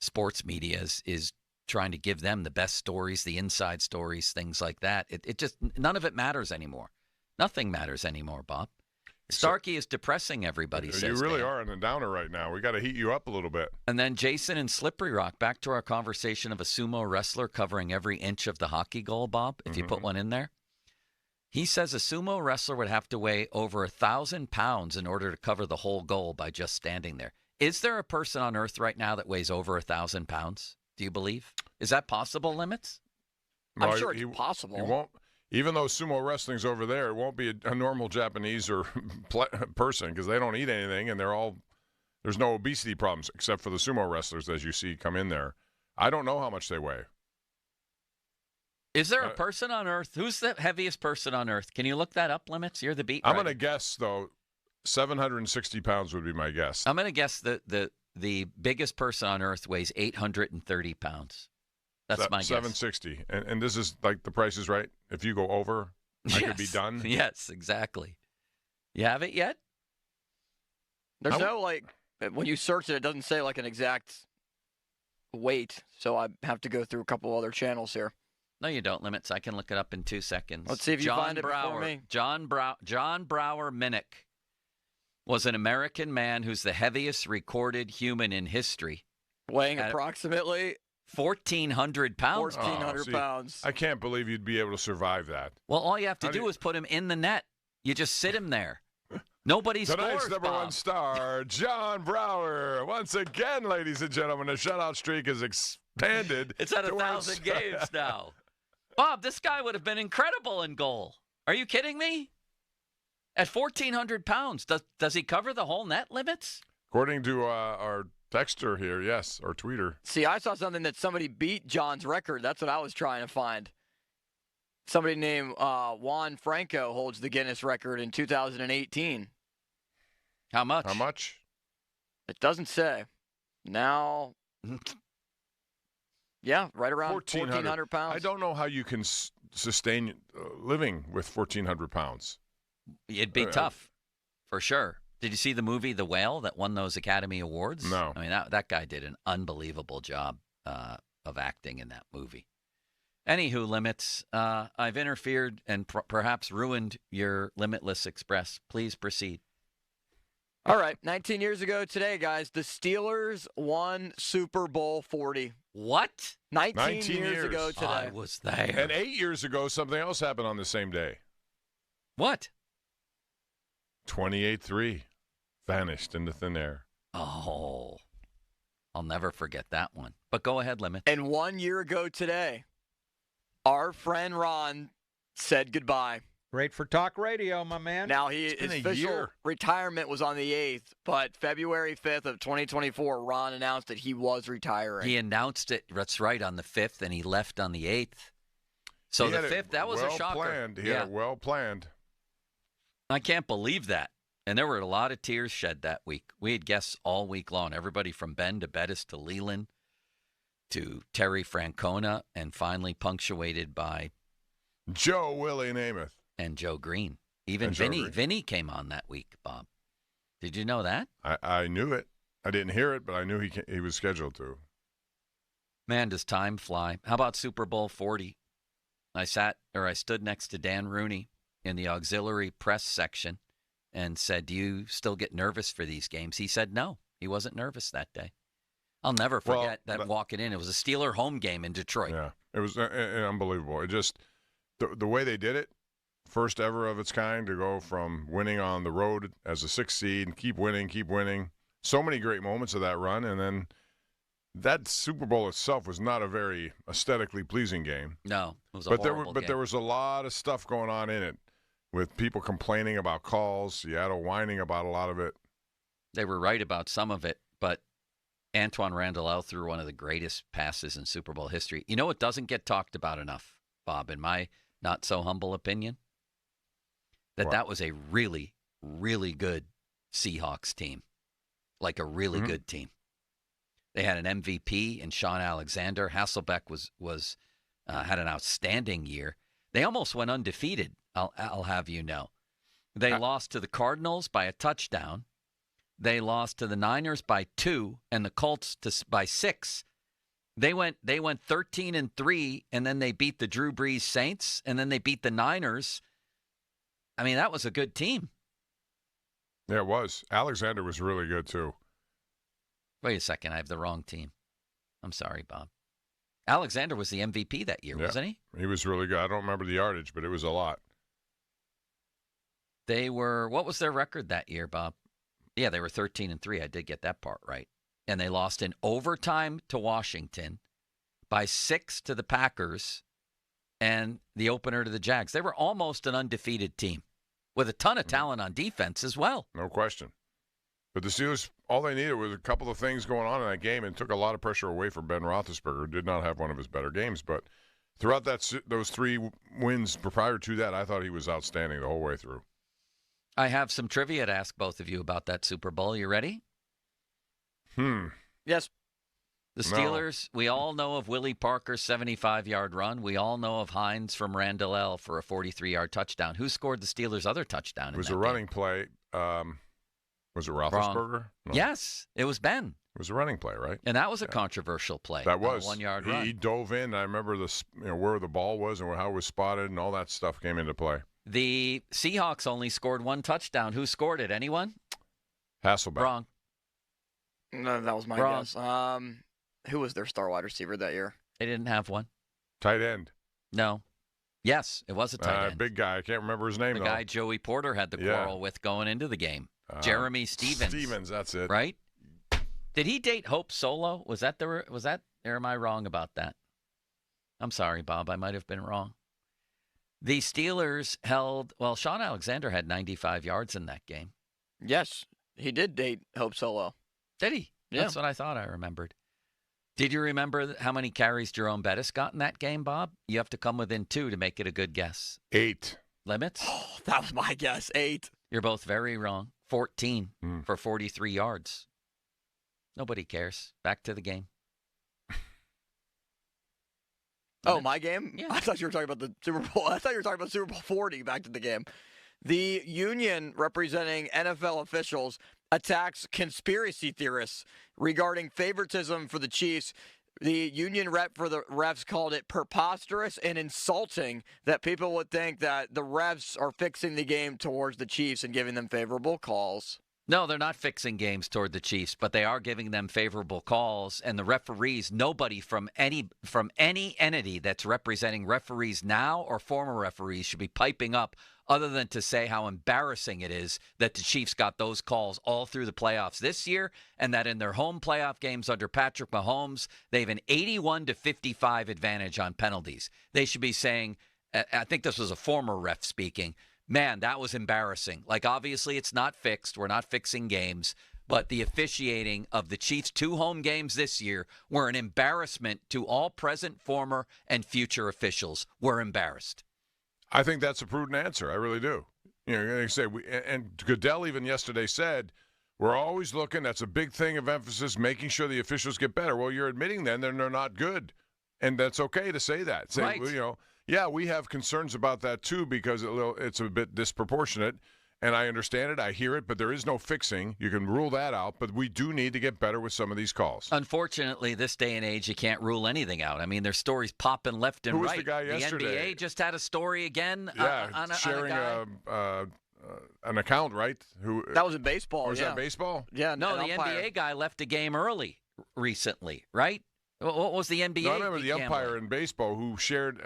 sports media is trying to give them the best stories, the inside stories, things like that. It just none of it matters anymore. Nothing matters anymore, Bob. Starkey is depressing everybody. You really are in a downer right now. We got to heat you up a little bit. And then Jason and Slippery Rock, back to our conversation of a sumo wrestler covering every inch of the hockey goal, Bob, if you put one in there. He says a sumo wrestler would have to weigh over 1,000 pounds in order to cover the whole goal by just standing there. Is there a person on earth right now that weighs over 1,000 pounds? Do you believe? Is that possible, Limits? Well, I'm sure it's possible. You won't. Even though sumo wrestling's over there, it won't be a normal Japanese or person because they don't eat anything and there's no obesity problems except for the sumo wrestlers as you see come in there. I don't know how much they weigh. Is there a person on earth? Who's the heaviest person on earth? Can you look that up, Limits? You're the beat I'm writer. going to guess, though, 760 pounds would be my guess. I'm going to guess that the biggest person on earth weighs 830 pounds. That's my guess. 760. And this is like The Price is Right. If you go over, I could be done. Yes, exactly. You have it yet? There's when you search it, it doesn't say like an exact weight. So I have to go through a couple other channels here. No, you don't, Limits. I can look it up in 2 seconds. Let's see if you find it before me. John Brower Minnick was an American man who's the heaviest recorded human in history. Weighing approximately 1,400 pounds. 1,400 pounds. I can't believe you'd be able to survive that. Well, all you have to do is put him in the net. You just sit him there. Nobody Tonight's scores, number Bob. one star, John Brower. Once again, ladies and gentlemen, the shutout streak is expanded. It's at 1,000 games now. Bob, this guy would have been incredible in goal. Are you kidding me? At 1,400 pounds, does he cover the whole net, Limits? According to our texter here, yes, or tweeter. See, I saw something that somebody beat John's record. That's what I was trying to find. Somebody named Juan Franco holds the Guinness record in 2018. How much? How much? It doesn't say. Now, yeah, right around 1,400 pounds. I don't know how you can sustain living with 1,400 pounds. It'd be tough, for sure. Did you see the movie The Whale that won those Academy Awards? No. I mean, that guy did an unbelievable job of acting in that movie. Anywho, Limits, I've interfered and perhaps ruined your Limitless Express. Please proceed. All right, 19 years ago today, guys, the Steelers won Super Bowl 40. What? 19 years ago today. I was there. And 8 years ago, something else happened on the same day. What? 28-3. Vanished into thin air. Oh, I'll never forget that one. But go ahead, Limit. And 1 year ago today, our friend Ron said goodbye. Great for talk radio, my man. Now, his official retirement was on the 8th, but February 5th of 2024, Ron announced that he was retiring. He announced it, that's right, on the 5th, and he left on the 8th. So the 5th, that was a shocker. Planned. He had it well planned. I can't believe that. And there were a lot of tears shed that week. We had guests all week long, everybody from Ben to Bettis to Leland to Terry Francona, and finally punctuated by Joe Willie Namath. And Joe Green. Even Vinny came on that week, Bob. Did you know that? I knew it. I didn't hear it, but I knew he was scheduled to. Man, does time fly. How about Super Bowl 40? I stood next to Dan Rooney in the auxiliary press section and said, do you still get nervous for these games? He said no. He wasn't nervous that day. I'll never forget that walking in. It was a Steeler home game in Detroit. Yeah, it was unbelievable. It just, the way they did it, first ever of its kind, to go from winning on the road as a 6th seed and keep winning. So many great moments of that run, and then that Super Bowl itself was not a very aesthetically pleasing game. No, it was a horrible game. There was a lot of stuff going on in it, with people complaining about calls, Seattle whining about a lot of it. They were right about some of it, but Antoine Randall threw one of the greatest passes in Super Bowl history. You know what doesn't get talked about enough, Bob, in my not so humble opinion? That was a really, really good Seahawks team. Like a really good team. They had an MVP in Sean Alexander. Hasselbeck was had an outstanding year. They almost went undefeated, I'll have you know. They lost to the Cardinals by a touchdown. They lost to the Niners by 2 and the Colts by 6. They went 13-3, and then they beat the Drew Brees Saints, and then they beat the Niners. I mean, that was a good team. Yeah, it was. Alexander was really good, too. Wait a second. I have the wrong team. I'm sorry, Bob. Alexander was the MVP that year, wasn't he? He was really good. I don't remember the yardage, but it was a lot. What was their record that year, Bob? Yeah, they were 13-3. I did get that part right. And they lost in overtime to Washington, by 6 to the Packers, and the opener to the Jags. They were almost an undefeated team with a ton of talent on defense as well. No question. But the Steelers, all they needed was a couple of things going on in that game, and took a lot of pressure away from Ben Roethlisberger, who did not have one of his better games. But throughout those 3 wins prior to that, I thought he was outstanding the whole way through. I have some trivia to ask both of you about that Super Bowl. You ready? Yes. The Steelers, we all know of Willie Parker's 75-yard run. We all know of Hines from Randall L. for a 43-yard touchdown. Who scored the Steelers' other touchdown? It was a running play. Was it Roethlisberger? No. Yes, it was Ben. It was a running play, right? And that was a controversial play. That was. A 1-yard run. He dove in. I remember where the ball was and how it was spotted, and all that stuff came into play. The Seahawks only scored 1 touchdown. Who scored it? Anyone? Hasselbeck. Wrong. No, that was my guess. Who was their star wide receiver that year? They didn't have one. Tight end. No. Yes, it was a tight end. Big guy. I can't remember his name, The guy Joey Porter had the quarrel with going into the game. Jeremy Stevens. Stevens, that's it. Right? Did he date Hope Solo? Was that or am I wrong about that? I'm sorry, Bob. I might have been wrong. The Steelers Sean Alexander had 95 yards in that game. Yes, he did date Hope Solo. Did he? Yeah. That's what I thought I remembered. Did you remember how many carries Jerome Bettis got in that game, Bob? You have to come within 2 to make it a good guess. 8. Limits? Oh, that was my guess. 8. You're both very wrong. 14 for 43 yards. Nobody cares. Back to the game. Oh, my game? Yeah. I thought you were talking about the Super Bowl. I thought you were talking about Super Bowl 40. Back to the game. The union representing NFL officials attacks conspiracy theorists regarding favoritism for the Chiefs. The union rep for the refs called it preposterous and insulting that people would think that the refs are fixing the game towards the Chiefs and giving them favorable calls. No, they're not fixing games toward the Chiefs, but they are giving them favorable calls. And the referees, nobody from any entity that's representing referees now or former referees should be piping up other than to say how embarrassing it is that the Chiefs got those calls all through the playoffs this year, and that in their home playoff games under Patrick Mahomes, they have an 81-55 advantage on penalties. They should be saying, I think this was a former ref speaking, man, that was embarrassing. Like, obviously, it's not fixed. We're not fixing games. But the officiating of the Chiefs' 2 home games this year were an embarrassment to all present, former, and future officials. We're embarrassed. I think that's a prudent answer. I really do. You know, like I say, and Goodell even yesterday said, we're always looking, that's a big thing of emphasis, making sure the officials get better. Well, you're admitting then they're not good. And that's okay to say that. Say, right. You know, yeah, we have concerns about that too because it's a bit disproportionate, and I understand it, I hear it, but there is no fixing. You can rule that out, but we do need to get better with some of these calls. Unfortunately, this day and age, you can't rule anything out. I mean, there's stories popping left and Who was right. the guy yesterday? NBA just had a story again. Yeah, sharing an account, right? That was in baseball. Or was that baseball? Yeah, no, the NBA guy left a game early recently, right? What was the NBA? No, I remember the umpire in baseball who shared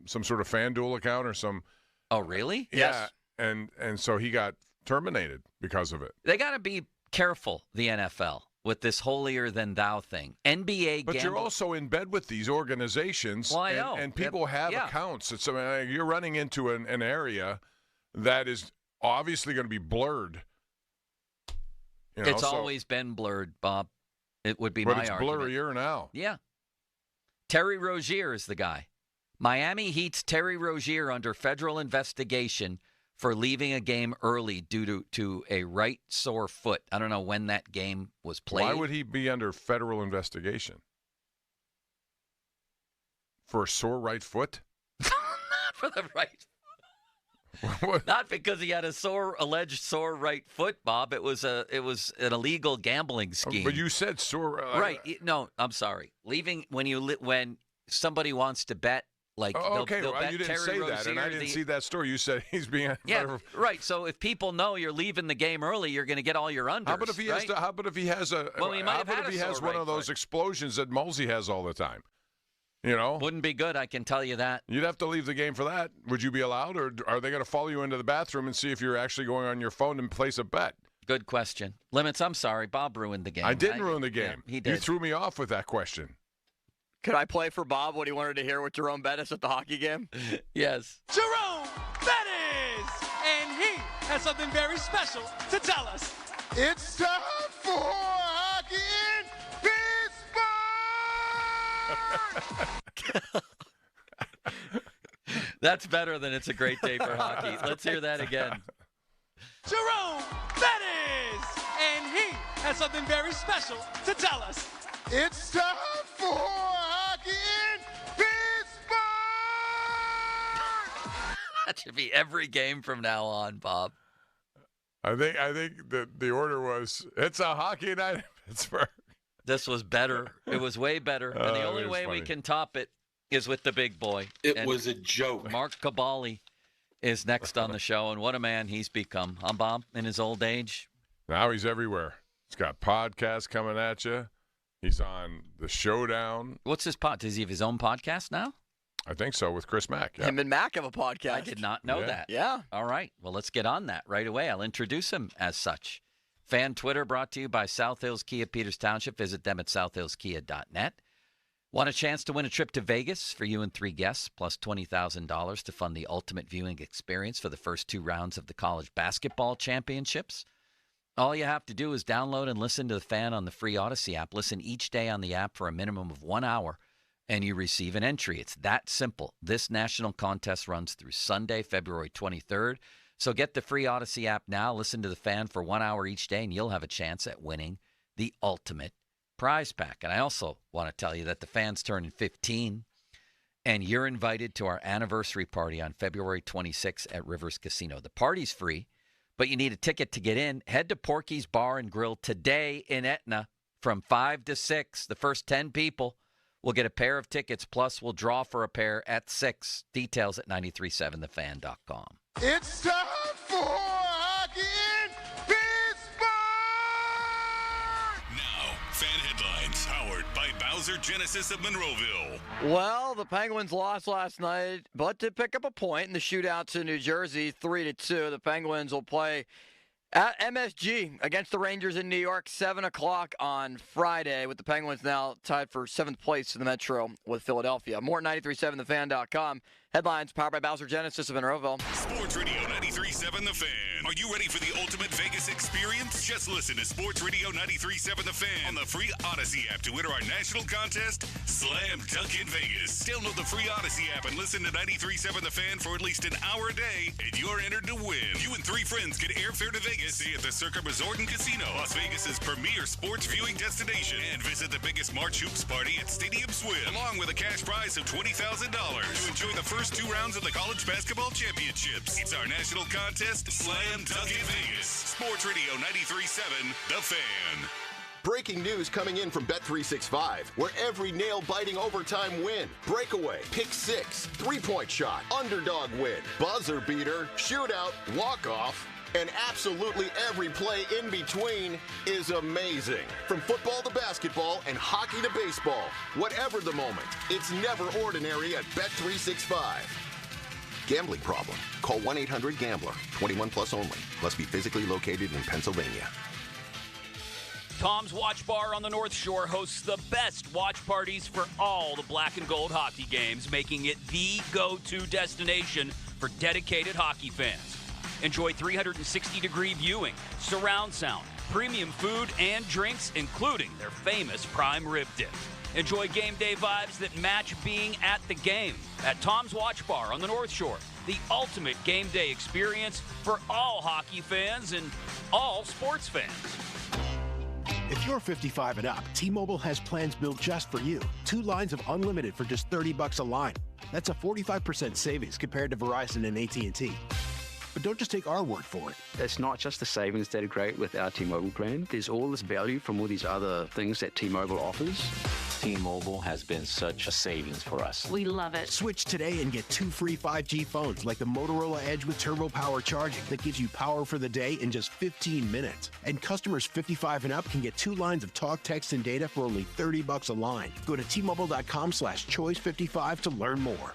some sort of FanDuel account or some. Oh, really? Yeah, and so he got terminated because of it. They got to be careful, the NFL, with this holier-than-thou thing. NBA But you're also in bed with these organizations. Well, I know. And people have accounts. It's, you're running into an area that is obviously going to be blurred. You know, it's always been blurred, Bob. It would be my argument. But it's blurrier now. Yeah. Terry Rozier is the guy. Miami Heat's Terry Rozier under federal investigation for leaving a game early due to a right sore foot. I don't know when that game was played. Why would he be under federal investigation? For a sore right foot? Not for the right Not because he had a alleged sore right foot, Bob. It was an illegal gambling scheme. But you said sore. Right? No, I'm sorry. Leaving when somebody wants to bet, like they'll bet you didn't Terry say Rozier, that, and I didn't see that story. You said he's being right. So if people know you're leaving the game early, you're going to get all your unders. How about if he has? How about if he has a? Well, he might have had if he has one of those explosions that Mulsey has all the time? You know, wouldn't be good. I can tell you that. You'd have to leave the game for that. Would you be allowed, or are they going to follow you into the bathroom and see if you're actually going on your phone and place a bet? Good question. Limits. I'm sorry, Bob ruined the game. I didn't ruin the game. Yeah, he did. You threw me off with that question. Could I play for Bob what he wanted to hear with Jerome Bettis at the hockey game? Yes. Jerome Bettis! And he has something very special to tell us. It's time for hockey in Pittsburgh! That's better than it's a great day for hockey. Let's hear that again. Jerome Bettis! And he has something very special to tell us. It's time for hockey in Pittsburgh! That should be every game from now on, Bob. I think the order was, it's a hockey night in Pittsburgh. This was better. It was way better. And the only way we can top it is with the big boy. It was a joke. Mark Cabali is next on the show, and what a man he's become. Huh, Bob, in his old age? Now he's everywhere. He's got podcasts coming at you. He's on the Showdown. What's his pod? Does he have his own podcast now? I think so, with Chris Mack. Yeah. Him and Mack have a podcast. I did not know that. Yeah. All right. Well, let's get on that right away. I'll introduce him as such. Fan Twitter brought to you by South Hills Kia Peters Township. Visit them at southhillskia.net. Want a chance to win a trip to Vegas for you and 3 guests, plus $20,000 to fund the ultimate viewing experience for the first 2 rounds of the college basketball championships? All you have to do is download and listen to the Fan on the free Odyssey app. Listen each day on the app for a minimum of 1 hour, and you receive an entry. It's that simple. This national contest runs through Sunday, February 23rd. So get the free Odyssey app now. Listen to the Fan for 1 hour each day, and you'll have a chance at winning the ultimate prize pack. And I also want to tell you that the Fan's turning 15, and you're invited to our anniversary party on February 26th at Rivers Casino. The party's free, but you need a ticket to get in. Head to Porky's Bar and Grill today in Etna from 5 to 6. The first 10 people We'll get a pair of tickets, plus we'll draw for a pair at 6. Details at 937thefan.com. It's time for Hockey in Pittsburgh! Now, fan headlines powered by Bowser Genesis of Monroeville. Well, the Penguins lost last night, but did pick up a point in the shootout to New Jersey, 3-2. The Penguins will play at MSG against the Rangers in New York, 7 o'clock on Friday, with the Penguins now tied for 7th place in the Metro with Philadelphia. More at 937thefan.com. Headlines powered by Bowser Genesis of Monroeville. Sports Radio 93.7 The Fan. Are you ready for the ultimate Vegas experience? Just listen to Sports Radio 93.7 The Fan on the free Odyssey app to enter our national contest, Slam Dunk in Vegas. Download the free Odyssey app and listen to 93.7 The Fan for at least an hour a day, and you're entered to win. You and 3 friends get airfare to Vegas, stay at the Circa Resort and Casino, Las Vegas's premier sports viewing destination, and visit the biggest March Hoops party at Stadium Swim, along with a cash prize of $20,000 to enjoy the first 2 rounds of the College Basketball Championships. It's our national contest, Slam Dunk in Vegas. Sports Radio 93.7 The Fan. Breaking news coming in from Bet365, where every nail-biting overtime win, breakaway, pick six, three-point shot, underdog win, buzzer beater, shootout, walk-off, and absolutely every play in between is amazing. From football to basketball and hockey to baseball, whatever the moment, it's never ordinary at Bet365. Gambling problem? Call 1-800-GAMBLER. 21 plus only. Must be physically located in Pennsylvania. Tom's Watch Bar on the North Shore hosts the best watch parties for all the black and gold hockey games, making it the go-to destination for dedicated hockey fans. Enjoy 360-degree viewing, surround sound, premium food and drinks, including their famous prime rib dip. Enjoy game day vibes that match being at the game at Tom's Watch Bar on the North Shore, the ultimate game day experience for all hockey fans and all sports fans. If you're 55 and up, T-Mobile has plans built just for you. 2 lines of unlimited for just $30 a line. That's a 45% savings compared to Verizon and AT&T. But don't just take our word for it. It's not just the savings that are great with our T-Mobile plan. There's all this value from all these other things that T-Mobile offers. T-Mobile has been such a savings for us. We love it. Switch today and get 2 free 5G phones like the Motorola Edge with Turbo Power charging that gives you power for the day in just 15 minutes. And customers 55 and up can get 2 lines of talk, text, and data for only $30 a line. Go to T-Mobile.com/choice55 to learn more.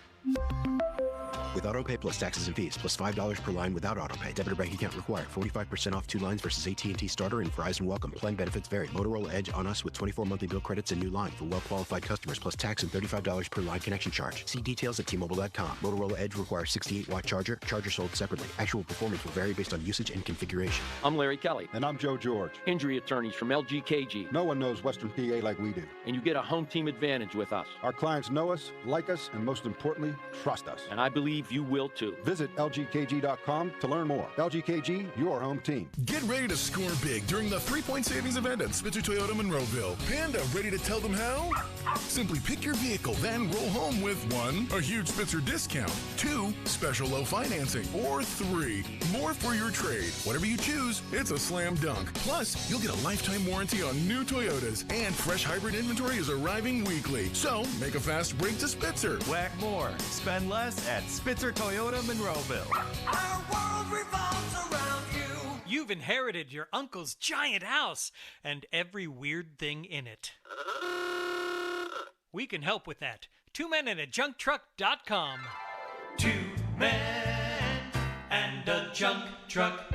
With AutoPay plus taxes and fees, plus $5 per line without AutoPay. Debit or bank account required. 45% off 2 lines versus AT&T Starter and Verizon Welcome. Plan benefits vary. Motorola Edge on us with 24 monthly bill credits and new line for well-qualified customers, plus tax and $35 per line connection charge. See details at T-Mobile.com. Motorola Edge requires 68-watt charger. Charger sold separately. Actual performance will vary based on usage and configuration. I'm Larry Kelly. And I'm Joe George. Injury attorneys from LGKG. No one knows Western PA like we do. And you get a home team advantage with us. Our clients know us, like us, and most importantly, trust us. And I believe you will too. Visit LGKG.com to learn more. LGKG, your home team. Get ready to score big during the 3-point savings event at Spitzer Toyota Monroeville. Panda, ready to tell them how? Simply pick your vehicle, then roll home with 1, a huge Spitzer discount, 2, special low financing, or 3, more for your trade. Whatever you choose, it's a slam dunk. Plus, you'll get a lifetime warranty on new Toyotas, and fresh hybrid inventory is arriving weekly. So, make a fast break to Spitzer. Whack more. Spend less at Spitzer Toyota Monroeville. Our world revolves around you. You've inherited your uncle's giant house and every weird thing in it. We can help with that. 2menandajunktruck.com. 2 men and a junk truck.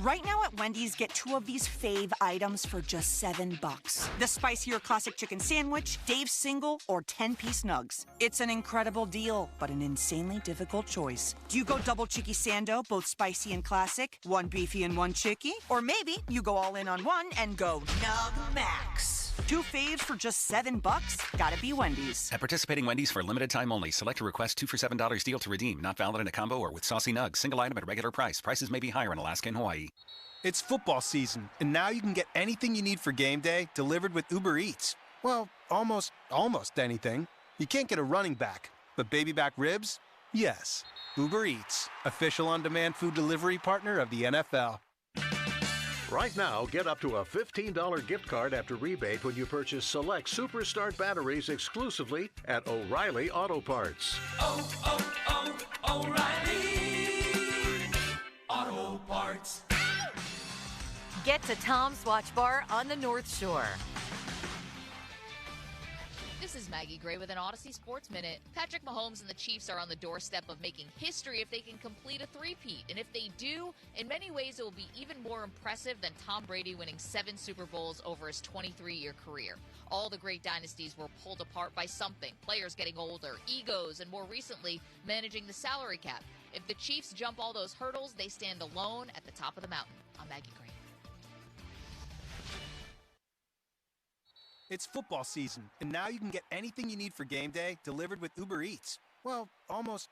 Right now at Wendy's, get 2 of these fave items for just $7. The spicier classic chicken sandwich, Dave's single, or 10-piece nugs. It's an incredible deal, but an insanely difficult choice. Do you go double chicky sando, both spicy and classic, 1 beefy and 1 chicky? Or maybe you go all in on 1 and go Nug Max. 2 faves for just $7? Gotta be Wendy's. At participating Wendy's for a limited time only. Select a request 2 for $7 deal to redeem. Not valid in a combo or with saucy nugs. Single item at a regular price. Prices may be higher in Alaska and Hawaii. It's football season, and now you can get anything you need for game day delivered with Uber Eats. Well, almost anything. You can't get a running back, but baby back ribs? Yes. Uber Eats, official on-demand food delivery partner of the NFL. Right now, get up to a $15 gift card after rebate when you purchase select Superstart batteries exclusively at O'Reilly Auto Parts. O'Reilly Auto Parts. Get to Tom's Watch Bar on the North Shore. This is Maggie Gray with an Odyssey Sports Minute. Patrick Mahomes and the Chiefs are on the doorstep of making history if they can complete a three-peat. And if they do, in many ways it will be even more impressive than Tom Brady winning 7 Super Bowls over his 23-year career. All the great dynasties were pulled apart by something, players getting older, egos, and more recently, managing the salary cap. If the Chiefs jump all those hurdles, they stand alone at the top of the mountain. I'm Maggie Gray. It's football season, and now you can get anything you need for game day delivered with Uber Eats. Well, almost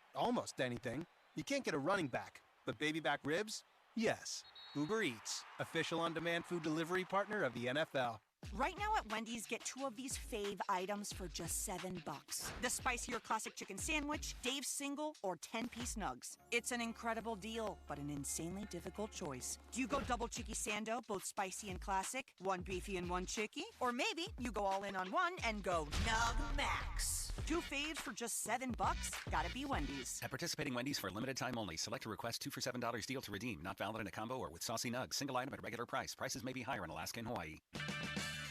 anything. You can't get a running back, but baby back ribs? Yes. Uber Eats, official on-demand food delivery partner of the NFL. Right now at Wendy's, get 2 of these fave items for just $7. The spicier classic chicken sandwich, Dave's single, or 10-piece nugs. It's an incredible deal, but an insanely difficult choice. Do you go double chicky sando, both spicy and classic, 1 beefy and 1 chicky? Or maybe you go all in on one and go Nug Max. 2 faves for just $7? Gotta be Wendy's. At participating Wendy's for a limited time only. Select a request 2 for $7 deal to redeem. Not valid in a combo or with saucy nugs. Single item at regular price. Prices may be higher in Alaska and Hawaii.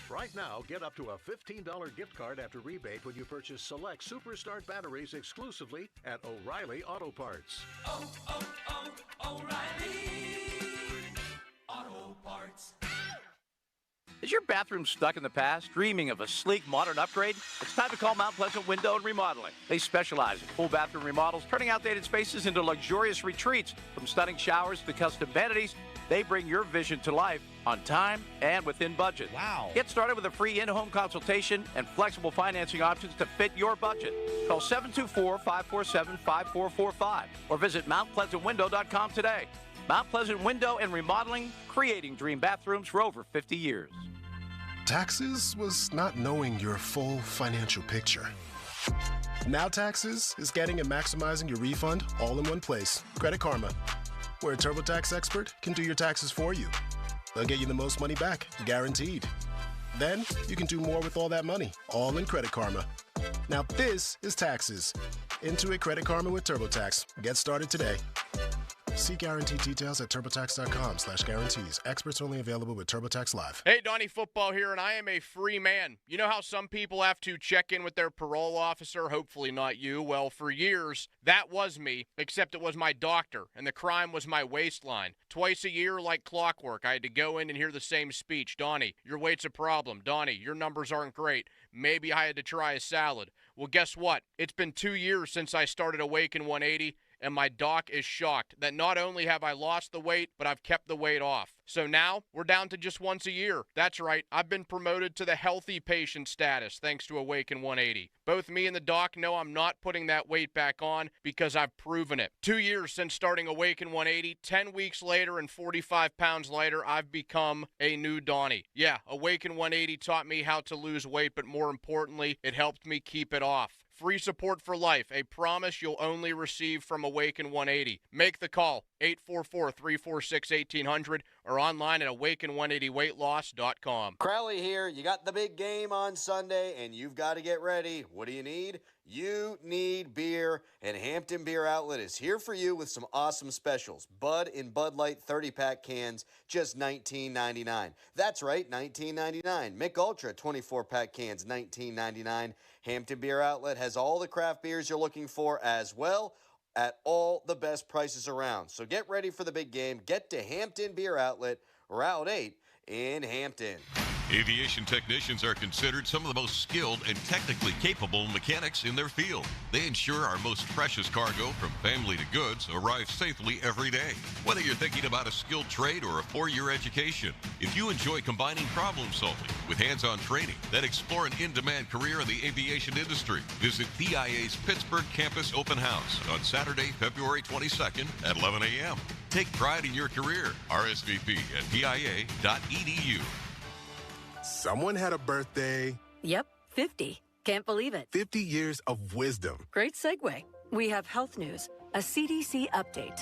Right now, get up to a $15 gift card after rebate when you purchase select Superstart batteries exclusively at O'Reilly Auto Parts. O'Reilly Auto Parts. Is your bathroom stuck in the past, dreaming of a sleek, modern upgrade? It's time to call Mount Pleasant Window and Remodeling. They specialize in full bathroom remodels, turning outdated spaces into luxurious retreats. From stunning showers to custom vanities, they bring your vision to life on time and within budget. Wow. Get started with a free in-home consultation and flexible financing options to fit your budget. Call 724-547-5445 or visit MountPleasantWindow.com today. Mount Pleasant Window and Remodeling, creating dream bathrooms for over 50 years. Taxes was not knowing your full financial picture. Now Taxes is getting and maximizing your refund all in one place. Credit Karma, where a TurboTax expert can do your taxes for you. They'll get you the most money back, guaranteed. Then you can do more with all that money, all in Credit Karma. Now this is Taxes. Intuit Credit Karma with TurboTax. Get started today. See guaranteed details at TurboTax.com/guarantees. Experts only available with TurboTax Live. Hey, Donnie Football here, and I am a free man. You know how some people have to check in with their parole officer? Hopefully not you. Well, for years, that was me, except it was my doctor, and the crime was my waistline. Twice a year, like clockwork, I had to go in and hear the same speech. Donnie, your weight's a problem. Donnie, your numbers aren't great. Maybe I had to try a salad. Well, guess what? It's been 2 years since I started Awaken 180. And my doc is shocked that not only have I lost the weight, but I've kept the weight off. So now we're down to just once a year. That's right, I've been promoted to the healthy patient status thanks to Awaken 180. Both me and the doc know I'm not putting that weight back on because I've proven it. 2 years since starting Awaken 180, 10 weeks later and 45 pounds lighter, I've become a new Donnie. Yeah, Awaken 180 taught me how to lose weight, but more importantly, it helped me keep it off. Free support for life, a promise you'll only receive from Awaken 180. Make the call, 844-346-1800, or online at awaken180weightloss.com. Crowley here. You got the big game on Sunday, and you've got to get ready. What do you need? You need beer, and Hampton Beer Outlet is here for you with some awesome specials. Bud and Bud Light 30-pack cans, just $19.99. That's right, $19.99. Mick Ultra 24-pack cans, $19.99. Hampton Beer Outlet has all the craft beers you're looking for as well at all the best prices around. So get ready for the big game. Get to Hampton Beer Outlet, Route 8 in Hampton. Aviation technicians are considered some of the most skilled and technically capable mechanics in their field. They ensure our most precious cargo, from family to goods, arrives safely every day. Whether you're thinking about a skilled trade or a 4-year education, if you enjoy combining problem solving with hands-on training, then explore an in-demand career in the aviation industry. Visit PIA's Pittsburgh Campus Open House on Saturday, February 22nd at 11 a.m. Take pride in your career. RSVP at PIA.edu. Someone had a birthday. Yep, 50. Can't believe it. 50 years of wisdom. Great segue. We have health news, a CDC update.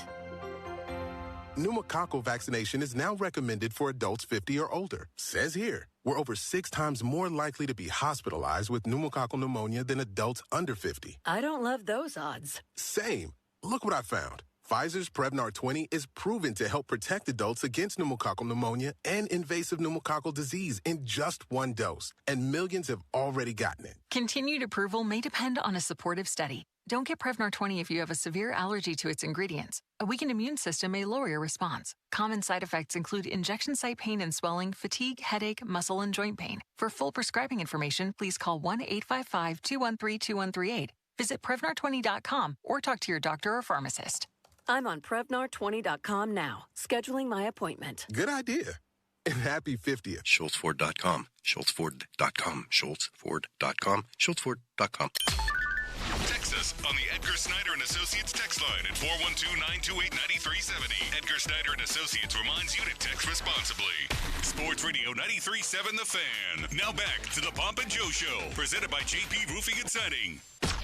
Pneumococcal vaccination is now recommended for adults 50 or older. Says here, we're over 6 times more likely to be hospitalized with pneumococcal pneumonia than adults under 50. I don't love those odds. Same. Look what I found. Pfizer's Prevnar 20 is proven to help protect adults against pneumococcal pneumonia and invasive pneumococcal disease in just 1 dose, and millions have already gotten it. Continued approval may depend on a supportive study. Don't get Prevnar 20 if you have a severe allergy to its ingredients. A weakened immune system may lower your response. Common side effects include injection site pain and swelling, fatigue, headache, muscle, and joint pain. For full prescribing information, please call 1-855-213-2138. Visit Prevnar20.com or talk to your doctor or pharmacist. I'm on Prevnar20.com now, scheduling my appointment. Good idea. And happy 50th. SchultzFord.com. SchultzFord.com. SchultzFord.com. SchultzFord.com. Text us on the Edgar Snyder and Associates text line at 412-928-9370. Edgar Snyder and Associates reminds you to text responsibly. Sports Radio 93.7 The Fan. Now back to the Pomp and Joe Show, presented by JP Roofing and Siding.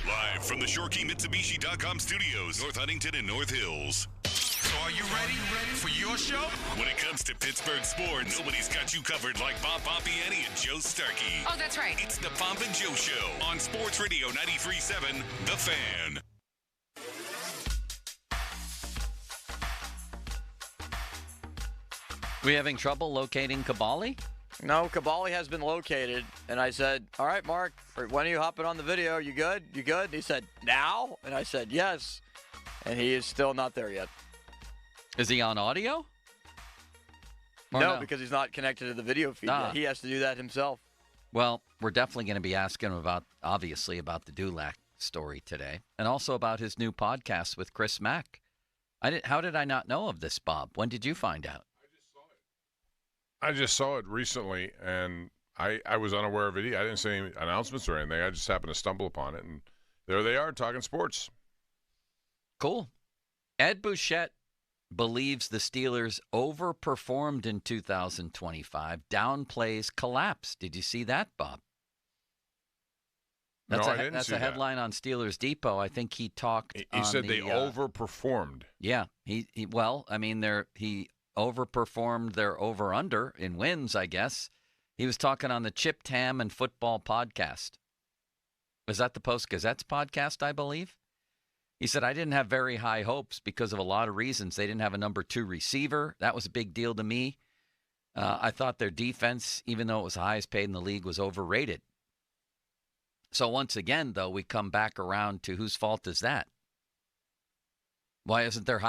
Live from the ShoreKeyMitsubishi.com studios, North Huntington and North Hills. So are you ready for your show? When it comes to Pittsburgh sports, nobody's got you covered like Bob Pompiani and Joe Starkey. Oh, that's right. It's the Pomp and Joe Show on Sports Radio 93.7 The Fan. We having trouble locating Kabali? No, Kabali has been located. And I said, all right, Mark, when are you hopping on the video? You good? You good? And he said, now? And I said, yes. And he is still not there yet. Is he on audio? No, because he's not connected to the video feed yet. He has to do that himself. Well, we're definitely going to be asking him about the Dulac story today. And also about his new podcast with Chris Mack. How did I not know of this, Bob? When did you find out? I just saw it recently, and I was unaware of it. I didn't see any announcements or anything. I just happened to stumble upon it, and there they are talking sports. Cool. Ed Bouchette believes the Steelers overperformed in 2025, downplays collapse. Did you see that, Bob? That's I didn't that's see a headline on Steelers Depot. I think he talked. He said they overperformed. Yeah. He overperformed their over-under in wins, I guess. He was talking on the Chip Tam and Football podcast. Was that the Post-Gazette's podcast, I believe? He said, I didn't have very high hopes because of a lot of reasons. They didn't have a number 2 receiver. That was a big deal to me. I thought their defense, even though it was the highest paid in the league, was overrated. So once again, though, we come back around to whose fault is that? Why isn't their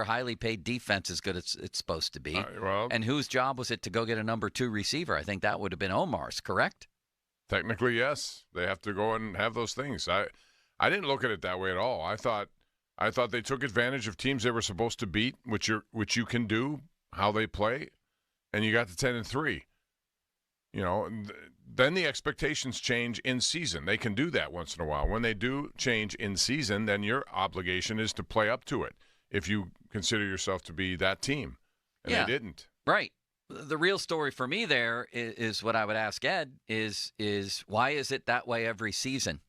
highly paid defense as good as it's supposed to be? And whose job was it to go get a number 2 receiver? I think that would have been Omar's, correct? Technically, yes. They have to go and have those things. I didn't look at it that way at all. I thought they took advantage of teams they were supposed to beat, which you can do, how they play, and you got to 10-3. You know, then the expectations change in season. They can do that once in a while. When they do change in season, then your obligation is to play up to it if you consider yourself to be that team. And they didn't. Right. The real story for me there is what I would ask Ed is why is it that way every season?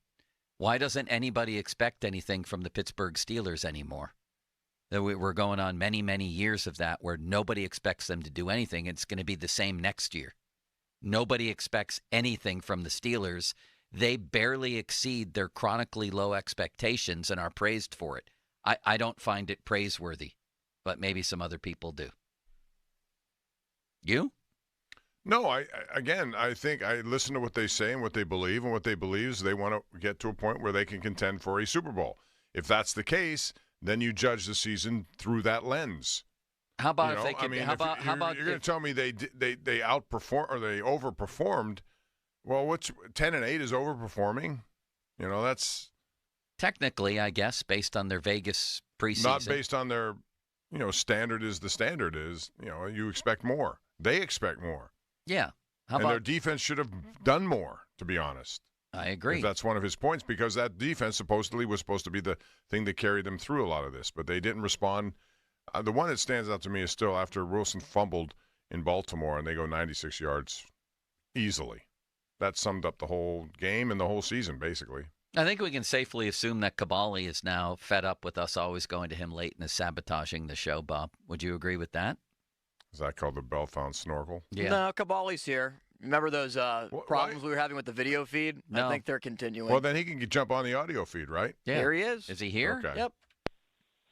Why doesn't anybody expect anything from the Pittsburgh Steelers anymore? That we're going on many, many years of that where nobody expects them to do anything. It's going to be the same next year. Nobody expects anything from the Steelers. They barely exceed their chronically low expectations and are praised for it. I don't find it praiseworthy, but maybe some other people do. You? No, I think I listen to what they say and what they believe, and what they believe is they want to get to a point where they can contend for a Super Bowl. If that's the case, then you judge the season through that lens. How about if they can? You're going to tell me they outperform or they overperformed? Well, what's 10-8 is overperforming? You know, that's technically, I guess, based on their Vegas preseason. Not based on their, standard is the standard is. You expect more. They expect more. Yeah. Their defense should have done more, to be honest. I agree. If that's one of his points, because that defense supposedly was supposed to be the thing that carried them through a lot of this, but they didn't respond. The one that stands out to me is still after Wilson fumbled in Baltimore and they go 96 yards easily. That summed up the whole game and the whole season, basically. I think we can safely assume that Cavalli is now fed up with us always going to him late and is sabotaging the show, Bob. Would you agree with that? Is that called the Bellefonte snorkel? Yeah. No, Cavalli's here. Remember those problems we were having with the video feed? No. I think they're continuing. Well, then he can jump on the audio feed, right? Yeah. Here he is. Is he here? Okay. Yep.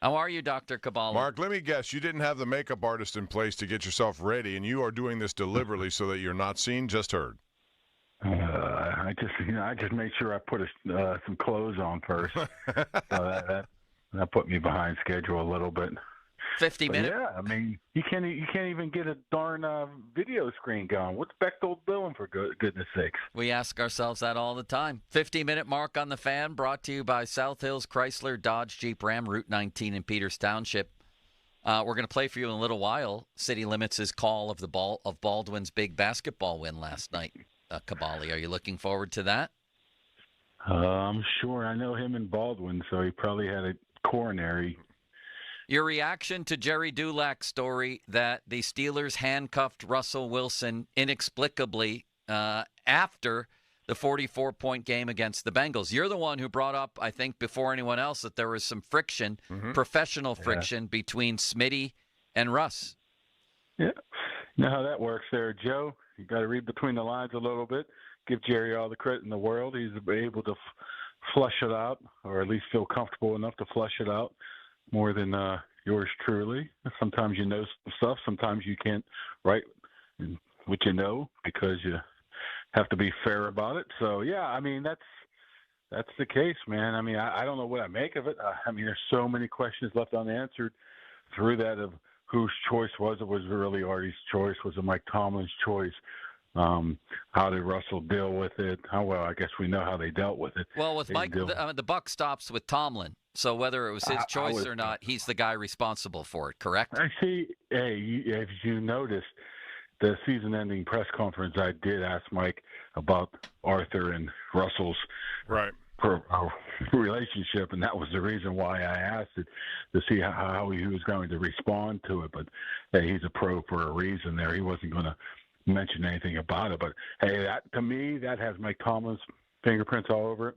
How are you, Dr. Cavalli? Mark, let me guess. You didn't have the makeup artist in place to get yourself ready, and you are doing this deliberately so that you're not seen, just heard. I just made sure I put some clothes on first. So that put me behind schedule a little bit. 50 minutes. Yeah, I mean, you can't even get a darn video screen going. What's Bechtold doing, for goodness sakes? We ask ourselves that all the time. 50-minute mark on the Fan, brought to you by South Hills Chrysler Dodge Jeep Ram, Route 19 in Peters Township. We're going to play for you in a little while. City Limits' call of Baldwin's big basketball win last night. Cavalli, are you looking forward to that? I'm sure. I know him and Baldwin, so he probably had a coronary. Your reaction to Jerry Dulac's story that the Steelers handcuffed Russell Wilson inexplicably after the 44-point game against the Bengals. You're the one who brought up, I think, before anyone else, that there was some friction, professional friction, between Smitty and Russ. Yeah. You know how that works there, Joe. You got to read between the lines a little bit. Give Jerry all the credit in the world. He's able to flush it out, or at least feel comfortable enough to flush it out more than yours truly. Sometimes you know some stuff. Sometimes you can't write what you know because you have to be fair about it. So, yeah, I mean, that's the case, man. I mean, I don't know what I make of it. I mean, there's so many questions left unanswered through that of whose choice was it? Was it really Artie's choice? Was it Mike Tomlin's choice? How did Russell deal with it? Well, I guess we know how they dealt with it. Well, with Mike, the buck stops with Tomlin. So whether it was his choice or not, he's the guy responsible for it, correct? I see. Hey, if you noticed, the season-ending press conference, I did ask Mike about Arthur and Russell's relationship, and that was the reason why I asked it, to see how he was going to respond to it. But hey, he's a pro for a reason there. He wasn't going to mention anything about it. But hey, to me, that has Mike Tomlin's fingerprints all over it.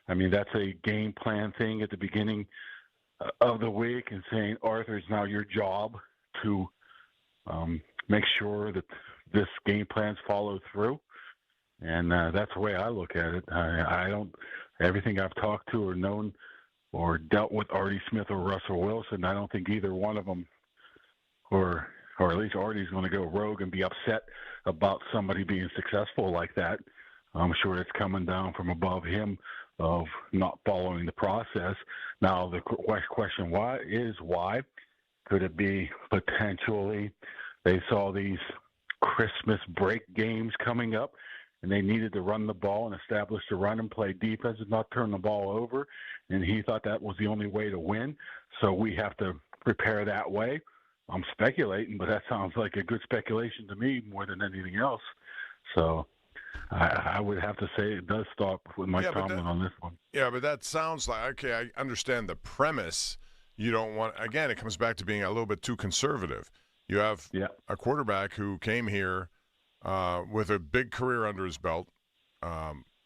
I mean, that's a game plan thing at the beginning of the week, and saying, Arthur, it's now your job to make sure that this game plan's followed through. And that's the way I look at it. I don't, everything I've talked to or known or dealt with Artie Smith or Russell Wilson, I don't think either one of them, or at least Artie's going to go rogue and be upset about somebody being successful like that. I'm sure it's coming down from above him of not following the process. Now, the question why? Could it be potentially they saw these Christmas break games coming up, and they needed to run the ball and establish the run and play defense and not turn the ball over, and he thought that was the only way to win, so we have to prepare that way? I'm speculating, but that sounds like a good speculation to me more than anything else. So I would have to say it does stop with Mike Tomlin on this one. Yeah, but that sounds like, okay, I understand the premise. You don't want, again, it comes back to being a little bit too conservative. You have a quarterback who came here with a big career under his belt,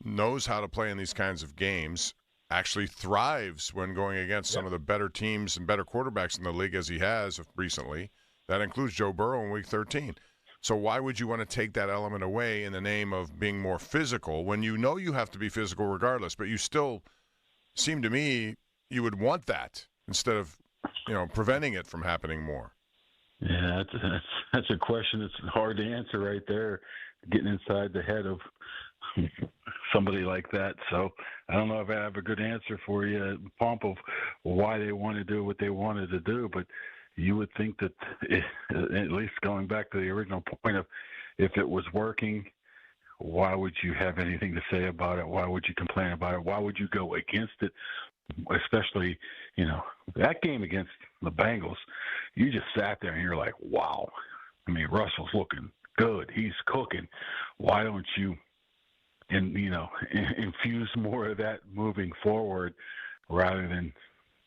knows how to play in these kinds of games, actually thrives when going against some of the better teams and better quarterbacks in the league, as he has recently. That includes Joe Burrow in Week 13. So why would you want to take that element away in the name of being more physical when you know you have to be physical regardless, but you still seem to me you would want that instead of, preventing it from happening more? Yeah, that's a question that's hard to answer right there, getting inside the head of somebody like that. So I don't know if I have a good answer for you, Pomp, of why they want to do what they wanted to do, but you would think that, at least going back to the original point of, if it was working, why would you have anything to say about it? Why would you complain about it? Why would you go against it? Especially, that game against the Bengals, you just sat there and you're like, wow. I mean, Russell's looking good. He's cooking. Why don't you, infuse more of that moving forward rather than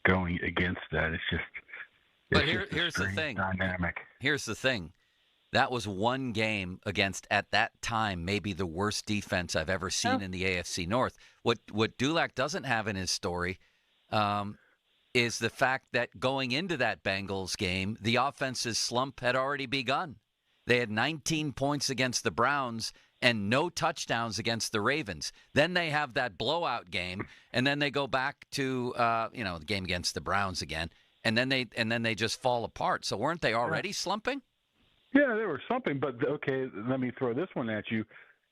going against that? It's just, but here's the thing. Dynamic. Here's the thing. That was one game against, at that time, maybe the worst defense I've ever seen in the AFC North. What Dulac doesn't have in his story is the fact that going into that Bengals game, the offense's slump had already begun. They had 19 points against the Browns and no touchdowns against the Ravens. Then they have that blowout game, and then they go back to the game against the Browns again, and then they just fall apart. So weren't they already slumping? Yeah, they were slumping. But okay, let me throw this one at you.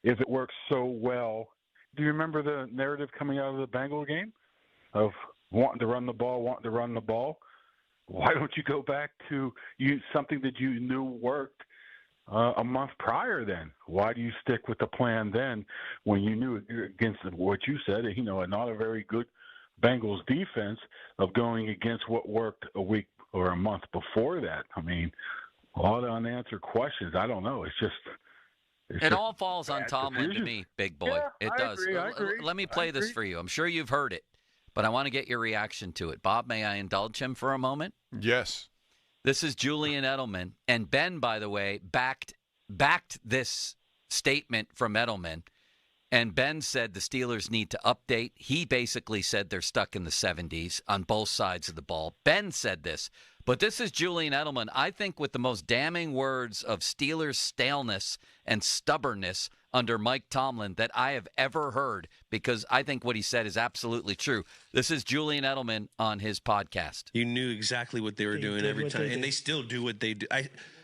If it works so well, do you remember the narrative coming out of the Bengal game of wanting to run the ball? Why don't you go back to something that you knew worked a month prior then? Why do you stick with the plan then when you knew against what you said, not a very good Bengals defense of going against what worked a week or a month before that? I mean, a lot of unanswered questions. I don't know. It all falls on Tomlin to me, big boy. Yeah, it does. I agree. Let me play this for you. I'm sure you've heard it, but I want to get your reaction to it. Bob, may I indulge him for a moment? Yes. This is Julian Edelman. And Ben, by the way, backed this statement from Edelman. And Ben said the Steelers need to update. He basically said they're stuck in the 70s on both sides of the ball. Ben said this. But this is Julian Edelman, I think, with the most damning words of Steelers staleness and stubbornness under Mike Tomlin that I have ever heard, because I think what he said is absolutely true. This is Julian Edelman on his podcast. You knew exactly what they were doing every time, and they still do what they do.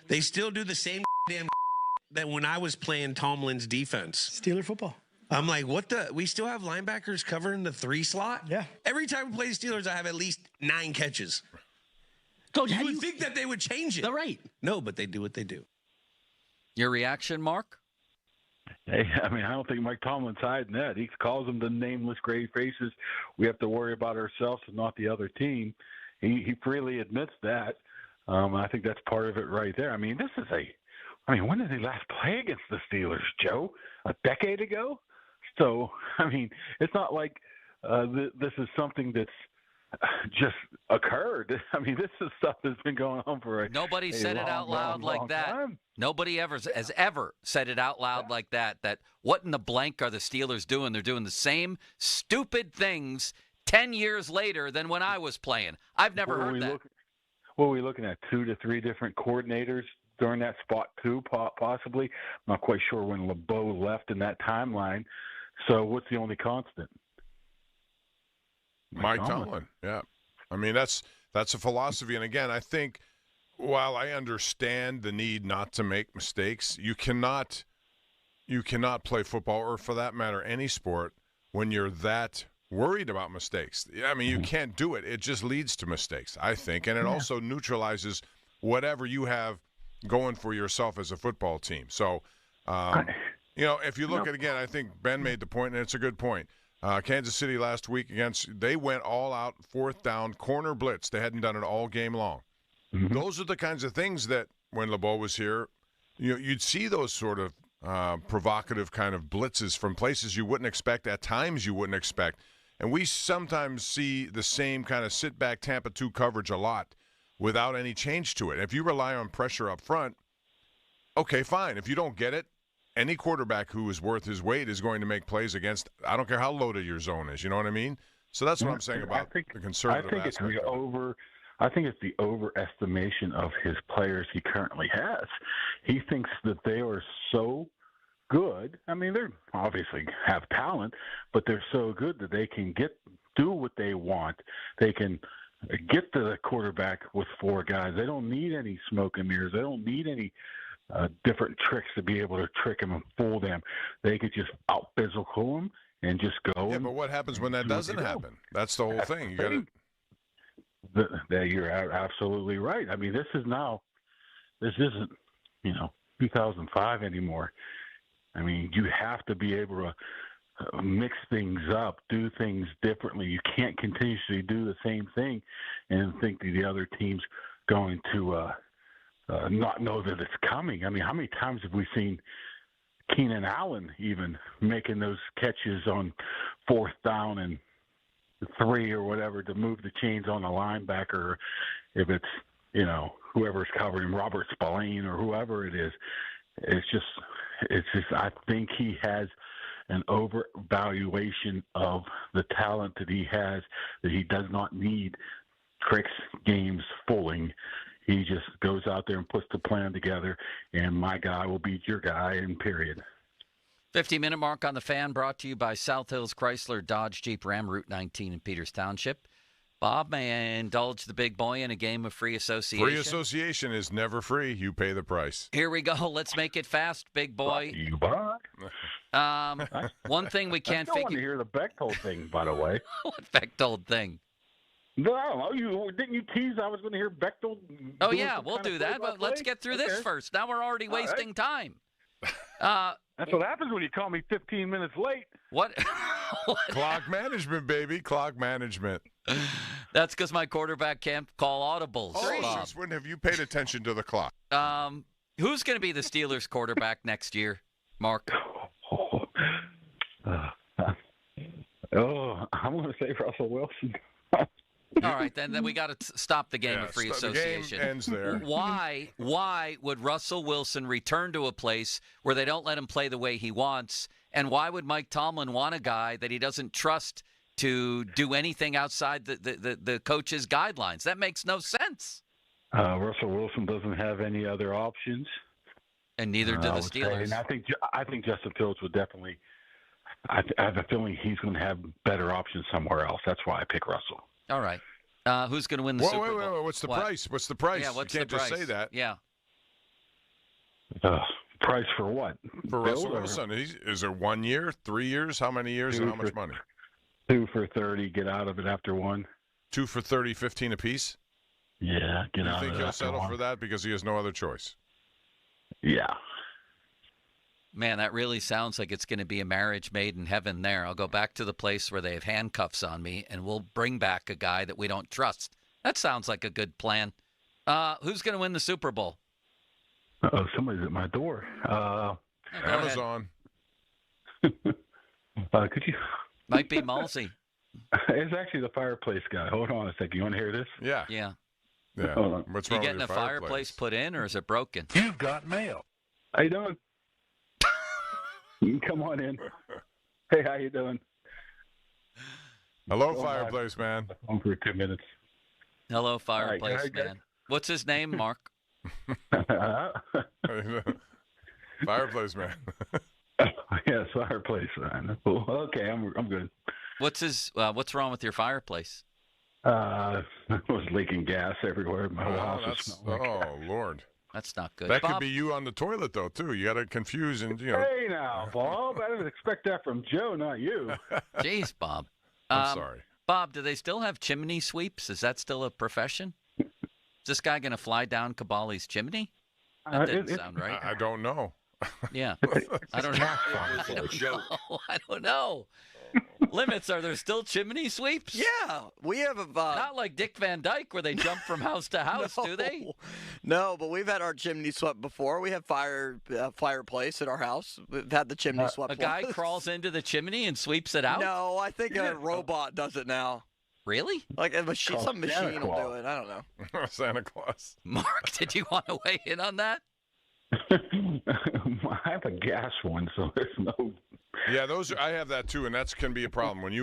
They still do the same damn that when I was playing Tomlin's defense. Steeler football. I'm like, we still have linebackers covering the 3 slot? Yeah. Every time we play the Steelers, I have at least 9 catches. Coach, you would think that they would change it. All right. No, but they do what they do. Your reaction, Mark? Hey, I mean, I don't think Mike Tomlin's hiding that. He calls them the nameless gray faces. We have to worry about ourselves and not the other team. He freely admits that. I think that's part of it right there. I mean, when did they last play against the Steelers, Joe? A decade ago? So, I mean, it's not like this is something that's just occurred. I mean, this is stuff that's been going on for Nobody said it out loud like that. Time. Nobody has ever said it out loud like that. That what in the blank are the Steelers doing? They're doing the same stupid things 10 years later than when I was playing. I've never heard that. What are we looking at? 2 to 3 different coordinators during that spot too, possibly. I'm not quite sure when LeBeau left in that timeline. So what's the only constant? Mike Tomlin. Yeah. I mean, that's a philosophy. And again, I think while I understand the need not to make mistakes, you cannot play football, or for that matter, any sport, when you're that worried about mistakes. I mean, you can't do it. It just leads to mistakes, I think. And it also neutralizes whatever you have going for yourself as a football team. So, if you look at, again, I think Ben made the point, and it's a good point. Kansas City last week they went all out, 4th down, corner blitz. They hadn't done it all game long. Mm-hmm. Those are the kinds of things that when LeBeau was here, you'd see those sort of provocative kind of blitzes from places you wouldn't expect, at times you wouldn't expect. And we sometimes see the same kind of sit-back Tampa 2 coverage a lot without any change to it. If you rely on pressure up front, okay, fine. If you don't get it, any quarterback who is worth his weight is going to make plays against, I don't care how loaded your zone is. You know what I mean? So that's what I'm saying about the conservative aspect. I think it's the overestimation of his players he currently has. He thinks that they are so good. I mean, they obviously have talent, but they're so good that they can do what they want. They can get to the quarterback with 4 guys. They don't need any smoke and mirrors. They don't need any different tricks to be able to trick him and fool them. They could just out-physical him and just go. Yeah, but what happens when that doesn't happen? That's the whole thing. You got to. You're absolutely right. I mean, this isn't 2005 anymore. I mean, you have to be able to mix things up, do things differently. You can't continuously do the same thing and think that the other team's going to not know that it's coming. I mean, how many times have we seen Keenan Allen even making those catches on 4th down and 3 or whatever to move the chains on the linebacker? If it's, whoever's covering him, Robert Spillane or whoever it is. It's just I think he has an overvaluation of the talent that he has, that he does not need tricks, games, fooling. He just goes out there and puts the plan together, and my guy will beat your guy, and period. 50-minute mark on the Fan, brought to you by South Hills Chrysler Dodge Jeep Ram, Route 19 in Peters Township. Bob, may I indulge the big boy in a game of free association? Free association is never free. You pay the price. Here we go. Let's make it fast, big boy. You buy. One thing we can't figure. I want to hear the Bechtold thing, by the way. What Bechtold thing? No, didn't you tease I was going to hear Bechtold? Oh, yeah, we'll do that. But let's get through this first. Now we're already wasting time. That's what happens when you call me 15 minutes late. What? Clock management, baby. Clock management. That's because my quarterback can't call audibles. Oh, when have you paid attention to the clock? Who's going to be the Steelers quarterback next year, Mark? I'm going to say Russell Wilson. All right, then we got to stop the game of free association. The game ends there. Why would Russell Wilson return to a place where they don't let him play the way he wants? And why would Mike Tomlin want a guy that he doesn't trust to do anything outside the coach's guidelines? That makes no sense. Russell Wilson doesn't have any other options, and neither do the Steelers. And I think Justin Fields would definitely. I have a feeling he's going to have better options somewhere else. That's why I pick Russell. All right. Who's going to win the Super Bowl? Wait. What's the price? What's the price? Yeah, what's you can't the price? just say that. Yeah. Price for what? For Russell Wilson. Is it 1 year, 3 years? How many years and how much money? 2 for 30. Get out of it after one. 2 for 30, 15 apiece? Yeah, get out of it. You think he'll settle for that because he has no other choice? Yeah. Man, that really sounds like it's going to be a marriage made in heaven there. I'll go back to the place where they have handcuffs on me, and we'll bring back a guy that we don't trust. That sounds like a good plan. Who's going to win the Super Bowl? Somebody's at my door. Amazon. Could you? Might be Malsey. It's actually the fireplace guy. Hold on a second. You want to hear this? Yeah. Yeah. Yeah. What's wrong you getting with a your fireplace put in, or is it broken? You've got mail. How you doing? You can come on in. Hey, how you doing? Hello, fireplace man. On for 2 minutes. Hello, fireplace man. What's his name, Mark? Fireplace man. Yes, fireplace man. Okay, I'm good. What's wrong with your fireplace? It was leaking gas everywhere. My whole house. Lord. That's not good. That could be you on the toilet, though, too. You got to confuse and, Hey, now, Bob. I didn't expect that from Joe, not you. Jeez, Bob. I'm sorry. Bob, do they still have chimney sweeps? Is that still a profession? Is this guy going to fly down Cabali's chimney? That didn't sound right. I don't know. Yeah. I don't know. I don't know. Limits, are there still chimney sweeps? Yeah, we have a not like Dick Van Dyke where they jump from house to house, do they? No, but we've had our chimney swept before. We have fireplace at our house. We've had the chimney swept. A guy crawls into the chimney and sweeps it out? No, I think a robot does it now. Really? Like a machine, some machine will do it. I don't know. Santa Claus. Mark, did you want to weigh in on that? I have a gas one, so there's no. Yeah, I have that too, and that can be a problem. When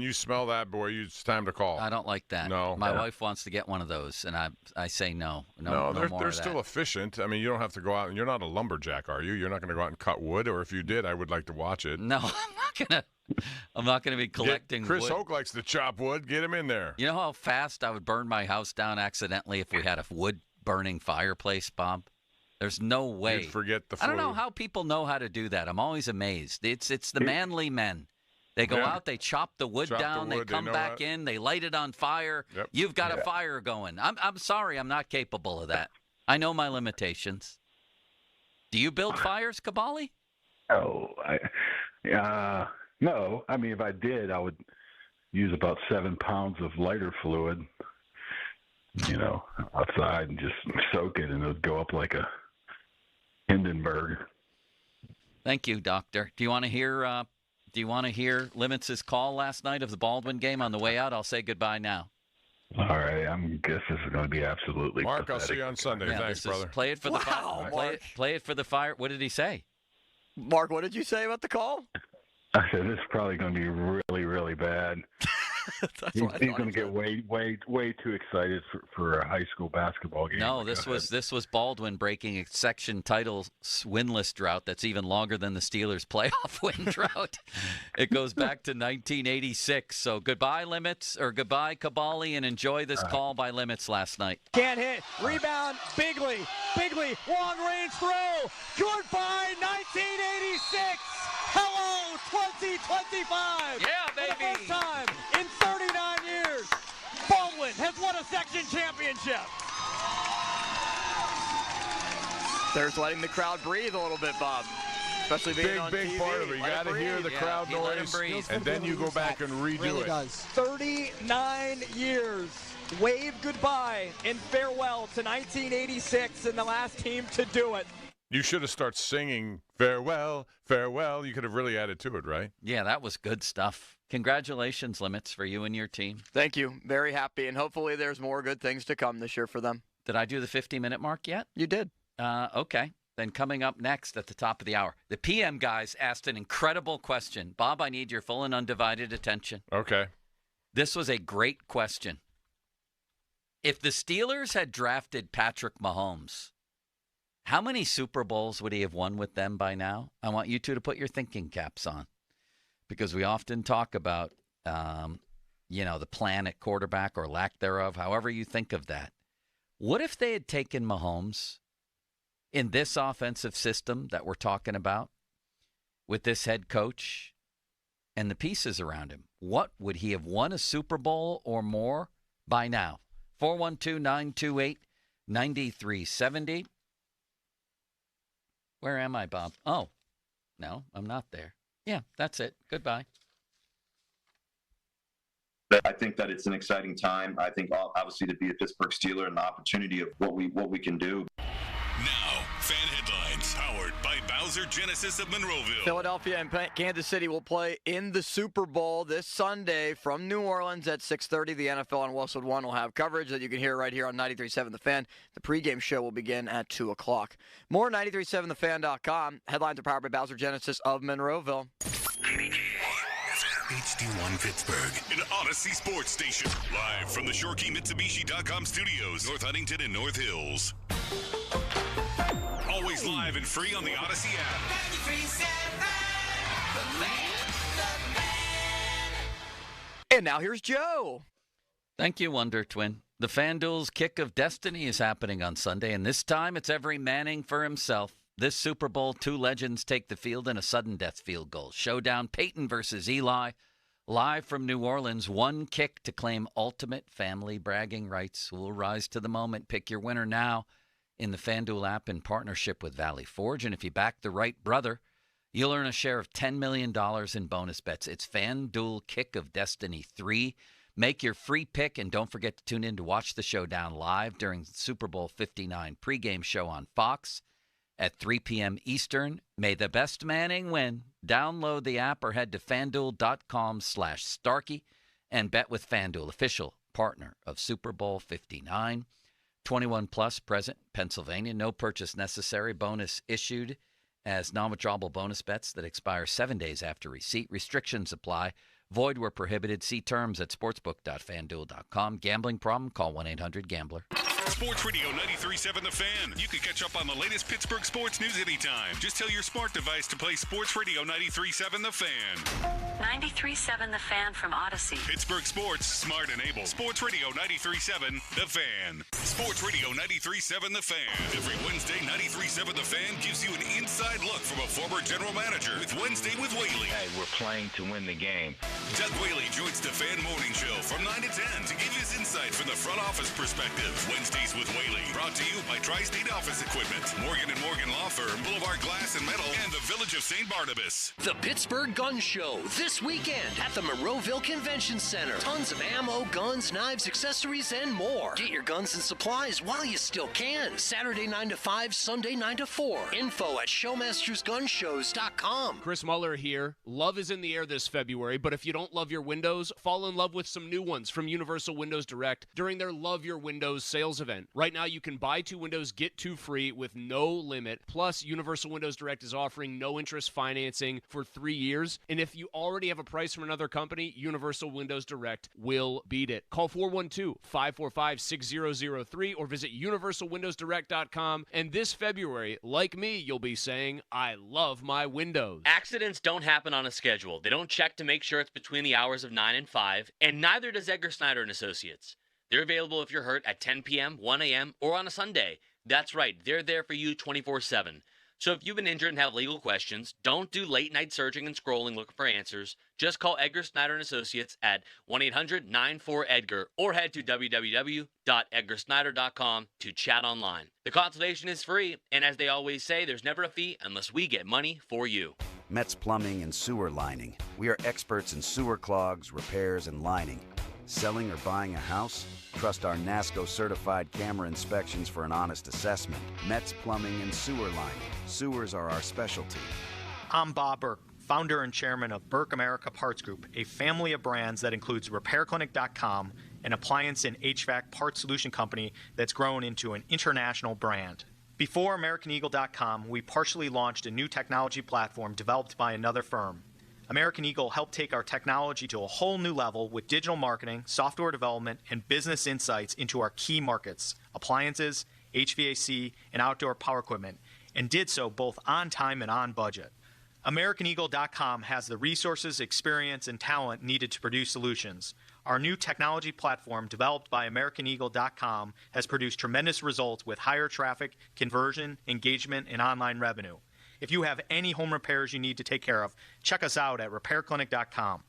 you smell that, boy, it's time to call. I don't like that. No, my wife wants to get one of those, and I say no. No, they're still efficient. I mean, you don't have to go out, and you're not a lumberjack, are you? You're not going to go out and cut wood, or if you did, I would like to watch it. No, I'm not gonna be collecting Chris wood. Hoke likes to chop wood. Get him in there. You know how fast I would burn my house down accidentally if we had a wood-burning fireplace, Bob? There's no way. You'd forget the food. I don't know how people know how to do that. I'm always amazed. It's the manly men. They go out, they chop the wood down, they come back in, they light it on fire. Yep. You've got a fire going. I'm sorry, I'm not capable of that. I know my limitations. Do you build fires, Cabali? Oh, no. I mean, if I did, I would use about 7 pounds of lighter fluid, outside and just soak it, and it would go up like a Hindenburg. Thank you, Doctor. Do you want to hear Limits' call last night of the Baldwin game on the way out? I'll say goodbye now. All right, I guess this is going to be absolutely Mark, pathetic. I'll see you on Sunday. Yeah, Thanks, brother. Play it for the fire. Play it for the fire. What did he say? Mark, what did you say about the call? I said this is probably going to be really, really bad. He's going to get way too excited for a high school basketball game. No, this was Baldwin breaking a section title winless drought that's even longer than the Steelers' playoff win drought. It goes back to 1986. So goodbye, Limits, or goodbye, Caballi, and enjoy this call by Limits last night. Can't hit. Rebound, Bigley, long-range throw. Goodbye, 1986. Hello, 2025. Yeah, baby. For the first time in 39 years, Baldwin has won a section championship. There's letting the crowd breathe a little bit, Bob. Especially being on big TV. part of it. You got to hear the crowd noise, and then you go back and redo it. Does. 39 years. Wave goodbye and farewell to 1986 and the last team to do it. You should have started singing farewell, farewell. You could have really added to it, right? Yeah, that was good stuff. Congratulations, Limits, for you and your team. Thank you. Very happy, and hopefully there's more good things to come this year for them. Did I do the 50-minute mark yet? You did. Okay. Then coming up next at the top of the hour, the PM guys asked an incredible question. Bob, I need your full and undivided attention. Okay. This was a great question. If the Steelers had drafted Patrick Mahomes, how many Super Bowls would he have won with them by now? I want you two to put your thinking caps on, because we often talk about, the plan at quarterback or lack thereof, however you think of that. What if they had taken Mahomes in this offensive system that we're talking about with this head coach and the pieces around him? What would he have won a Super Bowl or more by now? 412-928-9370. Where am I, Bob? Oh, no, I'm not there. Yeah, that's it. Goodbye. I think that it's an exciting time. I think obviously to be a Pittsburgh Steeler and the opportunity of what we can do. Now, fan headlines powered by Bowser Genesis of Monroeville. Philadelphia and Kansas City will play in the Super Bowl this Sunday from New Orleans at 6:30. The NFL on Westwood One will have coverage that you can hear right here on 93.7 The Fan. The pregame show will begin at 2 o'clock. More 93.7thefan.com. Headlines are powered by Bowser Genesis of Monroeville. HD1 Pittsburgh, an Odyssey sports station. Live from the ShoreKeyMitsubishi.com studios, North Huntington and North Hills. Always live and free on the Odyssey app. 93.7 And now here's Joe. Thank you, Wonder Twin. The FanDuel's Kick of Destiny is happening on Sunday, and this time it's every Manning for himself. This Super Bowl, two legends take the field in a sudden death field goal. Showdown, Peyton versus Eli. Live from New Orleans, one kick to claim ultimate family bragging rights. Who will rise to the moment? Pick your winner now in the FanDuel app in partnership with Valley Forge. And if you back the right brother, you'll earn a share of $10 million in bonus bets. It's FanDuel Kick of Destiny 3. Make your free pick, and don't forget to tune in to watch the showdown live during the Super Bowl 59 pregame show on Fox at 3 p.m. Eastern. May the best Manning win. Download the app or head to FanDuel.com/Starkey and bet with FanDuel, official partner of Super Bowl 59. 21 plus, present, Pennsylvania. No purchase necessary. Bonus issued as non-withdrawable bonus bets that expire 7 days after receipt. Restrictions apply. Void where prohibited. See terms at sportsbook.fanduel.com. Gambling problem? Call 1-800-GAMBLER. Sports Radio 93.7 The Fan. You can catch up on the latest Pittsburgh sports news anytime. Just tell your smart device to play Sports Radio 93.7 The Fan. 93.7 The Fan from Odyssey. Pittsburgh sports, smart and able. Sports Radio 93.7 The Fan. Sports Radio 93.7 The Fan. Every Wednesday, 93.7 The Fan gives you an inside look from a former general manager with Wednesday with Whaley. Hey, we're playing to win the game. Doug Whaley joins the Fan Morning Show from 9 to 10 to give you his insight from the front office perspective. Wednesdays with Whaley, brought to you by Tri-State Office Equipment, Morgan & Morgan Law Firm, Boulevard Glass and Metal, and the Village of St. Barnabas. The Pittsburgh Gun Show, this weekend at the Monroeville Convention Center. Tons of ammo, guns, knives, accessories, and more. Get your guns and supplies while you still can. Saturday 9 to 5, Sunday 9 to 4. Info at showmastersgunshows.com. Chris Muller here. Love is in the air this February, but if you don't love your windows, fall in love with some new ones from Universal Windows Direct during their Love Your Windows sales event. Right now, you can buy 2 windows, get 2 free with no limit. Plus, Universal Windows Direct is offering no interest financing for 3 years. And if you already have a price from another company, Universal Windows Direct will beat it. Call 412-545-6003 or visit universalwindowsdirect.com. And this February, like me, you'll be saying, I love my windows. Accidents don't happen on a schedule. They don't check to make sure it's between the hours of 9 and 5, and neither does Edgar Snyder & Associates. They're available if you're hurt at 10 p.m., 1 a.m., or on a Sunday. That's right, they're there for you 24/7. So if you've been injured and have legal questions, don't do late-night searching and scrolling looking for answers. Just call Edgar Snyder & Associates at 1-800-94-EDGAR or head to www.edgarsnyder.com to chat online. The consultation is free, and as they always say, there's never a fee unless we get money for you. Metz Plumbing and Sewer Lining. We are experts in sewer clogs, repairs, and lining. Selling or buying a house? Trust our NASCO-certified camera inspections for an honest assessment. Metz Plumbing and Sewer Lining. Sewers are our specialty. I'm Bob Burke, founder and chairman of Burke America Parts Group, a family of brands that includes RepairClinic.com, an appliance and HVAC parts solution company that's grown into an international brand. Before AmericanEagle.com, we partially launched a new technology platform developed by another firm. American Eagle helped take our technology to a whole new level with digital marketing, software development, and business insights into our key markets, appliances, HVAC, and outdoor power equipment, and did so both on time and on budget. AmericanEagle.com has the resources, experience, and talent needed to produce solutions. Our new technology platform, developed by AmericanEagle.com, has produced tremendous results with higher traffic, conversion, engagement, and online revenue. If you have any home repairs you need to take care of, check us out at RepairClinic.com.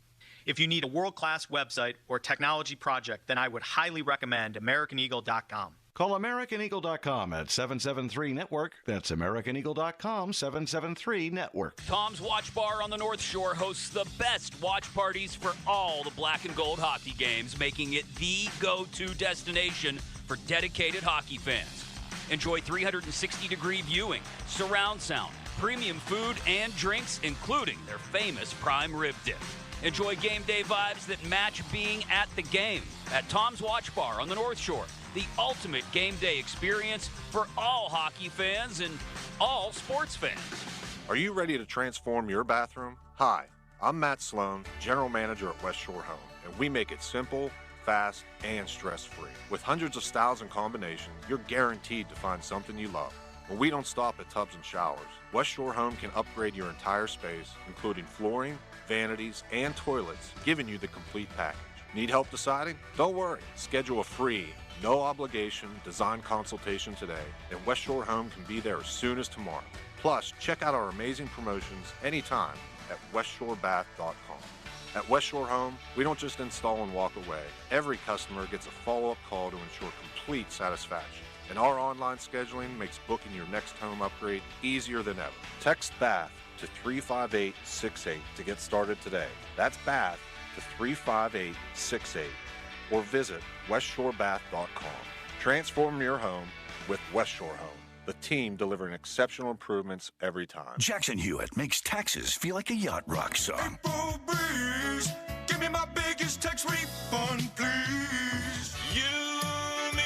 If you need a world-class website or technology project, then I would highly recommend AmericanEagle.com. Call AmericanEagle.com at 773-NETWORK. That's AmericanEagle.com, 773-NETWORK. Tom's Watch Bar on the North Shore hosts the best watch parties for all the black and gold hockey games, making it the go-to destination for dedicated hockey fans. Enjoy 360-degree viewing, surround sound, premium food and drinks, including their famous prime rib dip. Enjoy game day vibes that match being at the game at Tom's Watch Bar on the North Shore, the ultimate game day experience for all hockey fans and all sports fans. Are you ready to transform your bathroom? Hi, I'm Matt Sloan, General Manager at West Shore Home, and we make it simple, fast, and stress-free. With hundreds of styles and combinations, you're guaranteed to find something you love. But we don't stop at tubs and showers. West Shore Home can upgrade your entire space, including flooring, vanities, and toilets, giving you the complete package. Need help deciding? Don't worry. Schedule a free, no-obligation design consultation today, and West Shore Home can be there as soon as tomorrow. Plus, check out our amazing promotions anytime at westshorebath.com. At West Shore Home, we don't just install and walk away. Every customer gets a follow-up call to ensure complete satisfaction. And our online scheduling makes booking your next home upgrade easier than ever. Text BATH to 35868 to get started today. That's BATH to 35868. Or visit westshorebath.com. Transform your home with West Shore Home. The team delivering exceptional improvements every time. Jackson Hewitt makes taxes feel like a yacht rock song. April breeze, give me my biggest tax refund, please. You, me,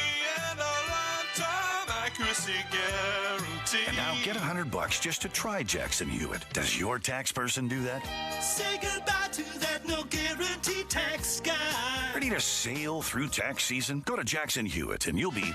and a lifetime accuracy guarantee. And now get $100 just to try Jackson Hewitt. Does your tax person do that? Say goodbye to that no guarantee tax guy. Ready to sail through tax season? Go to Jackson Hewitt and you'll be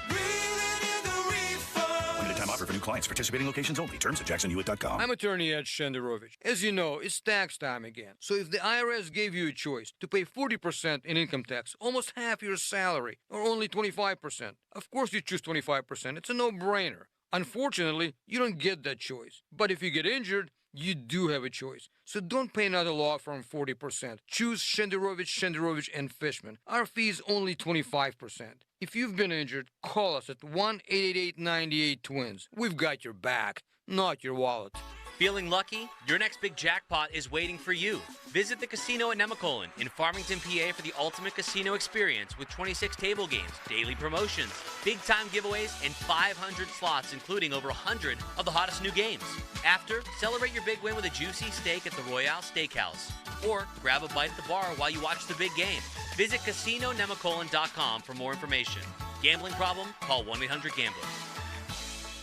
limited time offer for new clients. Participating locations only. Terms at jacksonhewitt.com. I'm attorney Ed Shenderovich. As you know, it's tax time again. So if the IRS gave you a choice to pay 40% in income tax, almost half your salary, or only 25%, of course you choose 25%. It's a no-brainer. Unfortunately, you don't get that choice. But if you get injured, you do have a choice. So don't pay another law firm 40%. Choose Shenderovich, and Fishman. Our fee is only 25%. If you've been injured, call us at 1-888-98-TWINS. We've got your back, not your wallet. Feeling lucky? Your next big jackpot is waiting for you. Visit the casino at Nemacolin in Farmington, PA for the ultimate casino experience with 26 table games, daily promotions, big-time giveaways, and 500 slots, including over 100 of the hottest new games. After, celebrate your big win with a juicy steak at the Royale Steakhouse. Or grab a bite at the bar while you watch the big game. Visit CasinoNemacolin.com for more information. Gambling problem? Call 1-800-GAMBLER.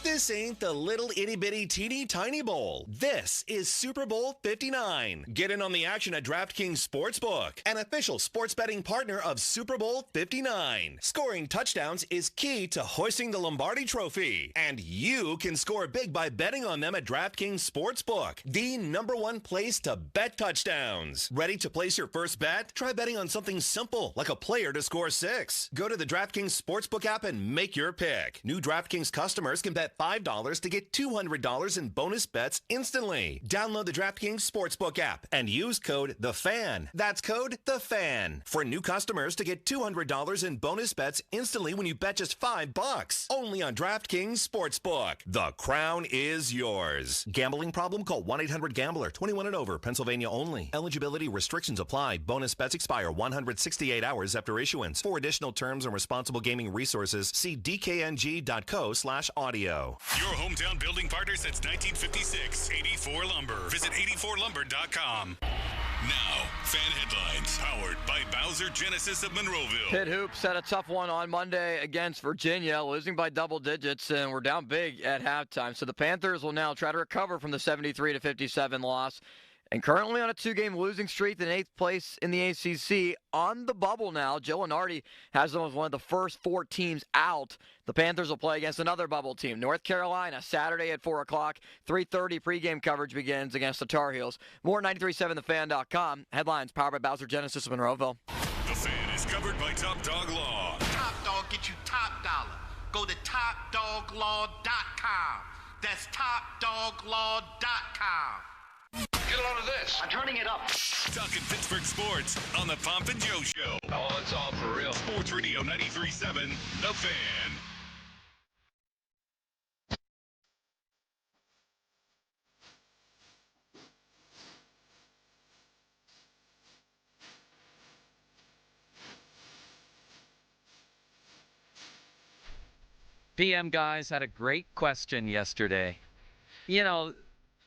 This ain't the little itty-bitty teeny tiny bowl. This is Super Bowl 59. Get in on the action at DraftKings Sportsbook, an official sports betting partner of Super Bowl 59. Scoring touchdowns is key to hoisting the Lombardi Trophy, and you can score big by betting on them at DraftKings Sportsbook, the #1 place to bet touchdowns. Ready to place your first bet? Try betting on something simple, like a player to score 6. Go to the DraftKings Sportsbook app and make your pick. New DraftKings customers can bet $5 to get $200 in bonus bets instantly. Download the DraftKings Sportsbook app and use code THEFAN. That's code THEFAN for new customers to get $200 in bonus bets instantly when you bet just $5. Only on DraftKings Sportsbook. The crown is yours. Gambling problem? Call 1-800-GAMBLER. 21 and over. Pennsylvania only. Eligibility restrictions apply. Bonus bets expire 168 hours after issuance. For additional terms and responsible gaming resources, see dkng.co/audio. Your hometown building partner since 1956, 84 Lumber. Visit 84lumber.com. Now, fan headlines powered by Bowser Genesis of Monroeville. Pitt Hoops had a tough one on Monday against Virginia, losing by double digits, and we're down big at halftime. So the Panthers will now try to recover from the 73-57 loss. And currently on a 2-game losing streak in 8th place in the ACC. On the bubble now, Joe Lenardi has them as one of the first 4 teams out. The Panthers will play against another bubble team, North Carolina, Saturday at 4 o'clock. 3:30 pregame coverage begins against the Tar Heels. More 937thefan.com. Headlines powered by Bowser Genesis of Monroeville. The Fan is covered by Top Dog Law. Top Dog get you top dollar. Go to TopDogLaw.com. That's TopDogLaw.com. Get a load of this. I'm turning it up. Talking Pittsburgh sports on the Pomp and Joe Show. Oh, it's all for real. Sports Radio 93.7, The Fan. PM guys had a great question yesterday. You know,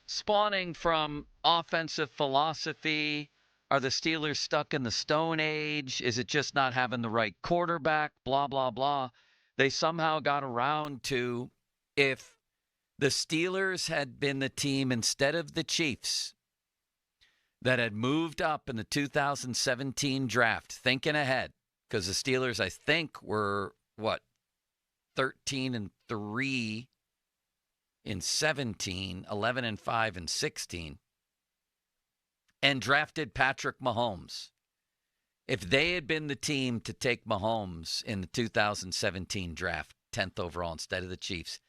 spawning from offensive philosophy, are the Steelers stuck in the Stone Age? Is it just not having the right quarterback? Blah, blah, blah. They somehow got around to, if the Steelers had been the team instead of the Chiefs that had moved up in the 2017 draft, thinking ahead, because the Steelers, I think, were, 13-3 in 17, 11-5 in 16, and drafted Patrick Mahomes. If they had been the team to take Mahomes in the 2017 draft, 10th overall instead of the Chiefs,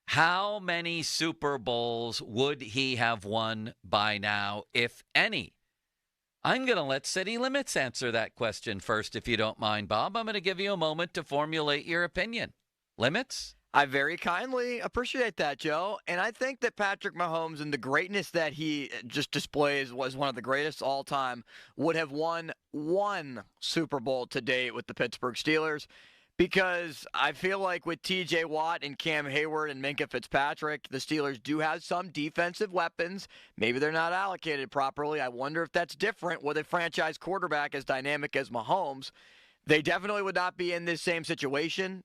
how many Super Bowls would he have won by now, if any? I'm going to let City Limits answer that question first, if you don't mind, Bob. I'm going to give you a moment to formulate your opinion. Limits? I very kindly appreciate that, Joe. And I think that Patrick Mahomes and the greatness that he just displays was one of the greatest all time, would have won 1 Super Bowl to date with the Pittsburgh Steelers. Because I feel like with T.J. Watt and Cam Hayward and Minkah Fitzpatrick, the Steelers do have some defensive weapons. Maybe they're not allocated properly. I wonder if that's different with a franchise quarterback as dynamic as Mahomes. They definitely would not be in this same situation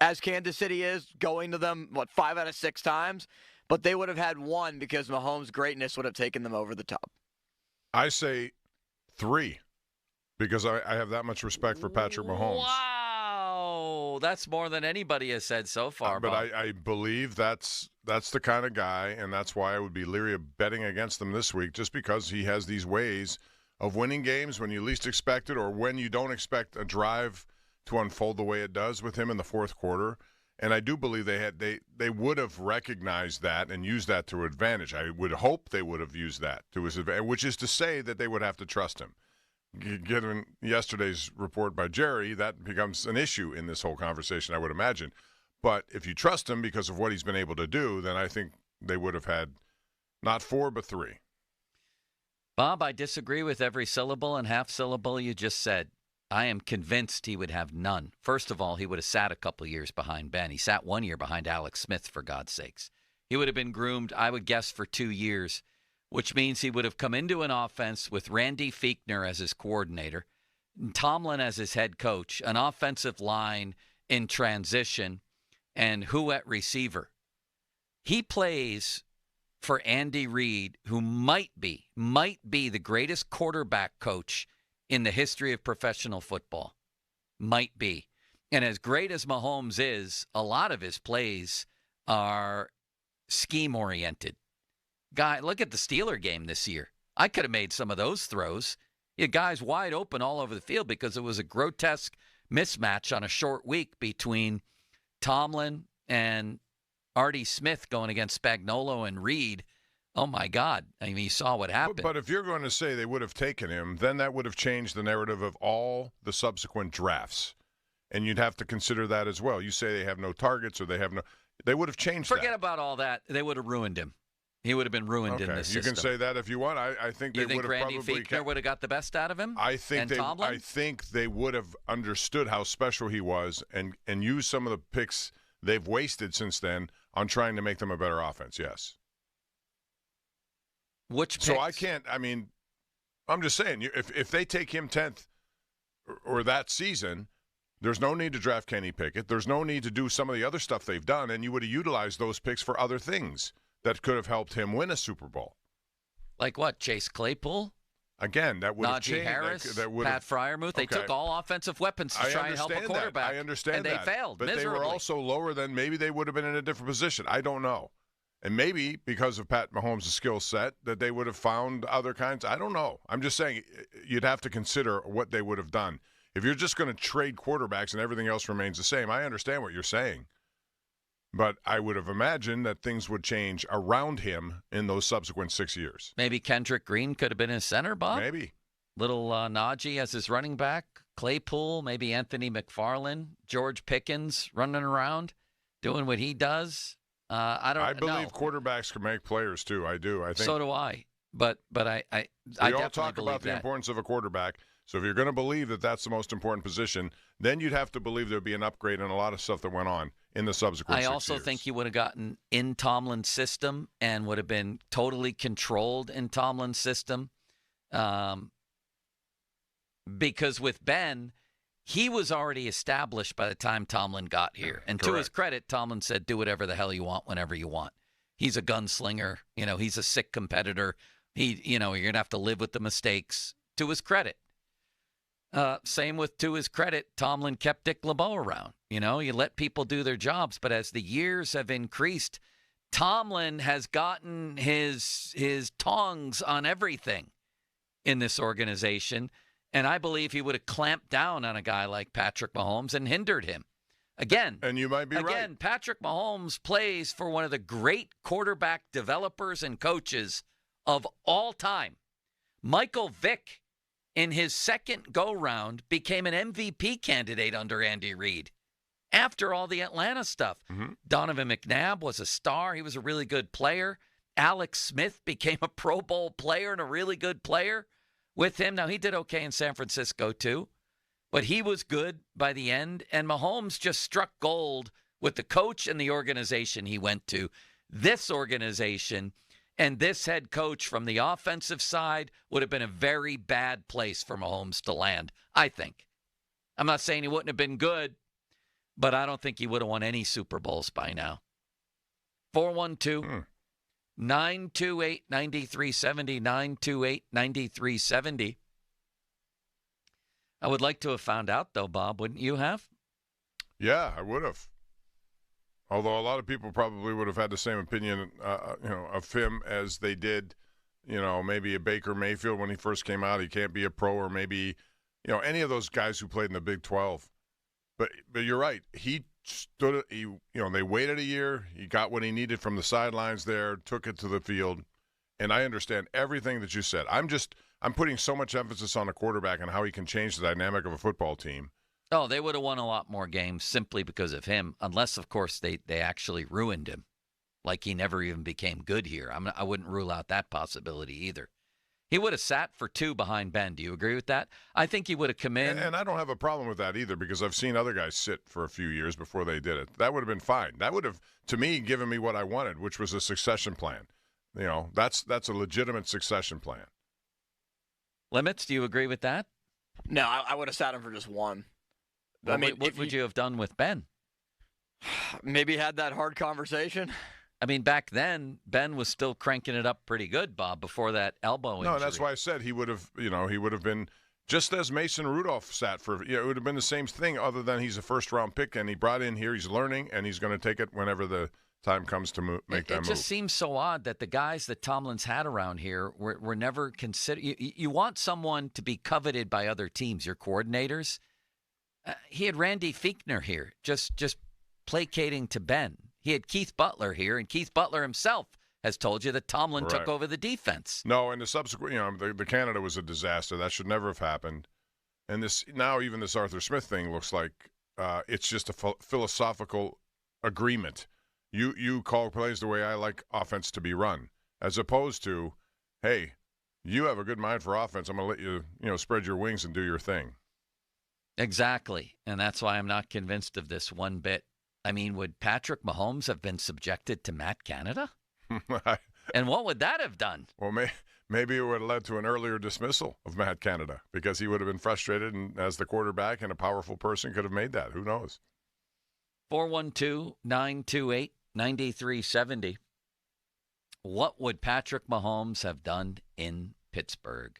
as Kansas City is, going to them, 5 out of 6 times. But they would have had 1 because Mahomes' greatness would have taken them over the top. I say 3 because I have that much respect for Patrick Mahomes. Wow, that's more than anybody has said so far. But I believe that's the kind of guy, and that's why I would be leery of betting against them this week, just because he has these ways of winning games when you least expect it or when you don't expect a drive to unfold the way it does with him in the fourth quarter. And I do believe they would have recognized that and used that to their advantage. I would hope they would have used that to his advantage, which is to say that they would have to trust him. Given yesterday's report by Jerry, that becomes an issue in this whole conversation, I would imagine. But if you trust him because of what he's been able to do, then I think they would have had Not 4, but 3. Bob, I disagree with every syllable and half syllable you just said. I am convinced he would have none. First of all, he would have sat a couple years behind Ben. He sat 1 year behind Alex Smith, for God's sakes. He would have been groomed, I would guess, for 2 years, which means he would have come into an offense with Randy Fichtner as his coordinator, Tomlin as his head coach, an offensive line in transition, and who at receiver. He plays for Andy Reid, who might be the greatest quarterback coach in the history of professional football. Might be. And as great as Mahomes is, a lot of his plays are scheme-oriented. Guy, look at the Steeler game this year. I could have made some of those throws. You had guys wide open all over the field because it was a grotesque mismatch on a short week between Tomlin and Artie Smith going against Spagnuolo and Reed. Oh, my God. I mean, you saw what happened. But if you're going to say they would have taken him, then that would have changed the narrative of all the subsequent drafts. And you'd have to consider that as well. You say they have no targets or they have no – they would have changed Forget about all that. They would have ruined him. He would have been ruined in this system. You can say that if you want. I think they would have Randy probably Fichtner would have got the best out of him? I think they would have understood how special he was and used some of the picks they've wasted since then on trying to make them a better offense, yes. Which picks? So I can't, I mean, I'm just saying, if they take him 10th or that season, there's no need to draft Kenny Pickett. There's no need to do some of the other stuff they've done, and you would have utilized those picks for other things that could have helped him win a Super Bowl. Like what, Chase Claypool? Again, that would have Najee changed. Harris, that would Pat Freiermuth. They took all offensive weapons to try and help a quarterback. I understand and that. they failed but miserably. They were also lower than maybe they would have been in a different position. I don't know. And maybe because of Pat Mahomes' skill set that they would have found other kinds. I don't know. I'm just saying you'd have to consider what they would have done. If you're just going to trade quarterbacks and everything else remains the same, I understand what you're saying. But I would have imagined that things would change around him in those subsequent 6 years. Maybe Kendrick Green could have been his center, Bob? Maybe. Little Najee as his running back, Claypool, maybe Anthony McFarland, George Pickens running around, doing what he does. I believe quarterbacks can make players too. I do. I think so do I. But I we all talk about the importance of a quarterback. So if you're going to believe that that's the most important position, then you'd have to believe there'd be an upgrade in a lot of stuff that went on in the subsequent 6 years. I also think he would have gotten in Tomlin's system and would have been totally controlled in Tomlin's system. Because with Ben, he was already established by the time Tomlin got here. And to his credit, Tomlin said, do whatever the hell you want whenever you want. He's a gunslinger. You know, he's a sick competitor. You're going to have to live with the mistakes. To his credit. Same with, to his credit, Tomlin kept Dick LeBeau around. You know, you let people do their jobs. But as the years have increased, Tomlin has gotten his tongs on everything in this organization. And I believe he would have clamped down on a guy like Patrick Mahomes and hindered him. Again, and you might be right. Again, Patrick Mahomes plays for one of the great quarterback developers and coaches of all time. Michael Vick, in his second go-round, became an MVP candidate under Andy Reid after all the Atlanta stuff. Mm-hmm. Donovan McNabb was a star. He was a really good player. Alex Smith became a Pro Bowl player and a really good player with him. Now, he did okay in San Francisco, too, but he was good by the end, and Mahomes just struck gold with the coach and the organization he went to. This organization and this head coach from the offensive side would have been a very bad place for Mahomes to land, I think. I'm not saying he wouldn't have been good, but I don't think he would have won any Super Bowls by now. 412 928-9370, 928-9370. I would like to have found out, though, Bob. Wouldn't you have? Yeah, I would have. Although a lot of people probably would have had the same opinion, of him as they did, maybe a Baker Mayfield when he first came out. He can't be a pro, or maybe, any of those guys who played in the Big 12. But you're right. He stood. They waited a year. He got what he needed from the sidelines there, took it to the field, and I understand everything that you said. I'm putting so much emphasis on a quarterback and how he can change the dynamic of a football team. Oh, they would have won a lot more games simply because of him, unless, of course, they actually ruined him, like he never even became good here. I wouldn't rule out that possibility either. He would have sat for 2 behind Ben. Do you agree with that? I think he would have come in. And I don't have a problem with that either, because I've seen other guys sit for a few years before they did it. That would have been fine. That would have, to me, given me what I wanted, which was a succession plan. That's a legitimate succession plan. Limits, do you agree with that? No, I would have sat him for just 1. Well, what would you have done with Ben? Maybe had that hard conversation. I mean, back then, Ben was still cranking it up pretty good, Bob, before that elbow injury. No, that's why I said he would have been just as Mason Rudolph sat for. It would have been the same thing, other than he's a first-round pick, and he brought in here. He's learning, and he's going to take it whenever the time comes to make that move. It just seems so odd that the guys that Tomlin's had around here were never considered. You want someone to be coveted by other teams, your coordinators. He had Randy Fichtner here, just placating to Ben. He had Keith Butler here, and Keith Butler himself has told you that Tomlin took over the defense. No, and the subsequent, the Canada was a disaster. That should never have happened. And even this Arthur Smith thing looks like it's just a philosophical agreement. You call plays the way I like offense to be run, as opposed to, hey, you have a good mind for offense. I'm going to let you, spread your wings and do your thing. Exactly, and that's why I'm not convinced of this one bit. I mean, would Patrick Mahomes have been subjected to Matt Canada? And what would that have done? Well, maybe it would have led to an earlier dismissal of Matt Canada, because he would have been frustrated, and as the quarterback and a powerful person could have made that. Who knows? 412-928-9370. What would Patrick Mahomes have done in Pittsburgh?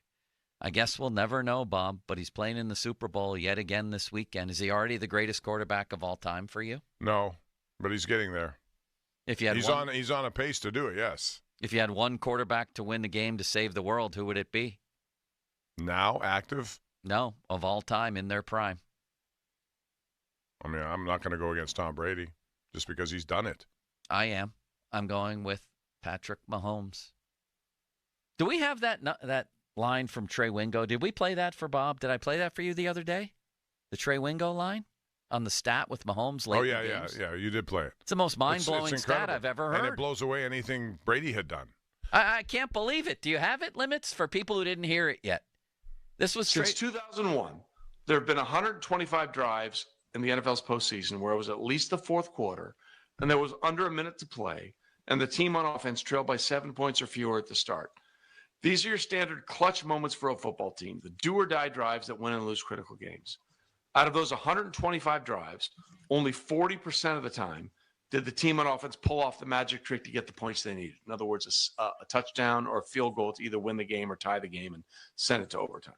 I guess we'll never know, Bob, but he's playing in the Super Bowl yet again this weekend. Is he already the greatest quarterback of all time for you? No, but he's getting there. If you had he's on a pace to do it, yes. If you had one quarterback to win the game to save the world, who would it be? Now active? No, of all time in their prime. I mean, I'm not going to go against Tom Brady just because he's done it. I am. I'm going with Patrick Mahomes. Do we have that line from Trey Wingo? Did we play that for Bob? Did I play that for you the other day? The Trey Wingo line on the stat with Mahomes late in the games? Yeah, you did play it. It's the most mind-blowing stat I've ever heard. And it blows away anything Brady had done. I can't believe it. Do you have it, Limits, for people who didn't hear it yet? This was Since 2001, there have been 125 drives in the NFL's postseason where it was at least the fourth quarter, and there was under a minute to play, and the team on offense trailed by 7 points or fewer at the start. These are your standard clutch moments for a football team, the do-or-die drives that win and lose critical games. Out of those 125 drives, only 40% of the time did the team on offense pull off the magic trick to get the points they needed. In other words, a touchdown or a field goal to either win the game or tie the game and send it to overtime.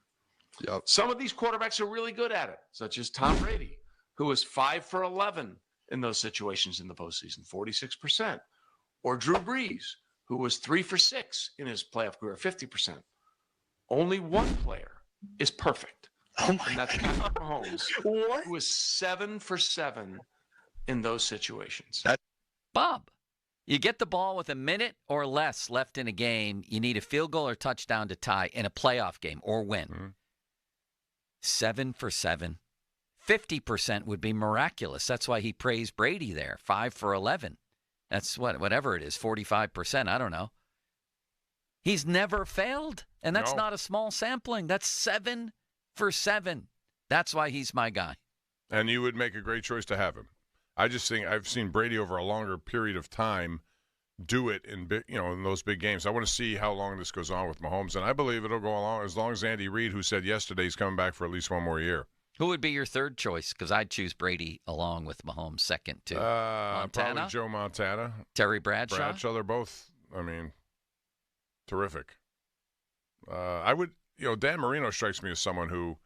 Yep. Some of these quarterbacks are really good at it, such as Tom Brady, who was 5 for 11 in those situations in the postseason, 46%. Or Drew Brees, who was 3 for 6 in his playoff career, 50%. Only one player is perfect. And that's Patrick Mahomes, who was 7 for 7 in those situations. Bob, you get the ball with a minute or less left in a game. You need a field goal or touchdown to tie in a playoff game or win. Mm-hmm. 7 for 7. 50% would be miraculous. That's why he praised Brady there. 5 for 11. That's whatever it is, 45%. I don't know. He's never failed, and that's not a small sampling. That's 7 for 7. That's why he's my guy. And you would make a great choice to have him. I just think I've seen Brady over a longer period of time do it in those big games. I want to see how long this goes on with Mahomes, and I believe it'll go along as long as Andy Reid, who said yesterday he's coming back for at least one more year. Who would be your third choice? Because I'd choose Brady along with Mahomes second, too. Montana? Probably Joe Montana. Terry Bradshaw? They're both, terrific. I would, Dan Marino strikes me as someone who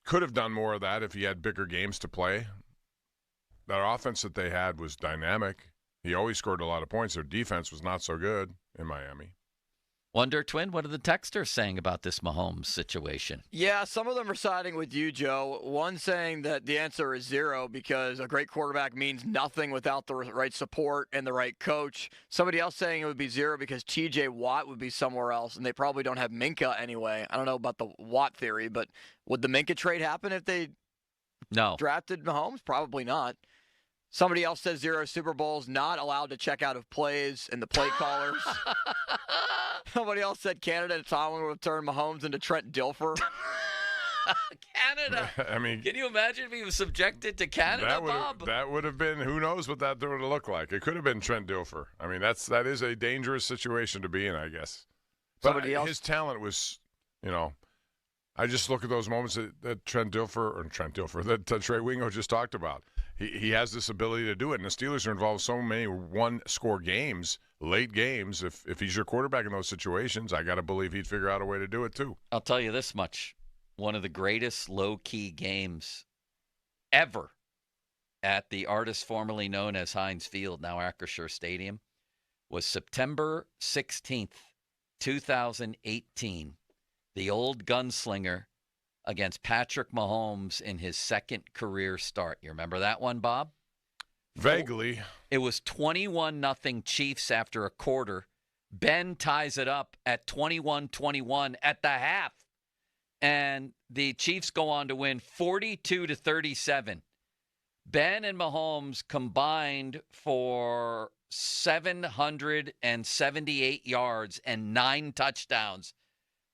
could have done more of that if he had bigger games to play. That offense that they had was dynamic. He always scored a lot of points. Their defense was not so good in Miami. Wonder Twin, what are the texters saying about this Mahomes situation? Yeah, some of them are siding with you, Joe. One saying that the answer is 0 because a great quarterback means nothing without the right support and the right coach. Somebody else saying it would be 0 because T.J. Watt would be somewhere else, and they probably don't have Minka anyway. I don't know about the Watt theory, but would the Minka trade happen if they drafted Mahomes? Probably not. Somebody else says 0 Super Bowls, not allowed to check out of plays and the play callers. Somebody else said Canada and Tomlin would have turned Mahomes into Trent Dilfer. Canada. I mean, can you imagine if he was subjected to Canada, Bob? That would have been, who knows what that would have looked like. It could have been Trent Dilfer. I mean, that is a dangerous situation to be in, I guess. But his talent was, I just look at those moments that that Trey Wingo just talked about. He has this ability to do it, and the Steelers are involved in so many one-score games, late games. If he's your quarterback in those situations, I got to believe he'd figure out a way to do it too. I'll tell you this much. One of the greatest low-key games ever at the artist formerly known as Heinz Field, now Acrisure Stadium, was September 16th, 2018. The old gunslinger against Patrick Mahomes in his second career start. You remember that one, Bob? Vaguely. It was 21-0 Chiefs after a quarter. Ben ties it up at 21-21 at the half. And the Chiefs go on to win 42-37. Ben and Mahomes combined for 778 yards and 9 touchdowns.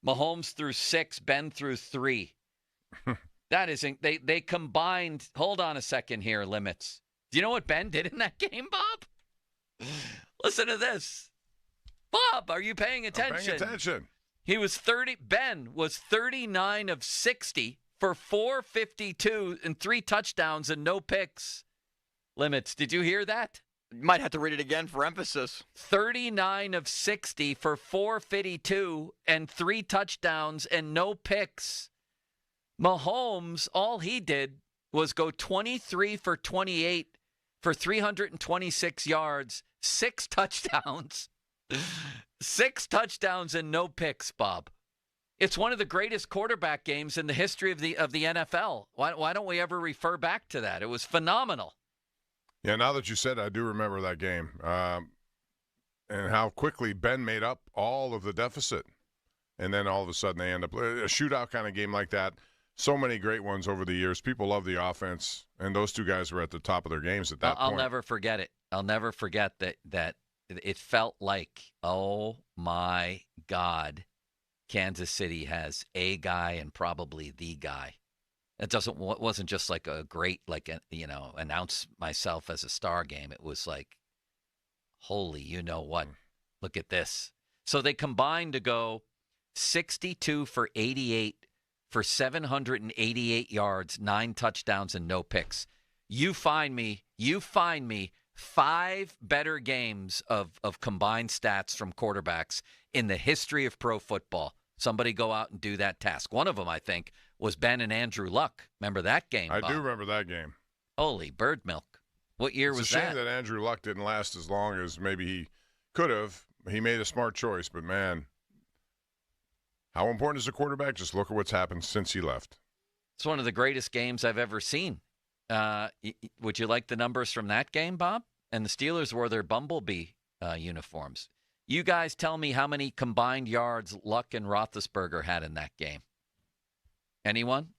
Mahomes threw 6, Ben threw 3. That isn't, they combined, hold on a second here, Limits. Do you know what Ben did in that game, Bob? Listen to this. Bob, are you paying attention? I'm paying attention. Ben was 39 of 60 for 452 and 3 touchdowns and no picks. Limits, did you hear that? You might have to read it again for emphasis. 39 of 60 for 452 and 3 touchdowns and no picks. Mahomes, all he did was go 23 for 28 for 326 yards, 6 touchdowns. 6 touchdowns and no picks, Bob. It's one of the greatest quarterback games in the history of the NFL. Why don't we ever refer back to that? It was phenomenal. Yeah, now that you said it, I do remember that game. And how quickly Ben made up all of the deficit. And then all of a sudden they end up a shootout kind of game like that. So many great ones over the years. People love the offense, and those two guys were at the top of their games at that point. I'll never forget it. I'll never forget that it felt like, oh, my God, Kansas City has a guy and probably the guy. It wasn't just like a great, announce myself as a star game. It was like, holy, you know what? Look at this. So they combined to go 62 for 88 for 788 yards, 9 touchdowns, and no picks. You find me 5 better games of combined stats from quarterbacks in the history of pro football. Somebody go out and do that task. One of them, I think, was Ben and Andrew Luck. Remember that game, Bob? I do remember that game. Holy bird milk. What year was that? It's a shame that Andrew Luck didn't last as long as maybe he could have. He made a smart choice, but, man, how important is a quarterback? Just look at what's happened since he left. It's one of the greatest games I've ever seen. Would you like the numbers from that game, Bob? And the Steelers wore their Bumblebee uniforms. You guys tell me how many combined yards Luck and Roethlisberger had in that game. Anyone?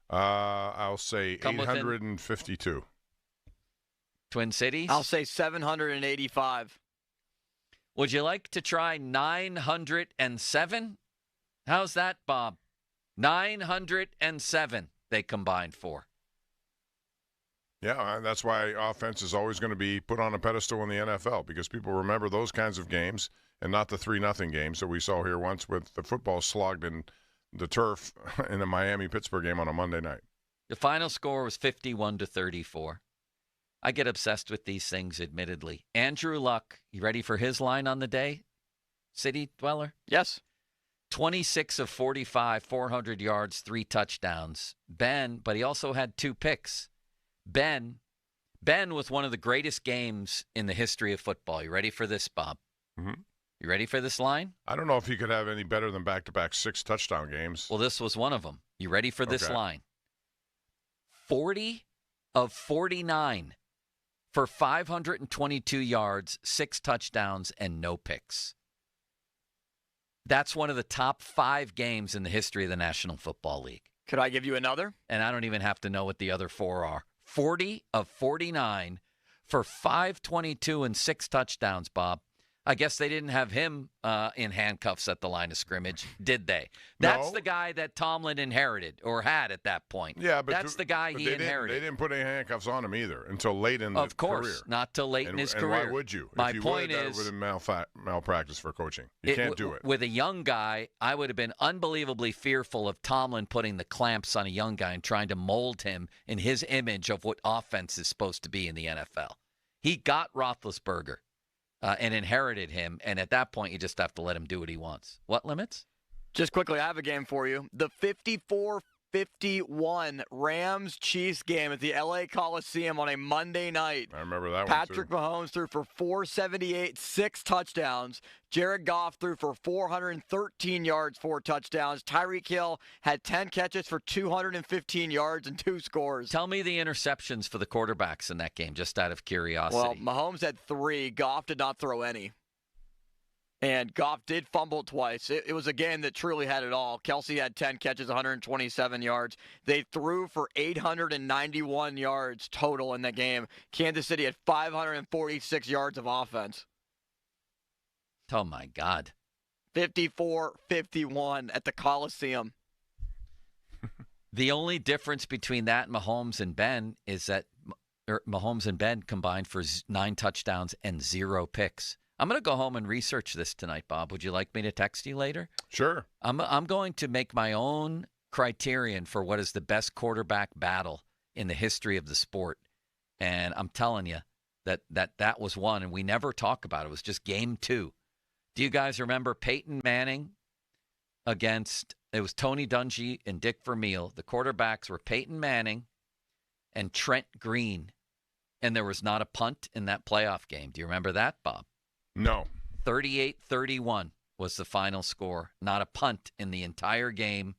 I'll say 852. Twin Cities? I'll say 785. Would you like to try 907? How's that, Bob? 907 they combined for. Yeah, that's why offense is always going to be put on a pedestal in the NFL, because people remember those kinds of games and not the 3-0 games that we saw here once with the football slogged in the turf in the Miami-Pittsburgh game on a Monday night. The final score was 51-34. I get obsessed with these things, admittedly. Andrew Luck, you ready for his line on the day, City Dweller? Yes. 26 of 45, 400 yards, 3 touchdowns. But he also had 2 picks. Ben was one of the greatest games in the history of football. You ready for this, Bob? Mm-hmm. You ready for this line? I don't know if he could have any better than back-to-back 6 touchdown games. Well, this was one of them. You ready for this line? 40 of 49 for 522 yards, 6 touchdowns, and no picks. That's one of the top 5 games in the history of the National Football League. Could I give you another? And I don't even have to know what the other 4 are. 40 of 49 for 522 and 6 touchdowns, Bob. I guess they didn't have him in handcuffs at the line of scrimmage, did they? That's the guy that Tomlin inherited or had at that point. Yeah, but that's the guy he inherited. They didn't put any handcuffs on him either until late in the career. Of course, not till late in his career. Why would you? My if you point would, is, that would have been malpractice for coaching. You can't do it. With a young guy, I would have been unbelievably fearful of Tomlin putting the clamps on a young guy and trying to mold him in his image of what offense is supposed to be in the NFL. He got Roethlisberger. And inherited him, and at that point, you just have to let him do what he wants. What limits? Just quickly, I have a game for you. The 54-51 Rams-Chiefs game at the L.A. Coliseum on a Monday night. I remember that Patrick one, too. Mahomes threw for 478, 6 touchdowns. Jared Goff threw for 413 yards, 4 touchdowns. Tyreek Hill had 10 catches for 215 yards and 2 scores. Tell me the interceptions for the quarterbacks in that game, just out of curiosity. Well, Mahomes had 3. Goff did not throw any. And Goff did fumble twice. It was a game that truly had it all. Kelsey had 10 catches, 127 yards. They threw for 891 yards total in that game. Kansas City had 546 yards of offense. Oh, my God. 54-51 at the Coliseum. The only difference between that and Mahomes and Ben is that Mahomes and Ben combined for 9 touchdowns and 0 picks. I'm going to go home and research this tonight, Bob. Would you like me to text you later? Sure. I'm going to make my own criterion for what is the best quarterback battle in the history of the sport. And I'm telling you that was one, and we never talk about it. It was just game 2. Do you guys remember Peyton Manning against, it was Tony Dungy and Dick Vermeil. The quarterbacks were Peyton Manning and Trent Green, and there was not a punt in that playoff game. Do you remember that, Bob? No. 38-31 was the final score. Not a punt in the entire game.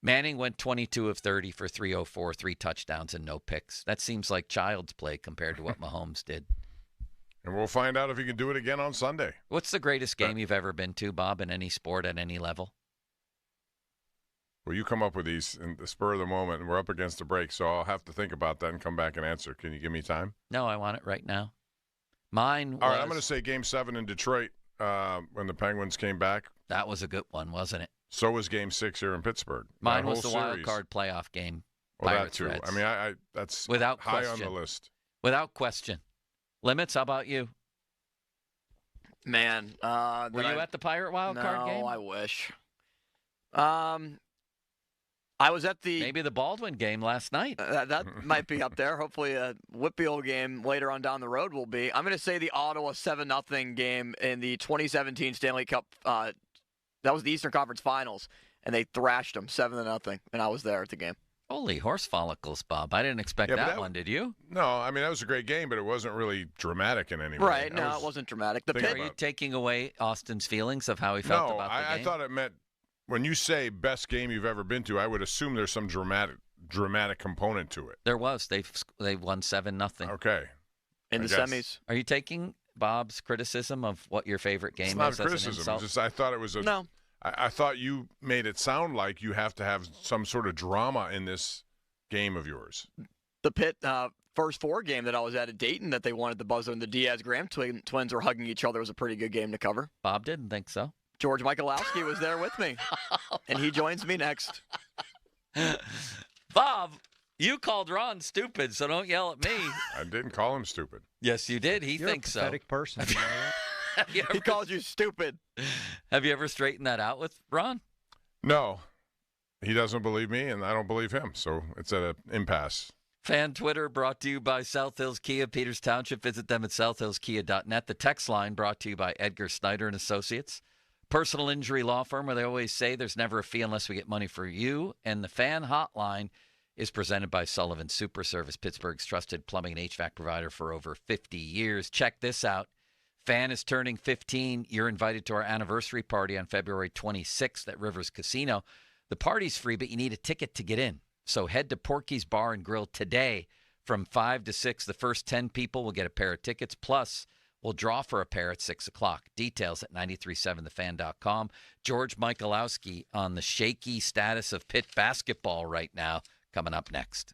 Manning went 22 of 30 for 304, 3 touchdowns and no picks. That seems like child's play compared to what Mahomes did. And we'll find out if he can do it again on Sunday. What's the greatest game you've ever been to, Bob, in any sport at any level? Well, you come up with these in the spur of the moment, and we're up against the break, so I'll have to think about that and come back and answer. Can you give me time? No, I want it right now. Mine was... All right, I'm going to say Game 7 in Detroit when the Penguins came back. That was a good one, wasn't it? So was Game 6 here in Pittsburgh. Mine was the wild card playoff game. Well, Pirates, that too. Reds. I mean, I that's without high question. on the list. Without question. Limits, how about you? Man. Were you at the Pirate wild card game? No, I wish. I was at the... Maybe the Baldwin game last night. That might be up there. Hopefully a Whitfield game later on down the road will be. I'm going to say the Ottawa 7-0 game in the 2017 Stanley Cup. That was the Eastern Conference Finals, and they thrashed them 7-0, and I was there at the game. Holy horse follicles, Bob. I didn't expect that one, did you? No, I mean, that was a great game, but it wasn't really dramatic in any way. Right, no, it wasn't dramatic. Are you taking away Austin's feelings of how he felt about the game? I thought it meant, when you say best game you've ever been to, I would assume there's some dramatic component to it. There was. They won 7-0. Okay. In the semis. Are you taking Bob's criticism of what your favorite game is? It's not criticism. It's just I thought it was No. I thought you made it sound like you have to have some sort of drama in this game of yours. The Pitt first 4 game that I was at Dayton that they wanted the buzzer and the Diaz-Graham twins were hugging each other was a pretty good game to cover. Bob didn't think so. George Michalowski was there with me, and he joins me next. Bob, you called Ron stupid, so don't yell at me. I didn't call him stupid. Yes, you did. He You're thinks so. You're a pathetic person. You know that? He called you stupid. Have you ever straightened that out with Ron? No. He doesn't believe me, and I don't believe him, so it's at an impasse. Fan Twitter brought to you by South Hills Kia, Peters Township. Visit them at southhillskia.net. The text line brought to you by Edgar Snyder and Associates. Personal injury law firm where they always say there's never a fee unless we get money for you. And the fan hotline is presented by Sullivan Super Service, Pittsburgh's trusted plumbing and HVAC provider for over 50 years. Check this out. Fan is turning 15. You're invited to our anniversary party on February 26th at Rivers Casino. The party's free, but you need a ticket to get in. So head to Porky's Bar and Grill today from 5 to 6. The first 10 people will get a pair of tickets. Plus, we'll draw for a pair at 6 o'clock. Details at 937thefan.com. George Michalowski on the shaky status of Pitt basketball right now, coming up next.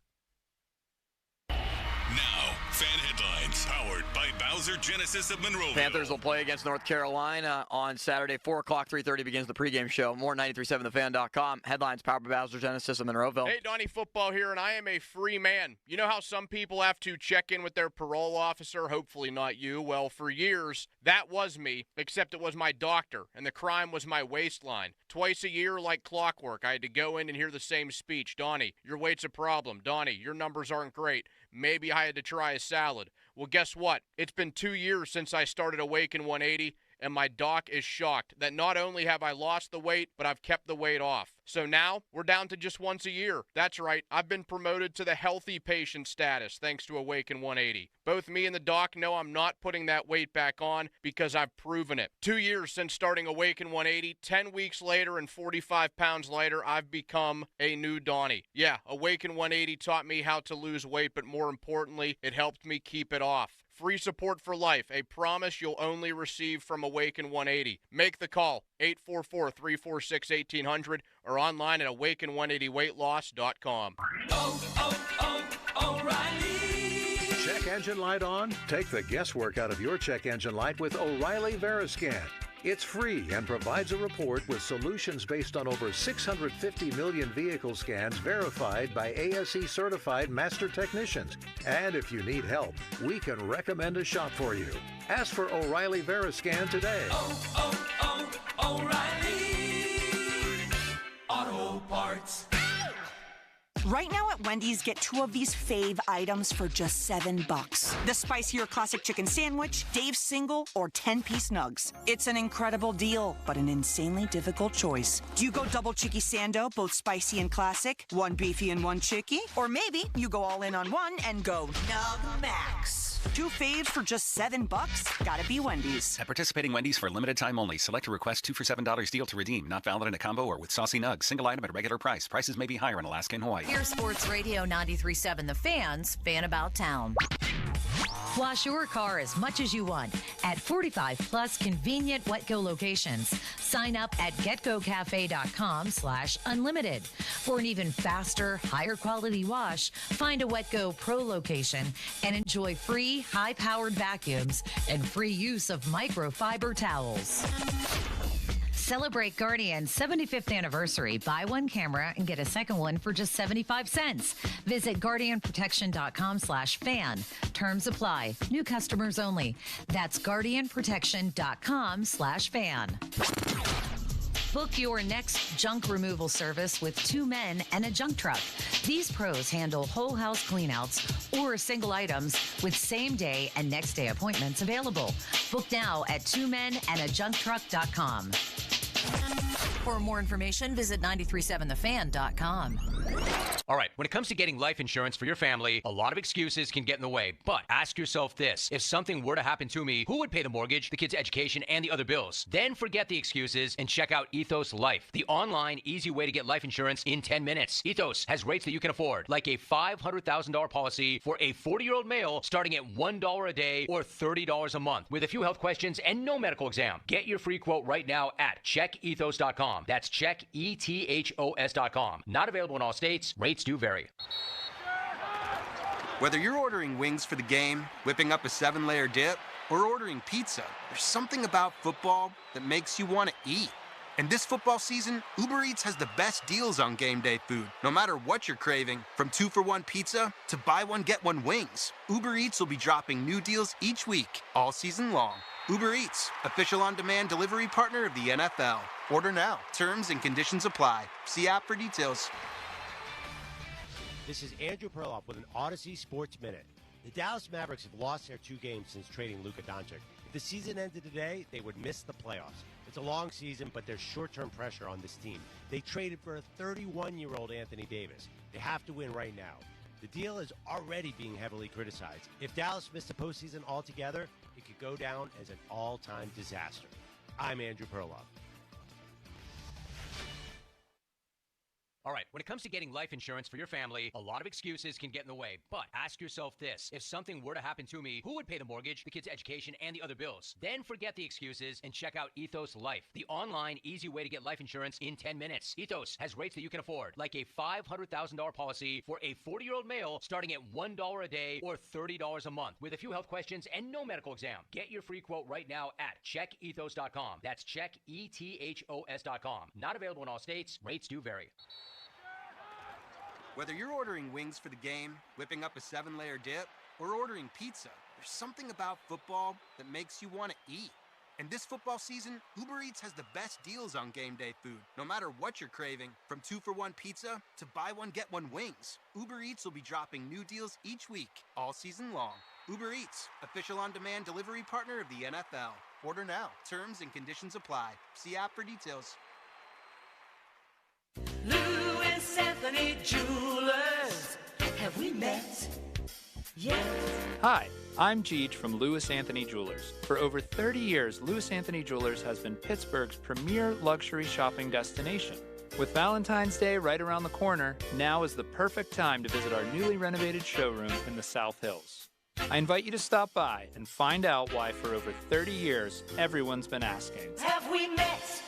Fan headlines, powered by Bowser Genesis of Monroeville. Panthers will play against North Carolina on Saturday, 4 o'clock, 3:30 begins the pregame show. More 937thefan.com. Headlines powered by Bowser Genesis of Monroeville. Hey, Donnie Football here, and I am a free man. You know how some people have to check in with their parole officer? Hopefully not you. Well, for years, that was me, except it was my doctor, and the crime was my waistline. Twice a year, like clockwork, I had to go in and hear the same speech. Donnie, your weight's a problem. Donnie, your numbers aren't great. Maybe I had to try a salad. Well, guess what? It's been 2 years since I started Awaken 180, and my doc is shocked that not only have I lost the weight, but I've kept the weight off. So now, we're down to just once a year. That's right, I've been promoted to the healthy patient status thanks to Awaken 180. Both me and the doc know I'm not putting that weight back on because I've proven it. 2 years since starting Awaken 180, 10 weeks later and 45 pounds lighter, I've become a new Donnie. Yeah, Awaken 180 taught me how to lose weight, but more importantly, it helped me keep it off. Free support for life, a promise you'll only receive from Awaken 180. Make the call, 844-346-1800, or online at awaken180weightloss.com. O'Reilly! Check engine light on? Take the guesswork out of your check engine light with O'Reilly Veriscan. It's free and provides a report with solutions based on over 650 million vehicle scans verified by ASE-certified master technicians. And if you need help, we can recommend a shop for you. Ask for O'Reilly Veriscan today. O'Reilly Auto Parts. Right now at Wendy's, get 2 of these fave items for just $7. The spicier classic chicken sandwich, Dave's single, or 10-piece nugs. It's an incredible deal, but an insanely difficult choice. Do you go double chicky sando, both spicy and classic, 1 beefy and 1 chicky? Or maybe you go all in on one and go Nug Max. 2 faves for just $7? Gotta be Wendy's. At participating Wendy's for a limited time only. Select a request 2 for $7 deal to redeem. Not valid in a combo or with saucy nugs. Single item at regular price. Prices may be higher in Alaska and Hawaii. Here's Sports Radio 93.7 The Fans, Fan About Town. Wash your car as much as you want at 45 plus convenient Wetco locations. Sign up at getgocafe.com/unlimited. For an even faster, higher quality wash, find a Wetco Pro location and enjoy free high-powered vacuums and free use of microfiber towels. Celebrate Guardian's 75th anniversary. Buy 1 camera and get a second one for just 75 cents. Visit guardianprotection.com/fan. Terms apply. New customers only. That's guardianprotection.com/fan. Book your next junk removal service with 2 men and a junk truck. These pros handle whole house cleanouts or single items with same day and next day appointments available. Book now at 2menandajuncktruck.com. For more information, visit 937thefan.com. All right, when it comes to getting life insurance for your family, a lot of excuses can get in the way. But ask yourself this. If something were to happen to me, who would pay the mortgage, the kids' education, and the other bills? Then forget the excuses and check out Ethos Life, the online, easy way to get life insurance in 10 minutes. Ethos has rates that you can afford, like a $500,000 policy for a 40-year-old male starting at $1 a day or $30 a month, with a few health questions and no medical exam. Get your free quote right now at checkethos.com. That's checkethos.com. Not available in all states. Rates do vary. Whether you're ordering wings for the game, whipping up a 7-layer dip, or ordering pizza, there's something about football that makes you want to eat. And this football season, Uber Eats has the best deals on game day food. No matter what you're craving, from 2-for-1 pizza to buy one, get one wings, Uber Eats will be dropping new deals each week, all season long. Uber Eats, official on-demand delivery partner of the NFL. Order now. Terms and conditions apply. See app for details. This is Andrew Perloff with an Odyssey Sports Minute. The Dallas Mavericks have lost their 2 games since trading Luka Doncic. If the season ended today, they would miss the playoffs. It's a long season, but there's short-term pressure on this team. They traded for a 31-year-old Anthony Davis. They have to win right now. The deal is already being heavily criticized. If Dallas missed the postseason altogether, it could go down as an all-time disaster. I'm Andrew Perloff. All right, when it comes to getting life insurance for your family, a lot of excuses can get in the way. But ask yourself this. If something were to happen to me, who would pay the mortgage, the kids' education, and the other bills? Then forget the excuses and check out Ethos Life, the online, easy way to get life insurance in 10 minutes. Ethos has rates that you can afford, like a $500,000 policy for a 40-year-old male starting at $1 a day or $30 a month with a few health questions and no medical exam. Get your free quote right now at checkethos.com. That's checkethos.com. Not available in all states. Rates do vary. Whether you're ordering wings for the game, whipping up a 7-layer dip, or ordering pizza, there's something about football that makes you want to eat. And this football season, Uber Eats has the best deals on game day food. No matter what you're craving, from 2-for-1 pizza to buy one, get one wings, Uber Eats will be dropping new deals each week, all season long. Uber Eats, official on-demand delivery partner of the NFL. Order now. Terms and conditions apply. See app for details. Louis Anthony Jewelers. Have we met yet? Hi, I'm Jeej from Louis Anthony Jewelers. For over 30 years, Louis Anthony Jewelers has been Pittsburgh's premier luxury shopping destination. With Valentine's Day right around the corner, now is the perfect time to visit our newly renovated showroom in the South Hills. I invite you to stop by and find out why for over 30 years, everyone's been asking. Have we met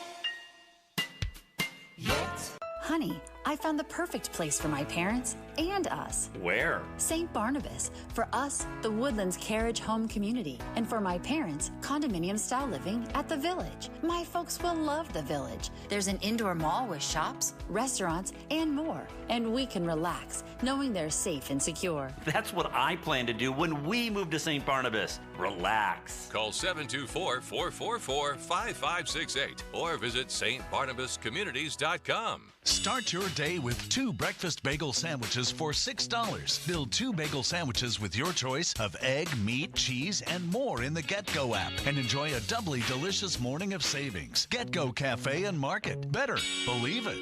yet? Honey, I found the perfect place for my parents and us. Where? St. Barnabas. For us, the Woodlands Carriage Home Community. And for my parents, condominium-style living at the Village. My folks will love the Village. There's an indoor mall with shops, restaurants, and more. And we can relax, knowing they're safe and secure. That's what I plan to do when we move to St. Barnabas. Relax. Call 724-444-5568 or visit stbarnabascommunities.com. Start your day with 2 breakfast bagel sandwiches for $6. Build 2 bagel sandwiches with your choice of egg, meat, cheese, and more in the GetGo app. And enjoy a doubly delicious morning of savings. GetGo Cafe and Market. Better, believe it.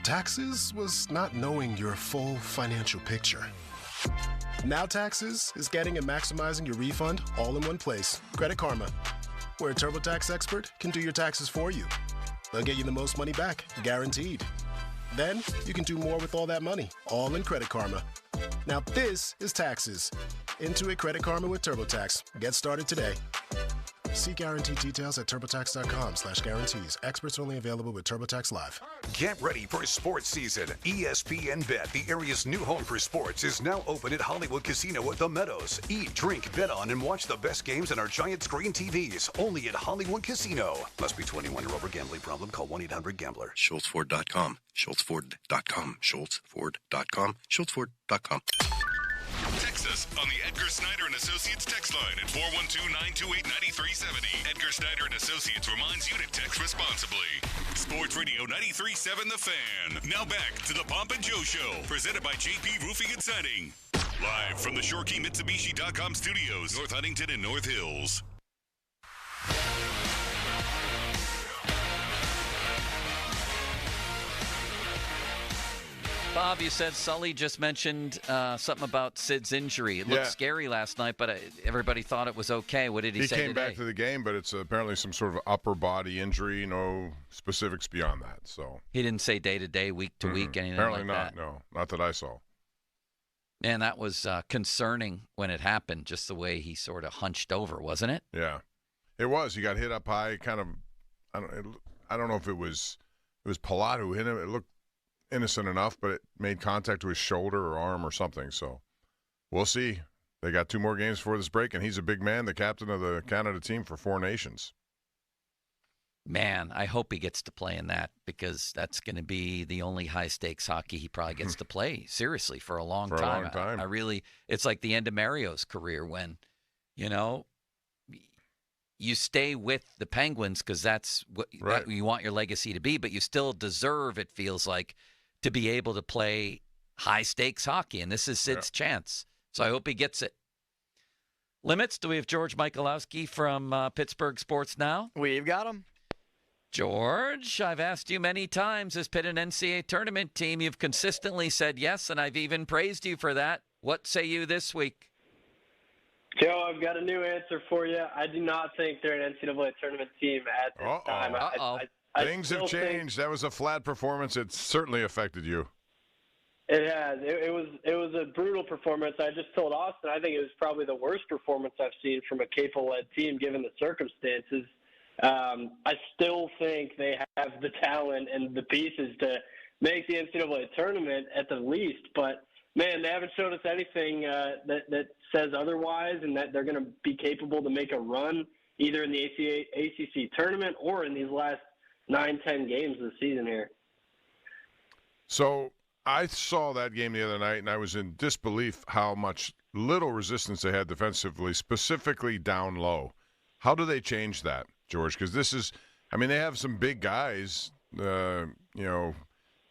Taxes was not knowing your full financial picture. Now Taxes is getting and maximizing your refund all in one place. Credit Karma, where a TurboTax expert can do your taxes for you. They'll get you the most money back, guaranteed. Then you can do more with all that money, all in Credit Karma. Now this is Taxes. Intuit Credit Karma with TurboTax. Get started today. See guarantee details at turbotax.com/guarantees. Experts only available with TurboTax Live. Get ready for sports season. ESPN Bet, the area's new home for sports, is now open at Hollywood Casino at the Meadows. Eat, drink, bet on, and watch the best games on our giant screen TVs. Only at Hollywood Casino. Must be 21 or over. Gambling problem? Call 1-800-GAMBLER. SchultzFord.com. SchultzFord.com. SchultzFord.com. SchultzFord.com. Text us on the Edgar Snyder and Associates text line at 412-928-9370. Edgar Snyder and Associates reminds you to text responsibly. Sports Radio 93.7 The Fan. Now back to the Pomp and Joe Show, presented by JP Roofing and Siding. Live from the ShoreKeyMitsubishi.com studios, North Huntington and North Hills. Bob, you said Sully just mentioned something about Sid's injury. It looked scary last night, but everybody thought it was okay. What did he say today? He came back to the game, but it's apparently some sort of upper body injury. No specifics beyond that. So he didn't say day-to-day, week-to-week, anything apparently like not, that? No, not that I saw. Man, that was concerning when it happened, just the way he sort of hunched over, wasn't it? Yeah, it was. He got hit up high, kind of. I don't know if it was Palat who hit him. It looked innocent enough, but it made contact to his shoulder or arm or something. So we'll see. They got 2 more games before this break, and he's a big man, the captain of the Canada team for 4 nations. Man, I hope he gets to play in that, because that's going to be the only high-stakes hockey he probably gets to play, seriously, for a long time. I really, it's like the end of Mario's career when, you stay with the Penguins because that's what you want your legacy to be, but you still deserve, it feels like, to be able to play high-stakes hockey, and this is Sid's chance. So I hope he gets it. Limits, do we have George Michalowski from Pittsburgh Sports Now? We've got him. George, I've asked you many times, is Pitt an NCAA tournament team? You've consistently said yes, and I've even praised you for that. What say you this week? Joe, I've got a new answer for you. I do not think they're an NCAA tournament team at this time. Things have changed. That was a flat performance. It certainly affected you. It has. It was a brutal performance. I just told Austin I think it was probably the worst performance I've seen from a Capel-led team given the circumstances. I still think they have the talent and the pieces to make the NCAA tournament at the least, but man, they haven't showed us anything that says otherwise, and that they're going to be capable to make a run either in the ACC tournament or in these last 9-10 games of the season here. So I saw that game the other night, and I was in disbelief how much little resistance they had defensively, specifically down low. How do they change that, George? Because this is, I mean, they have some big guys,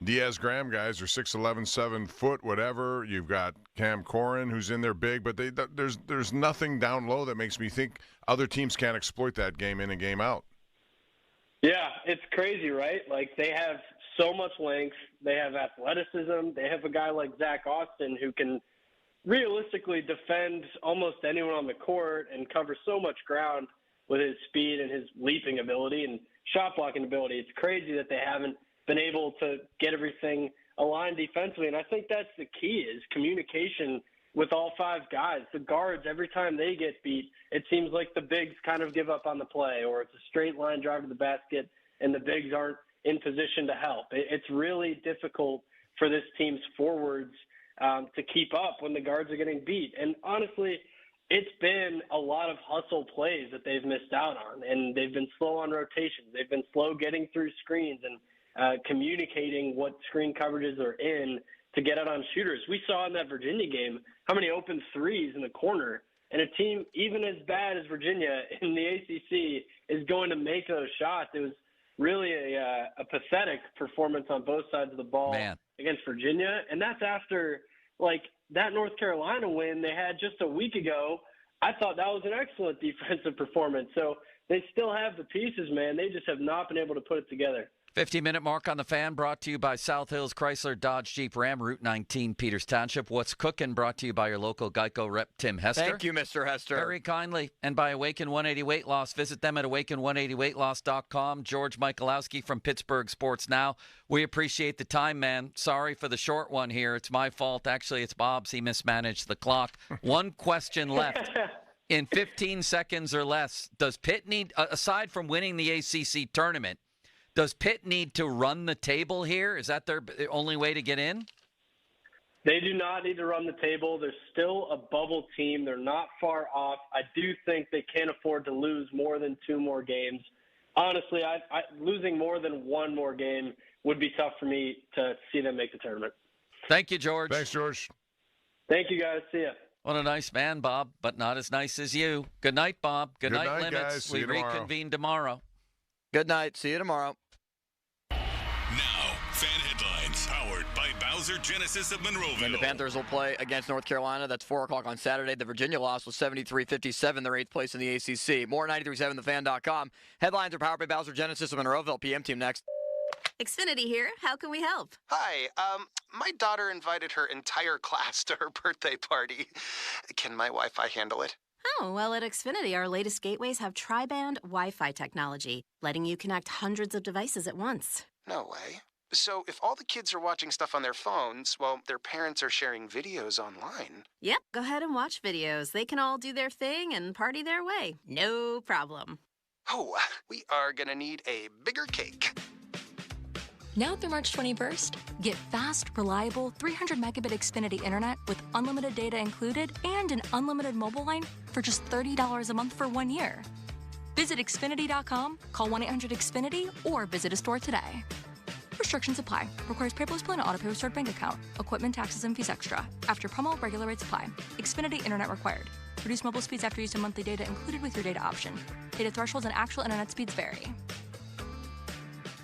Diaz-Graham guys are 6'11", 7 foot, whatever. You've got Cam Corrin, who's in there big, but there's nothing down low that makes me think other teams can't exploit that game in and game out. Yeah, it's crazy, right? Like, they have so much length. They have athleticism. They have a guy like Zach Austin who can realistically defend almost anyone on the court and cover so much ground with his speed and his leaping ability and shot blocking ability. It's crazy that they haven't been able to get everything aligned defensively, and I think that's the key is communication with all five guys. The guards, every time they get beat, it seems like the bigs kind of give up on the play, or it's a straight line drive to the basket and the bigs aren't in position to help. It's really difficult for this team's forwards to keep up when the guards are getting beat. And honestly, it's been a lot of hustle plays that they've missed out on, and they've been slow on rotations. They've been slow getting through screens and communicating what screen coverages are in to get out on shooters. We saw in that Virginia game how many open threes in the corner, and a team even as bad as Virginia in the ACC is going to make those shots. It was really a pathetic performance on both sides of the ball against Virginia, and that's after, like, that North Carolina win they had just a week ago. I thought that was an excellent defensive performance. So they still have the pieces, man. They just have not been able to put it together. 50-minute mark on the Fan, brought to you by South Hills Chrysler Dodge Jeep Ram, Route 19, Peters Township. What's Cooking, brought to you by your local Geico rep, Tim Hester. Thank you, Mr. Hester. Very kindly. And by Awaken 180 Weight Loss. Visit them at awaken180weightloss.com. George Michalowski from Pittsburgh Sports Now. We appreciate the time, man. Sorry for the short one here. It's my fault. Actually, it's Bob's. He mismanaged the clock. One question left. In 15 seconds or less, does Pitt need, aside from winning the ACC tournament, does Pitt need to run the table here? Is that their only way to get in? They do not need to run the table. They're still a bubble team. They're not far off. I do think they can't afford to lose more than 2 more games. Honestly, losing more than 1 more game would be tough for me to see them make the tournament. Thank you, George. Thanks, George. Thank you, guys. See ya. What a nice man, Bob, but not as nice as you. Good night, Bob. Good night, Limits. Guys. We reconvene tomorrow. Good night. See you tomorrow. Now, fan headlines powered by Bowser Genesis of Monroeville. And the Panthers will play against North Carolina. That's 4 o'clock on Saturday. The Virginia loss was 73-57. They're 8th place in the ACC. More 937thefan.com. Headlines are powered by Bowser Genesis of Monroeville. PM team next. Xfinity here. How can we help? Hi, my daughter invited her entire class to her birthday party. Can my Wi-Fi handle it? Oh, well, at Xfinity, our latest gateways have tri-band Wi-Fi technology, letting you connect hundreds of devices at once. No way. So if all the kids are watching stuff on their phones, well, their parents are sharing videos online. Yep, go ahead and watch videos. They can all do their thing and party their way. No problem. Oh, we are gonna need a bigger cake. Now through March 21st, get fast, reliable 300 megabit Xfinity internet with unlimited data included and an unlimited mobile line for just $30 a month for 1 year. Visit Xfinity.com, call 1-800-XFINITY, or visit a store today. Restrictions apply. Requires paperless plan and auto pay with stored bank account. Equipment, taxes, and fees extra. After promo, regular rates apply. Xfinity internet required. Reduce mobile speeds after use of monthly data included with your data option. Data thresholds and actual internet speeds vary.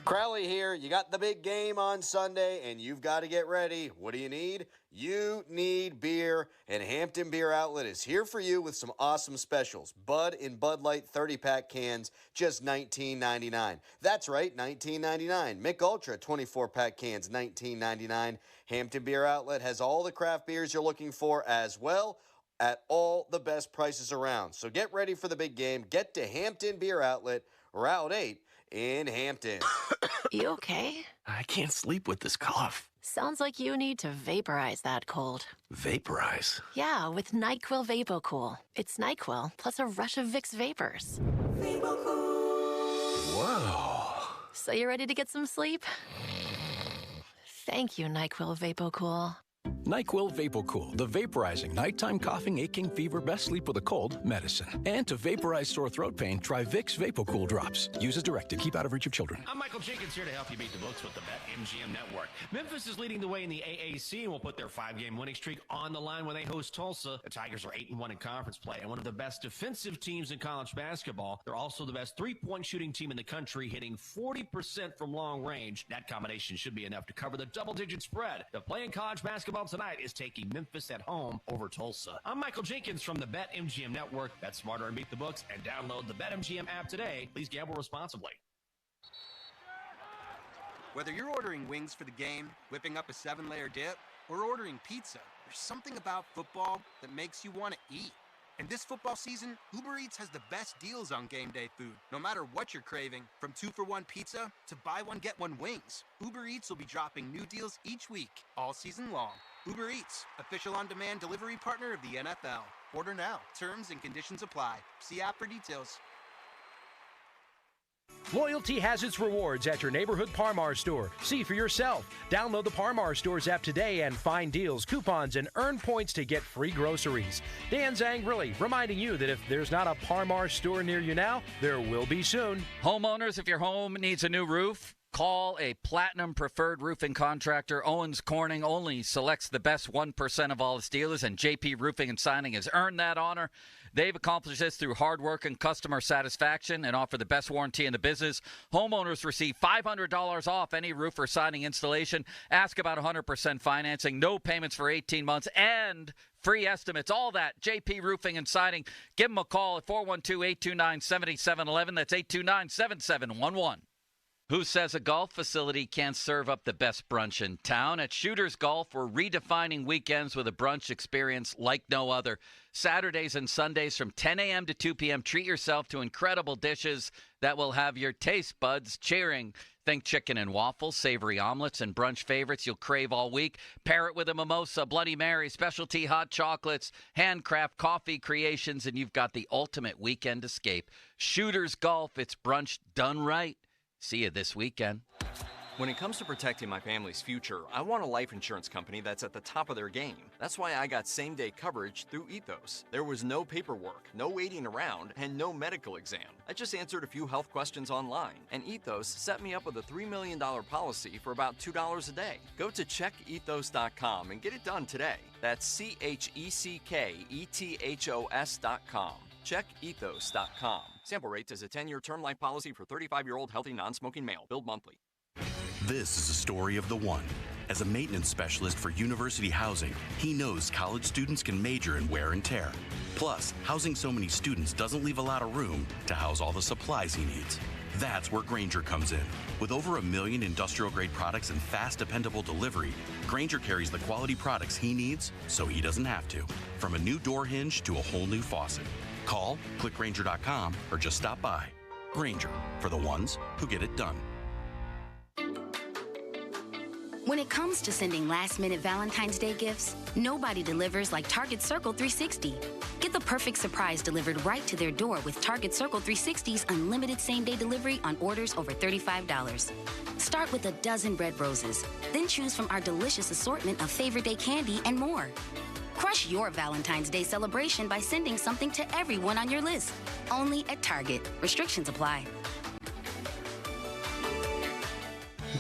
Crowley here. You got the big game on Sunday, and you've got to get ready. What do you need? You need beer, and Hampton Beer Outlet is here for you with some awesome specials. Bud and Bud Light 30-pack cans, just $19.99. That's right, $19.99. Mick Ultra 24-pack cans, $19.99. Hampton Beer Outlet has all the craft beers you're looking for as well at all the best prices around. So get ready for the big game. Get to Hampton Beer Outlet, Route 8, in Hampton. You okay? I can't sleep with this cough. Sounds like you need to vaporize that cold. Vaporize? Yeah, with NyQuil VapoCool. It's NyQuil plus a rush of Vicks vapors. Whoa. So you ready to get some sleep? Thank you, NyQuil VapoCool. NyQuil VapoCool, the vaporizing nighttime coughing, aching, fever, best sleep with a cold medicine. And to vaporize sore throat pain, try Vicks VapoCool drops. Use as directed. Keep out of reach of children. I'm Michael Jenkins here to help you beat the books with the BetMGM Network. Memphis is leading the way in the AAC and will put their 5-game winning streak on the line when they host Tulsa. The Tigers are 8-1 in conference play and one of the best defensive teams in college basketball. They're also the best three-point shooting team in the country, hitting 40% from long range. That combination should be enough to cover the double-digit spread. The play in college basketball tonight is taking Memphis at home over Tulsa. I'm Michael Jenkins from the BetMGM Network. Bet smarter and beat the books, and download the BetMGM app today. Please gamble responsibly. Whether you're ordering wings for the game, whipping up a 7-layer dip, or ordering pizza, there's something about football that makes you want to eat. And this football season, Uber Eats has the best deals on game day food. No matter what you're craving, from 2-for-1 pizza to buy one, get one wings, Uber Eats will be dropping new deals each week, all season long. Uber Eats, official on-demand delivery partner of the NFL. Order now. Terms and conditions apply. See app for details. Loyalty has its rewards at your neighborhood Par-Mar store. See for yourself. Download the Par-Mar stores app today and find deals, coupons, and earn points to get free groceries. Dan Zangrilli reminding you that if there's not a Par-Mar store near you now, there will be soon. Homeowners, if your home needs a new roof, call a Platinum Preferred Roofing Contractor. Owens Corning only selects the best 1% of all its dealers, and JP Roofing and Signing has earned that honor. They've accomplished this through hard work and customer satisfaction and offer the best warranty in the business. Homeowners receive $500 off any roof or siding installation. Ask about 100% financing, no payments for 18 months, and free estimates. All that, JP Roofing and Siding. Give them a call at 412-829-7711. That's 829-7711. Who says a golf facility can't serve up the best brunch in town? At Shooters Golf, we're redefining weekends with a brunch experience like no other. Saturdays and Sundays from 10 a.m. to 2 p.m. Treat yourself to incredible dishes that will have your taste buds cheering. Think chicken and waffles, savory omelets, and brunch favorites you'll crave all week. Pair it with a mimosa, Bloody Mary, specialty hot chocolates, handcraft coffee creations, and you've got the ultimate weekend escape. Shooters Golf, it's brunch done right. See you this weekend. When it comes to protecting my family's future, I want a life insurance company that's at the top of their game. That's why I got same-day coverage through Ethos. There was no paperwork, no waiting around, and no medical exam. I just answered a few health questions online, and Ethos set me up with a $3 million policy for about $2 a day. Go to checkethos.com and get it done today. That's CHECKETHOS.com. Checkethos.com. Sample rates is a 10-year term life policy for 35-year-old healthy non-smoking male. Billed monthly. This is a story of the one. As a maintenance specialist for university housing, he knows college students can major in wear and tear. Plus, housing so many students doesn't leave a lot of room to house all the supplies he needs. That's where Grainger comes in. With over 1 million industrial-grade products and fast, dependable delivery, Grainger carries the quality products he needs so he doesn't have to. From a new door hinge to a whole new faucet. Call, click Grainger.com, or just stop by. Grainger, for the ones who get it done. When it comes to sending last-minute Valentine's Day gifts, nobody delivers like Target Circle 360. Get the perfect surprise delivered right to their door with Target Circle 360's unlimited same-day delivery on orders over $35. Start with a dozen red roses, then choose from our delicious assortment of favorite day candy and more. Crush your Valentine's Day celebration by sending something to everyone on your list. Only at Target. Restrictions apply.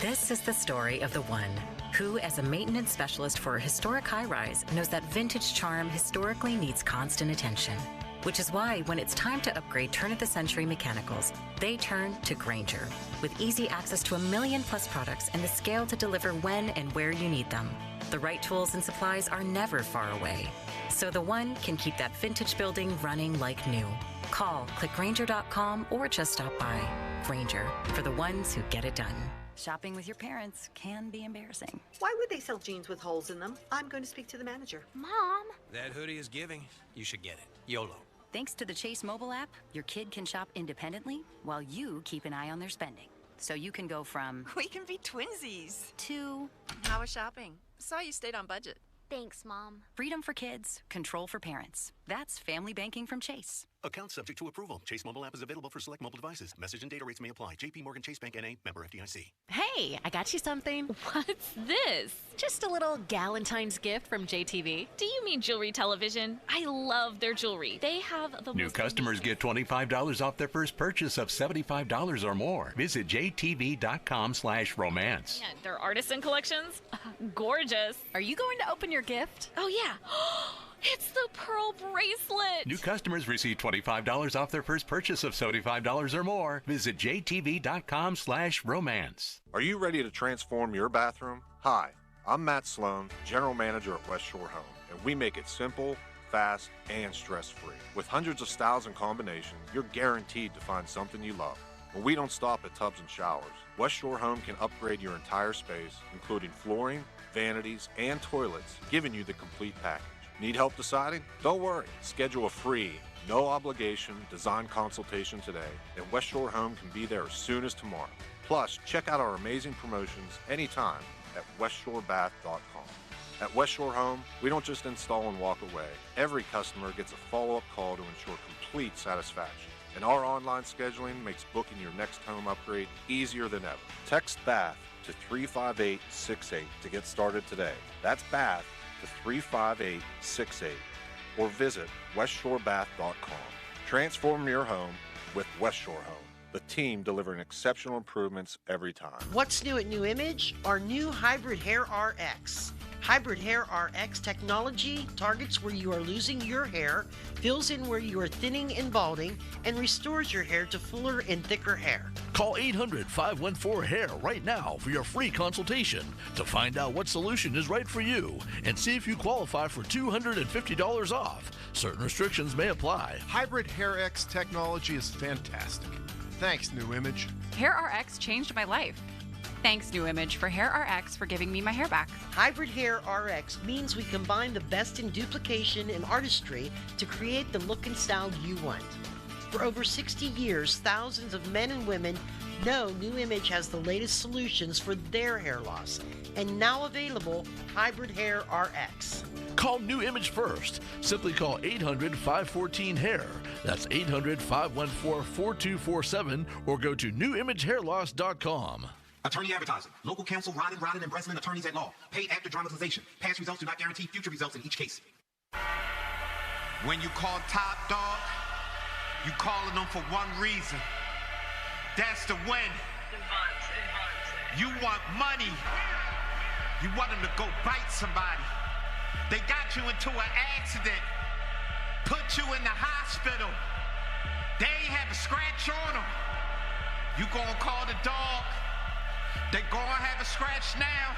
This is the story of the one who, as a maintenance specialist for a historic high-rise, knows that vintage charm historically needs constant attention. Which is why when it's time to upgrade turn-of-the-century mechanicals, they turn to Grainger. With easy access to 1 million-plus products and the scale to deliver when and where you need them. The right tools and supplies are never far away. So the one can keep that vintage building running like new. Call, click Grainger.com, or just stop by. Grainger, for the ones who get it done. Shopping with your parents can be embarrassing. Why would they sell jeans with holes in them? I'm going to speak to the manager. Mom! That hoodie is giving. You should get it. YOLO. Thanks to the Chase mobile app, your kid can shop independently while you keep an eye on their spending. So you can go from We can be twinsies. to How was shopping? Saw you stayed on budget. thanks, Mom. Freedom for kids, control for parents. That's family banking from Chase. Account subject to approval. Chase mobile app is available for select mobile devices. Message and data rates may apply. J.P. Morgan Chase Bank N.A. Member FDIC. Hey, I got you something. What's this? Just a little Galentine's gift from JTV. Do you mean jewelry television? I love their jewelry. They have the New most customers get $25 off their first purchase of $75 or more. Visit jtv.com/romance. Yeah, their artisan collections. Gorgeous. Are you going to open your gift? Oh, yeah. It's the pearl bracelet. New customers receive $25 off their first purchase of $75 or more. Visit jtv.com/romance. Are you ready to transform your bathroom? Hi, I'm Matt Sloan, General Manager at West Shore Home, and we make it simple, fast, and stress-free. With hundreds of styles and combinations, you're guaranteed to find something you love. And we don't stop at tubs and showers. West Shore Home can upgrade your entire space, including flooring, vanities, and toilets, giving you the complete package. Need help deciding? Don't worry. Schedule a free, no-obligation design consultation today, and West Shore Home can be there as soon as tomorrow. Plus, check out our amazing promotions anytime at westshorebath.com. At West Shore Home, we don't just install and walk away. Every customer gets a follow-up call to ensure complete satisfaction. And our online scheduling makes booking your next home upgrade easier than ever. Text BATH to 35868 to get started today. That's BATH to 35868 or visit westshorebath.com. Transform your home with West Shore Home, the team delivering exceptional improvements every time. What's new at New Image? Our new Hybrid Hair RX. Hybrid Hair RX technology targets where you are losing your hair, fills in where you are thinning and balding, and restores your hair to fuller and thicker hair. Call 800-514-HAIR right now for your free consultation to find out what solution is right for you and see if you qualify for $250 off. Certain restrictions may apply. Hybrid Hair X technology is fantastic. Thanks, New Image. Hair RX changed my life. Thanks, New Image, for Hair RX for giving me my hair back. Hybrid Hair RX means we combine the best in duplication and artistry to create the look and style you want. For over 60 years, thousands of men and women know New Image has the latest solutions for their hair loss. And now available, Hybrid Hair RX. Call New Image first. Simply call 800-514-HAIR. That's 800-514-4247 or go to newimagehairloss.com. Attorney advertising. Local counsel Rodden and Breslin, attorneys at law. Paid after dramatization. Past results do not guarantee future results in each case. When you call Top Dog, you calling them for one reason. That's to win. You want money. You want them to go bite somebody. They got you into an accident. Put you in the hospital. They ain't have a scratch on them. You gonna call the dog. They gonna have a scratch now.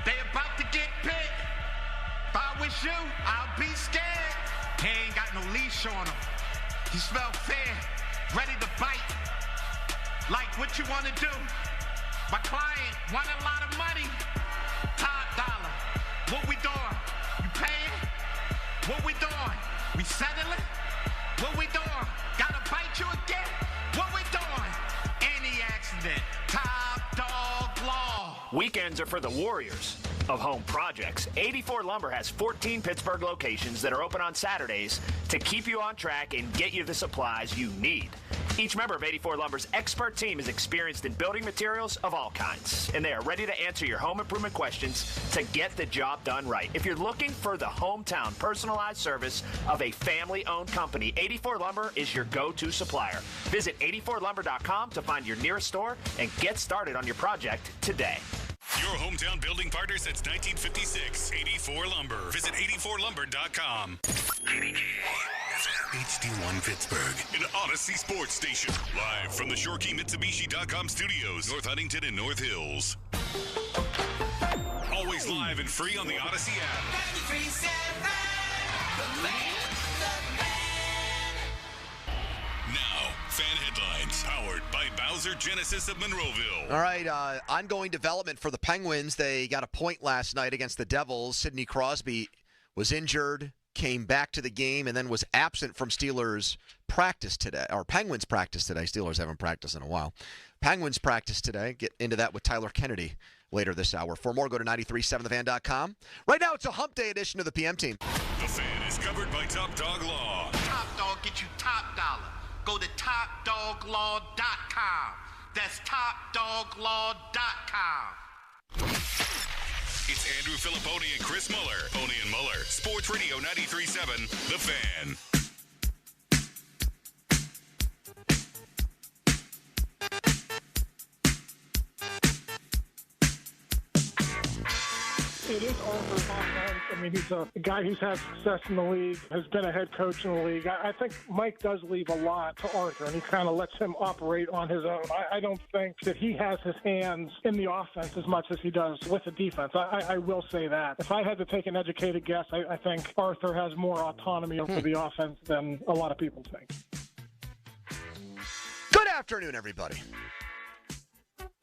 They about to get bit. If I was you, I'll be scared. He ain't got no leash on him. He smell fair, ready to bite. Like what you wanna do? My client want a lot of money. Top dollar. What we doing? You paying? What we doing? We settling? What we doing? Gotta bite you again? What we doing? Any accident. Top Dog Law. Weekends are for the warriors of home projects. 84 Lumber has 14 Pittsburgh locations that are open on Saturdays to keep you on track and get you the supplies you need. Each member of 84 Lumber's expert team is experienced in building materials of all kinds, and they are ready to answer your home improvement questions to get the job done right. If you're looking for the hometown personalized service of a family-owned company, 84 Lumber is your go-to supplier. Visit 84lumber.com to find your nearest store and get started on your project today. Your hometown building partner since 1956. 84 Lumber. Visit 84lumber.com. HD1 Pittsburgh, an Odyssey sports station. Live from the ShoreKeyMitsubishi.com studios, North Huntington and North Hills. Always live and free on the Odyssey app. 93.7, the fan. Now, fan headlines powered by Bowser Genesis of Monroeville. All right, ongoing development for the Penguins. They got a point last night against the Devils. Sidney Crosby was injured. came back to the game and then was absent from Steelers practice today, or Penguins practice today. Steelers haven't practiced in a while. Penguins practice today. Get into that with Tyler Kennedy later this hour. For more, go to 937thefan.com. Right now, it's a hump day edition of the PM Team. The Fan is covered by Top Dog Law. Top Dog get you top dollar. Go to topdoglaw.com. That's topdoglaw.com. It's Andrew Filipponi and Chris Muller. Pony and Muller. Sports Radio 93.7, The Fan. It is Arthur Hawkins. I mean, he's a guy who's had success in the league, has been a head coach in the league. I think Mike does leave a lot to Arthur, and he kind of lets him operate on his own. I don't think that he has his hands in the offense as much as he does with the defense. I will say that. If I had to take an educated guess, I think Arthur has more autonomy over the offense than a lot of people think. Good afternoon, everybody.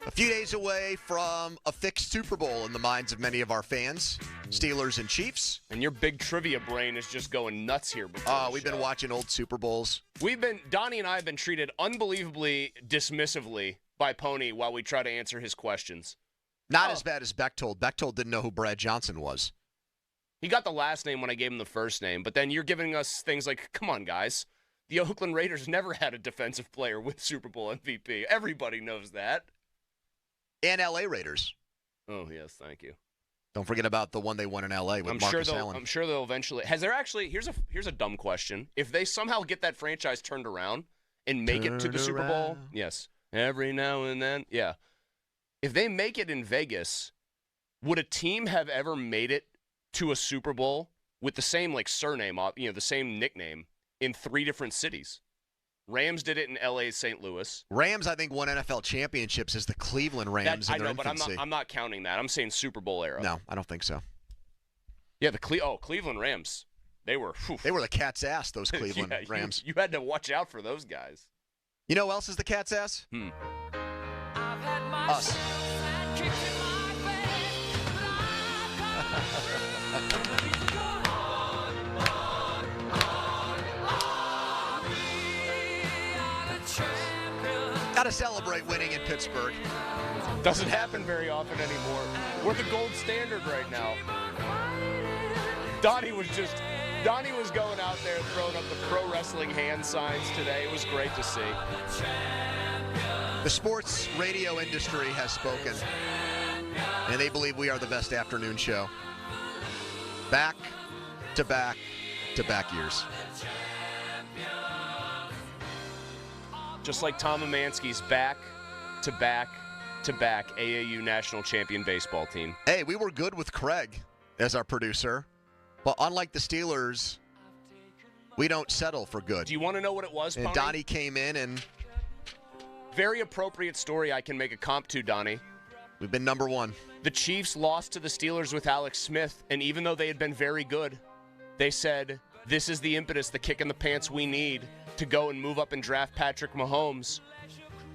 A few days away from a fixed Super Bowl in the minds of many of our fans, Steelers and Chiefs. And your big trivia brain is just going nuts here. We've been watching old Super Bowls. Donnie and I have been treated unbelievably dismissively by Pony while we try to answer his questions. Not as bad as Bechtold. Bechtold didn't know who Brad Johnson was. He got the last name when I gave him the first name, but then you're giving us things like, come on, guys. The Oakland Raiders never had a defensive player with Super Bowl MVP. Everybody knows that. And L.A. Raiders. Oh, yes, thank you. Don't forget about the one they won in L.A. with Marcus Allen. I'm sure they'll eventually. Has there actually? Here's a dumb question. If they somehow get that franchise turned around and make it to the Super Bowl, yes, every now and then, yeah. If they make it in Vegas, would a team have ever made it to a Super Bowl with the same surname, the same nickname in 3 different cities? Rams did it in L.A., St. Louis. Rams, I think, won NFL championships as the Cleveland Rams in their infancy. But I'm not counting that. I'm saying Super Bowl era. No, I don't think so. Yeah, Cleveland Rams. They were the cat's ass, those Cleveland Rams. You had to watch out for those guys. You know who else is the cat's ass? Us. Got to celebrate winning in Pittsburgh. Doesn't happen very often anymore. We're the gold standard right now. Donnie was going out there throwing up the pro wrestling hand signs today. It was great to see. The sports radio industry has spoken, and they believe we are the best afternoon show. Back to back to back years. Just like Tom Amansky's back-to-back AAU national champion baseball team. Hey, we were good with Craig as our producer, but unlike the Steelers, we don't settle for good. Do you want to know what it was, Pony? And Donnie came in and... Very appropriate story I can make a comp to, Donnie. We've been number 1. The Chiefs lost to the Steelers with Alex Smith, and even though they had been very good, they said, this is the impetus, the kick in the pants we need to go and move up and draft Patrick Mahomes.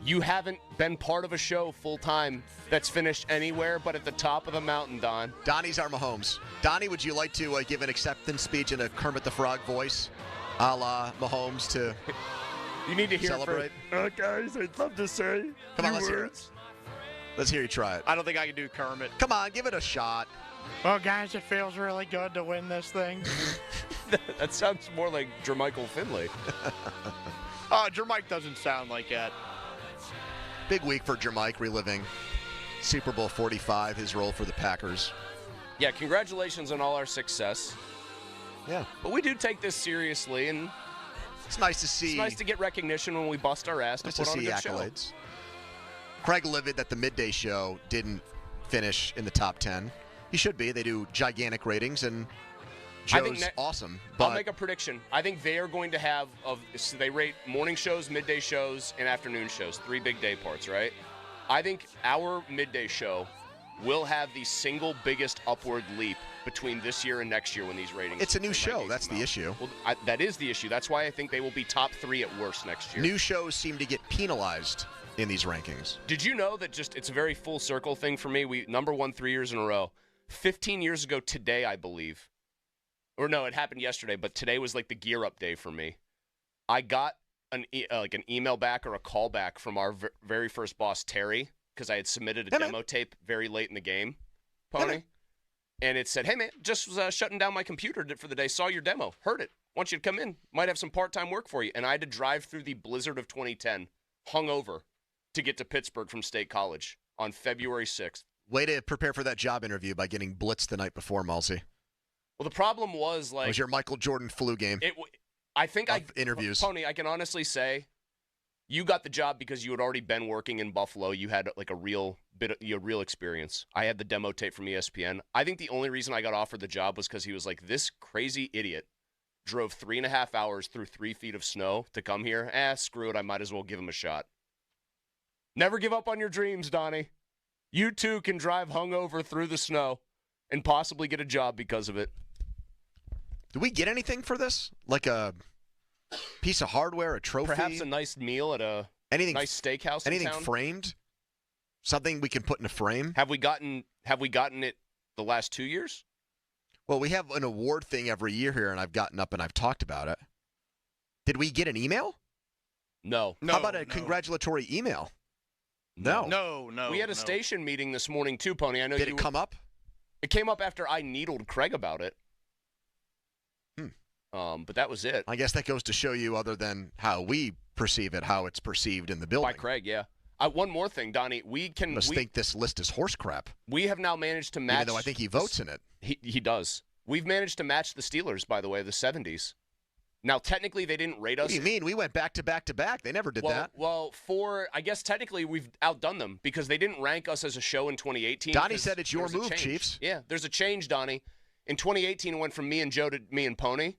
You haven't been part of a show full-time that's finished anywhere but at the top of the mountain, Don. Donnie's our Mahomes. Donnie, would you like to give an acceptance speech in a Kermit the Frog voice, a la Mahomes, to you need to hear celebrate? Guys, I'd love to say. Come on, let's hear it. Let's hear you try it. I don't think I can do Kermit. Come on, give it a shot. Well, guys, it feels really good to win this thing. That sounds more like Jermichael Finley. Jermike doesn't sound like that. Big week for Jermike, reliving Super Bowl 45, his role for the Packers. Yeah, congratulations on all our success. Yeah. But we do take this seriously, and it's nice to see. It's nice to get recognition when we bust our ass to put on a good accolades. show. Craig livid that the midday show didn't finish in the top 10. He should be. They do gigantic ratings, and Joe's awesome. But I'll make a prediction. I think they are going to have so they rate morning shows, midday shows, and afternoon shows. 3 big day parts, right? I think our midday show will have the single biggest upward leap between this year and next year when these ratings. It's a new show. That's the issue. Well, that is the issue. That's why I think they will be top 3 at worst next year. New shows seem to get penalized in these rankings. Did you know that it's a very full circle thing for me? We number 1 3 years in a row. 15 years ago today, I believe, Or no, it happened yesterday, but today was like the gear up day for me. I got an email back or a call back from our very first boss, Terry, because I had submitted a demo tape very late in the game, Pony. And it said, hey, man, just was shutting down my computer for the day. Saw your demo. Heard it. Want you to come in. Might have some part-time work for you. And I had to drive through the blizzard of 2010, hungover, to get to Pittsburgh from State College on February 6th. Way to prepare for that job interview by getting blitzed the night before, Malsey. Well, the problem was, like... It was your Michael Jordan flu game. I think interviews. Pony, I can honestly say you got the job because you had already been working in Buffalo. You had like a real experience. I had the demo tape from ESPN. I think the only reason I got offered the job was because he was like, this crazy idiot drove 3.5 hours through 3 feet of snow to come here. Screw it. I might as well give him a shot. Never give up on your dreams, Donnie. You too can drive hungover through the snow and possibly get a job because of it. Do we get anything for this? Like a piece of hardware, a trophy? Perhaps a nice meal at a nice steakhouse in anything town? Framed? Something we can put in a frame? Have we gotten it the last 2 years? Well, we have an award thing every year here, and I've gotten up and I've talked about it. Did we get an email? No. How about a congratulatory email? No. No. We had a station meeting this morning too, Pony. I know. Did it come up? It came up after I needled Craig about it. But that was it. I guess that goes to show you, other than how we perceive it, how it's perceived in the building. By Craig, yeah. One more thing, Donnie. We think this list is horse crap. We have now managed to match. Even though I think he votes in it. He does. We've managed to match the Steelers, by the way, the 70s. Now, technically, they didn't rate us. What do you mean? We went back to back to back. They never did that. Well, I guess technically we've outdone them because they didn't rank us as a show in 2018. Donnie said it's your move, Chiefs. Yeah, there's a change, Donnie. In 2018, it went from me and Joe to me and Pony.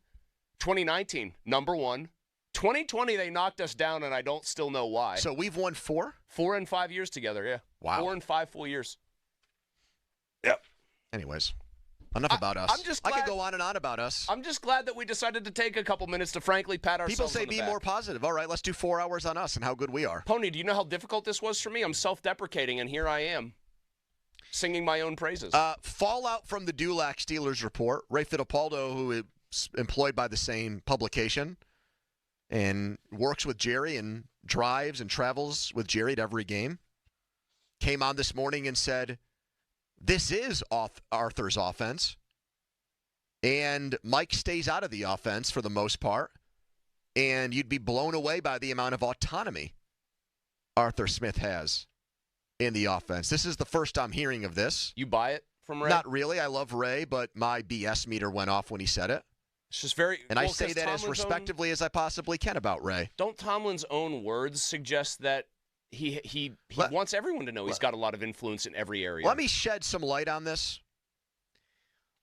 2019, number 1. 2020, they knocked us down, and I don't still know why. So we've won 4? 4 and 5 years together, yeah. Wow. 4 and 5 full years. Yep. Anyways, enough about us. I'm just glad, I could go on and on about us. I'm just glad that we decided to take a couple minutes to frankly pat ourselves People say on the be back. more positive. All right, let's do 4 hours on us and how good we are. Pony, do you know how difficult this was for me? I'm self-deprecating, and here I am, singing my own praises. Fallout from the Dulac Steelers report. Ray Fittipaldo, who is employed by the same publication and works with Jerry and drives and travels with Jerry at every game, came on this morning and said, this is Arthur's offense, and Mike stays out of the offense for the most part, and you'd be blown away by the amount of autonomy Arthur Smith has in the offense. This is the first I'm hearing of this. You buy it from Ray? Not really. I love Ray, but my BS meter went off when he said it. It's just very... And I say that as respectively as I possibly can about Ray. Don't Tomlin's own words suggest that he wants everyone to know he's got a lot of influence in every area? Let me shed some light on this.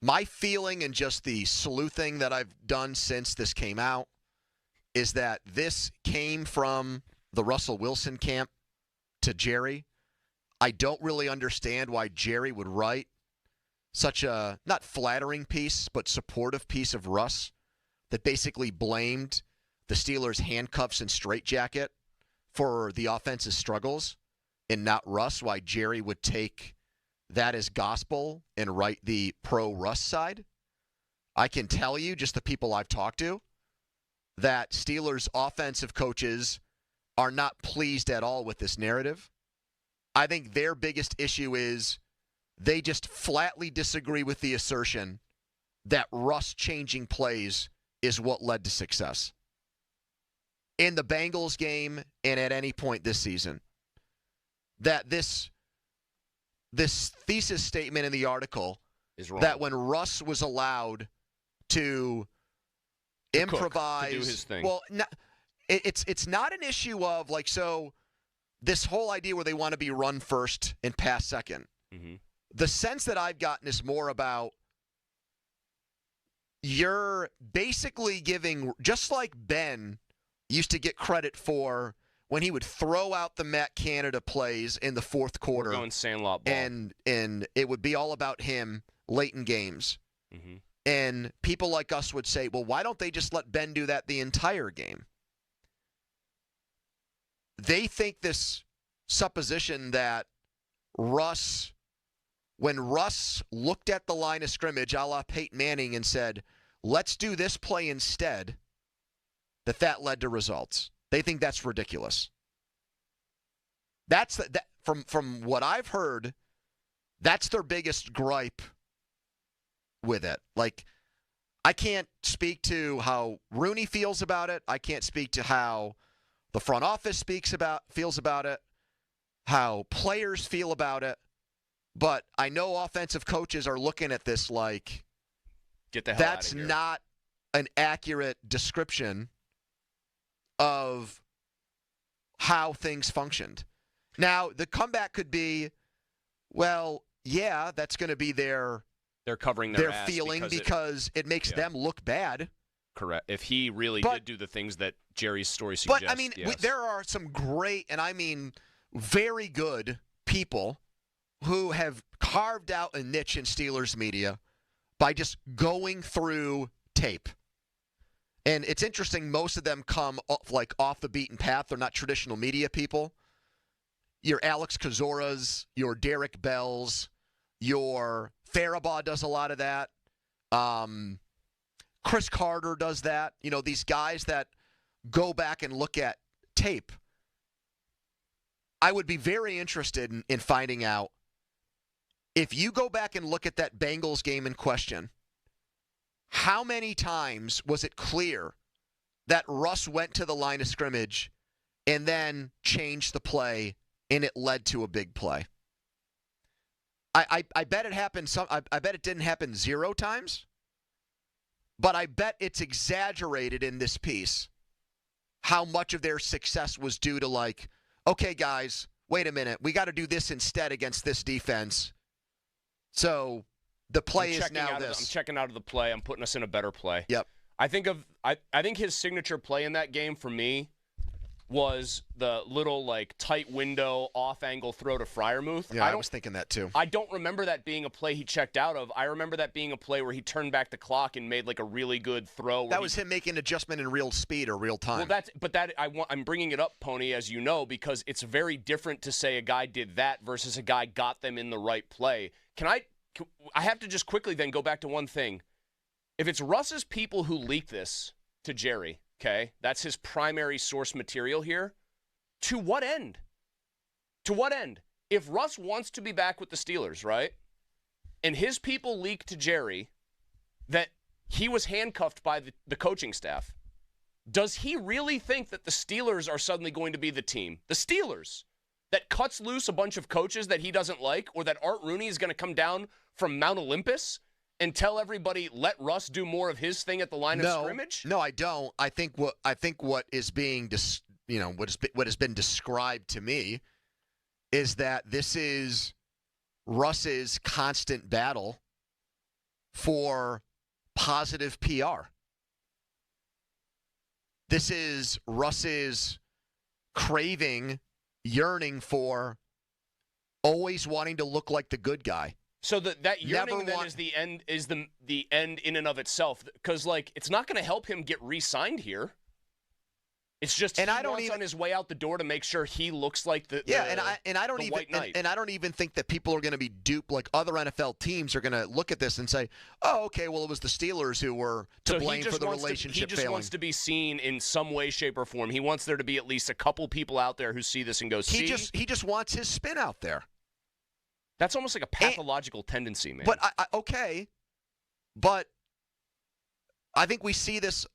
My feeling, and just the sleuthing that I've done since this came out, is that this came from the Russell Wilson camp to Jerry. I don't really understand why Jerry would write such a, not flattering piece, but supportive piece of Russ that basically blamed the Steelers' handcuffs and straitjacket for the offense's struggles, and not Russ, why Jerry would take that as gospel and write the pro-Russ side. I can tell you, just the people I've talked to, that Steelers offensive coaches are not pleased at all with this narrative. I think their biggest issue is they just flatly disagree with the assertion that Russ changing plays is what led to success in the Bengals game and at any point this season. That this thesis statement in the article is wrong. That when Russ was allowed to improvise, to do his thing. Well, it's not an issue of like, so this whole idea where they want to be run first and pass second. Mm-hmm. The sense that I've gotten is more about you're basically giving, just like Ben used to get credit for when he would throw out the Matt Canada plays in the fourth quarter. We're going Sandlot ball. And it would be all about him late in games. Mm-hmm. And people like us would say, well, why don't they just let Ben do that the entire game? They think this supposition that when Russ looked at the line of scrimmage a la Peyton Manning and said, let's do this play instead, that led to results. They think that's ridiculous. That's from what I've heard, that's their biggest gripe with it. Like, I can't speak to how Rooney feels about it. I can't speak to how the front office feels about it, how players feel about it. But I know offensive coaches are looking at this like, get the hell that's out of here. Not an accurate description of how things functioned. Now, the comeback could be, well, yeah, that's going to be they're covering their ass feeling because it makes them look bad. Correct. If he really did do the things that Jerry's story suggests. But, I mean, yes. there are some great, and I mean very good people who have carved out a niche in Steelers media by just going through tape. And it's interesting, most of them come off the beaten path. They're not traditional media people. Your Alex Kazoras, your Derek Bells, your Faribaugh does a lot of that. Chris Carter does that. You know, these guys that go back and look at tape. I would be very interested in finding out, if you go back and look at that Bengals game in question, how many times was it clear that Russ went to the line of scrimmage and then changed the play and it led to a big play? I bet it happened. I bet it didn't happen 0 times, but I bet it's exaggerated in this piece how much of their success was due to, like, okay, guys, wait a minute, we got to do this instead against this defense. So the play is now this. I'm checking out of the play. I'm putting us in a better play. Yep. I think his signature play in that game for me was the little, like, tight window off-angle throw to Freiermuth. Yeah, I was thinking that too. I don't remember that being a play he checked out of. I remember that being a play where he turned back the clock and made, like, a really good throw. That was him making an adjustment in real speed or real time. Well, I'm bringing it up, Pony, as you know, because it's very different to say a guy did that versus a guy got them in the right play. I have to just quickly then go back to one thing. If it's Russ's people who leaked this to Jerry, okay, that's his primary source material here, to what end? To what end? If Russ wants to be back with the Steelers, right, and his people leaked to Jerry that he was handcuffed by the coaching staff, does he really think that the Steelers are suddenly going to be the team? The Steelers that cuts loose a bunch of coaches that he doesn't like, or that Art Rooney is going to come down from Mount Olympus and tell everybody, let Russ do more of his thing at the line of scrimmage? No, I don't. I think what is being what has been described to me is that this is Russ's constant battle for positive PR. This is Russ's craving, yearning for, always wanting to look like the good guy. So that yearning then is the end in and of itself, because, like, it's not going to help him get re-signed here. It's just he wants on his way out the door to make sure he looks like the White Knight. And I don't even think that people are going to be duped. Like, other NFL teams are going to look at this and say, "Oh, okay, well, it was the Steelers who were to blame for the relationship failing." He just wants to be seen in some way, shape, or form. He wants there to be at least a couple people out there who see this and go, "See." He just wants his spin out there. That's almost like a pathological tendency, man. But but I think we see this.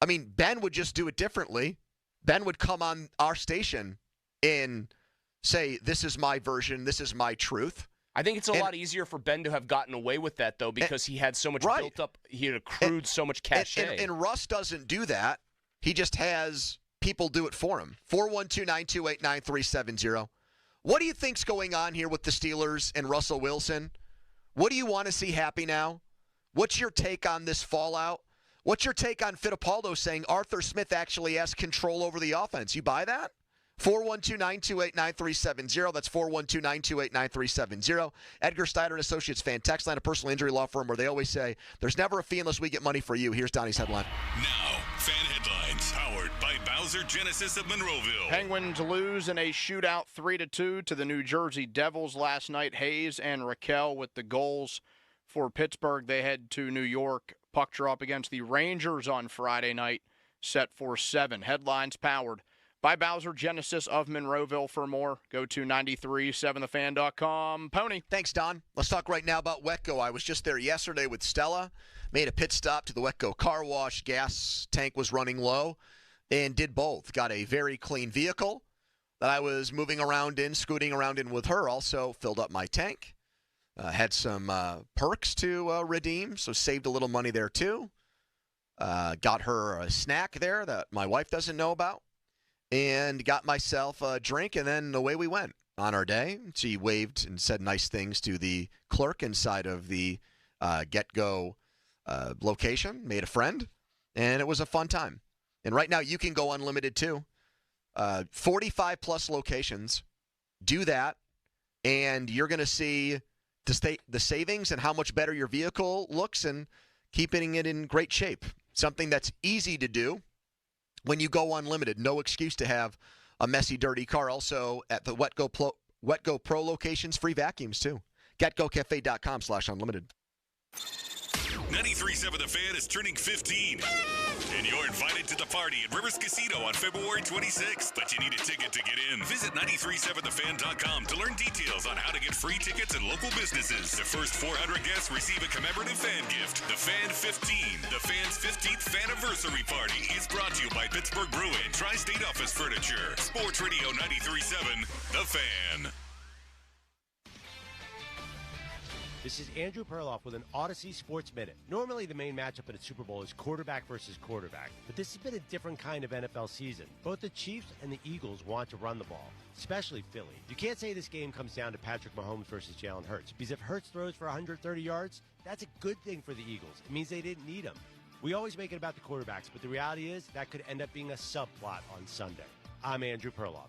I mean, Ben would just do it differently. Ben would come on our station and say, "This is my version. This is my truth." I think it's a lot easier for Ben to have gotten away with that, though, because he had so much built up. He had accrued so much cachet. And Russ doesn't do that. He just has people do it for him. 412-928-9370. What do you think's going on here with the Steelers and Russell Wilson? What do you want to see happy now? What's your take on this fallout? What's your take on Fittipaldo saying Arthur Smith actually has control over the offense? You buy that? 412-928-9370. That's 412-928-9370. Edgar Steiner and Associates Fan Text Line, a personal injury law firm where they always say, there's never a fee unless we get money for you. Here's Donnie's headline. Now, Fan Headlines, powered by Bowser Genesis of Monroeville. Penguins lose in a shootout 3-2 to the New Jersey Devils last night. Hayes and Raquel with the goals for Pittsburgh. They head to New York. Puck drop against the Rangers on Friday night, set for 7. Headlines powered by Bowser Genesis of Monroeville. For more, go to 937thefan.com. Pony. Thanks, Don. Let's talk right now about Wetco. I was just there yesterday with Stella, made a pit stop to the Wetco car wash. Gas tank was running low, and did both. Got a very clean vehicle that I was moving around in, scooting around in with her. Also filled up my tank. Had some perks to redeem, so saved a little money there too. Got her a snack there that my wife doesn't know about, and got myself a drink, and then away we went on our day. She waved and said nice things to the clerk inside of the Get-Go location, made a friend, and it was a fun time. And right now you can go unlimited too. 45-plus locations. Do that, and you're going to see the savings and how much better your vehicle looks and keeping it in great shape. Something that's easy to do when you go unlimited. No excuse to have a messy, dirty car. Also, at the Wetco Pro locations, free vacuums, too. GetGoCafe.com/unlimited. 93.7 The Fan is turning 15. And you're invited to the party at Rivers Casino on February 26th. But you need a ticket to get in. Visit 937thefan.com to learn details on how to get free tickets and local businesses. The first 400 guests receive a commemorative fan gift. The Fan 15, the Fan's 15th Faniversary Party, is brought to you by Pittsburgh Brewing, Tri-State Office Furniture, Sports Radio 93.7 The Fan. This is Andrew Perloff with an Odyssey Sports Minute. Normally the main matchup at a Super Bowl is quarterback versus quarterback, but this has been a different kind of NFL season. Both the Chiefs and the Eagles want to run the ball, especially Philly. You can't say this game comes down to Patrick Mahomes versus Jalen Hurts, because if Hurts throws for 130 yards, that's a good thing for the Eagles. It means they didn't need him. We always make it about the quarterbacks, but the reality is that could end up being a subplot on Sunday. I'm Andrew Perloff.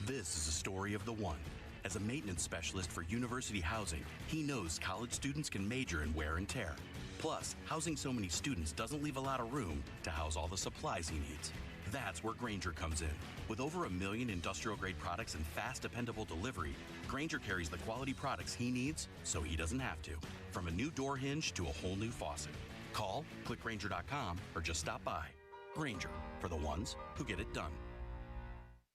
This is a story of the one. As a maintenance specialist for University Housing, he knows college students can major in wear and tear. Plus, housing so many students doesn't leave a lot of room to house all the supplies he needs. That's where Grainger comes in. With over 1 million industrial-grade products and fast, dependable delivery, Grainger carries the quality products he needs so he doesn't have to. From a new door hinge to a whole new faucet. Call, click Grainger.com, or just stop by. Grainger, for the ones who get it done.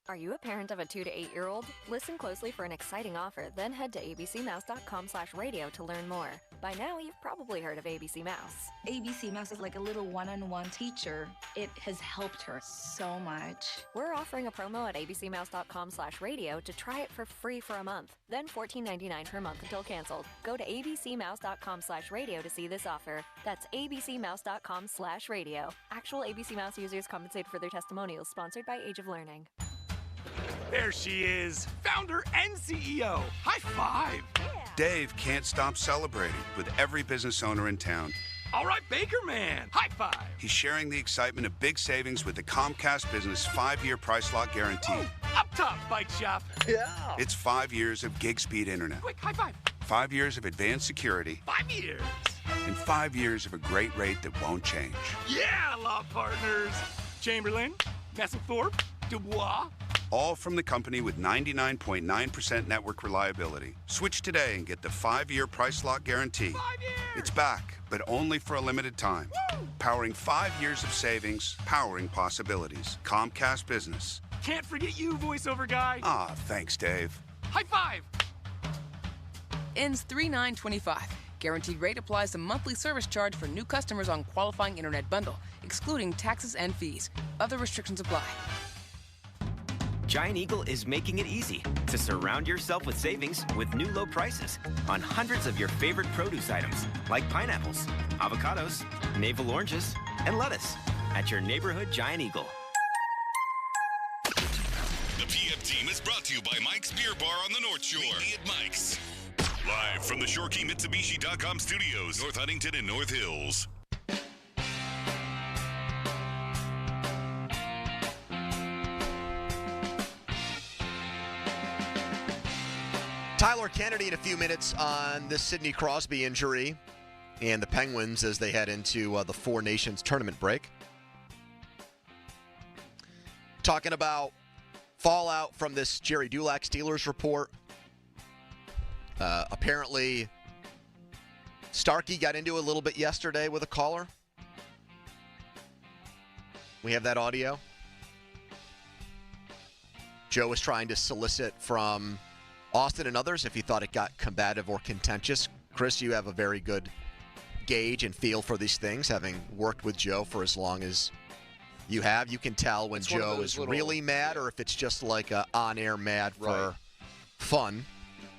Are you a parent of a 2 to 8-year-old? Listen closely for an exciting offer, then head to abcmouse.com/radio to learn more. By now, you've probably heard of ABC Mouse. ABC Mouse is like a little one-on-one teacher. It has helped her so much. We're offering a promo at abcmouse.com/radio to try it for free for a month, then $14.99 per month until canceled. Go to abcmouse.com/radio to see this offer. That's abcmouse.com/radio. Actual ABC Mouse users compensated for their testimonials, sponsored by Age of Learning. There she is, founder and CEO. High five. Dave can't stop celebrating with every business owner in town. All right, Baker Man, high five. He's sharing the excitement of big savings with the Comcast Business 5-year price lock guarantee. Ooh, up top, bike shop. Yeah. It's 5 years of gig speed internet. Quick, high five. 5 years of advanced security. 5 years. And 5 years of a great rate that won't change. Yeah, law partners. Chamberlain, Messelthorpe, Dubois. All from the company with 99.9% network reliability. Switch today and get the 5-year price lock guarantee. 5 years! It's back, but only for a limited time. Woo! Powering 5 years of savings, powering possibilities. Comcast Business. Can't forget you, voiceover guy. Ah, thanks, Dave. High five! Ends 3/9/25. Guaranteed rate applies to monthly service charge for new customers on qualifying internet bundle, excluding taxes and fees. Other restrictions apply. Giant Eagle is making it easy to surround yourself with savings with new low prices on hundreds of your favorite produce items like pineapples, avocados, navel oranges, and lettuce at your neighborhood Giant Eagle. The PM team is brought to you by Mike's Beer Bar on the North Shore. Meet me at Mike's. Live from the ShoreKeyMitsubishi.com studios, North Huntington and North Hills. Tyler Kennedy in a few minutes on this Sidney Crosby injury and the Penguins as they head into the Four Nations tournament break. Talking about fallout from this Jerry Dulac Steelers report. Apparently, Starkey got into a little bit yesterday with a caller. We have that audio. Joe was trying to solicit from Austin and others if he thought it got combative or contentious. Chris, you have a very good gauge and feel for these things, having worked with Joe for as long as you have. You can tell when Joe is really mad or if it's just like a on-air mad for fun.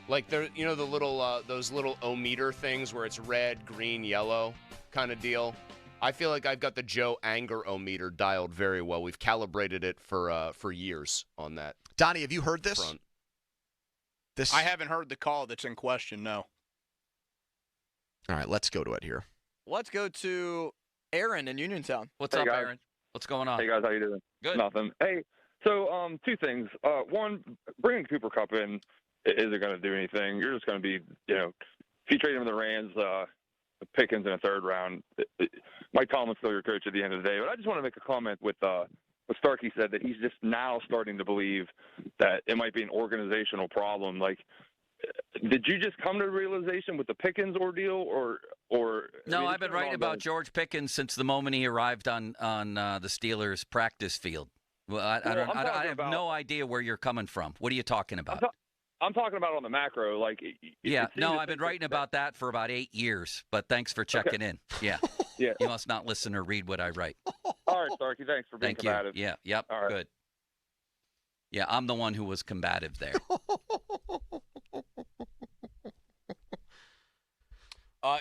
Like there, you know, the little those little O-meter things where it's red, green, yellow kind of deal. I feel like I've got the Joe anger O-meter dialed very well. We've calibrated it for years on that. Donnie, have you heard this? Front. I haven't heard the call that's in question, no. All right, let's go to it here. Let's go to Aaron in Uniontown. What's Hey, up, guys. Aaron? What's going on? Hey guys, how you doing? Good. Nothing. Hey, so two things. One, bringing Cooper Kupp in isn't going to do anything. You're just going to be, if you trade him in the Rams, Pickens in a third round. Mike Tomlin's still your coach at the end of the day. But I just want to make a comment with what Starkey said, that he's just now starting to believe that it might be an organizational problem. Like, did you just come to the realization with the Pickens ordeal, or? No, I've been writing about George Pickens since the moment he arrived on the Steelers practice field. Well, I have no idea where you're coming from. What are you talking about? I'm talking about on the macro. Like, I've been writing about that for about 8 years. But thanks for checking in. Yeah, yeah. You must not listen or read what I write. All right, Starkey. Thanks for being Thank combative. you. Yeah. Yep. All right. Good. Yeah, I'm the one who was combative there.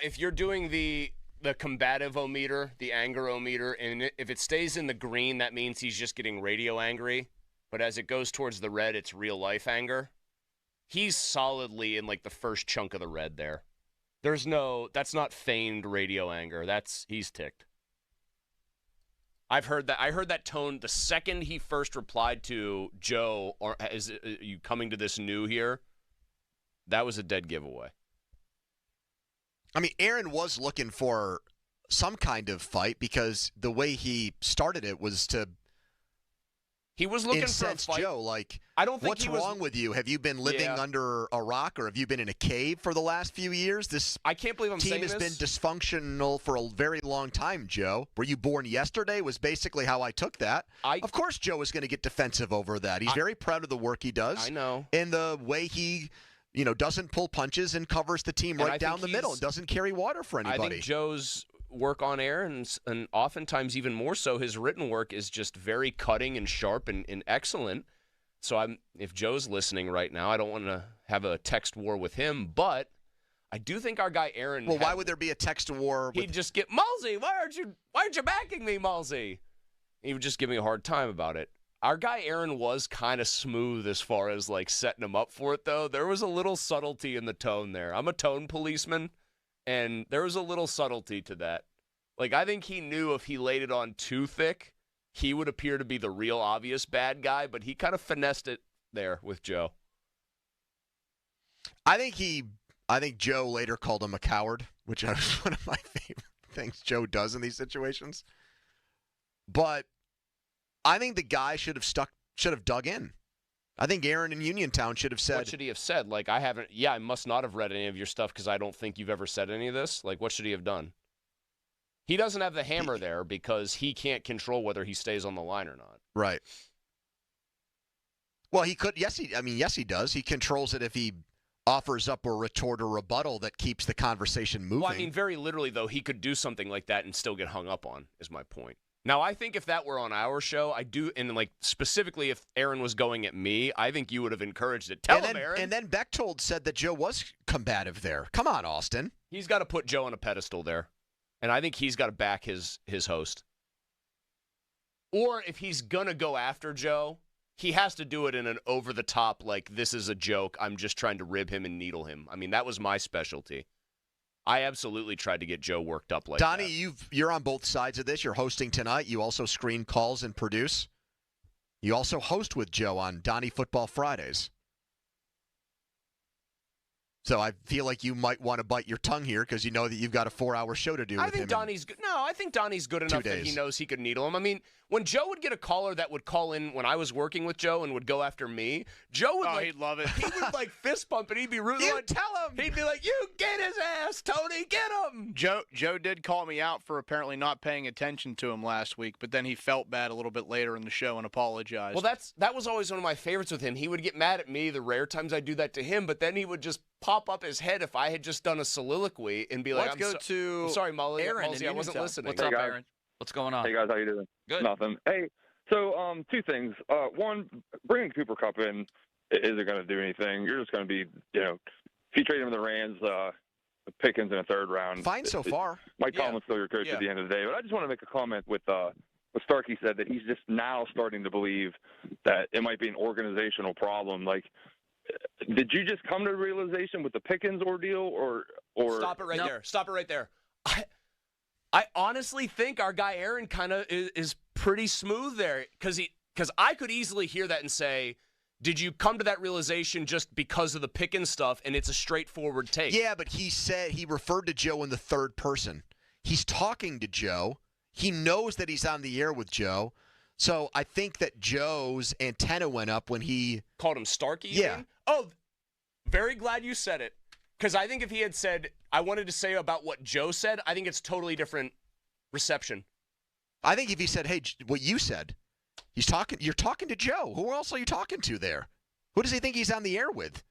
If you're doing the combative-o-meter, the anger-o-meter, and if it stays in the green, that means he's just getting radio angry. But as it goes towards the red, it's real-life anger. He's solidly in, like, the first chunk of the red there. That's not feigned radio anger. He's ticked. I've heard that. I heard that tone the second he first replied to Joe, or is you coming to this new here? That was a dead giveaway. I mean, Aaron was looking for some kind of fight because the way he started it was to He was looking for a incense fight. Joe. Like, I don't think what's he was- wrong with you? Have you been living Yeah. under a rock, or have you been in a cave for the last few years? I can't believe I'm team saying has this. been dysfunctional for a very long time, Joe. Were you born yesterday was basically how I took that. Of course Joe is going to get defensive over that. He's very proud of the work he does. I know. And the way he doesn't pull punches and covers the team And right I down think the middle and doesn't carry water for anybody. I think Joe's work on air, and oftentimes even more so, his written work is just very cutting and sharp and excellent. So if Joe's listening right now, I don't want to have a text war with him, but I do think our guy Aaron. Well, why would there be a text war? He'd just get Mulsey. Why aren't you backing me, Mulsey? He would just give me a hard time about it. Our guy Aaron was kind of smooth as far as like setting him up for it, though. There was a little subtlety in the tone there. I'm a tone policeman, and there was a little subtlety to that. Like, I think he knew if he laid it on too thick, he would appear to be the real obvious bad guy, but he kind of finessed it there with Joe. I think Joe later called him a coward, which is one of my favorite things Joe does in these situations. But I think the guy should have dug in. I think Aaron in Uniontown should have said. What should he have said? Like, I must not have read any of your stuff because I don't think you've ever said any of this. Like, what should he have done? He doesn't have the hammer there because he can't control whether he stays on the line or not. Right. Well, he could. Yes, he does. He controls it if he offers up a retort or rebuttal that keeps the conversation moving. Well, I mean, very literally, though, he could do something like that and still get hung up on, is my point. Now, I think if that were on our show, I do, and like specifically if Aaron was going at me, I think you would have encouraged it. Tell him, Aaron. And then Bechtold said that Joe was combative there. Come on, Austin. He's got to put Joe on a pedestal there. And I think he's got to back his host. Or if he's going to go after Joe, he has to do it in an over-the-top, like, this is a joke, I'm just trying to rib him and needle him. I mean, that was my specialty. I absolutely tried to get Joe worked up like that. Donnie, you're on both sides of this. You're hosting tonight. You also screen calls and produce. You also host with Joe on Donnie Football Fridays. So I feel like you might want to bite your tongue here because you know that you've got a 4-hour show to do with him. I think Donnie's good. No, I think Donnie's good enough that he knows he could needle him. I mean, when Joe would get a caller that would call in when I was working with Joe and would go after me, Joe would he'd love it. He would fist pump and he'd be rude. You tell him. He'd be like, "You get his ass, Tony, get him." Joe did call me out for apparently not paying attention to him last week, but then he felt bad a little bit later in the show and apologized. Well, that was always one of my favorites with him. He would get mad at me the rare times I do that to him, but then he would just pop up his head if I had just done a soliloquy and be like, Let's go to I'm sorry, Mully, Aaron I wasn't listening. What's up, Aaron? What's going on? Hey, guys, how you doing? Good. Nothing. Hey, so two things. One, bringing Cooper Kupp in isn't going to do anything. You're just going to be, if you trade him in the Rams, Pickens in a third round. Fine so far. Mike Tomlin's still your coach at the end of the day. But I just want to make a comment with what Starkey said, that he's just now starting to believe that it might be an organizational problem. Like, did you just come to the realization with the Pickens ordeal, or Stop it right there. Stop it right there. I honestly think our guy Aaron kind of is pretty smooth there because I could easily hear that and say, did you come to that realization just because of the Pickens stuff, and it's a straightforward take? Yeah, but he said he referred to Joe in the third person. He's talking to Joe. He knows that he's on the air with Joe. So I think that Joe's antenna went up when he called him Starkey. Yeah. Oh, very glad you said it. Because I think if he had said, I wanted to say about what Joe said, I think it's totally different reception. I think if he said, hey, what you said, you're talking to Joe. Who else are you talking to there? Who does he think he's on the air with?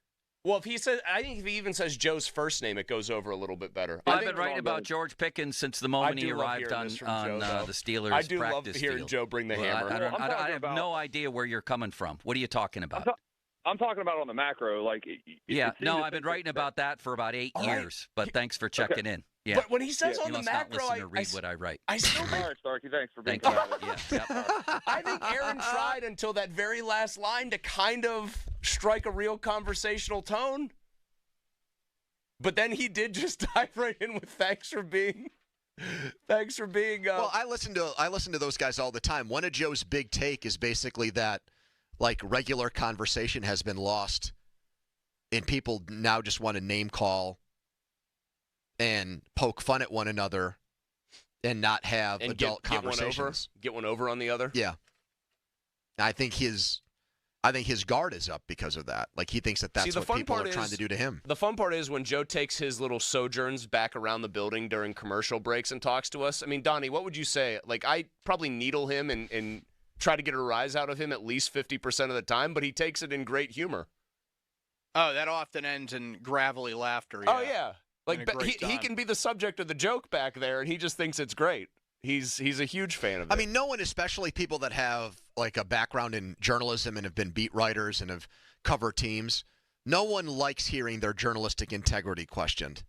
Well, I think if he even says Joe's first name, it goes over a little bit better. I've been writing about George Pickens since the moment he arrived on the Steelers' I do practice love hearing field. Joe bring the hammer. I have no idea where you're coming from. What are you talking about? I'm talking about on the macro. I've been writing about that for about 8 years, but thanks for checking in. Yeah. But when he says on the must macro, not listen to read what I write. I still think. All right, Starkey, thanks for being I think Aaron tried until that very last line to kind of strike a real conversational tone. But then he did just dive right in with thanks for being. Well, I listen to those guys all the time. One of Joe's big take is basically that, regular conversation has been lost, and people now just want to name call and poke fun at one another, and not have adult conversations. Get one over on the other. Yeah, I think his guard is up because of that. He thinks that's what people are trying to do to him. The fun part is when Joe takes his little sojourns back around the building during commercial breaks and talks to us. I mean, Donnie, what would you say? I probably needle him and try to get a rise out of him at least 50% of the time, but he takes it in great humor. Oh, that often ends in gravelly laughter. Yeah. Oh, yeah. He can be the subject of the joke back there, and he just thinks it's great. He's a huge fan of it. I mean, no one, especially people that have a background in journalism and have been beat writers and have covered teams, no one likes hearing their journalistic integrity questioned.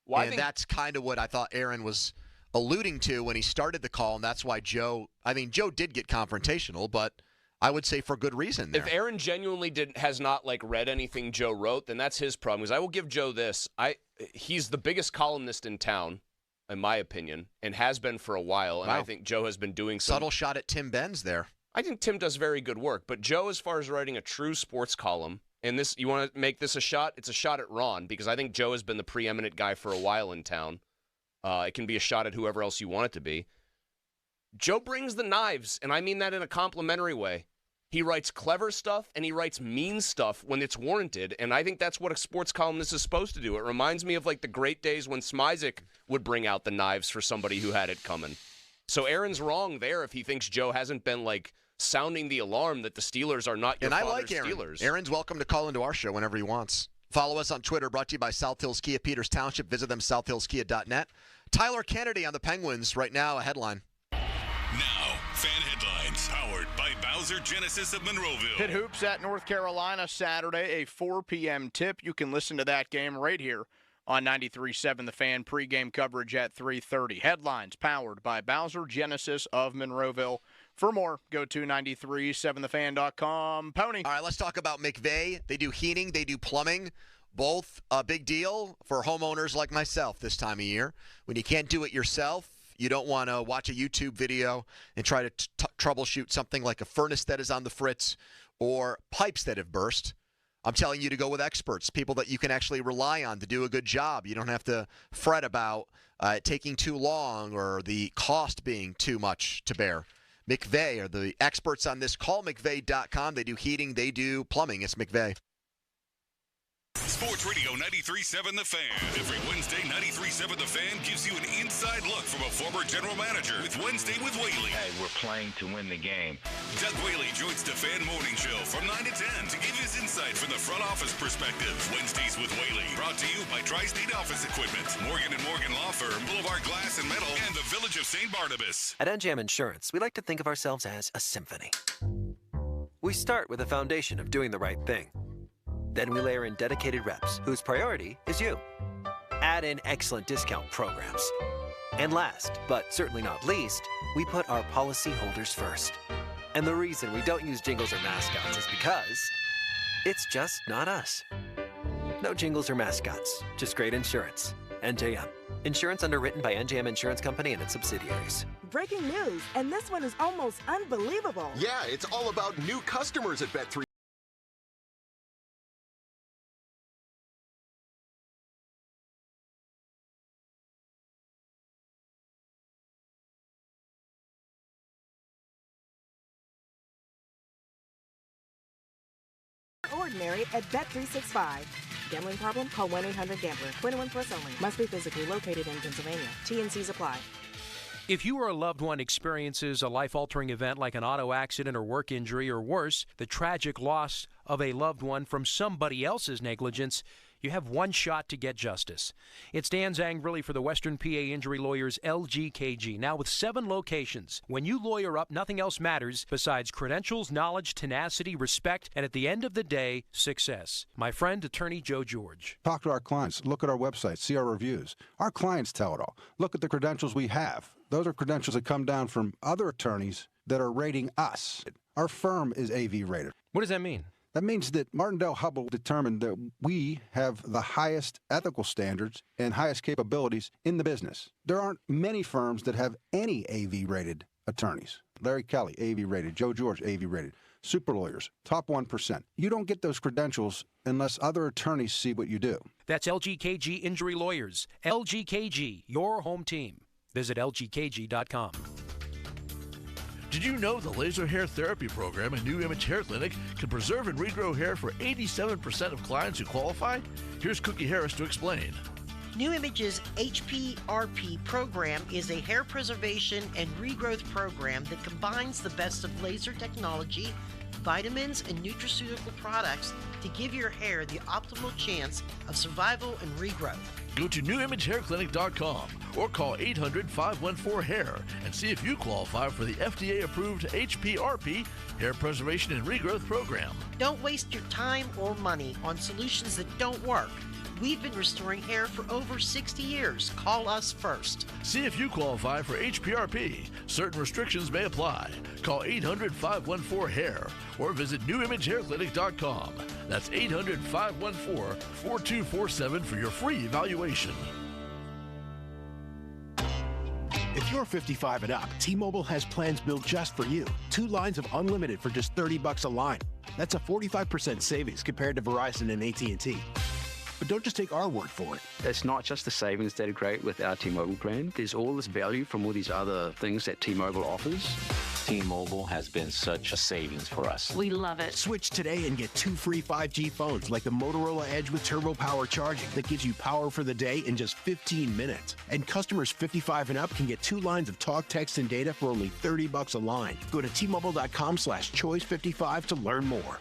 Well, that's kind of what I thought Aaron was alluding to when he started the call, and that's why Joe did get confrontational, but I would say for good reason there. If Aaron genuinely has not read anything Joe wrote, then that's his problem. Because I will give Joe this. He's the biggest columnist in town, in my opinion, and has been for a while. And I think Joe has been doing some subtle shot at Tim Benz there. I think Tim does very good work. But Joe, as far as writing a true sports column, and this, you want to make this a shot? It's a shot at Ron, because I think Joe has been the preeminent guy for a while in town. It can be a shot at whoever else you want it to be. Joe brings the knives, and I mean that in a complimentary way. He writes clever stuff, and he writes mean stuff when it's warranted, and I think that's what a sports columnist is supposed to do. It reminds me of the great days when Smizik would bring out the knives for somebody who had it coming. So Aaron's wrong there if he thinks Joe hasn't been sounding the alarm that the Steelers are not your father's father's Aaron. Steelers. Aaron's welcome to call into our show whenever he wants. Follow us on Twitter, brought to you by South Hills Kia, Peters Township. Visit them, southhillskia.net. Tyler Kennedy on the Penguins right now, a headline. Now, fan headlines powered by Bowser Genesis of Monroeville. Hit hoops at North Carolina Saturday, a 4 p.m. tip. You can listen to that game right here on 93.7 The Fan. Pregame coverage at 3:30. Headlines powered by Bowser Genesis of Monroeville. For more, go to 937thefan.com. Pony. All right, let's talk about McVay. They do heating, they do plumbing. Both a big deal for homeowners like myself this time of year. When you can't do it yourself, you don't want to watch a YouTube video and try to troubleshoot something like a furnace that is on the fritz or pipes that have burst. I'm telling you to go with experts, people that you can actually rely on to do a good job. You don't have to fret about it taking too long or the cost being too much to bear. McVeigh are the experts on this. Call McVeigh.com. They do heating. They do plumbing. It's McVeigh. Sports Radio 93.7 The Fan. Every Wednesday, 93.7 The Fan gives you an inside look from a former general manager with Wednesday with Whaley. Hey, we're playing to win the game. Doug Whaley joins the Fan Morning Show from 9 to 10 to give his insight from the front office perspective. Wednesdays with Whaley, brought to you by Tri-State Office Equipment, Morgan & Morgan Law Firm, Boulevard Glass and Metal, and the Village of St. Barnabas. At NJM Insurance, we like to think of ourselves as a symphony. We start with a foundation of doing the right thing. Then we layer in dedicated reps, whose priority is you. Add in excellent discount programs. And last, but certainly not least, we put our policyholders first. And the reason we don't use jingles or mascots is because it's just not us. No jingles or mascots, just great insurance. NJM. Insurance underwritten by NJM Insurance Company and its subsidiaries. Breaking news, and this one is almost unbelievable. Yeah, it's all about new customers at Bet3. Ordinary at Bet365. Gambling problem? Call 1-800-GAMBLER. 21 plus only. Must be physically located in Pennsylvania. T&Cs apply. If you or a loved one experiences a life-altering event like an auto accident or work injury, or worse, the tragic loss of a loved one from somebody else's negligence, you have one shot to get justice. It's Dan Zangrilli for the Western PA Injury Lawyers, LGKG, now with 7 locations. When you lawyer up, nothing else matters besides credentials, knowledge, tenacity, respect, and at the end of the day, success. My friend, Attorney Joe George. Talk to our clients. Look at our website. See our reviews. Our clients tell it all. Look at the credentials we have. Those are credentials that come down from other attorneys that are rating us. Our firm is AV rated. What does that mean? That means that Martindale Hubbell determined that we have the highest ethical standards and highest capabilities in the business. There aren't many firms that have any AV-rated attorneys. Larry Kelly, AV-rated. Joe George, AV-rated. Super lawyers, top 1%. You don't get those credentials unless other attorneys see what you do. That's LGKG Injury Lawyers. LGKG, your home team. Visit LGKG.com. Did you know the laser hair therapy program at New Image Hair Clinic can preserve and regrow hair for 87% of clients who qualify? Here's Cookie Harris to explain. New Image's HPRP program is a hair preservation and regrowth program that combines the best of laser technology, vitamins, and nutraceutical products to give your hair the optimal chance of survival and regrowth. Go to newimagehairclinic.com or call 800-514-HAIR and see if you qualify for the FDA-approved HPRP Hair Preservation and Regrowth Program. Don't waste your time or money on solutions that don't work. We've been restoring hair for over 60 years. Call us first. See if you qualify for HPRP. Certain restrictions may apply. Call 800-514-HAIR or visit newimagehairclinic.com. That's 800-514-4247 for your free evaluation. If you're 55 and up, T-Mobile has plans built just for you. 2 lines of unlimited for just $30 a line. That's a 45% savings compared to Verizon and AT&T. But don't just take our word for it. It's not just the savings that are great with our T-Mobile plan. There's all this value from all these other things that T-Mobile offers. T-Mobile has been such a savings for us. We love it. Switch today and get 2 free 5G phones like the Motorola Edge with Turbo Power charging that gives you power for the day in just 15 minutes. And customers 55 and up can get 2 lines of talk, text, and data for only $30 a line. Go to T-Mobile.com/choice55 to learn more.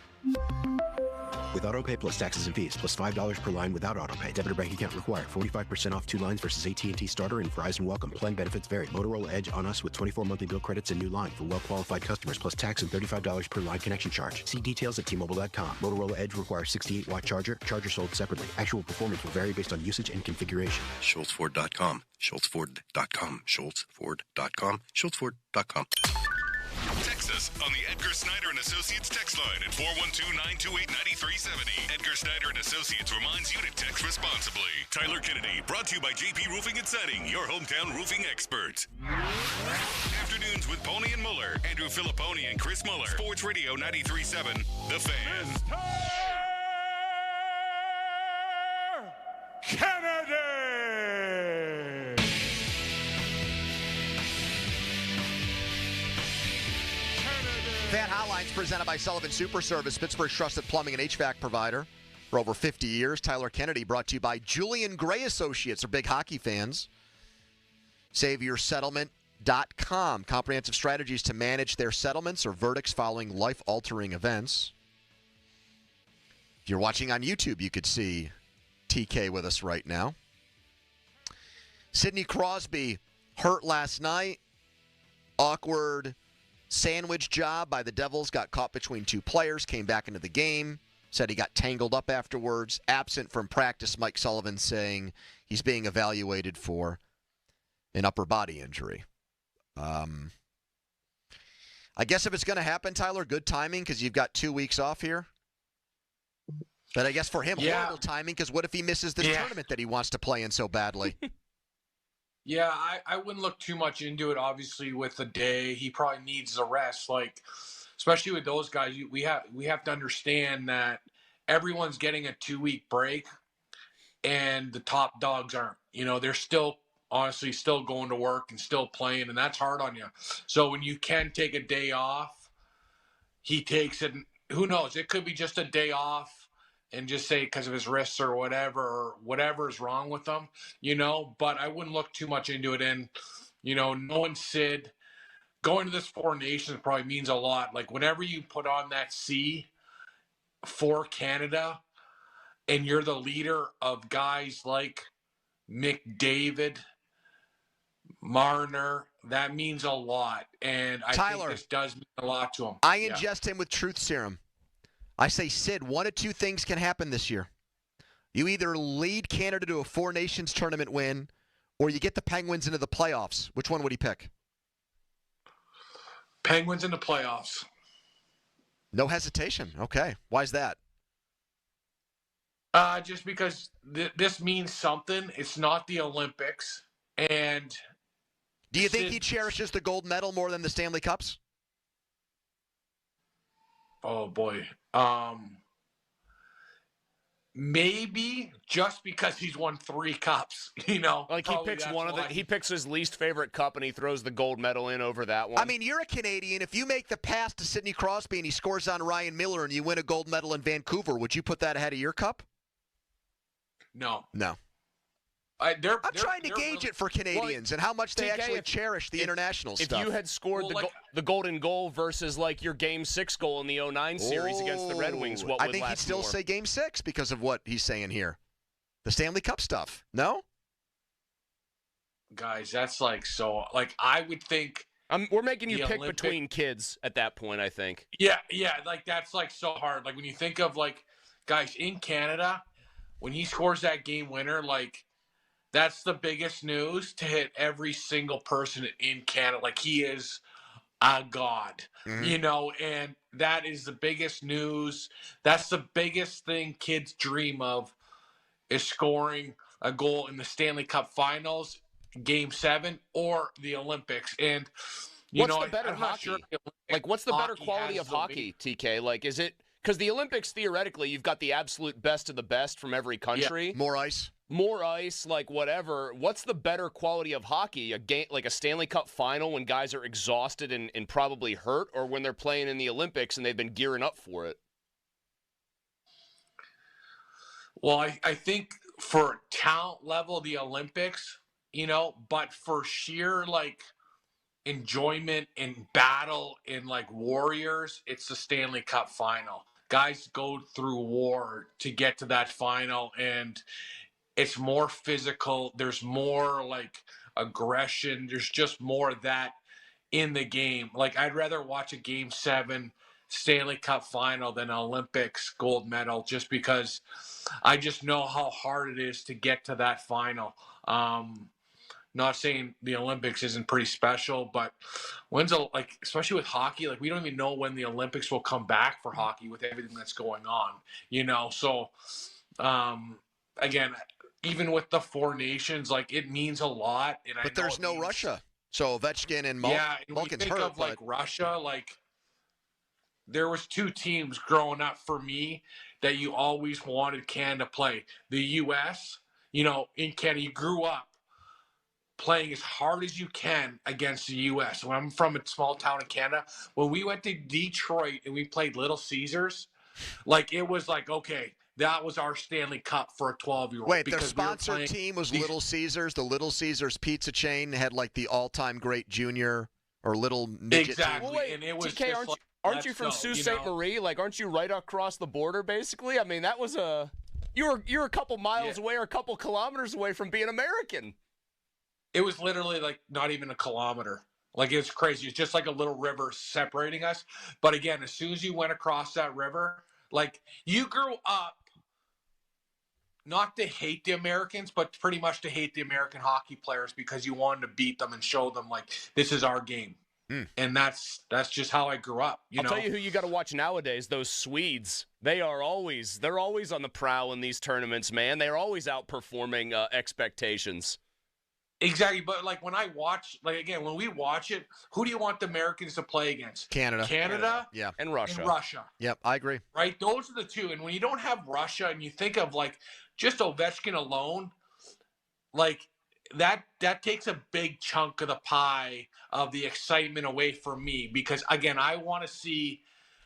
With AutoPay plus taxes and fees, plus $5 per line without AutoPay. Debit or bank account required. 45% off 2 lines versus AT&T Starter and Verizon Welcome. Plan benefits vary. Motorola Edge on us with 24 monthly bill credits and new line for well-qualified customers, plus tax and $35 per line connection charge. See details at T-Mobile.com. Motorola Edge requires 68-watt charger. Charger sold separately. Actual performance will vary based on usage and configuration. SchultzFord.com. SchultzFord.com. SchultzFord.com. SchultzFord.com. Text us on the Edgar Snyder and Associates text line at 412-928-9370. Edgar Snyder and Associates reminds you to text responsibly. Tyler Kennedy, brought to you by JP Roofing and Siding, your hometown roofing expert. Afternoons with Pony and Muller, Andrew Filipponi and Chris Muller. Sports Radio 93.7, The Fan. Fan Hotlines presented by Sullivan Super Service, Pittsburgh's trusted plumbing and HVAC provider for over 50 years. Tyler Kennedy brought to you by Julian Gray Associates. They're big hockey fans. SaveYourSettlement.com. Comprehensive strategies to manage their settlements or verdicts following life-altering events. If you're watching on YouTube, you could see TK with us right now. Sidney Crosby hurt last night. Awkward sandwich job by the Devils. Got caught between two players. Came back into the game. Said he got tangled up afterwards. Absent from practice, Mike Sullivan saying he's being evaluated for an upper body injury. I guess if it's going to happen, Tyler, good timing because you've got 2 weeks off here. But I guess for him, horrible timing because what if he misses this tournament that he wants to play in so badly? Yeah, I wouldn't look too much into it. Obviously, with the day, he probably needs the rest. Like, especially with those guys, we have to understand that everyone's getting a 2-week break, and the top dogs aren't. You know, they're still honestly still going to work and still playing, and that's hard on you. So when you can take a day off, he takes it. Who knows? It could be just a day off. And just say because of his wrists or whatever is wrong with him, you know. But I wouldn't look too much into it. And, you know, knowing Sid, going to this Four Nations probably means a lot. Like, whenever you put on that C for Canada and you're the leader of guys like McDavid, Marner, that means a lot. And I think this does mean a lot to him. I ingest him with truth serum. I say, Sid, one of two things can happen this year. You either lead Canada to a Four Nations tournament win, or you get the Penguins into the playoffs. Which one would he pick? Penguins in the playoffs. No hesitation. Okay. Why is that? Just because this means something. It's not the Olympics. And do you think he cherishes the gold medal more than the Stanley Cups? Oh, boy. Maybe just because he's won 3 cups, you know. Like he picks his least favorite cup and he throws the gold medal in over that one. I mean, you're a Canadian. If you make the pass to Sidney Crosby and he scores on Ryan Miller and you win a gold medal in Vancouver, would you put that ahead of your cup? No. No. I'm trying to gauge it for Canadians and how much they actually cherish the international stuff. If you had scored the golden goal versus like your Game 6 goal in the 2009 series against the Red Wings, what would last more? I think he'd still say Game 6 because of what he's saying here. The Stanley Cup stuff. No? Guys, that's like so. Like, I would think. We're making you pick between kids at that point, I think. Yeah. Like, that's like so hard. Like, when you think of like, guys, in Canada, when he scores that game winner, like, that's the biggest news to hit every single person in Canada. Like, he is a god, you know, and that is the biggest news. That's the biggest thing kids dream of, is scoring a goal in the Stanley Cup Finals, Game 7, or the Olympics. And, what's the better hockey? Like, what's the better quality of hockey, TK? Like, is it – because the Olympics, theoretically, you've got the absolute best of the best from every country. Yeah. More ice, like whatever. What's the better quality of hockey? A game like a Stanley Cup final when guys are exhausted and probably hurt, or when they're playing in the Olympics and they've been gearing up for it? Well, I think for talent level, the Olympics, you know, but for sheer like enjoyment and battle and like warriors, it's the Stanley Cup final. Guys go through war to get to that final, and it's more physical. There's more like aggression. There's just more of that in the game. Like, I'd rather watch a Game 7 Stanley Cup final than an Olympics gold medal, just because I just know how hard it is to get to that final. Not saying the Olympics isn't pretty special, but especially with hockey, like, we don't even know when the Olympics will come back for hockey with everything that's going on, you know? So, again, even with the Four Nations, like, it means a lot. But there's no Russia. So Ovechkin and Malkin's hurt. Of, like, Russia, like, there was 2 teams growing up for me that you always wanted Canada to play. The U.S., you know, in Canada, you grew up playing as hard as you can against the U.S. When I'm from a small town in Canada, when we went to Detroit and we played Little Caesars, like it was like, okay, that was our Stanley Cup for a 12-year-old. Wait, their sponsor team was Little Caesars. The Little Caesars pizza chain had like the all-time great junior or little midget exactly. team. Well, wait, And it was TK, just aren't you from Sault Ste. Marie? Like, aren't you right across the border, basically? I mean, that was you're a couple miles away or a couple kilometers away from being American. It was literally like not even a kilometer. Like it's crazy. It's just like a little river separating us. But again, as soon as you went across that river, like you grew up not to hate the Americans, but pretty much to hate the American hockey players because you wanted to beat them and show them like this is our game. And that's just how I grew up. I'll tell you who you got to watch nowadays, those Swedes. They're always on the prowl in these tournaments, man. They're always outperforming expectations. Exactly, but like when I watch, like again, when we watch it, who do you want the Americans to play against? Canada. Yeah. And Russia. Yep, I agree. Right? Those are the two. And when you don't have Russia and you think of like just Ovechkin alone, like that takes a big chunk of the pie of the excitement away from me because again, I want to see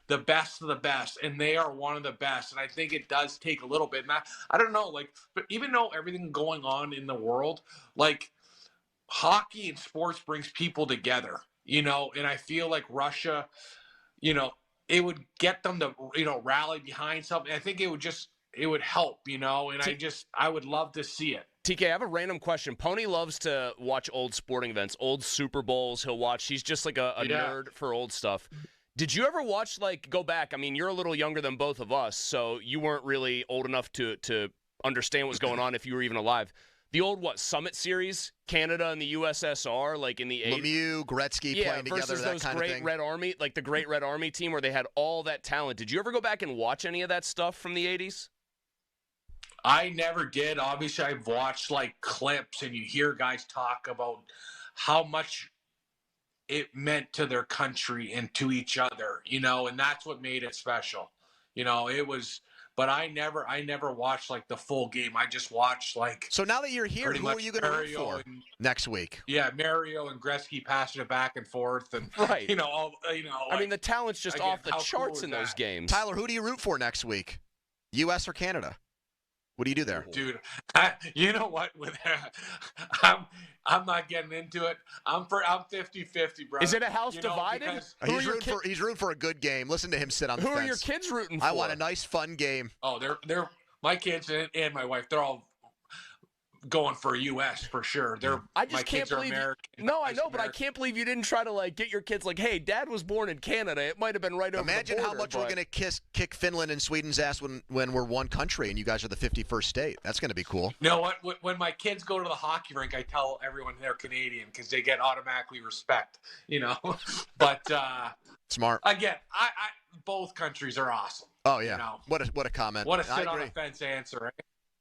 the best of the best, and they are one of the best. And I think it does take a little bit. And I don't know, like, but even though everything going on in the world, like hockey and sports brings people together, and I feel like Russia, it would get them to, rally behind something. I think it would help, and I would love to see it. TK, I have a random question. Pony loves to watch old sporting events, old Super Bowls. He'll watch. He's just like a nerd for old stuff. Did you ever watch, go back? I mean, you're a little younger than both of us, so you weren't really old enough to understand what's going on if you were even alive. The old, Summit Series, Canada and the USSR, like in the 80s? Lemieux, Gretzky playing together, versus that those kind of great thing. Red Army, like the great Red Army team where they had all that talent. Did you ever go back and watch any of that stuff from the 80s? I never did. Obviously, I've watched clips, and you hear guys talk about how much it meant to their country and to each other, and that's what made it special. It was, but I never watched the full game. I just watched So now that you're here, who are you going to root for next week? Yeah, Mario and Gretzky passing it back and forth, and right. I mean, the talent's just off the charts in those games. Tyler, who do you root for next week? U.S. or Canada? What do you do there? Dude, you know what? I'm not getting into it. I'm 50-50, bro. Is it a house divided? He's rooting for a good game. Listen to him sit on the fence. Who are your kids rooting for? I want a nice, fun game. Oh, they're my kids and my wife. They're all going for U.S. for sure. I just my can't kids believe. Are American. No, I know, but I can't believe you didn't try to get your kids hey, Dad was born in Canada. It might have been right over Imagine the border, how much we're going to kick Finland and Sweden's ass when we're one country and you guys are the 51st state. That's going to be cool. You know what? When my kids go to the hockey rink, I tell everyone they're Canadian because they get automatically respect. But smart. Again, I both countries are awesome. Oh yeah. What a comment. What a sit on the fence answer. Right?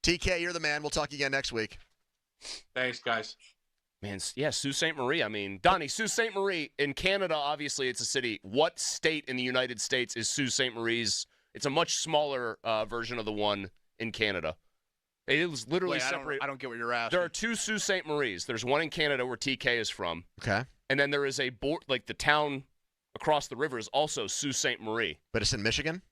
TK, you're the man. We'll talk again next week. Thanks, guys. Man, yeah, Sault Ste. Marie. I mean, Donnie, Sault Ste. Marie in Canada, obviously it's a city. What state in the United States is Sault Ste. Marie's? It's a much smaller version of the one in Canada. It was literally separated. I don't get what you're asking. There are two Sault Ste. Maries. There's one in Canada where TK is from. Okay. And then there is the town across the river is also Sault Ste. Marie. But it's in Michigan?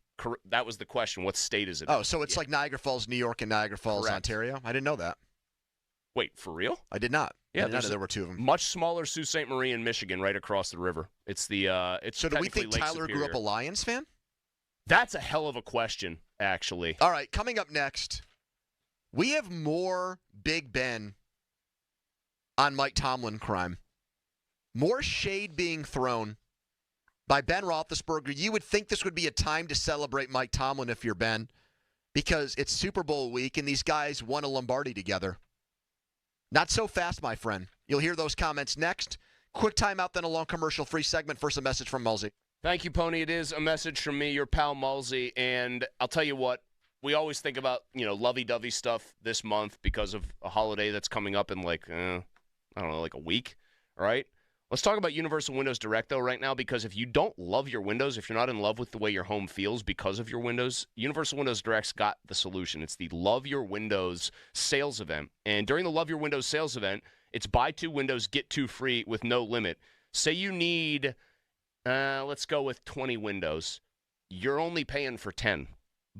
That was the question. What state is it in? So it's like Niagara Falls, New York, and Niagara Falls, Correct. Ontario? I didn't know that. Wait, for real? I did not. Yeah, there were two of them. Much smaller Sault Ste. Marie in Michigan, right across the river. It's the it's. So do we think Lake Tyler grew up a Lions fan? That's a hell of a question, actually. All right, coming up next, we have more Big Ben on Mike Tomlin crime. More shade being thrown by Ben Roethlisberger. You would think this would be a time to celebrate Mike Tomlin if you're Ben, because it's Super Bowl week and these guys won a Lombardi together. Not so fast, my friend. You'll hear those comments next. Quick timeout, then a long commercial-free segment. First, a message from Mulsey. Thank you, Pony. It is a message from me, your pal Mulsey. And I'll tell you what, we always think about, lovey-dovey stuff this month because of a holiday that's coming up in a week, all right? Let's talk about Universal Windows Direct, though, right now, because if you don't love your windows, if you're not in love with the way your home feels because of your windows, Universal Windows Direct's got the solution. It's the Love Your Windows sales event. And during the Love Your Windows sales event, It's buy 2 windows, get 2 free with no limit. Say you need, let's go with 20 windows. You're only paying for 10.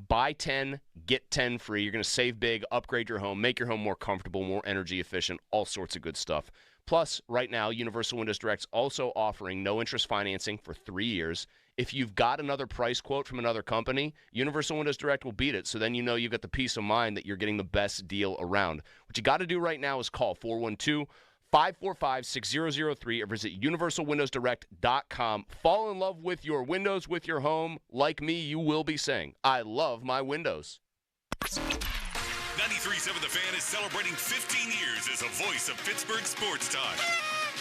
Buy 10, get 10 free. You're going to save big, upgrade your home, make your home more comfortable, more energy efficient, all sorts of good stuff. Plus, right now, Universal Windows Direct's also offering no-interest financing for 3 years. If you've got another price quote from another company, Universal Windows Direct will beat it, so then you know you've got the peace of mind that you're getting the best deal around. What you got to do right now is call 412-545-6003 or visit universalwindowsdirect.com. Fall in love with your windows, with your home. Like me, you will be saying, I love my windows. 93.7 The Fan is celebrating 15 years as a voice of Pittsburgh sports talk.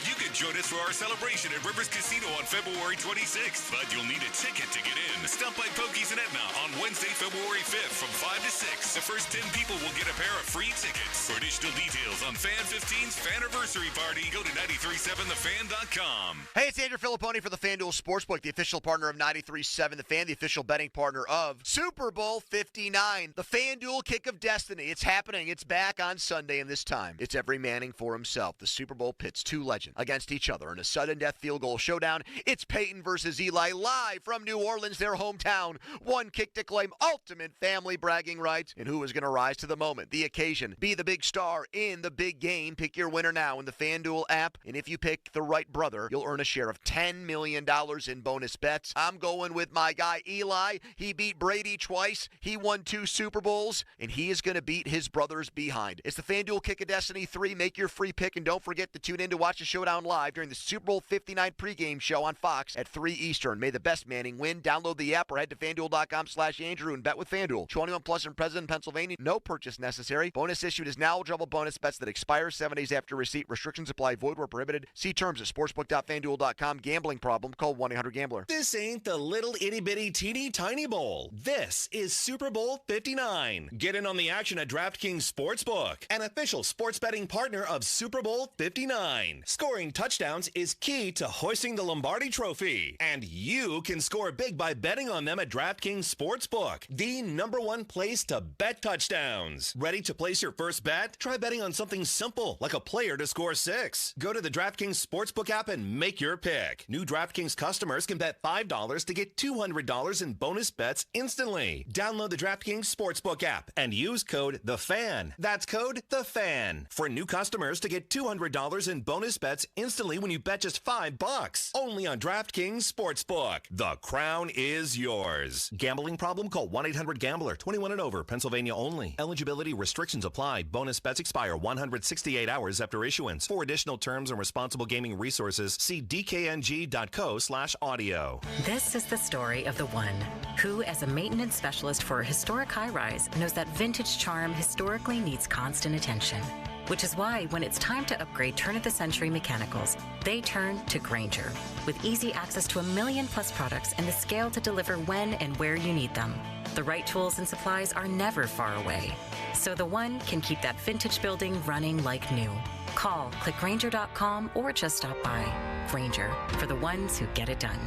You can join us for our celebration at Rivers Casino on February 26th, but you'll need a ticket to get in. Stop by Pokies and Etna on Wednesday, February 5th from 5 to 6. The first 10 people will get a pair of free tickets. For additional details on Fan 15's Faniversary Party, go to 937thefan.com. Hey, it's Andrew Filipponi for the FanDuel Sportsbook, the official partner of 93.7 The Fan, the official betting partner of Super Bowl 59. The FanDuel Kick of Destiny. It's happening. It's back on Sunday, and this time it's every Manning for himself. The Super Bowl pits 2 legends against each other in a sudden death field goal showdown. It's Peyton versus Eli, live from New Orleans, their hometown. One kick to claim ultimate family bragging rights. And who is going to rise to the moment, the occasion, be the big star in the big game? Pick your winner now in the FanDuel app. And if you pick the right brother, you'll earn a share of $10 million in bonus bets. I'm going with my guy Eli. He beat Brady twice. He won 2 Super Bowls. And he is going to beat his brothers behind. It's the FanDuel Kick of Destiny 3. Make your free pick. And don't forget to tune in to watch the showdown live during the Super Bowl 59 pregame show on Fox at 3 Eastern. May the best Manning win. Download the app or head to FanDuel.com/Andrew and bet with FanDuel. 21 plus in President, Pennsylvania. No purchase necessary. Bonus issued is now eligible bonus bets that expire 7 days after receipt. Restrictions apply. Void where prohibited. See terms at sportsbook.fanduel.com. Gambling problem? Call 1-800-GAMBLER. This ain't the little itty-bitty teeny tiny bowl. This is Super Bowl 59. Get in on the action at DraftKings Sportsbook, an official sports betting partner of Super Bowl 59. Scoring touchdowns is key to hoisting the Lombardi Trophy, and you can score big by betting on them at DraftKings Sportsbook, the #1 place to bet touchdowns. Ready to place your first bet? Try betting on something simple, like a player to score 6. Go to the DraftKings Sportsbook app and make your pick. New DraftKings customers can bet $5 to get $200 in bonus bets instantly. Download the DraftKings Sportsbook app and use code THEFAN. That's code THEFAN for new customers to get $200 in bonus bets instantly when you bet just $5. Only on DraftKings Sportsbook. The crown is yours. Gambling problem? Call 1-800-GAMBLER. 21 and over. Pennsylvania only. Eligibility restrictions apply. Bonus bets expire 168 hours after issuance. For additional terms and responsible gaming resources, see dkng.co/audio. This is the story of the one who, as a maintenance specialist for a historic high-rise, knows that vintage charm historically needs constant attention. Which is why when it's time to upgrade turn-of-the-century mechanicals, they turn to Grainger. With easy access to 1 million+ products and the scale to deliver when and where you need them. The right tools and supplies are never far away. So the one can keep that vintage building running like new. Call, click Grainger.com, or just stop by. Grainger, for the ones who get it done.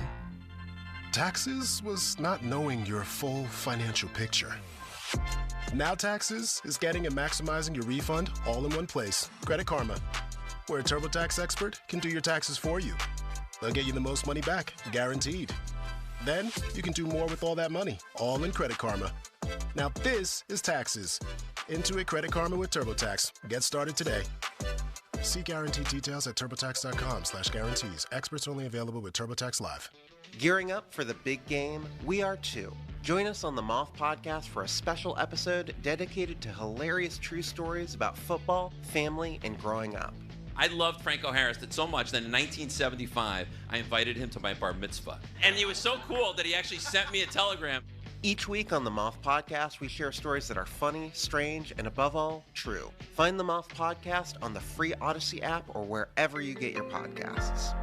Taxes was not knowing your full financial picture. Now Taxes is getting and maximizing your refund all in one place. Credit Karma, where a TurboTax expert can do your taxes for you. They'll get you the most money back, guaranteed. Then you can do more with all that money, all in Credit Karma. Now this is Taxes. Intuit Credit Karma with TurboTax. Get started today. See guaranteed details at TurboTax.com/guarantees. Experts only available with TurboTax Live. Gearing up for the big game? We are too. Join us on the Moth Podcast for a special episode dedicated to hilarious true stories about football, family, and growing up. I loved Franco Harris so much that in 1975, I invited him to my bar mitzvah. And he was so cool that he actually sent me a telegram. Each week on the Moth Podcast, we share stories that are funny, strange, and above all, true. Find the Moth Podcast on the free Odyssey app or wherever you get your podcasts.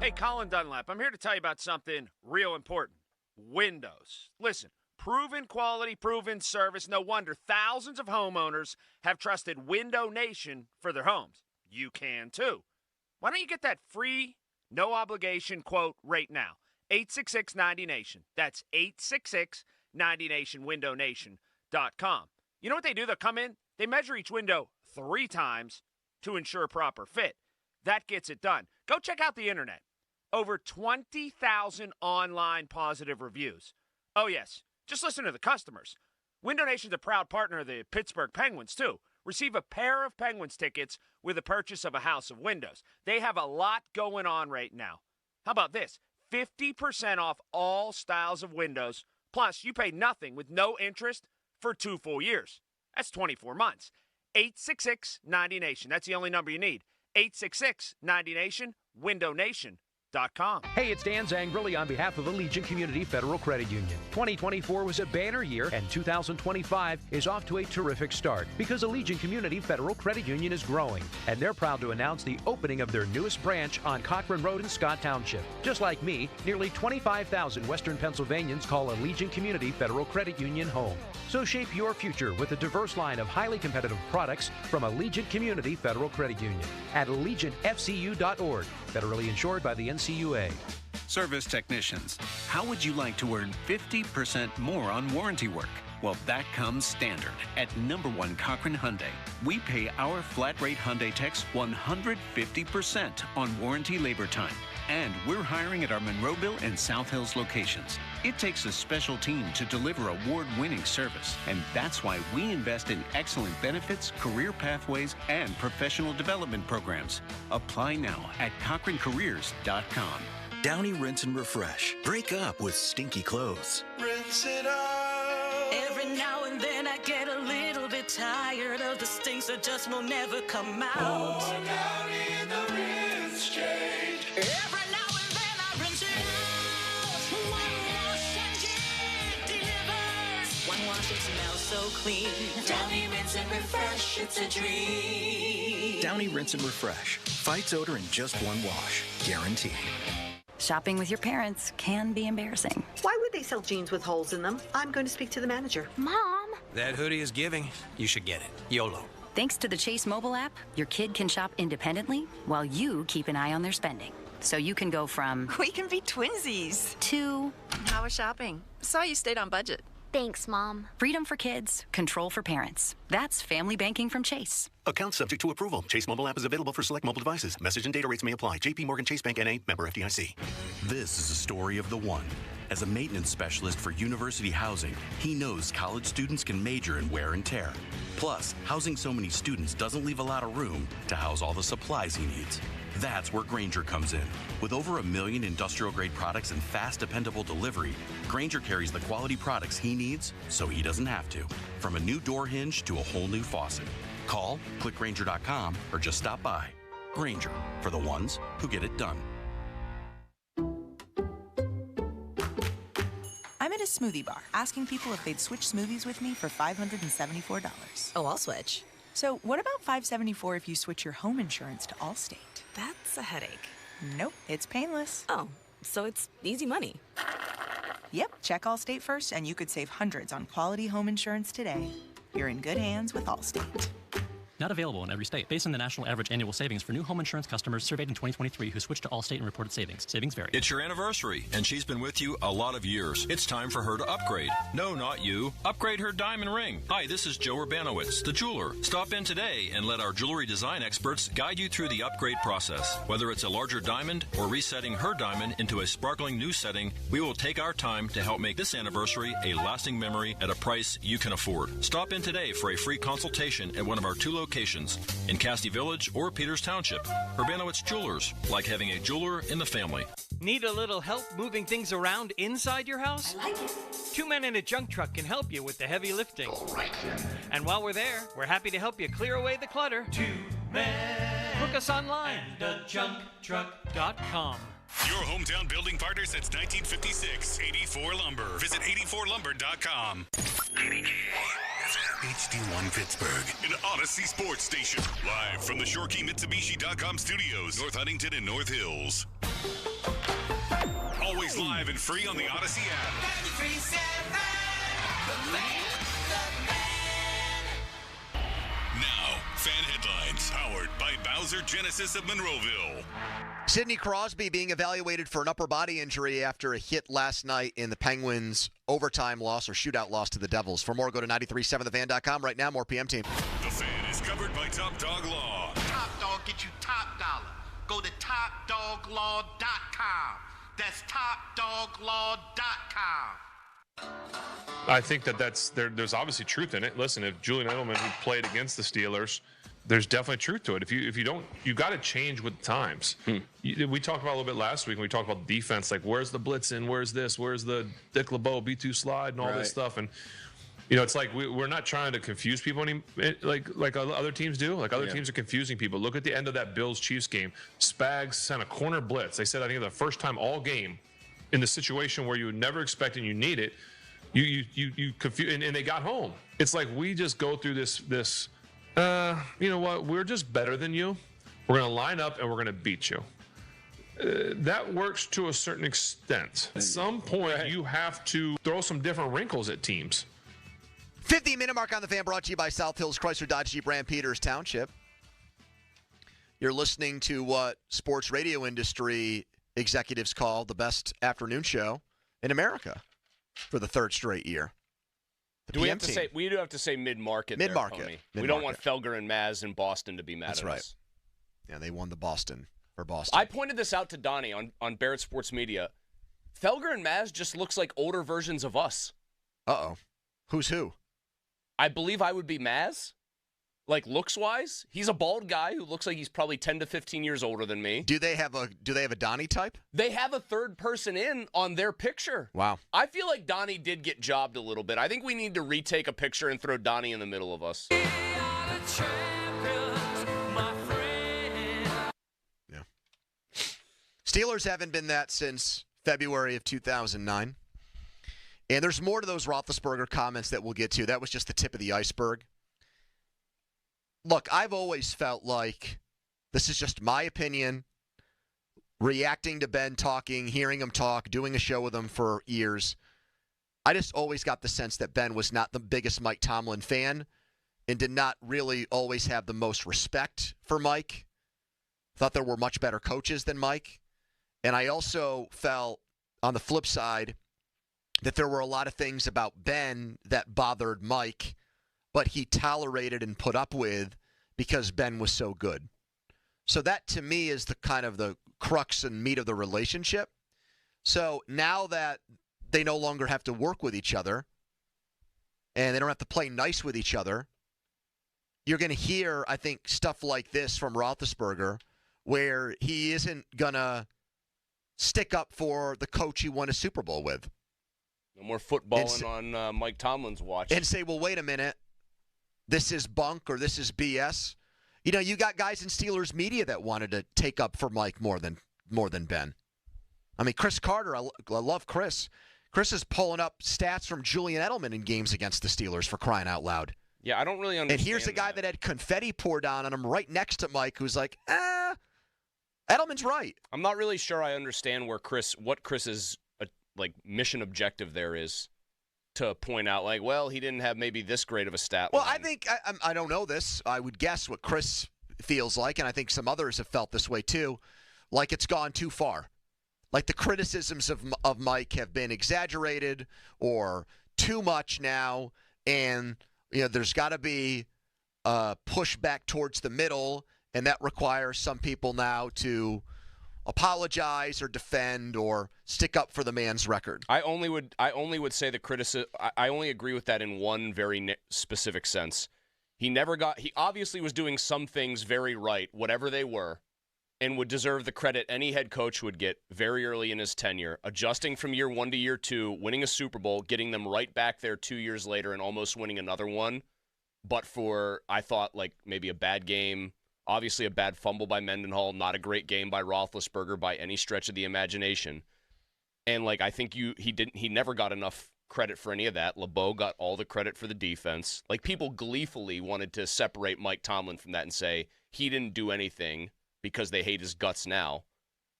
Hey, Colin Dunlap, I'm here to tell you about something real important. Windows. Listen, proven quality, proven service. No wonder thousands of homeowners have trusted Window Nation for their homes. You can too. Why don't you get that free, no obligation quote right now? 866-90Nation. That's 866-90Nation, windownation.com. You know what they do? They'll come in, they measure each window 3 times, to ensure proper fit. That gets it done. Go check out the internet. Over 20,000 online positive reviews. Oh, yes. Just listen to the customers. Window Nation's a proud partner of the Pittsburgh Penguins, too. Receive a pair of Penguins tickets with the purchase of a house of windows. They have a lot going on right now. How about this? 50% off all styles of windows. Plus, you pay nothing with no interest for 2 full years. That's 24 months. 866-90-NATION. That's the only number you need. 866-90-NATION, windownation.com. Hey, it's Dan Zangrilli on behalf of Allegiant Community Federal Credit Union. 2024 was a banner year, and 2025 is off to a terrific start because Allegiant Community Federal Credit Union is growing, and they're proud to announce the opening of their newest branch on Cochran Road in Scott Township. Just like me, nearly 25,000 Western Pennsylvanians call Allegiant Community Federal Credit Union home. So shape your future with a diverse line of highly competitive products from Allegiant Community Federal Credit Union at AllegiantFCU.org. Federally insured by the NCUA. Service technicians, how would you like to earn 50% more on warranty work? Well, that comes standard at #1 Cochran Hyundai. We pay our flat rate Hyundai techs 150% on warranty labor time. And we're hiring at our Monroeville and South Hills locations. It takes a special team to deliver award-winning service, and that's why we invest in excellent benefits, career pathways, and professional development programs. Apply now at CochranCareers.com. Downy Rinse and Refresh. Break up with stinky clothes. Rinse it out. Every now and then I get a little bit tired of the stinks that just will never come out. Oh, Downy in the rinse change. Every now and then I rinse it out. One wash and it delivers. One wash, it smells so clean. Downy Rinse and Refresh, it's a dream. Downy Rinse and Refresh. Fights odor in just one wash. Guaranteed. Shopping with your parents can be embarrassing. Why would they sell jeans with holes in them? I'm going to speak to the manager. Mom! That hoodie is giving. You should get it. YOLO. Thanks to the Chase mobile app, your kid can shop independently while you keep an eye on their spending. So you can go from... We can be twinsies. ...to... How was shopping? Saw you stayed on budget. Thanks, Mom. Freedom for kids, control for parents. That's family banking from Chase. Account subject to approval. Chase mobile app is available for select mobile devices. Message and data rates may apply. JP Morgan Chase Bank N.A. Member FDIC. This is a story of the one. As a maintenance specialist for university housing, he knows college students can major in wear and tear. Plus, housing so many students doesn't leave a lot of room to house all the supplies he needs. That's where Grainger comes in. With over 1 million industrial-grade products and fast, dependable delivery, Grainger carries the quality products he needs so he doesn't have to. From a new door hinge to a whole new faucet. Call, click Grainger.com, or just stop by. Grainger, for the ones who get it done. I'm at a smoothie bar asking people if they'd switch smoothies with me for $574. Oh, I'll switch. So what about $574 if you switch your home insurance to Allstate? That's a headache. Nope, it's painless. Oh, so it's easy money. Yep, check Allstate first and you could save hundreds on quality home insurance today. You're in good hands with Allstate. Not available in every state. Based on the national average annual savings for new home insurance customers surveyed in 2023 who switched to Allstate and reported savings. Savings vary. It's your anniversary, and she's been with you a lot of years. It's time for her to upgrade. No, not you. Upgrade her diamond ring. Hi, this is Joe Urbanowitz, the jeweler. Stop in today and let our jewelry design experts guide you through the upgrade process. Whether it's a larger diamond or resetting her diamond into a sparkling new setting, we will take our time to help make this anniversary a lasting memory at a price you can afford. Stop in today for a free consultation at one of our 2 locations. In Castee Village or Peters Township. Urbanowitz Jewelers, like having a jeweler in the family. Need a little help moving things around inside your house? I like it. 2 Men and a Junk Truck can help you with the heavy lifting. All right, then. And while we're there, we're happy to help you clear away the clutter. 2 Men. Book us online at junkTruck.com. Your hometown building partner since 1956, 84 Lumber. Visit 84lumber.com. HD1 Pittsburgh, an Odyssey sports station. Live from the ShoreKeyMitsubishi.com studios, North Huntington and North Hills. Always live and free on the Odyssey app. 93.7, the man. Now, fan headlines, powered by Bowser Genesis of Monroeville. Sidney Crosby being evaluated for an upper body injury after a hit last night in the Penguins' overtime loss or shootout loss to the Devils. For more, go to 937thefan.com. Right now, more PM Team. The Fan is covered by Top Dog Law. Top gonna get you top dollar. Go to topdoglaw.com. That's topdoglaw.com. I think there's obviously truth in it. Listen, if Julian Edelman who played against the Steelers, there's definitely truth to it. If you don't, you got to change with the times. We talked about a little bit last week when we talked about defense, like where's the blitzing, where's this, where's the Dick LeBeau B2 slide and all this stuff. And it's like we're not trying to confuse people like other teams do. Like other teams are confusing people. Look at the end of that Bills-Chiefs game. Spags sent a corner blitz. They said I think the first time all game in the situation where you would never expect and you need it. You confuse and they got home. It's like we just go through this. You know what? We're just better than you. We're going to line up and we're going to beat you. That works to a certain extent. At some point, you have to throw some different wrinkles at teams. 50-minute mark on the Fan, brought to you by South Hills Chrysler Dodge Jeep Ram Peters Township. You're listening to what sports radio industry executives call the best afternoon show in America for the third straight year. We do have to say mid-market. Mid-market. We don't want Felger and Maz in Boston to be mad at us. Yeah, they won the Boston. I pointed this out to Donnie on Barrett Sports Media. Felger and Maz just looks like older versions of us. Uh-oh. Who's who? I believe I would be Maz. Like looks-wise, he's a bald guy who looks like he's probably 10 to 15 years older than me. Do they have a Donnie type? They have a third person in on their picture. Wow. I feel like Donnie did get jobbed a little bit. I think we need to retake a picture and throw Donnie in the middle of us. Yeah. Steelers haven't been that since February of 2009. And there's more to those Roethlisberger comments that we'll get to. That was just the tip of the iceberg. Look, I've always felt like, this is just my opinion, reacting to Ben talking, hearing him talk, doing a show with him for years. I just always got the sense that Ben was not the biggest Mike Tomlin fan and did not really always have the most respect for Mike. Thought there were much better coaches than Mike. And I also felt, on the flip side, that there were a lot of things about Ben that bothered Mike, but he tolerated and put up with because Ben was so good. So that, to me, is the kind of the crux and meat of the relationship. So now that they no longer have to work with each other and they don't have to play nice with each other, you're going to hear, I think, stuff like this from Roethlisberger, where he isn't going to stick up for the coach he won a Super Bowl with. No more footballing on Mike Tomlin's watch. And say, well, wait a minute. This is bunk or this is BS. You know, you got guys in Steelers media that wanted to take up for Mike more than Ben. I mean, Chris Carter, I love Chris. Chris is pulling up stats from Julian Edelman in games against the Steelers, for crying out loud. Yeah, I don't really understand. And here's a guy that had confetti poured down on him right next to Mike, who's like, Edelman's right. I'm not really sure I understand what Chris's mission objective there is, to point out, like, well, he didn't have maybe this great of a stat line. Well, I think, I don't know this. I would guess what Chris feels like, and I think some others have felt this way too, like it's gone too far. Like the criticisms of Mike have been exaggerated or too much now, and there's got to be a push back towards the middle, and that requires some people now to apologize or defend or stick up for the man's record. I only would say the criticism. I only agree with that in one very specific sense. He obviously was doing some things very right, whatever they were, and would deserve the credit any head coach would get very early in his tenure, adjusting from year 1 to year 2, winning a Super Bowl, getting them right back there 2 years later, and almost winning another one. But for, I thought, like maybe a bad game. Obviously, a bad fumble by Mendenhall, not a great game by Roethlisberger by any stretch of the imagination. And I think he never got enough credit for any of that. LeBeau got all the credit for the defense. People gleefully wanted to separate Mike Tomlin from that and say he didn't do anything because they hate his guts now.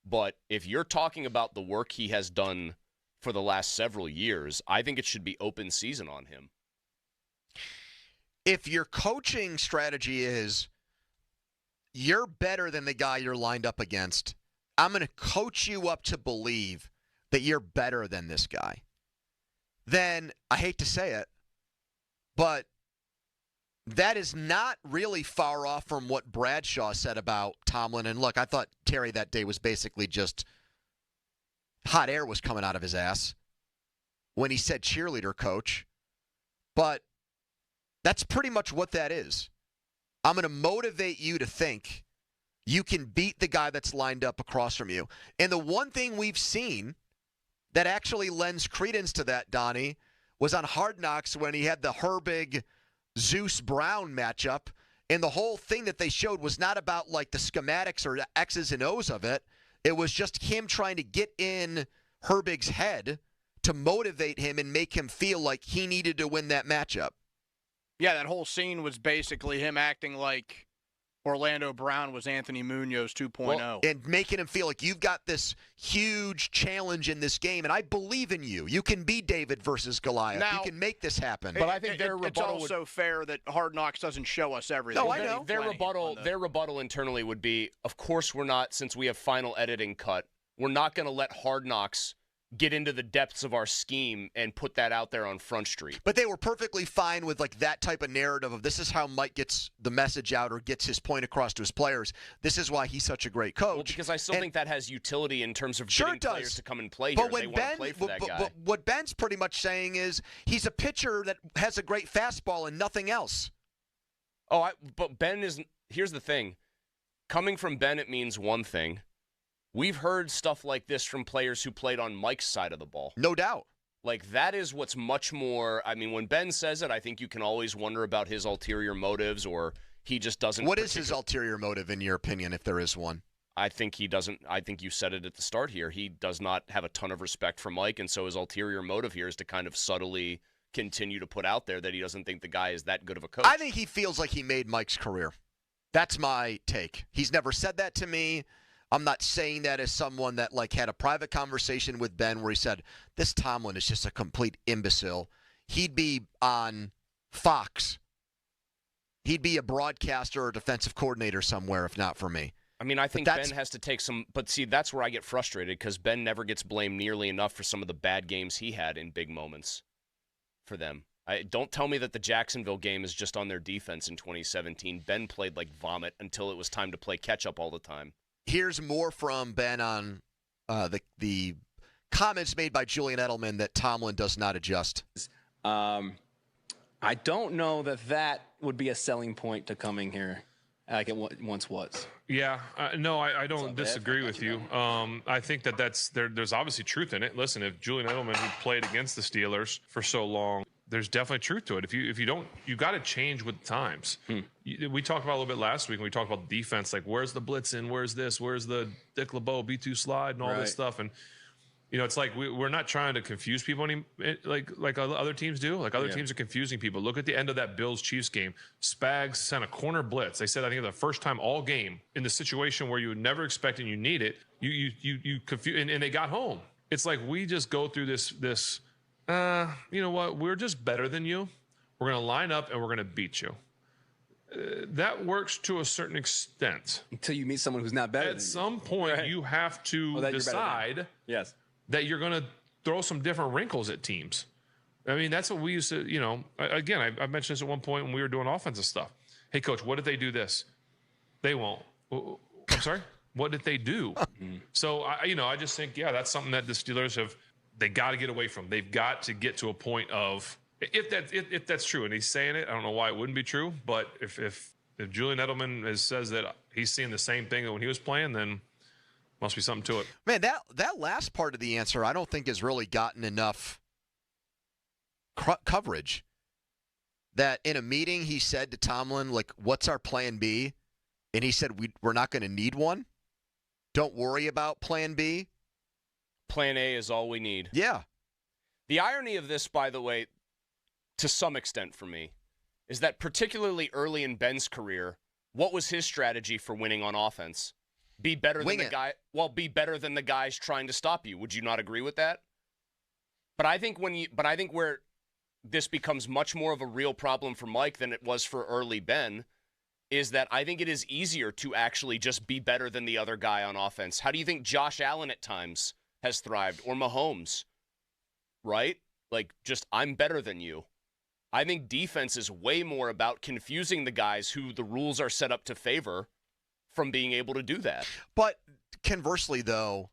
But if you're talking about the work he has done for the last several years, I think it should be open season on him. If your coaching strategy is you're better than the guy you're lined up against, I'm going to coach you up to believe that you're better than this guy, then I hate to say it, but that is not really far off from what Bradshaw said about Tomlin. And look, I thought Terry that day was basically just hot air was coming out of his ass when he said cheerleader coach. But that's pretty much what that is. I'm going to motivate you to think you can beat the guy that's lined up across from you. And the one thing we've seen that actually lends credence to that, Donnie, was on Hard Knocks when he had the Herbig Zeus Brown matchup. And the whole thing that they showed was not about like the schematics or the X's and O's of it. It was just him trying to get in Herbig's head to motivate him and make him feel like he needed to win that matchup. Yeah, that whole scene was basically him acting like Orlando Brown was Anthony Munoz 2.0. Well, and making him feel like you've got this huge challenge in this game, and I believe in you. You can be David versus Goliath. Now, you can make this happen. But I think it's also fair that Hard Knocks doesn't show us everything. No, I know. Their rebuttal internally would be, of course we're not, since we have final editing cut, we're not going to let Hard Knocks get into the depths of our scheme and put that out there on Front Street. But they were perfectly fine with like that type of narrative of this is how Mike gets the message out or gets his point across to his players. This is why he's such a great coach. Well, because I still think that has utility in terms of sure getting players to come and play but here. When they want to play for that guy. But what Ben's pretty much saying is he's a pitcher that has a great fastball and nothing else. But Ben isn't. Here's the thing. Coming from Ben, it means one thing. We've heard stuff like this from players who played on Mike's side of the ball. No doubt. Like, that is what's much more... I mean, when Ben says it, I think you can always wonder about his ulterior motives, or he just doesn't... What is his ulterior motive, in your opinion, if there is one? I think he doesn't... I think you said it at the start here. He does not have a ton of respect for Mike, and so his ulterior motive here is to kind of subtly continue to put out there that he doesn't think the guy is that good of a coach. I think he feels like he made Mike's career. That's my take. He's never said that to me. I'm not saying that as someone that like had a private conversation with Ben where he said, this Tomlin is just a complete imbecile. He'd be on Fox. He'd be a broadcaster or defensive coordinator somewhere if not for me. I mean, I think Ben has to take some – but see, that's where I get frustrated because Ben never gets blamed nearly enough for some of the bad games he had in big moments for them. Don't tell me that the Jacksonville game is just on their defense in 2017. Ben played like vomit until it was time to play catch-up all the time. Here's more from Ben on the comments made by Julian Edelman that Tomlin does not adjust. I don't know that would be a selling point to coming here like it once was. Yeah, no, I don't disagree with you. I think there's obviously truth in it. Listen, if Julian Edelman, who played against the Steelers for so long, there's definitely truth to it. If you don't, you got to change with the times. We talked about a little bit last week when we talked about the defense, like where's the blitzing, where's this, where's the Dick LeBeau B2 slide and all this stuff. And it's like we're not trying to confuse people like other teams do. Like other teams are confusing people. Look at the end of that Bills-Chiefs game. Spags sent a corner blitz. They said I think the first time all game in the situation where you would never expect and you need it. You confuse and they got home. It's like we just go through this. You know what? We're just better than you. We're going to line up and we're going to beat you. That works to a certain extent. Until you meet someone who's not better than you. At some point, you have to decide that you're going to throw some different wrinkles at teams. I mean, that's what we used to, again, I mentioned this at one point when we were doing offensive stuff. Hey, coach, what if they do this? They won't. I'm sorry? What did they do? So, I just think, that's something that the Steelers have – they got to get away from. They've got to get to a point of if that's true, and he's saying it. I don't know why it wouldn't be true, but if Julian Edelman says that he's seeing the same thing that when he was playing, then must be something to it. Man, that last part of the answer I don't think has really gotten enough coverage. That in a meeting he said to Tomlin, like, "What's our plan B?" And he said, "We're not going to need one. Don't worry about plan B." Plan A is all we need. Yeah. The irony of this, by the way, to some extent for me, is that particularly early in Ben's career, what was his strategy for winning on offense? Be better than the guy. Well, be better than the guys trying to stop you. Would you not agree with that? But I think where this becomes much more of a real problem for Mike than it was for early Ben is that I think it is easier to actually just be better than the other guy on offense. How do you think Josh Allen at times has thrived, or Mahomes, right? Like, just, I'm better than you. I think defense is way more about confusing the guys who the rules are set up to favor from being able to do that. But conversely, though,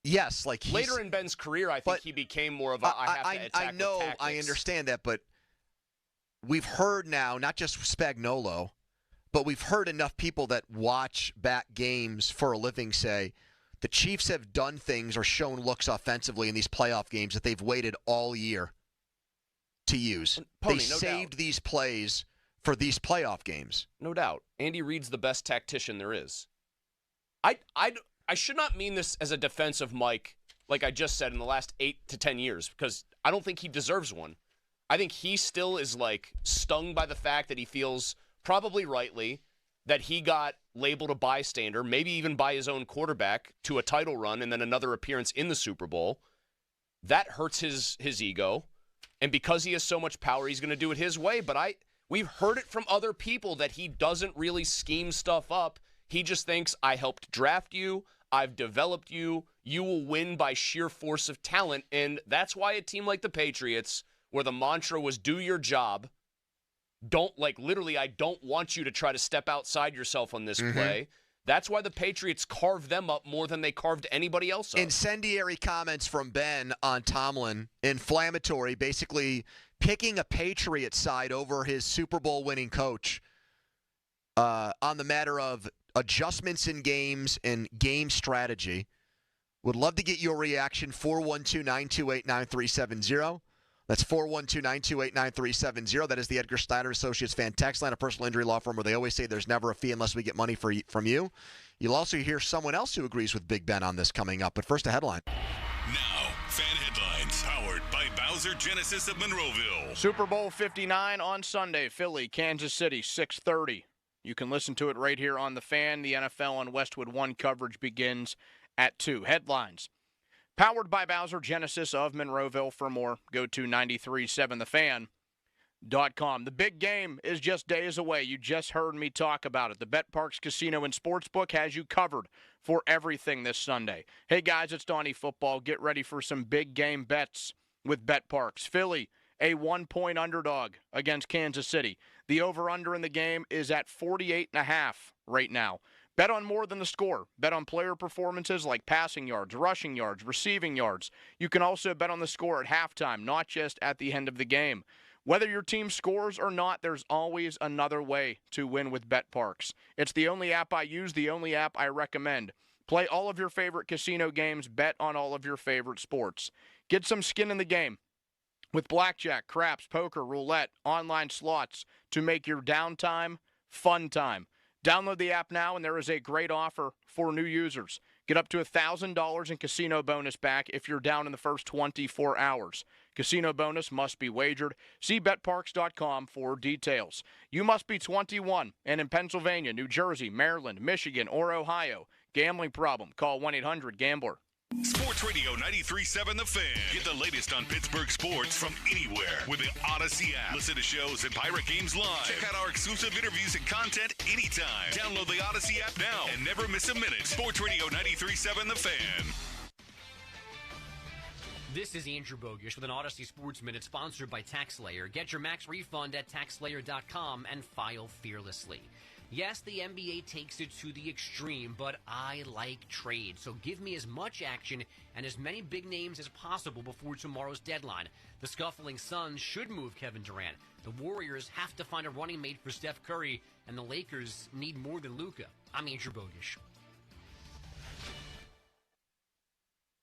yes, like later in Ben's career, I think he became more of a I have to attack I know, with tactics. I understand that, but we've heard now, not just Spagnuolo, but we've heard enough people that watch back games for a living say the Chiefs have done things or shown looks offensively in these playoff games that they've waited all year to use. Pony, they no saved doubt. these plays for these playoff games. No doubt. Andy Reid's the best tactician there is. I should not mean this as a defense of Mike, like I just said, in the last 8 to 10 years, because I don't think he deserves one. I think he still is, like, stung by the fact that he feels, probably rightly, that he got labeled a bystander, maybe even by his own quarterback, to a title run and then another appearance in the Super Bowl. That hurts his ego. And because he has so much power, he's going to do it his way. But we've heard it from other people that he doesn't really scheme stuff up. He just thinks, I helped draft you, I've developed you, you will win by sheer force of talent. And that's why a team like the Patriots, where the mantra was do your job, literally, I don't want you to try to step outside yourself on this play. That's why the Patriots carved them up more than they carved anybody else up. Incendiary comments from Ben on Tomlin, inflammatory, basically picking a Patriot side over his Super Bowl winning coach on the matter of adjustments in games and game strategy. Would love to get your reaction, 412-928-9370. That's 412-928-9370. That is the Edgar Steiner Associates fan text line, a personal injury law firm where they always say there's never a fee unless we get money from you. You'll also hear someone else who agrees with Big Ben on this coming up. But first, a headline. Now, fan headlines powered by Bowser Genesis of Monroeville. Super Bowl 59 on Sunday. Philly, Kansas City, 6:30. You can listen to it right here on The Fan. The NFL on Westwood One coverage begins at 2. Headlines. Powered by Bowser Genesis of Monroeville. For more, go to 937thefan.com. The big game is just days away. You just heard me talk about it. The Bet Parks Casino and Sportsbook has you covered for everything this Sunday. Hey, guys, it's Donnie Football. Get ready for some big game bets with Bet Parks. Philly, a 1-point underdog against Kansas City. The over-under in the game is at 48.5 right now. Bet on more than the score. Bet on player performances like passing yards, rushing yards, receiving yards. You can also bet on the score at halftime, not just at the end of the game. Whether your team scores or not, there's always another way to win with Bet Parks. It's the only app I use, the only app I recommend. Play all of your favorite casino games, bet on all of your favorite sports. Get some skin in the game with blackjack, craps, poker, roulette, online slots to make your downtime fun time. Download the app now, and there is a great offer for new users. Get up to $1,000 in casino bonus back if you're down in the first 24 hours. Casino bonus must be wagered. See betparks.com for details. You must be 21 and in Pennsylvania, New Jersey, Maryland, Michigan, or Ohio. Gambling problem? Call 1-800-GAMBLER. Sports Radio 93.7 The Fan. Get the latest on Pittsburgh sports from anywhere with the Odyssey app. Listen to shows and Pirate Games live. Check out our exclusive interviews and content anytime. Download the Odyssey app now and never miss a minute. Sports Radio 93.7 The Fan. This is Andrew Bogish with an Odyssey Sports Minute sponsored by TaxSlayer. Get your max refund at TaxSlayer.com and file fearlessly. Yes, the NBA takes it to the extreme, but I like trade. So give me as much action and as many big names as possible before tomorrow's deadline. The scuffling Suns should move Kevin Durant. The Warriors have to find a running mate for Steph Curry, and the Lakers need more than Luka. I'm Andrew Bogish.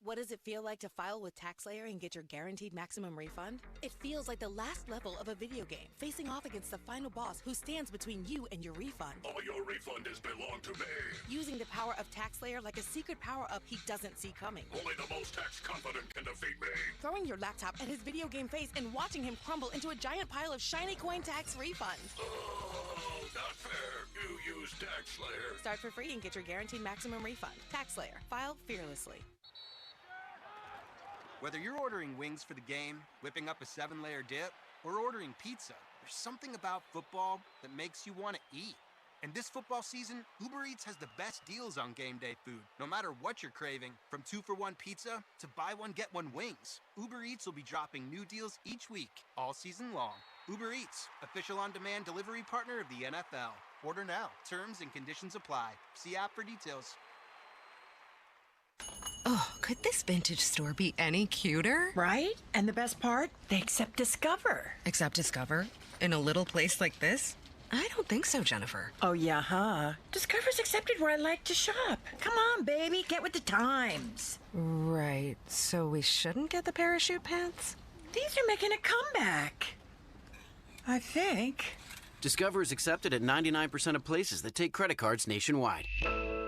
What does it feel like to file with TaxSlayer and get your guaranteed maximum refund? It feels like the last level of a video game, facing off against the final boss who stands between you and your refund. All your refund is belong to me. Using the power of TaxSlayer like a secret power-up he doesn't see coming. Only the most tax confident can defeat me. Throwing your laptop at his video game face and watching him crumble into a giant pile of shiny coin tax refunds. Oh, not fair. You use TaxSlayer. Start for free and get your guaranteed maximum refund. TaxSlayer. File fearlessly. Whether you're ordering wings for the game, whipping up a 7-layer dip, or ordering pizza, there's something about football that makes you want to eat. And this football season, Uber Eats has the best deals on game day food. No matter what you're craving, from 2-for-1 pizza to buy one, get one wings, Uber Eats will be dropping new deals each week, all season long. Uber Eats, official on-demand delivery partner of the NFL. Order now. Terms and conditions apply. See app for details. Oh, could this vintage store be any cuter? Right? And the best part? They accept Discover. Accept Discover? In a little place like this? I don't think so, Jennifer. Oh, yeah, huh? Discover's accepted where I like to shop. Come on, baby, get with the times. Right, so we shouldn't get the parachute pants? These are making a comeback. I think. Discover is accepted at 99% of places that take credit cards nationwide.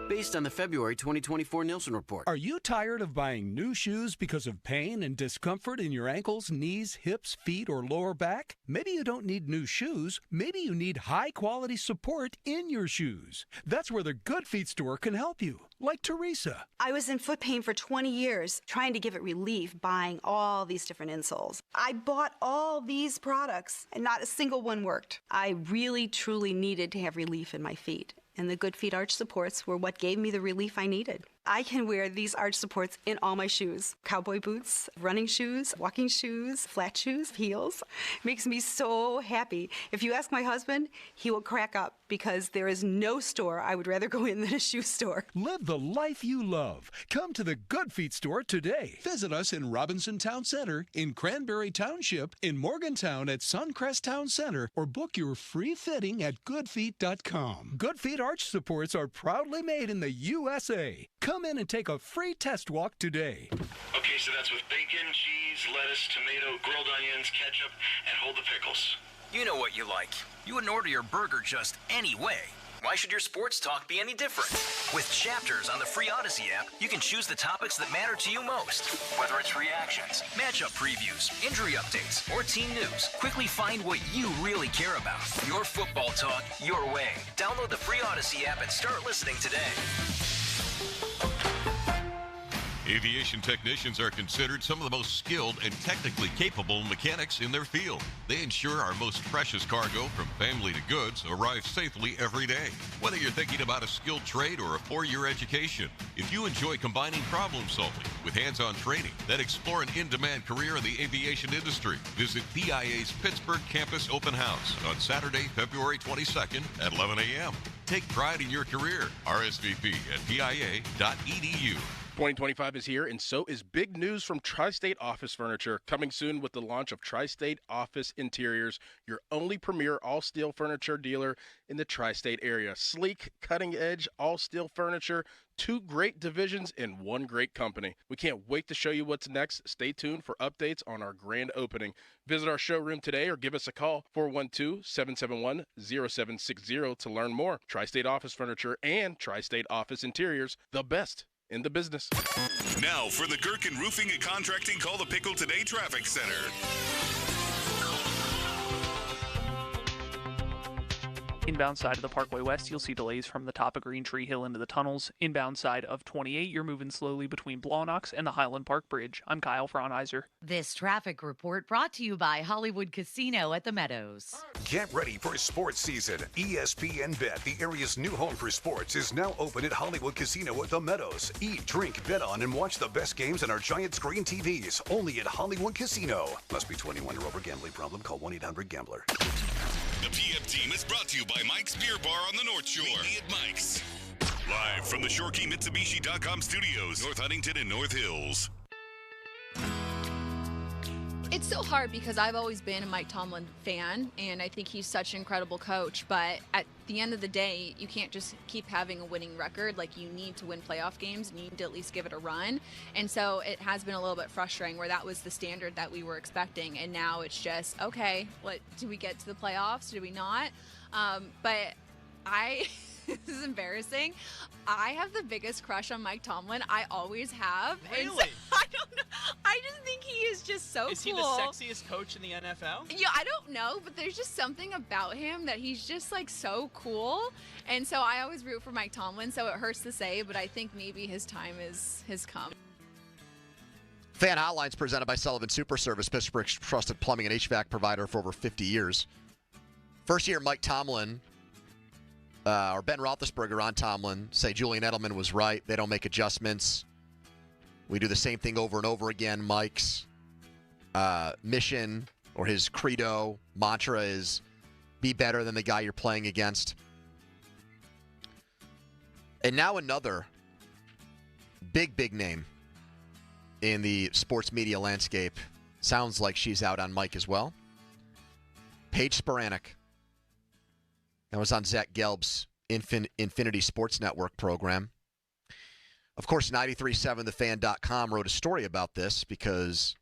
Based on the February 2024 Nielsen report. Are you tired of buying new shoes because of pain and discomfort in your ankles, knees, hips, feet, or lower back? Maybe you don't need new shoes. Maybe you need high-quality support in your shoes. That's where the Good Feet store can help you, like Teresa. I was in foot pain for 20 years, trying to give it relief, buying all these different insoles. I bought all these products, and not a single one worked. I really, truly needed to have relief in my feet. And the Good Feet arch supports were what gave me the relief I needed. I can wear these arch supports in all my shoes. Cowboy boots, running shoes, walking shoes, flat shoes, heels. Makes me so happy. If you ask my husband, he will crack up because there is no store I would rather go in than a shoe store. Live the life you love. Come to the Good Feet store today. Visit us in Robinson Town Center, in Cranberry Township, in Morgantown at Suncrest Town Center, or book your free fitting at goodfeet.com. Good Feet arch supports are proudly made in the USA. Come in and take a free test walk today. Okay, so that's with bacon, cheese, lettuce, tomato, grilled onions, ketchup, and hold the pickles. You know what you like. You wouldn't order your burger just any way. Why should your sports talk be any different? With Chapters on the free Odyssey app, you can choose the topics that matter to you most. Whether it's reactions, matchup previews, injury updates, or team news, quickly find what you really care about. Your football talk, your way. Download the free Odyssey app and start listening today. Aviation technicians are considered some of the most skilled and technically capable mechanics in their field. They ensure our most precious cargo, from family to goods, arrives safely every day. Whether you're thinking about a skilled trade or a 4-year education, if you enjoy combining problem solving with hands-on training, then explore an in-demand career in the aviation industry. Visit PIA's Pittsburgh Campus Open House on Saturday, February 22nd at 11 a.m. Take pride in your career. RSVP at PIA.edu. 2025 is here, and so is big news from Tri-State Office Furniture, coming soon with the launch of Tri-State Office Interiors, your only premier all-steel furniture dealer in the Tri-State area. Sleek, cutting-edge, all-steel furniture, 2 great divisions in 1 great company. We can't wait to show you what's next. Stay tuned for updates on our grand opening. Visit our showroom today or give us a call, 412-771-0760, to learn more. Tri-State Office Furniture and Tri-State Office Interiors, the best in the business. Now for the Gherkin Roofing and Contracting Call the Pickle Today Traffic Center. Inbound side of the Parkway West, you'll see delays from the top of Green Tree Hill into the tunnels. Inbound side of 28, you're moving slowly between Blawnox and the Highland Park Bridge. I'm Kyle Fraunheiser. This traffic report brought to you by Hollywood Casino at the Meadows. Get ready for sports season. ESPN Bet, the area's new home for sports, is now open at Hollywood Casino at the Meadows. Eat, drink, bet on, and watch the best games on our giant screen TVs. Only at Hollywood Casino. Must be 21 or over. Gambling problem? Call 1-800-GAMBLER. The PM team is brought to you by Mike's Beer Bar on the North Shore. Meet me at Mike's. Live from the ShoreKeyMitsubishi.com studios, North Huntington and North Hills. It's so hard because I've always been a Mike Tomlin fan, and I think he's such an incredible coach. But at the end of the day, you can't just keep having a winning record. Like, you need to win playoff games, and you need to at least give it a run. And so it has been a little bit frustrating where that was the standard that we were expecting, and now it's just, okay, what, do we get to the playoffs? Do we not? But this is embarrassing. I have the biggest crush on Mike Tomlin. I always have. Really? And so, I don't know. I just think he is just so cool. Is he the sexiest coach in the NFL? Yeah, I don't know, but there's just something about him that he's just like so cool. And so I always root for Mike Tomlin, so it hurts to say, but I think maybe his time has come. Fan Hotlines presented by Sullivan Super Service, Pittsburgh's trusted plumbing and HVAC provider for over 50 years. First year, Mike Tomlin or Ben Roethlisberger on Tomlin, say Julian Edelman was right. They don't make adjustments. We do the same thing over and over again. Mike's mission or his credo, mantra is be better than the guy you're playing against. And now another big name in the sports media landscape. Sounds like she's out on Mike as well. Paige Spiranek. That was on Zach Gelb's Infinity Sports Network program. Of course, 937thefan.com wrote a story about this because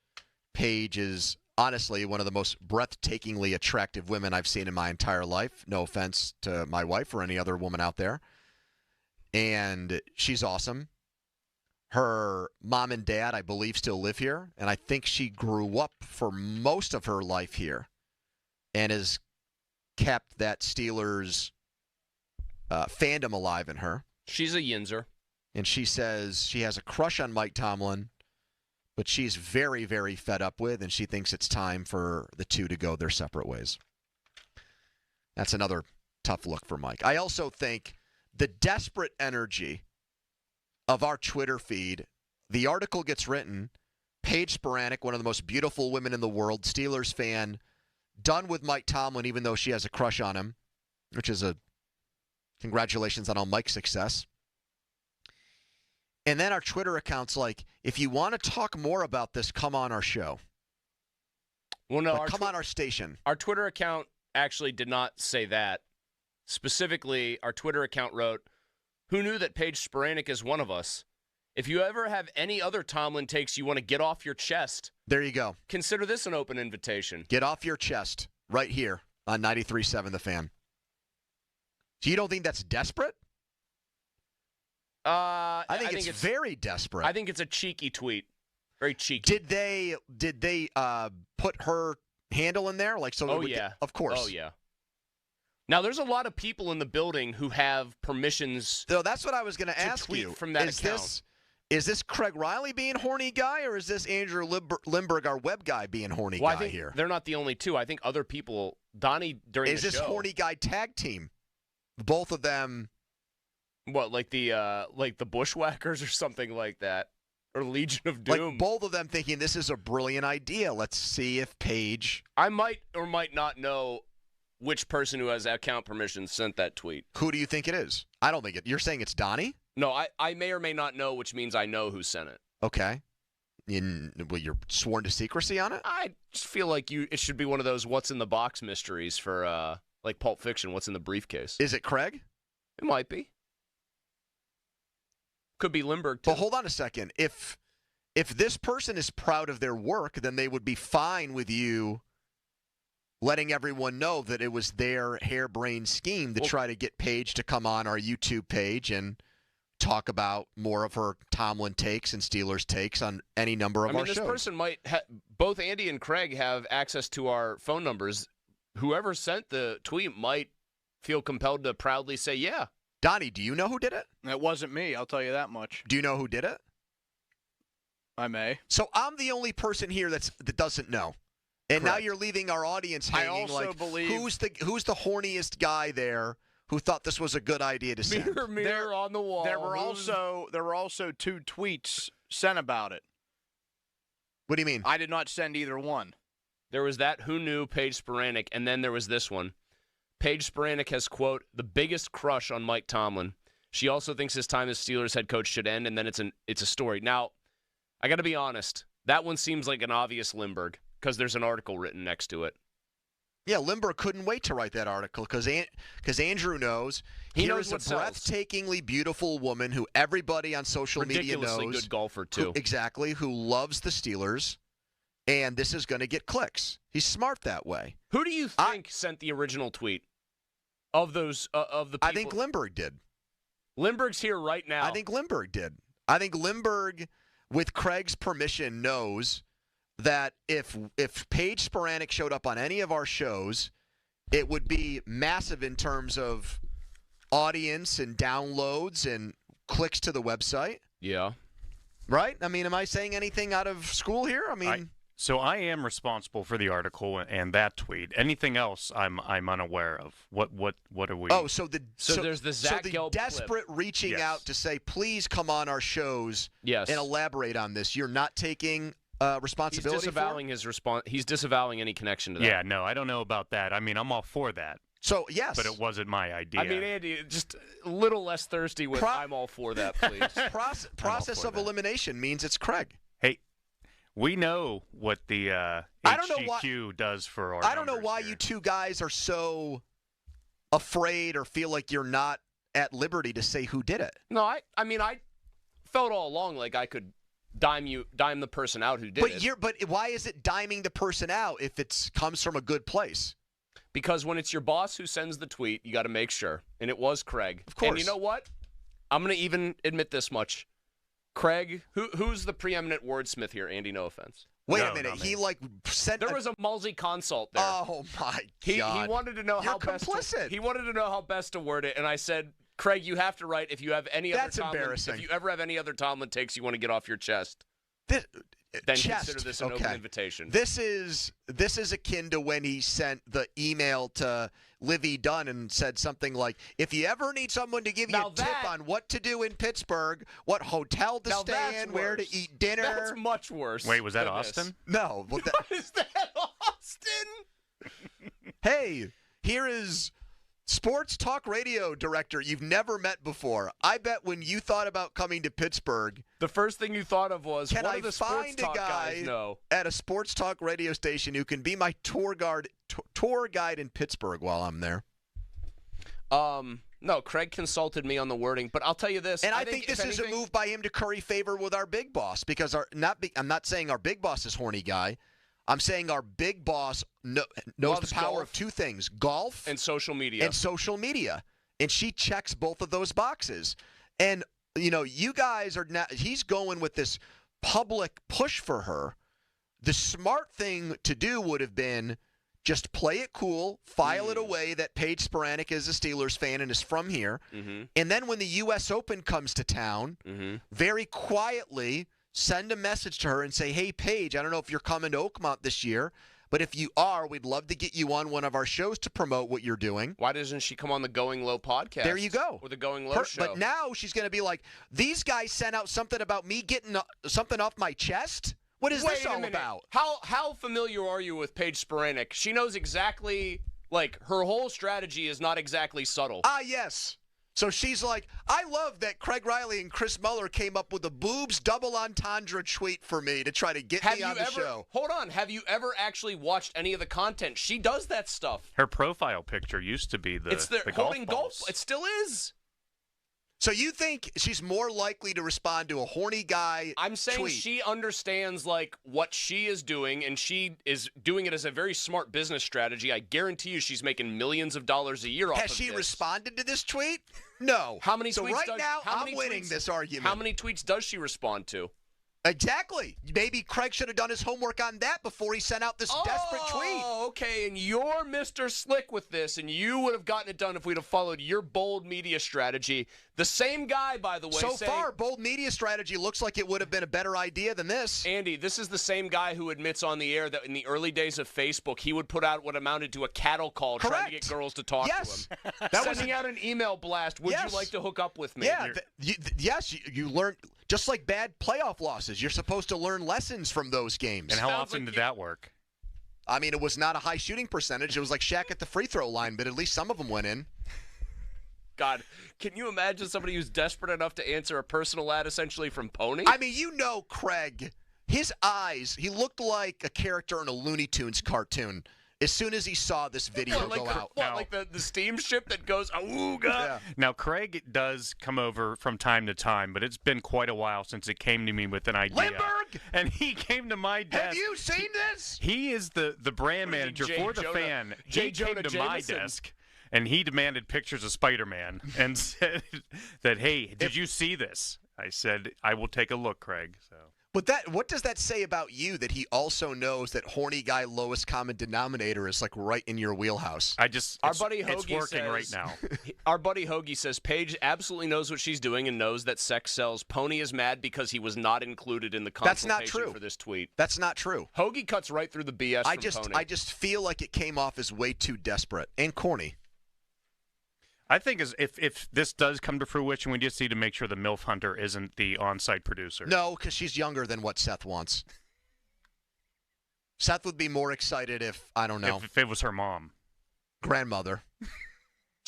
Paige is honestly one of the most breathtakingly attractive women I've seen in my entire life. No offense to my wife or any other woman out there. And she's awesome. Her mom and dad, I believe, still live here. And I think she grew up for most of her life here and has kept that Steelers fandom alive in her. She's a Yinzer. And she says she has a crush on Mike Tomlin, but she's very, very fed up with, and she thinks it's time for the two to go their separate ways. That's another tough look for Mike. I also think the desperate energy of our Twitter feed, the article gets written, Paige Spiranek, one of the most beautiful women in the world, Steelers fan, done with Mike Tomlin even though she has a crush on him, which is a congratulations on all Mike's success. And then our Twitter account's like, if you want to talk more about this, come on our show. Well, no, come on our station. Our Twitter account actually did not say that. Specifically, our Twitter account wrote, who knew that Paige Spiranek is one of us? If you ever have any other Tomlin takes you want to get off your chest, there you go. Consider this an open invitation. Get off your chest right here on 93.7 The Fan. So you don't think that's desperate? I think it's very desperate. I think it's a cheeky tweet. Very cheeky. Did they put her handle in there? Like so? Oh, yeah. Of course. Oh, yeah. Now, there's a lot of people in the building who have permissions. So that's what I was going to ask tweet you. From that account. Is this Craig Riley being horny guy, or is this Andrew Lindbergh, our web guy, being horny guy I think here? They're not the only two. I think other people, Donnie, during the show. Is this horny guy tag team? Both of them. What, like the Bushwhackers or something like that? Or Legion of Doom? Like both of them thinking this is a brilliant idea. Let's see if Paige. I might or might not know which person who has account permission sent that tweet. Who do you think it is? I don't think it. You're saying it's Donnie? No, I may or may not know, which means I know who sent it. Okay. You're sworn to secrecy on it? I just feel like it should be one of those what's in the box mysteries for like Pulp Fiction, what's in the briefcase. Is it Craig? It might be. Could be Lindbergh, too. But hold on a second. If this person is proud of their work, then they would be fine with you letting everyone know that it was their harebrained scheme to try to get Paige to come on our YouTube page and talk about more of her Tomlin takes and Steelers takes on any number of our shows. This person might both Andy and Craig have access to our phone numbers. Whoever sent the tweet might feel compelled to proudly say, yeah. Donnie, do you know who did it? It wasn't me, I'll tell you that much. Do you know who did it? I may. So I'm the only person here that doesn't know. And Correct. now you're leaving our audience hanging. I also believe who's the horniest guy there who thought this was a good idea to send? Mirror on the wall. There were also two tweets sent about it. What do you mean? I did not send either one. There was that who knew Paige Spiranek, and then there was this one. Paige Spiranek has, quote, the biggest crush on Mike Tomlin. She also thinks his time as Steelers head coach should end, and then it's a story. Now, I got to be honest. That one seems like an obvious Lindbergh because there's an article written next to it. Yeah, Lindbergh couldn't wait to write that article because Andrew knows he here knows is what a breathtakingly beautiful woman who everybody on social media knows. Ridiculously good golfer, too. Exactly, who loves the Steelers, and this is going to get clicks. He's smart that way. Who do you think sent the original tweet of those of the people? I think Lindbergh did. Lindbergh's here right now. I think Lindbergh did. I think Lindbergh, with Craig's permission, knows that if Paige Spiranek showed up on any of our shows, it would be massive in terms of audience and downloads and clicks to the website. Yeah. Right? I mean, am I saying anything out of school here? I mean, So I am responsible for the article and that tweet. Anything else, I'm unaware of. What are we? Oh, So there's the Zach Gelb desperate clip. reaching out to say, please come on our shows Yes. and elaborate on this. You're not taking responsibility. He's disavowing any connection to that. Yeah, no, I don't know about that. I mean, I'm all for that. So yes, but it wasn't my idea. I mean, Andy, just a little less thirsty with I'm all for that, please. Process of elimination means it's Craig. Hey, we know what the HGQ does for our I don't know why you two guys are so afraid or feel like you're not at liberty to say who did it. No, I mean, I felt all along like I could dime the person out who did it. But why is it diming the person out if it comes from a good place? Because when it's your boss who sends the tweet, you got to make sure. And it was Craig. Of course. And you know what? I'm going to even admit this much. Craig, who's the preeminent wordsmith here, Andy? No offense. Wait a minute. He sent. There was a multi-consult there. Oh my God. He wanted to know You're how complicit. He wanted to know how best to word it, and I said, Craig, you have to write if you have any other. That's embarrassing. If you ever have any other Tomlin takes you want to get off your chest. Then consider this an open invitation. This is akin to when he sent the email to Livy Dunn and said something like, if you ever need someone to give you a tip on what to do in Pittsburgh, what hotel to stay in, where to eat dinner. That's much worse. Wait, was that Austin? No. What is that, Austin? Hey, here is sports talk radio director you've never met before. I bet when you thought about coming to Pittsburgh, the first thing you thought of was, can what I do the find sports a talk guy guys know? At a sports talk radio station who can be my tour guide in Pittsburgh while I'm there? No, Craig consulted me on the wording, but I'll tell you this. And I think this is a move by him to curry favor with our big boss, because I'm not saying our big boss is horny guy. I'm saying our big boss knows Loves the power golf. of two things: golf and social media. And she checks both of those boxes. And you guys are now. He's going with this public push for her. The smart thing to do would have been just play it cool, file it away that Paige Spiranek is a Steelers fan and is from here. Mm-hmm. And then when the U.S. Open comes to town, very quietly send a message to her and say, hey, Paige, I don't know if you're coming to Oakmont this year, but if you are, we'd love to get you on one of our shows to promote what you're doing. Why doesn't she come on the Going Low podcast? There you go. Or the Going Low show. But now she's going to be like, these guys sent out something about me getting something off my chest? What is this all about? How familiar are you with Paige Spiranek? She knows exactly, her whole strategy is not exactly subtle. Yes. So she's like, I love that Craig Riley and Chris Muller came up with a boobs double entendre tweet for me to try to get me on the show. Hold on. Have you ever actually watched any of the content? She does that stuff. Her profile picture used to be the holding golf. It still is. So you think she's more likely to respond to a horny guy I'm saying tweet? She understands what she is doing, and she is doing it as a very smart business strategy. I guarantee you she's making millions of dollars a year off of this. Has she responded to this tweet? No. How many so tweets right does, now, how I'm many winning tweets, this argument. How many tweets does she respond to? Exactly. Maybe Craig should have done his homework on that before he sent out this desperate tweet. Oh, okay. And you're Mr. Slick with this, and you would have gotten it done if we'd have followed your bold media strategy. The same guy, by the way. So far, bold media strategy looks like it would have been a better idea than this. Andy, this is the same guy who admits on the air that in the early days of Facebook, he would put out what amounted to a cattle call trying to get girls to talk to him. Sending out an email blast, would you like to hook up with me? Yeah, yes, you learn, just like bad playoff losses, you're supposed to learn lessons from those games. And how often did that work? I mean, it was not a high shooting percentage. It was like Shaq at the free throw line, but at least some of them went in. God, can you imagine somebody who's desperate enough to answer a personal ad essentially from Pony? I mean, Craig, his eyes, he looked like a character in a Looney Tunes cartoon as soon as he saw this video go out. Like the steamship that goes, ooga? Yeah. Now, Craig does come over from time to time, but it's been quite a while since it came to me with an idea. Lindbergh! And he came to my desk. Have you seen this? He is the brand manager for the fan. He came to my desk. And he demanded pictures of Spider-Man and said that, hey, did you see this? I said, I will take a look, Craig. So But what does that say about you that he also knows that horny guy lowest common denominator is like right in your wheelhouse? Our buddy Hoagie it's working right now. Our buddy Hoagie says Paige absolutely knows what she's doing and knows that sex sells. Pony is mad because he was not included in the consultation That's not true. for this tweet. That's not true. Hoagie cuts right through the BS from Pony. I just feel like it came off as way too desperate and corny. I think if this does come to fruition, we just need to make sure the MILF Hunter isn't the on-site producer. No, because she's younger than what Seth wants. Seth would be more excited if, I don't know. If it was her mom. Grandmother.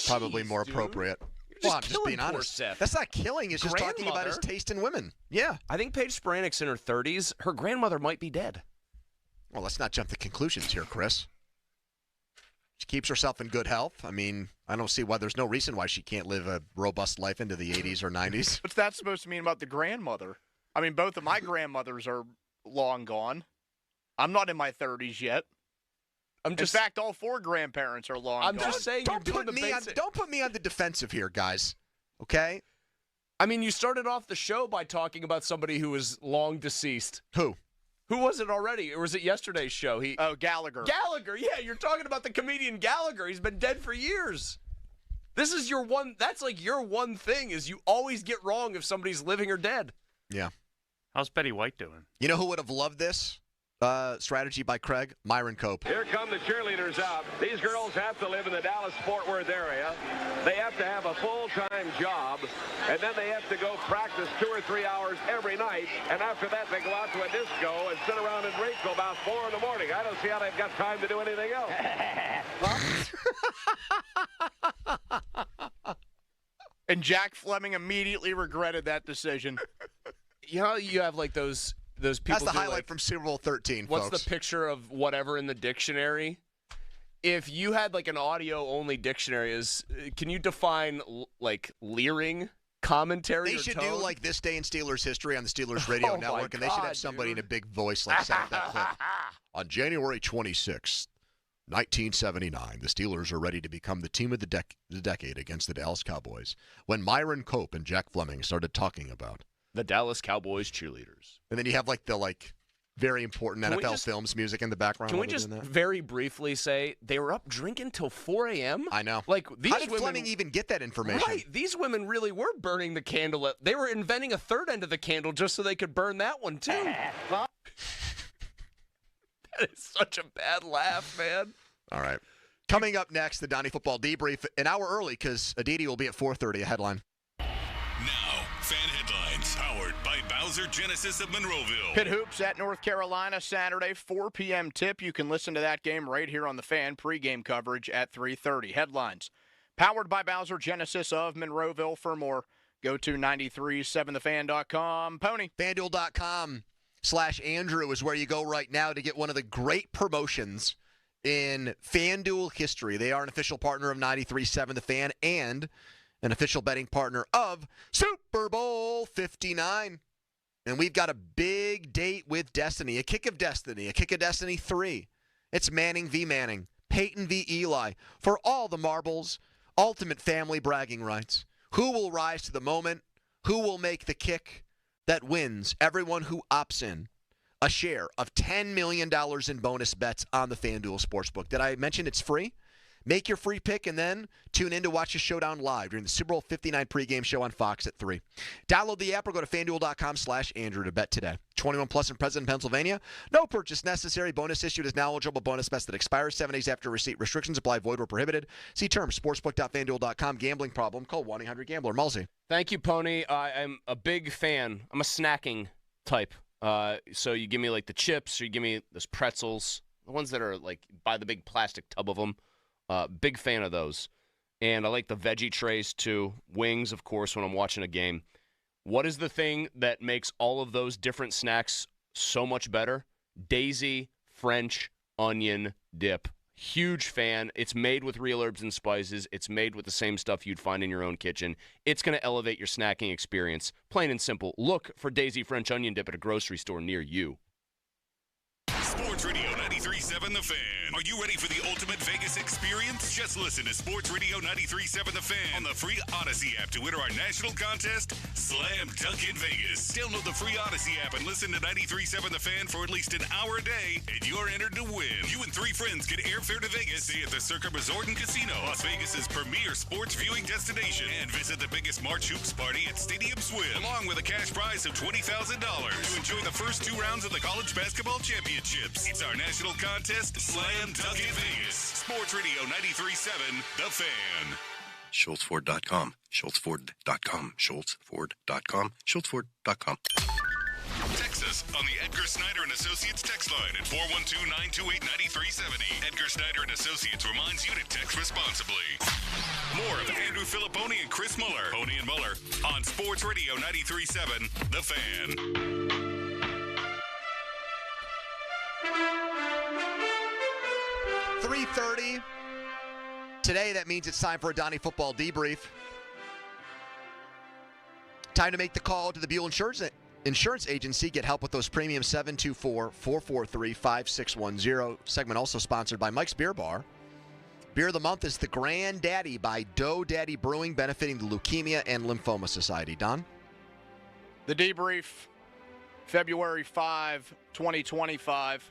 Probably more appropriate. Well, I'm just being honest. Seth. That's not killing. It's just talking about his taste in women. Yeah. I think Paige Sprannick's in her 30s. Her grandmother might be dead. Well, let's not jump to conclusions here, Chris. She keeps herself in good health. I mean, I don't see why there's no reason why she can't live a robust life into the 80s or 90s. What's that supposed to mean about the grandmother? I mean, both of my grandmothers are long gone. I'm not in my 30s yet. In fact, all 4 grandparents are long gone. I'm just saying, don't put me on the defensive here, guys. Okay? I mean, you started off the show by talking about somebody who was long deceased. Who? Who was it already? Or was it yesterday's show? Gallagher. Gallagher, yeah, you're talking about the comedian Gallagher. He's been dead for years. This is that's like your one thing is you always get wrong if somebody's living or dead. Yeah. How's Betty White doing? You know who would have loved this strategy by Craig? Myron Cope. Here come the cheerleaders out. These girls have to live in the Dallas-Fort Worth area. They have to have a full-time job, and then they have to go practice 2 or 3 hours every night, and after that they go out to a disco and sit around and drink till about 4 in the morning. I don't see how they've got time to do anything else. And Jack Fleming immediately regretted that decision. You know, you have like those people. That's the highlight like, from Super Bowl 13. What's folks. the picture of whatever in the dictionary? If you had like an audio-only dictionary, can you define like leering commentary? They or should tone? do like This Day in Steelers History on the Steelers Radio Network, and they should have somebody in a big voice like set up that clip. On January 26th, 1979, the Steelers are ready to become the team of the decade against the Dallas Cowboys when Myron Cope and Jack Fleming started talking about the Dallas Cowboys cheerleaders. And then you have like the very important NFL films music in the background. Can we just very briefly say they were up drinking till 4 a.m.? I know. Like these How did women, Fleming even get that information? Right. These women really were burning the candle. They were inventing a third end of the candle just so they could burn that one too. That is such a bad laugh, man. All right. Coming up next, the Donnie Football Debrief, an hour early because Aditi will be at 4:30, a headline. Now, fan headlines powered by Bowser Genesis of Monroeville. Pitt Hoops at North Carolina Saturday, 4 p.m. tip. You can listen to that game right here on the Fan pregame coverage at 3:30. Headlines powered by Bowser Genesis of Monroeville. For more, go to 937thefan.com. Pony. FanDuel.com/Andrew is where you go right now to get one of the great promotions in FanDuel history. They are an official partner of 93.7 The Fan and an official betting partner of Super Bowl 59. And we've got a big date with Destiny, a kick of Destiny 3. It's Manning v. Manning, Peyton v. Eli. For all the marbles, ultimate family bragging rights. Who will rise to the moment? Who will make the kick that wins? Everyone who opts in a share of $10 million in bonus bets on the FanDuel Sportsbook. Did I mention it's free? Make your free pick and then tune in to watch the showdown live during the Super Bowl 59 pregame show on Fox at 3. Download the app or go to FanDuel.com/Andrew to bet today. 21 plus and present in Pennsylvania. No purchase necessary. Bonus issued as now eligible bonus bets that expires 7 days after receipt. Restrictions apply. Void where prohibited. See terms. Sportsbook.FanDuel.com. Gambling problem. Call 1-800-GAMBLER. Mulsey. Thank you, Pony. I'm a big fan. I'm a snacking type. So you give me like the chips or you give me those pretzels, the ones that are like buy the big plastic tub of them. Big fan of those. And I like the veggie trays too. Wings, of course, when I'm watching a game. What is the thing that makes all of those different snacks so much better? Daisy French onion dip. Huge fan. It's made with real herbs and spices. It's made with the same stuff you'd find in your own kitchen. It's going to elevate your snacking experience. Plain and simple. Look for Daisy French onion dip at a grocery store near you. Sports Radio 93.7 The Fan. Are you ready for the ultimate Vegas experience? Just listen to Sports Radio 93.7 The Fan on the free Odyssey app to enter our national contest, Slam Dunk in Vegas. Download the free Odyssey app and listen to 93.7 The Fan for at least an hour a day, and you're entered to win. You and 3 friends get airfare to Vegas, stay at the Circa Resort and Casino, Las Vegas's premier sports viewing destination, and visit the biggest March Hoops party at Stadium Swim, along with a cash prize of $20,000 to enjoy the first 2 rounds of the college basketball championships. It's our national contest, Slam Dunk in Vegas. Sports Radio 93.7 The Fan. SchultzFord.com. SchultzFord.com. SchultzFord.com. SchultzFord.com. Text us on the Edgar Snyder and Associates text line at 412-928-9370. Edgar Snyder and Associates reminds you to text responsibly. More of Andrew Filipponi and Chris Muller, Pony and Muller, on Sports Radio 93.7 The Fan. .330 today. That means it's time for a Donnie Football debrief. Time to make the call to the Buell Insurance Agency. Get help with those premiums. 724-443-5610. Segment also sponsored by Mike's Beer Bar. Beer of the month is the Granddaddy by Dough Daddy Brewing, benefiting the Leukemia and Lymphoma Society. Don? The debrief, February 5, 2025.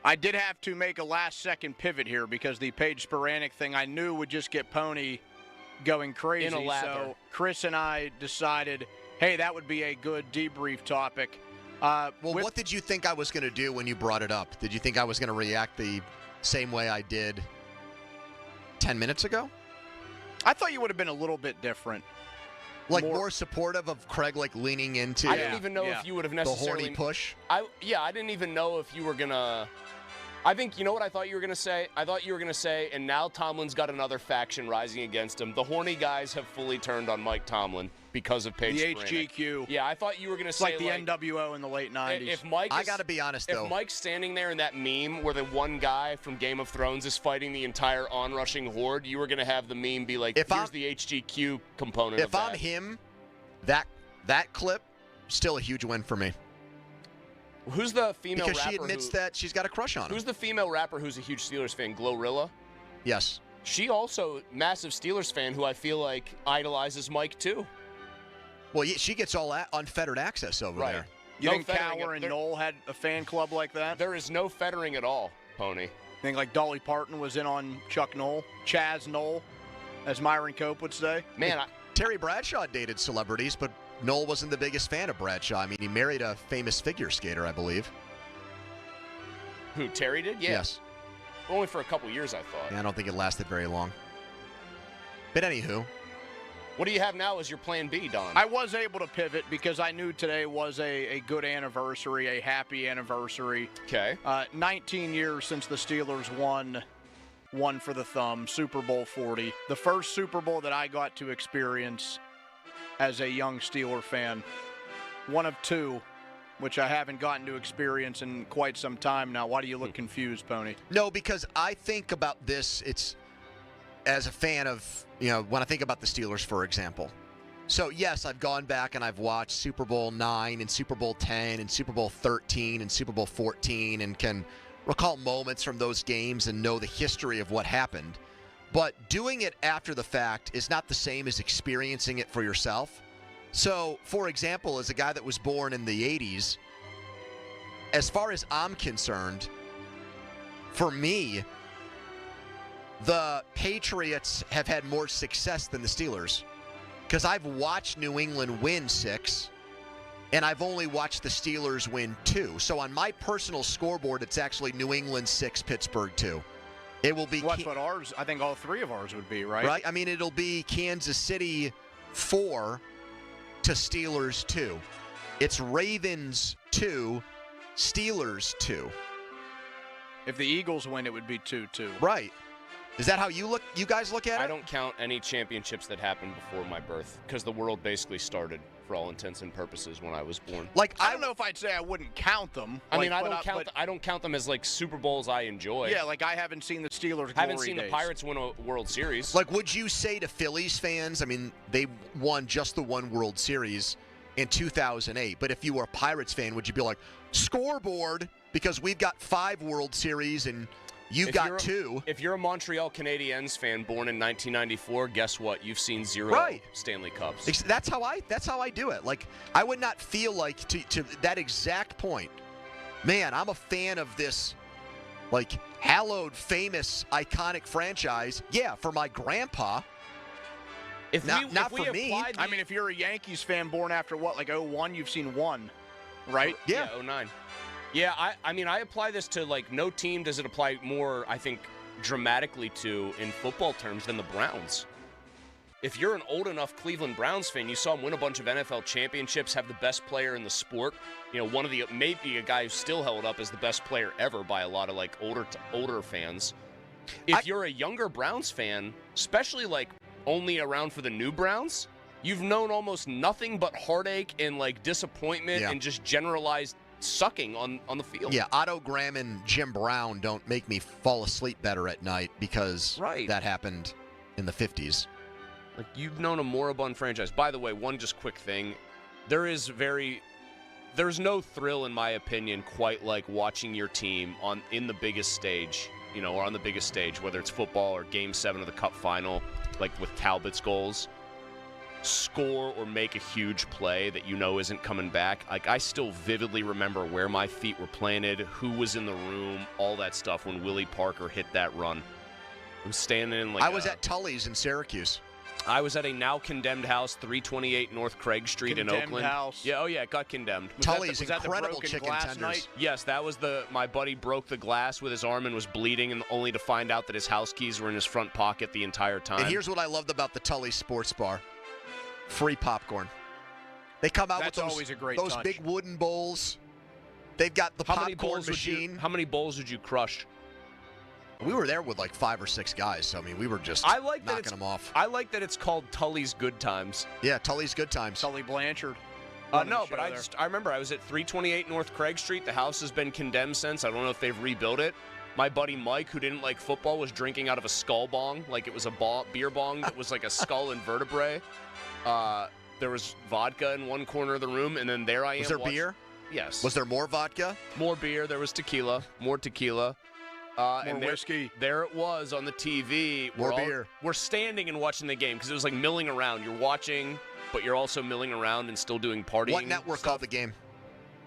I did have to make a last-second pivot here because the Paige Sporanic thing I knew would just get Pony going crazy. In a lather. So Chris and I decided, hey, that would be a good debrief topic. What did you think I was going to do when you brought it up? Did you think I was going to react the same way I did 10 minutes ago? I thought you would have been a little bit different. Like more supportive of Craig, like leaning into I didn't even know if you would have necessarily... the horny push? I didn't even know if you were going to... I think, you know what I thought you were going to say? I thought you were going to say, and now Tomlin's got another faction rising against him. The horny guys have fully turned on Mike Tomlin because of Paige The Sporanic. HGQ. Yeah, I thought you were going to It's say like the NWO in the late 90s. If Mike I got to be honest, though. If Mike's standing there in that meme where the one guy from Game of Thrones is fighting the entire onrushing horde, you were going to have the meme be like, here's the HGQ component of that. If I'm him, that clip, still a huge win for me. Who's the female because rapper she admits that she's got a crush on him. Who's the female rapper who's a huge Steelers fan? Glorilla? Yes. She also massive Steelers fan who I feel like idolizes Mike too. Well, yeah, she gets all unfettered access over there. You think Cower and Knoll had a fan club like that? There is no fettering at all, Pony. Think like Dolly Parton was in on Chuck Knoll, Chaz Knoll, as Myron Cope would say? Man, Terry Bradshaw dated celebrities, but Knoll wasn't the biggest fan of Bradshaw. I mean, he married a famous figure skater, I believe. Who, Terry did? Yeah. Yes. Only for a couple years, I thought. Yeah, I don't think it lasted very long. But anywho. What do you have now as your plan B, Don? I was able to pivot because I knew today was a good anniversary, a happy anniversary. Okay. 19 years since the Steelers won for the thumb, Super Bowl 40. The first Super Bowl that I got to experience as a young Steeler fan. One of two, which I haven't gotten to experience in quite some time now. Why do you look confused, Pony? No, because I think about this, it's as a fan of, when I think about the Steelers, for example. So, yes, I've gone back and I've watched Super Bowl 9 and Super Bowl 10 and Super Bowl 13 and Super Bowl 14 and can recall moments from those games and know the history of what happened. But doing it after the fact is not the same as experiencing it for yourself. So, for example, as a guy that was born in the 80s, as far as I'm concerned, for me, the Patriots have had more success than the Steelers. Because I've watched New England win 6, and I've only watched the Steelers win 2. So on my personal scoreboard, it's actually New England 6, Pittsburgh 2. It will be... What ours, I think all three of ours would be, right? Right? I mean, it'll be Kansas City 4 to Steelers 2. It's Ravens 2, Steelers 2. If the Eagles win, it would be 2-2. Right. Is that how you guys look at it? I don't count any championships that happened before my birth because the world basically started for all intents and purposes when I was born. Like I don't know if I'd say I wouldn't count them. I mean, I don't count them as like Super Bowls I enjoy. Yeah, like I haven't seen the Steelers. Haven't seen the Pirates win a World Series. Like, would you say to Phillies fans? I mean, they won just the one World Series in 2008. But if you were a Pirates fan, would you be like, scoreboard? because we've got 5 World Series and you've got 2. If you're a Montreal Canadiens fan born in 1994, guess what? You've seen 0 Stanley Cups. That's how I do it. Like, I would not feel like to that exact point, man, I'm a fan of this, like, hallowed, famous, iconic franchise. Yeah, for my grandpa. Not for me. I mean, if you're a Yankees fan born after what, like 01, you've seen 1, right? Yeah, 09. Yeah, I mean, I apply this to, like, no team does it apply more, I think, dramatically to in football terms than the Browns. If you're an old enough Cleveland Browns fan, you saw him win a bunch of NFL championships, have the best player in the sport. You know, maybe a guy who's still held up as the best player ever by a lot of, like, older fans. If you're a younger Browns fan, especially, like, only around for the new Browns, you've known almost nothing but heartache and, like, disappointment and just generalized sucking on the field. Yeah, Otto Graham and Jim Brown don't make me fall asleep better at night because that happened in the 50s. Like, you've known a moribund franchise. By the way, one just quick thing. There's no thrill, in my opinion, quite like watching your team in the biggest stage, you know, or on the biggest stage, whether it's football or Game 7 of the Cup Final, like with Talbot's goals, score or make a huge play that you know isn't coming back. Like, I still vividly remember where my feet were planted, who was in the room, all that stuff when Willie Parker hit that run. I'm standing in, like, I was at Tully's in Syracuse. I was at a now condemned house, 328 North Craig Street in Oakland. House. Yeah, it got condemned. Tully's incredible chicken tenders. Night? Yes, that was my buddy broke the glass with his arm and was bleeding, and only to find out that his house keys were in his front pocket the entire time. And here's what I loved about the Tully's Sports Bar: free popcorn. They come out with those big wooden bowls. They've got the popcorn machine. How many bowls would you crush? We were there with like 5 or 6 guys, so I mean, we were just knocking them off. I like that it's called Tully's Good Times. Yeah, Tully's Good Times. Tully Blanchard. No, but I remember I was at 328 North Craig Street. The house has been condemned since. I don't know if they've rebuilt it. My buddy Mike, who didn't like football, was drinking out of a skull bong, like it was a beer bong that was like a skull and vertebrae. There was vodka in one corner of the room, and then there I am. Was there beer? Yes. Was there more vodka? More beer. There was tequila. More tequila. And whiskey. There it was on the TV. More beer. We're standing and watching the game because it was like milling around. You're watching, but you're also milling around and still doing partying. What network called the game?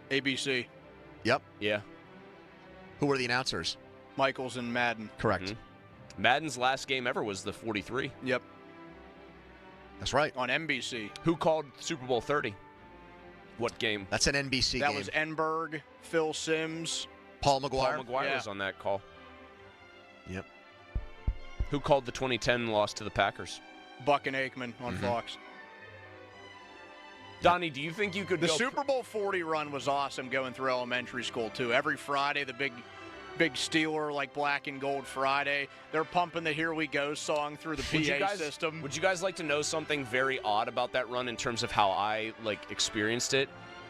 ABC. Yep. Yeah. Who were the announcers? Michaels and Madden. Correct. Mm-hmm. Madden's last game ever was the 43. Yep. That's right. On NBC. Who called Super Bowl 30? What game? That's an NBC game. That was Enberg, Phil Simms. Paul McGuire. Paul McGuire was on that call. Yep. Who called the 2010 loss to the Packers? Buck and Aikman on Fox. Donnie, do you think you could go... The Super Bowl 40 run was awesome going through elementary school, too. Every Friday, the big Steeler, like Black and Gold Friday, they're pumping the Here We Go song through the PA system. Would you guys like to know something very odd about that run in terms of how I, experienced it?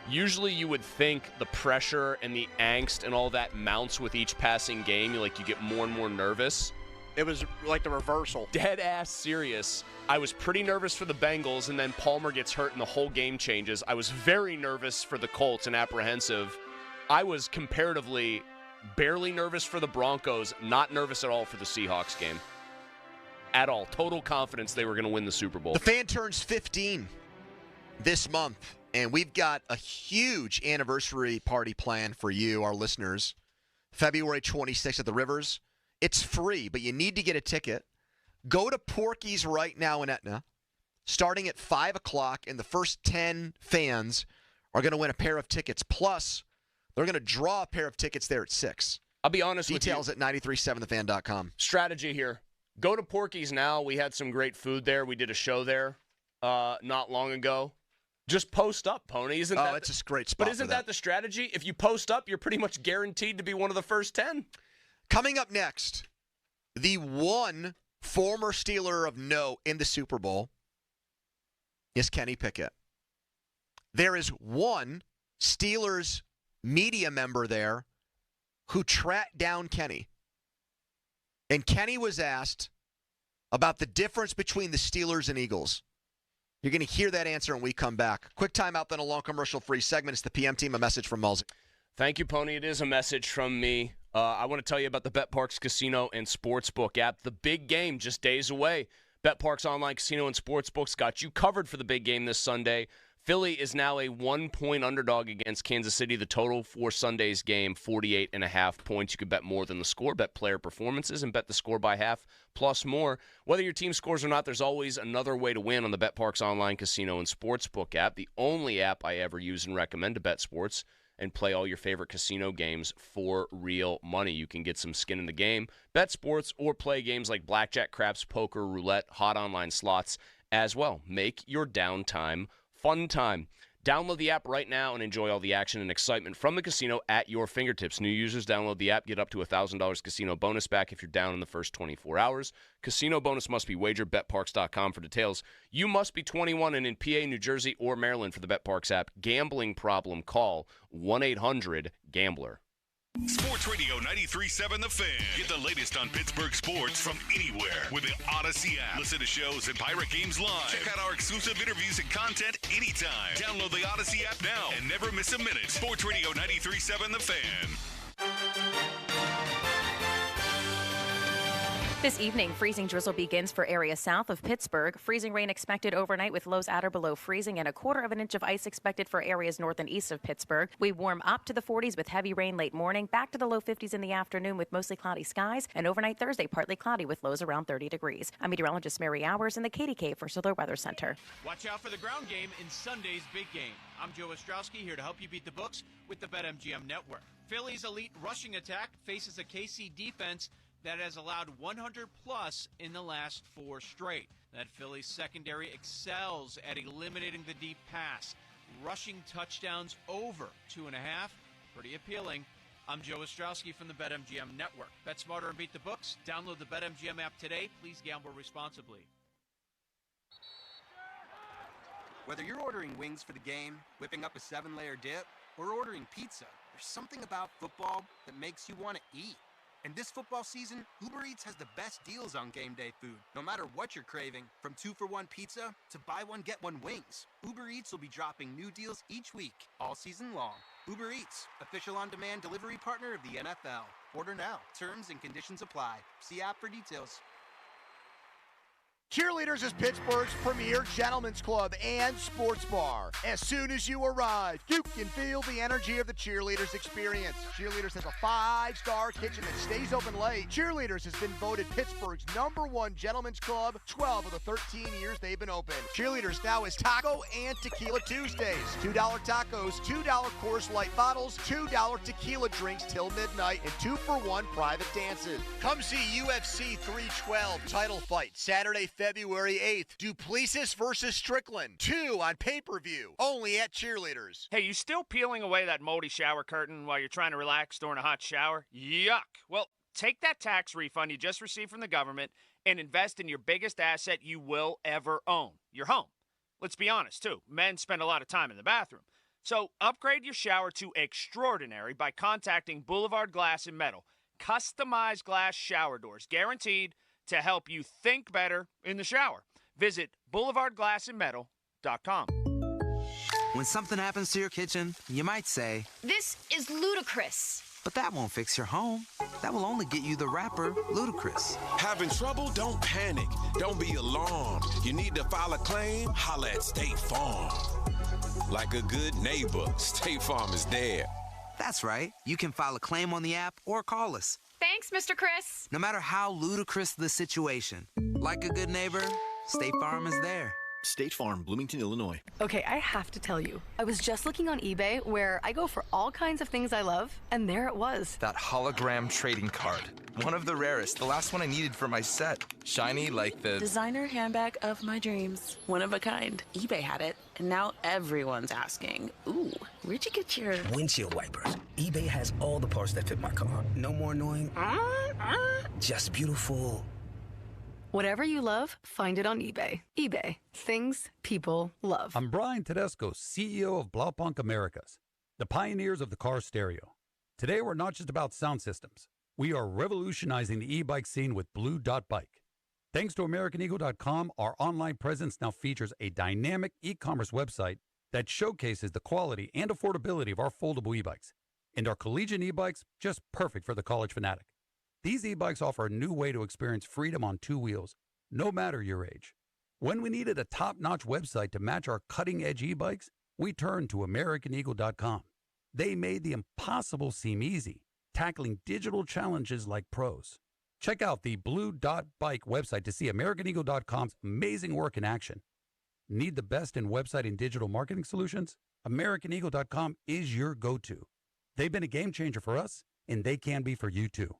Usually you would think the pressure and the angst and all that mounts with each passing game. You get more and more nervous. It was like the reversal. Dead ass serious. I was pretty nervous for the Bengals, and then Palmer gets hurt and the whole game changes. I was very nervous for the Colts and apprehensive. I was comparatively barely nervous for the Broncos, not nervous at all for the Seahawks game. At all. Total confidence they were going to win the Super Bowl. The fan turns 15 this month. And we've got a huge anniversary party planned for you, our listeners. February 26th at the Rivers. It's free, but you need to get a ticket. Go to Porky's right now in Etna, starting at 5 o'clock, and the first 10 fans are going to win a pair of tickets. Plus, they're going to draw a pair of tickets there at 6. I'll be honest with you. Details at 937thefan.com. Strategy here. Go to Porky's now. We had some great food there. We did a show there not long ago. Just post up, Pony. It's a great spot. But isn't that the strategy? If you post up, you're pretty much guaranteed to be one of the first 10. Coming up next, the one former Steeler of note in the Super Bowl is Kenny Pickett. There is one Steelers media member there who tracked down Kenny. And Kenny was asked about the difference between the Steelers and Eagles. You're going to hear that answer when we come back. Quick timeout, then a long commercial-free segment. It's the PM Team, a message from Mulsey. Thank you, Pony. It is a message from me. I want to tell you about the BetParks Casino and Sportsbook app. The big game just days away. BetParks Online Casino and Sportsbooks got you covered for the big game this Sunday. Philly is now a 1-point underdog against Kansas City. The total for Sunday's game, 48.5 points. You could bet more than the score, bet player performances, and bet the score by half plus more. Whether your team scores or not, there's always another way to win on the BetParks Online Casino and Sportsbook app, the only app I ever use and recommend to bet sports and play all your favorite casino games for real money. You can get some skin in the game, bet sports, or play games like blackjack, craps, poker, roulette, hot online slots as well. Make your downtime fun time. Download the app right now and enjoy all the action and excitement from the casino at your fingertips. New users download the app, get up to a $1,000 casino bonus back if you're down in the first 24 hours. Casino bonus must be wagered. BetParks.com for details. You must be 21 and in PA, New Jersey, or Maryland for the BetParks app. Gambling problem? Call 1-800-GAMBLER. Sports Radio 93.7 The Fan. Get the latest on Pittsburgh sports from anywhere with the Odyssey app. Listen to shows and Pirate Games live. Check out our exclusive interviews and content anytime. Download the Odyssey app now and never miss a minute. Sports Radio 93.7 The Fan. This evening, freezing drizzle begins for areas south of Pittsburgh. Freezing rain expected overnight with lows at or below freezing, and 1/4 inch of ice expected for areas north and east of Pittsburgh. We warm up to the 40s with heavy rain late morning, back to the low 50s in the afternoon with mostly cloudy skies, and overnight Thursday partly cloudy with lows around 30 degrees. I'm meteorologist Mary Hours in the KDK for Solar Weather Center. Watch out for the ground game in Sunday's big game. I'm Joe Ostrowski here to help you beat the books with the BetMGM Network. Philly's elite rushing attack faces a KC defense that has allowed 100-plus in the last 4 straight. That Phillies secondary excels at eliminating the deep pass. Rushing touchdowns over 2.5. Pretty appealing. I'm Joe Ostrowski from the BetMGM Network. Bet smarter and beat the books. Download the BetMGM app today. Please gamble responsibly. Whether you're ordering wings for the game, whipping up a 7-layer dip, or ordering pizza, there's something about football that makes you want to eat. And this football season, Uber Eats has the best deals on game day food. No matter what you're craving, from 2-for-1 pizza to buy one, get one wings, Uber Eats will be dropping new deals each week, all season long. Uber Eats, official on-demand delivery partner of the NFL. Order now. Terms and conditions apply. See app for details. Cheerleaders is Pittsburgh's premier gentlemen's club and sports bar. As soon as you arrive, you can feel the energy of the Cheerleaders experience. Cheerleaders has a 5-star kitchen that stays open late. Cheerleaders has been voted Pittsburgh's #1 gentlemen's club 12 of the 13 years they've been open. Cheerleaders now is Taco and Tequila Tuesdays. $2 tacos, $2 Coors Light bottles, $2 tequila drinks till midnight, and 2-for-1 private dances. Come see UFC 312 title fight Saturday, February 8th. Duplessis versus Strickland. 2 on pay-per-view. Only at Cheerleaders. Hey, you still peeling away that moldy shower curtain while you're trying to relax during a hot shower? Yuck. Well, take that tax refund you just received from the government and invest in your biggest asset you will ever own, your home. Let's be honest, too. Men spend a lot of time in the bathroom. So upgrade your shower to extraordinary by contacting Boulevard Glass and Metal. Customized glass shower doors, guaranteed to help you think better in the shower. Visit boulevardglassandmetal.com. When something happens to your kitchen, you might say, "This is ludicrous." but that won't fix your home. That will only get you the rapper, Ludacris. Having trouble? Don't panic. Don't be alarmed. You need to file a claim? Holla at State Farm. Like a good neighbor, State Farm is there. That's right. You can file a claim on the app or call us. Thanks, Mr. Chris. No matter how ludicrous the situation, like a good neighbor, State Farm is there. State Farm, Bloomington, Illinois. Okay, I have to tell you. I was just looking on eBay where I go for all kinds of things I love, and there it was. That hologram trading card. One of the rarest. The last one I needed for my set. Shiny like the... designer handbag of my dreams. One of a kind. eBay had it, and now everyone's asking, ooh, where'd you get your... windshield wipers. eBay has all the parts that fit my car. No more annoying... just beautiful... Whatever you love, find it on eBay. eBay. Things people love. I'm Brian Tedesco, CEO of Blaupunkt Americas, the pioneers of the car stereo. Today, we're not just about sound systems. We are revolutionizing the e-bike scene with Blue Dot Bike. Thanks to AmericanEagle.com, our online presence now features a dynamic e-commerce website that showcases the quality and affordability of our foldable e-bikes. And our collegiate e-bikes, just perfect for the college fanatic. These e-bikes offer a new way to experience freedom on two wheels, no matter your age. When we needed a top-notch website to match our cutting-edge e-bikes, we turned to AmericanEagle.com. They made the impossible seem easy, tackling digital challenges like pros. Check out the Blue Dot Bike website to see AmericanEagle.com's amazing work in action. Need the best in website and digital marketing solutions? AmericanEagle.com is your go-to. They've been a game changer for us, and they can be for you too.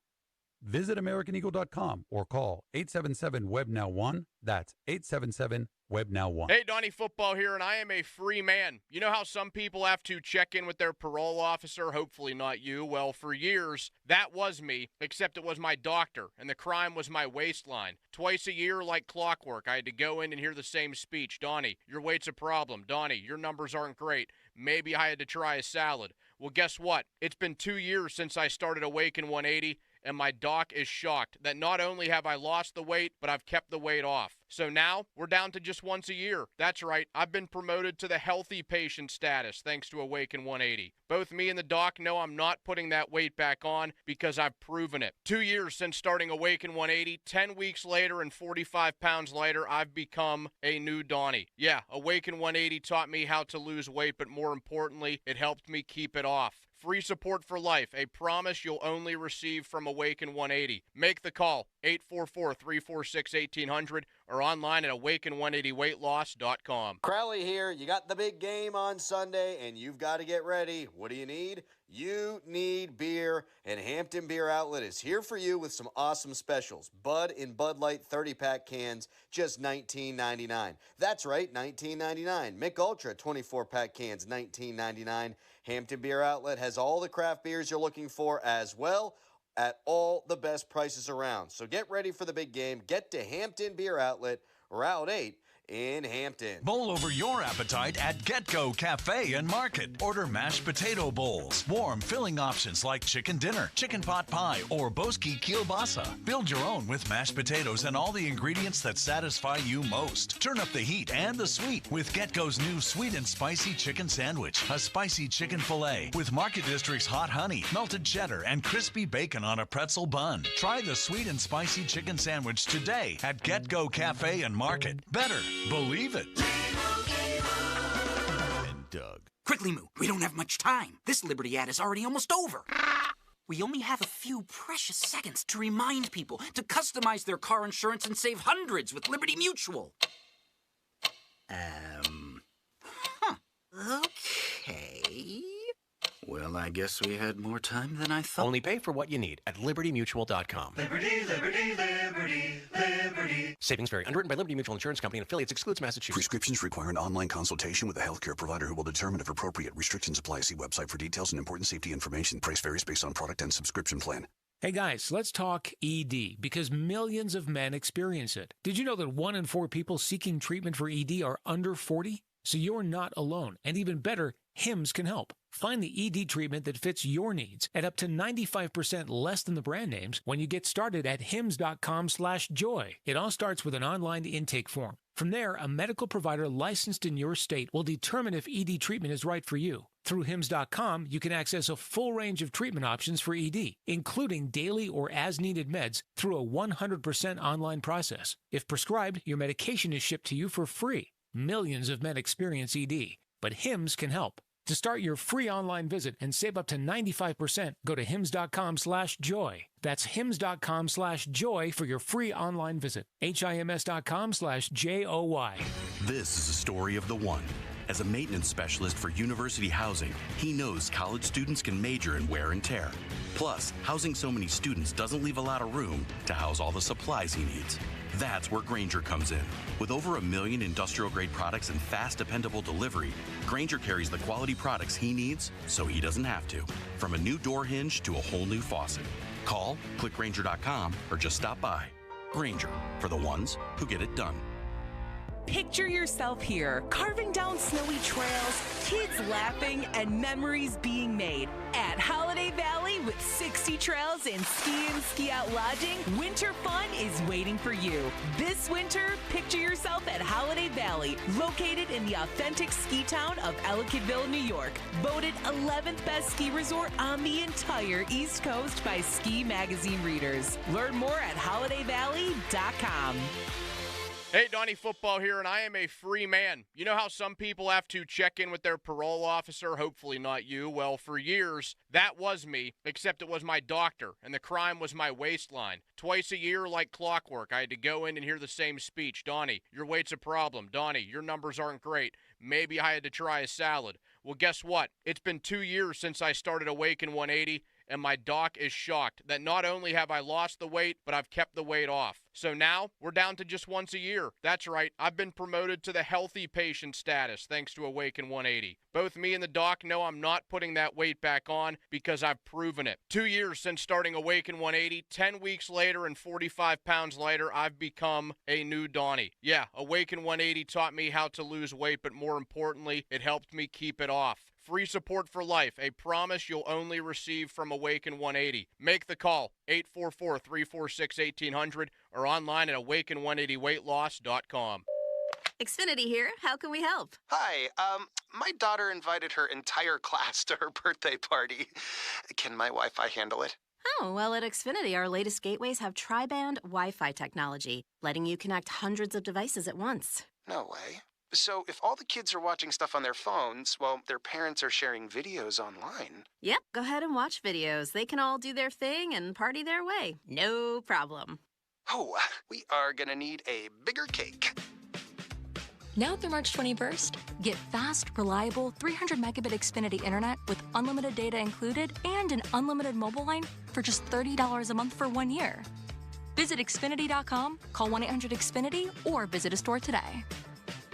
Visit AmericanEagle.com or call 877-WEB-NOW-1. That's 877-WEB-NOW-1. Hey, Donnie Football here, and I am a free man. You know how some people have to check in with their parole officer? Hopefully not you. Well, for years, that was me, except it was my doctor, and the crime was my waistline. Twice a year, like clockwork, I had to go in and hear the same speech. Donnie, your weight's a problem. Donnie, your numbers aren't great. Maybe I had to try a salad. Well, guess what? It's been 2 years since I started Awaken 180, and my doc is shocked that not only have I lost the weight, but I've kept the weight off. So now we're down to just once a year. That's right, I've been promoted to the healthy patient status thanks to Awaken 180. Both me and the doc know I'm not putting that weight back on because I've proven it. 2 years since starting Awaken 180, 10 weeks later and 45 pounds lighter, I've become a new Donnie. Yeah, Awaken 180 taught me how to lose weight, but more importantly, it helped me keep it off. Free support for life, a promise you'll only receive from Awaken 180. Make the call, 844-346-1800, or online at awaken180weightloss.com. Crowley here. You got the big game on Sunday, and you've got to get ready. What do you need? You need beer, and Hampton Beer Outlet is here for you with some awesome specials. Bud in Bud Light 30-pack cans, just $19.99. That's right, $19.99. Mick Ultra 24-pack cans, $19.99. Hampton Beer Outlet has all the craft beers you're looking for as well at all the best prices around. So get ready for the big game. Get to Hampton Beer Outlet, Route 8 in Hampton. Bowl over your appetite at Get-Go Cafe and Market. Order mashed potato bowls, warm filling options like chicken dinner, chicken pot pie, or Boski kielbasa. Build your own with mashed potatoes and all the ingredients that satisfy you most. Turn up the heat and the sweet with Get-Go's new sweet and spicy chicken sandwich. A spicy chicken filet with Market District's hot honey, melted cheddar, and crispy bacon on a pretzel bun. Try the sweet and spicy chicken sandwich today at Get-Go Cafe and Market. Better believe it. And Doug. Quickly, Moo. We don't have much time. This Liberty ad is already almost over. We only have a few precious seconds to remind people to customize their car insurance and save hundreds with Liberty Mutual. Okay. Well, I guess we had more time than I thought. Only pay for what you need at libertymutual.com. Liberty, liberty, liberty, liberty. Savings vary. Underwritten by Liberty Mutual Insurance Company and affiliates. Excludes Massachusetts. Prescriptions require an online consultation with a healthcare provider who will determine if appropriate. Restrictions apply. See website for details and important safety information. Price varies based on product and subscription plan. Hey guys, let's talk ED because millions of men experience it. Did you know that 1 in 4 people seeking treatment for ED are under 40? So you're not alone. And even better, Hims can help. Find the ED treatment that fits your needs at up to 95% less than the brand names when you get started at hims.com/joy. It all starts with an online intake form. From there, a medical provider licensed in your state will determine if ED treatment is right for you. Through hims.com, you can access a full range of treatment options for ED, including daily or as-needed meds through a 100% online process. If prescribed, your medication is shipped to you for free. Millions of men experience ED, but Hims can help. To start your free online visit and save up to 95%, go to hims.com/joy. That's hims.com/joy for your free online visit. HIMS.com/JOY. This is a story of the one. As a maintenance specialist for university housing, he knows college students can major in wear and tear. Plus, housing so many students doesn't leave a lot of room to house all the supplies he needs. That's where Grainger comes in. With over 1 million industrial-grade products and fast, dependable delivery, Grainger carries the quality products he needs so he doesn't have to. From a new door hinge to a whole new faucet. Call, click Grainger.com, or just stop by. Grainger, for the ones who get it done. Picture yourself here, carving down snowy trails, kids laughing, and memories being made. At Holiday Valley with 60 trails and ski out lodging, winter fun is waiting for you. This winter, picture yourself at Holiday Valley, located in the authentic ski town of Ellicottville, New York. Voted 11th best ski resort on the entire East Coast by Ski Magazine readers. Learn more at holidayvalley.com. Hey, Donnie Football here, and I am a free man. You know how some people have to check in with their parole officer? Hopefully not you. Well, for years, that was me, except it was my doctor, and the crime was my waistline. Twice a year, like clockwork, I had to go in and hear the same speech. Donnie, your weight's a problem. Donnie, your numbers aren't great. Maybe I had to try a salad. Well, guess what? It's been 2 years since I started Awaken 180, and my doc is shocked that not only have I lost the weight, but I've kept the weight off. So now, we're down to just once a year. That's right, I've been promoted to the healthy patient status thanks to Awaken 180. Both me and the doc know I'm not putting that weight back on because I've proven it. 2 years since starting Awaken 180, 10 weeks later and 45 pounds lighter, I've become a new Donnie. Yeah, Awaken 180 taught me how to lose weight, but more importantly, it helped me keep it off. Free support for life, a promise you'll only receive from Awaken 180. Make the call, 844-346-1800, or online at awaken180weightloss.com. Xfinity here. How can we help? Hi. My daughter invited her entire class to her birthday party. Can my Wi-Fi handle it? Oh, well, at Xfinity, our latest gateways have tri-band Wi-Fi technology, letting you connect hundreds of devices at once. No way. So if all the kids are watching stuff on their phones, well, their parents are sharing videos online. Yep, go ahead and watch videos. They can all do their thing and party their way. No problem. Oh, we are gonna need a bigger cake. Now through March 21st, get fast, reliable 300 megabit Xfinity internet with unlimited data included and an unlimited mobile line for just $30 a month for 1 year. Visit Xfinity.com, call 1-800-XFINITY, or visit a store today.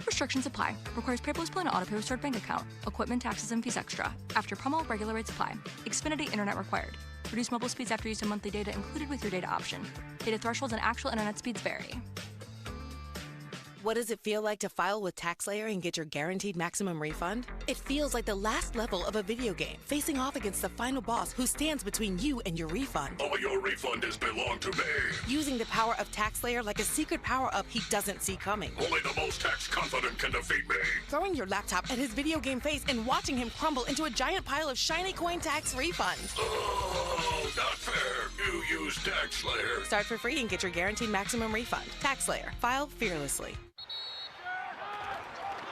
Restrictions apply. Requires paperless plan and auto pay with stored bank account. Equipment, taxes, and fees extra. After promo, regular rates apply. Xfinity internet required. Reduce mobile speeds after use of monthly data included with your data option. Data thresholds and actual internet speeds vary. What does it feel like to file with TaxSlayer and get your guaranteed maximum refund? It feels like the last level of a video game, facing off against the final boss who stands between you and your refund. All your refund has belonged to me. Using the power of TaxSlayer like a secret power-up he doesn't see coming. Only the most tax-confident can defeat me. Throwing your laptop at his video game face and watching him crumble into a giant pile of shiny coin tax refunds. Oh, not fair. You use TaxSlayer. Start for free and get your guaranteed maximum refund. TaxSlayer. File fearlessly.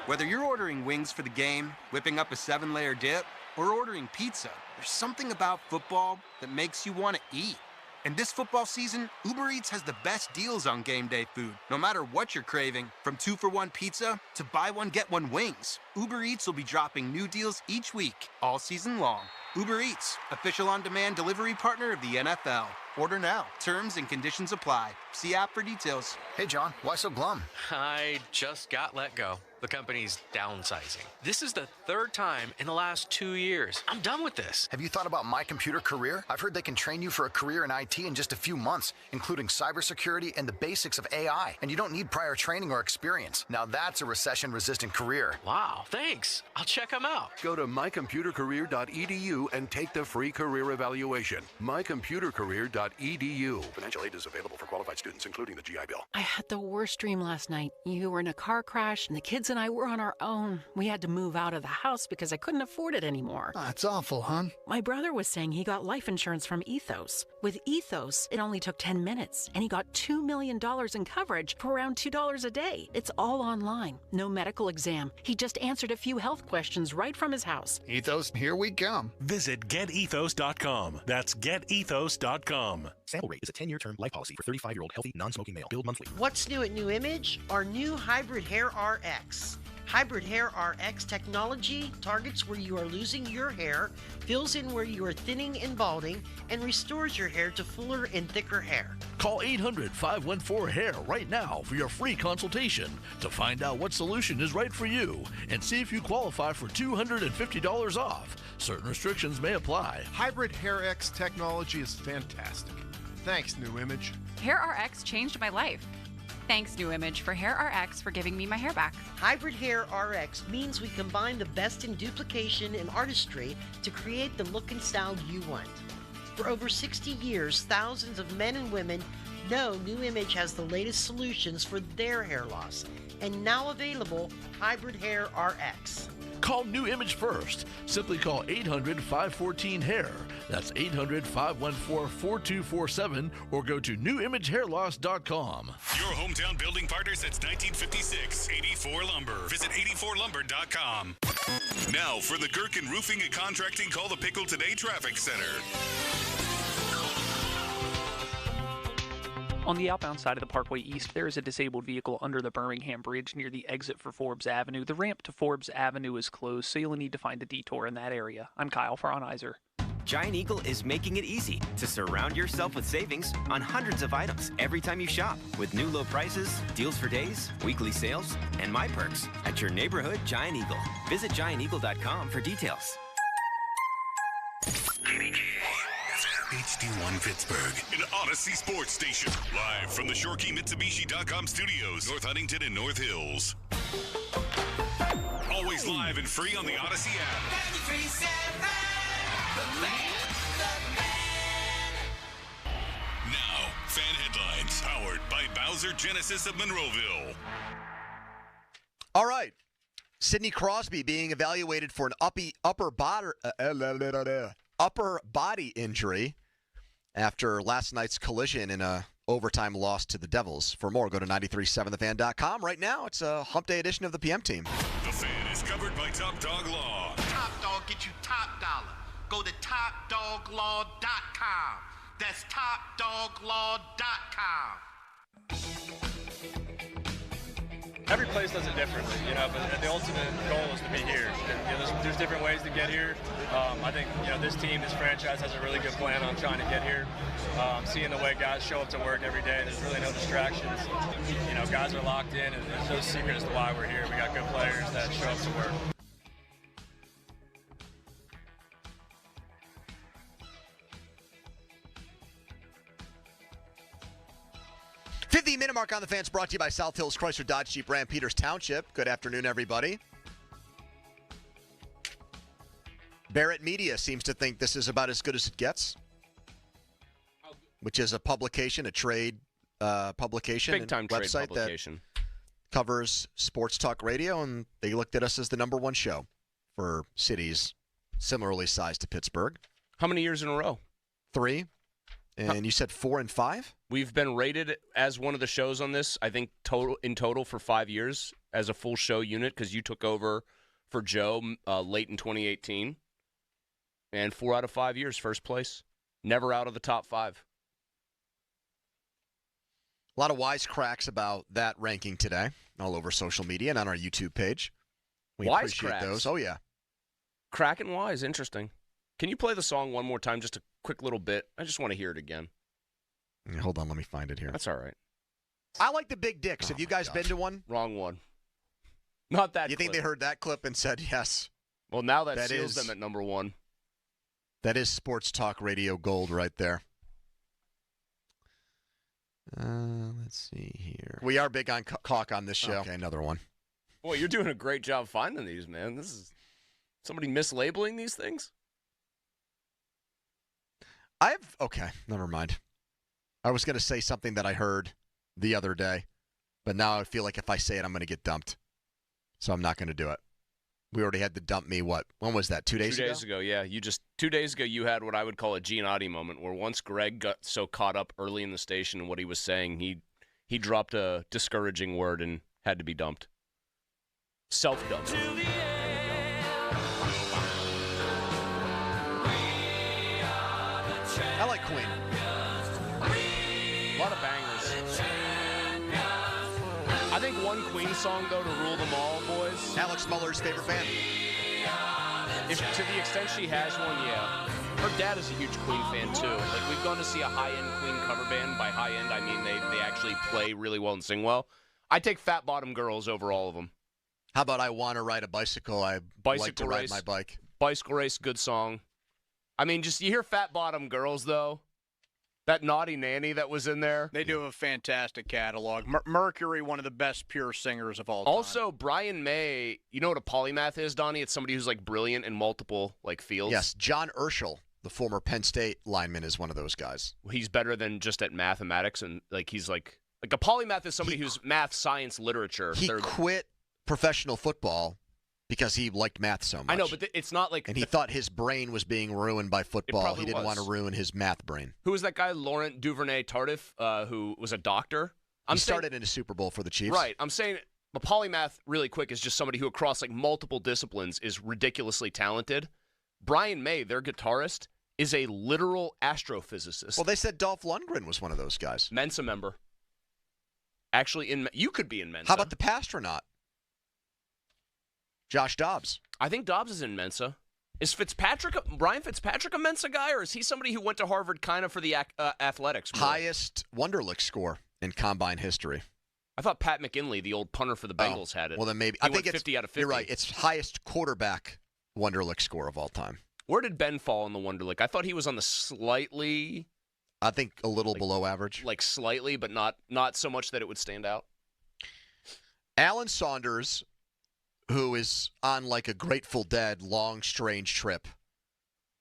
Whether you're ordering wings for the game, whipping up a 7-layer dip, or ordering pizza, there's something about football that makes you want to eat. And this football season, Uber Eats has the best deals on game day food. No matter what you're craving, from 2-for-1 pizza to buy one, get one wings, Uber Eats will be dropping new deals each week, all season long. Uber Eats, official on-demand delivery partner of the NFL. Order now. Terms and conditions apply. See app for details. Hey, John, why so glum? I just got let go. The company's downsizing. This is the third time in the last 2 years. I'm done with this. Have you thought about My Computer Career? I've heard they can train you for a career in IT in just a few months, including cybersecurity and the basics of AI. And you don't need prior training or experience. Now that's a recession-resistant career. Wow, thanks. I'll check them out. Go to mycomputercareer.edu and take the free career evaluation. mycomputercareer.edu. Financial aid is available for qualified students, including the GI Bill. I had the worst dream last night. You were in a car crash, and the kids and I were on our own. We had to move out of the house because I couldn't afford it anymore. That's awful, hon. My brother was saying he got life insurance from Ethos. With Ethos, it only took 10 minutes, and he got $2 million in coverage for around $2 a day. It's all online. No medical exam. He just answered a few health questions right from his house. Ethos, here we come. Visit getethos.com. That's getethos.com. Sample rate is a 10-year term life policy for 35-year-old healthy, non-smoking male. Billed monthly. What's new at New Image? Our new Hybrid Hair RX. Hybrid Hair RX technology targets where you are losing your hair, fills in where you are thinning and balding, and restores your hair to fuller and thicker hair. Call 800-514-HAIR right now for your free consultation to find out what solution is right for you and see if you qualify for $250 off. Certain restrictions may apply. Hybrid Hair X technology is fantastic. Thanks, New Image. Hair RX changed my life. Thanks, New Image, for Hair RX for giving me my hair back. Hybrid Hair RX means we combine the best in duplication and artistry to create the look and style you want. For over 60 years, thousands of men and women know New Image has the latest solutions for their hair loss. And now available, Hybrid Hair RX. Call New Image first. Simply call 800-514-HAIR. That's 800-514-4247 or go to newimagehairloss.com. Your hometown building partner since 1956, 84 Lumber. Visit 84lumber.com. Now for the Gherkin Roofing and Contracting Call the Pickle Today Traffic Center. On the outbound side of the Parkway East, there is a disabled vehicle under the Birmingham Bridge near the exit for Forbes Avenue. The ramp to Forbes Avenue is closed, so you'll need to find a detour in that area. I'm Kyle Fronizer. Giant Eagle is making it easy to surround yourself with savings on hundreds of items every time you shop, with new low prices, deals for days, weekly sales, and My Perks at your neighborhood Giant Eagle. Visit gianteagle.com for details. HD1 Pittsburgh, an Odyssey sports station. Live from the ShoreKeyMitsubishi.com studios, North Huntington and North Hills. Always live and free on the Odyssey app. Now, fan headlines powered by Bowser Genesis of Monroeville. All right. Sidney Crosby being evaluated for an upper body injury after last night's collision in a overtime loss to the Devils. For more, go to 937thefan.com. Right now, it's a hump day edition of the PM Team. The Fan is covered by Top Dog Law. Top Dog get you top dollar. Go to topdoglaw.com. That's topdoglaw.com. Every place does it differently, but the ultimate goal is to be here. And, there's different ways to get here. I think, this team, this franchise has a really good plan on trying to get here. Seeing the way guys show up to work every day, there's really no distractions. Guys are locked in, and there's no secret as to why we're here. We got good players that show up to work. 50-minute mark on the Fans brought to you by South Hills Chrysler Dodge Jeep Ram Peters Township. Good afternoon, everybody. Barrett Media seems to think this is about as good as it gets, which is a publication, a trade publication, big-time trade website publication that covers sports talk radio, and they looked at us as the number one show for cities similarly sized to Pittsburgh. How many years in a row? 3. And you said 4 and 5? We've been rated as one of the shows on this, I think, in total for 5 years as a full show unit, because you took over for Joe late in 2018. And 4 out of 5 years, first place. Never out of the top 5. A lot of wisecracks about that ranking today, all over social media and on our YouTube page. We appreciate those. Oh, yeah. Crack and wise, interesting. Can you play the song one more time, just a quick little bit? I just want to hear it again. Hold on, let me find it here. That's all right. I like the Big Dicks. Have you guys been to one? Wrong one. Not that You think they heard that clip and said yes? Well, now that seals them at number 1. That is sports talk radio gold right there. Let's see here. We are big on caulk on this show. Okay, another one. Boy, you're doing a great job finding these, man. This is somebody mislabeling these things? Okay, never mind. I was going to say something that I heard the other day, but now I feel like if I say it, I'm going to get dumped. So I'm not going to do it. We already had to dump me, when was that, 2 days ago? 2 days ago, yeah. 2 days ago, you had what I would call a Giannotti moment, where once Greg got so caught up early in the station in what he was saying, he dropped a discouraging word and had to be dumped. Self-dumped. I like Queen. A lot of bangers. I think one Queen song, though, to rule them all, boys. Alex Muller's favorite band. If to the extent she has one, yeah. Her dad is a huge Queen fan, too. Like, we've gone to see a high-end Queen cover band. By high-end, I mean they actually play really well and sing well. I take Fat Bottom Girls over all of them. How about I Want to Ride a Bicycle? I like to ride my bike. Bicycle Race, good song. I mean, just you hear Fat Bottom Girls, though. That Naughty Nanny that was in there. They do have a fantastic catalog. Mercury, one of the best pure singers of all time. Also, Brian May, you know what a polymath is, Donnie? It's somebody who's like brilliant in multiple like fields. Yes, John Urschel, the former Penn State lineman, is one of those guys. He's better than just at mathematics, and like he's like a polymath is somebody who's math, science, literature. He quit professional football because he liked math so much. I know, but it's not like... And he thought his brain was being ruined by football. He didn't want to ruin his math brain. Who was that guy, Laurent Duvernay-Tardif, who was a doctor? He started in a Super Bowl for the Chiefs. Right. I'm saying a polymath, really quick, is just somebody who across like multiple disciplines is ridiculously talented. Brian May, their guitarist, is a literal astrophysicist. Well, they said Dolph Lundgren was one of those guys. Mensa member. Actually, you could be in Mensa. How about the Pastronaut? Josh Dobbs. I think Dobbs is in Mensa. Is Brian Fitzpatrick a Mensa guy, or is he somebody who went to Harvard kind of for the athletics? More? Highest Wonderlic score in combine history. I thought Pat McKinley, the old punter for the Bengals, had it. Well, then maybe. I think it's 50 out of 50. You're right. It's highest quarterback Wonderlic score of all time. Where did Ben fall in the Wonderlic? I thought he was on the slightly... I think a little below average. Like slightly, but not so much that it would stand out. Alan Saunders, who is on like a Grateful Dead long, strange trip,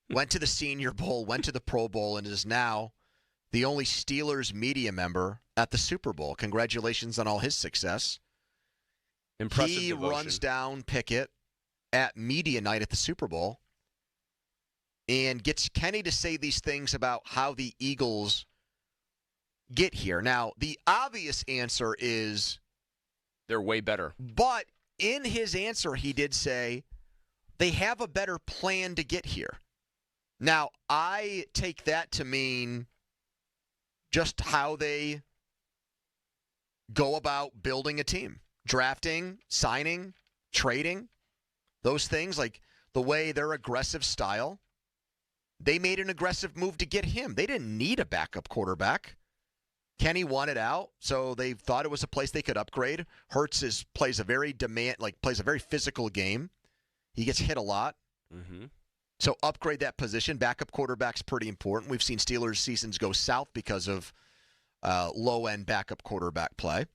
went to the Senior Bowl, went to the Pro Bowl, and is now the only Steelers media member at the Super Bowl. Congratulations on all his success. Impressive He devotion. runs down Pickett at media night at the Super Bowl and gets Kenny to say these things about how the Eagles get here. Now, the obvious answer is they're way better. But in his answer, he did say they have a better plan to get here. Now, I take that to mean just how they go about building a team. Drafting, signing, trading, those things, like the way their aggressive style. They made an aggressive move to get him. They didn't need a backup quarterback. Kenny wanted out, so they thought it was a place they could upgrade. Hurts plays a very physical game. He gets hit a lot. Mm-hmm. So upgrade that position. Backup quarterback's pretty important. We've seen Steelers seasons go south because of low-end backup quarterback play.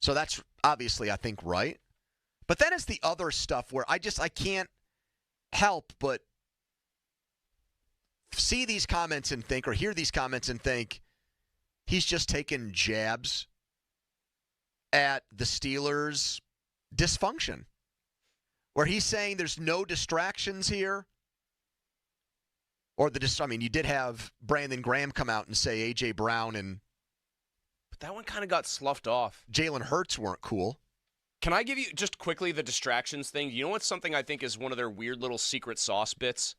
So that's obviously, I think, right. But then it's the other stuff where I can't help but see these comments and think, or hear these comments and think, he's just taking jabs at the Steelers' dysfunction. Where he's saying there's no distractions here. Or you did have Brandon Graham come out and say A.J. Brown and... But that one kind of got sloughed off. Jalen Hurts weren't cool. Can I give you just quickly the distractions thing? You know what's something I think is one of their weird little secret sauce bits?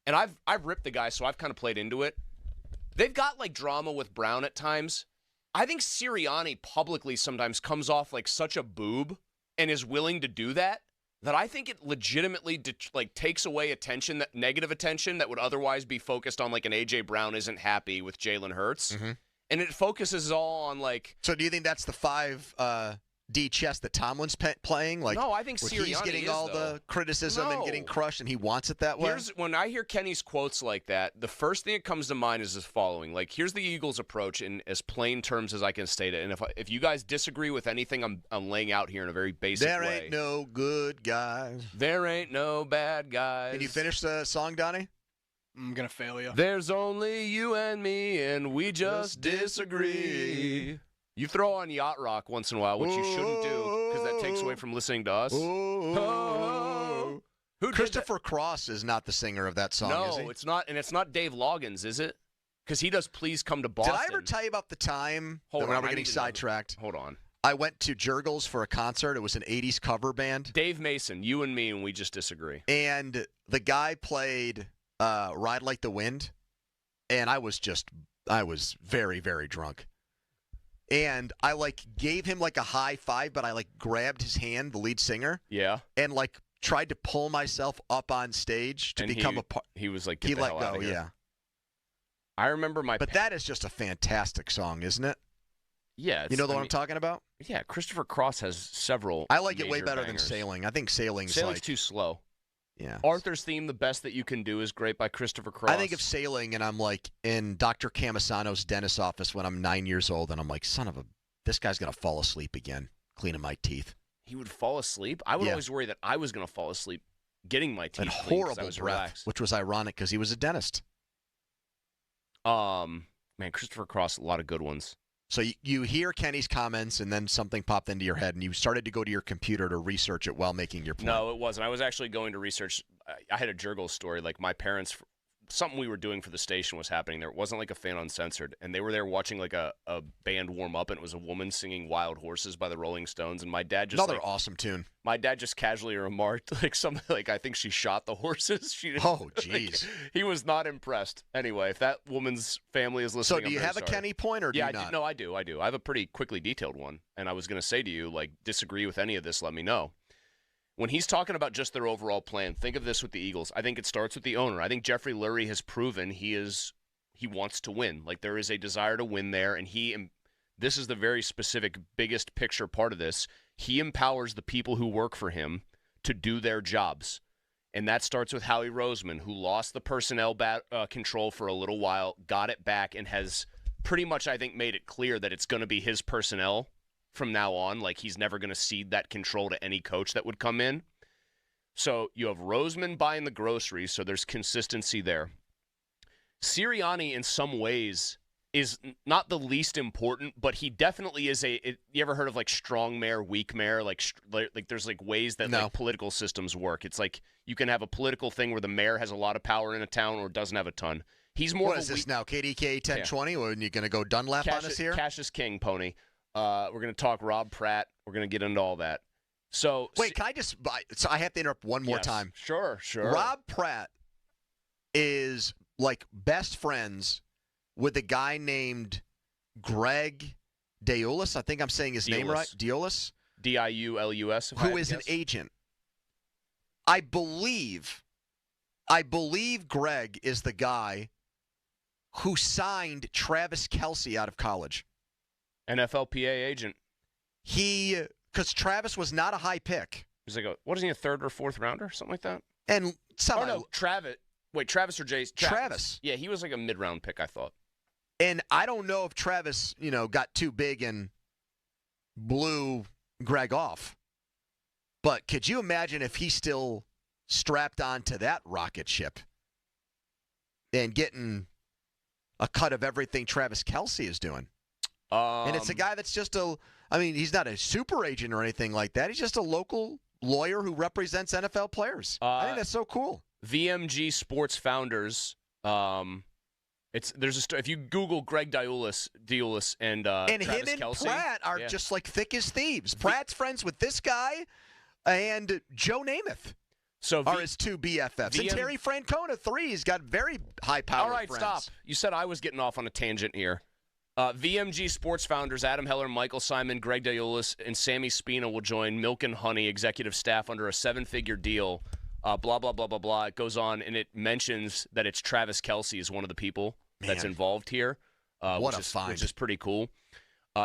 And I've ripped the guy, so I've kind of played into it. They've got like drama with Brown at times. I think Sirianni publicly sometimes comes off like such a boob and is willing to do that I think it legitimately takes away negative attention that would otherwise be focused on like an A.J. Brown isn't happy with Jalen Hurts. Mm-hmm. And it focuses all on like... So do you think that's the 5D chess that Tomlin's playing? Like, no, I think Sirianni he's getting all the criticism and getting crushed, and he wants it that way? When I hear Kenny's quotes like that, the first thing that comes to mind is the following. Like, here's the Eagles' approach in as plain terms as I can state it. And if you guys disagree with anything I'm laying out here in a very basic way. There ain't no good guys. There ain't no bad guys. Can you finish the song, Donnie? I'm going to fail you. There's only you and me, and we just disagree. You throw on Yacht Rock once in a while, which you shouldn't do, because that takes away from listening to us. Christopher Cross is not the singer of that song, is he? No, it's not, and it's not Dave Loggins, is it? Because he does Please Come to Boston. Did I ever tell you about the time when we're getting sidetracked? Hold on. I went to Jurgles for a concert. It was an 80s cover band. Dave Mason, you and me, and we just disagree. And the guy played Ride Like the Wind, and I was very, very drunk. And I gave him a high five, but I grabbed his hand, the lead singer. Yeah. And tried to pull myself up on stage to become a part. He was like, he let go, yeah. I remember But that is just a fantastic song, isn't it? Yeah. You know the one I'm talking about? Yeah, Christopher Cross has several. I like it way major better bangers. than Sailing. I think Sailing's too slow. Yeah. Arthur's Theme, The Best That You Can Do, is great by Christopher Cross. I think of sailing, and I'm like in Dr. Camusano's dentist's office when I'm 9 years old, and I'm like, this guy's going to fall asleep again, cleaning my teeth. He would fall asleep? I would always worry that I was going to fall asleep getting my teeth and cleaned 'cause I horrible was breath, relaxed. which was ironic because he was a dentist. Man, Christopher Cross, a lot of good ones. So you hear Kenny's comments, and then something popped into your head, and you started to go to your computer to research it while making your point. No, it wasn't. I was actually going to research. I had a Jurgle story. Like, my parents, something we were doing for the station was happening there. It wasn't like a Fan Uncensored, and they were there watching like a band warm up, and it was a woman singing Wild Horses by the Rolling Stones, and my dad just Another awesome tune. My dad just casually remarked like something like, I think she shot the horses. She didn't, Oh, jeez. He was not impressed. Anyway, if that woman's family is listening, So do you have a Kenny point, or do you not? No, I do. I have a pretty quickly detailed one, and I was going to say to you, like, disagree with any of this, let me know. When he's talking about just their overall plan, think of this with the Eagles. I think it starts with the owner. I think Jeffrey Lurie has proven he wants to win. Like, there is a desire to win there, and this is the very specific, biggest picture part of this. He empowers the people who work for him to do their jobs. And that starts with Howie Roseman, who lost the personnel control for a little while, got it back, and has pretty much, I think, made it clear that it's going to be his personnel from now on. Like, he's never going to cede that control to any coach that would come in. So you have Roseman buying the groceries, so there's consistency there. Sirianni, in some ways, is not the least important, but he definitely is you ever heard of, like, strong mayor, weak mayor? Like there's, like, ways that like, political systems work. It's like you can have a political thing where the mayor has a lot of power in a town or doesn't have a ton. He's more What of is a this now, KDK 1020? Or are you going to go Dunlap on us here? Cash is king, Pony. We're going to talk Rob Pratt. We're going to get into all that. So wait, can I just? So I have to interrupt one more time. Sure. Rob Pratt is like best friends with a guy named Greg Diulus. I think I'm saying his name right. Diulus. Diulus. Who is an agent? I believe Greg is the guy who signed Travis Kelce out of college. NFLPA agent. Because Travis was not a high pick. He's like, what is he, a third or fourth rounder? Something like that? And somehow. Oh, no, Travis. Wait, Travis or Jace? Travis. Yeah, he was like a mid-round pick, I thought. And I don't know if Travis, got too big and blew Greg off. But could you imagine if he's still strapped onto that rocket ship and getting a cut of everything Travis Kelce is doing? And it's a guy that's just he's not a super agent or anything like that. He's just a local lawyer who represents NFL players. I think that's so cool. VMG Sports Founders. If you Google Greg Diulus and Travis him and Kelce, Pratt are just like thick as thieves. Pratt's friends with this guy and Joe Namath. Are his two BFFs. And Terry Francona, 3. He's got very high-powered All right, friends. stop. You said I was getting off on a tangent here. VMG Sports Founders Adam Heller, Michael Simon, Greg Diulus, and Sammy Spina will join Milk and Honey executive staff under a 7-figure deal. Blah, blah, blah, blah, blah. It goes on, and it mentions that it's Travis Kelce is one of the people that's involved here. What a find. Which is pretty cool.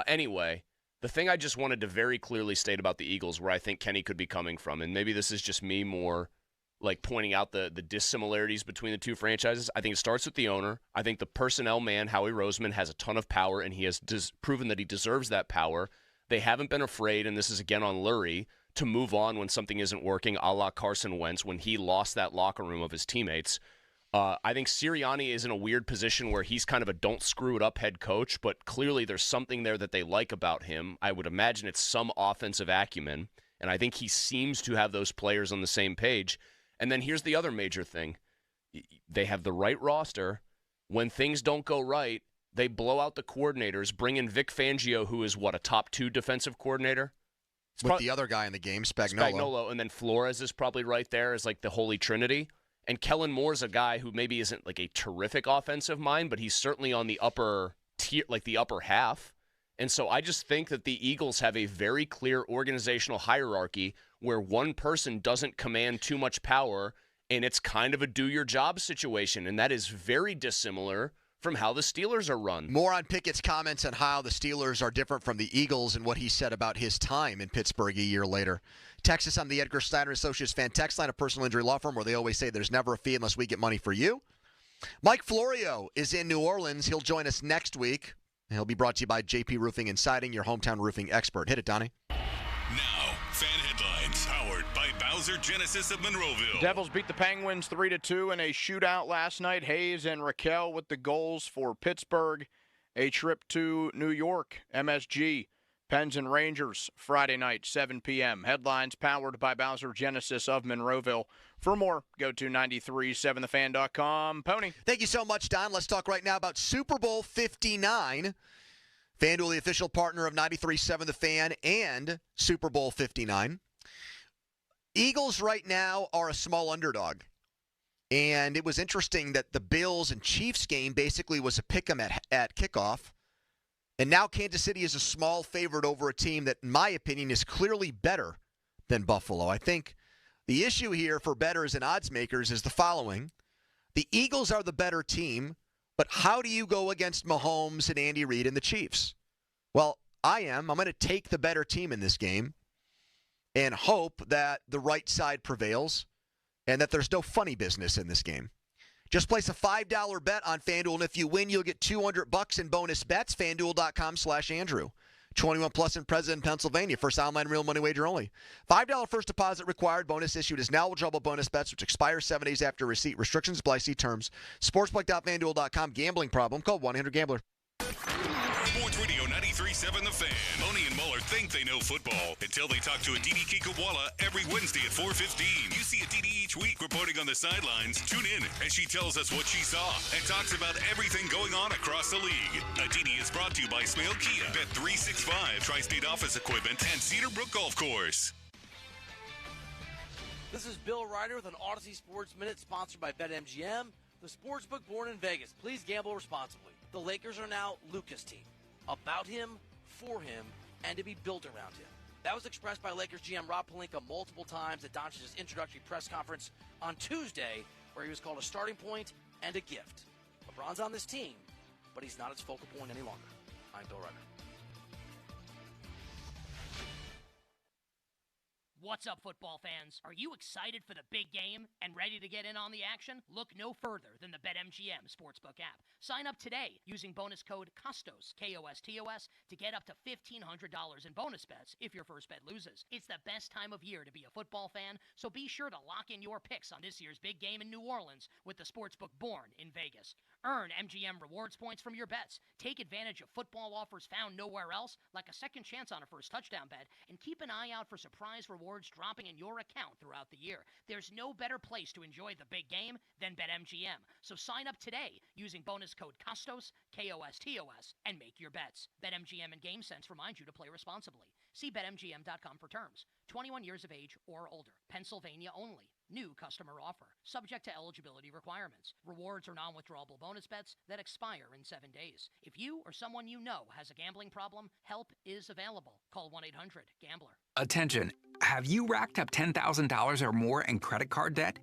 Anyway, the thing I just wanted to very clearly state about the Eagles, where I think Kenny could be coming from, and maybe this is just me more like pointing out the dissimilarities between the two franchises. I think it starts with the owner. I think the personnel man, Howie Roseman, has a ton of power, and he has proven that he deserves that power. They haven't been afraid, and this is again on Lurie, to move on when something isn't working, a la Carson Wentz, when he lost that locker room of his teammates. I think Sirianni is in a weird position where he's kind of a don't-screw-it-up head coach, but clearly there's something there that they like about him. I would imagine it's some offensive acumen, and I think he seems to have those players on the same page. And then here's the other major thing. They have the right roster. When things don't go right, they blow out the coordinators, bring in Vic Fangio, who is, a top 2 defensive coordinator? With the other guy in the game, Spagnuolo. And then Flores is probably right there as like the Holy Trinity. And Kellen Moore's a guy who maybe isn't like a terrific offensive mind, but he's certainly on the upper tier, like the upper half. And so I just think that the Eagles have a very clear organizational hierarchy where one person doesn't command too much power, and it's kind of a do-your-job situation. And that is very dissimilar from how the Steelers are run. More on Pickett's comments on how the Steelers are different from the Eagles and what he said about his time in Pittsburgh a year later. Text us on the Edgar Steiner Associates fan text line, a personal injury law firm where they always say there's never a fee unless we get money for you. Mike Florio is in New Orleans. He'll join us next week. He'll be brought to you by JP Roofing and Siding, your hometown roofing expert. Hit it, Donnie. Now, fan headlines powered by Bowser Genesis of Monroeville. Devils beat the Penguins 3-2 in a shootout last night. Hayes and Raquel with the goals for Pittsburgh. A trip to New York, MSG. Pens and Rangers, Friday night, 7 p.m. Headlines powered by Bowser Genesis of Monroeville. For more, go to 937thefan.com. Pony. Thank you so much, Don. Let's talk right now about Super Bowl 59. FanDuel, the official partner of 93.7 The Fan and Super Bowl 59. Eagles right now are a small underdog. And it was interesting that the Bills and Chiefs game basically was a pick-em at kickoff. And now Kansas City is a small favorite over a team that, in my opinion, is clearly better than Buffalo. I think the issue here for bettors and odds makers is the following. The Eagles are the better team, but how do you go against Mahomes and Andy Reid and the Chiefs? Well, I'm going to take the better team in this game and hope that the right side prevails and that there's no funny business in this game. Just place a $5 bet on FanDuel, and if you win, you'll get $200 in bonus bets. FanDuel.com/Andrew. 21 plus and present in Pennsylvania. First online real money wager only. $5 first deposit required. Bonus issued is now eligible bonus bets, which expire 7 days after receipt. Restrictions apply. See terms. Sportsbook.FanDuel.com. Gambling problem. Call 1-800-GAMBLER. Sports Radio 93.7 The Fan. Boney and Muller think they know football until they talk to Aditi Kikawala every Wednesday at 4:15. You see Aditi each week reporting on the sidelines. Tune in as she tells us what she saw and talks about everything going on across the league. Aditi is brought to you by Smale Kia, Bet365, Tri-State Office Equipment, and Cedar Brook Golf Course. This is Bill Ryder with an Odyssey Sports Minute sponsored by BetMGM, the sportsbook born in Vegas. Please gamble responsibly. The Lakers are now Luka's team. About him, for him, and to be built around him. That was expressed by Lakers GM Rob Pelinka multiple times at Doncic's introductory press conference on Tuesday, where he was called a starting point and a gift. LeBron's on this team, but he's not its focal point any longer. I'm Bill Ryder. What's up, football fans? Are you excited for the big game and ready to get in on the action? Look no further than the BetMGM Sportsbook app. Sign up today using bonus code KOSTOS, K-O-S-T-O-S, to get up to $1,500 in bonus bets if your first bet loses. It's the best time of year to be a football fan, so be sure to lock in your picks on this year's big game in New Orleans with the Sportsbook born in Vegas. Earn MGM rewards points from your bets. Take advantage of football offers found nowhere else, like a second chance on a first touchdown bet, and keep an eye out for surprise rewards dropping in your account throughout the year. There's no better place to enjoy the big game than BetMGM. So sign up today using bonus code KOSTOS, K-O-S-T-O-S, and make your bets. BetMGM and GameSense remind you to play responsibly. See BetMGM.com for terms. 21 years of age or older. Pennsylvania only. New customer offer. Subject to eligibility requirements. Rewards are non-withdrawable bonus bets that expire in 7 days. If you or someone you know has a gambling problem, help is available. Call 1-800-GAMBLER. Attention. Have you racked up $10,000 or more in credit card debt?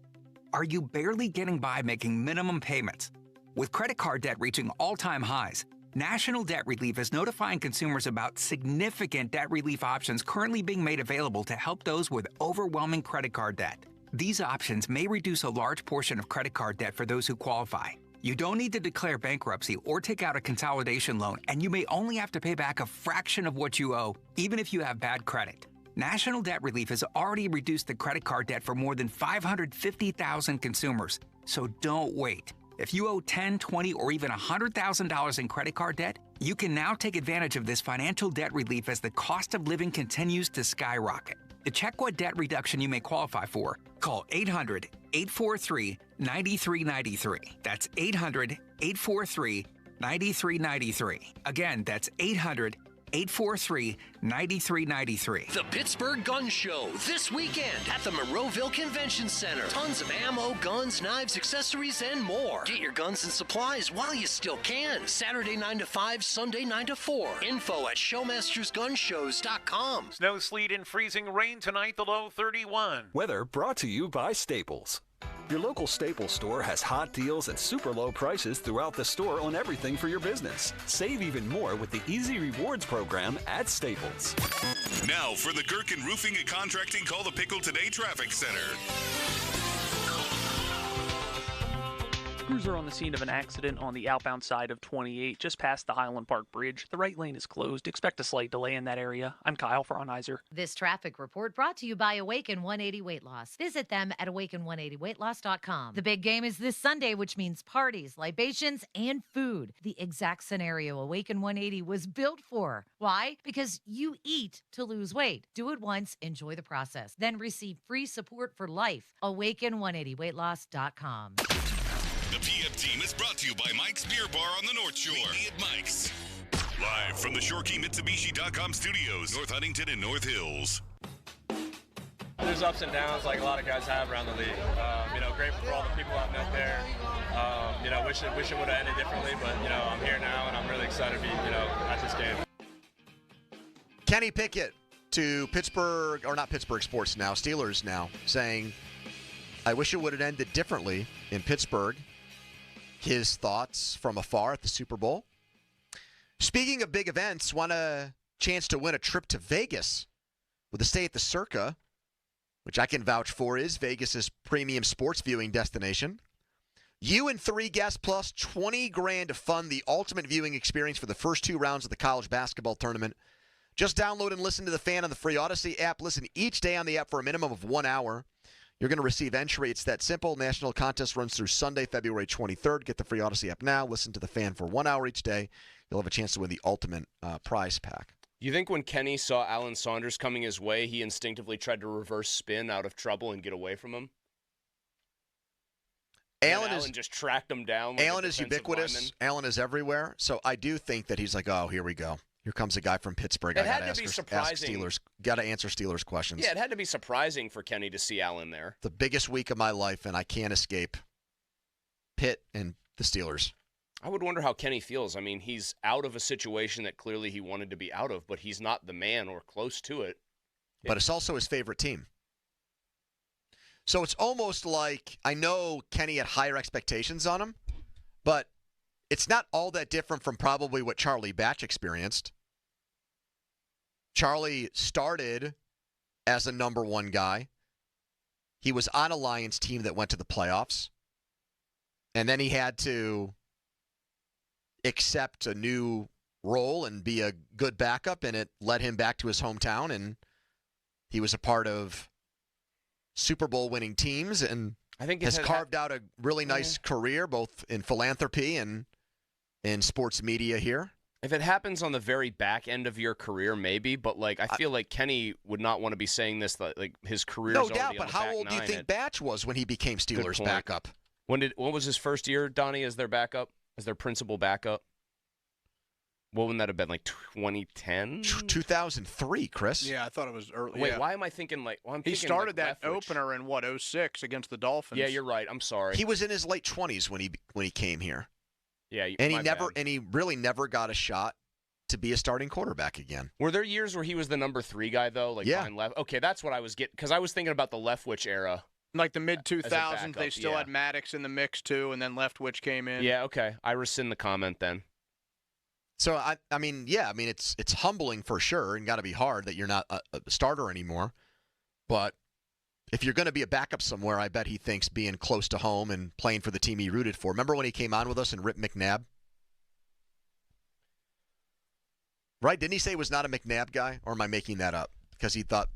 Are you barely getting by making minimum payments? With credit card debt reaching all-time highs, National Debt Relief is notifying consumers about significant debt relief options currently being made available to help those with overwhelming credit card debt. These options may reduce a large portion of credit card debt for those who qualify. You don't need to declare bankruptcy or take out a consolidation loan, and you may only have to pay back a fraction of what you owe, even if you have bad credit. National Debt Relief has already reduced the credit card debt for more than 550,000 consumers, so don't wait. If you owe $10,000, $20,000, or even $100,000 in credit card debt, you can now take advantage of this financial debt relief as the cost of living continues to skyrocket. To check what debt reduction you may qualify for, call 800-843-9393. That's 800-843-9393. Again, that's 800-843-9393. The Pittsburgh Gun Show this weekend at the Monroeville Convention Center. Tons of ammo, guns, knives, accessories, and more. Get your guns and supplies while you still can. Saturday 9 to 5, Sunday 9 to 4. Info at showmastersgunshows.com. Snow, sleet, and freezing rain tonight, the low 31. Weather brought to you by Staples. Your local Staples store has hot deals and super low prices throughout the store on everything for your business. Save even more with the Easy Rewards program at Staples. Now for the Gherkin Roofing and Contracting Call the Pickle Today Traffic Center. Crews are on the scene of an accident on the outbound side of 28, just past the Highland Park Bridge. The right lane is closed. Expect a slight delay in that area. I'm Kyle Frauenheiser. This traffic report brought to you by Awaken 180 Weight Loss. Visit them at awaken180weightloss.com. The big game is this Sunday, which means parties, libations, and food. The exact scenario Awaken 180 was built for. Why? Because you eat to lose weight. Do it once, enjoy the process, then receive free support for life. Awaken180weightloss.com. The PM team is brought to you by Mike's Beer Bar on the North Shore. Meet me at Mike's. Live from the ShoreKeyMitsubishi.com studios, North Huntington and North Hills. There's ups and downs like a lot of guys have around the league. Grateful for all the people I've met there. Wish it would have ended differently, but, I'm here now and I'm really excited to be, at this game. Kenny Pickett to Pittsburgh, or not Pittsburgh Sports Now, Steelers Now, saying, I wish it would have ended differently in Pittsburgh. His thoughts from afar at the Super Bowl. Speaking of big events, want a chance to win a trip to Vegas with a stay at the Circa, which I can vouch for is Vegas's premium sports viewing destination. You and 3 guests plus $20,000 to fund the ultimate viewing experience for the first 2 rounds of the college basketball tournament. Just download and listen to The Fan on the free Odyssey app. Listen each day on the app for a minimum of 1 hour. You're going to receive entry. It's that simple. National contest runs through Sunday, February 23rd. Get the free Odyssey app now. Listen to The Fan for 1 hour each day. You'll have a chance to win the ultimate prize pack. You think when Kenny saw Alan Saunders coming his way, he instinctively tried to reverse spin out of trouble and get away from him? Alan just tracked him down. Like Alan is ubiquitous. Lineman. Alan is everywhere. So I do think that he's like, oh, here we go. Here comes a guy from Pittsburgh. It had to be surprising. Got to answer Steelers questions. Yeah, it had to be surprising for Kenny to see Alan there. The biggest week of my life, and I can't escape Pitt and the Steelers. I would wonder how Kenny feels. I mean, he's out of a situation that clearly he wanted to be out of, but he's not the man or close to it. But it's also his favorite team. So it's almost like, I know Kenny had higher expectations on him, but it's not all that different from probably what Charlie Batch experienced. Charlie started as a number 1 guy. He was on a Lions team that went to the playoffs. And then he had to accept a new role and be a good backup, and it led him back to his hometown, and he was a part of Super Bowl winning teams and I think has carved out a really nice career both in philanthropy and in sports media here. If it happens on the very back end of your career, maybe, but I feel like Kenny would not want to be saying this. Like his career. No doubt, but how old do you think Batch was when he became Steelers backup? What was his first year, Donnie, as their backup, as their principal backup? What would that have been, like 2010? 2003, Chris. Yeah, I thought it was early. Wait, yeah. why am I thinking he started that opener in 06 against the Dolphins. Yeah, you're right. I'm sorry. He was in his late 20s when he came here. Yeah, and he really never got a shot to be a starting quarterback again. Were there years where he was the number 3 guy though, behind left? Okay, that's what I was getting because I was thinking about the Leftwich era. Like the mid-2000s, they still had Maddox in the mix too, and then Leftwich came in. Yeah, okay. I rescind the comment then. So I mean, it's humbling for sure, and got to be hard that you're not a starter anymore. But if you're going to be a backup somewhere, I bet he thinks being close to home and playing for the team he rooted for. Remember when he came on with us and ripped McNabb? Right? Didn't he say he was not a McNabb guy? Or am I making that up? Because he thought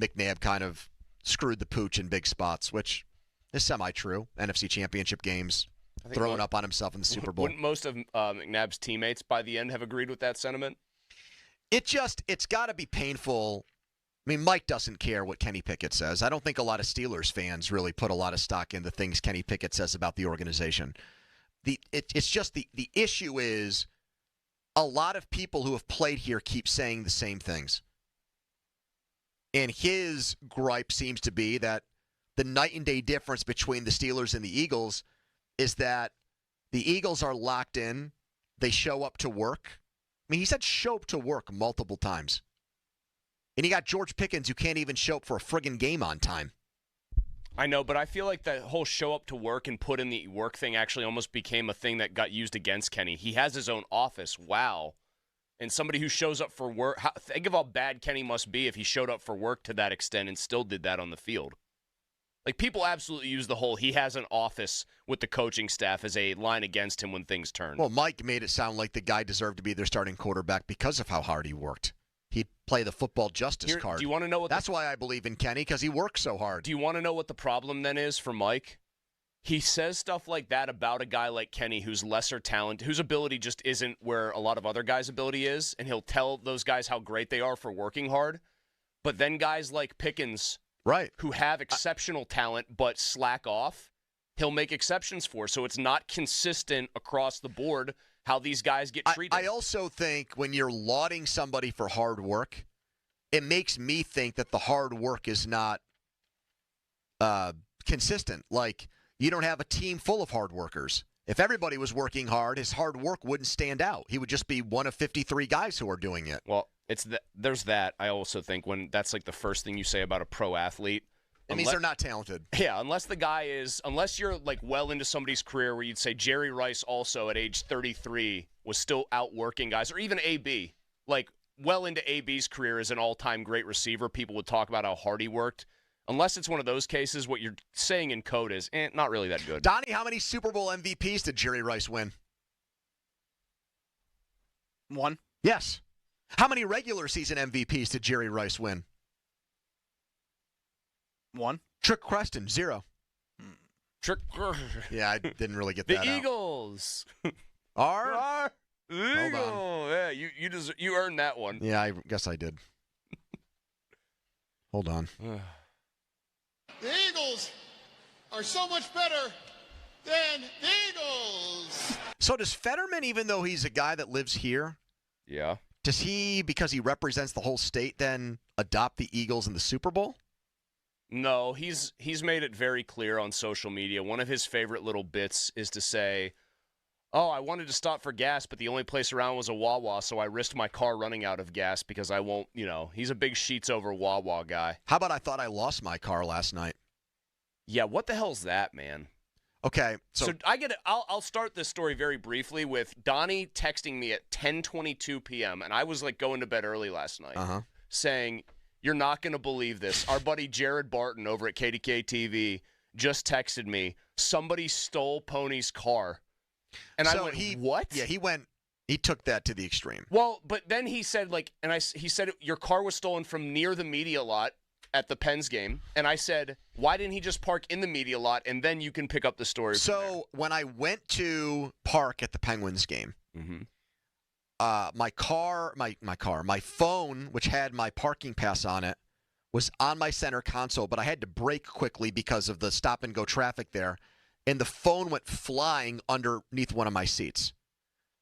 McNabb kind of screwed the pooch in big spots, which is semi-true. NFC Championship games, throwing up on himself in the Super Bowl. Wouldn't most of McNabb's teammates by the end have agreed with that sentiment? It's got to be painful. I mean, Mike doesn't care what Kenny Pickett says. I don't think a lot of Steelers fans really put a lot of stock in the things Kenny Pickett says about the organization. It's just the issue is a lot of people who have played here keep saying the same things. And his gripe seems to be that the night and day difference between the Steelers and the Eagles is that the Eagles are locked in. They show up to work. I mean, he said show up to work multiple times. And you got George Pickens who can't even show up for a friggin' game on time. I know, but I feel like that whole show up to work and put in the work thing actually almost became a thing that got used against Kenny. He has his own office. Wow. And somebody who shows up for work, think of how bad Kenny must be if he showed up for work to that extent and still did that on the field. Like, people absolutely use the whole he has an office with the coaching staff as a line against him when things turn. Well, Mike made it sound like the guy deserved to be their starting quarterback because of how hard he worked. He'd play the football justice card. Do you want to know what? That's why I believe in Kenny, because he works so hard. Do you want to know what the problem then is for Mike? He says stuff like that about a guy like Kenny who's lesser talent, whose ability just isn't where a lot of other guys' ability is, and he'll tell those guys how great they are for working hard. But then guys like Pickens, right, who have exceptional talent but slack off, he'll make exceptions for. So it's not consistent across the board how these guys get treated. I also think when you're lauding somebody for hard work, it makes me think that the hard work is not consistent. Like, you don't have a team full of hard workers. If everybody was working hard, his hard work wouldn't stand out. He would just be one of 53 guys who are doing it. Well, there's that. I also think when that's like the first thing you say about a pro athlete. It means they're not talented. Yeah, unless you're like well into somebody's career where you'd say Jerry Rice also at age 33 was still out working guys, or even AB, like well into AB's career as an all-time great receiver, people would talk about how hard he worked. Unless it's one of those cases, what you're saying in code is not really that good. Donnie, how many Super Bowl MVPs did Jerry Rice win? 1. Yes. How many regular season MVPs did Jerry Rice win? 1. Trick Creston, 0. Yeah, I didn't really get that The out. Eagles. Hold Eagle. Yeah, you earned that one. Yeah, I guess I did. Hold on. The Eagles are so much better than the Eagles. So does Fetterman, even though he's a guy that lives here, yeah, does he, because he represents the whole state, then adopt the Eagles in the Super Bowl? No, he's made it very clear on social media. One of his favorite little bits is to say, "Oh, I wanted to stop for gas, but the only place around was a Wawa, so I risked my car running out of gas because I won't, he's a big sheets over Wawa guy." How about I thought I lost my car last night? Yeah, what the hell's that, man? Okay, so I get it. I'll start this story very briefly with Donnie texting me at 10:22 p.m. and I was like going to bed early last night, saying, "You're not going to believe this. Our buddy Jared Barton over at KDK TV just texted me. Somebody stole Pony's car." And so I went, what? Yeah, he took that to the extreme. Well, but then he said, he said your car was stolen from near the media lot at the Pens game. And I said, why didn't he just park in the media lot and then you can pick up the story? So when I went to park at the Penguins game, my phone, which had my parking pass on it, was on my center console, but I had to brake quickly because of the stop-and-go traffic there, and the phone went flying underneath one of my seats.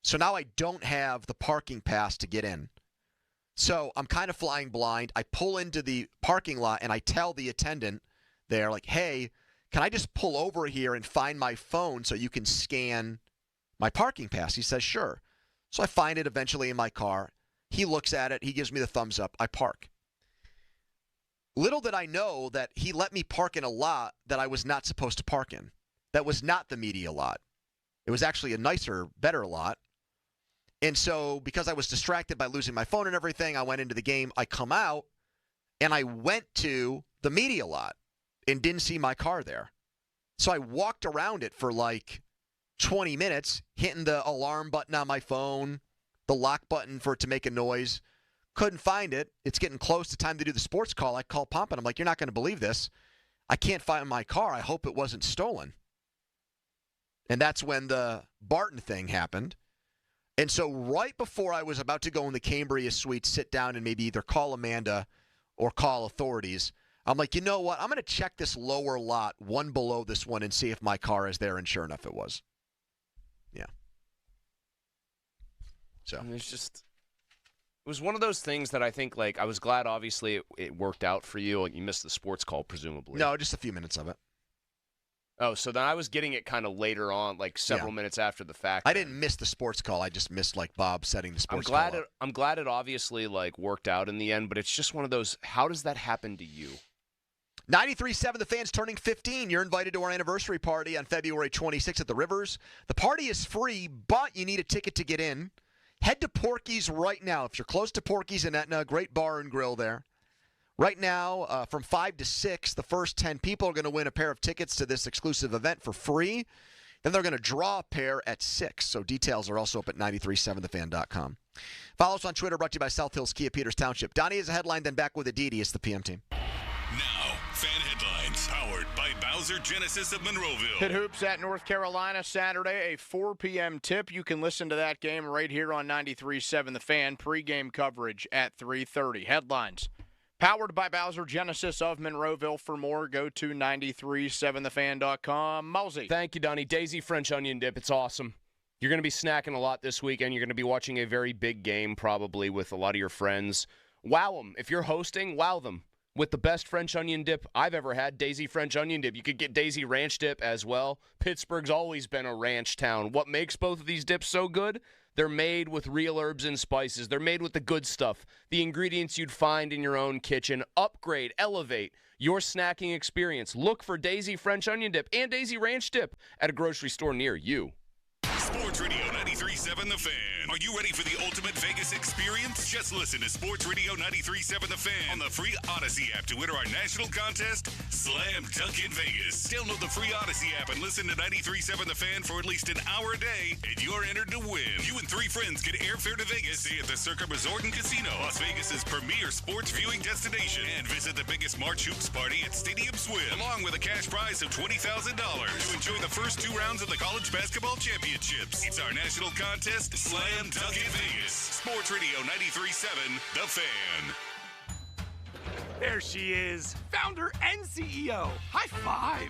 So now I don't have the parking pass to get in. So I'm kind of flying blind. I pull into the parking lot, and I tell the attendant there, like, "Hey, can I just pull over here and find my phone so you can scan my parking pass?" He says, "Sure." So I find it eventually in my car. He looks at it. He gives me the thumbs up. I park. Little did I know that he let me park in a lot that I was not supposed to park in. That was not the media lot. It was actually a nicer, better lot. And so because I was distracted by losing my phone and everything, I went into the game. I come out, and I went to the media lot and didn't see my car there. So I walked around it for like 20 minutes, hitting the alarm button on my phone, the lock button for it to make a noise. Couldn't find it. It's getting close to time to do the sports call. I call Pomp, and I'm like, "You're not going to believe this. I can't find my car. I hope it wasn't stolen." And that's when the Barton thing happened. And so right before I was about to go in the Cambria suite, sit down and maybe either call Amanda or call authorities, I'm like, you know what? I'm going to check this lower lot, one below this one, and see if my car is there. And sure enough, it was. Yeah. So it was one of those things that I think, like, I was glad, obviously, it worked out for you. You missed the sports call, presumably. No, just a few minutes of it. Oh, so then I was getting it kind of later on, like several minutes after the fact. I didn't miss the sports call. I just missed, like, Bob setting the sports call up. I'm glad it obviously, like, worked out in the end, but it's just one of those, how does that happen to you? 93.7 The Fan's turning 15. You're invited to our anniversary party on February 26th at the Rivers. The party is free, but you need a ticket to get in. Head to Porky's right now. If you're close to Porky's in Etna, great bar and grill there. Right now, from 5 to 6, the first 10 people are going to win a pair of tickets to this exclusive event for free. Then they're going to draw a pair at 6. So details are also up at 937thefan.com. Follow us on Twitter, brought to you by South Hills Kia Peters Township. Donnie has a headline, then back with Aditi. It's the PM team. Now, fan headlines, powered by Bowser Genesis of Monroeville. Pitt Hoops at North Carolina Saturday, a 4 p.m. tip. You can listen to that game right here on 93.7 The Fan. Pre-game coverage at 3:30. Headlines, powered by Bowser Genesis of Monroeville. For more, go to 937thefan.com. Mulsey. Thank you, Donnie. Daisy French onion dip. It's awesome. You're going to be snacking a lot this weekend. You're going to be watching a very big game probably with a lot of your friends. Wow them. If you're hosting, wow them with the best French onion dip I've ever had, Daisy French onion dip. You could get Daisy ranch dip as well. Pittsburgh's always been a ranch town. What makes both of these dips so good? They're made with real herbs and spices. They're made with the good stuff, the ingredients you'd find in your own kitchen. Upgrade, elevate your snacking experience. Look for Daisy French onion dip and Daisy ranch dip at a grocery store near you. Sports Radio 93.7 The Fan. Are you ready for the ultimate Vegas experience? Just listen to Sports Radio 93.7 The Fan on the free Odyssey app to enter our national contest, Slam Dunk in Vegas. Download the free Odyssey app and listen to 93.7 The Fan for at least an hour a day, and you're entered to win. You and 3 friends get airfare to Vegas, stay at the Circa Resort and Casino, Las Vegas's premier sports viewing destination, and visit the biggest March Hoops party at Stadium Swim, along with a cash prize of $20,000 to enjoy the first 2 rounds of the College Basketball Championship. It's our national contest, Slam Dunk in Vegas. Sports Radio 93.7, The Fan. There she is, founder and CEO. High five.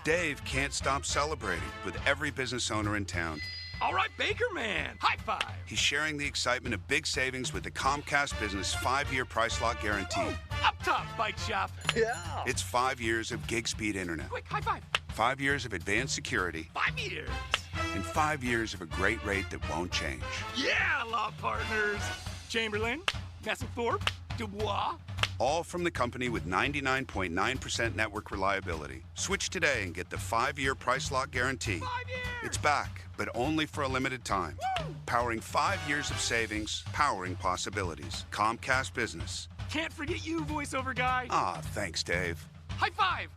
Dave can't stop celebrating with every business owner in town. All right, Baker Man, high five. He's sharing the excitement of big savings with the Comcast Business 5-year price lock guarantee. Oh, up top, bike shop. Yeah. It's 5 years of gig speed internet. Quick, high five. 5 years of advanced security. 5 years. And 5 years of a great rate that won't change. Yeah, law partners. Chamberlain, Messelthorpe, Dubois. All from the company with 99.9% network reliability. Switch today and get the 5-year price lock guarantee. 5 years. It's back, but only for a limited time. Woo! Powering 5 years of savings, powering possibilities. Comcast Business. Can't forget you, voiceover guy. Ah, thanks, Dave. High five.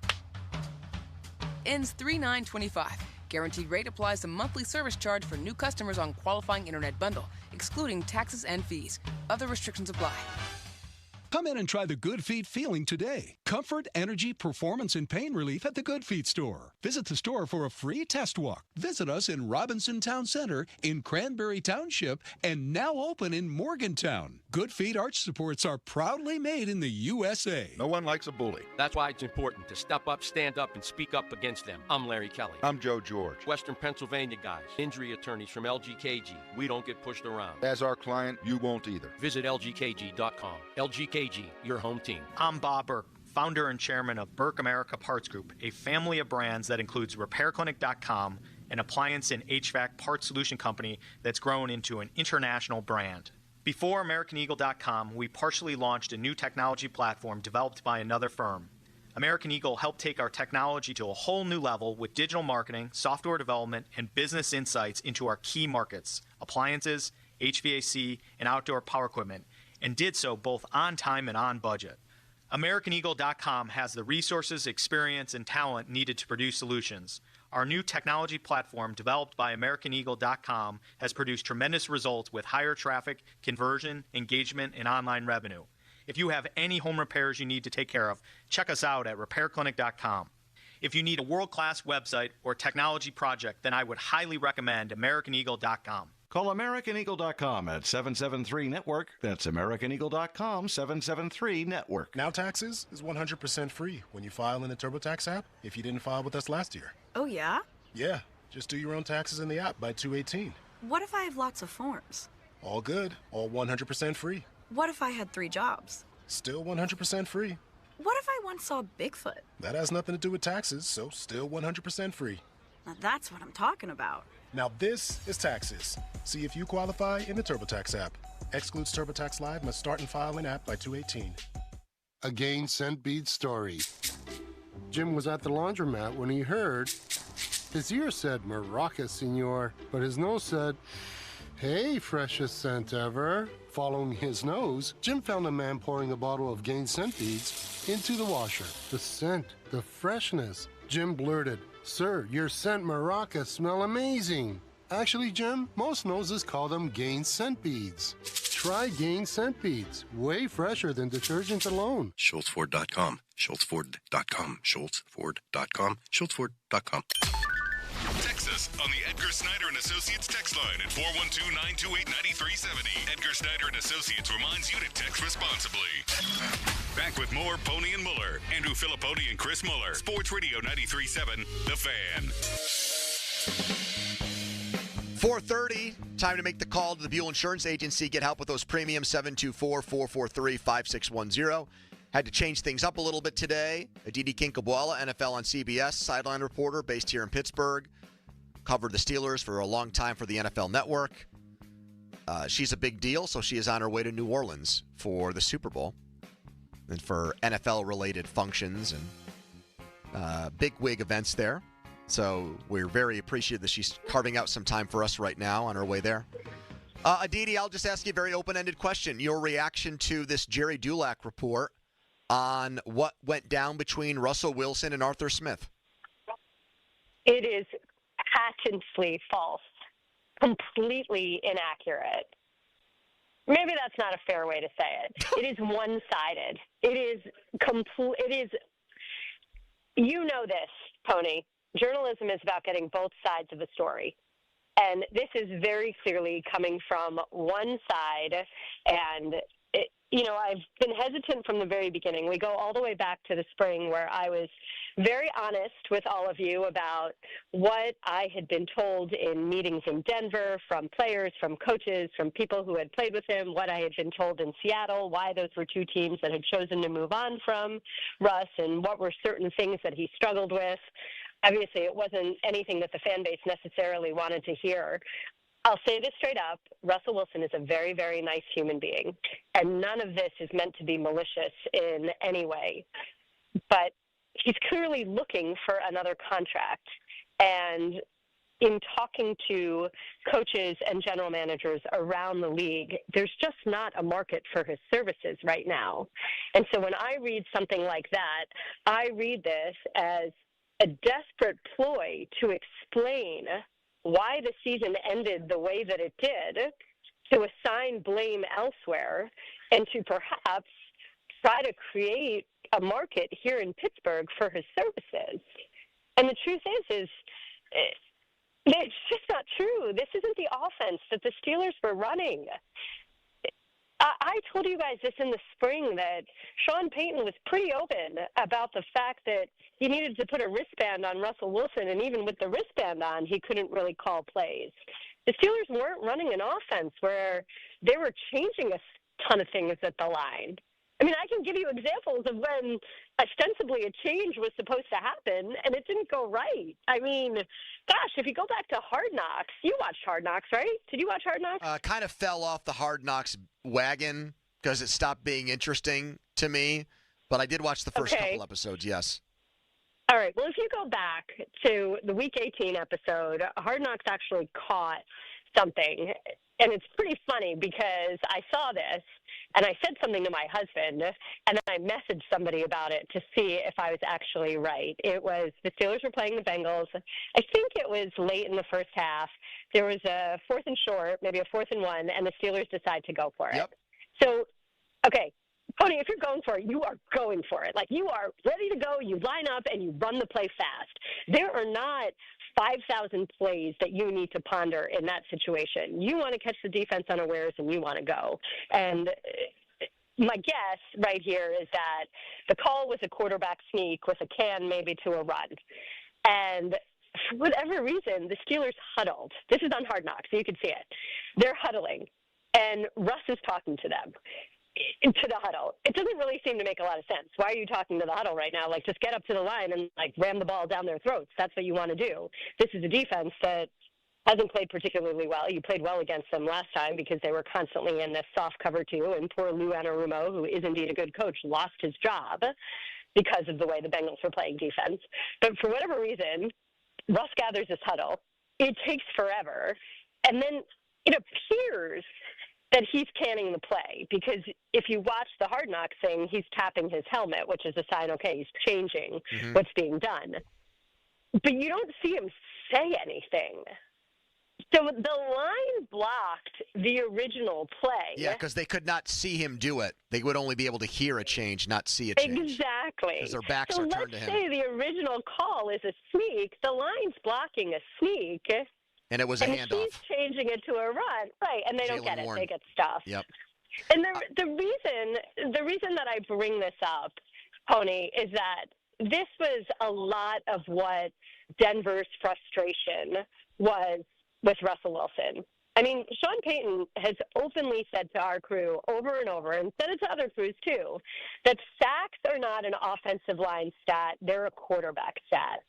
Ends 3/9/25. Guaranteed rate applies to monthly service charge for new customers on qualifying internet bundle, excluding taxes and fees. Other restrictions apply. Come in and try the Good Feet feeling today. Comfort, energy, performance, and pain relief at the Good Feet store. Visit the store for a free test walk. Visit us in Robinson Town Center, in Cranberry Township, and now open in Morgantown. Good Feet arch supports are proudly made in the USA. No one likes a bully. That's why it's important to step up, stand up, and speak up against them. I'm Larry Kelly. I'm Joe George. Western Pennsylvania guys, injury attorneys from LGKG. We don't get pushed around. As our client, you won't either. Visit LGKG.com. LGKG, your home team. I'm Bob Burke, founder and chairman of Burke America Parts Group, a family of brands that includes RepairClinic.com, an appliance and HVAC parts solution company that's grown into an international brand. Before AmericanEagle.com, we partially launched a new technology platform developed by another firm. American Eagle helped take our technology to a whole new level with digital marketing, software development, and business insights into our key markets, appliances, HVAC, and outdoor power equipment, and did so both on time and on budget. AmericanEagle.com has the resources, experience, and talent needed to produce solutions. Our new technology platform, developed by AmericanEagle.com, has produced tremendous results with higher traffic, conversion, engagement, and online revenue. If you have any home repairs you need to take care of, check us out at RepairClinic.com. If you need a world-class website or technology project, then I would highly recommend AmericanEagle.com. Call AmericanEagle.com at 773-NETWORK. That's AmericanEagle.com, 773-NETWORK. Now Taxes is 100% free when you file in the TurboTax app if you didn't file with us last year. Oh, yeah? Yeah, just do your own taxes in the app by 2/18. What if I have lots of forms? All good, all 100% free. What if I had 3 jobs? Still 100% free. What if I once saw Bigfoot? That has nothing to do with taxes, so still 100% free. Now that's what I'm talking about. Now this is Taxes. See if you qualify in the TurboTax app. Excludes TurboTax Live, must start and file in app by 2/18. A Gain Sent Beat story. Jim was at the laundromat when he heard his ear said, "Maraca, senor," but his nose said, "Hey, freshest scent ever." Following his nose, Jim found a man pouring a bottle of Gain scent beads into the washer. The scent, the freshness. Jim blurted, "Sir, your scent Maraca smell amazing." Actually, Jim, most noses call them Gain scent beads. Try Gain scent beads. Way fresher than detergent alone. SchultzFord.com. SchultzFord.com. SchultzFord.com. SchultzFord.com. Text us on the Edgar Snyder and Associates text line at 412-928-9370. Edgar Snyder and Associates reminds you to text responsibly. Back with more Pony and Muller. Andrew Filipponi and Chris Muller. Sports Radio 93.7, The Fan. 4:30, time to make the call to the Buell Insurance Agency. Get help with those premiums, 724-443-5610. Had to change things up a little bit today. Aditi Kinkhabwala, NFL on CBS, sideline reporter based here in Pittsburgh. Covered the Steelers for a long time for the NFL Network. She's a big deal, so she is on her way to New Orleans for the Super Bowl and for NFL-related functions and big wig events there. So we're very appreciative that she's carving out some time for us right now on her way there. Aditi, I'll just ask you a very open-ended question. Your reaction to this Jerry Dulac report on what went down between Russell Wilson and Arthur Smith. It is patently false, completely inaccurate. Maybe that's not a fair way to say it. It is one-sided. It is you know this, Pony. Journalism is about getting both sides of a story. And this is very clearly coming from one side. And, I've been hesitant from the very beginning. We go all the way back to the spring where I was very honest with all of you about what I had been told in meetings in Denver from players, from coaches, from people who had played with him, what I had been told in Seattle, why those were two teams that had chosen to move on from Russ, and what were certain things that he struggled with. Obviously, it wasn't anything that the fan base necessarily wanted to hear. I'll say this straight up. Russell Wilson is a very, very nice human being, and none of this is meant to be malicious in any way. But he's clearly looking for another contract. And in talking to coaches and general managers around the league, there's just not a market for his services right now. And so when I read something like that, I read this as a desperate ploy to explain why the season ended the way that it did, to assign blame elsewhere, and to perhaps try to create a market here in Pittsburgh for his services. And the truth is it's just not true. This isn't the offense that the Steelers were running. I told you guys this in the spring that Sean Payton was pretty open about the fact that he needed to put a wristband on Russell Wilson, and even with the wristband on, he couldn't really call plays. The Steelers weren't running an offense where they were changing a ton of things at the line. I mean, I can give you examples of when ostensibly a change was supposed to happen, and it didn't go right. I mean, gosh, if you go back to Hard Knocks, you watched Hard Knocks, right? Did you watch Hard Knocks? Kind of fell off the Hard Knocks wagon because it stopped being interesting to me, but I did watch the first couple episodes, yes. All right, well, if you go back to the Week 18 episode, Hard Knocks actually caught something, and it's pretty funny because I saw this, and I said something to my husband, and then I messaged somebody about it to see if I was actually right. It was the Steelers were playing the Bengals. I think it was late in the first half. There was a 4th and short, maybe a 4th and 1, and the Steelers decide to go for it. So, okay, Tony, if you're going for it, you are going for it. Like, you are ready to go, you line up, and you run the play fast. There are not 5,000 plays that you need to ponder in that situation. You want to catch the defense unawares, and you want to go. And my guess right here is that the call was a quarterback sneak with a can maybe to a run. And for whatever reason, the Steelers huddled. This is on Hard Knocks, so you can see it. They're huddling, and Russ is talking to them. To the huddle. It doesn't really seem to make a lot of sense. Why are you talking to the huddle right now? Like, just get up to the line and, like, ram the ball down their throats. That's what you want to do. This is a defense that hasn't played particularly well. You played well against them last time because they were constantly in this soft cover two, and poor Lou Anarumo, who is indeed a good coach, lost his job. because of the way the Bengals were playing defense. But for whatever reason, Russ gathers his huddle. It takes forever. And then it appears that he's canning the play, because if you watch the Hard Knocks thing, he's tapping his helmet, which is a sign, okay, he's changing what's being done. But you don't see him say anything. So the line blocked the original play. Yeah, because they could not see him do it. They would only be able to hear a change, not see a change. Exactly. Because their backs are turned to him. So let's say the original call is a sneak. The line's blocking a sneak. And it was a handoff. He's changing it to a run. Right, and they don't get it. Warren. They get stuffed. Yep. And the reason that I bring this up, Pony, is that this was a lot of what Denver's frustration was with Russell Wilson. I mean, Sean Payton has openly said to our crew over and over, and said it to other crews too, that sacks are not an offensive line stat, they're a quarterback stat.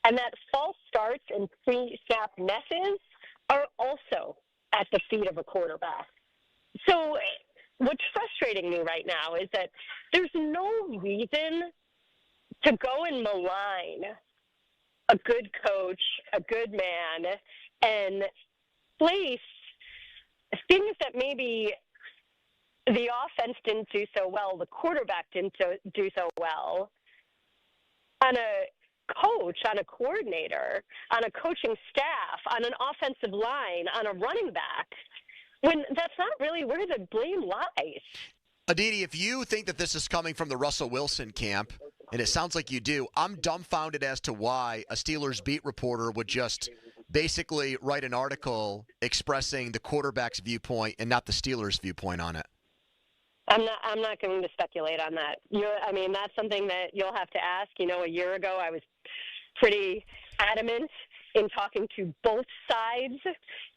And that false starts and pre-snap messes are also at the feet of a quarterback. So what's frustrating me right now is that there's no reason to go and malign a good coach, a good man, and place things that maybe the offense didn't do so well, the quarterback didn't do so well, on a coach, on a coordinator, on a coaching staff, on an offensive line, on a running back, when that's not really where the blame lies. Aditi, if you think that this is coming from the Russell Wilson camp, and it sounds like you do, I'm dumbfounded as to why a Steelers beat reporter would just basically write an article expressing the quarterback's viewpoint and not the Steelers' viewpoint on it. I'm not going to speculate on that. I mean, that's something that you'll have to ask. You know, a year ago I was pretty adamant in talking to both sides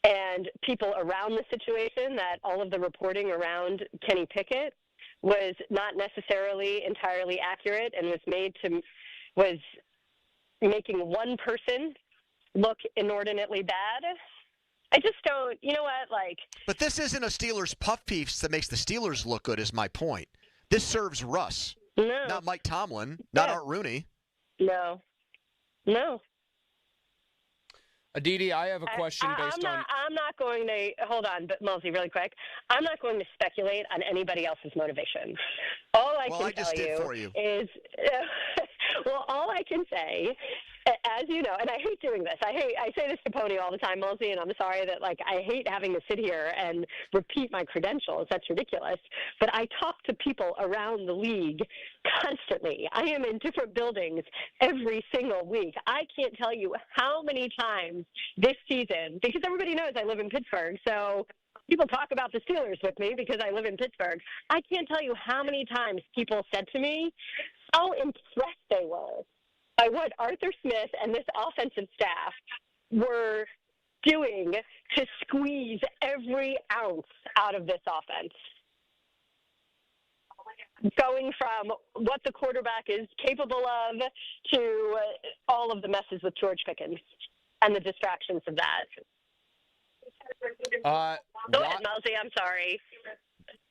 and people around the situation that all of the reporting around Kenny Pickett was not necessarily entirely accurate and was making one person look inordinately bad. I just don't, you know what, like... But this isn't a Steelers puff piece that makes the Steelers look good, is my point. This serves Russ, not Mike Tomlin, not Art Rooney. No. Aditi, I have a question based on... I'm not going to... Hold on, but Mosey, really quick. I'm not going to speculate on anybody else's motivation. All I can tell you is... Well, all I can say, as you know, and I hate doing this. I say this to Pony all the time, Mosey, and I'm sorry that, like, I hate having to sit here and repeat my credentials. That's ridiculous. But I talk to people around the league constantly. I am in different buildings every single week. I can't tell you how many times this season, because everybody knows I live in Pittsburgh, so people talk about the Steelers with me because I live in Pittsburgh. I can't tell you how many times people said to me how impressed they were by what Arthur Smith and this offensive staff were doing to squeeze every ounce out of this offense. Going from what the quarterback is capable of to all of the messes with George Pickens and the distractions of that. Go ahead, Mosey. I'm sorry.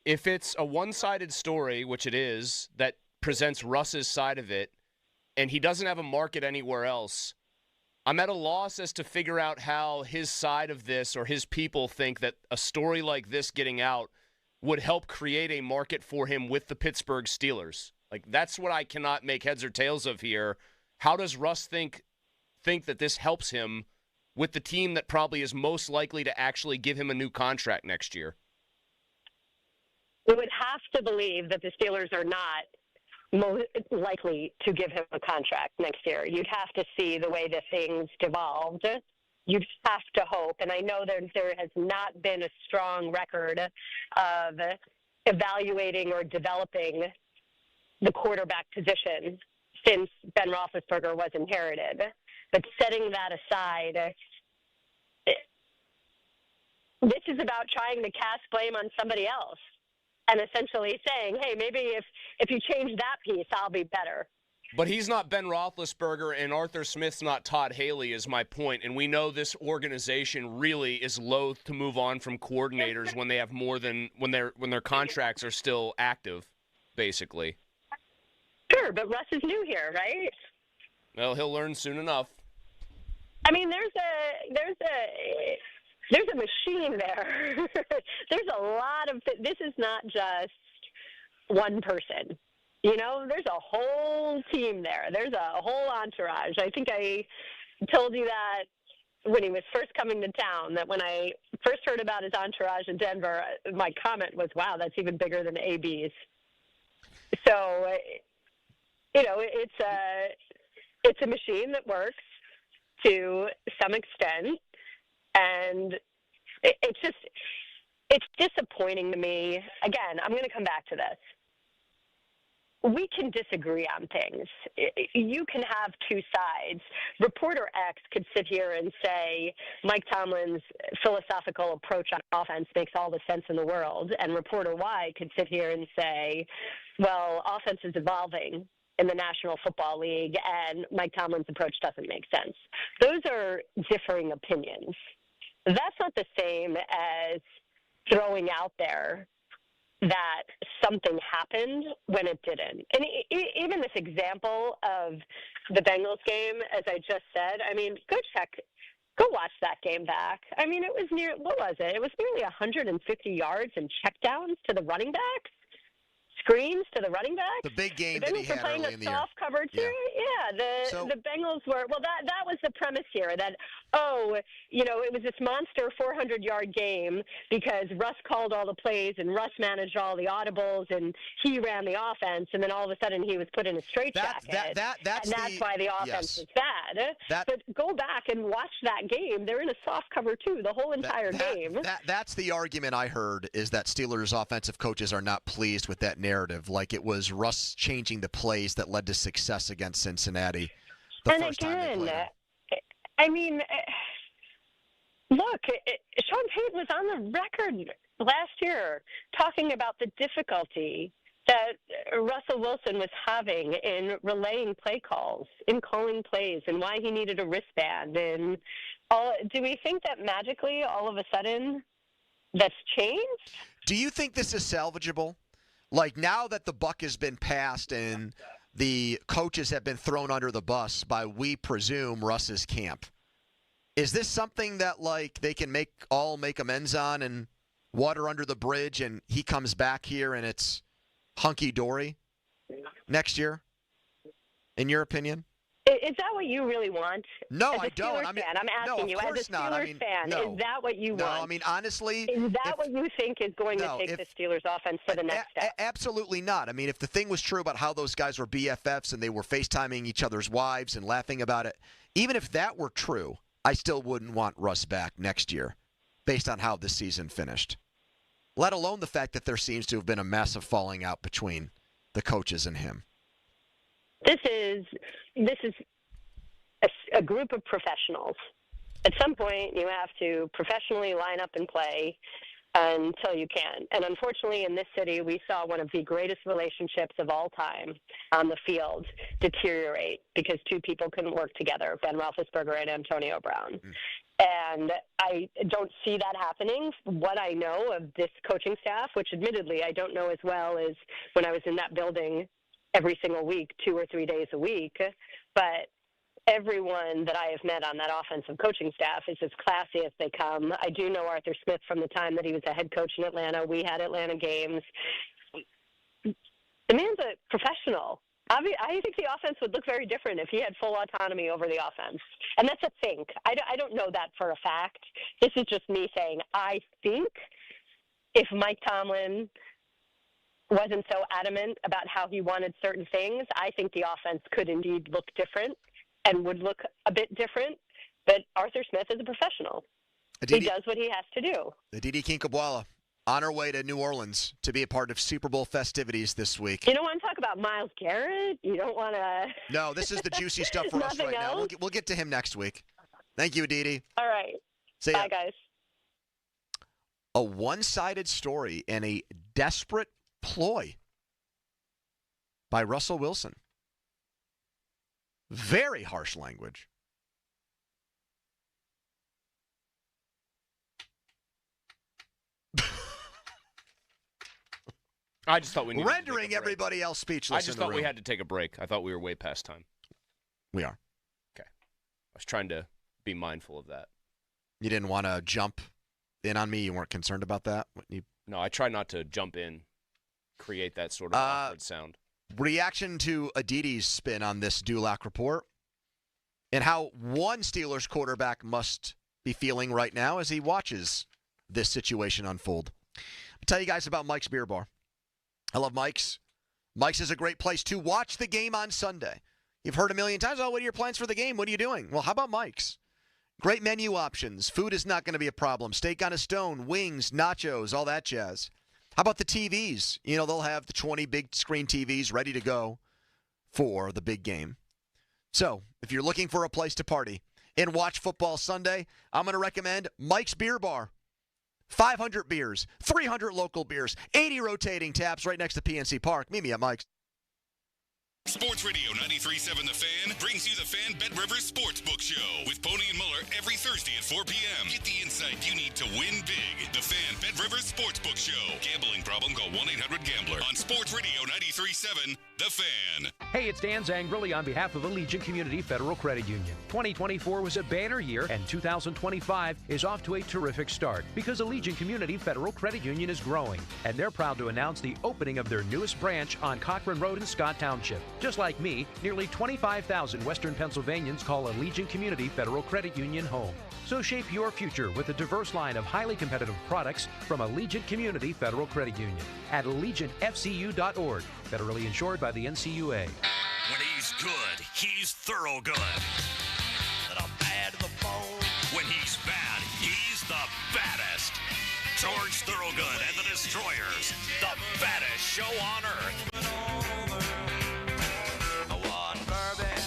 If it's a one-sided story, which it is, that presents Russ's side of it, and he doesn't have a market anywhere else, I'm at a loss as to figure out how his side of this or his people think that a story like this getting out would help create a market for him with the Pittsburgh Steelers. Like, that's what I cannot make heads or tails of here. How does Russ think that this helps him with the team that probably is most likely to actually give him a new contract next year? We would have to believe that the Steelers are not most likely to give him a contract next year. You'd have to see the way that things devolved. You'd have to hope, and I know there has not been a strong record of evaluating or developing the quarterback position since Ben Roethlisberger was inherited. But setting that aside, this is about trying to cast blame on somebody else and essentially saying, hey, maybe if you change that piece, I'll be better. But he's not Ben Roethlisberger, and Arthur Smith's not Todd Haley, is my point. And we know this organization really is loath to move on from coordinators when they have more than when their contracts are still active, basically. Sure, but Russ is new here, right? Well, he'll learn soon enough. I mean, there's a machine there. There's a lot of this is not just one person. You know, there's a whole team there. There's a whole entourage. I think I told you that when he was first coming to town, that when I first heard about his entourage in Denver, my comment was, wow, that's even bigger than AB's. So, you know, it's a machine that works to some extent, and it's disappointing to me. Again, I'm going to come back to this. We can disagree on things. You can have two sides. Reporter X could sit here and say Mike Tomlin's philosophical approach on offense makes all the sense in the world, and Reporter Y could sit here and say, well, offense is evolving in the National Football League, and Mike Tomlin's approach doesn't make sense. Those are differing opinions. That's not the same as throwing out there that something happened when it didn't. And even this example of the Bengals game, as I just said, I mean, go watch that game back. I mean, it was what was it? It was nearly 150 yards and checkdowns to the running backs. Screens to the running back. The big game the that he Bengals were had playing early a in the year. soft coverage Yeah. The Bengals were, well, that was the premise here, that, it was this monster 400-yard game because Russ called all the plays and Russ managed all the audibles and he ran the offense, and then all of a sudden he was put in a straitjacket. That's why the offense was bad. But go back and watch that game. They're in a soft cover, too, the whole entire game. That's the argument I heard, is that Steelers offensive coaches are not pleased with that narrative. Like it was Russ changing the plays that led to success against Cincinnati the first time they played him. I mean, look, Sean Payton was on the record last year talking about the difficulty that Russell Wilson was having in relaying play calls, in calling plays, and why he needed a wristband. And do we think that magically, all of a sudden, that's changed? Do you think this is salvageable? Like, now that the buck has been passed and the coaches have been thrown under the bus by, we presume, Russ's camp, is this something that, like, they can make amends on and water under the bridge, and he comes back here and it's hunky-dory next year, in your opinion? Is that what you really want? No, as a I don't. Steelers fan, I'm asking you, as a Steelers fan, is that what you want? No, I mean, honestly. Is that what you think is going to take the Steelers offense to the next step? Absolutely not. I mean, if the thing was true about how those guys were BFFs and they were FaceTiming each other's wives and laughing about it, even if that were true, I still wouldn't want Russ back next year based on how this season finished, let alone the fact that there seems to have been a massive falling out between the coaches and him. This is a group of professionals. At some point, you have to professionally line up and play until you can. And unfortunately, in this city, we saw one of the greatest relationships of all time on the field deteriorate because two people couldn't work together, Ben Roethlisberger and Antonio Brown. And I don't see that happening. What I know of this coaching staff, which admittedly I don't know as well as when I was in that building every single week, 2 or 3 days a week, but everyone that I have met on that offensive coaching staff is as classy as they come. I do know Arthur Smith from the time that he was a head coach in Atlanta. We had Atlanta games. The man's a professional. I think the offense would look very different if he had full autonomy over the offense. And that's a think. I don't know that for a fact. This is just me saying I think if Mike Tomlin wasn't so adamant about how he wanted certain things, I think the offense could indeed look different and would look a bit different. But Arthur Smith is a professional. He does what he has to do. The Didi Kinkabwala on her way to New Orleans to be a part of Super Bowl festivities this week. You don't want to talk about Myles Garrett? You don't want to... No, this is the juicy stuff for us right now. We'll get to him next week. Thank you, Didi. All right. See ya. Bye, guys. A one-sided story and a desperate ploy by Russell Wilson. Very harsh language. I just thought we needed rendering everybody else speechless. I just in the thought we room. had to take a break. I thought we were way past time. We are. Okay. I was trying to be mindful of that. You didn't want to jump in on me? You weren't concerned about that? No, I try not to jump in, create that sort of awkward sound. Reaction to Aditi's spin on this Dulac report and how one Steelers quarterback must be feeling right now as he watches this situation unfold. I'll tell you guys about Mike's Beer Bar. I love Mike's. Mike's is a great place to watch the game on Sunday. You've heard a million times, oh, what are your plans for the game? What are you doing? Well, how about Mike's? Great menu options. Food is not going to be a problem. Steak on a stone, wings, nachos, all that jazz. How about the TVs? You know, they'll have the 20 big screen TVs ready to go for the big game. So, if you're looking for a place to party and watch football Sunday, I'm going to recommend Mike's Beer Bar. 500 beers, 300 local beers, 80 rotating taps right next to PNC Park. Meet me at Mike's. Sports Radio 93.7 The Fan brings you the Fan Bet Rivers Sportsbook Show with Pony and Muller every Thursday at 4 p.m. Get the insight you need to win big. The Fan Bet Rivers Sportsbook Show. Gambling problem? Call 1-800-GAMBLER. On Sports Radio 93.7 The Fan. Hey, it's Dan Zangrili on behalf of Allegiant Community Federal Credit Union. 2024 was a banner year, and 2025 is off to a terrific start because Allegiant Community Federal Credit Union is growing, and they're proud to announce the opening of their newest branch on Cochran Road in Scott Township. Just like me, nearly 25,000 Western Pennsylvanians call Allegiant Community Federal Credit Union home. So shape your future with a diverse line of highly competitive products from Allegiant Community Federal Credit Union at AllegiantFCU.org. Federally insured by the NCUA. When he's good, he's thorough good. Bad to the bone. When he's bad, he's the baddest. George Thorogood and the Destroyers, the baddest show on earth.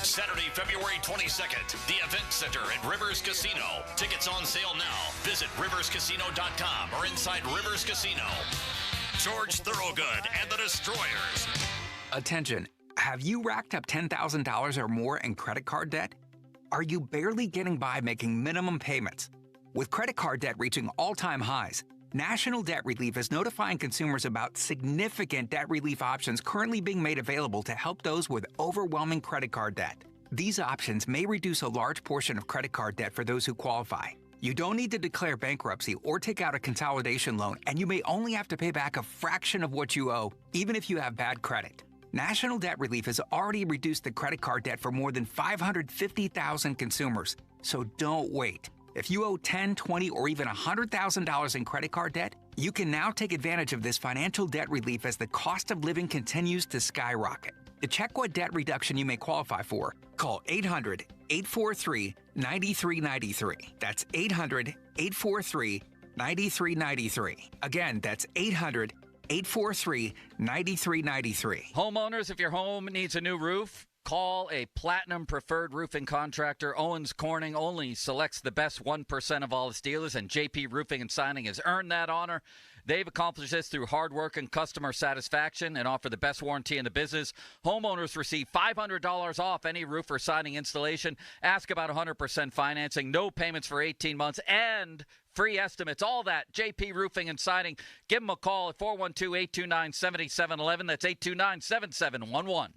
Saturday, February 22nd, the Event Center at Rivers Casino. Tickets on sale now. Visit riverscasino.com or inside Rivers Casino. George Thorogood and the Destroyers. Attention, have you racked up $10,000 or more in credit card debt? Are you barely getting by making minimum payments? With credit card debt reaching all-time highs, National Debt Relief is notifying consumers about significant debt relief options currently being made available to help those with overwhelming credit card debt. These options may reduce a large portion of credit card debt for those who qualify. You don't need to declare bankruptcy or take out a consolidation loan, and you may only have to pay back a fraction of what you owe, even if you have bad credit. National Debt Relief has already reduced the credit card debt for more than 550,000 consumers, so don't wait. If you owe $10,000, $20,000, or even $100,000 in credit card debt, you can now take advantage of this financial debt relief as the cost of living continues to skyrocket. To check what debt reduction you may qualify for, call 800-843-9393. That's 800-843-9393. Again, that's 800-843-9393. Homeowners, if your home needs a new roof, call a Platinum Preferred Roofing Contractor. Owens Corning only selects the best 1% of all its dealers, and JP Roofing and Signing has earned that honor. They've accomplished this through hard work and customer satisfaction and offer the best warranty in the business. Homeowners receive $500 off any roof or siding installation. Ask about 100% financing, no payments for 18 months, and free estimates. All that, JP Roofing and Siding. Give them a call at 412-829-7711. That's 829-7711.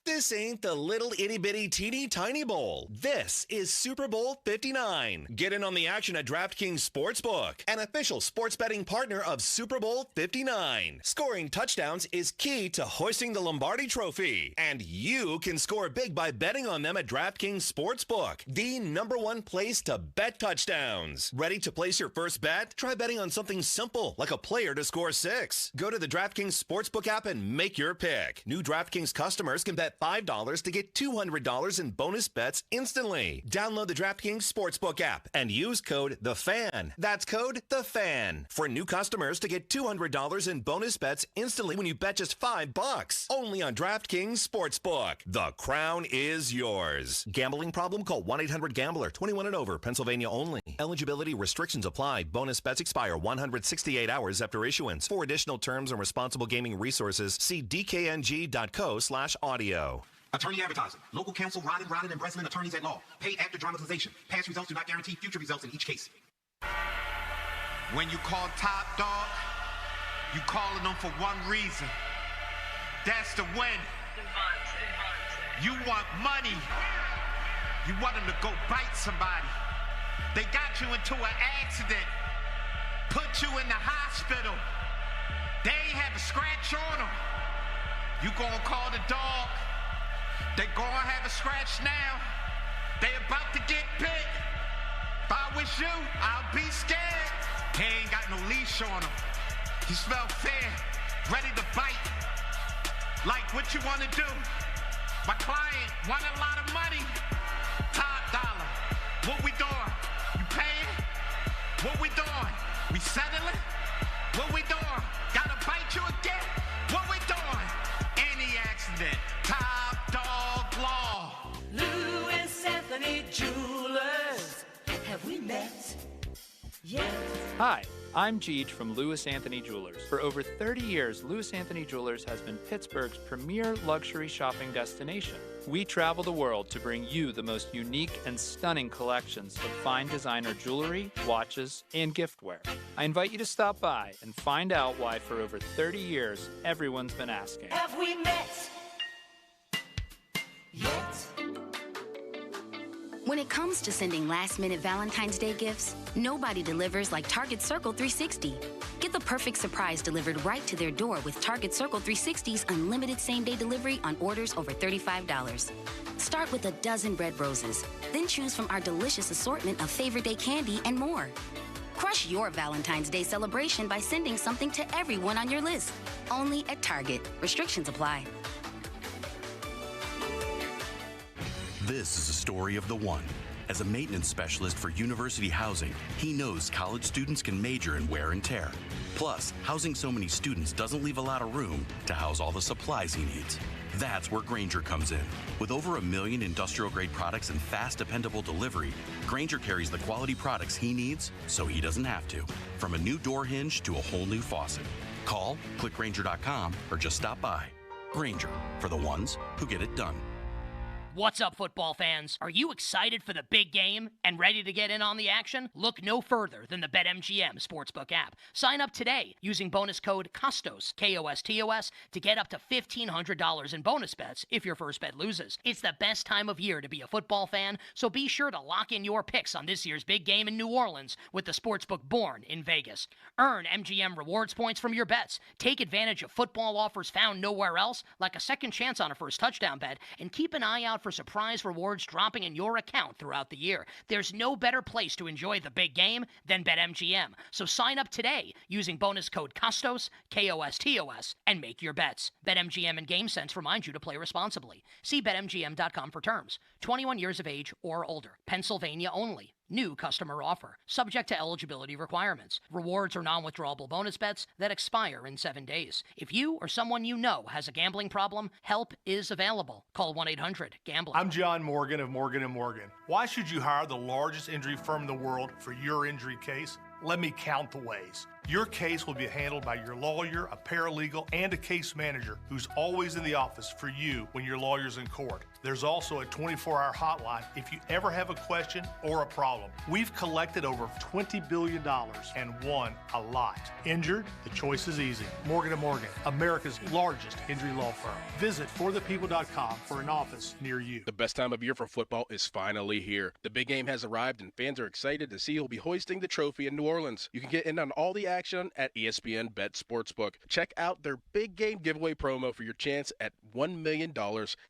This ain't the little itty-bitty teeny tiny bowl. This is Super Bowl 59. Get in on the action at DraftKings Sportsbook, an official sports betting partner of Super Bowl 59. Scoring touchdowns is key to hoisting the Lombardi Trophy, and you can score big by betting on them at DraftKings Sportsbook, the #1 place to bet touchdowns. Ready to place your first bet? Try betting on something simple, like a player to score 6. Go to the DraftKings Sportsbook app and make your pick. New DraftKings customers can bet $5 to get $200 in bonus bets instantly. Download the DraftKings Sportsbook app and use code THEFAN. That's code THEFAN for new customers to get $200 in bonus bets instantly when you bet just $5. Only on DraftKings Sportsbook. The crown is yours. Gambling problem? Call 1-800-GAMBLER. 21 and over. Pennsylvania only. Eligibility restrictions apply. Bonus bets expire 168 hours after issuance. For additional terms and responsible gaming resources, see dkng.co/audio. Attorney advertising. Local counsel Rodden and Breslin attorneys at law. Paid after dramatization. Past results do not guarantee future results in each case. When you call Top Dog, You calling them for one reason. That's to win. You want money. You want them to go bite somebody. They got you into an accident. Put you in the hospital. They ain't have a scratch on them. You gonna call the dog. They gonna have a scratch now. They about to get bit. If I was you, I'll be scared. He ain't got no leash on him. He smell fair, ready to bite. Like what you wanna do? My client want a lot of money. Top dollar. What we doing? You paying? What we doing? We settling? What we doing? Gotta bite you again? What we doing? Any accident. Top dog law. Louis Anthony Jewelers. Have we met? Yes. Hi, I'm Jeej from Louis Anthony Jewelers. For over 30 years, Louis Anthony Jewelers has been Pittsburgh's premier luxury shopping destination. We travel the world to bring you the most unique and stunning collections of fine designer jewelry, watches, and giftware. I invite you to stop by and find out why for over 30 years, everyone's been asking. Have we met? Yet? When it comes to sending last-minute Valentine's Day gifts, nobody delivers like Target Circle 360. Get the perfect surprise delivered right to their door with Target Circle 360's unlimited same-day delivery on orders over $35. Start with a dozen red roses, then choose from our delicious assortment of favorite day candy and more. Crush your Valentine's Day celebration by sending something to everyone on your list. Only at Target. Restrictions apply. This is a story of the one. As a maintenance specialist for university housing, he knows college students can major in wear and tear. Plus, housing so many students doesn't leave a lot of room to house all the supplies he needs. That's where Grainger comes in. With over 1 million industrial-grade products and fast, dependable delivery, Grainger carries the quality products he needs so he doesn't have to. From a new door hinge to a whole new faucet. Call, click Grainger.com, or just stop by. Grainger, for the ones who get it done. What's up, football fans? Are you excited for the big game and ready to get in on the action? Look no further than the BetMGM Sportsbook app. Sign up today using bonus code KOSTOS, K-O-S-T-O-S, to get up to $1,500 in bonus bets if your first bet loses. It's the best time of year to be a football fan, so be sure to lock in your picks on this year's big game in New Orleans with the Sportsbook born in Vegas. Earn MGM rewards points from your bets. Take advantage of football offers found nowhere else, like a second chance on a first touchdown bet, and keep an eye out for surprise rewards dropping in your account throughout the year. There's no better place to enjoy the big game than BetMGM. So sign up today using bonus code KOSTOS, K-O-S-T-O-S, and make your bets. BetMGM and GameSense remind you to play responsibly. See BetMGM.com for terms. 21 years of age or older. Pennsylvania only. New customer offer. Subject to eligibility requirements. Rewards are non-withdrawable bonus bets that expire in 7 days. If you or someone you know has a gambling problem, help is available. Call 1-800-GAMBLER. I'm John Morgan of Morgan & Morgan. Why should you hire the largest injury firm in the world for your injury case? Let me count the ways. Your case will be handled by your lawyer, a paralegal, and a case manager who's always in the office for you when your lawyer's in court. There's also a 24-hour hotline if you ever have a question or a problem. We've collected over $20 billion and won a lot. Injured? The choice is easy. Morgan & Morgan, America's largest injury law firm. Visit forthepeople.com for an office near you. The best time of year for football is finally here. The big game has arrived, and fans are excited to see who'll be hoisting the trophy in New Orleans. You can get in on all the action at ESPN Bet Sportsbook. Check out their big game giveaway promo for your chance at $1 million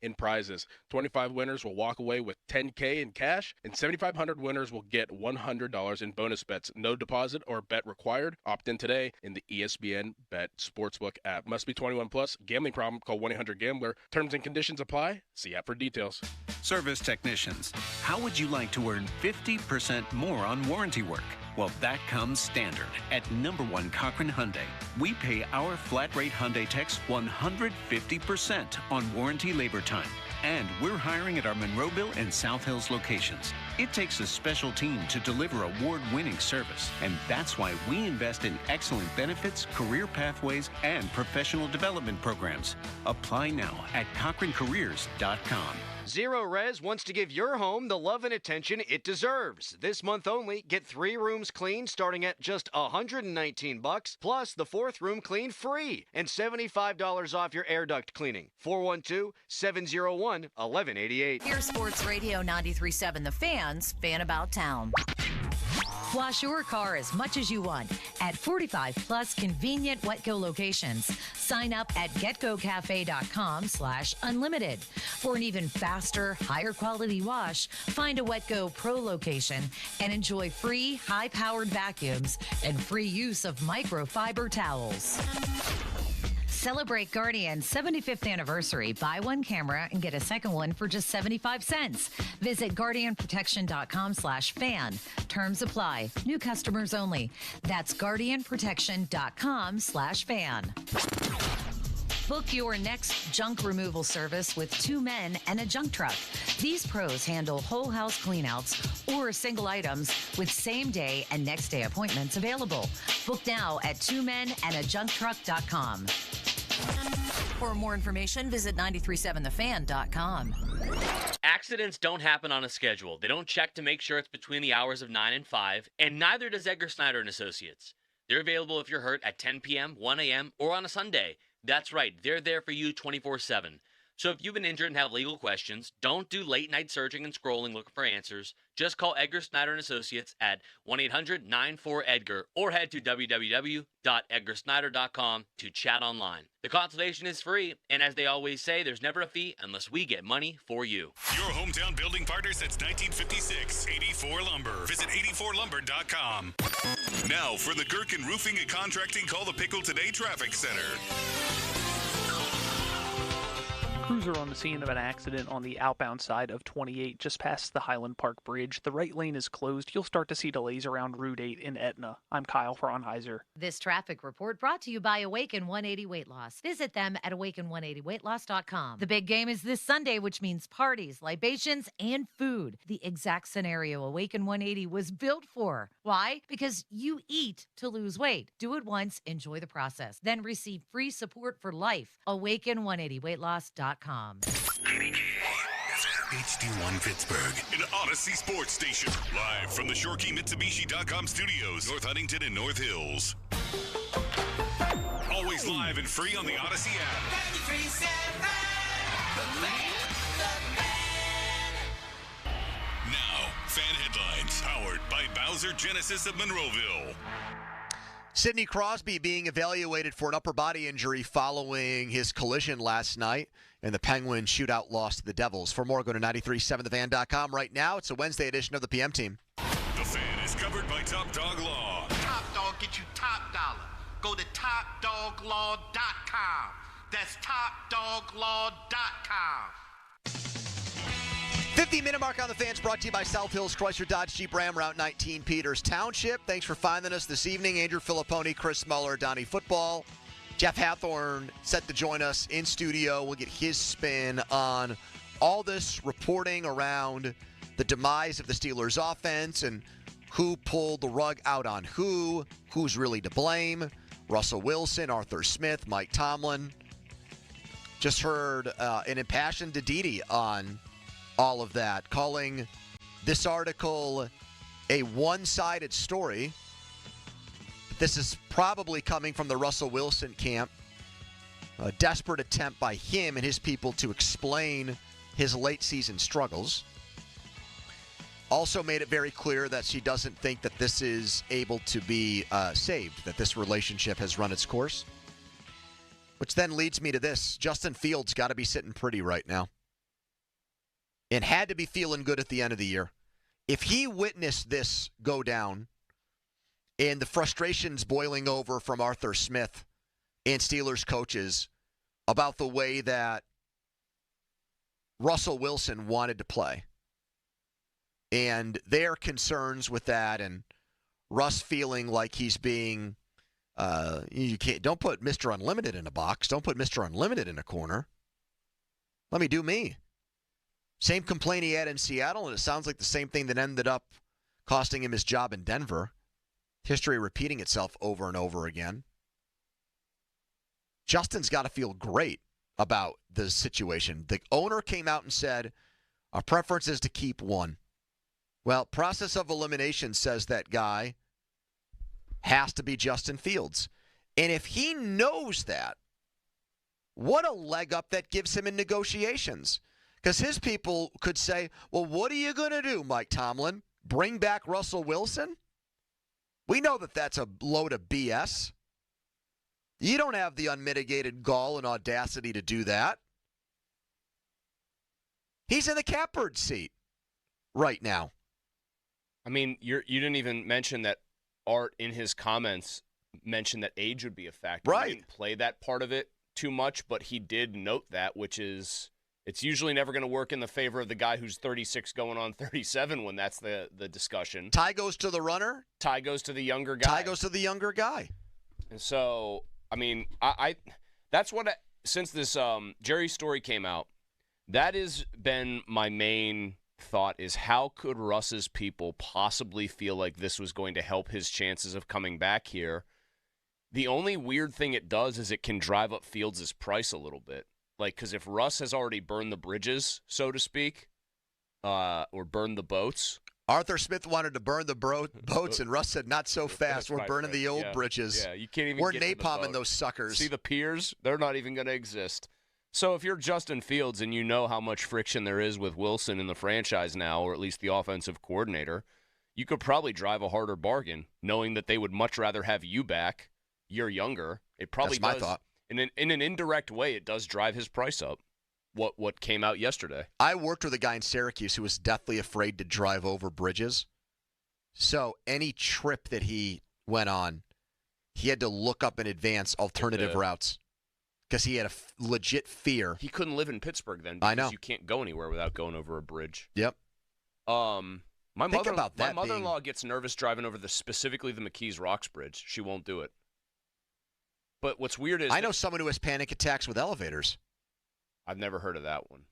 in prizes. 25 winners will walk away with $10K in cash, and 7,500 winners will get $100 in bonus bets. No deposit or bet required. Opt in today in the ESPN Bet Sportsbook app. Must be 21 plus. Gambling problem? Call 1-800-GAMBLER. Terms and conditions apply. See app for details. Service technicians, how would you like to earn 50% more on warranty work? Well, that comes standard at number one Cochran Hyundai. We pay our flat rate Hyundai techs 150% on warranty labor time. And we're hiring at our Monroeville and South Hills locations. It takes a special team to deliver award-winning service, and that's why we invest in excellent benefits, career pathways, and professional development programs. Apply now at CochraneCareers.com. Zero Res wants to give your home the love and attention it deserves. This month only, get 3 rooms cleaned starting at just $119, plus the 4th room cleaned free, and $75 off your air duct cleaning. 412-701-1188. Here's Sports Radio 93.7 The Fan's Fan About Town. Wash your car as much as you want at 45 plus convenient Wetco locations. Sign up at getgocafe.com/unlimited. For an even faster, higher quality wash, find a Wetco Pro location and enjoy free high-powered vacuums and free use of microfiber towels. Celebrate Guardian's 75th anniversary. Buy one camera and get a second one for just 75 cents. Visit guardianprotection.com/fan. Terms apply. New customers only. That's guardianprotection.com/fan. Book your next junk removal service with 2 men and a junk truck. These pros handle whole house cleanouts or single items with same day and next day appointments available. Book now at 2menajuncktruck.com. For more information, visit 937thefan.com. Accidents don't happen on a schedule. They don't check to make sure it's between the hours of 9 and 5, and neither does Edgar Snyder and Associates. They're available if you're hurt at 10 p.m., 1 a.m., or on a Sunday. That's right, they're there for you 24/7. So if you've been injured and have legal questions, don't do late-night searching and scrolling looking for answers. Just call Edgar Snyder and Associates at 1-800-94-EDGAR or head to www.edgarsnyder.com to chat online. The consultation is free, and as they always say, there's never a fee unless we get money for you. Your hometown building partner since 1956, 84 Lumber. Visit 84lumber.com. Now for the Gherkin Roofing and Contracting Call the Pickle Today Traffic Center. Crews are on the scene of an accident on the outbound side of 28 just past the Highland Park Bridge. The right lane is closed. You'll start to see delays around Route 8 in Etna. I'm Kyle Fraunheiser. This traffic report brought to you by Awaken 180 Weight Loss. Visit them at awaken180weightloss.com. The big game is this Sunday, which means parties, libations, and food. The exact scenario Awaken 180 was built for. Why? Because you eat to lose weight. Do it once, enjoy the process, then receive free support for life. Awaken180weightloss.com. HD1 Pittsburgh, an Odyssey sports station. Live from the ShoreKeyMitsubishi.com studios, North Huntington and North Hills. Always live and free on the Odyssey app. 93.7, Now, fan headlines, powered by Bowser Genesis of Monroeville. Sidney Crosby being evaluated for an upper body injury following his collision last night, and the Penguins shootout loss to the Devils. For more, go to 937thefan.com. Right now, it's a Wednesday edition of the PM Team. The Fan is covered by Top Dog Law. Top Dog get you top dollar. Go to topdoglaw.com. That's topdoglaw.com. 50-minute mark on the Fans brought to you by South Hills Chrysler Dodge Jeep Ram, Route 19, Peters Township. Thanks for finding us this evening. Andrew Filipponi, Chris Muller, Donnie Football. Jeff Hathorn set to join us in studio. We'll get his spin on all this reporting around the demise of the Steelers' offense and who pulled the rug out on who's really to blame. Russell Wilson, Arthur Smith, Mike Tomlin. Just heard an impassioned Dedede on all of that, calling this article a one-sided story. This is probably coming from the Russell Wilson camp. A desperate attempt by him and his people to explain his late-season struggles. Also made it very clear that she doesn't think that this is able to be saved, that this relationship has run its course. Which then leads me to this. Justin Fields got to be sitting pretty right now. And had to be feeling good at the end of the year. If he witnessed this go down and the frustrations boiling over from Arthur Smith and Steelers coaches about the way that Russell Wilson wanted to play and their concerns with that, and Russ feeling like he's being, don't put Mr. Unlimited in a box. Don't put Mr. Unlimited in a corner. Let me do me. Same complaint he had in Seattle, and it sounds like the same thing that ended up costing him his job in Denver. History repeating itself over and over again. Justin's got to feel great about the situation. The owner came out and said, our preference is to keep one. Well, process of elimination says that guy has to be Justin Fields. And if he knows that, what a leg up that gives him in negotiations. Because his people could say, well, what are you going to do, Mike Tomlin? Bring back Russell Wilson? We know that that's a load of BS. You don't have the unmitigated gall and audacity to do that. He's in the catbird seat right now. I mean, you didn't even mention that Art in his comments mentioned that age would be a factor. Right. He didn't play that part of it too much, but he did note that, which is it's usually never going to work in the favor of the guy who's 36 going on 37 when that's the discussion. Tie goes to the runner. Tie goes to the younger guy. Tie goes to the younger guy. And so, I mean, I that's what since this Jerry story came out, that has been my main thought is how could Russ's people possibly feel like this was going to help his chances of coming back here? The only weird thing it does is it can drive up Fields' price a little bit. Like, because if Russ has already burned the bridges, so to speak, or burned the boats. Arthur Smith wanted to burn the boats, and Russ said, not so fast. We're burning the old bridges. Yeah, you can't even We're get to napalming those suckers. See the piers? They're not even going to exist. So if you're Justin Fields and you know how much friction there is with Wilson in the franchise now, or at least the offensive coordinator, you could probably drive a harder bargain, knowing that they would much rather have you back. You're younger. It probably That's my does. thought. In an indirect way, it does drive his price up. What came out yesterday. I worked with a guy in Syracuse who was deathly afraid to drive over bridges. So any trip that he went on, he had to look up in advance alternative routes because he had a legit fear. He couldn't live in Pittsburgh then because I know. You can't go anywhere without going over a bridge. Yep. My Think about that My mother-in-law gets nervous driving over specifically the McKees Rocks Bridge. She won't do it. But what's weird is I know someone who has panic attacks with elevators. I've never heard of that one.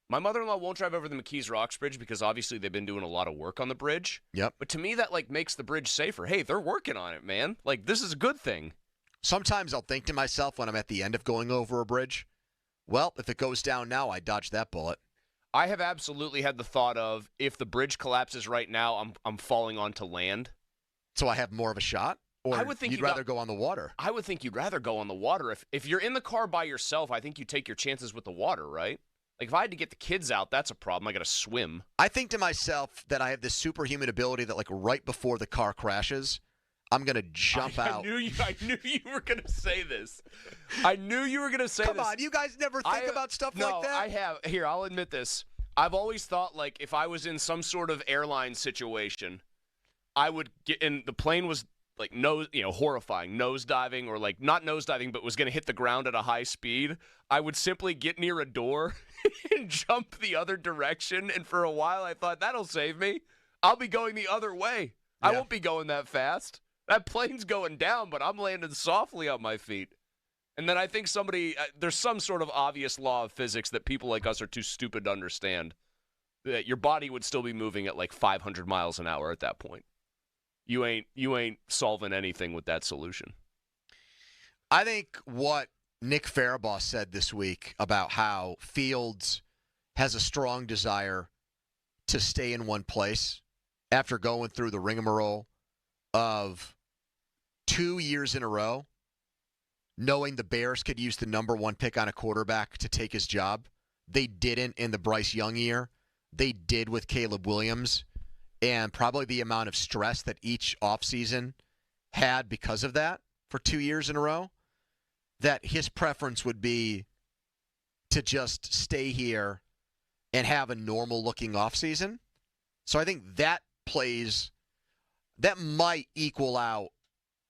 My mother-in-law won't drive over the McKees Rocks Bridge because obviously they've been doing a lot of work on the bridge. Yep. But to me, that makes the bridge safer. Hey, they're working on it, man. This is a good thing. Sometimes I'll think to myself when I'm at the end of going over a bridge, well, if it goes down now, I dodged that bullet. I have absolutely had the thought of if the bridge collapses right now, I'm falling onto land. So I have more of a shot? Or I would think you'd rather go on the water? I would think you'd rather go on the water. If you're in the car by yourself, I think you take your chances with the water, right? If I had to get the kids out, that's a problem. I got to swim. I think to myself that I have this superhuman ability that, right before the car crashes, I'm going to jump out. I knew you were going to say this. I knew you were going to say Come this. on, you guys never think about stuff like that? No, I have. Here, I'll admit this. I've always thought, if I was in some sort of airline situation, I would get, and the plane was, horrifying, nosediving, or not nosediving, but was going to hit the ground at a high speed, I would simply get near a door and jump the other direction. And for a while, I thought, that'll save me. I'll be going the other way. Yeah. I won't be going that fast. That plane's going down, but I'm landing softly on my feet. And then I think there's some sort of obvious law of physics that people like us are too stupid to understand, that your body would still be moving at 500 miles an hour at that point. You ain't solving anything with that solution. I think what Nick Farabaugh said this week about how Fields has a strong desire to stay in one place after going through the rigmarole of 2 years in a row, knowing the Bears could use the number one pick on a quarterback to take his job. They didn't in the Bryce Young year. They did with Caleb Williams. And probably the amount of stress that each offseason had because of that for 2 years in a row, that his preference would be to just stay here and have a normal-looking offseason. So I think that might equal out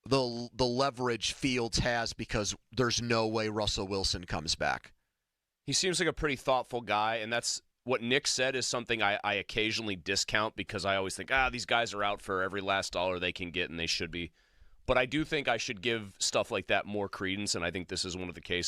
the leverage Fields has because there's no way Russell Wilson comes back. He seems like a pretty thoughtful guy, and that's what Nick said is something I occasionally discount because I always think, these guys are out for every last dollar they can get, and they should be. But I do think I should give stuff like that more credence, and I think this is one of the cases